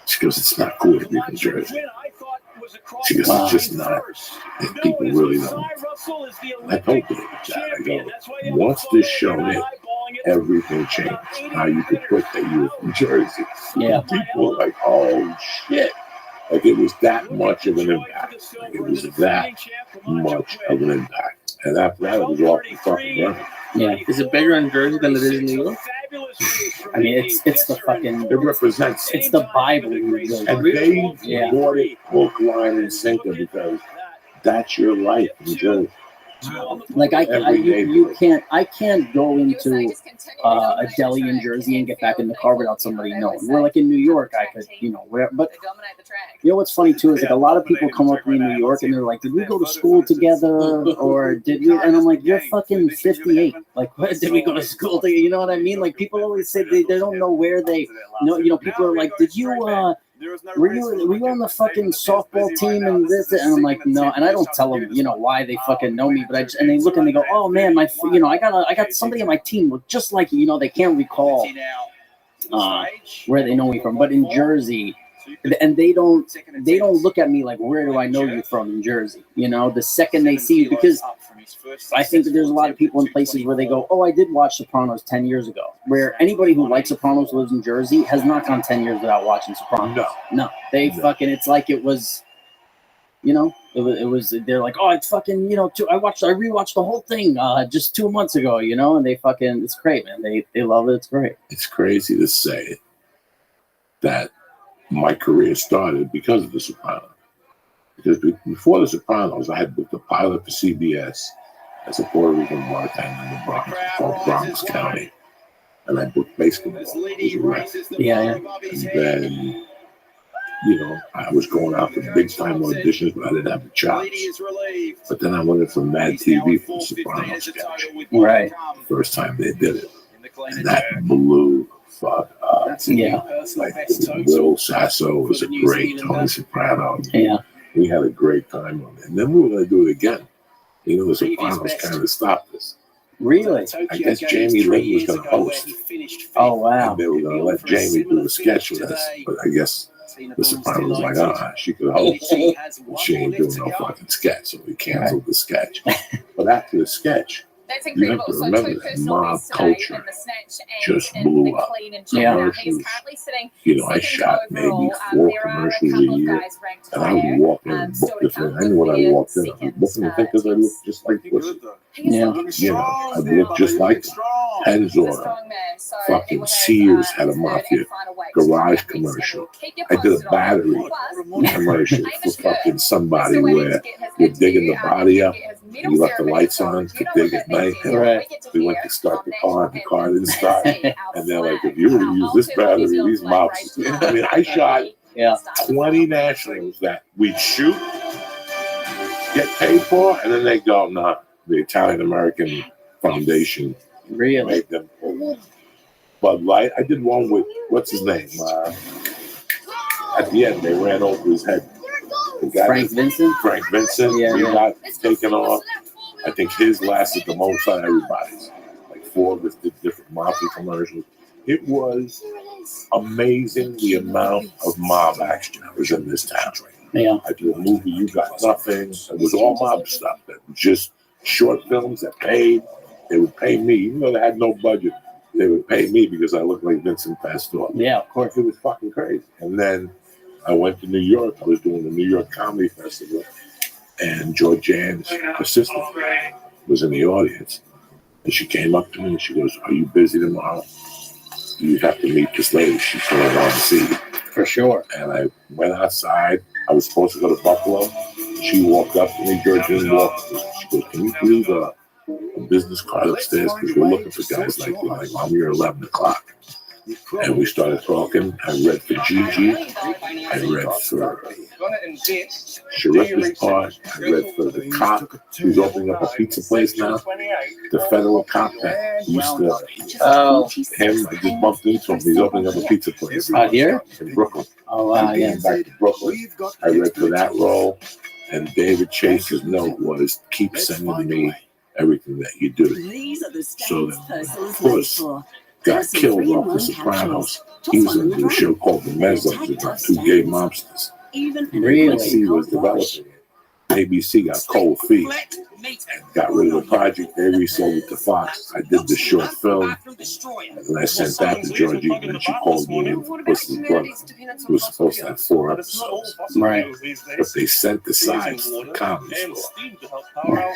She goes, it's not cool to be from Jersey. She goes, it's just not. And people really don't. I told David that. I go, once this show hit, everything changed. How you could put that you were from Jersey. Yeah. People were like, oh shit. Like it was that much of an impact. Like, it was that much of an impact. And after that, it was off the fucking run. Yeah. Is it bigger in Jersey than it is in New York? I mean, it's the fucking. It represents. It's the Bible. And they bought it hook, line, and sinker because that's your life in Jersey. Like you can't go into a deli in Jersey and get back in the car without somebody knowing. We're like in New York, I could, whatever. But you know what's funny too is like a lot of people come up to me in New York and they're like, "Did we go to school together, or did we?" And I'm like, "You're fucking 58. Like, what, did we go to school together?" You know what I mean? Like people always say they don't know where they know. People are like, "Did you?" Were you on the fucking softball team and this? And I'm like, no. And I don't tell them, why they fucking know me. But and they look and they go, oh man, I got somebody on my team look just like you. They can't recall where they know me from. But in Jersey, and they don't look at me like, where do I know you from in Jersey? The second they see you, because I think that there's a lot of people in places where they go, oh, I did watch Sopranos 10 years ago. Where anybody who likes Sopranos lives in Jersey has not gone 10 years without watching Sopranos. No. They fucking, it's like it was, it was, they're like, oh, it's fucking, I rewatched the whole thing just 2 months ago, and they fucking, it's great, man. They love it. It's great. It's crazy to say that my career started because of The Sopranos. Because before The Sopranos, I had booked a pilot for CBS as a Puerto Rican bartender in the Bronx, called Bronx County. And I booked basketball. Yeah. And then, I was going out for big time auditions, but I didn't have the chops. But then I went in for Mad TV for The Sopranos sketch. Right. The first time they did it. And that blew fuck up. Yeah. Like Will Sasso was a great Tony Soprano. Yeah. We had a great time on it. And then we were going to do it again. The Sopranos kind of stopped us. Really? I guess Jamie Lynn was going to host. Oh, wow. And they were going to let Jamie do a sketch with us. But I guess The Sopranos was like, she could host. She ain't doing no fucking sketch. So we canceled the sketch. But after the sketch, you have to remember that mob culture just blew up. Commercials. I shot maybe 4 commercials a year, and I would walk in and book the thing. I knew when I walked in, I was booking the thing because I looked just like Bush. I looked just like him. Pennzoil. Fucking Sears had a Mafia garage commercial. I did a battery commercial for fucking somebody where you're digging the body up. You left the lights on to dig at night. Right. We went to start the car didn't start. And they're like, if you were to use this battery, these mops. I mean, I shot 20 nationals that we'd shoot, get paid for, and then they go, nah, the Italian American Foundation made them. Bud Light, I did one with, what's his name? At the end, they ran over his head. Frank Vincent? He got taken off. I think his lasted the most out of everybody's. Like 4 of us did different mafia commercials. It was amazing the amount of mob action that was in this town. Yeah. I did a movie, You Got Nothing. It was all mob stuff. That was just short films that paid. They would pay me, even though they had no budget. They would pay me because I looked like Vincent Pastor. Yeah, of course. It was fucking crazy. And then I went to New York. I was doing the New York Comedy Festival, and Georgianne's assistant was in the audience. And she came up to me and she goes, "Are you busy tomorrow? You have to meet this lady. She's going to want to see you." For sure. And I went outside. I was supposed to go to Buffalo. She walked up to me. Georgianne walked. She goes, "Can you leave a business card upstairs? Because we're looking for guys like you. Like, I'm here 11 o'clock. And we started talking. I read for Gigi. I read for Sharif's part. I read for the cop who's opening up a pizza place now. The federal cop that used to him. I just bumped into him. He's opening up a pizza place. Out here? In Brooklyn. Oh, wow, yeah. Back to Brooklyn. I read for that role. And David Chase's note was, keep sending me everything that you do. So then, of course, got killed off The Sopranos. He was in a show called The Mezzos about 2 gay mobsters. Really? ABC was developing it. ABC got cold feet and got rid of the project. They resold it to Fox. I did the short film, and I sent that to Georgie, and she called me in for Pussy's Brother. It was supposed to have 4 episodes. Right. But they sent the sides to the Comedy Store.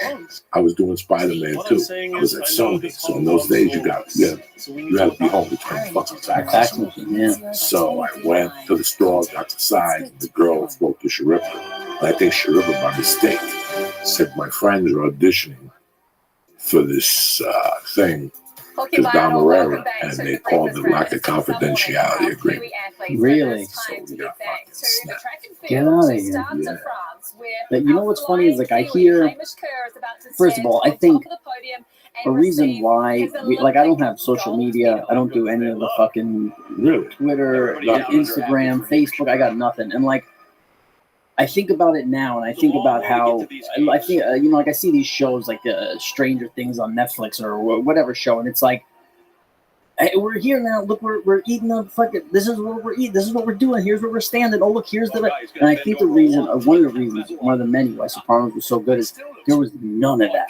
I was doing Spider-Man too. I was at Sony, so in those days you had to be home between fucking taxes. Yeah. So I went to the store, got the sides, and the girl spoke to Sharifah. And I think Sharifah, by mistake, said my friends are auditioning for this thing to Dom Herrera, and they called it like a confidentiality agreement. Really? So we got fucking snapped. Get out of here. Yeah. But you know what's funny is like I hear. First of all, I think a reason why, like, I don't have social media. I don't do any of the fucking Twitter, Instagram, Facebook. I got nothing. And like, I think about it now, and I think about how I think like I see these shows like Stranger Things on Netflix or whatever show, and it's like, hey, we're here now. Look, we're eating a fucking. This is what we're eating. This is what we're doing. Here's where we're standing. Oh, look, here's the. And I think the reason, one of the reasons, one of the many why Sopranos was so good is there was none of that.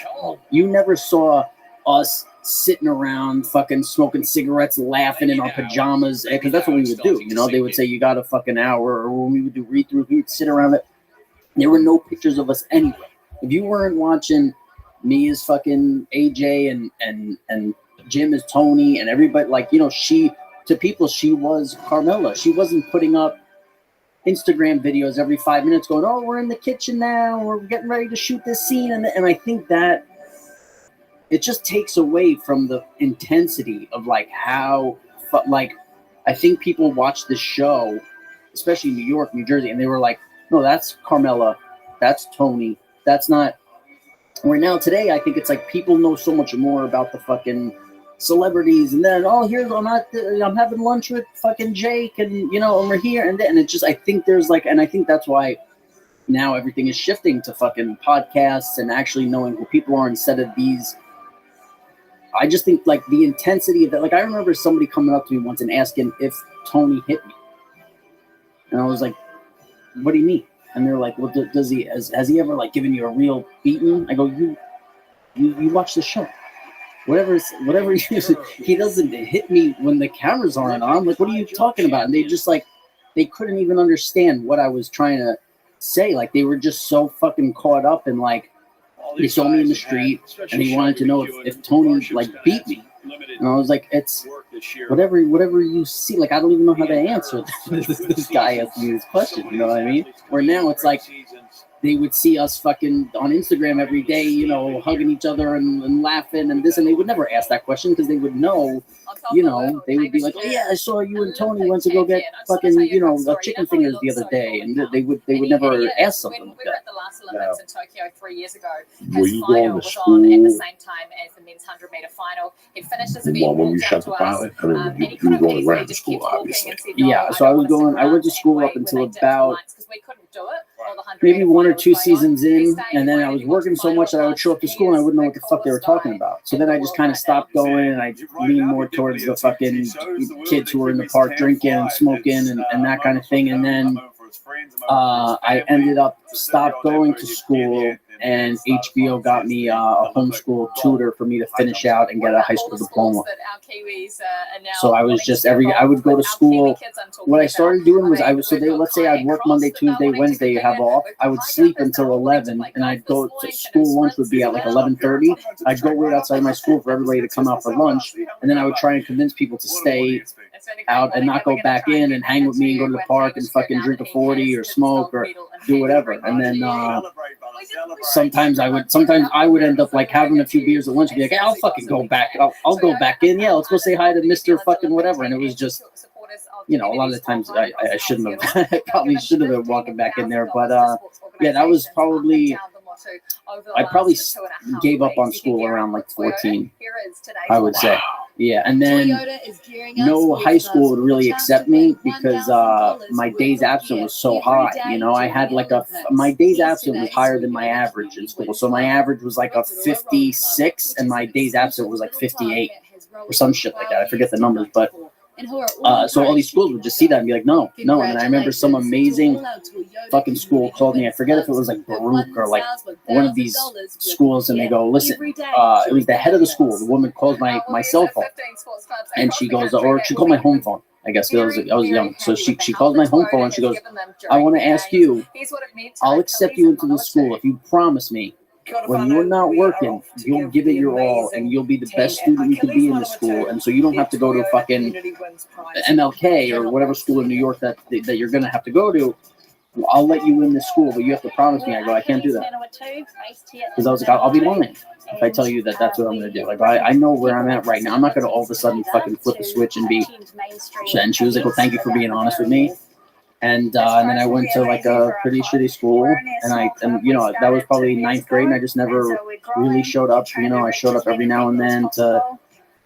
You never saw us sitting around fucking smoking cigarettes, laughing in our pajamas, because that's what we would do. You know, they would say you got a fucking hour, or when we would do read-through, we would sit around it. There were no pictures of us anyway. If you weren't watching me as fucking AJ and Jim as Tony and everybody, like, you know, she was Carmela. She wasn't putting up Instagram videos every 5 minutes going, oh, we're in the kitchen now, we're getting ready to shoot this scene, and I think that it just takes away from the intensity of like how, like, I think people watch this show, especially in New York, New Jersey, and they were like, no, that's Carmela, that's Tony, that's not. Where now today, I think it's like people know so much more about the fucking celebrities, and then, oh, here's I'm having lunch with fucking Jake, and you know, and we're here, and then it's just, I think there's like, and I think that's why now everything is shifting to fucking podcasts and actually knowing who people are instead of these. I just think like the intensity of that. Like I remember somebody coming up to me once and asking if Tony hit me, and I was like, "What do you mean?" And they're like, "Well, does he has he ever like given you a real beating?" I go, "You watch the show. Whatever he doesn't hit me when the cameras aren't on. Like, what are you talking about?" And they just like they couldn't even understand what I was trying to say. Like they were just so fucking caught up in like. He saw me in the street, and he wanted to know if Tony like beat me, and I was like, "It's whatever you see." Like I don't even know how to answer this guy asking me this question. You know what I mean? Where now it's like they would see us fucking on Instagram every day, you know, hugging each other and laughing and this, and they would never ask that question because they would know, you know, they would be like, "Oh yeah, I saw you and Tony went to go get fucking, you know, chicken fingers the other day," and they would never ask something like that. The last Olympics in Tokyo 3 years ago, Were his you final going to was school? on at the same time as the men's 100-meter final. He finished his event, When you walked shot up the to pilot, us, I mean, and he you were could have going easily around just school, kept talking obviously. and said, "No, Yeah, I so I don't was want to going. sit I went to around school and up wait until when they dipped about lights," 'cause we couldn't do it while the 100-meter maybe 1 or final 2 was going on. seasons in, Next day, and then I he was went working to so much that I would show up to school and I wouldn't know what the fuck they were talking about. So then I just kind of stopped going, and I leaned more towards the fucking kids who were in the park drinking and smoking and that kind of thing. And then I ended up stopped going to school, and HBO got me a homeschool tutor for me to finish out and get a high school diploma. So I was just I would go to school. What I started doing was let's say I'd work Monday, Tuesday, Wednesday, have off. I would sleep until 11, and I'd go to school. Lunch would be at like 11:30. I'd go wait outside my school for everybody to come out for lunch, and then I would try and convince people to stay out and not go back in and hang with me and go to the park and fucking drink a 40 or smoke or do whatever. And then sometimes I would end up like having a few beers at lunch and be like, "Hey, I'll fucking go back. I'll go back in. Yeah, let's go say hi to Mr. fucking whatever." And it was just, you know, a lot of the times I shouldn't have. I probably should have been walking back in there, but yeah, that was probably. I probably gave up on school around like 14, I would say. Yeah, and then no high school would really accept me because my days absent was so high. You know, I had like my days absent was higher than my average in school. So my average was like a 56, and my days absent was like 58 or some shit like that. I forget the numbers, but. So all these schools would just see that and be like, no. And then I remember some amazing fucking school called me. I forget if it was like Baruch or like one of these schools, and they go, "Listen," it was the head of the school. The woman calls my cell phone, and she goes, or she called my home phone. I guess I was young, so she calls my home phone and she goes, "I want to ask you. I'll accept you into the school if you promise me." When you're not working, you'll give it your all, and you'll be the best student you could be in the school. And so you don't have to go to fucking MLK or whatever school in New York that you're going to have to go to. well, I'll let you in this school, but you have to promise me. I go, I can't do that. Because I was like, I'll be lying if I tell you that that's what I'm going to do. Like, I know where I'm at right now. I'm not going to all of a sudden fucking flip a switch and be. And she was like, well, thank you for being honest with me. And then I went to like a pretty shitty school, and you know, that was probably 9th grade, and I just never really showed up. You know, I showed up every now and then to.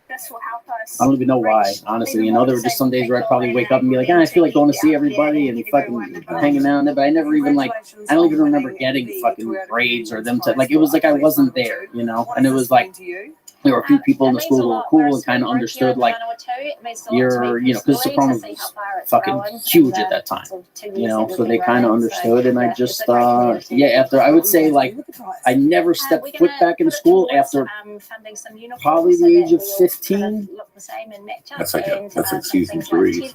I don't even know why, honestly. You know, there were just some days where I'd probably wake up and be like, I feel like going to see everybody and fucking hanging out there, but I never even like, I don't even remember getting fucking grades or them to, like, it was like I wasn't there, you know, and it was like, there were a few people in the school who were cool and kind of understood, like, you're, you know, because Sopranos was fucking huge at that time, you know, so they kind of understood, and I just, yeah, after, I would say, like, I never stepped foot back in school after probably the age of 15. That's like season 3.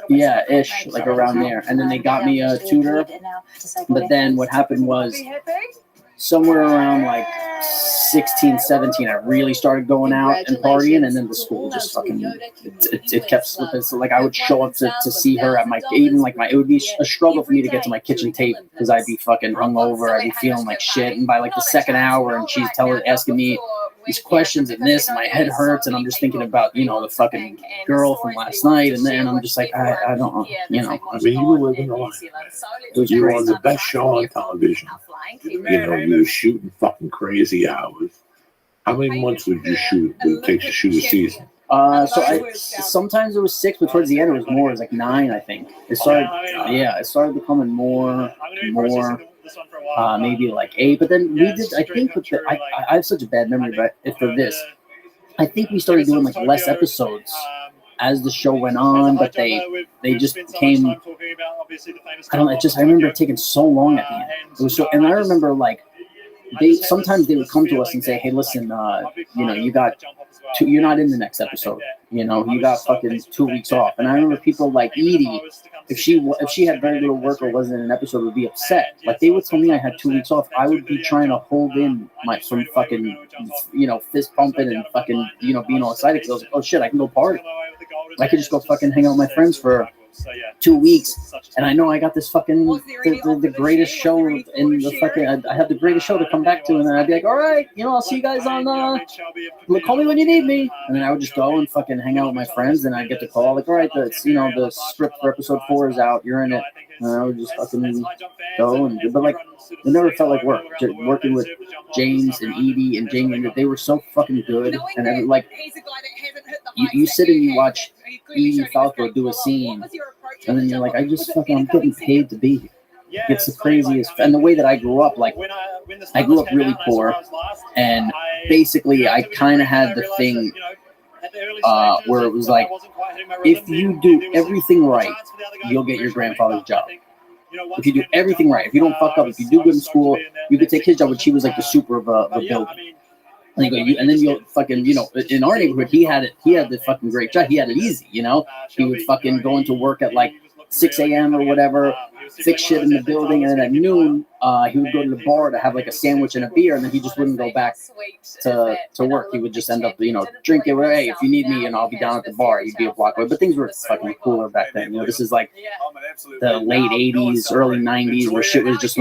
Yeah, ish, like around there. And then they got me a tutor, but then what happened was, somewhere around like 16, 17, I really started going out and partying, and then the school just fucking, it kept slipping. So like I would show up to see her at my, even like it would be a struggle for me to get to my kitchen table because I'd be fucking hungover, I'd be feeling like shit, and by like the second hour, and she's asking me these questions and this, and my head hurts, and I'm just thinking about, you know, the fucking girl from last night, and then I'm just like, I don't, you know. I mean, you were living a life. You were on the best show on television. You know, you were shooting fucking crazy hours. How many months would you shoot? Would it take to shoot a season? So sometimes it was 6, but towards the end it was more. It was like 9, I think. It started, it started becoming more, maybe like 8. But then we did. I think with the, I have such a bad memory, but for this, I think we started doing like less episodes as the show went on. But they just became. I don't know. I remember it taking so long at the end. It was so, and I remember like. Sometimes they would come to us and say, "Hey, listen, you know, you're not in the next episode. You know, you got fucking 2 weeks off." And I remember people like Edie, if she had very little work or wasn't in an episode, would be upset. Like they would tell me I had 2 weeks off. I would be trying to hold in from fucking, you know, fist pumping and fucking, you know, being all excited because I was like, oh shit, I can go party. I could just go fucking hang out with my friends for 2 weeks, and I know I got this fucking the greatest show in the fucking. I have the greatest show to come back to, and then I'd be like, all right, you know, I'll see you guys on. Call me when you need me, and then I would just go and fucking hang out with my friends, and I'd get the call like, all right, the script for episode 4 is out, you're in it, and I would just fucking go and. But like, it never felt like work. Just working with James and Edie and Jamie, they were so fucking good, and like, you sit and you watch Edie Falco do a scene. And then you're like, I'm getting paid to be here. It's the craziest. And the way that I grew up, like, I grew up really poor. And basically, I kind of had the thing where it was like, if you do everything right, you'll get your grandfather's job. If you do everything right, if you don't fuck up, if you do good in school, you could take his job, which he was like the super of a building. And then you'll fucking, you know, in our neighborhood, he had the fucking great job. He had it easy, you know. He would fucking go into work at like 6 a.m. or whatever, fix shit in the building, and then at noon, he would go to the bar to have like a sandwich and a beer, and then he just wouldn't go back to work. He would just end up, you know, drinking. Hey, if you need me, and I'll be down at the bar. He'd be a block away. But things were fucking cooler back then. You know, this is like the late 80s, early 90s, where shit was just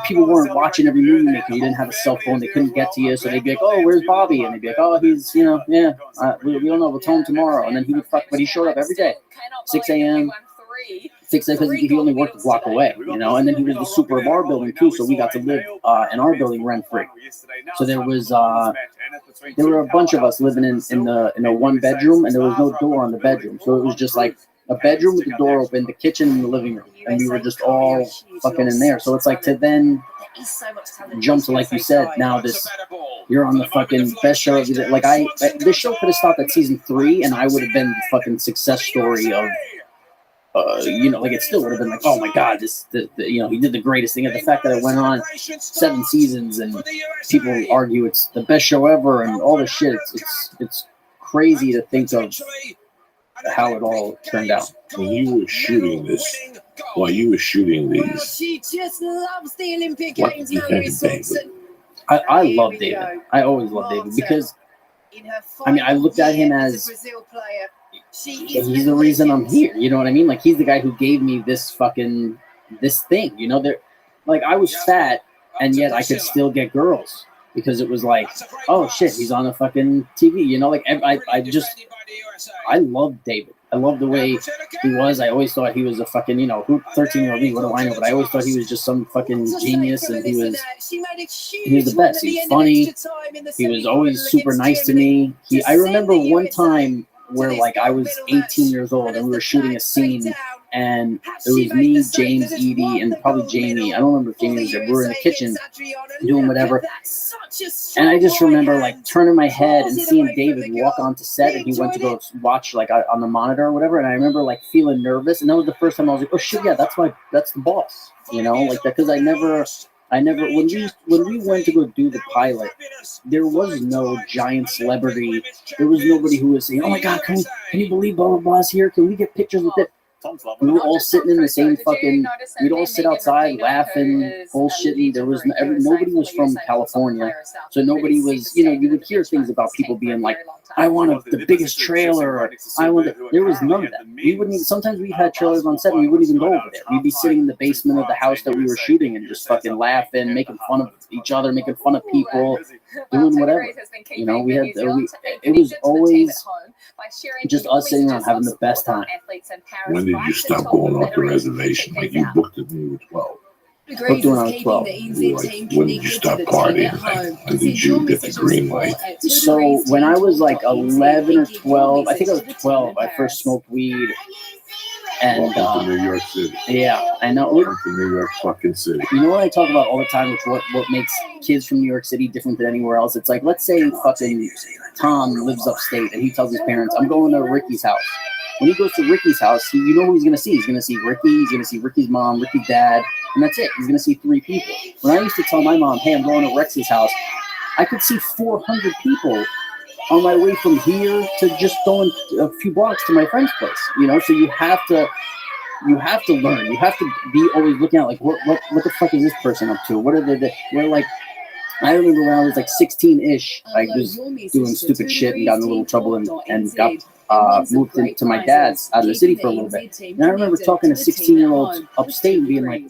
people weren't watching every movie you make. You didn't have a cell phone. They couldn't get to you, so they'd be like, oh, where's Bobby? And they'd be like, oh, he's, you know, yeah, we don't know. We'll tell him tomorrow. And then he would fuck, but he showed up every day, 6 a.m. 6 a.m. because he only worked a block away, you know. And then he was the super of our building too, so we got to live in our building rent free. So there were a bunch of us living in a 1 bedroom, and there was no door on the bedroom, so it was just like a bedroom with the door open, the kitchen and the living room, and we were just all fucking in there. So it's like to then jump to, like you said, now you're on the fucking best show of the day. Like this show could have stopped at season 3, and I would have been the fucking success story of. You know, like it still would have been like, oh my god, you know, he did the greatest thing. And the fact that it went on 7 seasons and people argue it's the best show ever and all this shit, it's crazy to think of how it all turned out. When you were shooting this, while you were shooting these, She just loves the Olympic what Games. did you think of David? I love David. I always love David because, I mean, I looked at him as. He's the reason I'm here. You know what I mean? Like, he's the guy who gave me this fucking this thing, you know, there, like I was fat and yet I could still get girls because it was like, oh shit, he's on a fucking TV, you know, like I love David. I love the way he was. I always thought he was a fucking, you know, 13-year-old me, what do I know? But I always thought he was just some fucking genius, and he was the best. He was funny. He was always super nice to me. I remember one time where like I was 18 years old and we were shooting a scene, and it was me, James, Edie, and probably Jamie. I don't remember if Jamie was there. We were in the kitchen doing whatever. And I just remember like turning my head and seeing David walk onto set, and he went to go watch like on the monitor or whatever. And I remember like feeling nervous, and that was the first time I was like, oh shit, yeah, that's the boss, you know, like that, because I never when we went to go do the pilot, there was no giant celebrity. There was nobody who was saying, oh my god, can you believe blah blah blah's here? Can we get pictures with it? We were all sitting in the same fucking. We'd all sit outside laughing, bullshitting. There was nobody was from California, so nobody was. You know, you would hear things about people being like, "I want the biggest trailer." Or, There was none of that. We wouldn't even. Sometimes we had trailers on set, and we wouldn't even go over there. We'd be sitting in the basement of the house that we were shooting and just fucking laughing, making fun of each other, making fun of people, doing whatever. You know, it was always just us sitting around having the best time. When did you stop going off the reservation? Like you booked it when you were 12. Booked when I was 12. Like, when did you stop partying? Like, when did you get the green light? So when I was like 11 or 12, I think I was 12, I first smoked weed. And welcome to New York City. Yeah, I know. Welcome to New York fucking City. You know what I talk about all the time, which what makes kids from New York City different than anywhere else? It's like, let's say fucking Tom lives upstate and he tells his parents, I'm going to Ricky's house. When he goes to Ricky's house, you know who he's going to see. He's going to see Ricky, he's going to see Ricky's mom, Ricky's dad, and that's it. He's going to see 3 people. When I used to tell my mom, hey, I'm going to Rex's house, I could see 400 people on my way from here to just going a few blocks to my friend's place, you know. So you have to learn. You have to be always looking at like what the fuck is this person up to? What are we're like. I remember when I was like 16-ish, I was doing stupid shit and got in a little trouble and got moved into my dad's out of the city for a little bit. And I remember talking to 16-year-olds upstate and being like,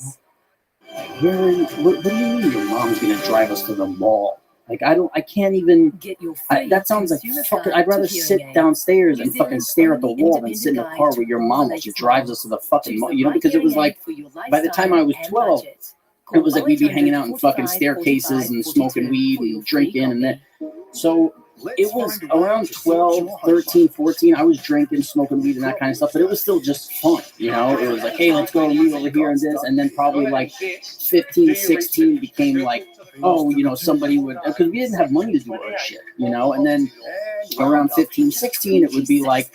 what do you mean your mom's gonna drive us to the mall? Like I can't even. That sounds like fucking. I'd rather sit downstairs and fucking stare at the wall than sit in a car with your mom while she drives us to the fucking mall. You know, because it was like by the time I was 12, it was like we'd be hanging out in fucking staircases and smoking weed and drinking and that. So it was around 12, 13, 14. I was drinking, smoking weed and that kind of stuff, but it was still just fun. You know, it was like, hey, let's go meet over here and this. And then probably like 15, 16 became like, oh, you know, somebody would, because we didn't have money to do our shit, you know, and then around 15, 16, it would be like,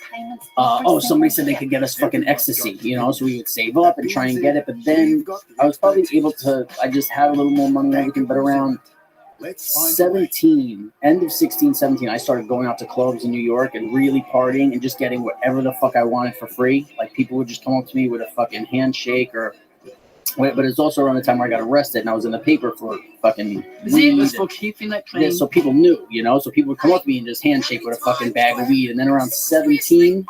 oh, somebody said they could get us fucking ecstasy, you know, so we would save up and try and get it, but then I was probably able to, I just had a little more money and everything, but around 17, end of 16, 17, I started going out to clubs in New York and really partying and just getting whatever the fuck I wanted for free. Like, people would just come up to me with a fucking handshake or... But it's also around the time where I got arrested and I was in the paper for fucking weed. For keeping that clean. Yeah, so people knew, you know, so people would come up to me and just handshake with a fucking bag of weed. And then around 17,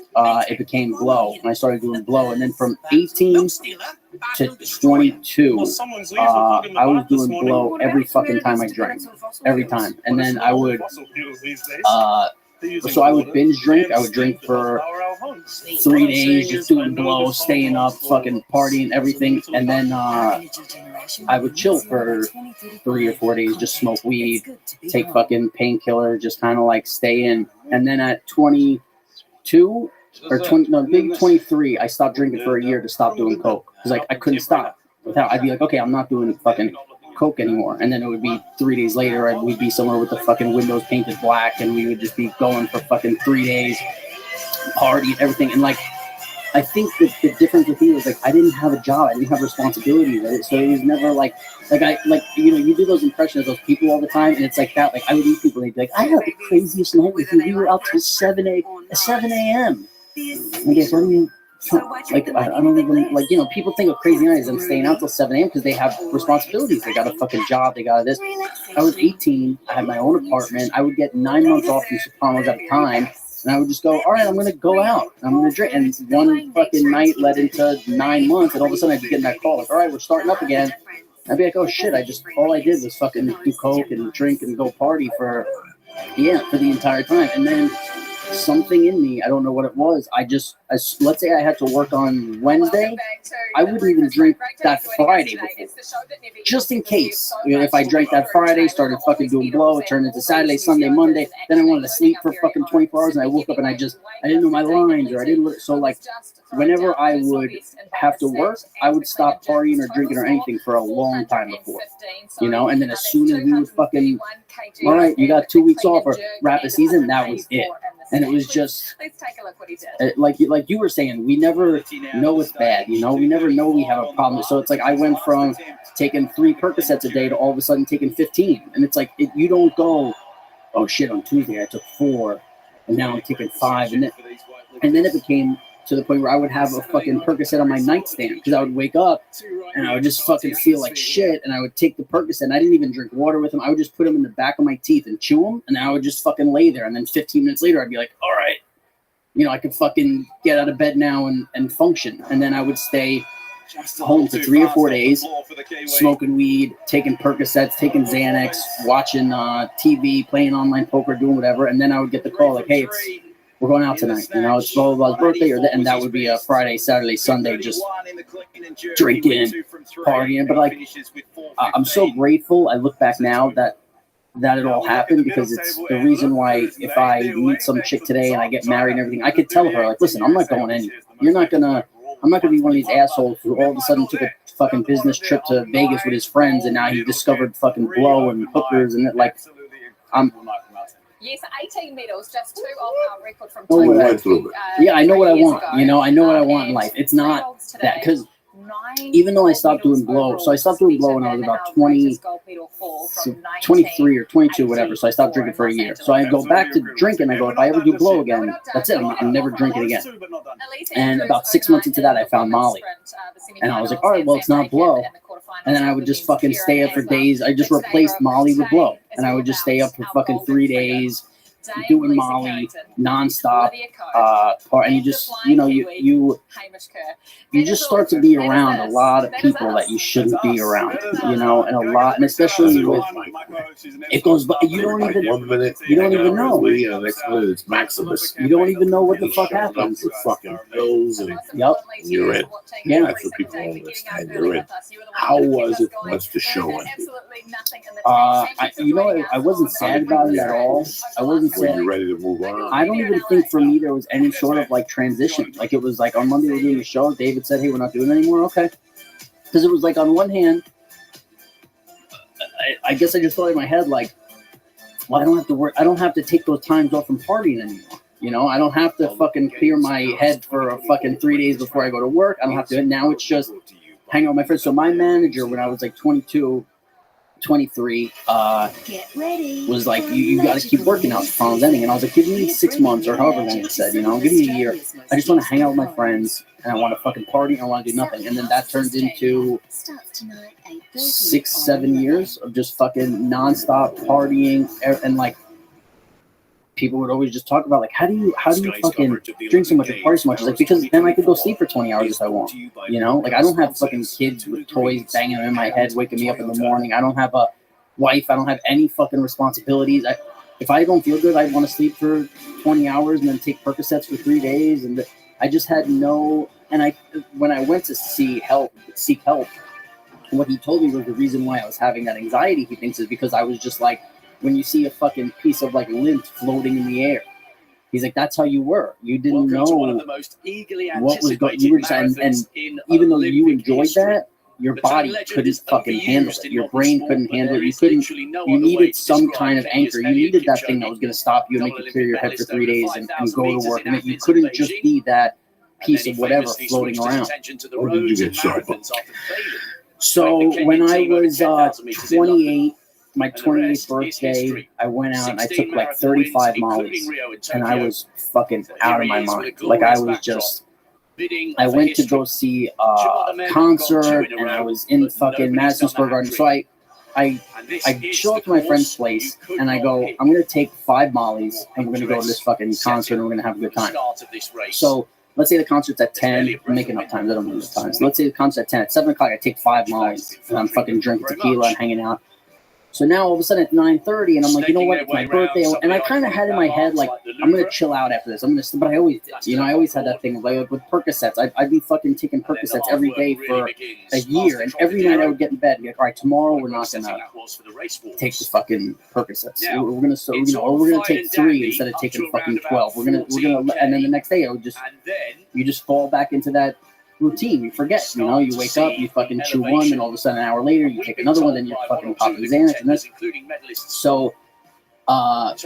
it became blow. And I started doing blow. And then from 18 to 22, I was doing blow every fucking time I drank. Every time. And then I would... So I would binge drink. I would drink for 3 days, just doing blow, staying up, fucking partying, everything. And then I would chill for 3 or 4 days, just smoke weed, take fucking painkiller, just kind of like stay in. And then at 22 or 23, I stopped drinking for a year to stop doing coke because like I couldn't stop. I'd be like, okay, I'm not doing fucking coke anymore. And then it would be 3 days later, we'd be somewhere with the fucking windows painted black and we would just be going for fucking 3 days, party, everything. And like, I think that the difference with me was like, I didn't have a job, I didn't have responsibilities, so it was never like you know, you do those impressions of those people all the time, and it's like that. Like I would meet people and they'd be like, I had the craziest night with you. We were out till 7 a.m. I guess what do you like? I don't even like, you know, people think of crazy nights and staying out till 7 a.m. because they have responsibilities. They got a fucking job. They got this. I was 18. I had my own apartment. I would get 9 months off from Sopranos at a time. And I would just go, all right, I'm going to go out. I'm going to drink. And one fucking night led into 9 months. And all of a sudden I'd be getting that call. Like, all right, we're starting up again. I'd be like, oh shit, all I did was fucking do coke and drink and go party for the entire time. And then something in me, I don't know what it was. Let's say I had to work on Wednesday, I wouldn't even drink that Friday before, just in case. If I drank that Friday, started fucking doing blow, it turned into Saturday, Sunday, Monday, then I wanted to sleep for fucking 24 hours, and I woke up and I didn't know my lines, or I didn't. So like, whenever I would have to work, I would stop partying or drinking or anything for a long time before, and then as soon as we would fucking, all right, you got 2 weeks off or wrap a season, that was it. And it was just like you were saying, we never know it's bad, we never know we have a problem. So it's like I went from taking 3 Percocets a day to all of a sudden taking 15, and it's like you don't go, oh shit, on Tuesday I took 4, and now I'm taking 5, and then it became to the point where I would have a fucking Percocet on my nightstand because I would wake up and I would just fucking feel like shit, and I would take the Percocet and I didn't even drink water with them. I would just put them in the back of my teeth and chew them, and I would just fucking lay there, and then 15 minutes later I'd be like, all right, I could fucking get out of bed now and function. And then I would stay home for 3 or 4 days, smoking weed, taking Percocets, taking Xanax, watching TV, playing online poker, doing whatever, and then I would get the call like, hey, we're going out tonight. It's blah, blah, blah's birthday, and that would be a Friday, Saturday, Sunday, just drinking, partying. But like, I'm so grateful. I look back now that it all happened, because it's the reason why if I meet some chick today and I get married and everything, I could tell her, like, listen, I'm not going anywhere. I'm not gonna be one of these assholes who all of a sudden took a fucking business trip to Vegas with his friends and now he discovered fucking blow and hookers and like, Yes, 18 medals, just 2 off our record from 2020. Yeah, I know what I want. I know what I want in life. It's not that, because even though I stopped doing blow, so I stopped doing blow when I was about 23 or 22, whatever. So I stopped drinking for a year. So I go back to drinking. I go, if I ever do blow again, that's it. I'm never drinking again. And about 6 months into that, I found Molly, and I was like, all right, well, it's not blow. And then I would just fucking stay up for days. I just replaced Molly with blow, and I would just stay up for fucking 3 days doing Molly nonstop. And you just, you just start to be around a lot of people that you shouldn't be around, and especially with, it goes, but you don't even know. Next minute it's Maximus. You don't even know what the fuck happens. With fucking pills, and you're in. Yeah, that's what people don't understand. You're in. How was it? What's the show end? I wasn't sad about it at all. I wasn't sad. Were you ready to move on? I don't even think for me there was any sort of like transition. Like, it was like on Monday we're doing the show. David said, hey, we're not doing it anymore. Okay. Because it was like, on one hand, I guess I just thought in my head, like, well, I don't have to work. I don't have to take those times off from partying anymore. I don't have to fucking clear my head for a fucking 3 days before I go to work. I don't have to. Now it's just hang out with my friends. So my manager, when I was like 22, 23, was like, you got to keep working out. The finals ending, and I was like, give me 6 months or however long it said, give me a year. I just want to hang out with my friends, and I want to fucking party, and I want to do nothing. And then that turned into 6-7 years of just fucking nonstop partying, and like, people would always just talk about, like, how do you fucking drink so much and party so much? It's like, because then I could go sleep for 20 hours if I want. Like, I don't have fucking kids with toys banging in my head, waking me up in the morning. I don't have a wife. I don't have any fucking responsibilities. If I don't feel good, I want to sleep for 20 hours and then take Percocets for 3 days. And I just had no. And when I went to seek help, what he told me was the reason why I was having that anxiety, he thinks, is because I was just like, when you see a fucking piece of like lint floating in the air, he's like, that's how you were. You didn't know what was going. You were just, and even though you enjoyed that, your body couldn't fucking handle it. Your brain couldn't handle it. You couldn't. You needed some kind of anchor. You needed that thing that was going to stop you and make you clear your head for 3 days and go to work. And you couldn't just be that piece of whatever floating around. When did you get sober? So when I was 28. My 28th birthday, I went out and I took like 35 mollies, and I was fucking out of my mind. Like, I was just, I went to go see a concert, and I was in fucking Madison Square Garden. So I show up to my friend's place and I go, I'm gonna take 5 Mollies and we're gonna go to this fucking concert and we're gonna have a good time. So let's say the concert's at 10. I'm making up times. I don't know the times. So let's say the concert's at 10. At 7 o'clock, I take 5 Mollies and I'm fucking drinking tequila and hanging out. So now all of a sudden at 9:30, and I'm like, you know what? It's my birthday, and I kind of had in my head like, I'm gonna chill out after this. But I always did. You know, I always had that thing like with Percocets. I'd be fucking taking Percocets every day for a year, and every night I would get in bed and be like, all right, tomorrow we're not gonna take the fucking Percocets. We're gonna take 3 instead of taking fucking 12. We're gonna, and then the next day you just fall back into that routine. You forget, you know, you wake up, you fucking chew one, and all of a sudden an hour later you take another one, then you're fucking popping Xanax and this. So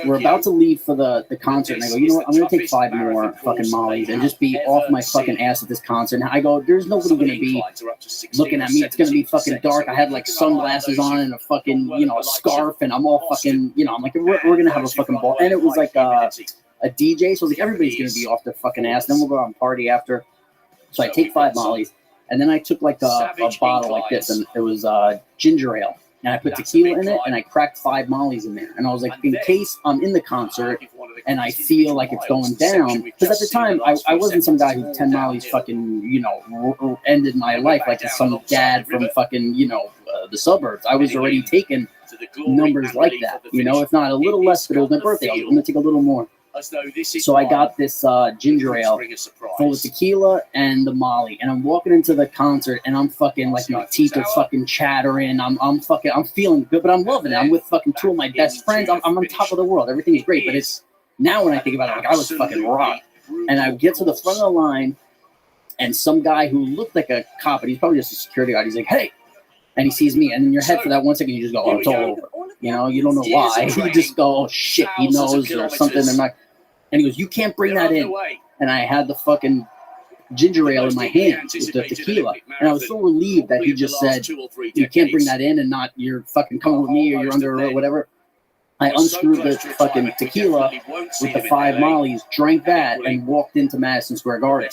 we're about to leave for the concert, and I go, you know what, I'm gonna take 5 more fucking Mollies and just be off my fucking ass at this concert. And I go, there's nobody gonna be looking at me. It's gonna be fucking dark. I had like sunglasses on and a fucking, you know, a scarf, and I'm all fucking, you know, I'm like, we're gonna have a fucking ball. And it was like a DJ, so I was like, everybody's gonna be off their fucking ass. Then we'll go out and party after. So I take 5 Mollies, and then I took like a bottle like this, and it was ginger ale, and I put tequila in it, and I cracked 5 Mollies in there, and I was like, in case I'm in the concert and I feel like it's going down, because at the time I wasn't some guy who 10 Mollies fucking, you know, ended my life like some dad from fucking, you know, the suburbs. I was already taking numbers like that, you know, if not a little less, but it was my birthday. I was going to take a little more. So I got this ginger ale full of tequila and the Molly, and I'm walking into the concert, and I'm fucking like, my teeth are fucking chattering. I'm feeling good, but I'm loving it. I'm with fucking 2 of my best friends. I'm on top of the world. Everything is great, but it's now when I think about it, like I was fucking rocked. And I get to the front of the line, and some guy who looked like a cop, and he's probably just a security guard. He's like, "Hey." And he sees me, and in your head for that 1 second, you just go, "Oh, it's all over." You know, you don't know why. You just go, "Oh shit," he knows or something. And he goes, "You can't bring that in." And I had the fucking ginger ale in my hand with the tequila, and I was so relieved that he just said, "You can't bring that in, and not you're fucking coming with me, or you're under or whatever." I unscrewed the fucking tequila with the 5 Mollies, drank that, and walked into Madison Square Garden.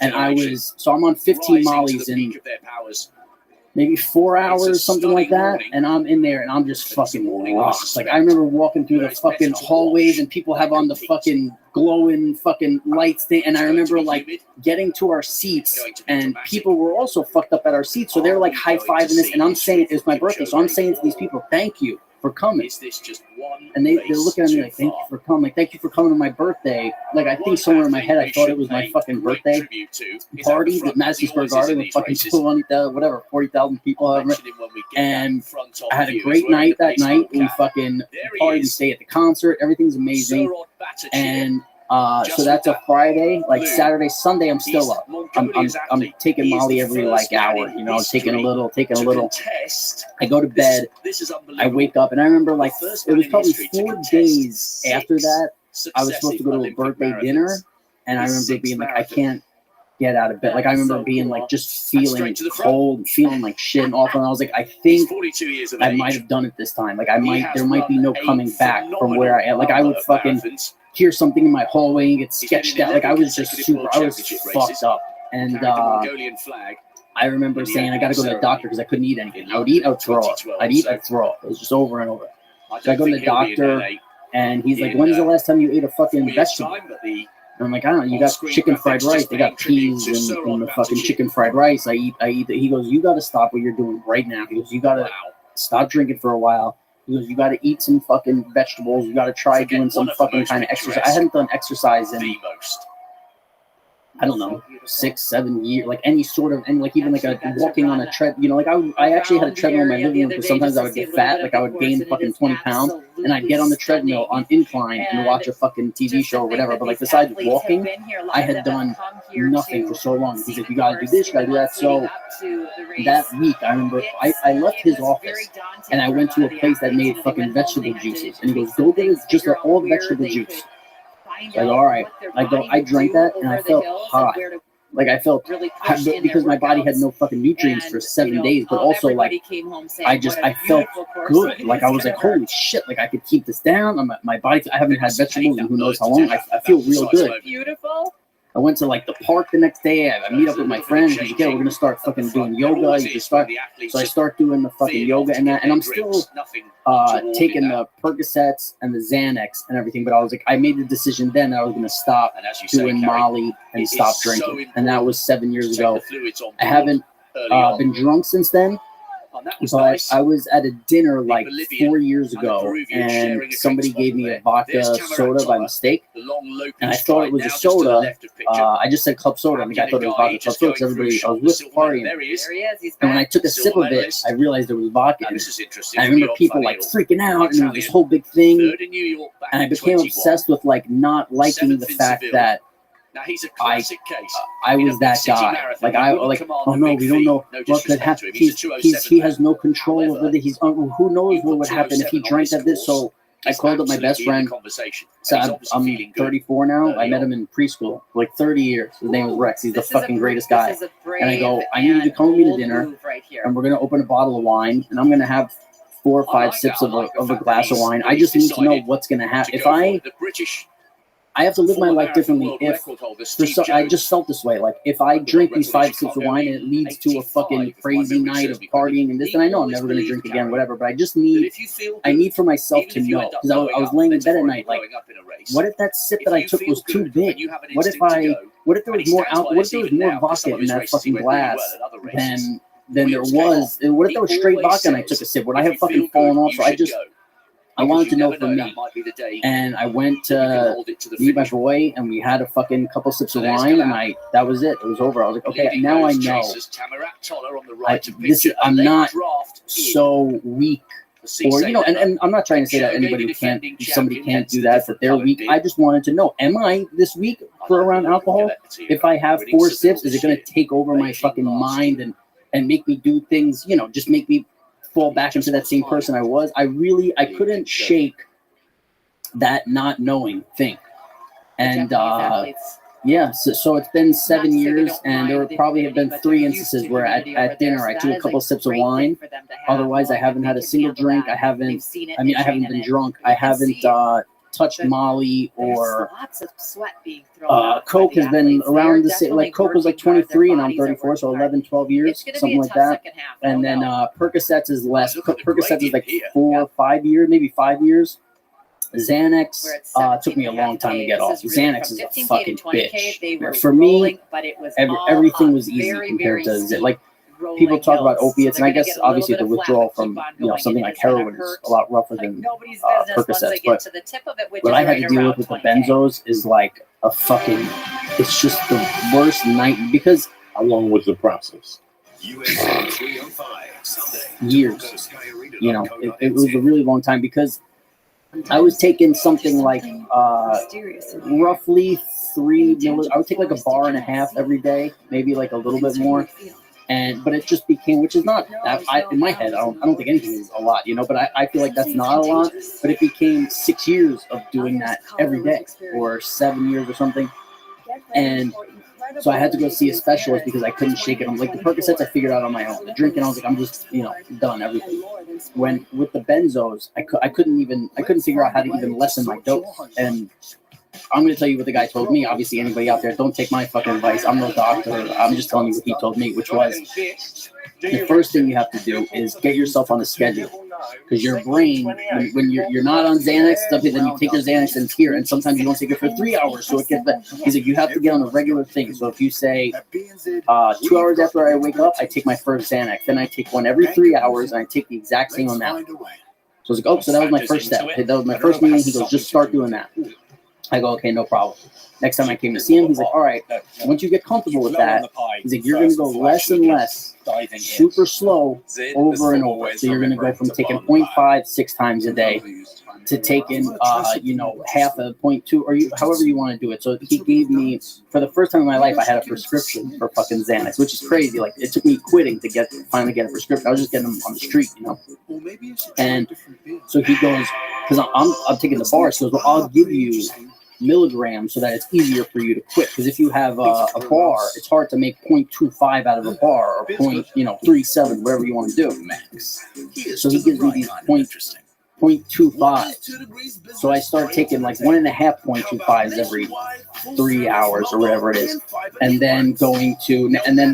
And I'm on 15 Mollies in maybe 4 hours, something like that, and I'm in there, and I'm just fucking rocked. Like, I remember walking through the fucking hallways, and people have on the fucking glowing fucking lights thing, and I remember, like, getting to our seats, and people were also fucked up at our seats, so they're, like, high-fiving this, and I'm saying, it's my birthday, so I'm saying to these people, thank you for coming. And they're looking at me like, thank you for coming. Like, thank you for coming to my birthday. Like, I think somewhere in my head I thought it was my fucking birthday party at Madison Square Garden with fucking 40,000 people. And I had a great night that night. We fucking party, we stay at the concert. Everything's amazing. And so that's a Friday. Like Saturday, Sunday, I'm still up. I'm taking Molly every like hour, you know, taking a little. I go to bed. I wake up, and I remember like it was probably 4 days after that. I was supposed to go to a birthday dinner, and I remember being like, I can't get out of bed. Like I remember being like just feeling cold, feeling like shit and awful. And I was like, I think I might have done it this time. Like there might be no coming back from where I am. Like I would fucking hear something in my hallway and get sketched out. Like I was just I was fucked up. And I remember saying I got to go to the doctor because I couldn't eat anything. I would eat, I would throw up. I'd eat, I'd throw up. It was just over and over. So I go to the doctor, and he's like, when's the last time you ate a fucking vegetable? And I'm like, I don't know. You got chicken fried rice. They got peas and the fucking chicken fried rice. I eat it. He goes, you got to stop what you're doing right now. He goes, you got to stop drinking for a while. He goes, you got to eat some fucking vegetables. You got to try doing some fucking kind of exercise. I hadn't done exercise in, I don't know, 6-7 years, like any sort of, and like even like a walking on a tread, you know, like I actually had a treadmill in my living room because sometimes I would get fat, like I would gain fucking 20 pounds, and I'd get on the treadmill on incline and watch a fucking TV show or whatever. But like besides walking, I had done nothing for so long. He's like, you gotta do this, you gotta do that. So that week, I remember I left his office and I went to a place that made fucking vegetable juices, and he goes, go get just all vegetable juice. Like, all right. I drank that and I felt hot. Like I felt because my body had no fucking nutrients for 7 days, but also like I felt good. Like I was like, holy shit! Like I could keep this down. My body. I haven't had vegetables in who knows how long. I feel real good. Beautiful. I went to like the park the next day. I meet up with my friends. He's like, yeah, we're gonna start fucking doing yoga. You just start. So I start doing the fucking yoga and that, and I'm still taking the Percocets and the Xanax and everything. But I was like, I made the decision then that I was gonna stop doing Molly and stop drinking, and that was 7 years ago. I haven't been drunk since then. But I was at a dinner like 4 years ago, and somebody gave me a vodka soda by mistake, and I thought it was a soda. I just said club soda, and the guy thought it was vodka club soda because everybody I was with partying. And when I took a sip of it, I realized it was vodka. And I remember people like freaking out, and it was this whole big thing. And I became obsessed with like not liking the fact that I was that guy. Like oh no, we don't know what could happen. He has no control over it. Who knows what would happen if he drank at this. So I called up my best friend. So I'm 34 now. I met him in preschool, like 30 years. His name was Rex. He's the fucking greatest guy. And I go, I need you to come with me to dinner, and we're gonna open a bottle of wine, and I'm gonna have 4 or 5 sips of a glass of wine. I just need to know what's gonna happen. If I have to live my life differently. I just felt this way. Like if I drink these 5 sips of wine and it leads to a fucking crazy night of partying and this, then I know I'm never going to drink again, whatever. But I need for myself to know, because I was laying in bed at night, like, what if that sip that I took was too big? What if there was more vodka in that fucking glass than there was? What if there was straight vodka and I took a sip? Would I have fucking fallen off? So I wanted to know for me, and I went to meet my boy, and we had a fucking couple sips of wine, and that was it. It was over. I was like, okay, now I know. I'm not so weak, or and I'm not trying to say that somebody can't do that, that they're weak. I just wanted to know, am I this weak for around alcohol? If I have 4 sips, is it going to take over my fucking mind and make me do things? Just make me fall back into that same person I was. I couldn't shake that not knowing thing. And so it's been 7 years, and there would probably have been 3 instances where at dinner I took a couple sips of wine. Otherwise, I haven't had a single drink. I haven't been drunk. I haven't touched Molly or Coke has been around the same. Like Coke was like 23 and I'm 34, so 11, 12 years, something like that. And then Percocets is less. Percocets is like 4 or 5 years, maybe 5 years. Xanax took me a long time to get off. Xanax is a fucking bitch. For me, everything was easy compared to like. People talk about opiates, and I guess obviously the withdrawal from something like heroin is a lot rougher than Percocets. But what I had to deal with the benzos is like a fucking. It's just the worst night because. How long was the process? Years. It was a really long time because I was taking something like roughly 3 milligrams. I would take like a bar and a half every day, maybe like a little bit more. But it just became, which is not that in my head. I don't think anything is a lot, but I feel like that's not a lot. But it became 6 years of doing that every day, or 7 years or something. And so I had to go see a specialist because I couldn't shake it. I'm like the Percocets I figured out on my own. The drinking, I was like, I'm just done everything. When with the benzos, I couldn't figure out how to even lessen my dose. And I'm going to tell you what the guy told me. Obviously, anybody out there, don't take my fucking advice. I'm no doctor. I'm just telling you what he told me, which was the first thing you have to do is get yourself on a schedule. Because your brain, when you're not on Xanax, then you take your Xanax and it's here. And sometimes you don't take it for 3 hours. So it gets that. He's like, you have to get on a regular thing. So if you say 2 hours after I wake up, I take my first Xanax. Then I take one every 3 hours, and I take the exact same amount. So I was like, so that was my first step. That was my first meeting. He goes, just start doing that. I go, okay, no problem. Next time I came to see him, he's like, all right, once you get comfortable with that, he's like, you're going to go less and less, super slow, over and over. So you're going to go from taking 0.5 6 times a day to taking, half a 0.2, or however you want to do it. So he gave me, for the first time in my life, I had a prescription for fucking Xanax, which is crazy. Like, it took me quitting to finally get a prescription. I was just getting them on the street, And so he goes, because I'm taking the bar, so he goes, well, I'll give you milligrams so that it's easier for you to quit. Because if you have a bar, it's hard to make 0.25 out of a bar, or 0.37, whatever you want to do. So he gives me these 0.25. So I start taking like 1.5 0.25s every 3 hours or whatever it is. And then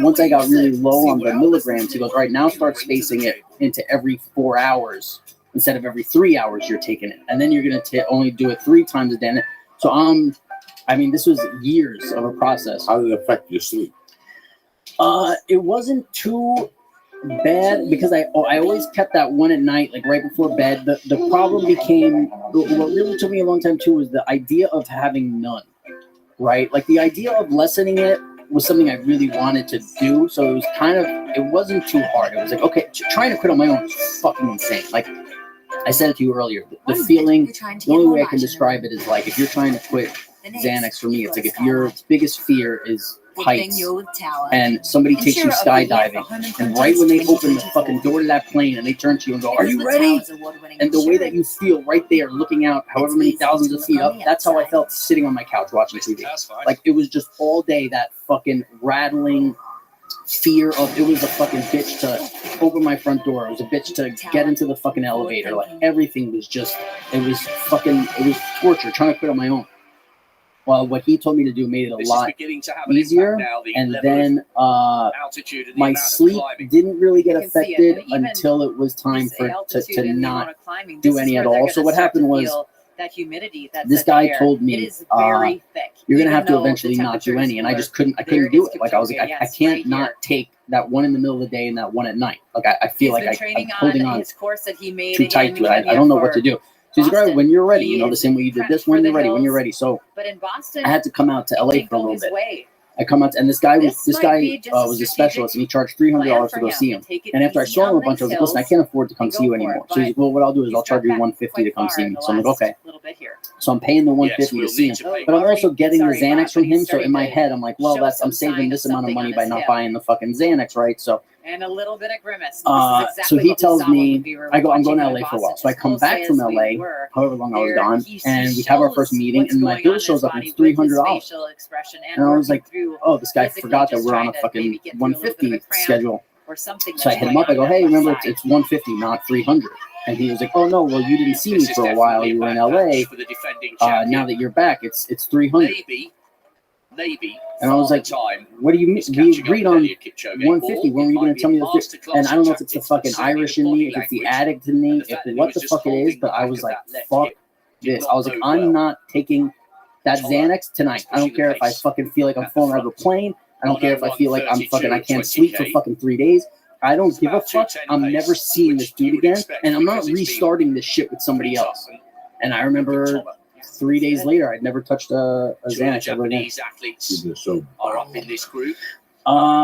once I got really low on the milligrams, he goes, all right, now start spacing it into every 4 hours instead of every 3 hours you're taking it. And then you're going to only do it 3 times a day. So I mean, this was years of a process. How did it affect your sleep? It wasn't too bad because I always kept that one at night, like right before bed. The problem became, what really took me a long time too, was the idea of having none, right? Like the idea of lessening it was something I really wanted to do. So it was it wasn't too hard. It was like, okay, trying to quit on my own is fucking insane. Like I said it to you earlier, the feeling, the only way I can describe it is like, if you're trying to quit Xanax, for me, it's like if your biggest fear is heights and somebody takes you skydiving, and right when they open the fucking door to that plane and they turn to you and go, are you ready? And the way that you feel right there looking out however many thousands of feet up, that's how I felt sitting on my couch watching TV. Like it was just all day that fucking rattling fear of, it was a fucking bitch to open my front door, it was a bitch to get into the fucking elevator, like everything was just, it was torture trying to quit on my own. Well, what he told me to do made it a lot easier, and then my sleep didn't really get affected until it was time to not do any at all. So what happened was, this guy told me, you're going to have to eventually not do any, and I couldn't do it. Like I was like, I can't not take that one in the middle of the day and that one at night. Like I feel like I'm holding on too tight to it. I don't know what to do. So he's like, all right, when you're ready, the same way you did this, when you're ready. So I had to come out to LA for a little bit. I come out, and this guy was a specialist, and he charged $300 to go see him. And after I saw him a bunch, I was like, listen, I can't afford to come see you anymore. So he's like, well, what I'll do is I'll charge you $150 to come see me. So I'm like, okay. So I'm paying the $150 to see him, but I'm also getting the Xanax from him. So in my head, I'm like, well, I'm saving this amount of money by not buying the fucking Xanax, right? So. And a little bit of grimace. So he tells me, I'm going to LA for a while. So I come back from LA, however long I was gone, and we have our first meeting, and my bill shows up, and it's $300. And I was like, oh, this guy forgot that we're on a fucking 150 schedule. So I hit him up, I go, hey, remember, it's 150, not 300. And he was like, oh, no, well, you didn't see me for a while. You were in LA. Now that you're back, it's 300. And I was like, what do you mean? We agreed on 150. When were you going to tell me this? And I don't know if it's the fucking Irish in me, if it's the addict in me, what the fuck it is, but I was like, fuck this. I was like, I'm not taking that Xanax tonight. I don't care if I fucking feel like I'm falling out of a plane. I don't care if I feel like I can't sleep for fucking 3 days. I don't give a fuck. I'm never seeing this dude again. And I'm not restarting this shit with somebody else. And I remember 3 days later, I'd never touched a Xanax ever again. Athletes are up in this group.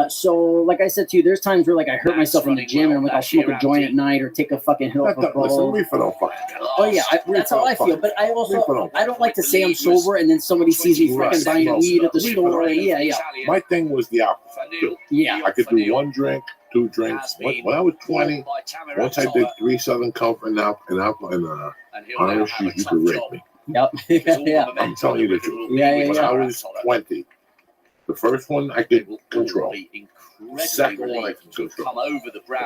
So like I said to you, there's times where like I hurt myself in the gym, and I'm like, I'll smoke a joint at night or take a fucking hit off a bowl. Oh yeah, that's how I feel. But I don't like to say I'm sober and then somebody sees me fucking buying weed at the store. Yeah. My thing was the alcohol. Yeah, I could do 1 drink, 2 drinks. When I was 20, once I did 3 Southern Comfort and Irish, you could rape me. Yep. Yeah. I'm telling you the truth. Yeah. When I was 20, the first one I could control. The second one I could control.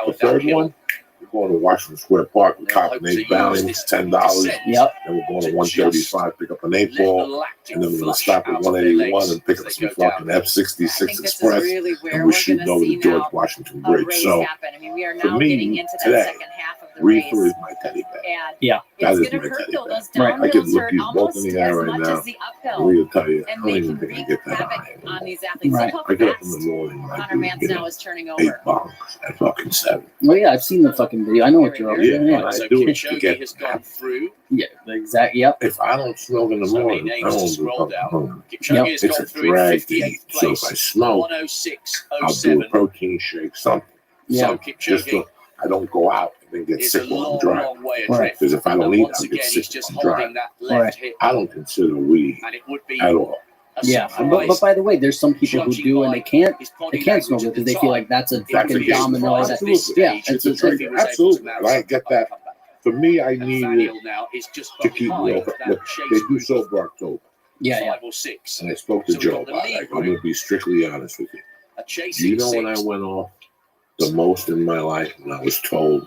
The third one, we're going to Washington Square Park with Cop and 8 Ballings, $10. Yep. Then we're going to 135, pick up an 8 ball, and then we're going to stop at 181 and pick up some fucking F-66 Express, and we're shooting over the George Washington Bridge. So, for me, today, reefer is my teddy bear. Yeah. That is my teddy bear. Right. I can look you both in the eye right now. And we'll tell you, I don't even think I get that high anymore. Right. I get up in the morning and I do 8 bongs at fucking 7. Well, yeah, I've seen the fucking video. I know what you're up to. Yeah, I do it to get happy. Yeah, exactly. Yep. If I don't smoke in the morning, I won't be coming home. Yep. It's a drag to eat. So if I smoke, I'll do a protein shake, something. Yeah. Just so I don't go out and get sick while I'm driving. Right. Because if I don't eat, I'll get sick while I'm driving. Right. I don't consider weed at all. Yeah, but by the way, there's some people who do, and they can't smoke it because they feel like that's a fucking domino. Absolutely. Yeah, it's a trigger. Absolutely. And I get that. For me, I need it to keep me over. Look, they do sober October. Yeah. And I spoke to Joe about it. I'm going to be strictly honest with you. Do you know when I went off the most in my life, and I was told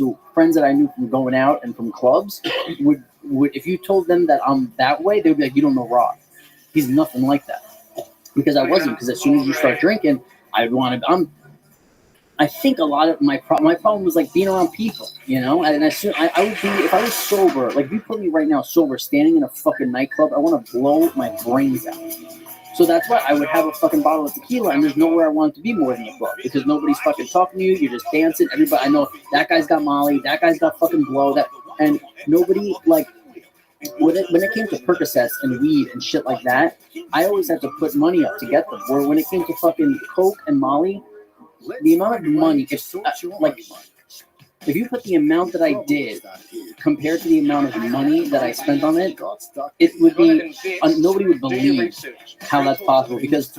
So friends that I knew from going out and from clubs would if you told them that I'm that way, they'd be like, you don't know Roth. He's nothing like that. Because I wasn't. Because as soon as you start drinking, I think a lot of my problem was like being around people, you know. And I would be, if I was sober, like if you put me right now sober, standing in a fucking nightclub, I want to blow my brains out. So that's why I would have a fucking bottle of tequila, and there's nowhere I want it to be more than the club, because nobody's fucking talking to you. You're just dancing. Everybody, I know that guy's got Molly, that guy's got fucking blow, and nobody like. When it came to Percocets and weed and shit like that, I always had to put money up to get them. Where when it came to fucking Coke and Molly, the amount of money, if you put the amount that I did compared to the amount of money that I spent on it, it would be, nobody would believe how that's possible, because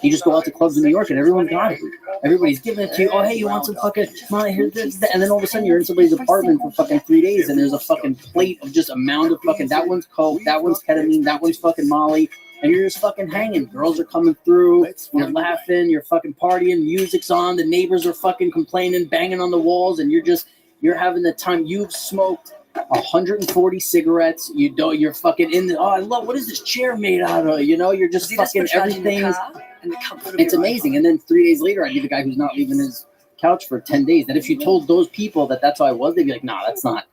you just go out to clubs in New York and everyone got it. Everybody's giving it to you. Oh, hey, you want some fucking Molly? Here's this, that. And then all of a sudden you're in somebody's apartment for fucking 3 days and there's a fucking plate of just a mound of fucking, that one's Coke, that one's ketamine, that one's fucking Molly. And you're just fucking hanging. Girls are coming through. You're laughing. You're fucking partying. Music's on. The neighbors are fucking complaining, banging on the walls, and you're having the time. You've smoked 140 cigarettes. You're fucking in the. Oh, I love. What is this chair made out of? You know, you're just fucking everything. It's amazing. And then 3 days later, I meet a guy who's not leaving his couch for 10 days. That if you told those people that that's how I was, they'd be like, nah, that's not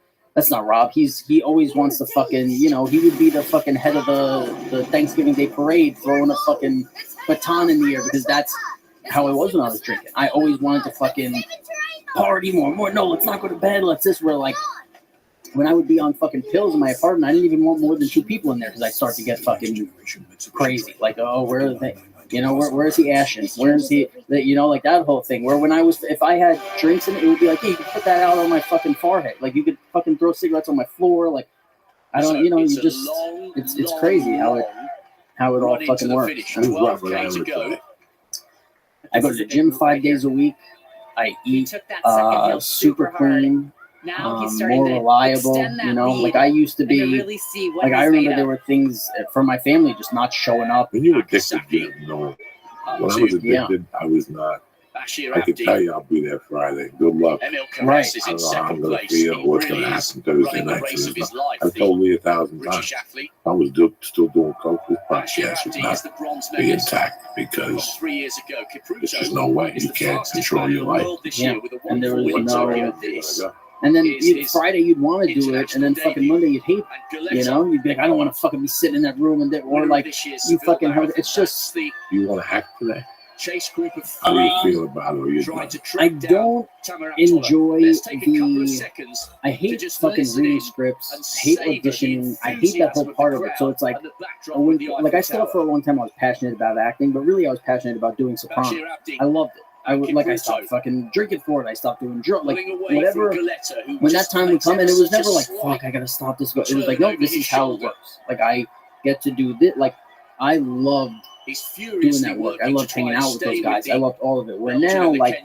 Rob. He always wants to fucking, you know, he would be the fucking head of the Thanksgiving Day parade, throwing a fucking baton in the air, because that's how I was when I was drinking. I always wanted to fucking party more. No, let's not go to bed. Let's this. Where like when I would be on fucking pills in my apartment, I didn't even want more than 2 people in there, because I start to get fucking crazy. Like, oh, where are they? You know, where's he ashing? Where's he? You know, like that whole thing. Where when if I had drinks in it, it would be like, hey, you could put that out on my fucking forehead. Like you could fucking throw cigarettes on my floor. Like I don't, you know, you just it's crazy how it all fucking works. I go to the gym 5 days a week. I eat super clean. More reliable, you know, like I used to be. Like I remember there were things from my family just not showing up. When you're addicted, you know. When I was addicted, I was not. I can tell you I'll be there Friday. Good luck. Right. I don't know how I'm going to feel, what's going to happen Thursday night. I've told Lee 1,000 times. I was still doing coke with podcast would not be intact, because there's just no way you can't control your life. Yeah. And there was no. And then Friday you'd want to do it, and then fucking Monday you'd hate it. You know, you'd be like, I don't want to fucking be sitting in that room, or like you fucking have. It's just. You want to hack today? How do you feel about it? I don't enjoy I hate fucking reading scripts. I hate auditioning. I hate that whole part of it. So it's like, I still for a long time I was passionate about acting, but really I was passionate about doing soprano. I loved it. I stopped fucking drinking for it. I stopped doing drugs, like whatever. When that time would come, and it was never like, fuck, I gotta stop this. It was like, no, this is how it works. Like I get to do this. Like I loved doing that work. I loved hanging out with those guys. I loved all of it. Where now, like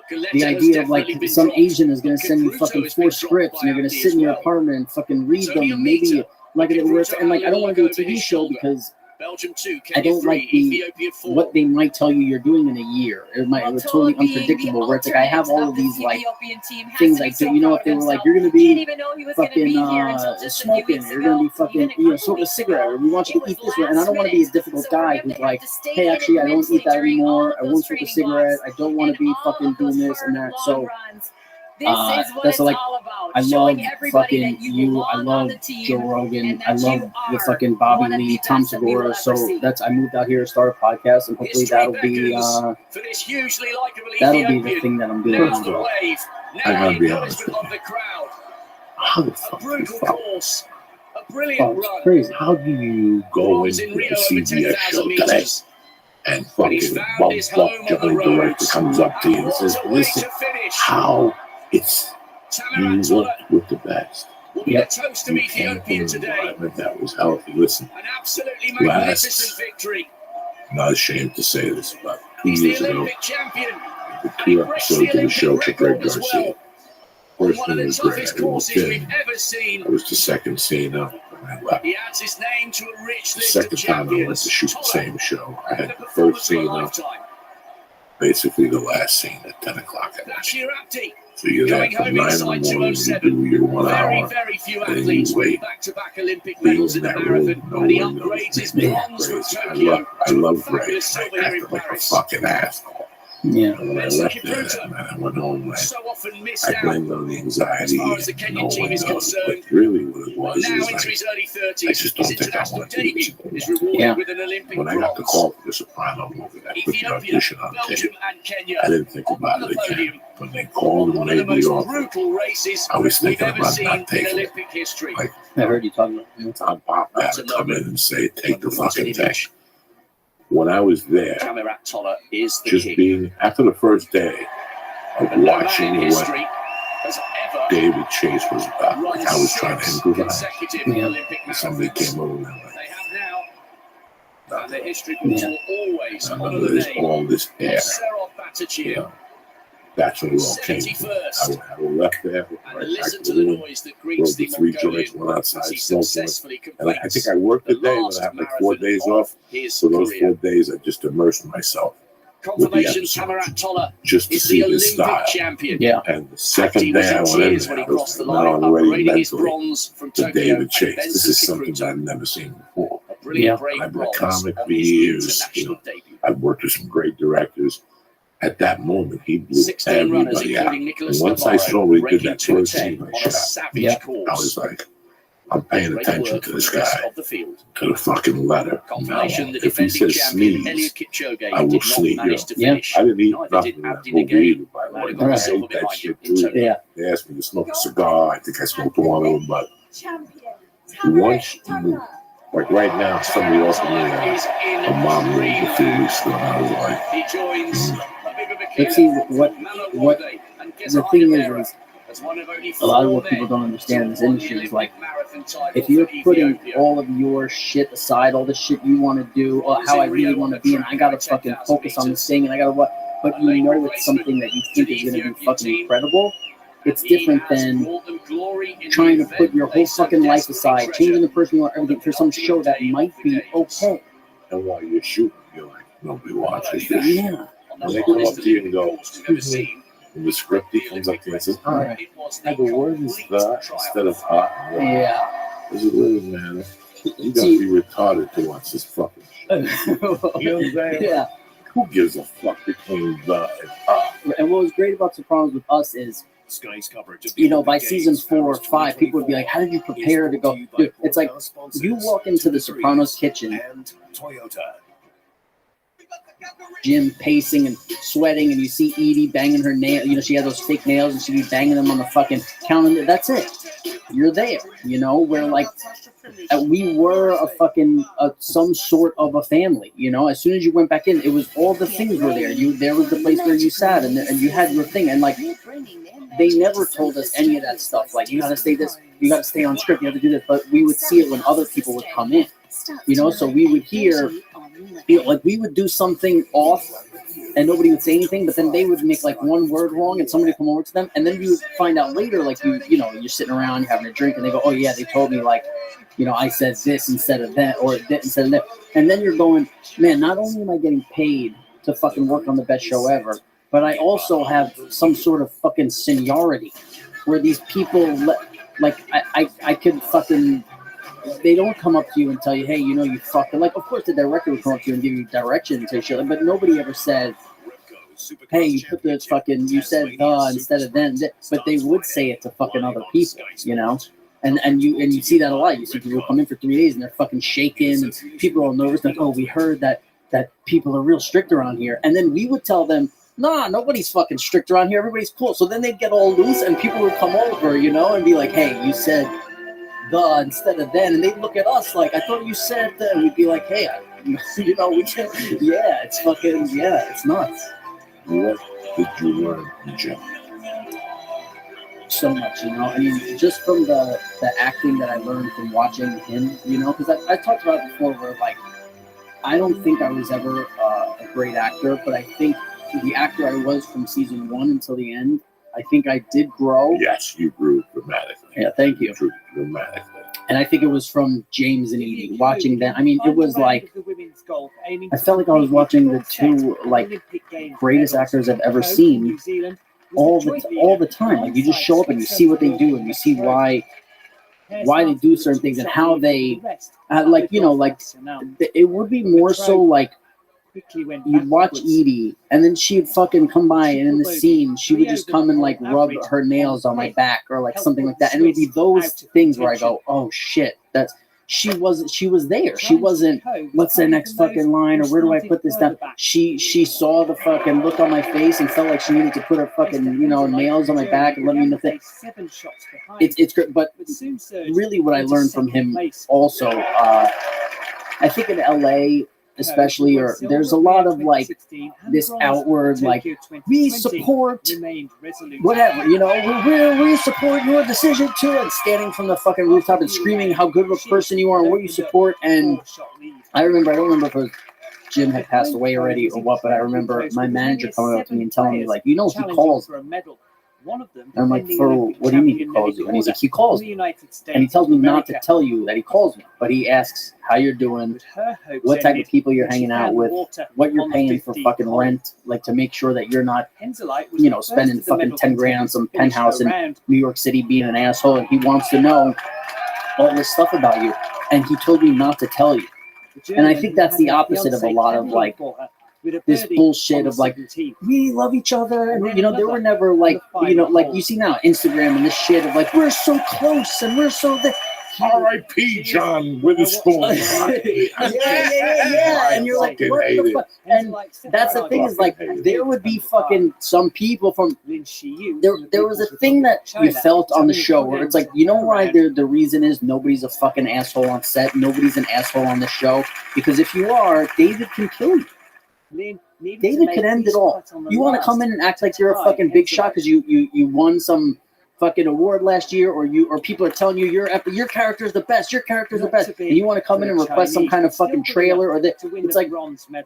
the idea of like some Asian is gonna send you fucking 4 scripts, and you're gonna sit in your apartment and fucking read them, and maybe like it works. And like I don't want to do a TV show because. I don't like what they might tell you you're doing in a year. It was totally unpredictable. Where it's like I have all of these like things I do. You know, if they were like, you're gonna be fucking smoking, you're gonna be fucking smoking a cigarette, or we want you to eat this way. And I don't want to be a difficult guy who's like, hey, actually, I don't eat that anymore. I won't smoke a cigarette. I don't want to be fucking doing this and that. So. That's like I love fucking you. I love Joe Rogan. I love the fucking Bobby Lee, Tom Segura. So I moved out here to start a podcast, and hopefully that'll be the thing that I'm doing. I gotta be honest with you. How the fuck do you fuck? It's crazy. How do you go into a CBS show today and fucking bump up Johnny Director comes up to you and says, listen, how it's you worked with the best. Yep. You came from an environment that was healthy. Listen, last, I'm not ashamed to say this, about 2 years ago, I did 2 episodes of the show for Greg Garcia. First one was great. I walked in. I was the second scene up, and I left. The second time I went to shoot the same show, I had the first scene up, basically the last scene at 10 o'clock at night. So you're there from 9 in the morning, you do your 1 hour, Very few and then you wait. back-to-back Olympic Being medals in in the that room, marathon, no and he one knows upgrades his me. bronze from I Tokyo. love Ray. Fabulous I silver here in acted like a Paris. fucking asshole. Yeah. And when I left there that night, I went home, man. So often missed I out. blamed on the anxiety. As far as the Kenyan No team one is knows. But concerned, really what it was now is into like, his early I 30s, just his don't think I international want to do this debut is rewarded Yeah. with an Olympic When I got the bronze. call for the soprano movie, I put the Ethiopia, audition on tape. Belgium, and Kenya I didn't think on about the it again. podium. When they called and One of the made me most offer, brutal races I was we've thinking ever about seen not in taking it. Olympic history. Like, I heard you talking about it. I'm Pop had to come in and say, take the fucking thing. When I was there, Kamirat Toller is the just king. being, after the first day of And no man watching in what history has ever David Chase was about, run like I was trying to 6 improvise. consecutive Yeah. Olympic And somebody marathons. came over and I'm like, They have now, and the history books Yeah. will always I honour remember the there's name all this air. of Serot Batatia, You know, that's when it all came. 71st. I left there, And right back listen to to the the room, noise that rolled greets the the 3 Mongolian joints, went outside, as he smoked one. successfully And I completes think I worked the the day, but last I had like 4 marathon days of off. his So those career. 4 days, I just immersed myself Confirmation episodes, Kamirat Toller just to is see the his Olympic style. champion. Yeah. And the second He day was I in went in tears there, when I he crossed the was line, not already upgrading his mentally bronze from to Tokyo David and Chase. then This is something Kipruto. I've never seen before. A brilliant Yeah. brave I've been a bronze comic on for his years. You international know, debut. I've worked with some great directors. At that moment, he blew 16 runners, everybody out. including Nicholas And once I Navarro, saw what he did breaking that to a first 10 scene I on a shot, savage Yeah. I course. was like, I'm paying Great attention work to from this the rest guy, of the field. to the fucking letter. Confirmation Now, the if he defending says champion sneeze, Eliud Kipchoge I will did not sneeze. manage to Yeah. finish. I didn't eat Neither nothing did in that Abdi movie Nagay. either, by the Might way. have got I the silver hate that behind shit him in too. Tokyo. Yeah. They asked me to smoke a cigar. I think I smoked one of them, but once you move, like right now, somebody offered me a mom move a few weeks ago, and I was like, He joins Habiba But Bakir, see, what Malawode, and the thing Gezat is as one of only a lot of 4 what people men don't understand in this industry is like, marathon title if you're for putting Ethiopia. all of your shit aside, all the shit you want to do, or how I really want to be, and I gotta fucking focus on this thing, and I gotta what, but you know it's something that you think is gonna be fucking incredible. It's different than trying to put your whole fucking life aside, changing the person you are, everything for some show that might be okay. and while you're shooting, you're like, nobody watches this. Yeah. And they come up to you and go, excuse me. In the script, he comes up to you and says, all right, the word is the instead of hot. Yeah. There's a little man. You gotta be retarded to watch this fucking shit. You know what I'm saying? Yeah. Who gives a fuck between the and And what was great about Sopranos with us is, you know, by season 4 or 5, people would be like, how did you prepare to go? Dude, it's like, you walk into the Sopranos kitchen, Jim pacing and sweating, and you see Edie banging her nail. You know, she had those fake nails, and she'd be banging them on the fucking counter. That's it. You're there. You know, where like we were a fucking some sort of a family. You know, as soon as you went back in, it was all the things were there. There was the place where you sat, and you had your thing, and like they never told us any of that stuff. Like, you gotta stay this, you gotta stay on script, you have to do this. But we would see it when other people would come in. You know, so we would hear, you know, like we would do something off and nobody would say anything, but then they would make like one word wrong and somebody would come over to them, and then you would find out later, like you know, you're sitting around, you're having a drink, and they go, oh yeah, they told me, like, you know, I said this instead of that, or that instead of that. And then you're going, man, not only am I getting paid to fucking work on the best show ever, but I also have some sort of fucking seniority where these people, like, I could fucking, they don't come up to you and tell you, hey, you know, you fucking, like, of course the director would come up to you and give you direction and say shit, but nobody ever said, hey, you put the fucking, you said the instead of then, but they would say it to fucking other people, you know? And you see that a lot. You see people come in for 3 days and they're fucking shaking, and people are all nervous, like, oh, we heard that people are real strict around here. And then we would tell them, nah, nobody's fucking strict around here, everybody's cool. So then they'd get all loose and people would come over, you know, and be like, hey, you said the instead of then, and they'd look at us like, I thought you said that, and we'd be like, hey, you know, we can't, yeah, it's fucking, yeah, it's nuts. What did you learn in jail? So much, you know. I mean, just from the acting that I learned from watching him, you know, because I talked about it before, where like I don't think I was ever a great actor, but I think the actor I was from season 1 until the end, I think I did grow. Yes, you grew dramatically. Yeah, thank you. Dramatically. And I think it was from James and Edie, watching them. I mean, it was like, I felt like I was watching the two, like, greatest actors I've ever seen all the time. Like you just show up and you see what they do and you see why they do certain things and how they like it would be more so like you'd watch Edie and then she'd fucking come by and in the scene she would just come and like rub her nails on my back or like something like that, and it would be those things where I go, oh shit, that's she was there. She wasn't, what's the next fucking line or where do I put this down? She saw the fucking look on my face and felt like she needed to put her fucking nails on my back and let me know that it's great. But really what I learned from him also, I think in LA especially, or there's a lot of like this outward like we support whatever, we support your decision to, and standing from the fucking rooftop and screaming how good of a person you are and what you support. And I don't remember if it was Jim had passed away already or what, but I remember my manager coming up to me and telling me like, he calls. I'm like, for what do you mean he calls you? And he's like, he calls me. And he tells me not to tell you that he calls me, but he asks how you're doing, what type of people you're hanging out with, what you're paying for fucking rent, like to make sure that you're not, spending fucking 10 grand on some penthouse in New York City being an asshole. And he wants to know all this stuff about you. And he told me not to tell you. And I think that's the opposite of a lot of like this bullshit of like we love each other, and there were never like like you see now Instagram and this shit of like we're so close and we're so R.I.P. John Witherspoon. yeah. And you're like, what the fuck? And that's the thing is like there would be fucking some people from there was a thing that you felt on the show where it's like, why the reason is nobody's a fucking asshole on set, nobody's an asshole on the show, because if you are, David can kill you. David could end it all. You want to come in and act like you're a fucking big shot because you won some fucking award last year, or people are telling you your character's the best, your character's the best, and you want to come in and request some kind of fucking trailer or that. It's like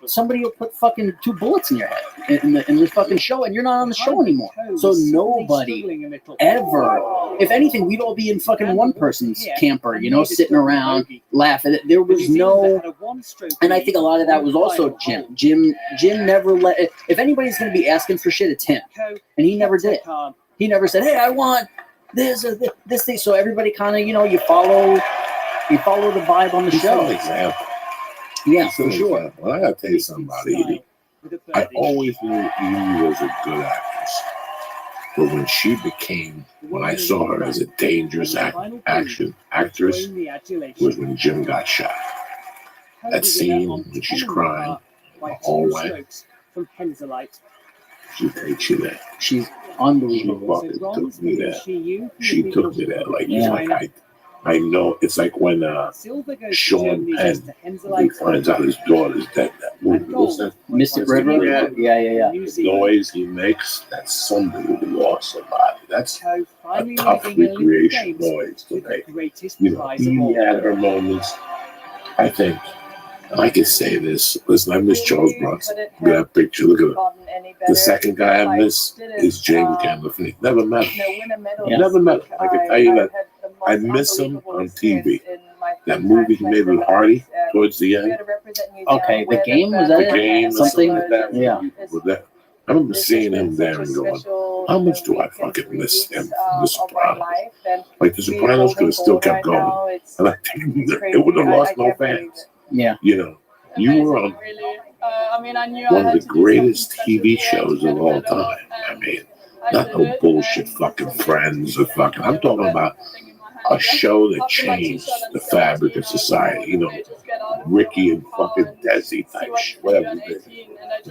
somebody will put fucking 2 bullets in your head in the fucking show, and you're not on the show anymore. So nobody ever, if anything, we'd all be in fucking one person's camper, sitting around laughing. There was no, and I think a lot of that was also Jim. Jim never let. If anybody's going to be asking for shit, it's him, and he never did. He never said, hey, I want this or this thing. So everybody kind of, you follow the vibe on the show. An example. Yeah, for sure. Well, I got to tell you something about Edie. I always knew Edie was a good actress. But when I saw her as a dangerous action actress, was when Jim got shot. That scene when she's crying the whole way. She takes you there. She's unbelievable. She fucking took me there. She took me there. Like, like I know. It's like when Sean Penn he finds out his daughter's dead. That movie, what's that? Mystic River? Yeah. The noise he makes, that's somebody who lost somebody. That's a tough recreation noise to make. Edie had her moments. I think. I can say this. Listen, I miss Charles Bronson. Look at that picture. Look at it. The second guy I miss is James Gandolfini. Never met him. Never met him. I can tell you that. I miss him on TV. That movie he made with Hardy towards the end. Okay, The Game, was that The Game, something? Like that. Yeah. I remember seeing him there and going, how much do I fucking miss him from The Sopranos? Like, The Sopranos could have still kept going. And I think it would have lost no fans. Yeah. You were on one of the greatest TV shows of all time. I mean, not no bullshit fucking Friends or fucking. I'm talking about a show that changed the fabric of society. Ricky and fucking Desi type shit. Whatever it is.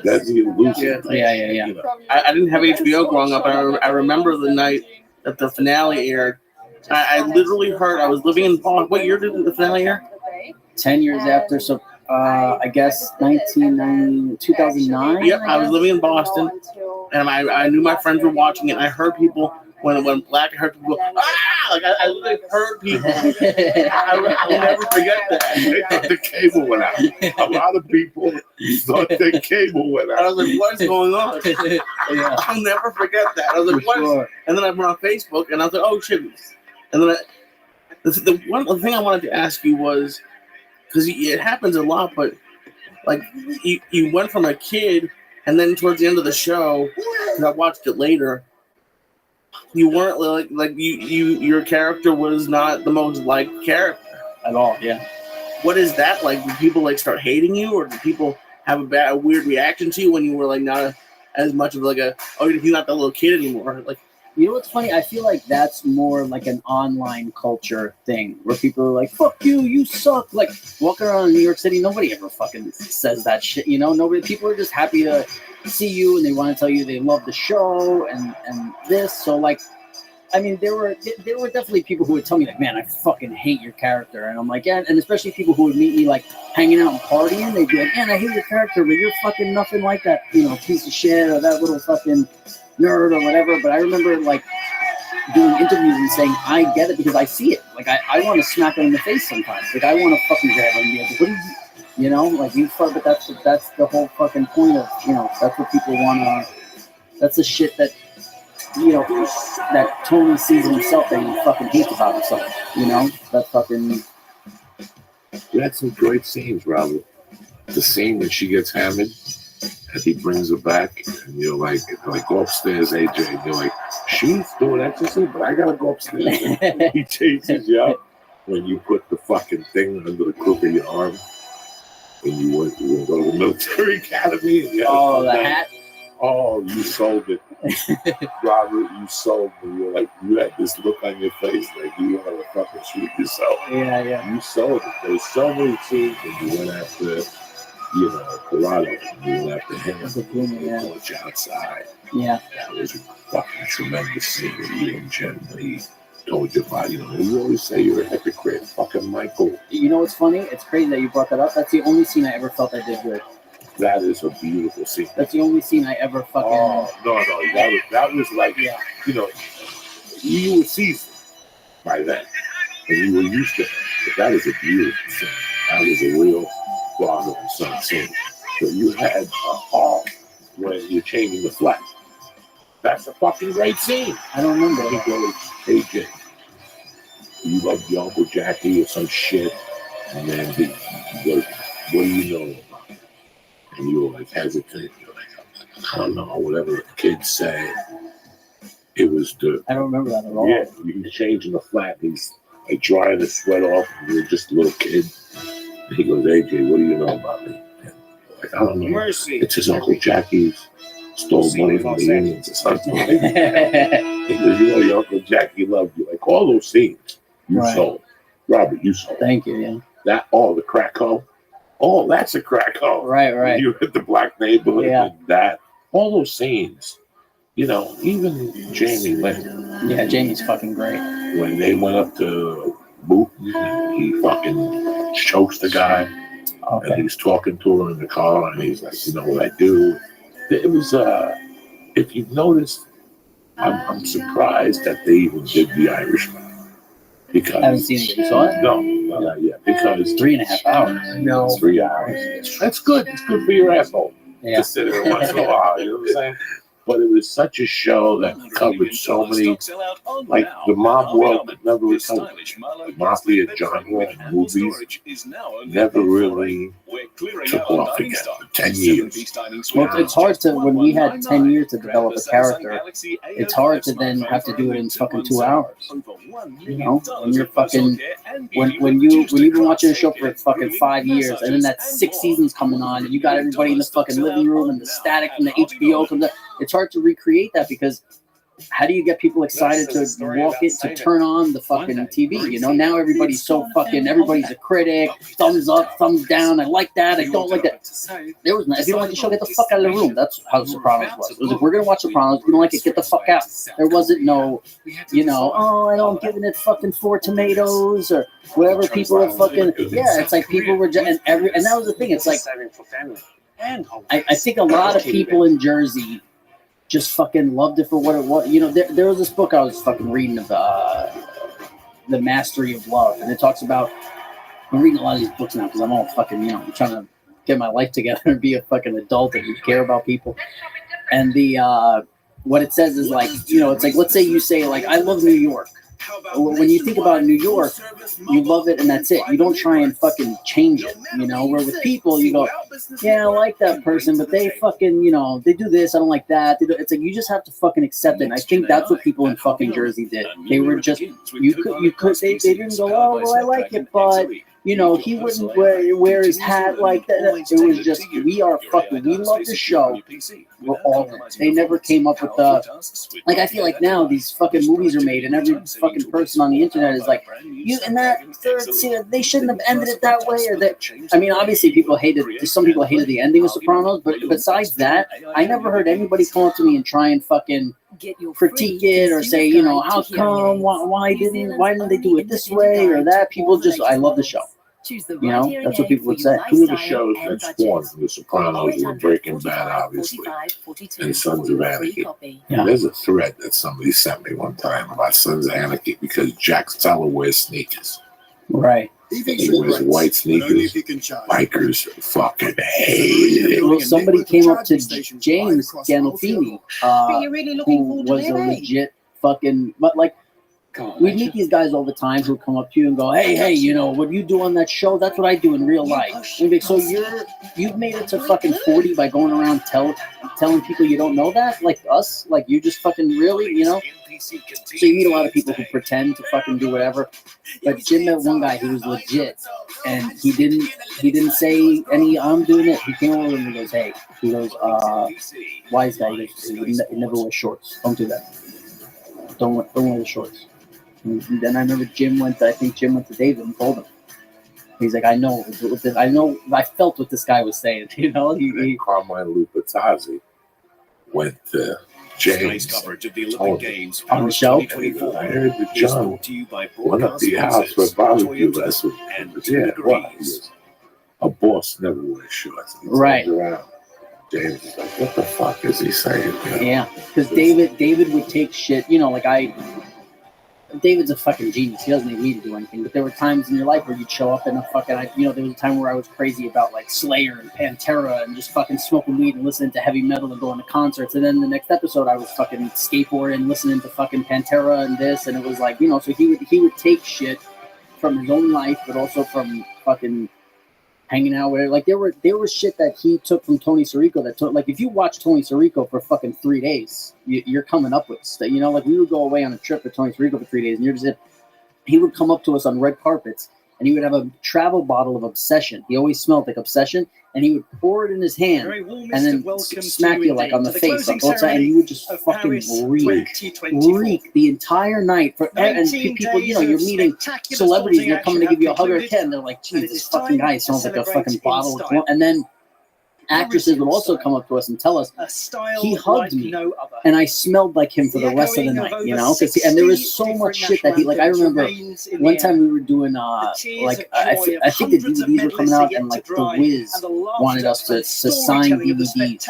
Desi and Lucy. Yeah. I didn't have HBO growing up. I remember the night that the finale aired. I literally heard, I was living in Boston. What year did the finale air? 10 years after, so I guess 2009. Yep, I was living in Boston, and I knew my friends were watching it. And I heard people when Black, I heard people go, ah! Like I literally heard people. I'll never forget that. They thought the cable went out. A lot of people thought the cable went out. I was like, what is going on? I'll never forget that. I was like, what? Sure. And then I went on Facebook, and I was like, oh shit. And then the thing I wanted to ask you was, because it happens a lot, but like you went from a kid, and then towards the end of the show, because I watched it later, you weren't like your character was not the most liked character at all. Yeah. What is that like? Do people like start hating you, or do people have a weird reaction to you when you were like not as much of like you're not that little kid anymore? Like, you know what's funny? I feel like that's more like an online culture thing where people are like, "Fuck you, you suck." Like walking around in New York City, nobody ever fucking says that shit. You know, people are just happy to see you and they want to tell you they love the show and this. So like, I mean, there were definitely people who would tell me like, "Man, I fucking hate your character," and I'm like, "Yeah," and especially people who would meet me like hanging out and partying, they'd be like, "Man, I hate your character, but you're fucking nothing like that, piece of shit or that little fucking nerd or whatever." But I remember like doing interviews and saying, "I get it because I see it. Like I want to smack them in the face sometimes. Like I want to fucking grab them and be like, what are you like you fuck." But that's the whole fucking point of that's what people want to. That's the shit that. That Tony sees himself that he fucking hates about himself. That fucking. You had some great scenes, Robert. The scene when she gets hammered and he brings her back, and you're like go upstairs, AJ. And you're like, she's doing ecstasy, but I gotta go upstairs. He chases you out when you put the fucking thing under the crook of your arm, and you went to go to the military academy. And the hat. Oh, you sold it. Robert, you sold me. You're like, you had this look on your face like you want to fucking shoot yourself. Yeah. You sold it. There's so many scenes when you went after, Corrado. You went after him. You went outside. Yeah. That was a fucking tremendous scene with you and Jen. He told you about, you always say you're a hypocrite. Fucking Michael. You know what's funny? It's crazy that you brought that up. That's the only scene I ever felt I did good. That is a beautiful scene. That's the only scene I ever fucking. Oh no! That was like you were seasoned by then, and you were used to it. But that is a beautiful scene. That was a real father and son scene. So you had when you're changing the flat. That's a fucking great scene. I don't remember. He goes, AJ, you love your Uncle Jackie or some shit, and then he goes, what do you know? And you were like hesitant. You're like, I don't know, whatever the kids say. It was I don't remember that at all. Yeah, he's changing the flat. He's like drying the sweat off. And you're just a little kid. And he goes, AJ, what do you know about me? And you're like, I don't know. Mercy. It's his Uncle Jackie's stole money from the Indians or something like that. He goes, your Uncle Jackie loved you. Like all those scenes you sold. Robert, you sold. Thank you, yeah. The crack hole. Oh, that's a crack hole. Right. You hit the black neighborhood and that. All those scenes. Even Jamie Lynn. Yeah, Jamie's fucking great. When they went up to Booton, he fucking chokes the guy. Okay. And he's talking to her in the car, and he's like, you know what I do? It was, if you've noticed, I'm surprised that they even did The Irishman. Because I haven't seen it. You saw it? No, not yet. Because 3.5 hours. No, 3 hours. That's good. It's good for your asshole. To sit there once in a while. You know what I'm saying? But it was such a show that covered so many, like the mob world could never recover. Mafia genre movies never really took off again for 10 years. Well, it's hard to, when we had 10 years to develop a character, it's hard to then have to do it in fucking 2 hours. When you're fucking, when you've been watching a show for fucking 5 years, and then that 6 seasons coming on, and you got everybody in the fucking living room, and the static from the HBO comes up, it's hard to recreate that because how do you get people excited to walk in, to turn on the fucking TV? Now everybody's so fucking, everybody's a critic, thumbs up, thumbs down, I like that, I don't like that. There was no, if you don't like the show, get the fuck out of the room. That's how Sopranos was. It was like, we're going to watch Sopranos, if you don't like it, get the fuck out. There wasn't no, I'm giving it fucking 4 tomatoes or whatever people are fucking, it's like people were, and that was the thing, it's like, I think a lot of people in Jersey just fucking loved it for what it was. There was this book I was fucking reading of The Mastery of Love, and it talks about, I'm reading a lot of these books now because I'm all fucking, I'm trying to get my life together and be a fucking adult and care about people. And what it says is like, it's like, let's say you say like, I love New York. when you think about New York, you love it and that's it. You don't try and fucking change it, you know. Where with people, you go, yeah, I like that person, but they fucking, you know, they do this, I don't like that. It's like you just have to fucking accept it. And I think that's what people in fucking Jersey did. They were just they didn't go, oh well, I like it, but you know, he wouldn't wear his hat like that. It was just, we love the show. We're all in it. They never came up with like, I feel like now these fucking movies are made and every fucking person on the internet is like, you in that third season, they shouldn't have ended it that way. Or that. I mean, obviously some people hated the ending of Sopranos, but besides that, I never heard anybody come up to me and try and fucking critique it or say, you know, how come, why didn't they do it this way or that? People just, I love the show. You know, that's what people would say. Two of the shows that spawned from The Sopranos were Breaking Bad, obviously, and Sons of Anarchy. Yeah. There's a thread that somebody sent me one time about Sons of Anarchy because Jack Teller wears sneakers. Right. He wears white sneakers. Bikers fucking hated it. Well, somebody came up to James Gandolfini, who was a legit fucking, but like, we meet these guys all the time who come up to you and go, hey, you know, what you do on that show, that's what I do in real life. And so you've made it to fucking 40 by going around telling people you don't know that? Like us? Like you just fucking really, you know? So you meet a lot of people who pretend to fucking do whatever. But Jim met one guy who was legit. And he didn't say any, I'm doing it. He came over and he goes, hey, wise guy, he goes, never wear shorts. Don't do that. Don't wear the shorts. And then I remember I think Jim went to David and told him. He's like, I felt what this guy was saying, you know? Carmine Lupatazzi went to James coverage of the Olympic Games on the show. I heard that John went up to your house for a barbecue last week. Yeah, well, a boss never wears shorts. He right. Around. James is like, what the fuck is he saying? Yeah, because David would take shit, you know, like David's a fucking genius. He doesn't need me to do anything. But there were times in your life where you'd show up in a fucking, there was a time where I was crazy about like Slayer and Pantera and just fucking smoking weed and listening to heavy metal and going to concerts. And then the next episode, I was fucking skateboarding and listening to fucking Pantera and this. And it was like, you know, so he would take shit from his own life, but also from fucking hanging out with, like there was shit that he took from Tony Sirico that took, like if you watch Tony Sirico for fucking 3 days, you're coming up with stuff, you know, like we would go away on a trip with Tony Sirico for 3 days and he would come up to us on red carpets and he would have a travel bottle of Obsession. He always smelled like Obsession and he would pour it in his hand and then smack you like on the face on both sides and you would just fucking reek the entire night. And people, you know, you're meeting celebrities and they're coming to give you a hug or a kiss and they're like, geez, this fucking guy smells like a fucking bottle of and then actresses would also come up to us and tell us he hugged me and I smelled like him for the rest of the night, you know, and there was so much shit that he, like I remember one time we were doing like I think the DVDs were coming out and like the Wiz wanted us to sign DVDs.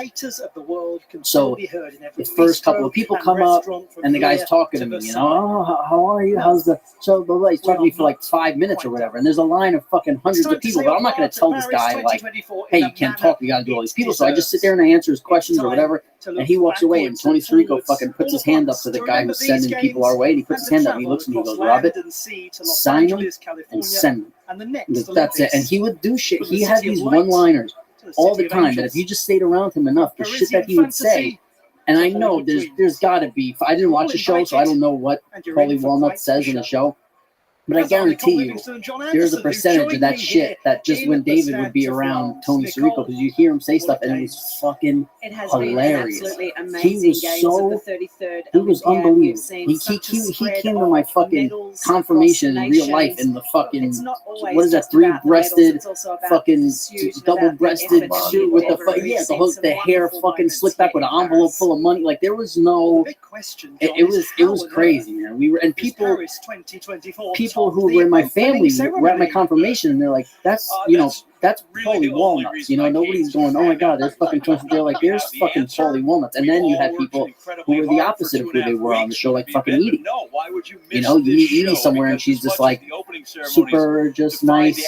So the first couple of people come up and the guy's talking to me, you know, oh, how are you, how's the so blah, blah. He's talking to me for like 5 minutes or whatever and there's a line of fucking hundreds of people, but I'm not going to tell this guy like, hey, you can't talk, you got to do all these people. So I just sit there and I answer his questions or whatever, and he walks away and Tony Sirico fucking puts his hand up to the guy who's sending people our way and he puts his hand up and he looks at me and he goes, Robert, sign them and send them. That's it. And he would do shit. He had these one-liners all the time that if you just stayed around him enough, the shit that he would say, and I know there's got to be, I didn't watch the show so I don't know what Paulie Walnut says in the show, but I guarantee you, there's a percentage of that shit that just when David would be around Tony Sirico, because you hear him say stuff, and it was fucking hilarious. He was unbelievable. He came to my fucking confirmation in real life in the fucking, what is that, three-breasted, fucking double-breasted suit with the hair fucking slicked back with an envelope full of money. Like there was no, it was crazy, man. We were, and people who were in my family were at my confirmation and they're like, that's, you know, that's Paulie Walnuts, you know, nobody's going, oh my god, there's fucking Tony. They're like, there's fucking Paulie Walnuts. And then you had people who were the opposite of who they were on the show, like fucking Edie. You know, you meet Edie somewhere and she's just like super just nice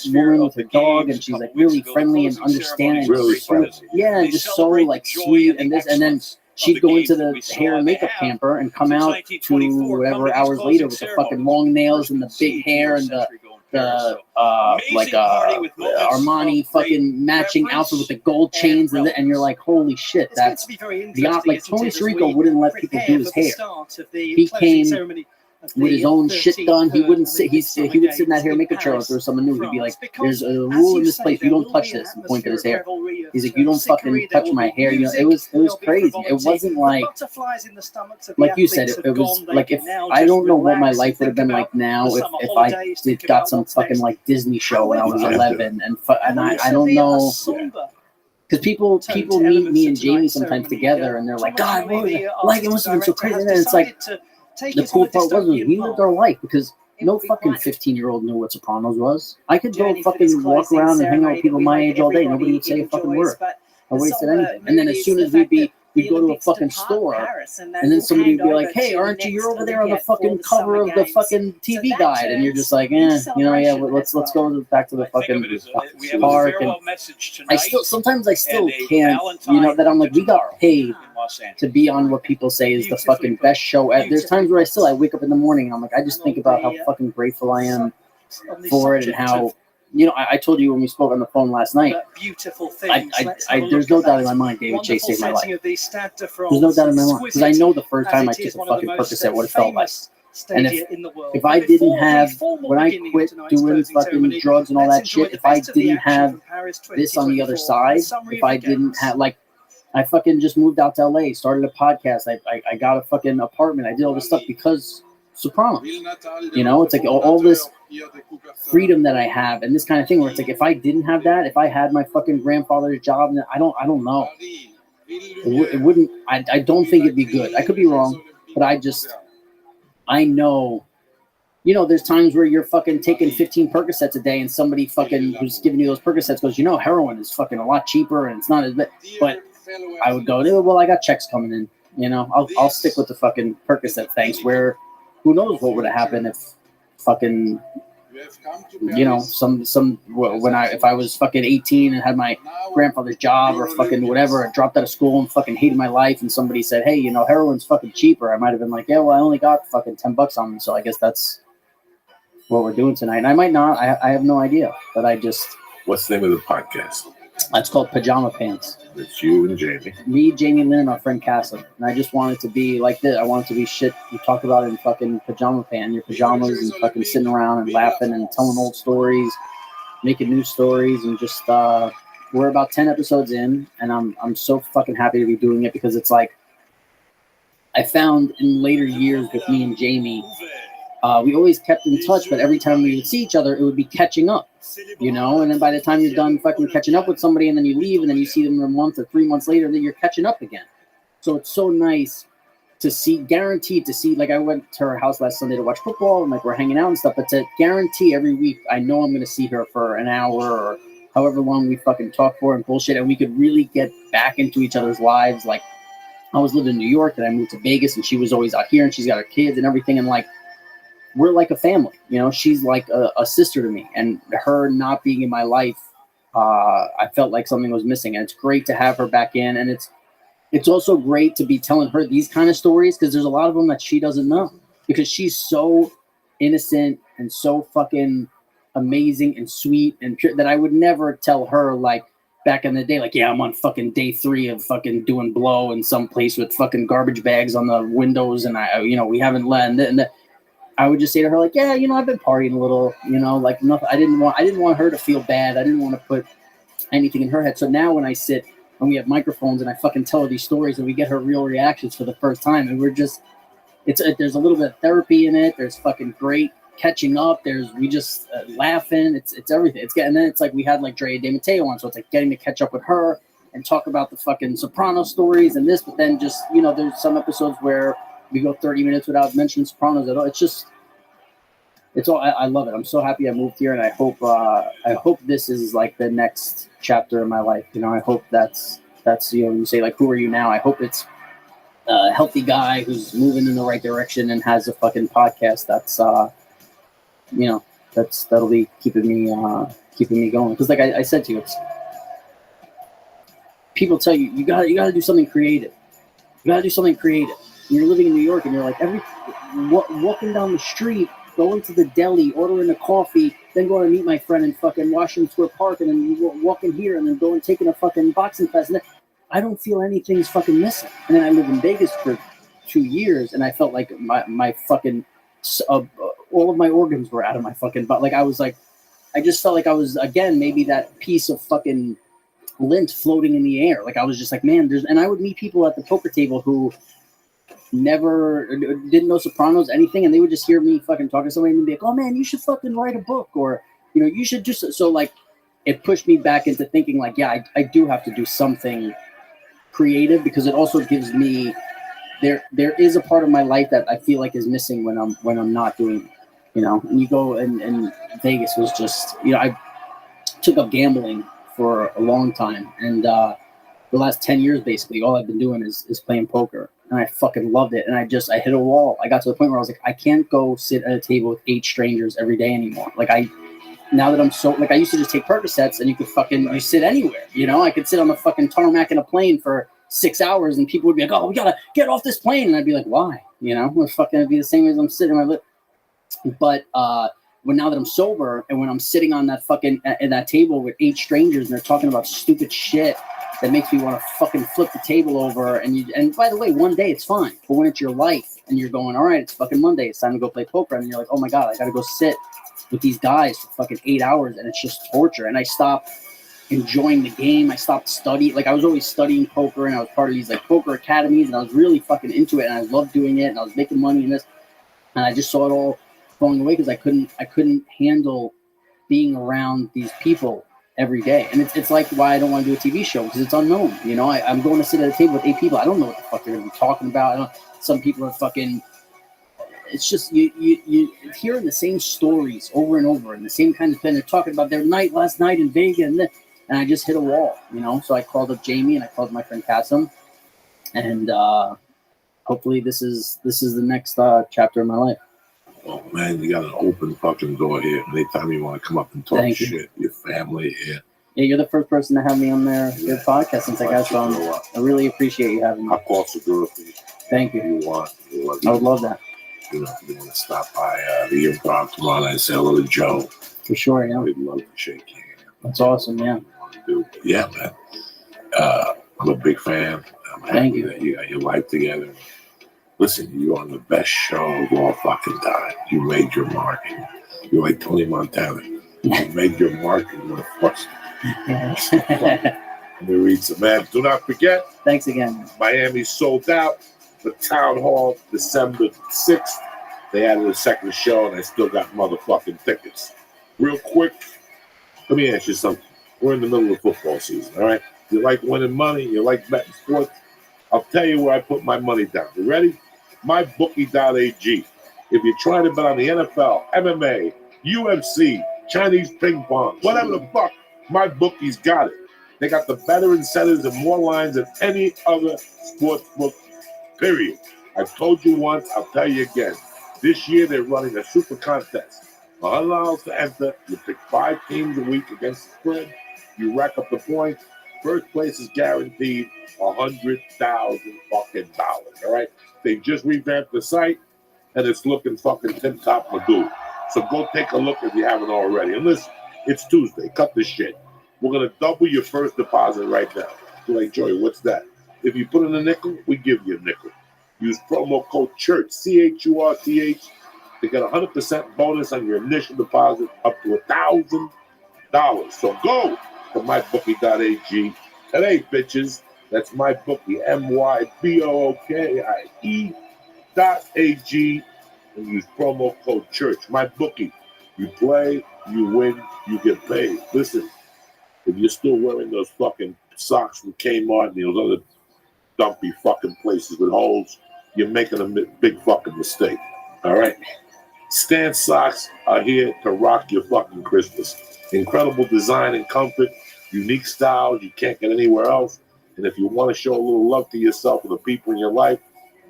woman with her dog and she's like really friendly and understanding. Really friendly. Yeah, just so like sweet and this, and then she'd go into the hair and makeup camper and come out to whatever hours later with the fucking long nails and the big hair and the Armani fucking matching outfit with the gold chains and you're like, holy shit, that's like Tony Sirico wouldn't let people do his hair. He came with his own shit done. He wouldn't sit. He would sit in that hair and makeup chair if there was someone new. He'd be like, "There's a rule in this place. You don't touch this." And point at his hair. He's like, "You don't fucking touch my hair." You know, it was crazy. It wasn't like you said. It was like if I don't know what my life would have been like now if I got some fucking like Disney show when I was 11 and I don't know. Because people meet me and Jamie sometimes together and they're like, God, like it must have been so crazy. And then it's like. The cool part was we lived our life because no fucking 15-year-old knew what Sopranos was. I could go fucking walk around and hang out with people my age all day. Nobody would say a fucking word. I wasted anything. And then as soon as we'd go to a fucking store, and then somebody would be like, "Hey, aren't you're over there on the fucking cover of the fucking TV guide?" And you're just like, "Yeah, let's go back to the fucking park." And I sometimes can't, that I'm like, we got paid to be on what people say is the fucking best show. There's times where I wake up in the morning and I'm like, I just think about how fucking grateful I am for it and how. I told you when we spoke on the phone last night. There's no doubt in my mind David Chase saved my life. There's no doubt in my mind because I know the first time I took a fucking Percocet what it felt like. And if I didn't have when I quit doing fucking drugs and all that shit, if I didn't have this on the other side, if I didn't have I fucking just moved out to LA, started a podcast. I got a fucking apartment. I did all this stuff because Sopranos. It's like all this freedom that I have and this kind of thing where it's like if I didn't have that, if I had my fucking grandfather's job, I don't know. It wouldn't. I don't think it'd be good. I could be wrong, but I know. There's times where you're fucking taking 15 Percocets a day and somebody fucking who's giving you those Percocets goes, heroin is fucking a lot cheaper and it's not as bad. But I would go, well, I got checks coming in. I'll stick with the fucking Percocet thanks. Where who knows what would have happened if fucking if I was fucking 18 and had my grandfather's job or fucking whatever, I dropped out of school and fucking hated my life and somebody said, hey, heroin's fucking cheaper. I might have been like, yeah, well, I only got fucking $10 on me, so I guess that's what we're doing tonight. And I might not. I have no idea, but What's the name of the podcast? It's called Pajama Pants. It's you and Jamie. Me, Jamie Lynn, and our friend Cassie. And I just want it to be like this. I want it to be shit you talk about it in fucking pajama pants, your pajamas, and fucking sitting around and laughing and telling old stories, making new stories, and just we're about 10 episodes in, and I'm so fucking happy to be doing it because it's like I found in later years with me and Jamie, we always kept in touch, but every time we would see each other, it would be catching up, and then by the time you're done fucking catching up with somebody and then you leave and then you see them a month or 3 months later, then you're catching up again. So it's so nice to see, guaranteed to see, like I went to her house last Sunday to watch football and like we're hanging out and stuff, but to guarantee every week, I know I'm going to see her for an hour or however long we fucking talk for and bullshit. And we could really get back into each other's lives. Like I was living in New York and I moved to Vegas and she was always out here and she's got her kids and everything. And like, we're like a family, she's like a sister to me, and her not being in my life, I felt like something was missing, and it's great to have her back in. And it's also great to be telling her these kind of stories because there's a lot of them that she doesn't know because she's so innocent and so fucking amazing and sweet and pure that I would never tell her like back in the day, like, yeah, I'm on fucking day 3 of fucking doing blow in some place with fucking garbage bags on the windows. And we haven't let, and I would just say to her, like, yeah, I've been partying a little, like nothing. I didn't want her to feel bad. I didn't want to put anything in her head. So now when I sit and we have microphones and I fucking tell her these stories and we get her real reactions for the first time, and we're just, there's a little bit of therapy in it. There's fucking great catching up. We just laughing. It's everything. And then it's like we had like Drea De Matteo on, so it's like getting to catch up with her and talk about the fucking Soprano stories and this, but then just, there's some episodes where we go 30 minutes without mentioning Sopranos at all. It's all. I love it. I'm so happy I moved here, and I hope this is like the next chapter in my life. I hope that's you say like, who are you now? I hope it's a healthy guy who's moving in the right direction and has a fucking podcast. That'll be keeping me going. Because like I said to you, it's people tell you gotta do something creative. You gotta do something creative. And you're living in New York, and you're like walking down the street, going to the deli, ordering a coffee, then going to meet my friend in fucking Washington Square Park, and then walking here, and then going taking a fucking boxing class. And then I don't feel anything's fucking missing. And then I lived in Vegas for 2 years, and I felt like my fucking all of my organs were out of my fucking butt. Like I just felt like I was again maybe that piece of fucking lint floating in the air. Like I was just like, man, and I would meet people at the poker table who never didn't know Sopranos, anything, and they would just hear me fucking talking to somebody and be like, oh man, you should fucking write a book, or you should just so like it pushed me back into thinking like, yeah, I do have to do something creative, because it also gives me there is a part of my life that I feel like is missing when I'm not doing it, and you go and Vegas was just, I took up gambling for a long time, and the last 10 years basically all I've been doing is playing poker, and I fucking loved it, and I hit a wall. I got to the point where I was like, I can't go sit at a table with 8 strangers every day anymore. Like now that I'm so, like, I used to just take Percocets and you could you sit anywhere, I could sit on the fucking tarmac in a plane for 6 hours and people would be like, oh, we gotta get off this plane. And I'd be like, why? It's fucking, it'd be the same as I'm sitting on my lip. But now that I'm sober, and when I'm sitting on that fucking, at that table with 8 strangers and they're talking about stupid shit that makes me want to fucking flip the table over, and by the way, one day it's fine. But when it's your life and you're going, all right, it's fucking Monday, it's time to go play poker, and you're like, oh my God, I gotta go sit with these guys for fucking 8 hours, and it's just torture. And I stopped enjoying the game. I stopped studying. Like I was always studying poker, and I was part of these like poker academies, and I was really fucking into it, and I loved doing it, and I was making money in this, and I just saw it all going away because I couldn't handle being around these people every day. And it's like why I don't want to do a TV show, because it's unknown. I'm going to sit at a table with 8 people. I don't know what the fuck they're going to be talking about. Some people are fucking. It's just you hearing the same stories over and over, and the same kind of thing. They're talking about their night last night in Vegas, and I just hit a wall, So I called up Jamie, and I called my friend Kasim, and hopefully this is the next chapter of my life. Oh man, you got an open fucking door here. Anytime you want to come up and talk shit, your family here. Yeah, you're the first person to have me on your podcast since I got you on. I really appreciate you having me. I'll call the girl for you. Thank you. If you want. I would love that. You want to stop by the improv tomorrow night and say hello to Joe. For sure, yeah. We'd love to shake your hand. That's awesome, yeah. Yeah, man. I'm a big fan. I'm happy that you got your life together. Listen, you're on the best show of all fucking time. You made your mark. You're like Tony Montana. You made your mark and you're first. Let me read some ads. Do not forget. Thanks again. Miami sold out. The Town Hall, December 6th. They added a second show, and I still got motherfucking tickets. Real quick, let me ask you something. We're in the middle of football season, all right? You like winning money? You like betting sports? I'll tell you where I put my money down. You ready? MyBookie.ag. If you're trying to bet on the NFL, MMA, UFC, Chinese ping pong, whatever the fuck, MyBookie's got it. They got the better incentives and more lines than any other sports book. Period. I've told you once, I'll tell you again. This year they're running a super contest. $100 to enter. You pick 5 teams a week against the spread. You rack up the points. First place is guaranteed $100,000 fucking dollars. All right. They just revamped the site, and it's looking fucking tip top Magoo. So go take a look if you haven't already. And listen, it's Tuesday. Cut the shit. We're gonna double your first deposit right now. You're like, Joey, what's that? If you put in a nickel, we give you a nickel. Use promo code CHURCH, CHURTH. They get 100% bonus on your initial deposit up to $1,000. So go to mybookie.ag today, bitches. That's MyBookie, MyBookie.ag, and use promo code CHURCH. MyBookie. You play, you win, you get paid. Listen, if you're still wearing those fucking socks from Kmart and those other dumpy fucking places with holes, you're making a big fucking mistake. All right? Stan socks are here to rock your fucking Christmas. Incredible design and comfort, unique styles you can't get anywhere else. And if you want to show a little love to yourself and the people in your life,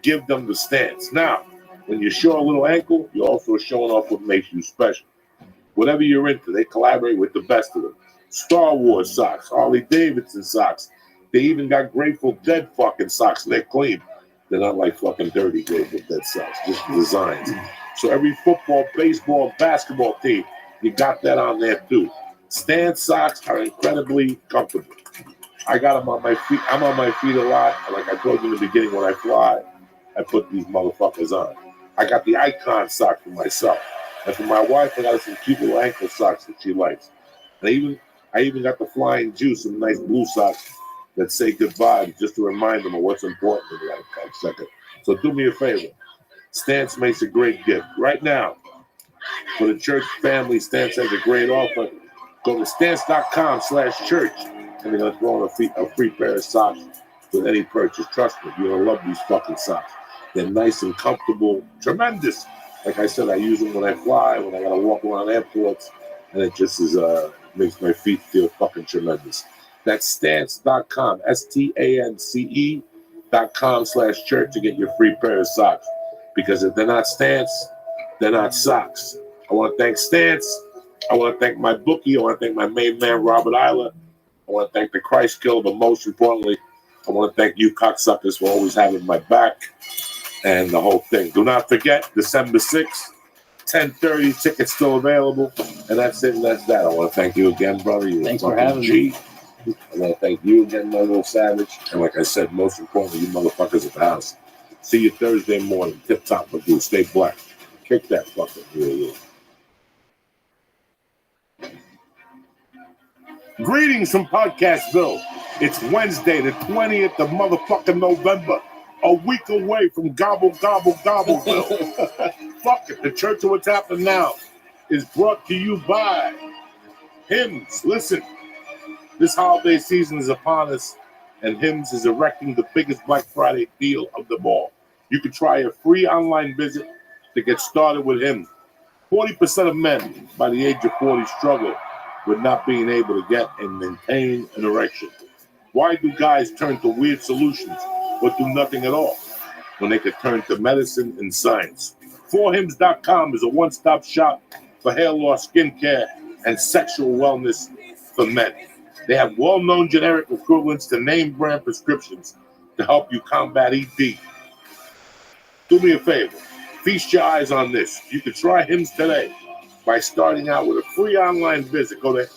give them the Stans. Now, when you show a little ankle, you're also showing off what makes you special. Whatever you're into, they collaborate with the best of them. Star Wars socks, Harley Davidson socks. They even got Grateful Dead fucking socks, and they're clean. They're not like fucking dirty grade with that socks, just designs. So every football, baseball, basketball team, you got that on there too. Stan socks are incredibly comfortable. I got them on my feet. I'm on my feet a lot. And like I told you in the beginning, when I fly, I put these motherfuckers on. I got the Icon sock for myself. And for my wife, I got some cute little ankle socks that she likes. And I even got the Flying Juice, some nice blue socks that say goodbye, just to remind them of what's important in life. Second. So do me a favor. Stance makes a great gift. Right now, for the church family, Stance has a great offer. Go to stance.com/church, and they're going to throw in a free pair of socks with any purchase. Trust me, you're going to love these fucking socks. They're nice and comfortable, tremendous. Like I said, I use them when I fly, when I got to walk around airports, and it just is makes my feet feel fucking tremendous. That's stance.com, stance.com/church to get your free pair of socks. Because if they're not Stance, they're not socks. I want to thank Stance. I want to thank my bookie. I want to thank my main man, Robert Isla. I want to thank the Christ Killer, but most importantly, I want to thank you cocksuckers for always having my back and the whole thing. Do not forget, December 6th, 10:30, tickets still available. And that's it, and that's that. I want to thank you again, brother. Thanks for having me. I want to thank you again, my little savage. And like I said, most importantly, you motherfuckers at the house. See you Thursday morning. Tip top for you. Stay black. Kick that fucking real. Greetings from Podcastville. It's Wednesday, the 20th of motherfucking November. A week away from Gobble Gobbleville. Fuck it. The Church of What's Happening Now is brought to you by Hymns. Listen, this holiday season is upon us, and Hymns is erecting the biggest Black Friday deal of them all. You can try a free online visit to get started with Hymns. 40% of men by the age of 40 struggle with not being able to get and maintain an erection. Why do guys turn to weird solutions or do nothing at all when they could turn to medicine and science? 4hims.com is a one-stop shop for hair loss, skincare, and sexual wellness for men. They have well-known generic equivalents to name-brand prescriptions to help you combat ED. Do me a favor. Feast your eyes on this. You can try Hims today by starting out with a free online visit. Go to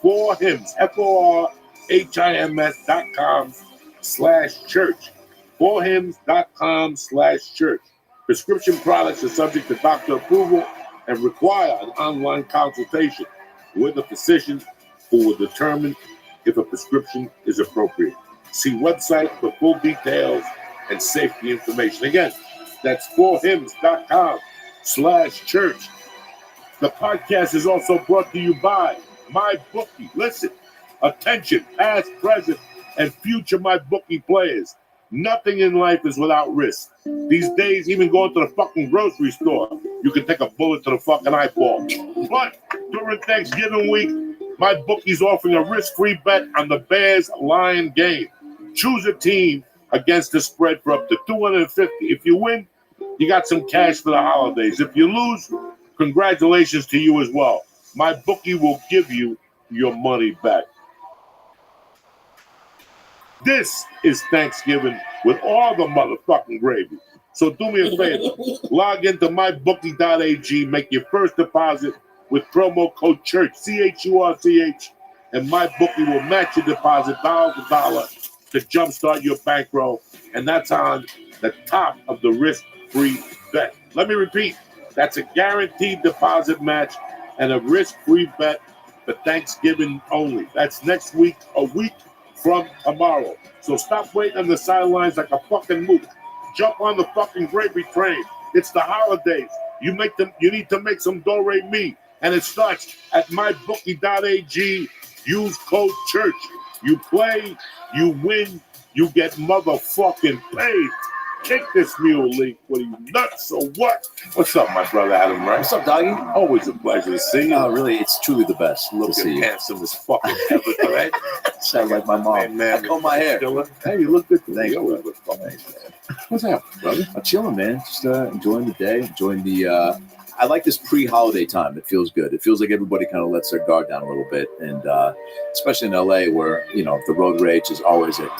4hims, FORHIMS.com/church. 4hims.com/church. Prescription products are subject to doctor approval and require an online consultation with a physician who will determine if a prescription is appropriate. See website for full details and safety information. Again, that's 4hims.com/church. The podcast is also brought to you by MyBookie. Listen, attention, past, present, and future MyBookie players. Nothing in life is without risk. These days, even going to the fucking grocery store, you can take a bullet to the fucking eyeball. But during Thanksgiving week, MyBookie's offering a risk-free bet on the Bears-Lion game. Choose a team against the spread for up to $250. If you win, you got some cash for the holidays. If you lose, congratulations to you as well. MyBookie will give you your money back. This is Thanksgiving with all the motherfucking gravy. So do me a favor. Log into mybookie.ag, make your first deposit with promo code CHURCH, CHURCH, and MyBookie will match your deposit dollar to dollar to jumpstart your bankroll. And that's on the top of the risk-free bet. Let me repeat. That's a guaranteed deposit match and a risk-free bet for Thanksgiving only. That's next week, a week from tomorrow. So stop waiting on the sidelines like a fucking mook. Jump on the fucking gravy train. It's the holidays. You need to make some do-re-mi. And it starts at mybookie.ag. Use code CHURCH. You play, you win, you get motherfucking paid. Kick this mule, Lee. What are you, nuts or what? What's up, my brother Adam, right? What's up, doggy? Always a pleasure to see you. Oh, really, it's truly the best to see you. Handsome as fucking ever, right? Sound like my mom. Man, I comb my hair. Hey, you look good. Thank you. What's happening, brother? I'm chilling, man. Just enjoying the day, enjoying the... I like this pre-holiday time. It feels good. It feels like everybody kind of lets their guard down a little bit. And especially in LA where, the road rage is always at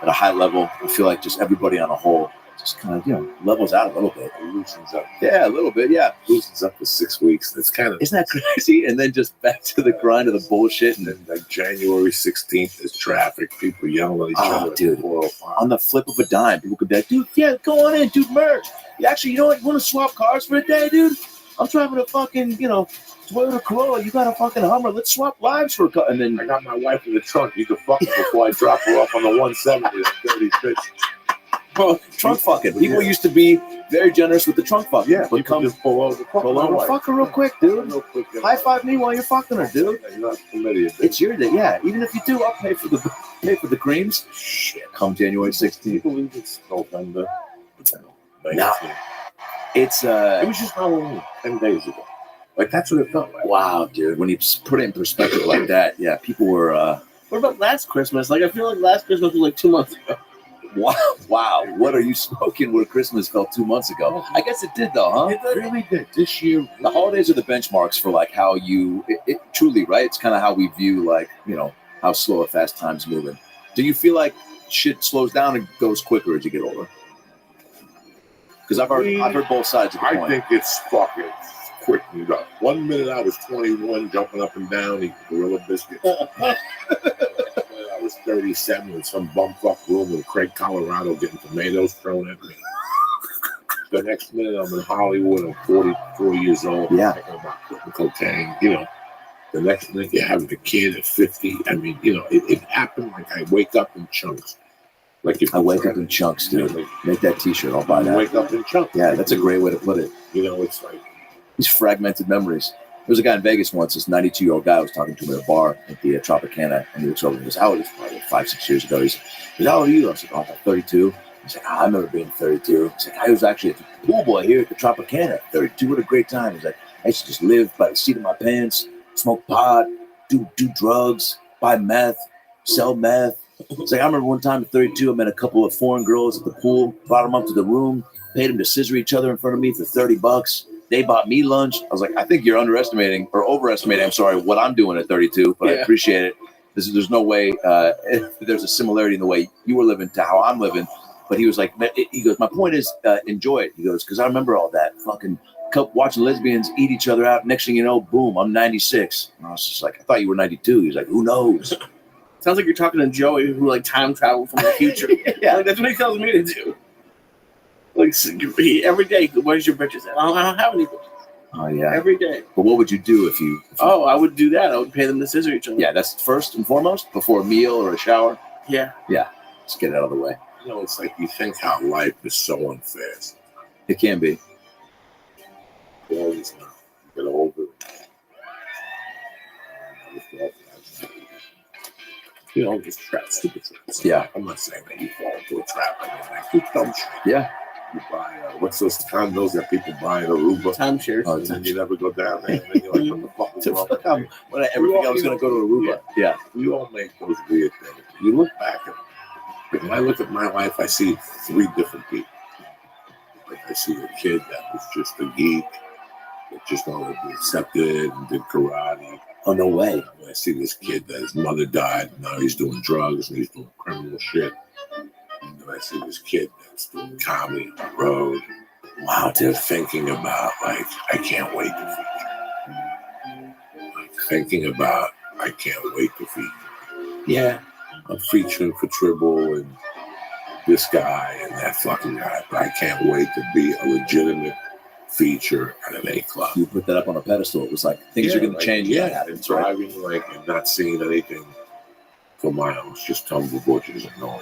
at a high level. I feel like just everybody on a whole just kind of, levels out a little bit. It loosens up. Yeah, a little bit, yeah. Loosens up for 6 weeks. It's kind of... Isn't that crazy? And then just back to the grind of the bullshit. And then like January 16th is traffic. People yelling at each other. Dude, on the flip of a dime, people could be like, dude, yeah, go on in, dude, merch. Yeah, actually, you know what? You want to swap cars for a day, dude? I'm driving a fucking, Toyota Corolla. You got a fucking Hummer. Let's swap lives for a car. And then I got my wife in the trunk. You can fuck her before I drop her off on the 170. Dirty bitch. Bro, trunk fucking. People used to be very generous with the trunk fucking. Yeah, but come just pull over. Fuck her real quick, dude. High five me while you're fucking her, dude. You're not familiar. It's your day, yeah. Even if you do, I'll pay for the creams. Shit, come January 16th. Can you believe it's November? No. It's It was just Halloween 10 days ago. Like, that's what it felt like. Wow, dude. When you put it in perspective like that, yeah, people were. What about last Christmas? Like, I feel like last Christmas was like 2 months ago. Wow. What are you smoking where Christmas felt 2 months ago? I guess it did, though, huh? It really did. This year, the holidays are the benchmarks for, like, how you. It truly, right? It's kind of how we view, like, how slow or fast time's moving. Do you feel like shit slows down and goes quicker as you get older? Because I've heard both sides of the coin. I think it's fucking quickened up. 1 minute I was 21, jumping up and down, eating Gorilla biscuits. I was 37 in some bumfuck room in Craig, Colorado, getting tomatoes thrown at me. The next minute I'm in Hollywood. I'm 44 years old. Yeah. Talking about quitting cocaine. The next minute you're having a kid at 50. I mean, it happened like I wake up in chunks. Like if I wake up in chunks, dude. Make that T-shirt. I'll buy that. Wake up in chunks. Yeah, that's a great way to put it. It's like these fragmented memories. There was a guy in Vegas once. This 92-year-old guy was talking to me at a bar at the Tropicana, and he looks over and goes, "How old is probably 5-6 years ago?" He's like, "How old are you?" I was like, "Oh, I'm 32." He's like, "I remember being 32." He's like, "I was actually at the pool boy here at the Tropicana at 32. What a great time." He's like, "I used to just live by the seat of my pants, smoke pot, do drugs, buy meth, sell meth." It's like, I remember one time at 32, I met a couple of foreign girls at the pool, brought them up to the room, paid them to scissor each other in front of me for $30. They bought me lunch. I was like, I think you're overestimating, what I'm doing at 32, but I appreciate it. There's no way, there's a similarity in the way you were living to how I'm living. But he was like, he goes, my point is, enjoy it. He goes, because I remember all that fucking watching lesbians eat each other out. Next thing you know, boom, I'm 96. And I was just like, I thought you were 92. He was like, who knows? Sounds like you're talking to Joey who like time traveled from the future. Yeah, like, that's what he tells me to do. Like every day, where's your bitches at? I don't have any bitches. Oh yeah, every day. But what would you do if you? I would do that. I would pay them to scissor each other. Yeah, that's first and foremost before a meal or a shower. Yeah. Let's get it out of the way. It's like you think how life is so unfair. It can be. Well, it's not. Get over it. Just trap, stupid traps. Yeah. I'm not saying that you fall into a trap. I mean, like, you dumb shit. Yeah. You buy, what's those condos that people buy in Aruba? Timeshares. And then you never go down there. And then you're like, what the fuck is wrong? Everything I was going to go to Aruba. Yeah. We all make those weird things. You look back at, when I look at my life, I see 3 different people. Like, I see a kid that was just a geek, that just wanted to be accepted and did karate. Oh, no way. I see this kid that his mother died. Now he's doing drugs and he's doing criminal shit. And then I see this kid that's doing comedy on the road. Wow, dude. Thinking about, like, I can't wait to feature. Like, thinking about, I can't wait to feature. Yeah. I'm featuring for Tribble and this guy and that fucking guy. But I can't wait to be a legitimate feature at an A club. You put that up on a pedestal. It was like things are going to change. And driving and not seeing anything for miles, just tumble bushes and all.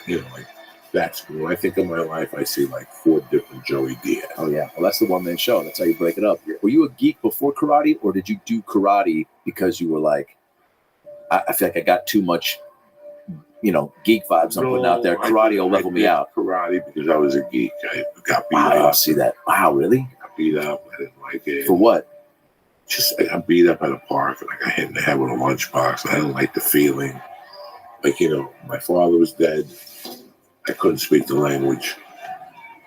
That's when I think of my life. I see like 4 different Joey Diaz. Oh yeah, well that's the one man show. That's how you break it up. Were you a geek before karate, or did you do karate because you were like, I feel like I got too much, geek vibes I'm putting out there. Karate will level me out. Karate because I was a geek. I got beat up. I don't see that. Wow, really? Beat up. I didn't like it. For what? Just I got beat up at a park and I got hit in the head with a lunchbox. I didn't like the feeling. Like, my father was dead. I couldn't speak the language.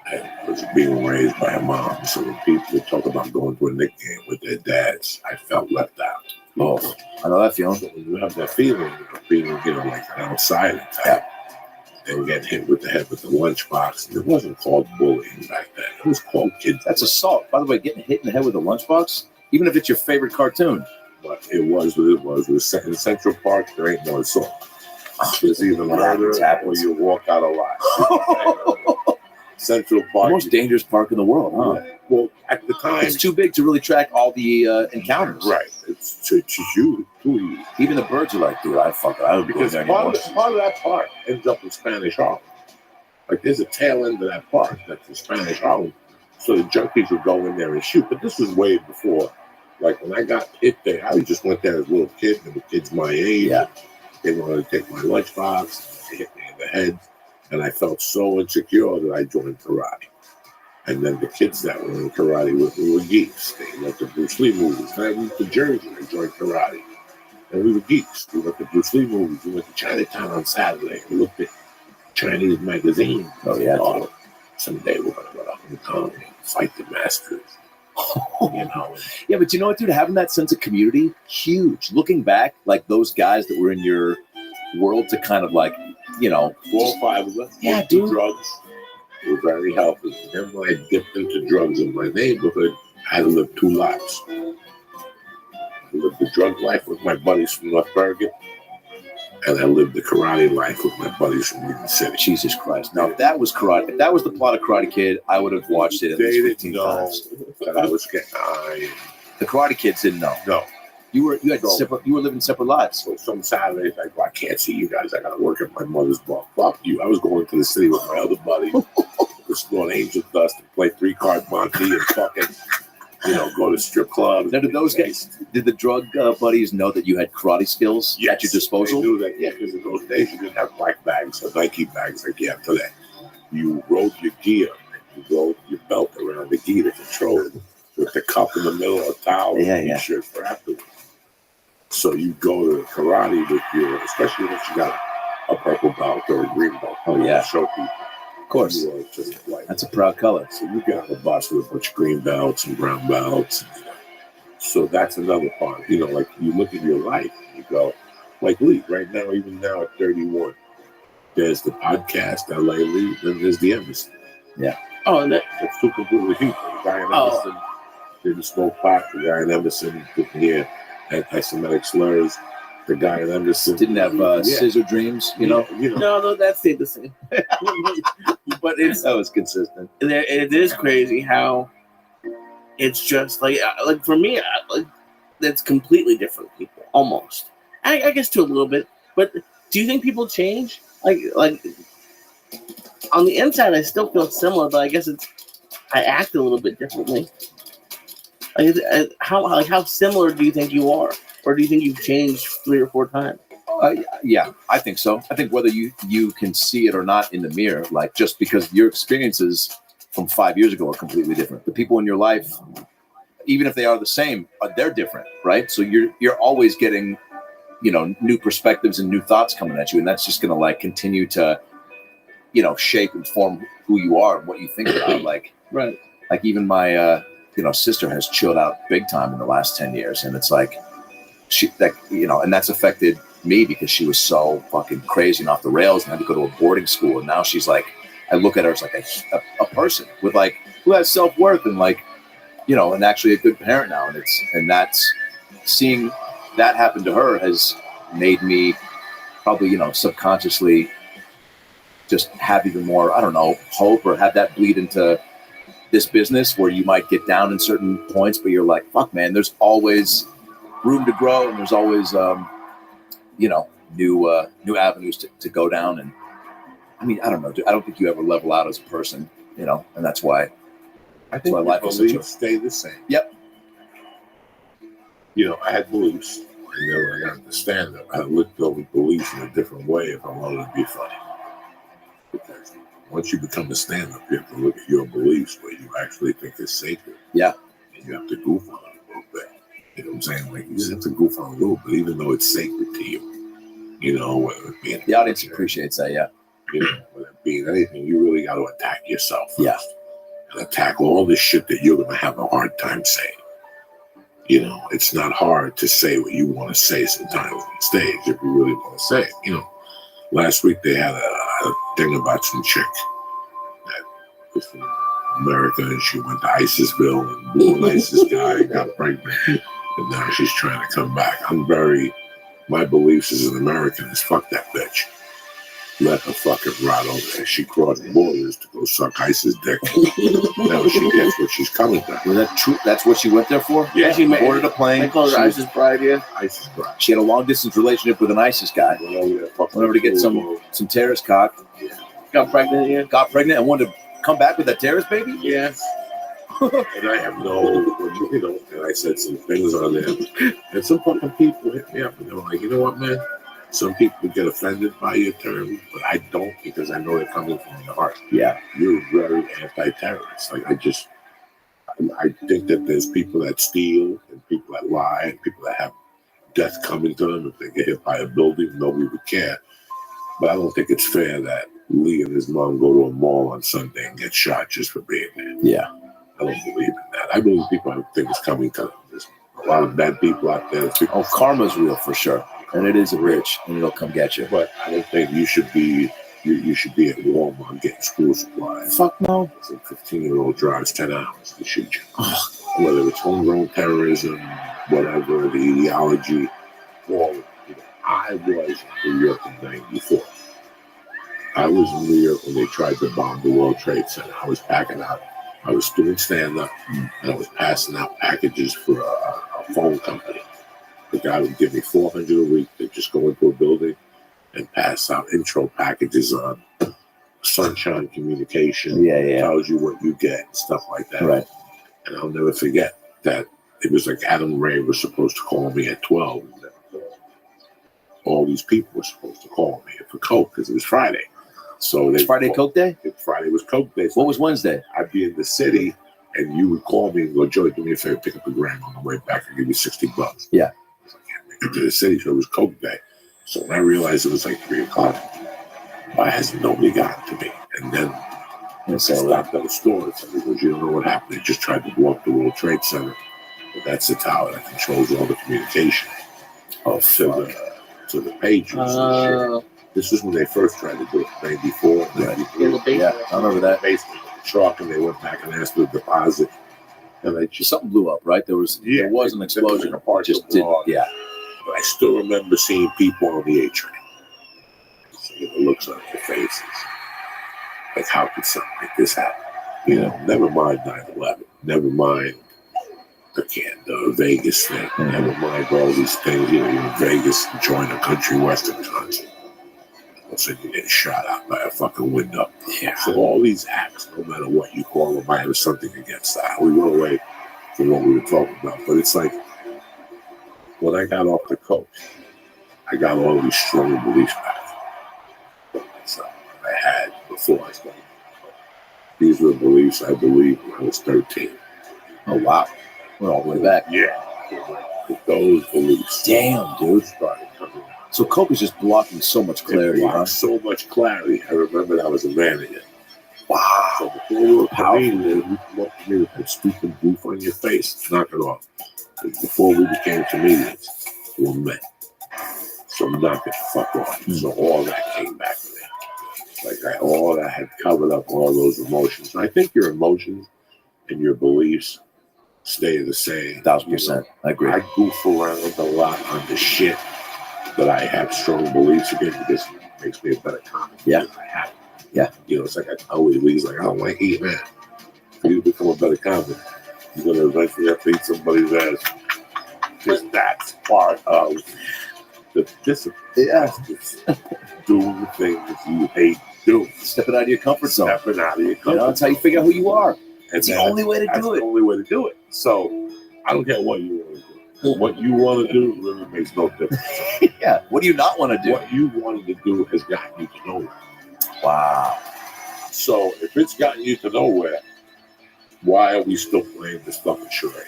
I was being raised by a mom. So when people would talk about going to a Knick game with their dads, I felt left out. Oh, I know that feeling. So when you have that feeling of being, like an outsider type, and get hit with the head with the lunchbox. It wasn't called bullying back then. It was called kids. That's assault. By the way, getting hit in the head with a lunchbox, even if it's your favorite cartoon. But it was what it was. In Central Park, there ain't no assault. There's either murder or you walk out alive. Central Park. The most dangerous park in the world, huh? Yeah. Well, at the time, it's too big to really track all the encounters. Right. It's huge. Even the birds are like, dude, I would go there anymore. Part of that park ends up in Spanish Harlem. Like, there's a tail end of that park that's in Spanish Harlem. So the junkies would go in there and shoot. But this was way before. Like, when I got hit there, I just went there as a little kid. There were kids my age. Yeah. They wanted to take my lunchbox. They hit me in the head. And I felt so insecure that I joined karate. And then the kids that were in karate with me were geeks. They loved the Bruce Lee movies. And I went to Jersey and joined karate. And we were geeks. We looked at Bruce Lee movies. We went to Chinatown on Saturday. We looked at Chinese magazines. Oh, yeah. Someday we're going to go to Hong Kong and fight the masters. You know? Yeah, but you know what, dude? Having that sense of community, huge. Looking back, like those guys that were in your world to kind of like, you know, 4 or 5 of us. Yeah, dude. Drugs were very healthy. Then when I dipped into drugs in my neighborhood, I had to live 2 lives. I lived the drug life with my buddies from North Bergen, and I lived the karate life with my buddies from Union City. Jesus Christ. Now, if that was karate, if that was the plot of Karate Kid, I would have watched it at least 15 times. That I was getting The Karate Kids didn't know. No. You were living separate lives. So some Saturdays, like, well, I can't see you guys. I got to work at my mother's bar. Fuck you. I was going to the city with my other buddy to snort angel dust and play 3-card Monte and fucking, go to strip clubs. Now, did those guys, did the drug buddies know that you had karate skills at your disposal? They knew that, yeah, because in those days you didn't have black bags or Nike bags like you have today. You rode your gear, you rode your belt around the gear to control it with the cup in the middle, a towel, and t-shirt for afterwards. So you go to karate with your, especially if you got a purple belt or a green belt. Oh, yeah. Show people. Of course. That's a proud color. So you get on the bus with a bunch of green belts and brown belts. So that's another part. Like you look at your life and you go, like Lee, right now, even now at 31, there's the podcast, LA Lee, then there's the Emerson. Yeah. Oh, and that's 2 completely people. The guy in Emerson didn't smoke pot. The guy in Emerson didn't hear anti-Semitic slurs. The guy in Emerson didn't have scissor dreams, No, that stayed the same. But that was consistent. It is crazy how it's just like for me, that's completely different people, almost. I guess to a little bit. But do you think people change? Like on the inside, I still feel similar, but I guess I act a little bit differently. How similar do you think you are? Or do you think you've changed 3 or 4 times? Yeah, I think so. I think whether you can see it or not in the mirror, like just because your experiences from 5 years ago are completely different. The people in your life, even if they are the same, they're different, right? So you're always getting, new perspectives and new thoughts coming at you, and that's just gonna continue to, shape and form who you are and what you think about. Right. Like even my sister has chilled out big time in the last 10 years, and it's like. And that's affected me because she was so fucking crazy and off the rails and had to go to a boarding school. And now she's like, I look at her as like a person with who has self-worth and and actually a good parent now. And that's seeing that happen to her has made me probably, subconsciously just have even more, I don't know, hope or have that bleed into this business where you might get down in certain points, but you're like, fuck man, there's always room to grow, and there's always, new avenues to go down. And I mean, I don't know. I don't think you ever level out as a person, and that's why. I think my life will stay the same. Yep. I had beliefs, and then when I got into stand-up, I looked over beliefs in a different way if I wanted to be funny. Because once you become a stand-up, you have to look at your beliefs where you actually think it's sacred. Yeah. And you have to goof on it a little bit. You know what I'm saying? Like, you just have to goof on a little bit, even though it's sacred to you. Whether it be the audience appreciates that, yeah. Whether it be anything, you really got to attack yourself first. Yeah. And attack all this shit that you're going to have a hard time saying. It's not hard to say what you want to say sometimes on stage if you really want to say it. Last week they had a thing about some chick that was from America, and she went to Icesville and blew an ISIS guy and got pregnant, and now she's trying to come back. My beliefs as an American is fuck that bitch. Let her fucking rot over there. She crossed borders to go suck ISIS dick. Now she gets what she's coming to. Was that true? That's what she went there for? Yeah, she boarded a plane. They call her ISIS bride, yeah. ISIS bride. She had a long distance relationship with an ISIS guy. Went over to get some terrorist cock. Got pregnant, yeah. Got pregnant and wanted to come back with that terrorist baby? Yeah. And I have and I said some things on there. And some fucking people hit me up and they're like, you know what, man? Some people get offended by your term, but I don't, because I know they're coming from your heart. Yeah. You're very anti-terrorist. Like, I think that there's people that steal and people that lie and people that have death coming to them. If they get hit by a building, nobody would care. But I don't think it's fair that Lee and his mom go to a mall on Sunday and get shot just for being there. Yeah. I don't believe in that. I believe people think it's coming to them. There's a lot of bad people out there. Karma's real for sure. And it is rich, and it'll come get you. But I don't think you should be at Walmart getting school supplies. Fuck no. A 15-year-old drives 10 hours to shoot you. Whether it's homegrown terrorism, whatever, the ideology, I was in New York in 94. I was in New York when they tried to bomb the World Trade Center. I was packing out. I was doing stand-up, and I was passing out packages for a phone company. The guy would give me $400 a week to just go into a building and pass out intro packages on Sunshine Communication. Yeah. Tells you what you get and stuff like that. Right. And I'll never forget that it was like Adam Ray was supposed to call me at 12. All these people were supposed to call me for Coke because it was Friday. So It's Friday Coke Day? Friday was Coke Day. What was Wednesday? I'd be in the city and you would call me and go, Joey, do me a favor, pick up a gram on the way back and give you $60. Yeah. To the city, so it was Coke Day. So when I realized it was like 3 o'clock, why hasn't nobody gotten to me? And then I stopped at the store and somebody goes, you don't know what happened. They just tried to blow up the World Trade Center. But that's the tower that controls all the communication. To the pages and shit. This was when they first tried to do it, 94, 93. Yeah, I remember that. Basically, the truck, and they went back and asked for a deposit. And they just, something blew up, right? There was an explosion. But I still remember seeing people on the A train. Seeing the looks on their faces. Like, how could something like this happen? Never mind 9/11. Never mind the Vegas thing. Never mind all these things. You're in Vegas enjoying a country western concert. So you get shot out by a fucking window. Yeah. So all these acts, no matter what you call them, I have something against that. We went away from what we were talking about. But it's like, when I got off the coke, I got all these strong beliefs back. So I had before I started. These were beliefs I believed when I was 13. Oh, wow. We're all the way back. Yeah. Those beliefs. Damn, dude. Started coming. So Coke is just blocking so much clarity, huh? So much clarity. I remember I was a man again. Wow. So before you were comedian, you come up to me with that stupid goof on your face. Knock it off. Before we became comedians, we were men. So knock it the fuck off. So all that came back to me. Like all that had covered up all those emotions. And I think your emotions and your beliefs stay the same. 1,000%. I agree. I goof around a lot on the shit that I have strong beliefs against because it makes me a better comic. Yeah. I have it. Yeah. It's like I tell Lee's like, I don't like eating that. For you to become a better comic, you're going to eventually have to eat somebody's ass. Because that's part of the discipline. Yeah. Doing things you hate doing. Stepping out of your comfort zone. Stepping out of your comfort zone. That's how you figure out who you are. It's the only way to do it. That's the only way to do it. So I don't care what you want to do. What you want to do really makes no difference. Yeah. What do you not want to do? What you wanted to do has gotten you to nowhere. Wow. So if it's gotten you to nowhere, why are we still playing this fucking charade?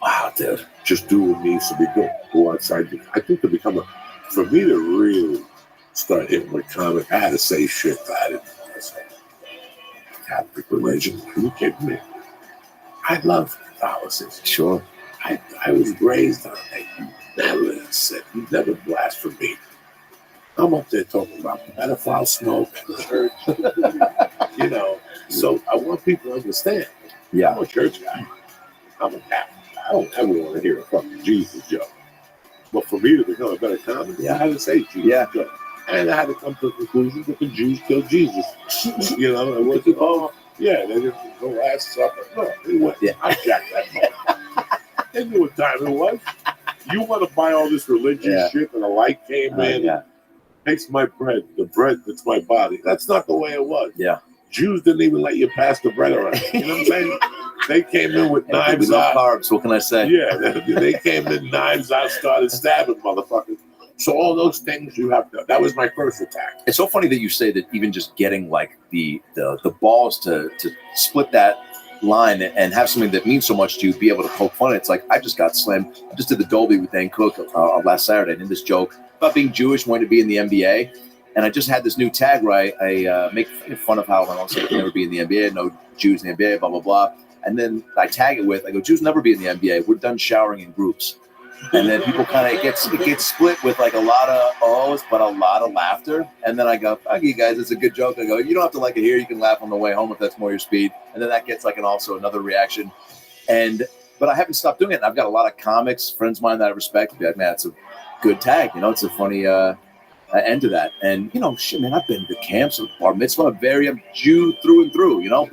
Wow, dude. Just do what needs to be done. Go outside. I think for me to really start hitting my comic, I had to say shit that I didn't want to say. Catholic religion. Are you kidding me? I love Catholicism. Sure. I was raised on that. You never said, you never blasphemed. I'm up there talking about pedophile smoke in the church. You know, so I want people to understand. Yeah. I'm a church guy. I'm a Catholic. I don't ever want to hear a fucking Jesus joke. But for me to become a better comic, I had to say Jesus joke. And I had to come to the conclusion that the Jews killed Jesus. You know, it wasn't, they didn't go last supper. No, they went hijacked that moment. They knew what time it was. You want to buy all this religious shit and the light came in and takes my bread, the bread that's my body. That's not the way it was. Yeah. Jews didn't even let you pass the bread around. You know what I'm saying? They came in with knives out. Carbs, what can I say? Yeah, they came in knives out, started stabbing motherfuckers. So all those things you have to. That was my first attack. It's so funny that you say that even just getting like the balls to split that line and have something that means so much to you be able to poke fun. It's like I just got slammed. I just did the Dolby with Dan Cook last Saturday. I did this joke about being Jewish, wanting to be in the NBA, and I just had this new tag where I make fun of how I don't say never be in the NBA, no Jews in the NBA, blah blah blah. And then I tag it with, I go, Jews never be in the NBA. We're done showering in groups. And then people kind of, it gets split with like a lot of ohs, but a lot of laughter. And then I go, fuck you guys, it's a good joke. I go, you don't have to like it here. You can laugh on the way home if that's more your speed. And then that gets like also another reaction. But I haven't stopped doing it. And I've got a lot of comics, friends of mine that I respect. Be like, man, it's a good tag. You know, it's a funny end to that. And, you know, shit, man, I've been to camps, bar mitzvah, I'm Jew through and through, you know,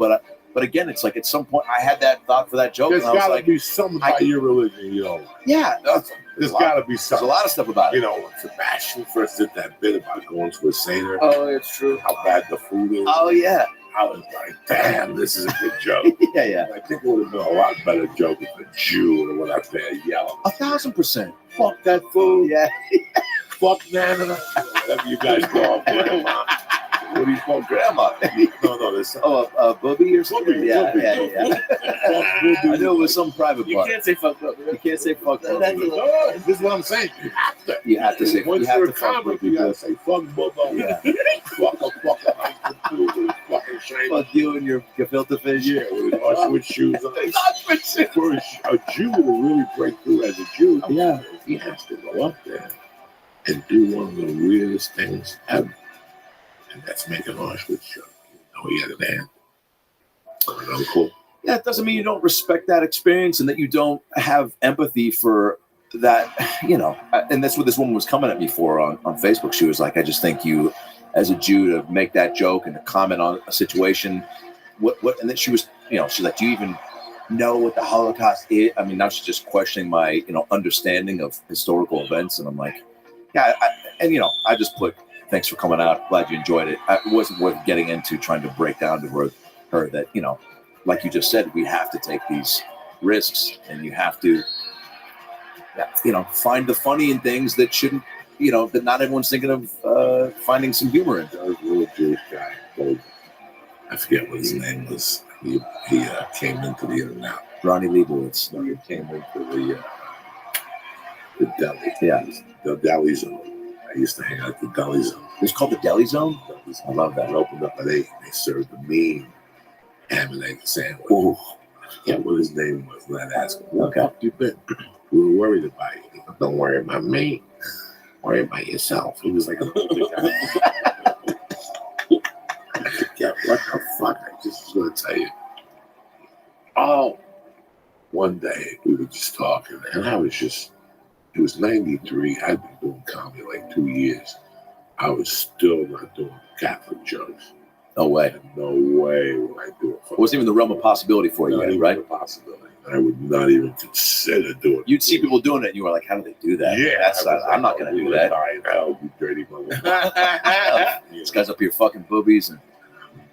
but again, it's like at some point I had that thought for that joke. There's got to be something about your religion, you know. Yeah. There's got to be something. There's a lot of stuff about it. You know, when Sebastian first did that bit about going to a Seder. Oh, it's true. How bad the food is. Oh, yeah. I was like, damn, this is a good joke. Yeah. I think it would have been a lot better joke if a Jew would have went up there yelling. 1,000%. Fuck that food. Yeah. Fuck Nana. Whatever you guys call them. What do you call grandma? No, there's Booby or something? Yeah. I knew it was some private part. You can't say fuck up. You can't say fuck up. This is what I'm saying. You have to say. Once you're a comic, you gotta say fuck Bubba. Yeah. Fucking shame. Fuck you and your gefilte fish. Yeah, with his Auschwitz shoes on. For a Jew to really break through as a Jew, he has to go up there and do one of the weirdest things ever. And that's making Auschwitz show. He had an aunt. An uncle. Yeah, it doesn't mean you don't respect that experience and that you don't have empathy for that, you know. And that's what this woman was coming at me for on Facebook. She was like, I just think you, as a Jew, to make that joke and to comment on a situation, what, and then she was, you know, she's like, do you even know what the Holocaust is? I mean, now she's just questioning my, you know, understanding of historical events. And I'm like, yeah, I just put, thanks for coming out. Glad you enjoyed it. It wasn't worth getting into trying to break down to her that, you know, like you just said, we have to take these risks and you have to, you know, find the funny in things that shouldn't, you know, that not everyone's thinking of finding some humor in. There was a little Jewish guy. I forget what his name was. He came into the In-N-Out. Ronnie Leibowitz. No, he came into the deli. Yeah. The deli zone. I used to hang out at the deli zone. It's called the deli zone? I love that. It opened up at 8. They served the mean ham and egg sandwich. Ooh. I forget what his name was. Let's ask him. Okay. You been? We were worried about you. He goes, don't worry about me. Worry about yourself. He was like an older guy. I forget what the fuck. I just was going to tell you. Oh. One day we were just talking and I was just, it was 93. I'd been doing comedy like 2 years. I was still not doing Catholic jokes. No way. No way would I do it. It wasn't even the realm of possibility for you, right? A possibility. I would not even consider doing it. You'd see people doing it and you were like, how do they do that? Yeah. I'm not going to do that. Hell, you dirty motherfucker. This guy's up here fucking boobies. And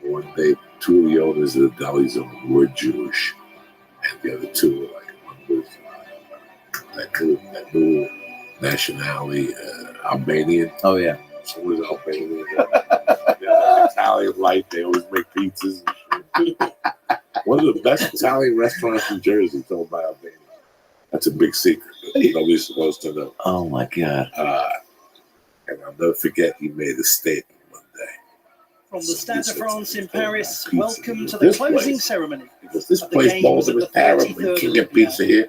one day, 2 of the owners of the deli zone were Jewish. And the other 2 were like, one was that new nationality, Albanian. Oh, yeah. So was Albanian. Italian life, they always make pizzas and shit. One of the best Italian restaurants in Jersey is owned by Albania. That's a big secret. Nobody's supposed to know. Oh, my God. And I'll never forget, he made a statement one day. From the Stade de France in Paris, welcome to the closing ceremony. Because this place balls with Arab and can get pizza here.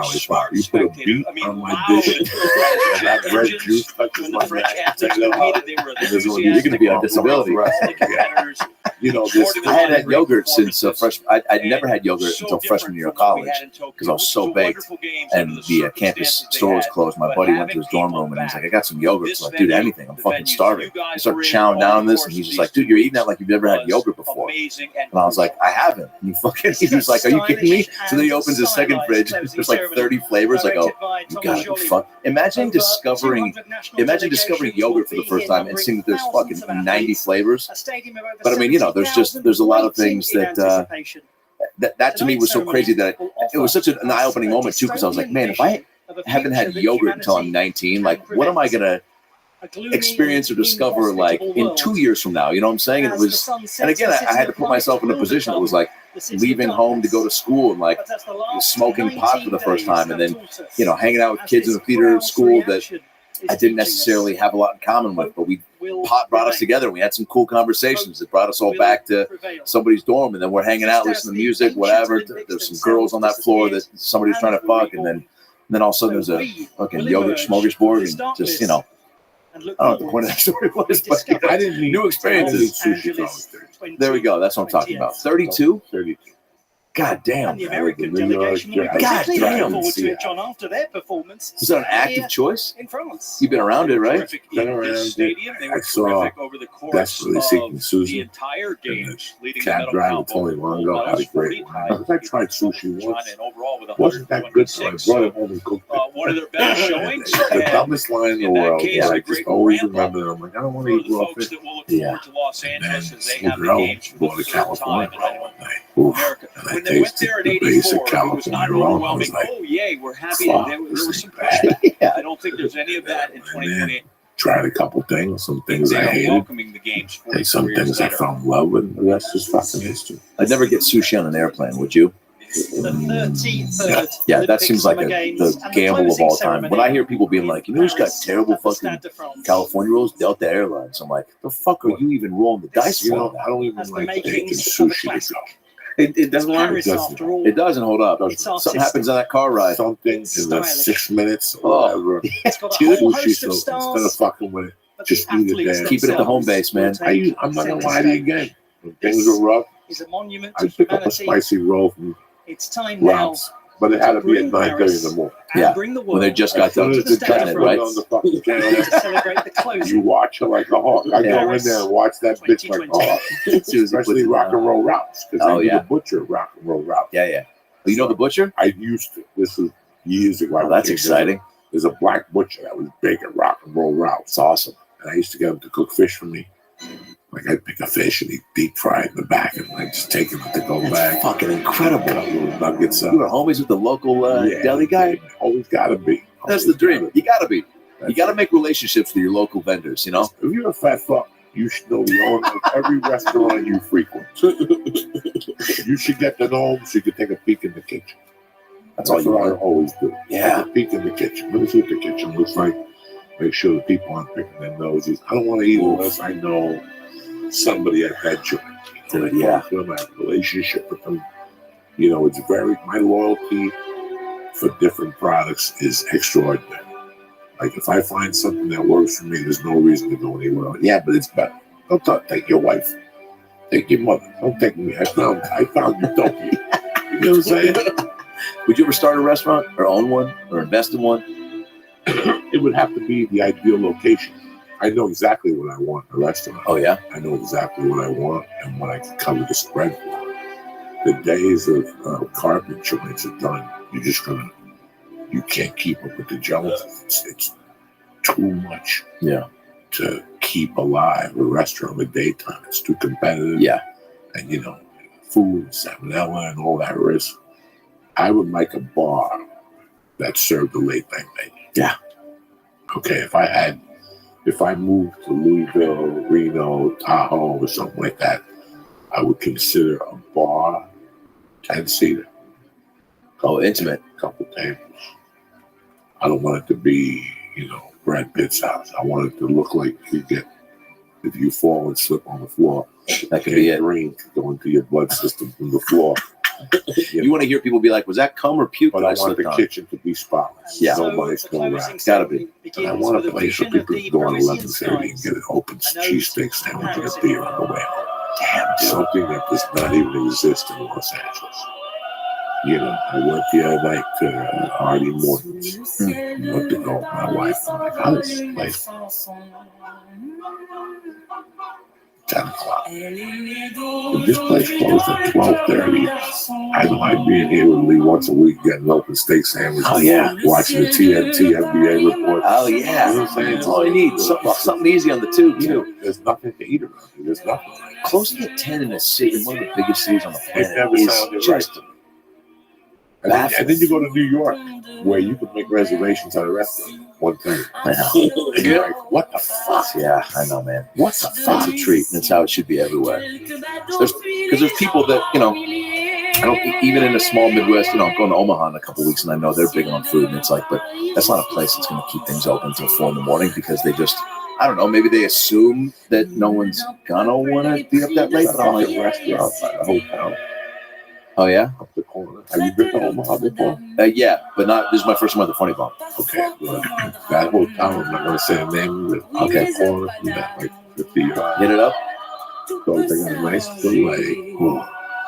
wow, it's wow. You put a beet on my dish, and that red juice touches my mouth. You're going to be on disability. You know, this. I had had yogurt since freshman. I'd never had yogurt until freshman year of college because I was so baked, and the campus store was closed. My buddy went to his dorm room and he's like, "I got some yogurt." So I'm like, "Dude, anything. I'm fucking starving." I started chowing down on this, and he's just like, "Dude, you're eating that like you've never had yogurt before." And I was like, "I haven't." And he was like, "Are you kidding me?" So then he opens his second fridge. There's like 30 flavors. I go, "You gotta be fuck." Imagine discovering yogurt for the first time and seeing that there's fucking 90 flavors. But I mean, you know, there's a lot of things that to me was so crazy that it was such an eye-opening moment too, because I was like, man, if I haven't had yogurt until I'm 19, like what am I gonna experience or discover like in 2 years from now. You know what I'm saying? And it was, and again, I had to put myself in a position. It was like leaving home to go to school and like smoking pot for the first time, and then hanging out with kids in the theater school that I didn't necessarily have a lot in common with, but pot brought us together. And we had some cool conversations that brought us all back to somebody's dorm, and then we're hanging out, listening to music, whatever. There's some girls on that floor that somebody's trying to fuck, and then all of a sudden there's a fucking yogurt smorgasbord, and just I don't know what the point of that story was, but I didn't need new experiences. There we go. That's what I'm talking about. 32? 32. And God damn. the American delegation were God looking damn. forward to it, John, after their performance. Is that an active choice? In France. You've been around it, right? Been around it. I saw Desperately Seeking Susan. Cab driver Tony Longo had a great one. I tried sushi once. Wasn't that good, so I brought it home and cooked it. One of their better showings. The dumbest line in the world. Yeah, I just always remember that. I'm like, I don't want to eat raw fish. Yeah. And then moved out, bought a California roll one night. Oof. And I tasted the basic California roll. I was like, oh, yay, we're happy. fuck, There this was is some bad. pressure. I don't think there's any of that in 2020. Tried a couple things, some things They I are hated, welcoming the games and some things I fell in love with. The rest is fucking history. I'd never get sushi on an airplane, would you? The 13th Yeah, that seems like the gamble of all time. When I hear people being like, who's got terrible fucking California rolls? Delta Airlines. I'm like, the fuck are you even rolling the dice for? I don't even like taking sushi to go. It doesn't work. It doesn't hold up. Something happens on that car ride. Something in the 6 minutes or whatever. Dude, Sushi, so instead of fucking with it, just eat it there. Keep it at the home base, man. I'm not gonna lie to you again. When things are rough, I pick up a spicy roll from It's time Ralph's, but it had to be at 9:30 in the morning. Yeah, when they just got done As soon as the cutting it, right? on the fucking channel, you watch her like a hawk. I go in there and watch that bitch like a hawk. Especially Rock and Roll Ralph's, because I the butcher at Rock and Roll Ralph's. Yeah. Well, you know the butcher? I used to. This was years ago. Oh, that's exciting. There's a black butcher that was big at Rock and Roll Ralph's. It's awesome. And I used to get him to cook fish for me. Like I'd pick a fish and he'd deep fry it in the back, and I'd just take him to go back. Fucking incredible. Got little nuggets up. You were homies with the local deli guy? Always gotta be. That's the dream. You gotta be. You gotta make relationships with your local vendors, you know? If you're a fat fuck, you should know the owner of every restaurant you frequent. You should get to know them so you can take a peek in the kitchen. That's all I always do. Yeah. Take a peek in the kitchen. Let me see what the kitchen looks like. Make sure the people aren't picking their noses. I don't want to eat unless I know somebody at that joint. Yeah. I have a relationship with them. It's my loyalty for different products is extraordinary. Like if I find something that works for me, there's no reason to go anywhere else. Yeah, but it's better. Don't take your wife. Take your mother. Don't take me. I found you. Don't you? You know what I'm saying? Would you ever start a restaurant or own one or invest in one? It would have to be the ideal location. I know exactly what I want in a restaurant. Oh, yeah? I know exactly what I want and what I can cover the spread for. The days of carpet joints are done. You can't keep up with the Joneses. It's too much to keep alive. A restaurant in the daytime, it's too competitive. Yeah. And, food, salmonella, and all that risk. I would like a bar that served the late night menu. Yeah. Okay, if I moved to Louisville, Reno, Tahoe, or something like that, I would consider a bar 10-seater. Oh, intimate. Couple tables. I don't want it to be, Brad Pitt's house. I want it to look like if you fall and slip on the floor, that could be it. Rain could go into your blood system from the floor. You want to hear people be like, was that cum or puke? But I want the kitchen to be spotless. Yeah. Nobody's going around. Gotta be. And I want a place where people can go on 11:30 and get an open cheesesteak sandwich and a beer on the way home. Damn, something that does not even exist in Los Angeles. I went the other night to Hardy Morton's. Went to go with my wife. I'm like, how is this place? 10 o'clock. If this place closed at 12:30, I know I'd be in here with Lee once a week getting an open steak sandwich. Oh, yeah. Watching the TNT NBA report. Oh, yeah. You know what I'm saying? That's all you need. Something easy on the tube, too. There's nothing to eat around here. There's nothing. Closing at 10 in a city, one of the biggest cities on the It never planet, sounded is just and then you go to New York, where you can make reservations at a restaurant. one time. I know. And you're like, what the fuck? Yeah, I know, man. What the fuck? It's a treat, and it's how it should be everywhere. Because there's people that, you know, I don't even in a small Midwest, you know, I'm going to Omaha in a couple weeks, and I know they're big on food, and it's like, but that's not a place that's going to keep things open until 4 a.m. because they just, I don't know, maybe they assume that no one's gonna want to be up that late. But I'm like, restaurant by the hotel. Oh yeah, up the corner. Have you been to Omaha before? Yeah, but not. This is my first time at the Funny Bone. Okay, well, that hotel. I'm not going to say the name of it. Okay, corner, that, like with the hit it up. So they got a nice fillet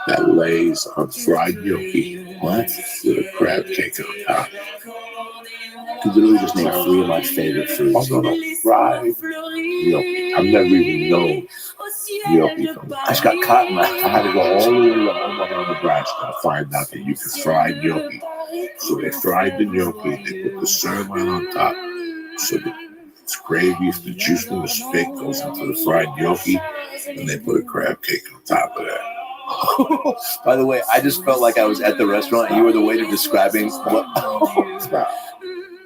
that lays on fried gnocchi. What? With a crab cake on top. You literally just named 3 of my favorite foods. Oh, no, fried gnocchi. I've never even known gnocchi from I just got caught in my. I had to go all the way to Omaha, Nebraska to find out that you can fry gnocchi. So they fried the gnocchi, they put the sirloin on top. So the gravy, the juice from the steak goes into the fried gnocchi, and they put a crab cake on top of that. By the way, I just felt like I was at the restaurant and you were the waiter describing what.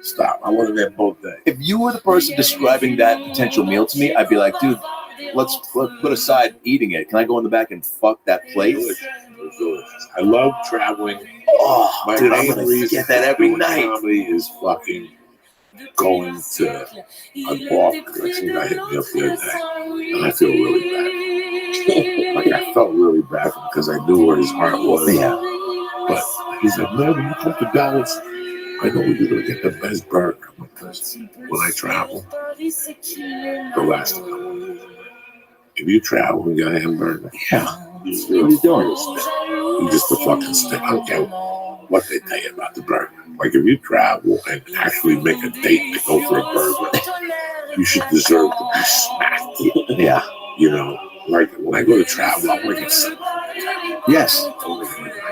Stop. I wasn't there both days. If you were the person describing that potential meal to me, I'd be like, dude, let's put aside eating it. Can I go in the back and fuck that plate? Delicious. I love traveling. Oh, my dude, I'm main gonna reason get that every for doing night. Comedy is fucking going to a bar. Like some guy hit me up the other day, and I feel really bad. Like I felt really bad for him because I knew where his heart was. Yeah. But he said, "Man, when you come to Dallas, I know you're gonna get the best burger." Because when I travel, the last time, if you travel and get a hamburger, yeah, what are you doing? You just the fucking stick. I don't care what they tell you about the burger. Like if you travel and actually make a date to go for a burger, you should deserve to be smacked. Yeah. You know, like when I go to travel, I want to get something. Yes. I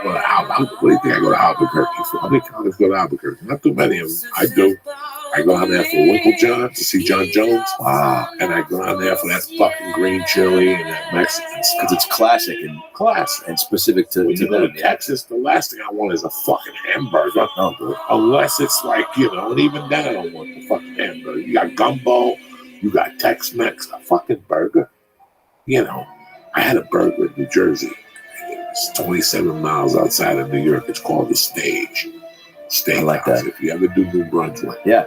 go to Albuquerque. What do you think I go to Albuquerque for? How many comics go to Albuquerque? Not too many of them. I do. I go out there for Winklejohn to see John Jones. Wow. And I go out there for that fucking green chili and that Mexican stuff. Because it's classic and specific to when you go to Texas, the last thing I want is a fucking hamburger. Oh, good. Unless it's like, you know, and even then I don't want the fucking hamburger. You got gumbo, you got Tex-Mex, a fucking burger. You know, I had a burger in New Jersey. It's 27 miles outside of New York. It's called The Stage. I like that. If you ever do New Brunswick. Yeah.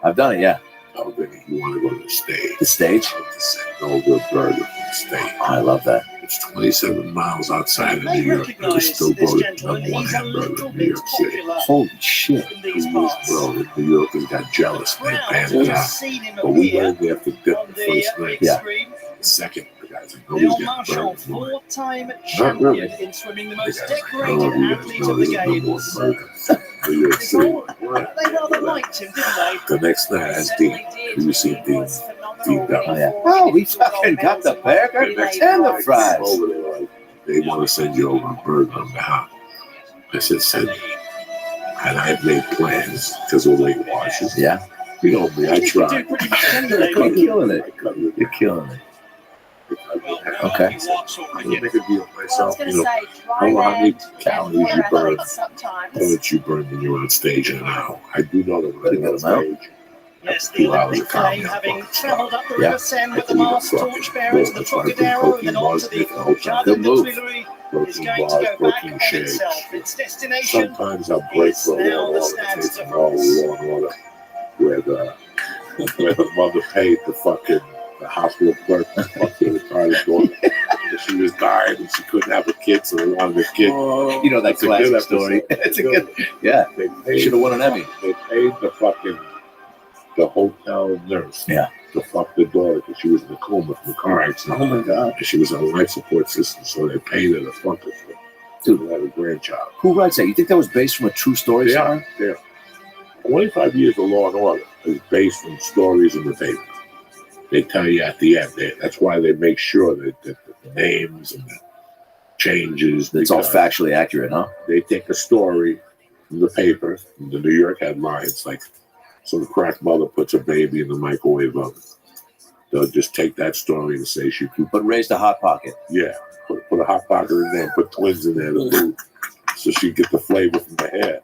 I've done it, yeah. Oh, then you want to go to The Stage. The Stage? It's a no good burger from The Stage. Oh, I love that. It's 27 miles outside of New York. But it's still voted number one hamburger in New York City. Holy shit. Bro, the New Yorkers got jealous. They banned it out. But we went there for dinner the first night. Yeah. The second, the guys like, nobody's getting burgers. Four-time Not really. champion in swimming, the The most guys like, decorated no, you guys athlete know of the there's no more games. burgers. New York City. They rather liked him, didn't they? The next night, I asked Dean. You see Dean down. Oh, yeah. Oh, we fucking got the burger and the fries. Over there, like, they want to send you over a burger on behalf. I said, send me. And I had made plans because of late washes. Yeah. You know me, I tried. You're killing it. You're killing it. Okay. I can make a deal with myself. You know, I don't know how many calories you burn, minutes you burn when you're on stage in an hour. I do know that when I'm on stage, Yes, the 2 hours Olympic of comedy, flame I'm having fucking travelled up the Yeah. River Seine I with the can eat a masked fucking torchbearer to the that's why I put Trocadero and then protein on bars to in the the whole time. Jardin Good de move. Tuileries is Protein going to bars, go back protein on shakes. itself. Its destination Sometimes I'll break is for a now long the order. stands It's of a long Ross. order where the mother paid the fucking the hospital clerk to fuck the retarded daughter. She was dying and she couldn't have a kid, so they wanted a kid. You know that It's a good classic story. episode. It's a good, yeah. They Should have won an Emmy. They paid the hotel nurse to fuck the daughter because she was in a coma from a car accident. Oh my God. And she was on a life support system, so they paid her to fuck her to have a grandchild. Who writes that? You think that was based from a true story? Yeah, yeah. 25 years of Law and Order is based on stories in the paper. They tell you at the end. That's why they make sure that the names and the changes. It's all factually accurate, huh? They take a story from the paper, from the New York headlines, like some crack mother puts a baby in the microwave oven. They'll just take that story and say she could. But raised a hot pocket. Yeah, put a hot pocket in there and put twins in there to move. So she get the flavor from the head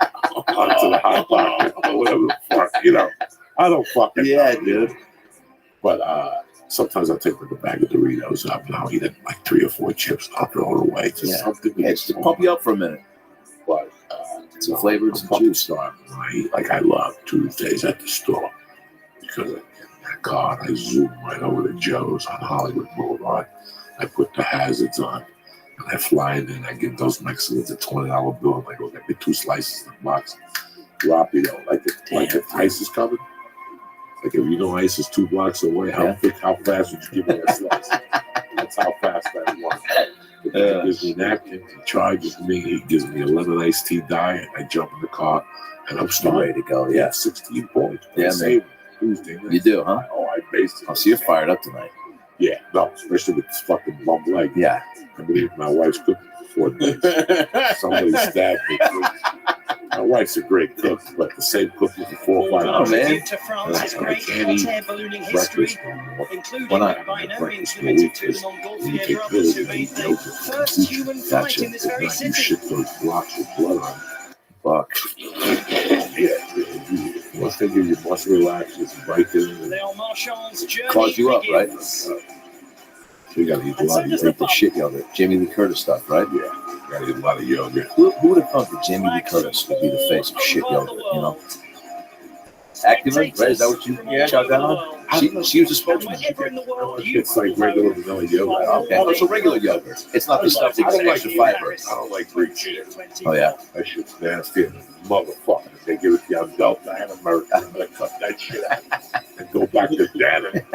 onto the hot pocket or whatever the fuck, you know. I don't fucking know, dude. But sometimes I'll take like a bag of Doritos up and I'll eat it like 3 or 4 chips and I'll throw it away. Just something just to pump you up for a minute. But some flavors and fucking juice. Star. I eat like I love Tuesdays at the store because I get in that car and I zoom right over to Joe's on Hollywood Boulevard. I put the hazards on and I fly in and I give those Mexicans a $20 bill and I go get me 2 slices in the box. Rabbi, though, like if ice is coming, like if you know ice is 2 blocks away, how fast would you give me that slice? That's how fast I want. He gives me napkins, he charges me, he gives me a lemon iced tea diet, I jump in the car, and I'm still ready to go. Yeah, 16 points. Yeah, man. Tuesday night. You do, huh? Oh, I based it. Oh, so you're fired up tonight. Yeah, no, especially with this fucking bum leg. Yeah. I mean, my wife's cooking for 4 days. Somebody stabbed me. My wife's a great cook, but the same cooking for 4 or 5 Oh, man. I can't eat breakfast anymore. Why not? Breakfast for weeks is when you take pills and eat yogurt. Gotcha. You shit those blocks of blood on. Fuck. Once they give you muscle relaxers, Vicodin, Cause you up, right? so you gotta eat a lot of Like yogurt. the shit yogurt. Jamie Lee Curtis stuff, right? Yeah, you gotta eat a lot of yogurt. Who would have thought that Jamie Lee Curtis would be the face of shit yogurt, you know? Activa, right? Is that what you shot down on? She was a spokesman. It's like regular vanilla yogurt. Okay. Oh, it's a regular yogurt. It's not the stuff that I don't gets like extra fiber. I don't like Greek shit. Oh, yeah. That shit's nasty. Motherfucker. If they give it to you on Delta and America, I'm gonna cut that shit out and go back to Dannon.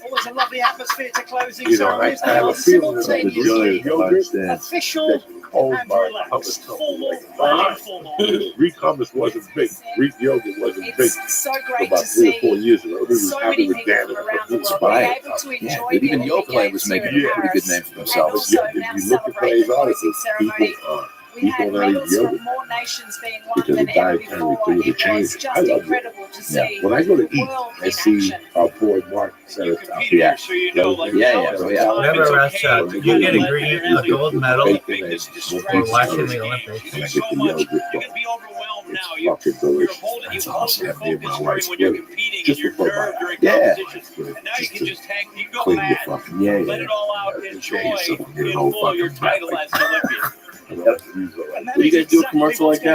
Always a lovely atmosphere to closing You know, I have a feeling that the yogurt official cold and by relaxed. formal. Informal. Greek hummus wasn't big. Greek yogurt wasn't big. It's so great About to 3 or see 4 years ago. This was so happy many with people Dannon. from around the It's world fine. being able to enjoy Yeah, but even the Yoplait Olympic was Games making here a in pretty good Paris. name for And themselves. also If now you look at celebrate today's the closing articles, ceremony. We had people not eating medals yogurt from more nations being won because than the ever dietary before. food It has was changed. I just love it. incredible to see When I go to the eat, world I in see action. our boy Mark Senator. Yeah. So you know, like, Yeah. Whenever Rothschild, you get a gold medal for watching the Olympics. And I get the yogurt. It's fucking delicious. That's awesome. I me and my wife split it. Just before my Yeah. just to clean your fucking let it all out, enjoy in full your title as an Olympian. Yep. Will you guys do a commercial like that?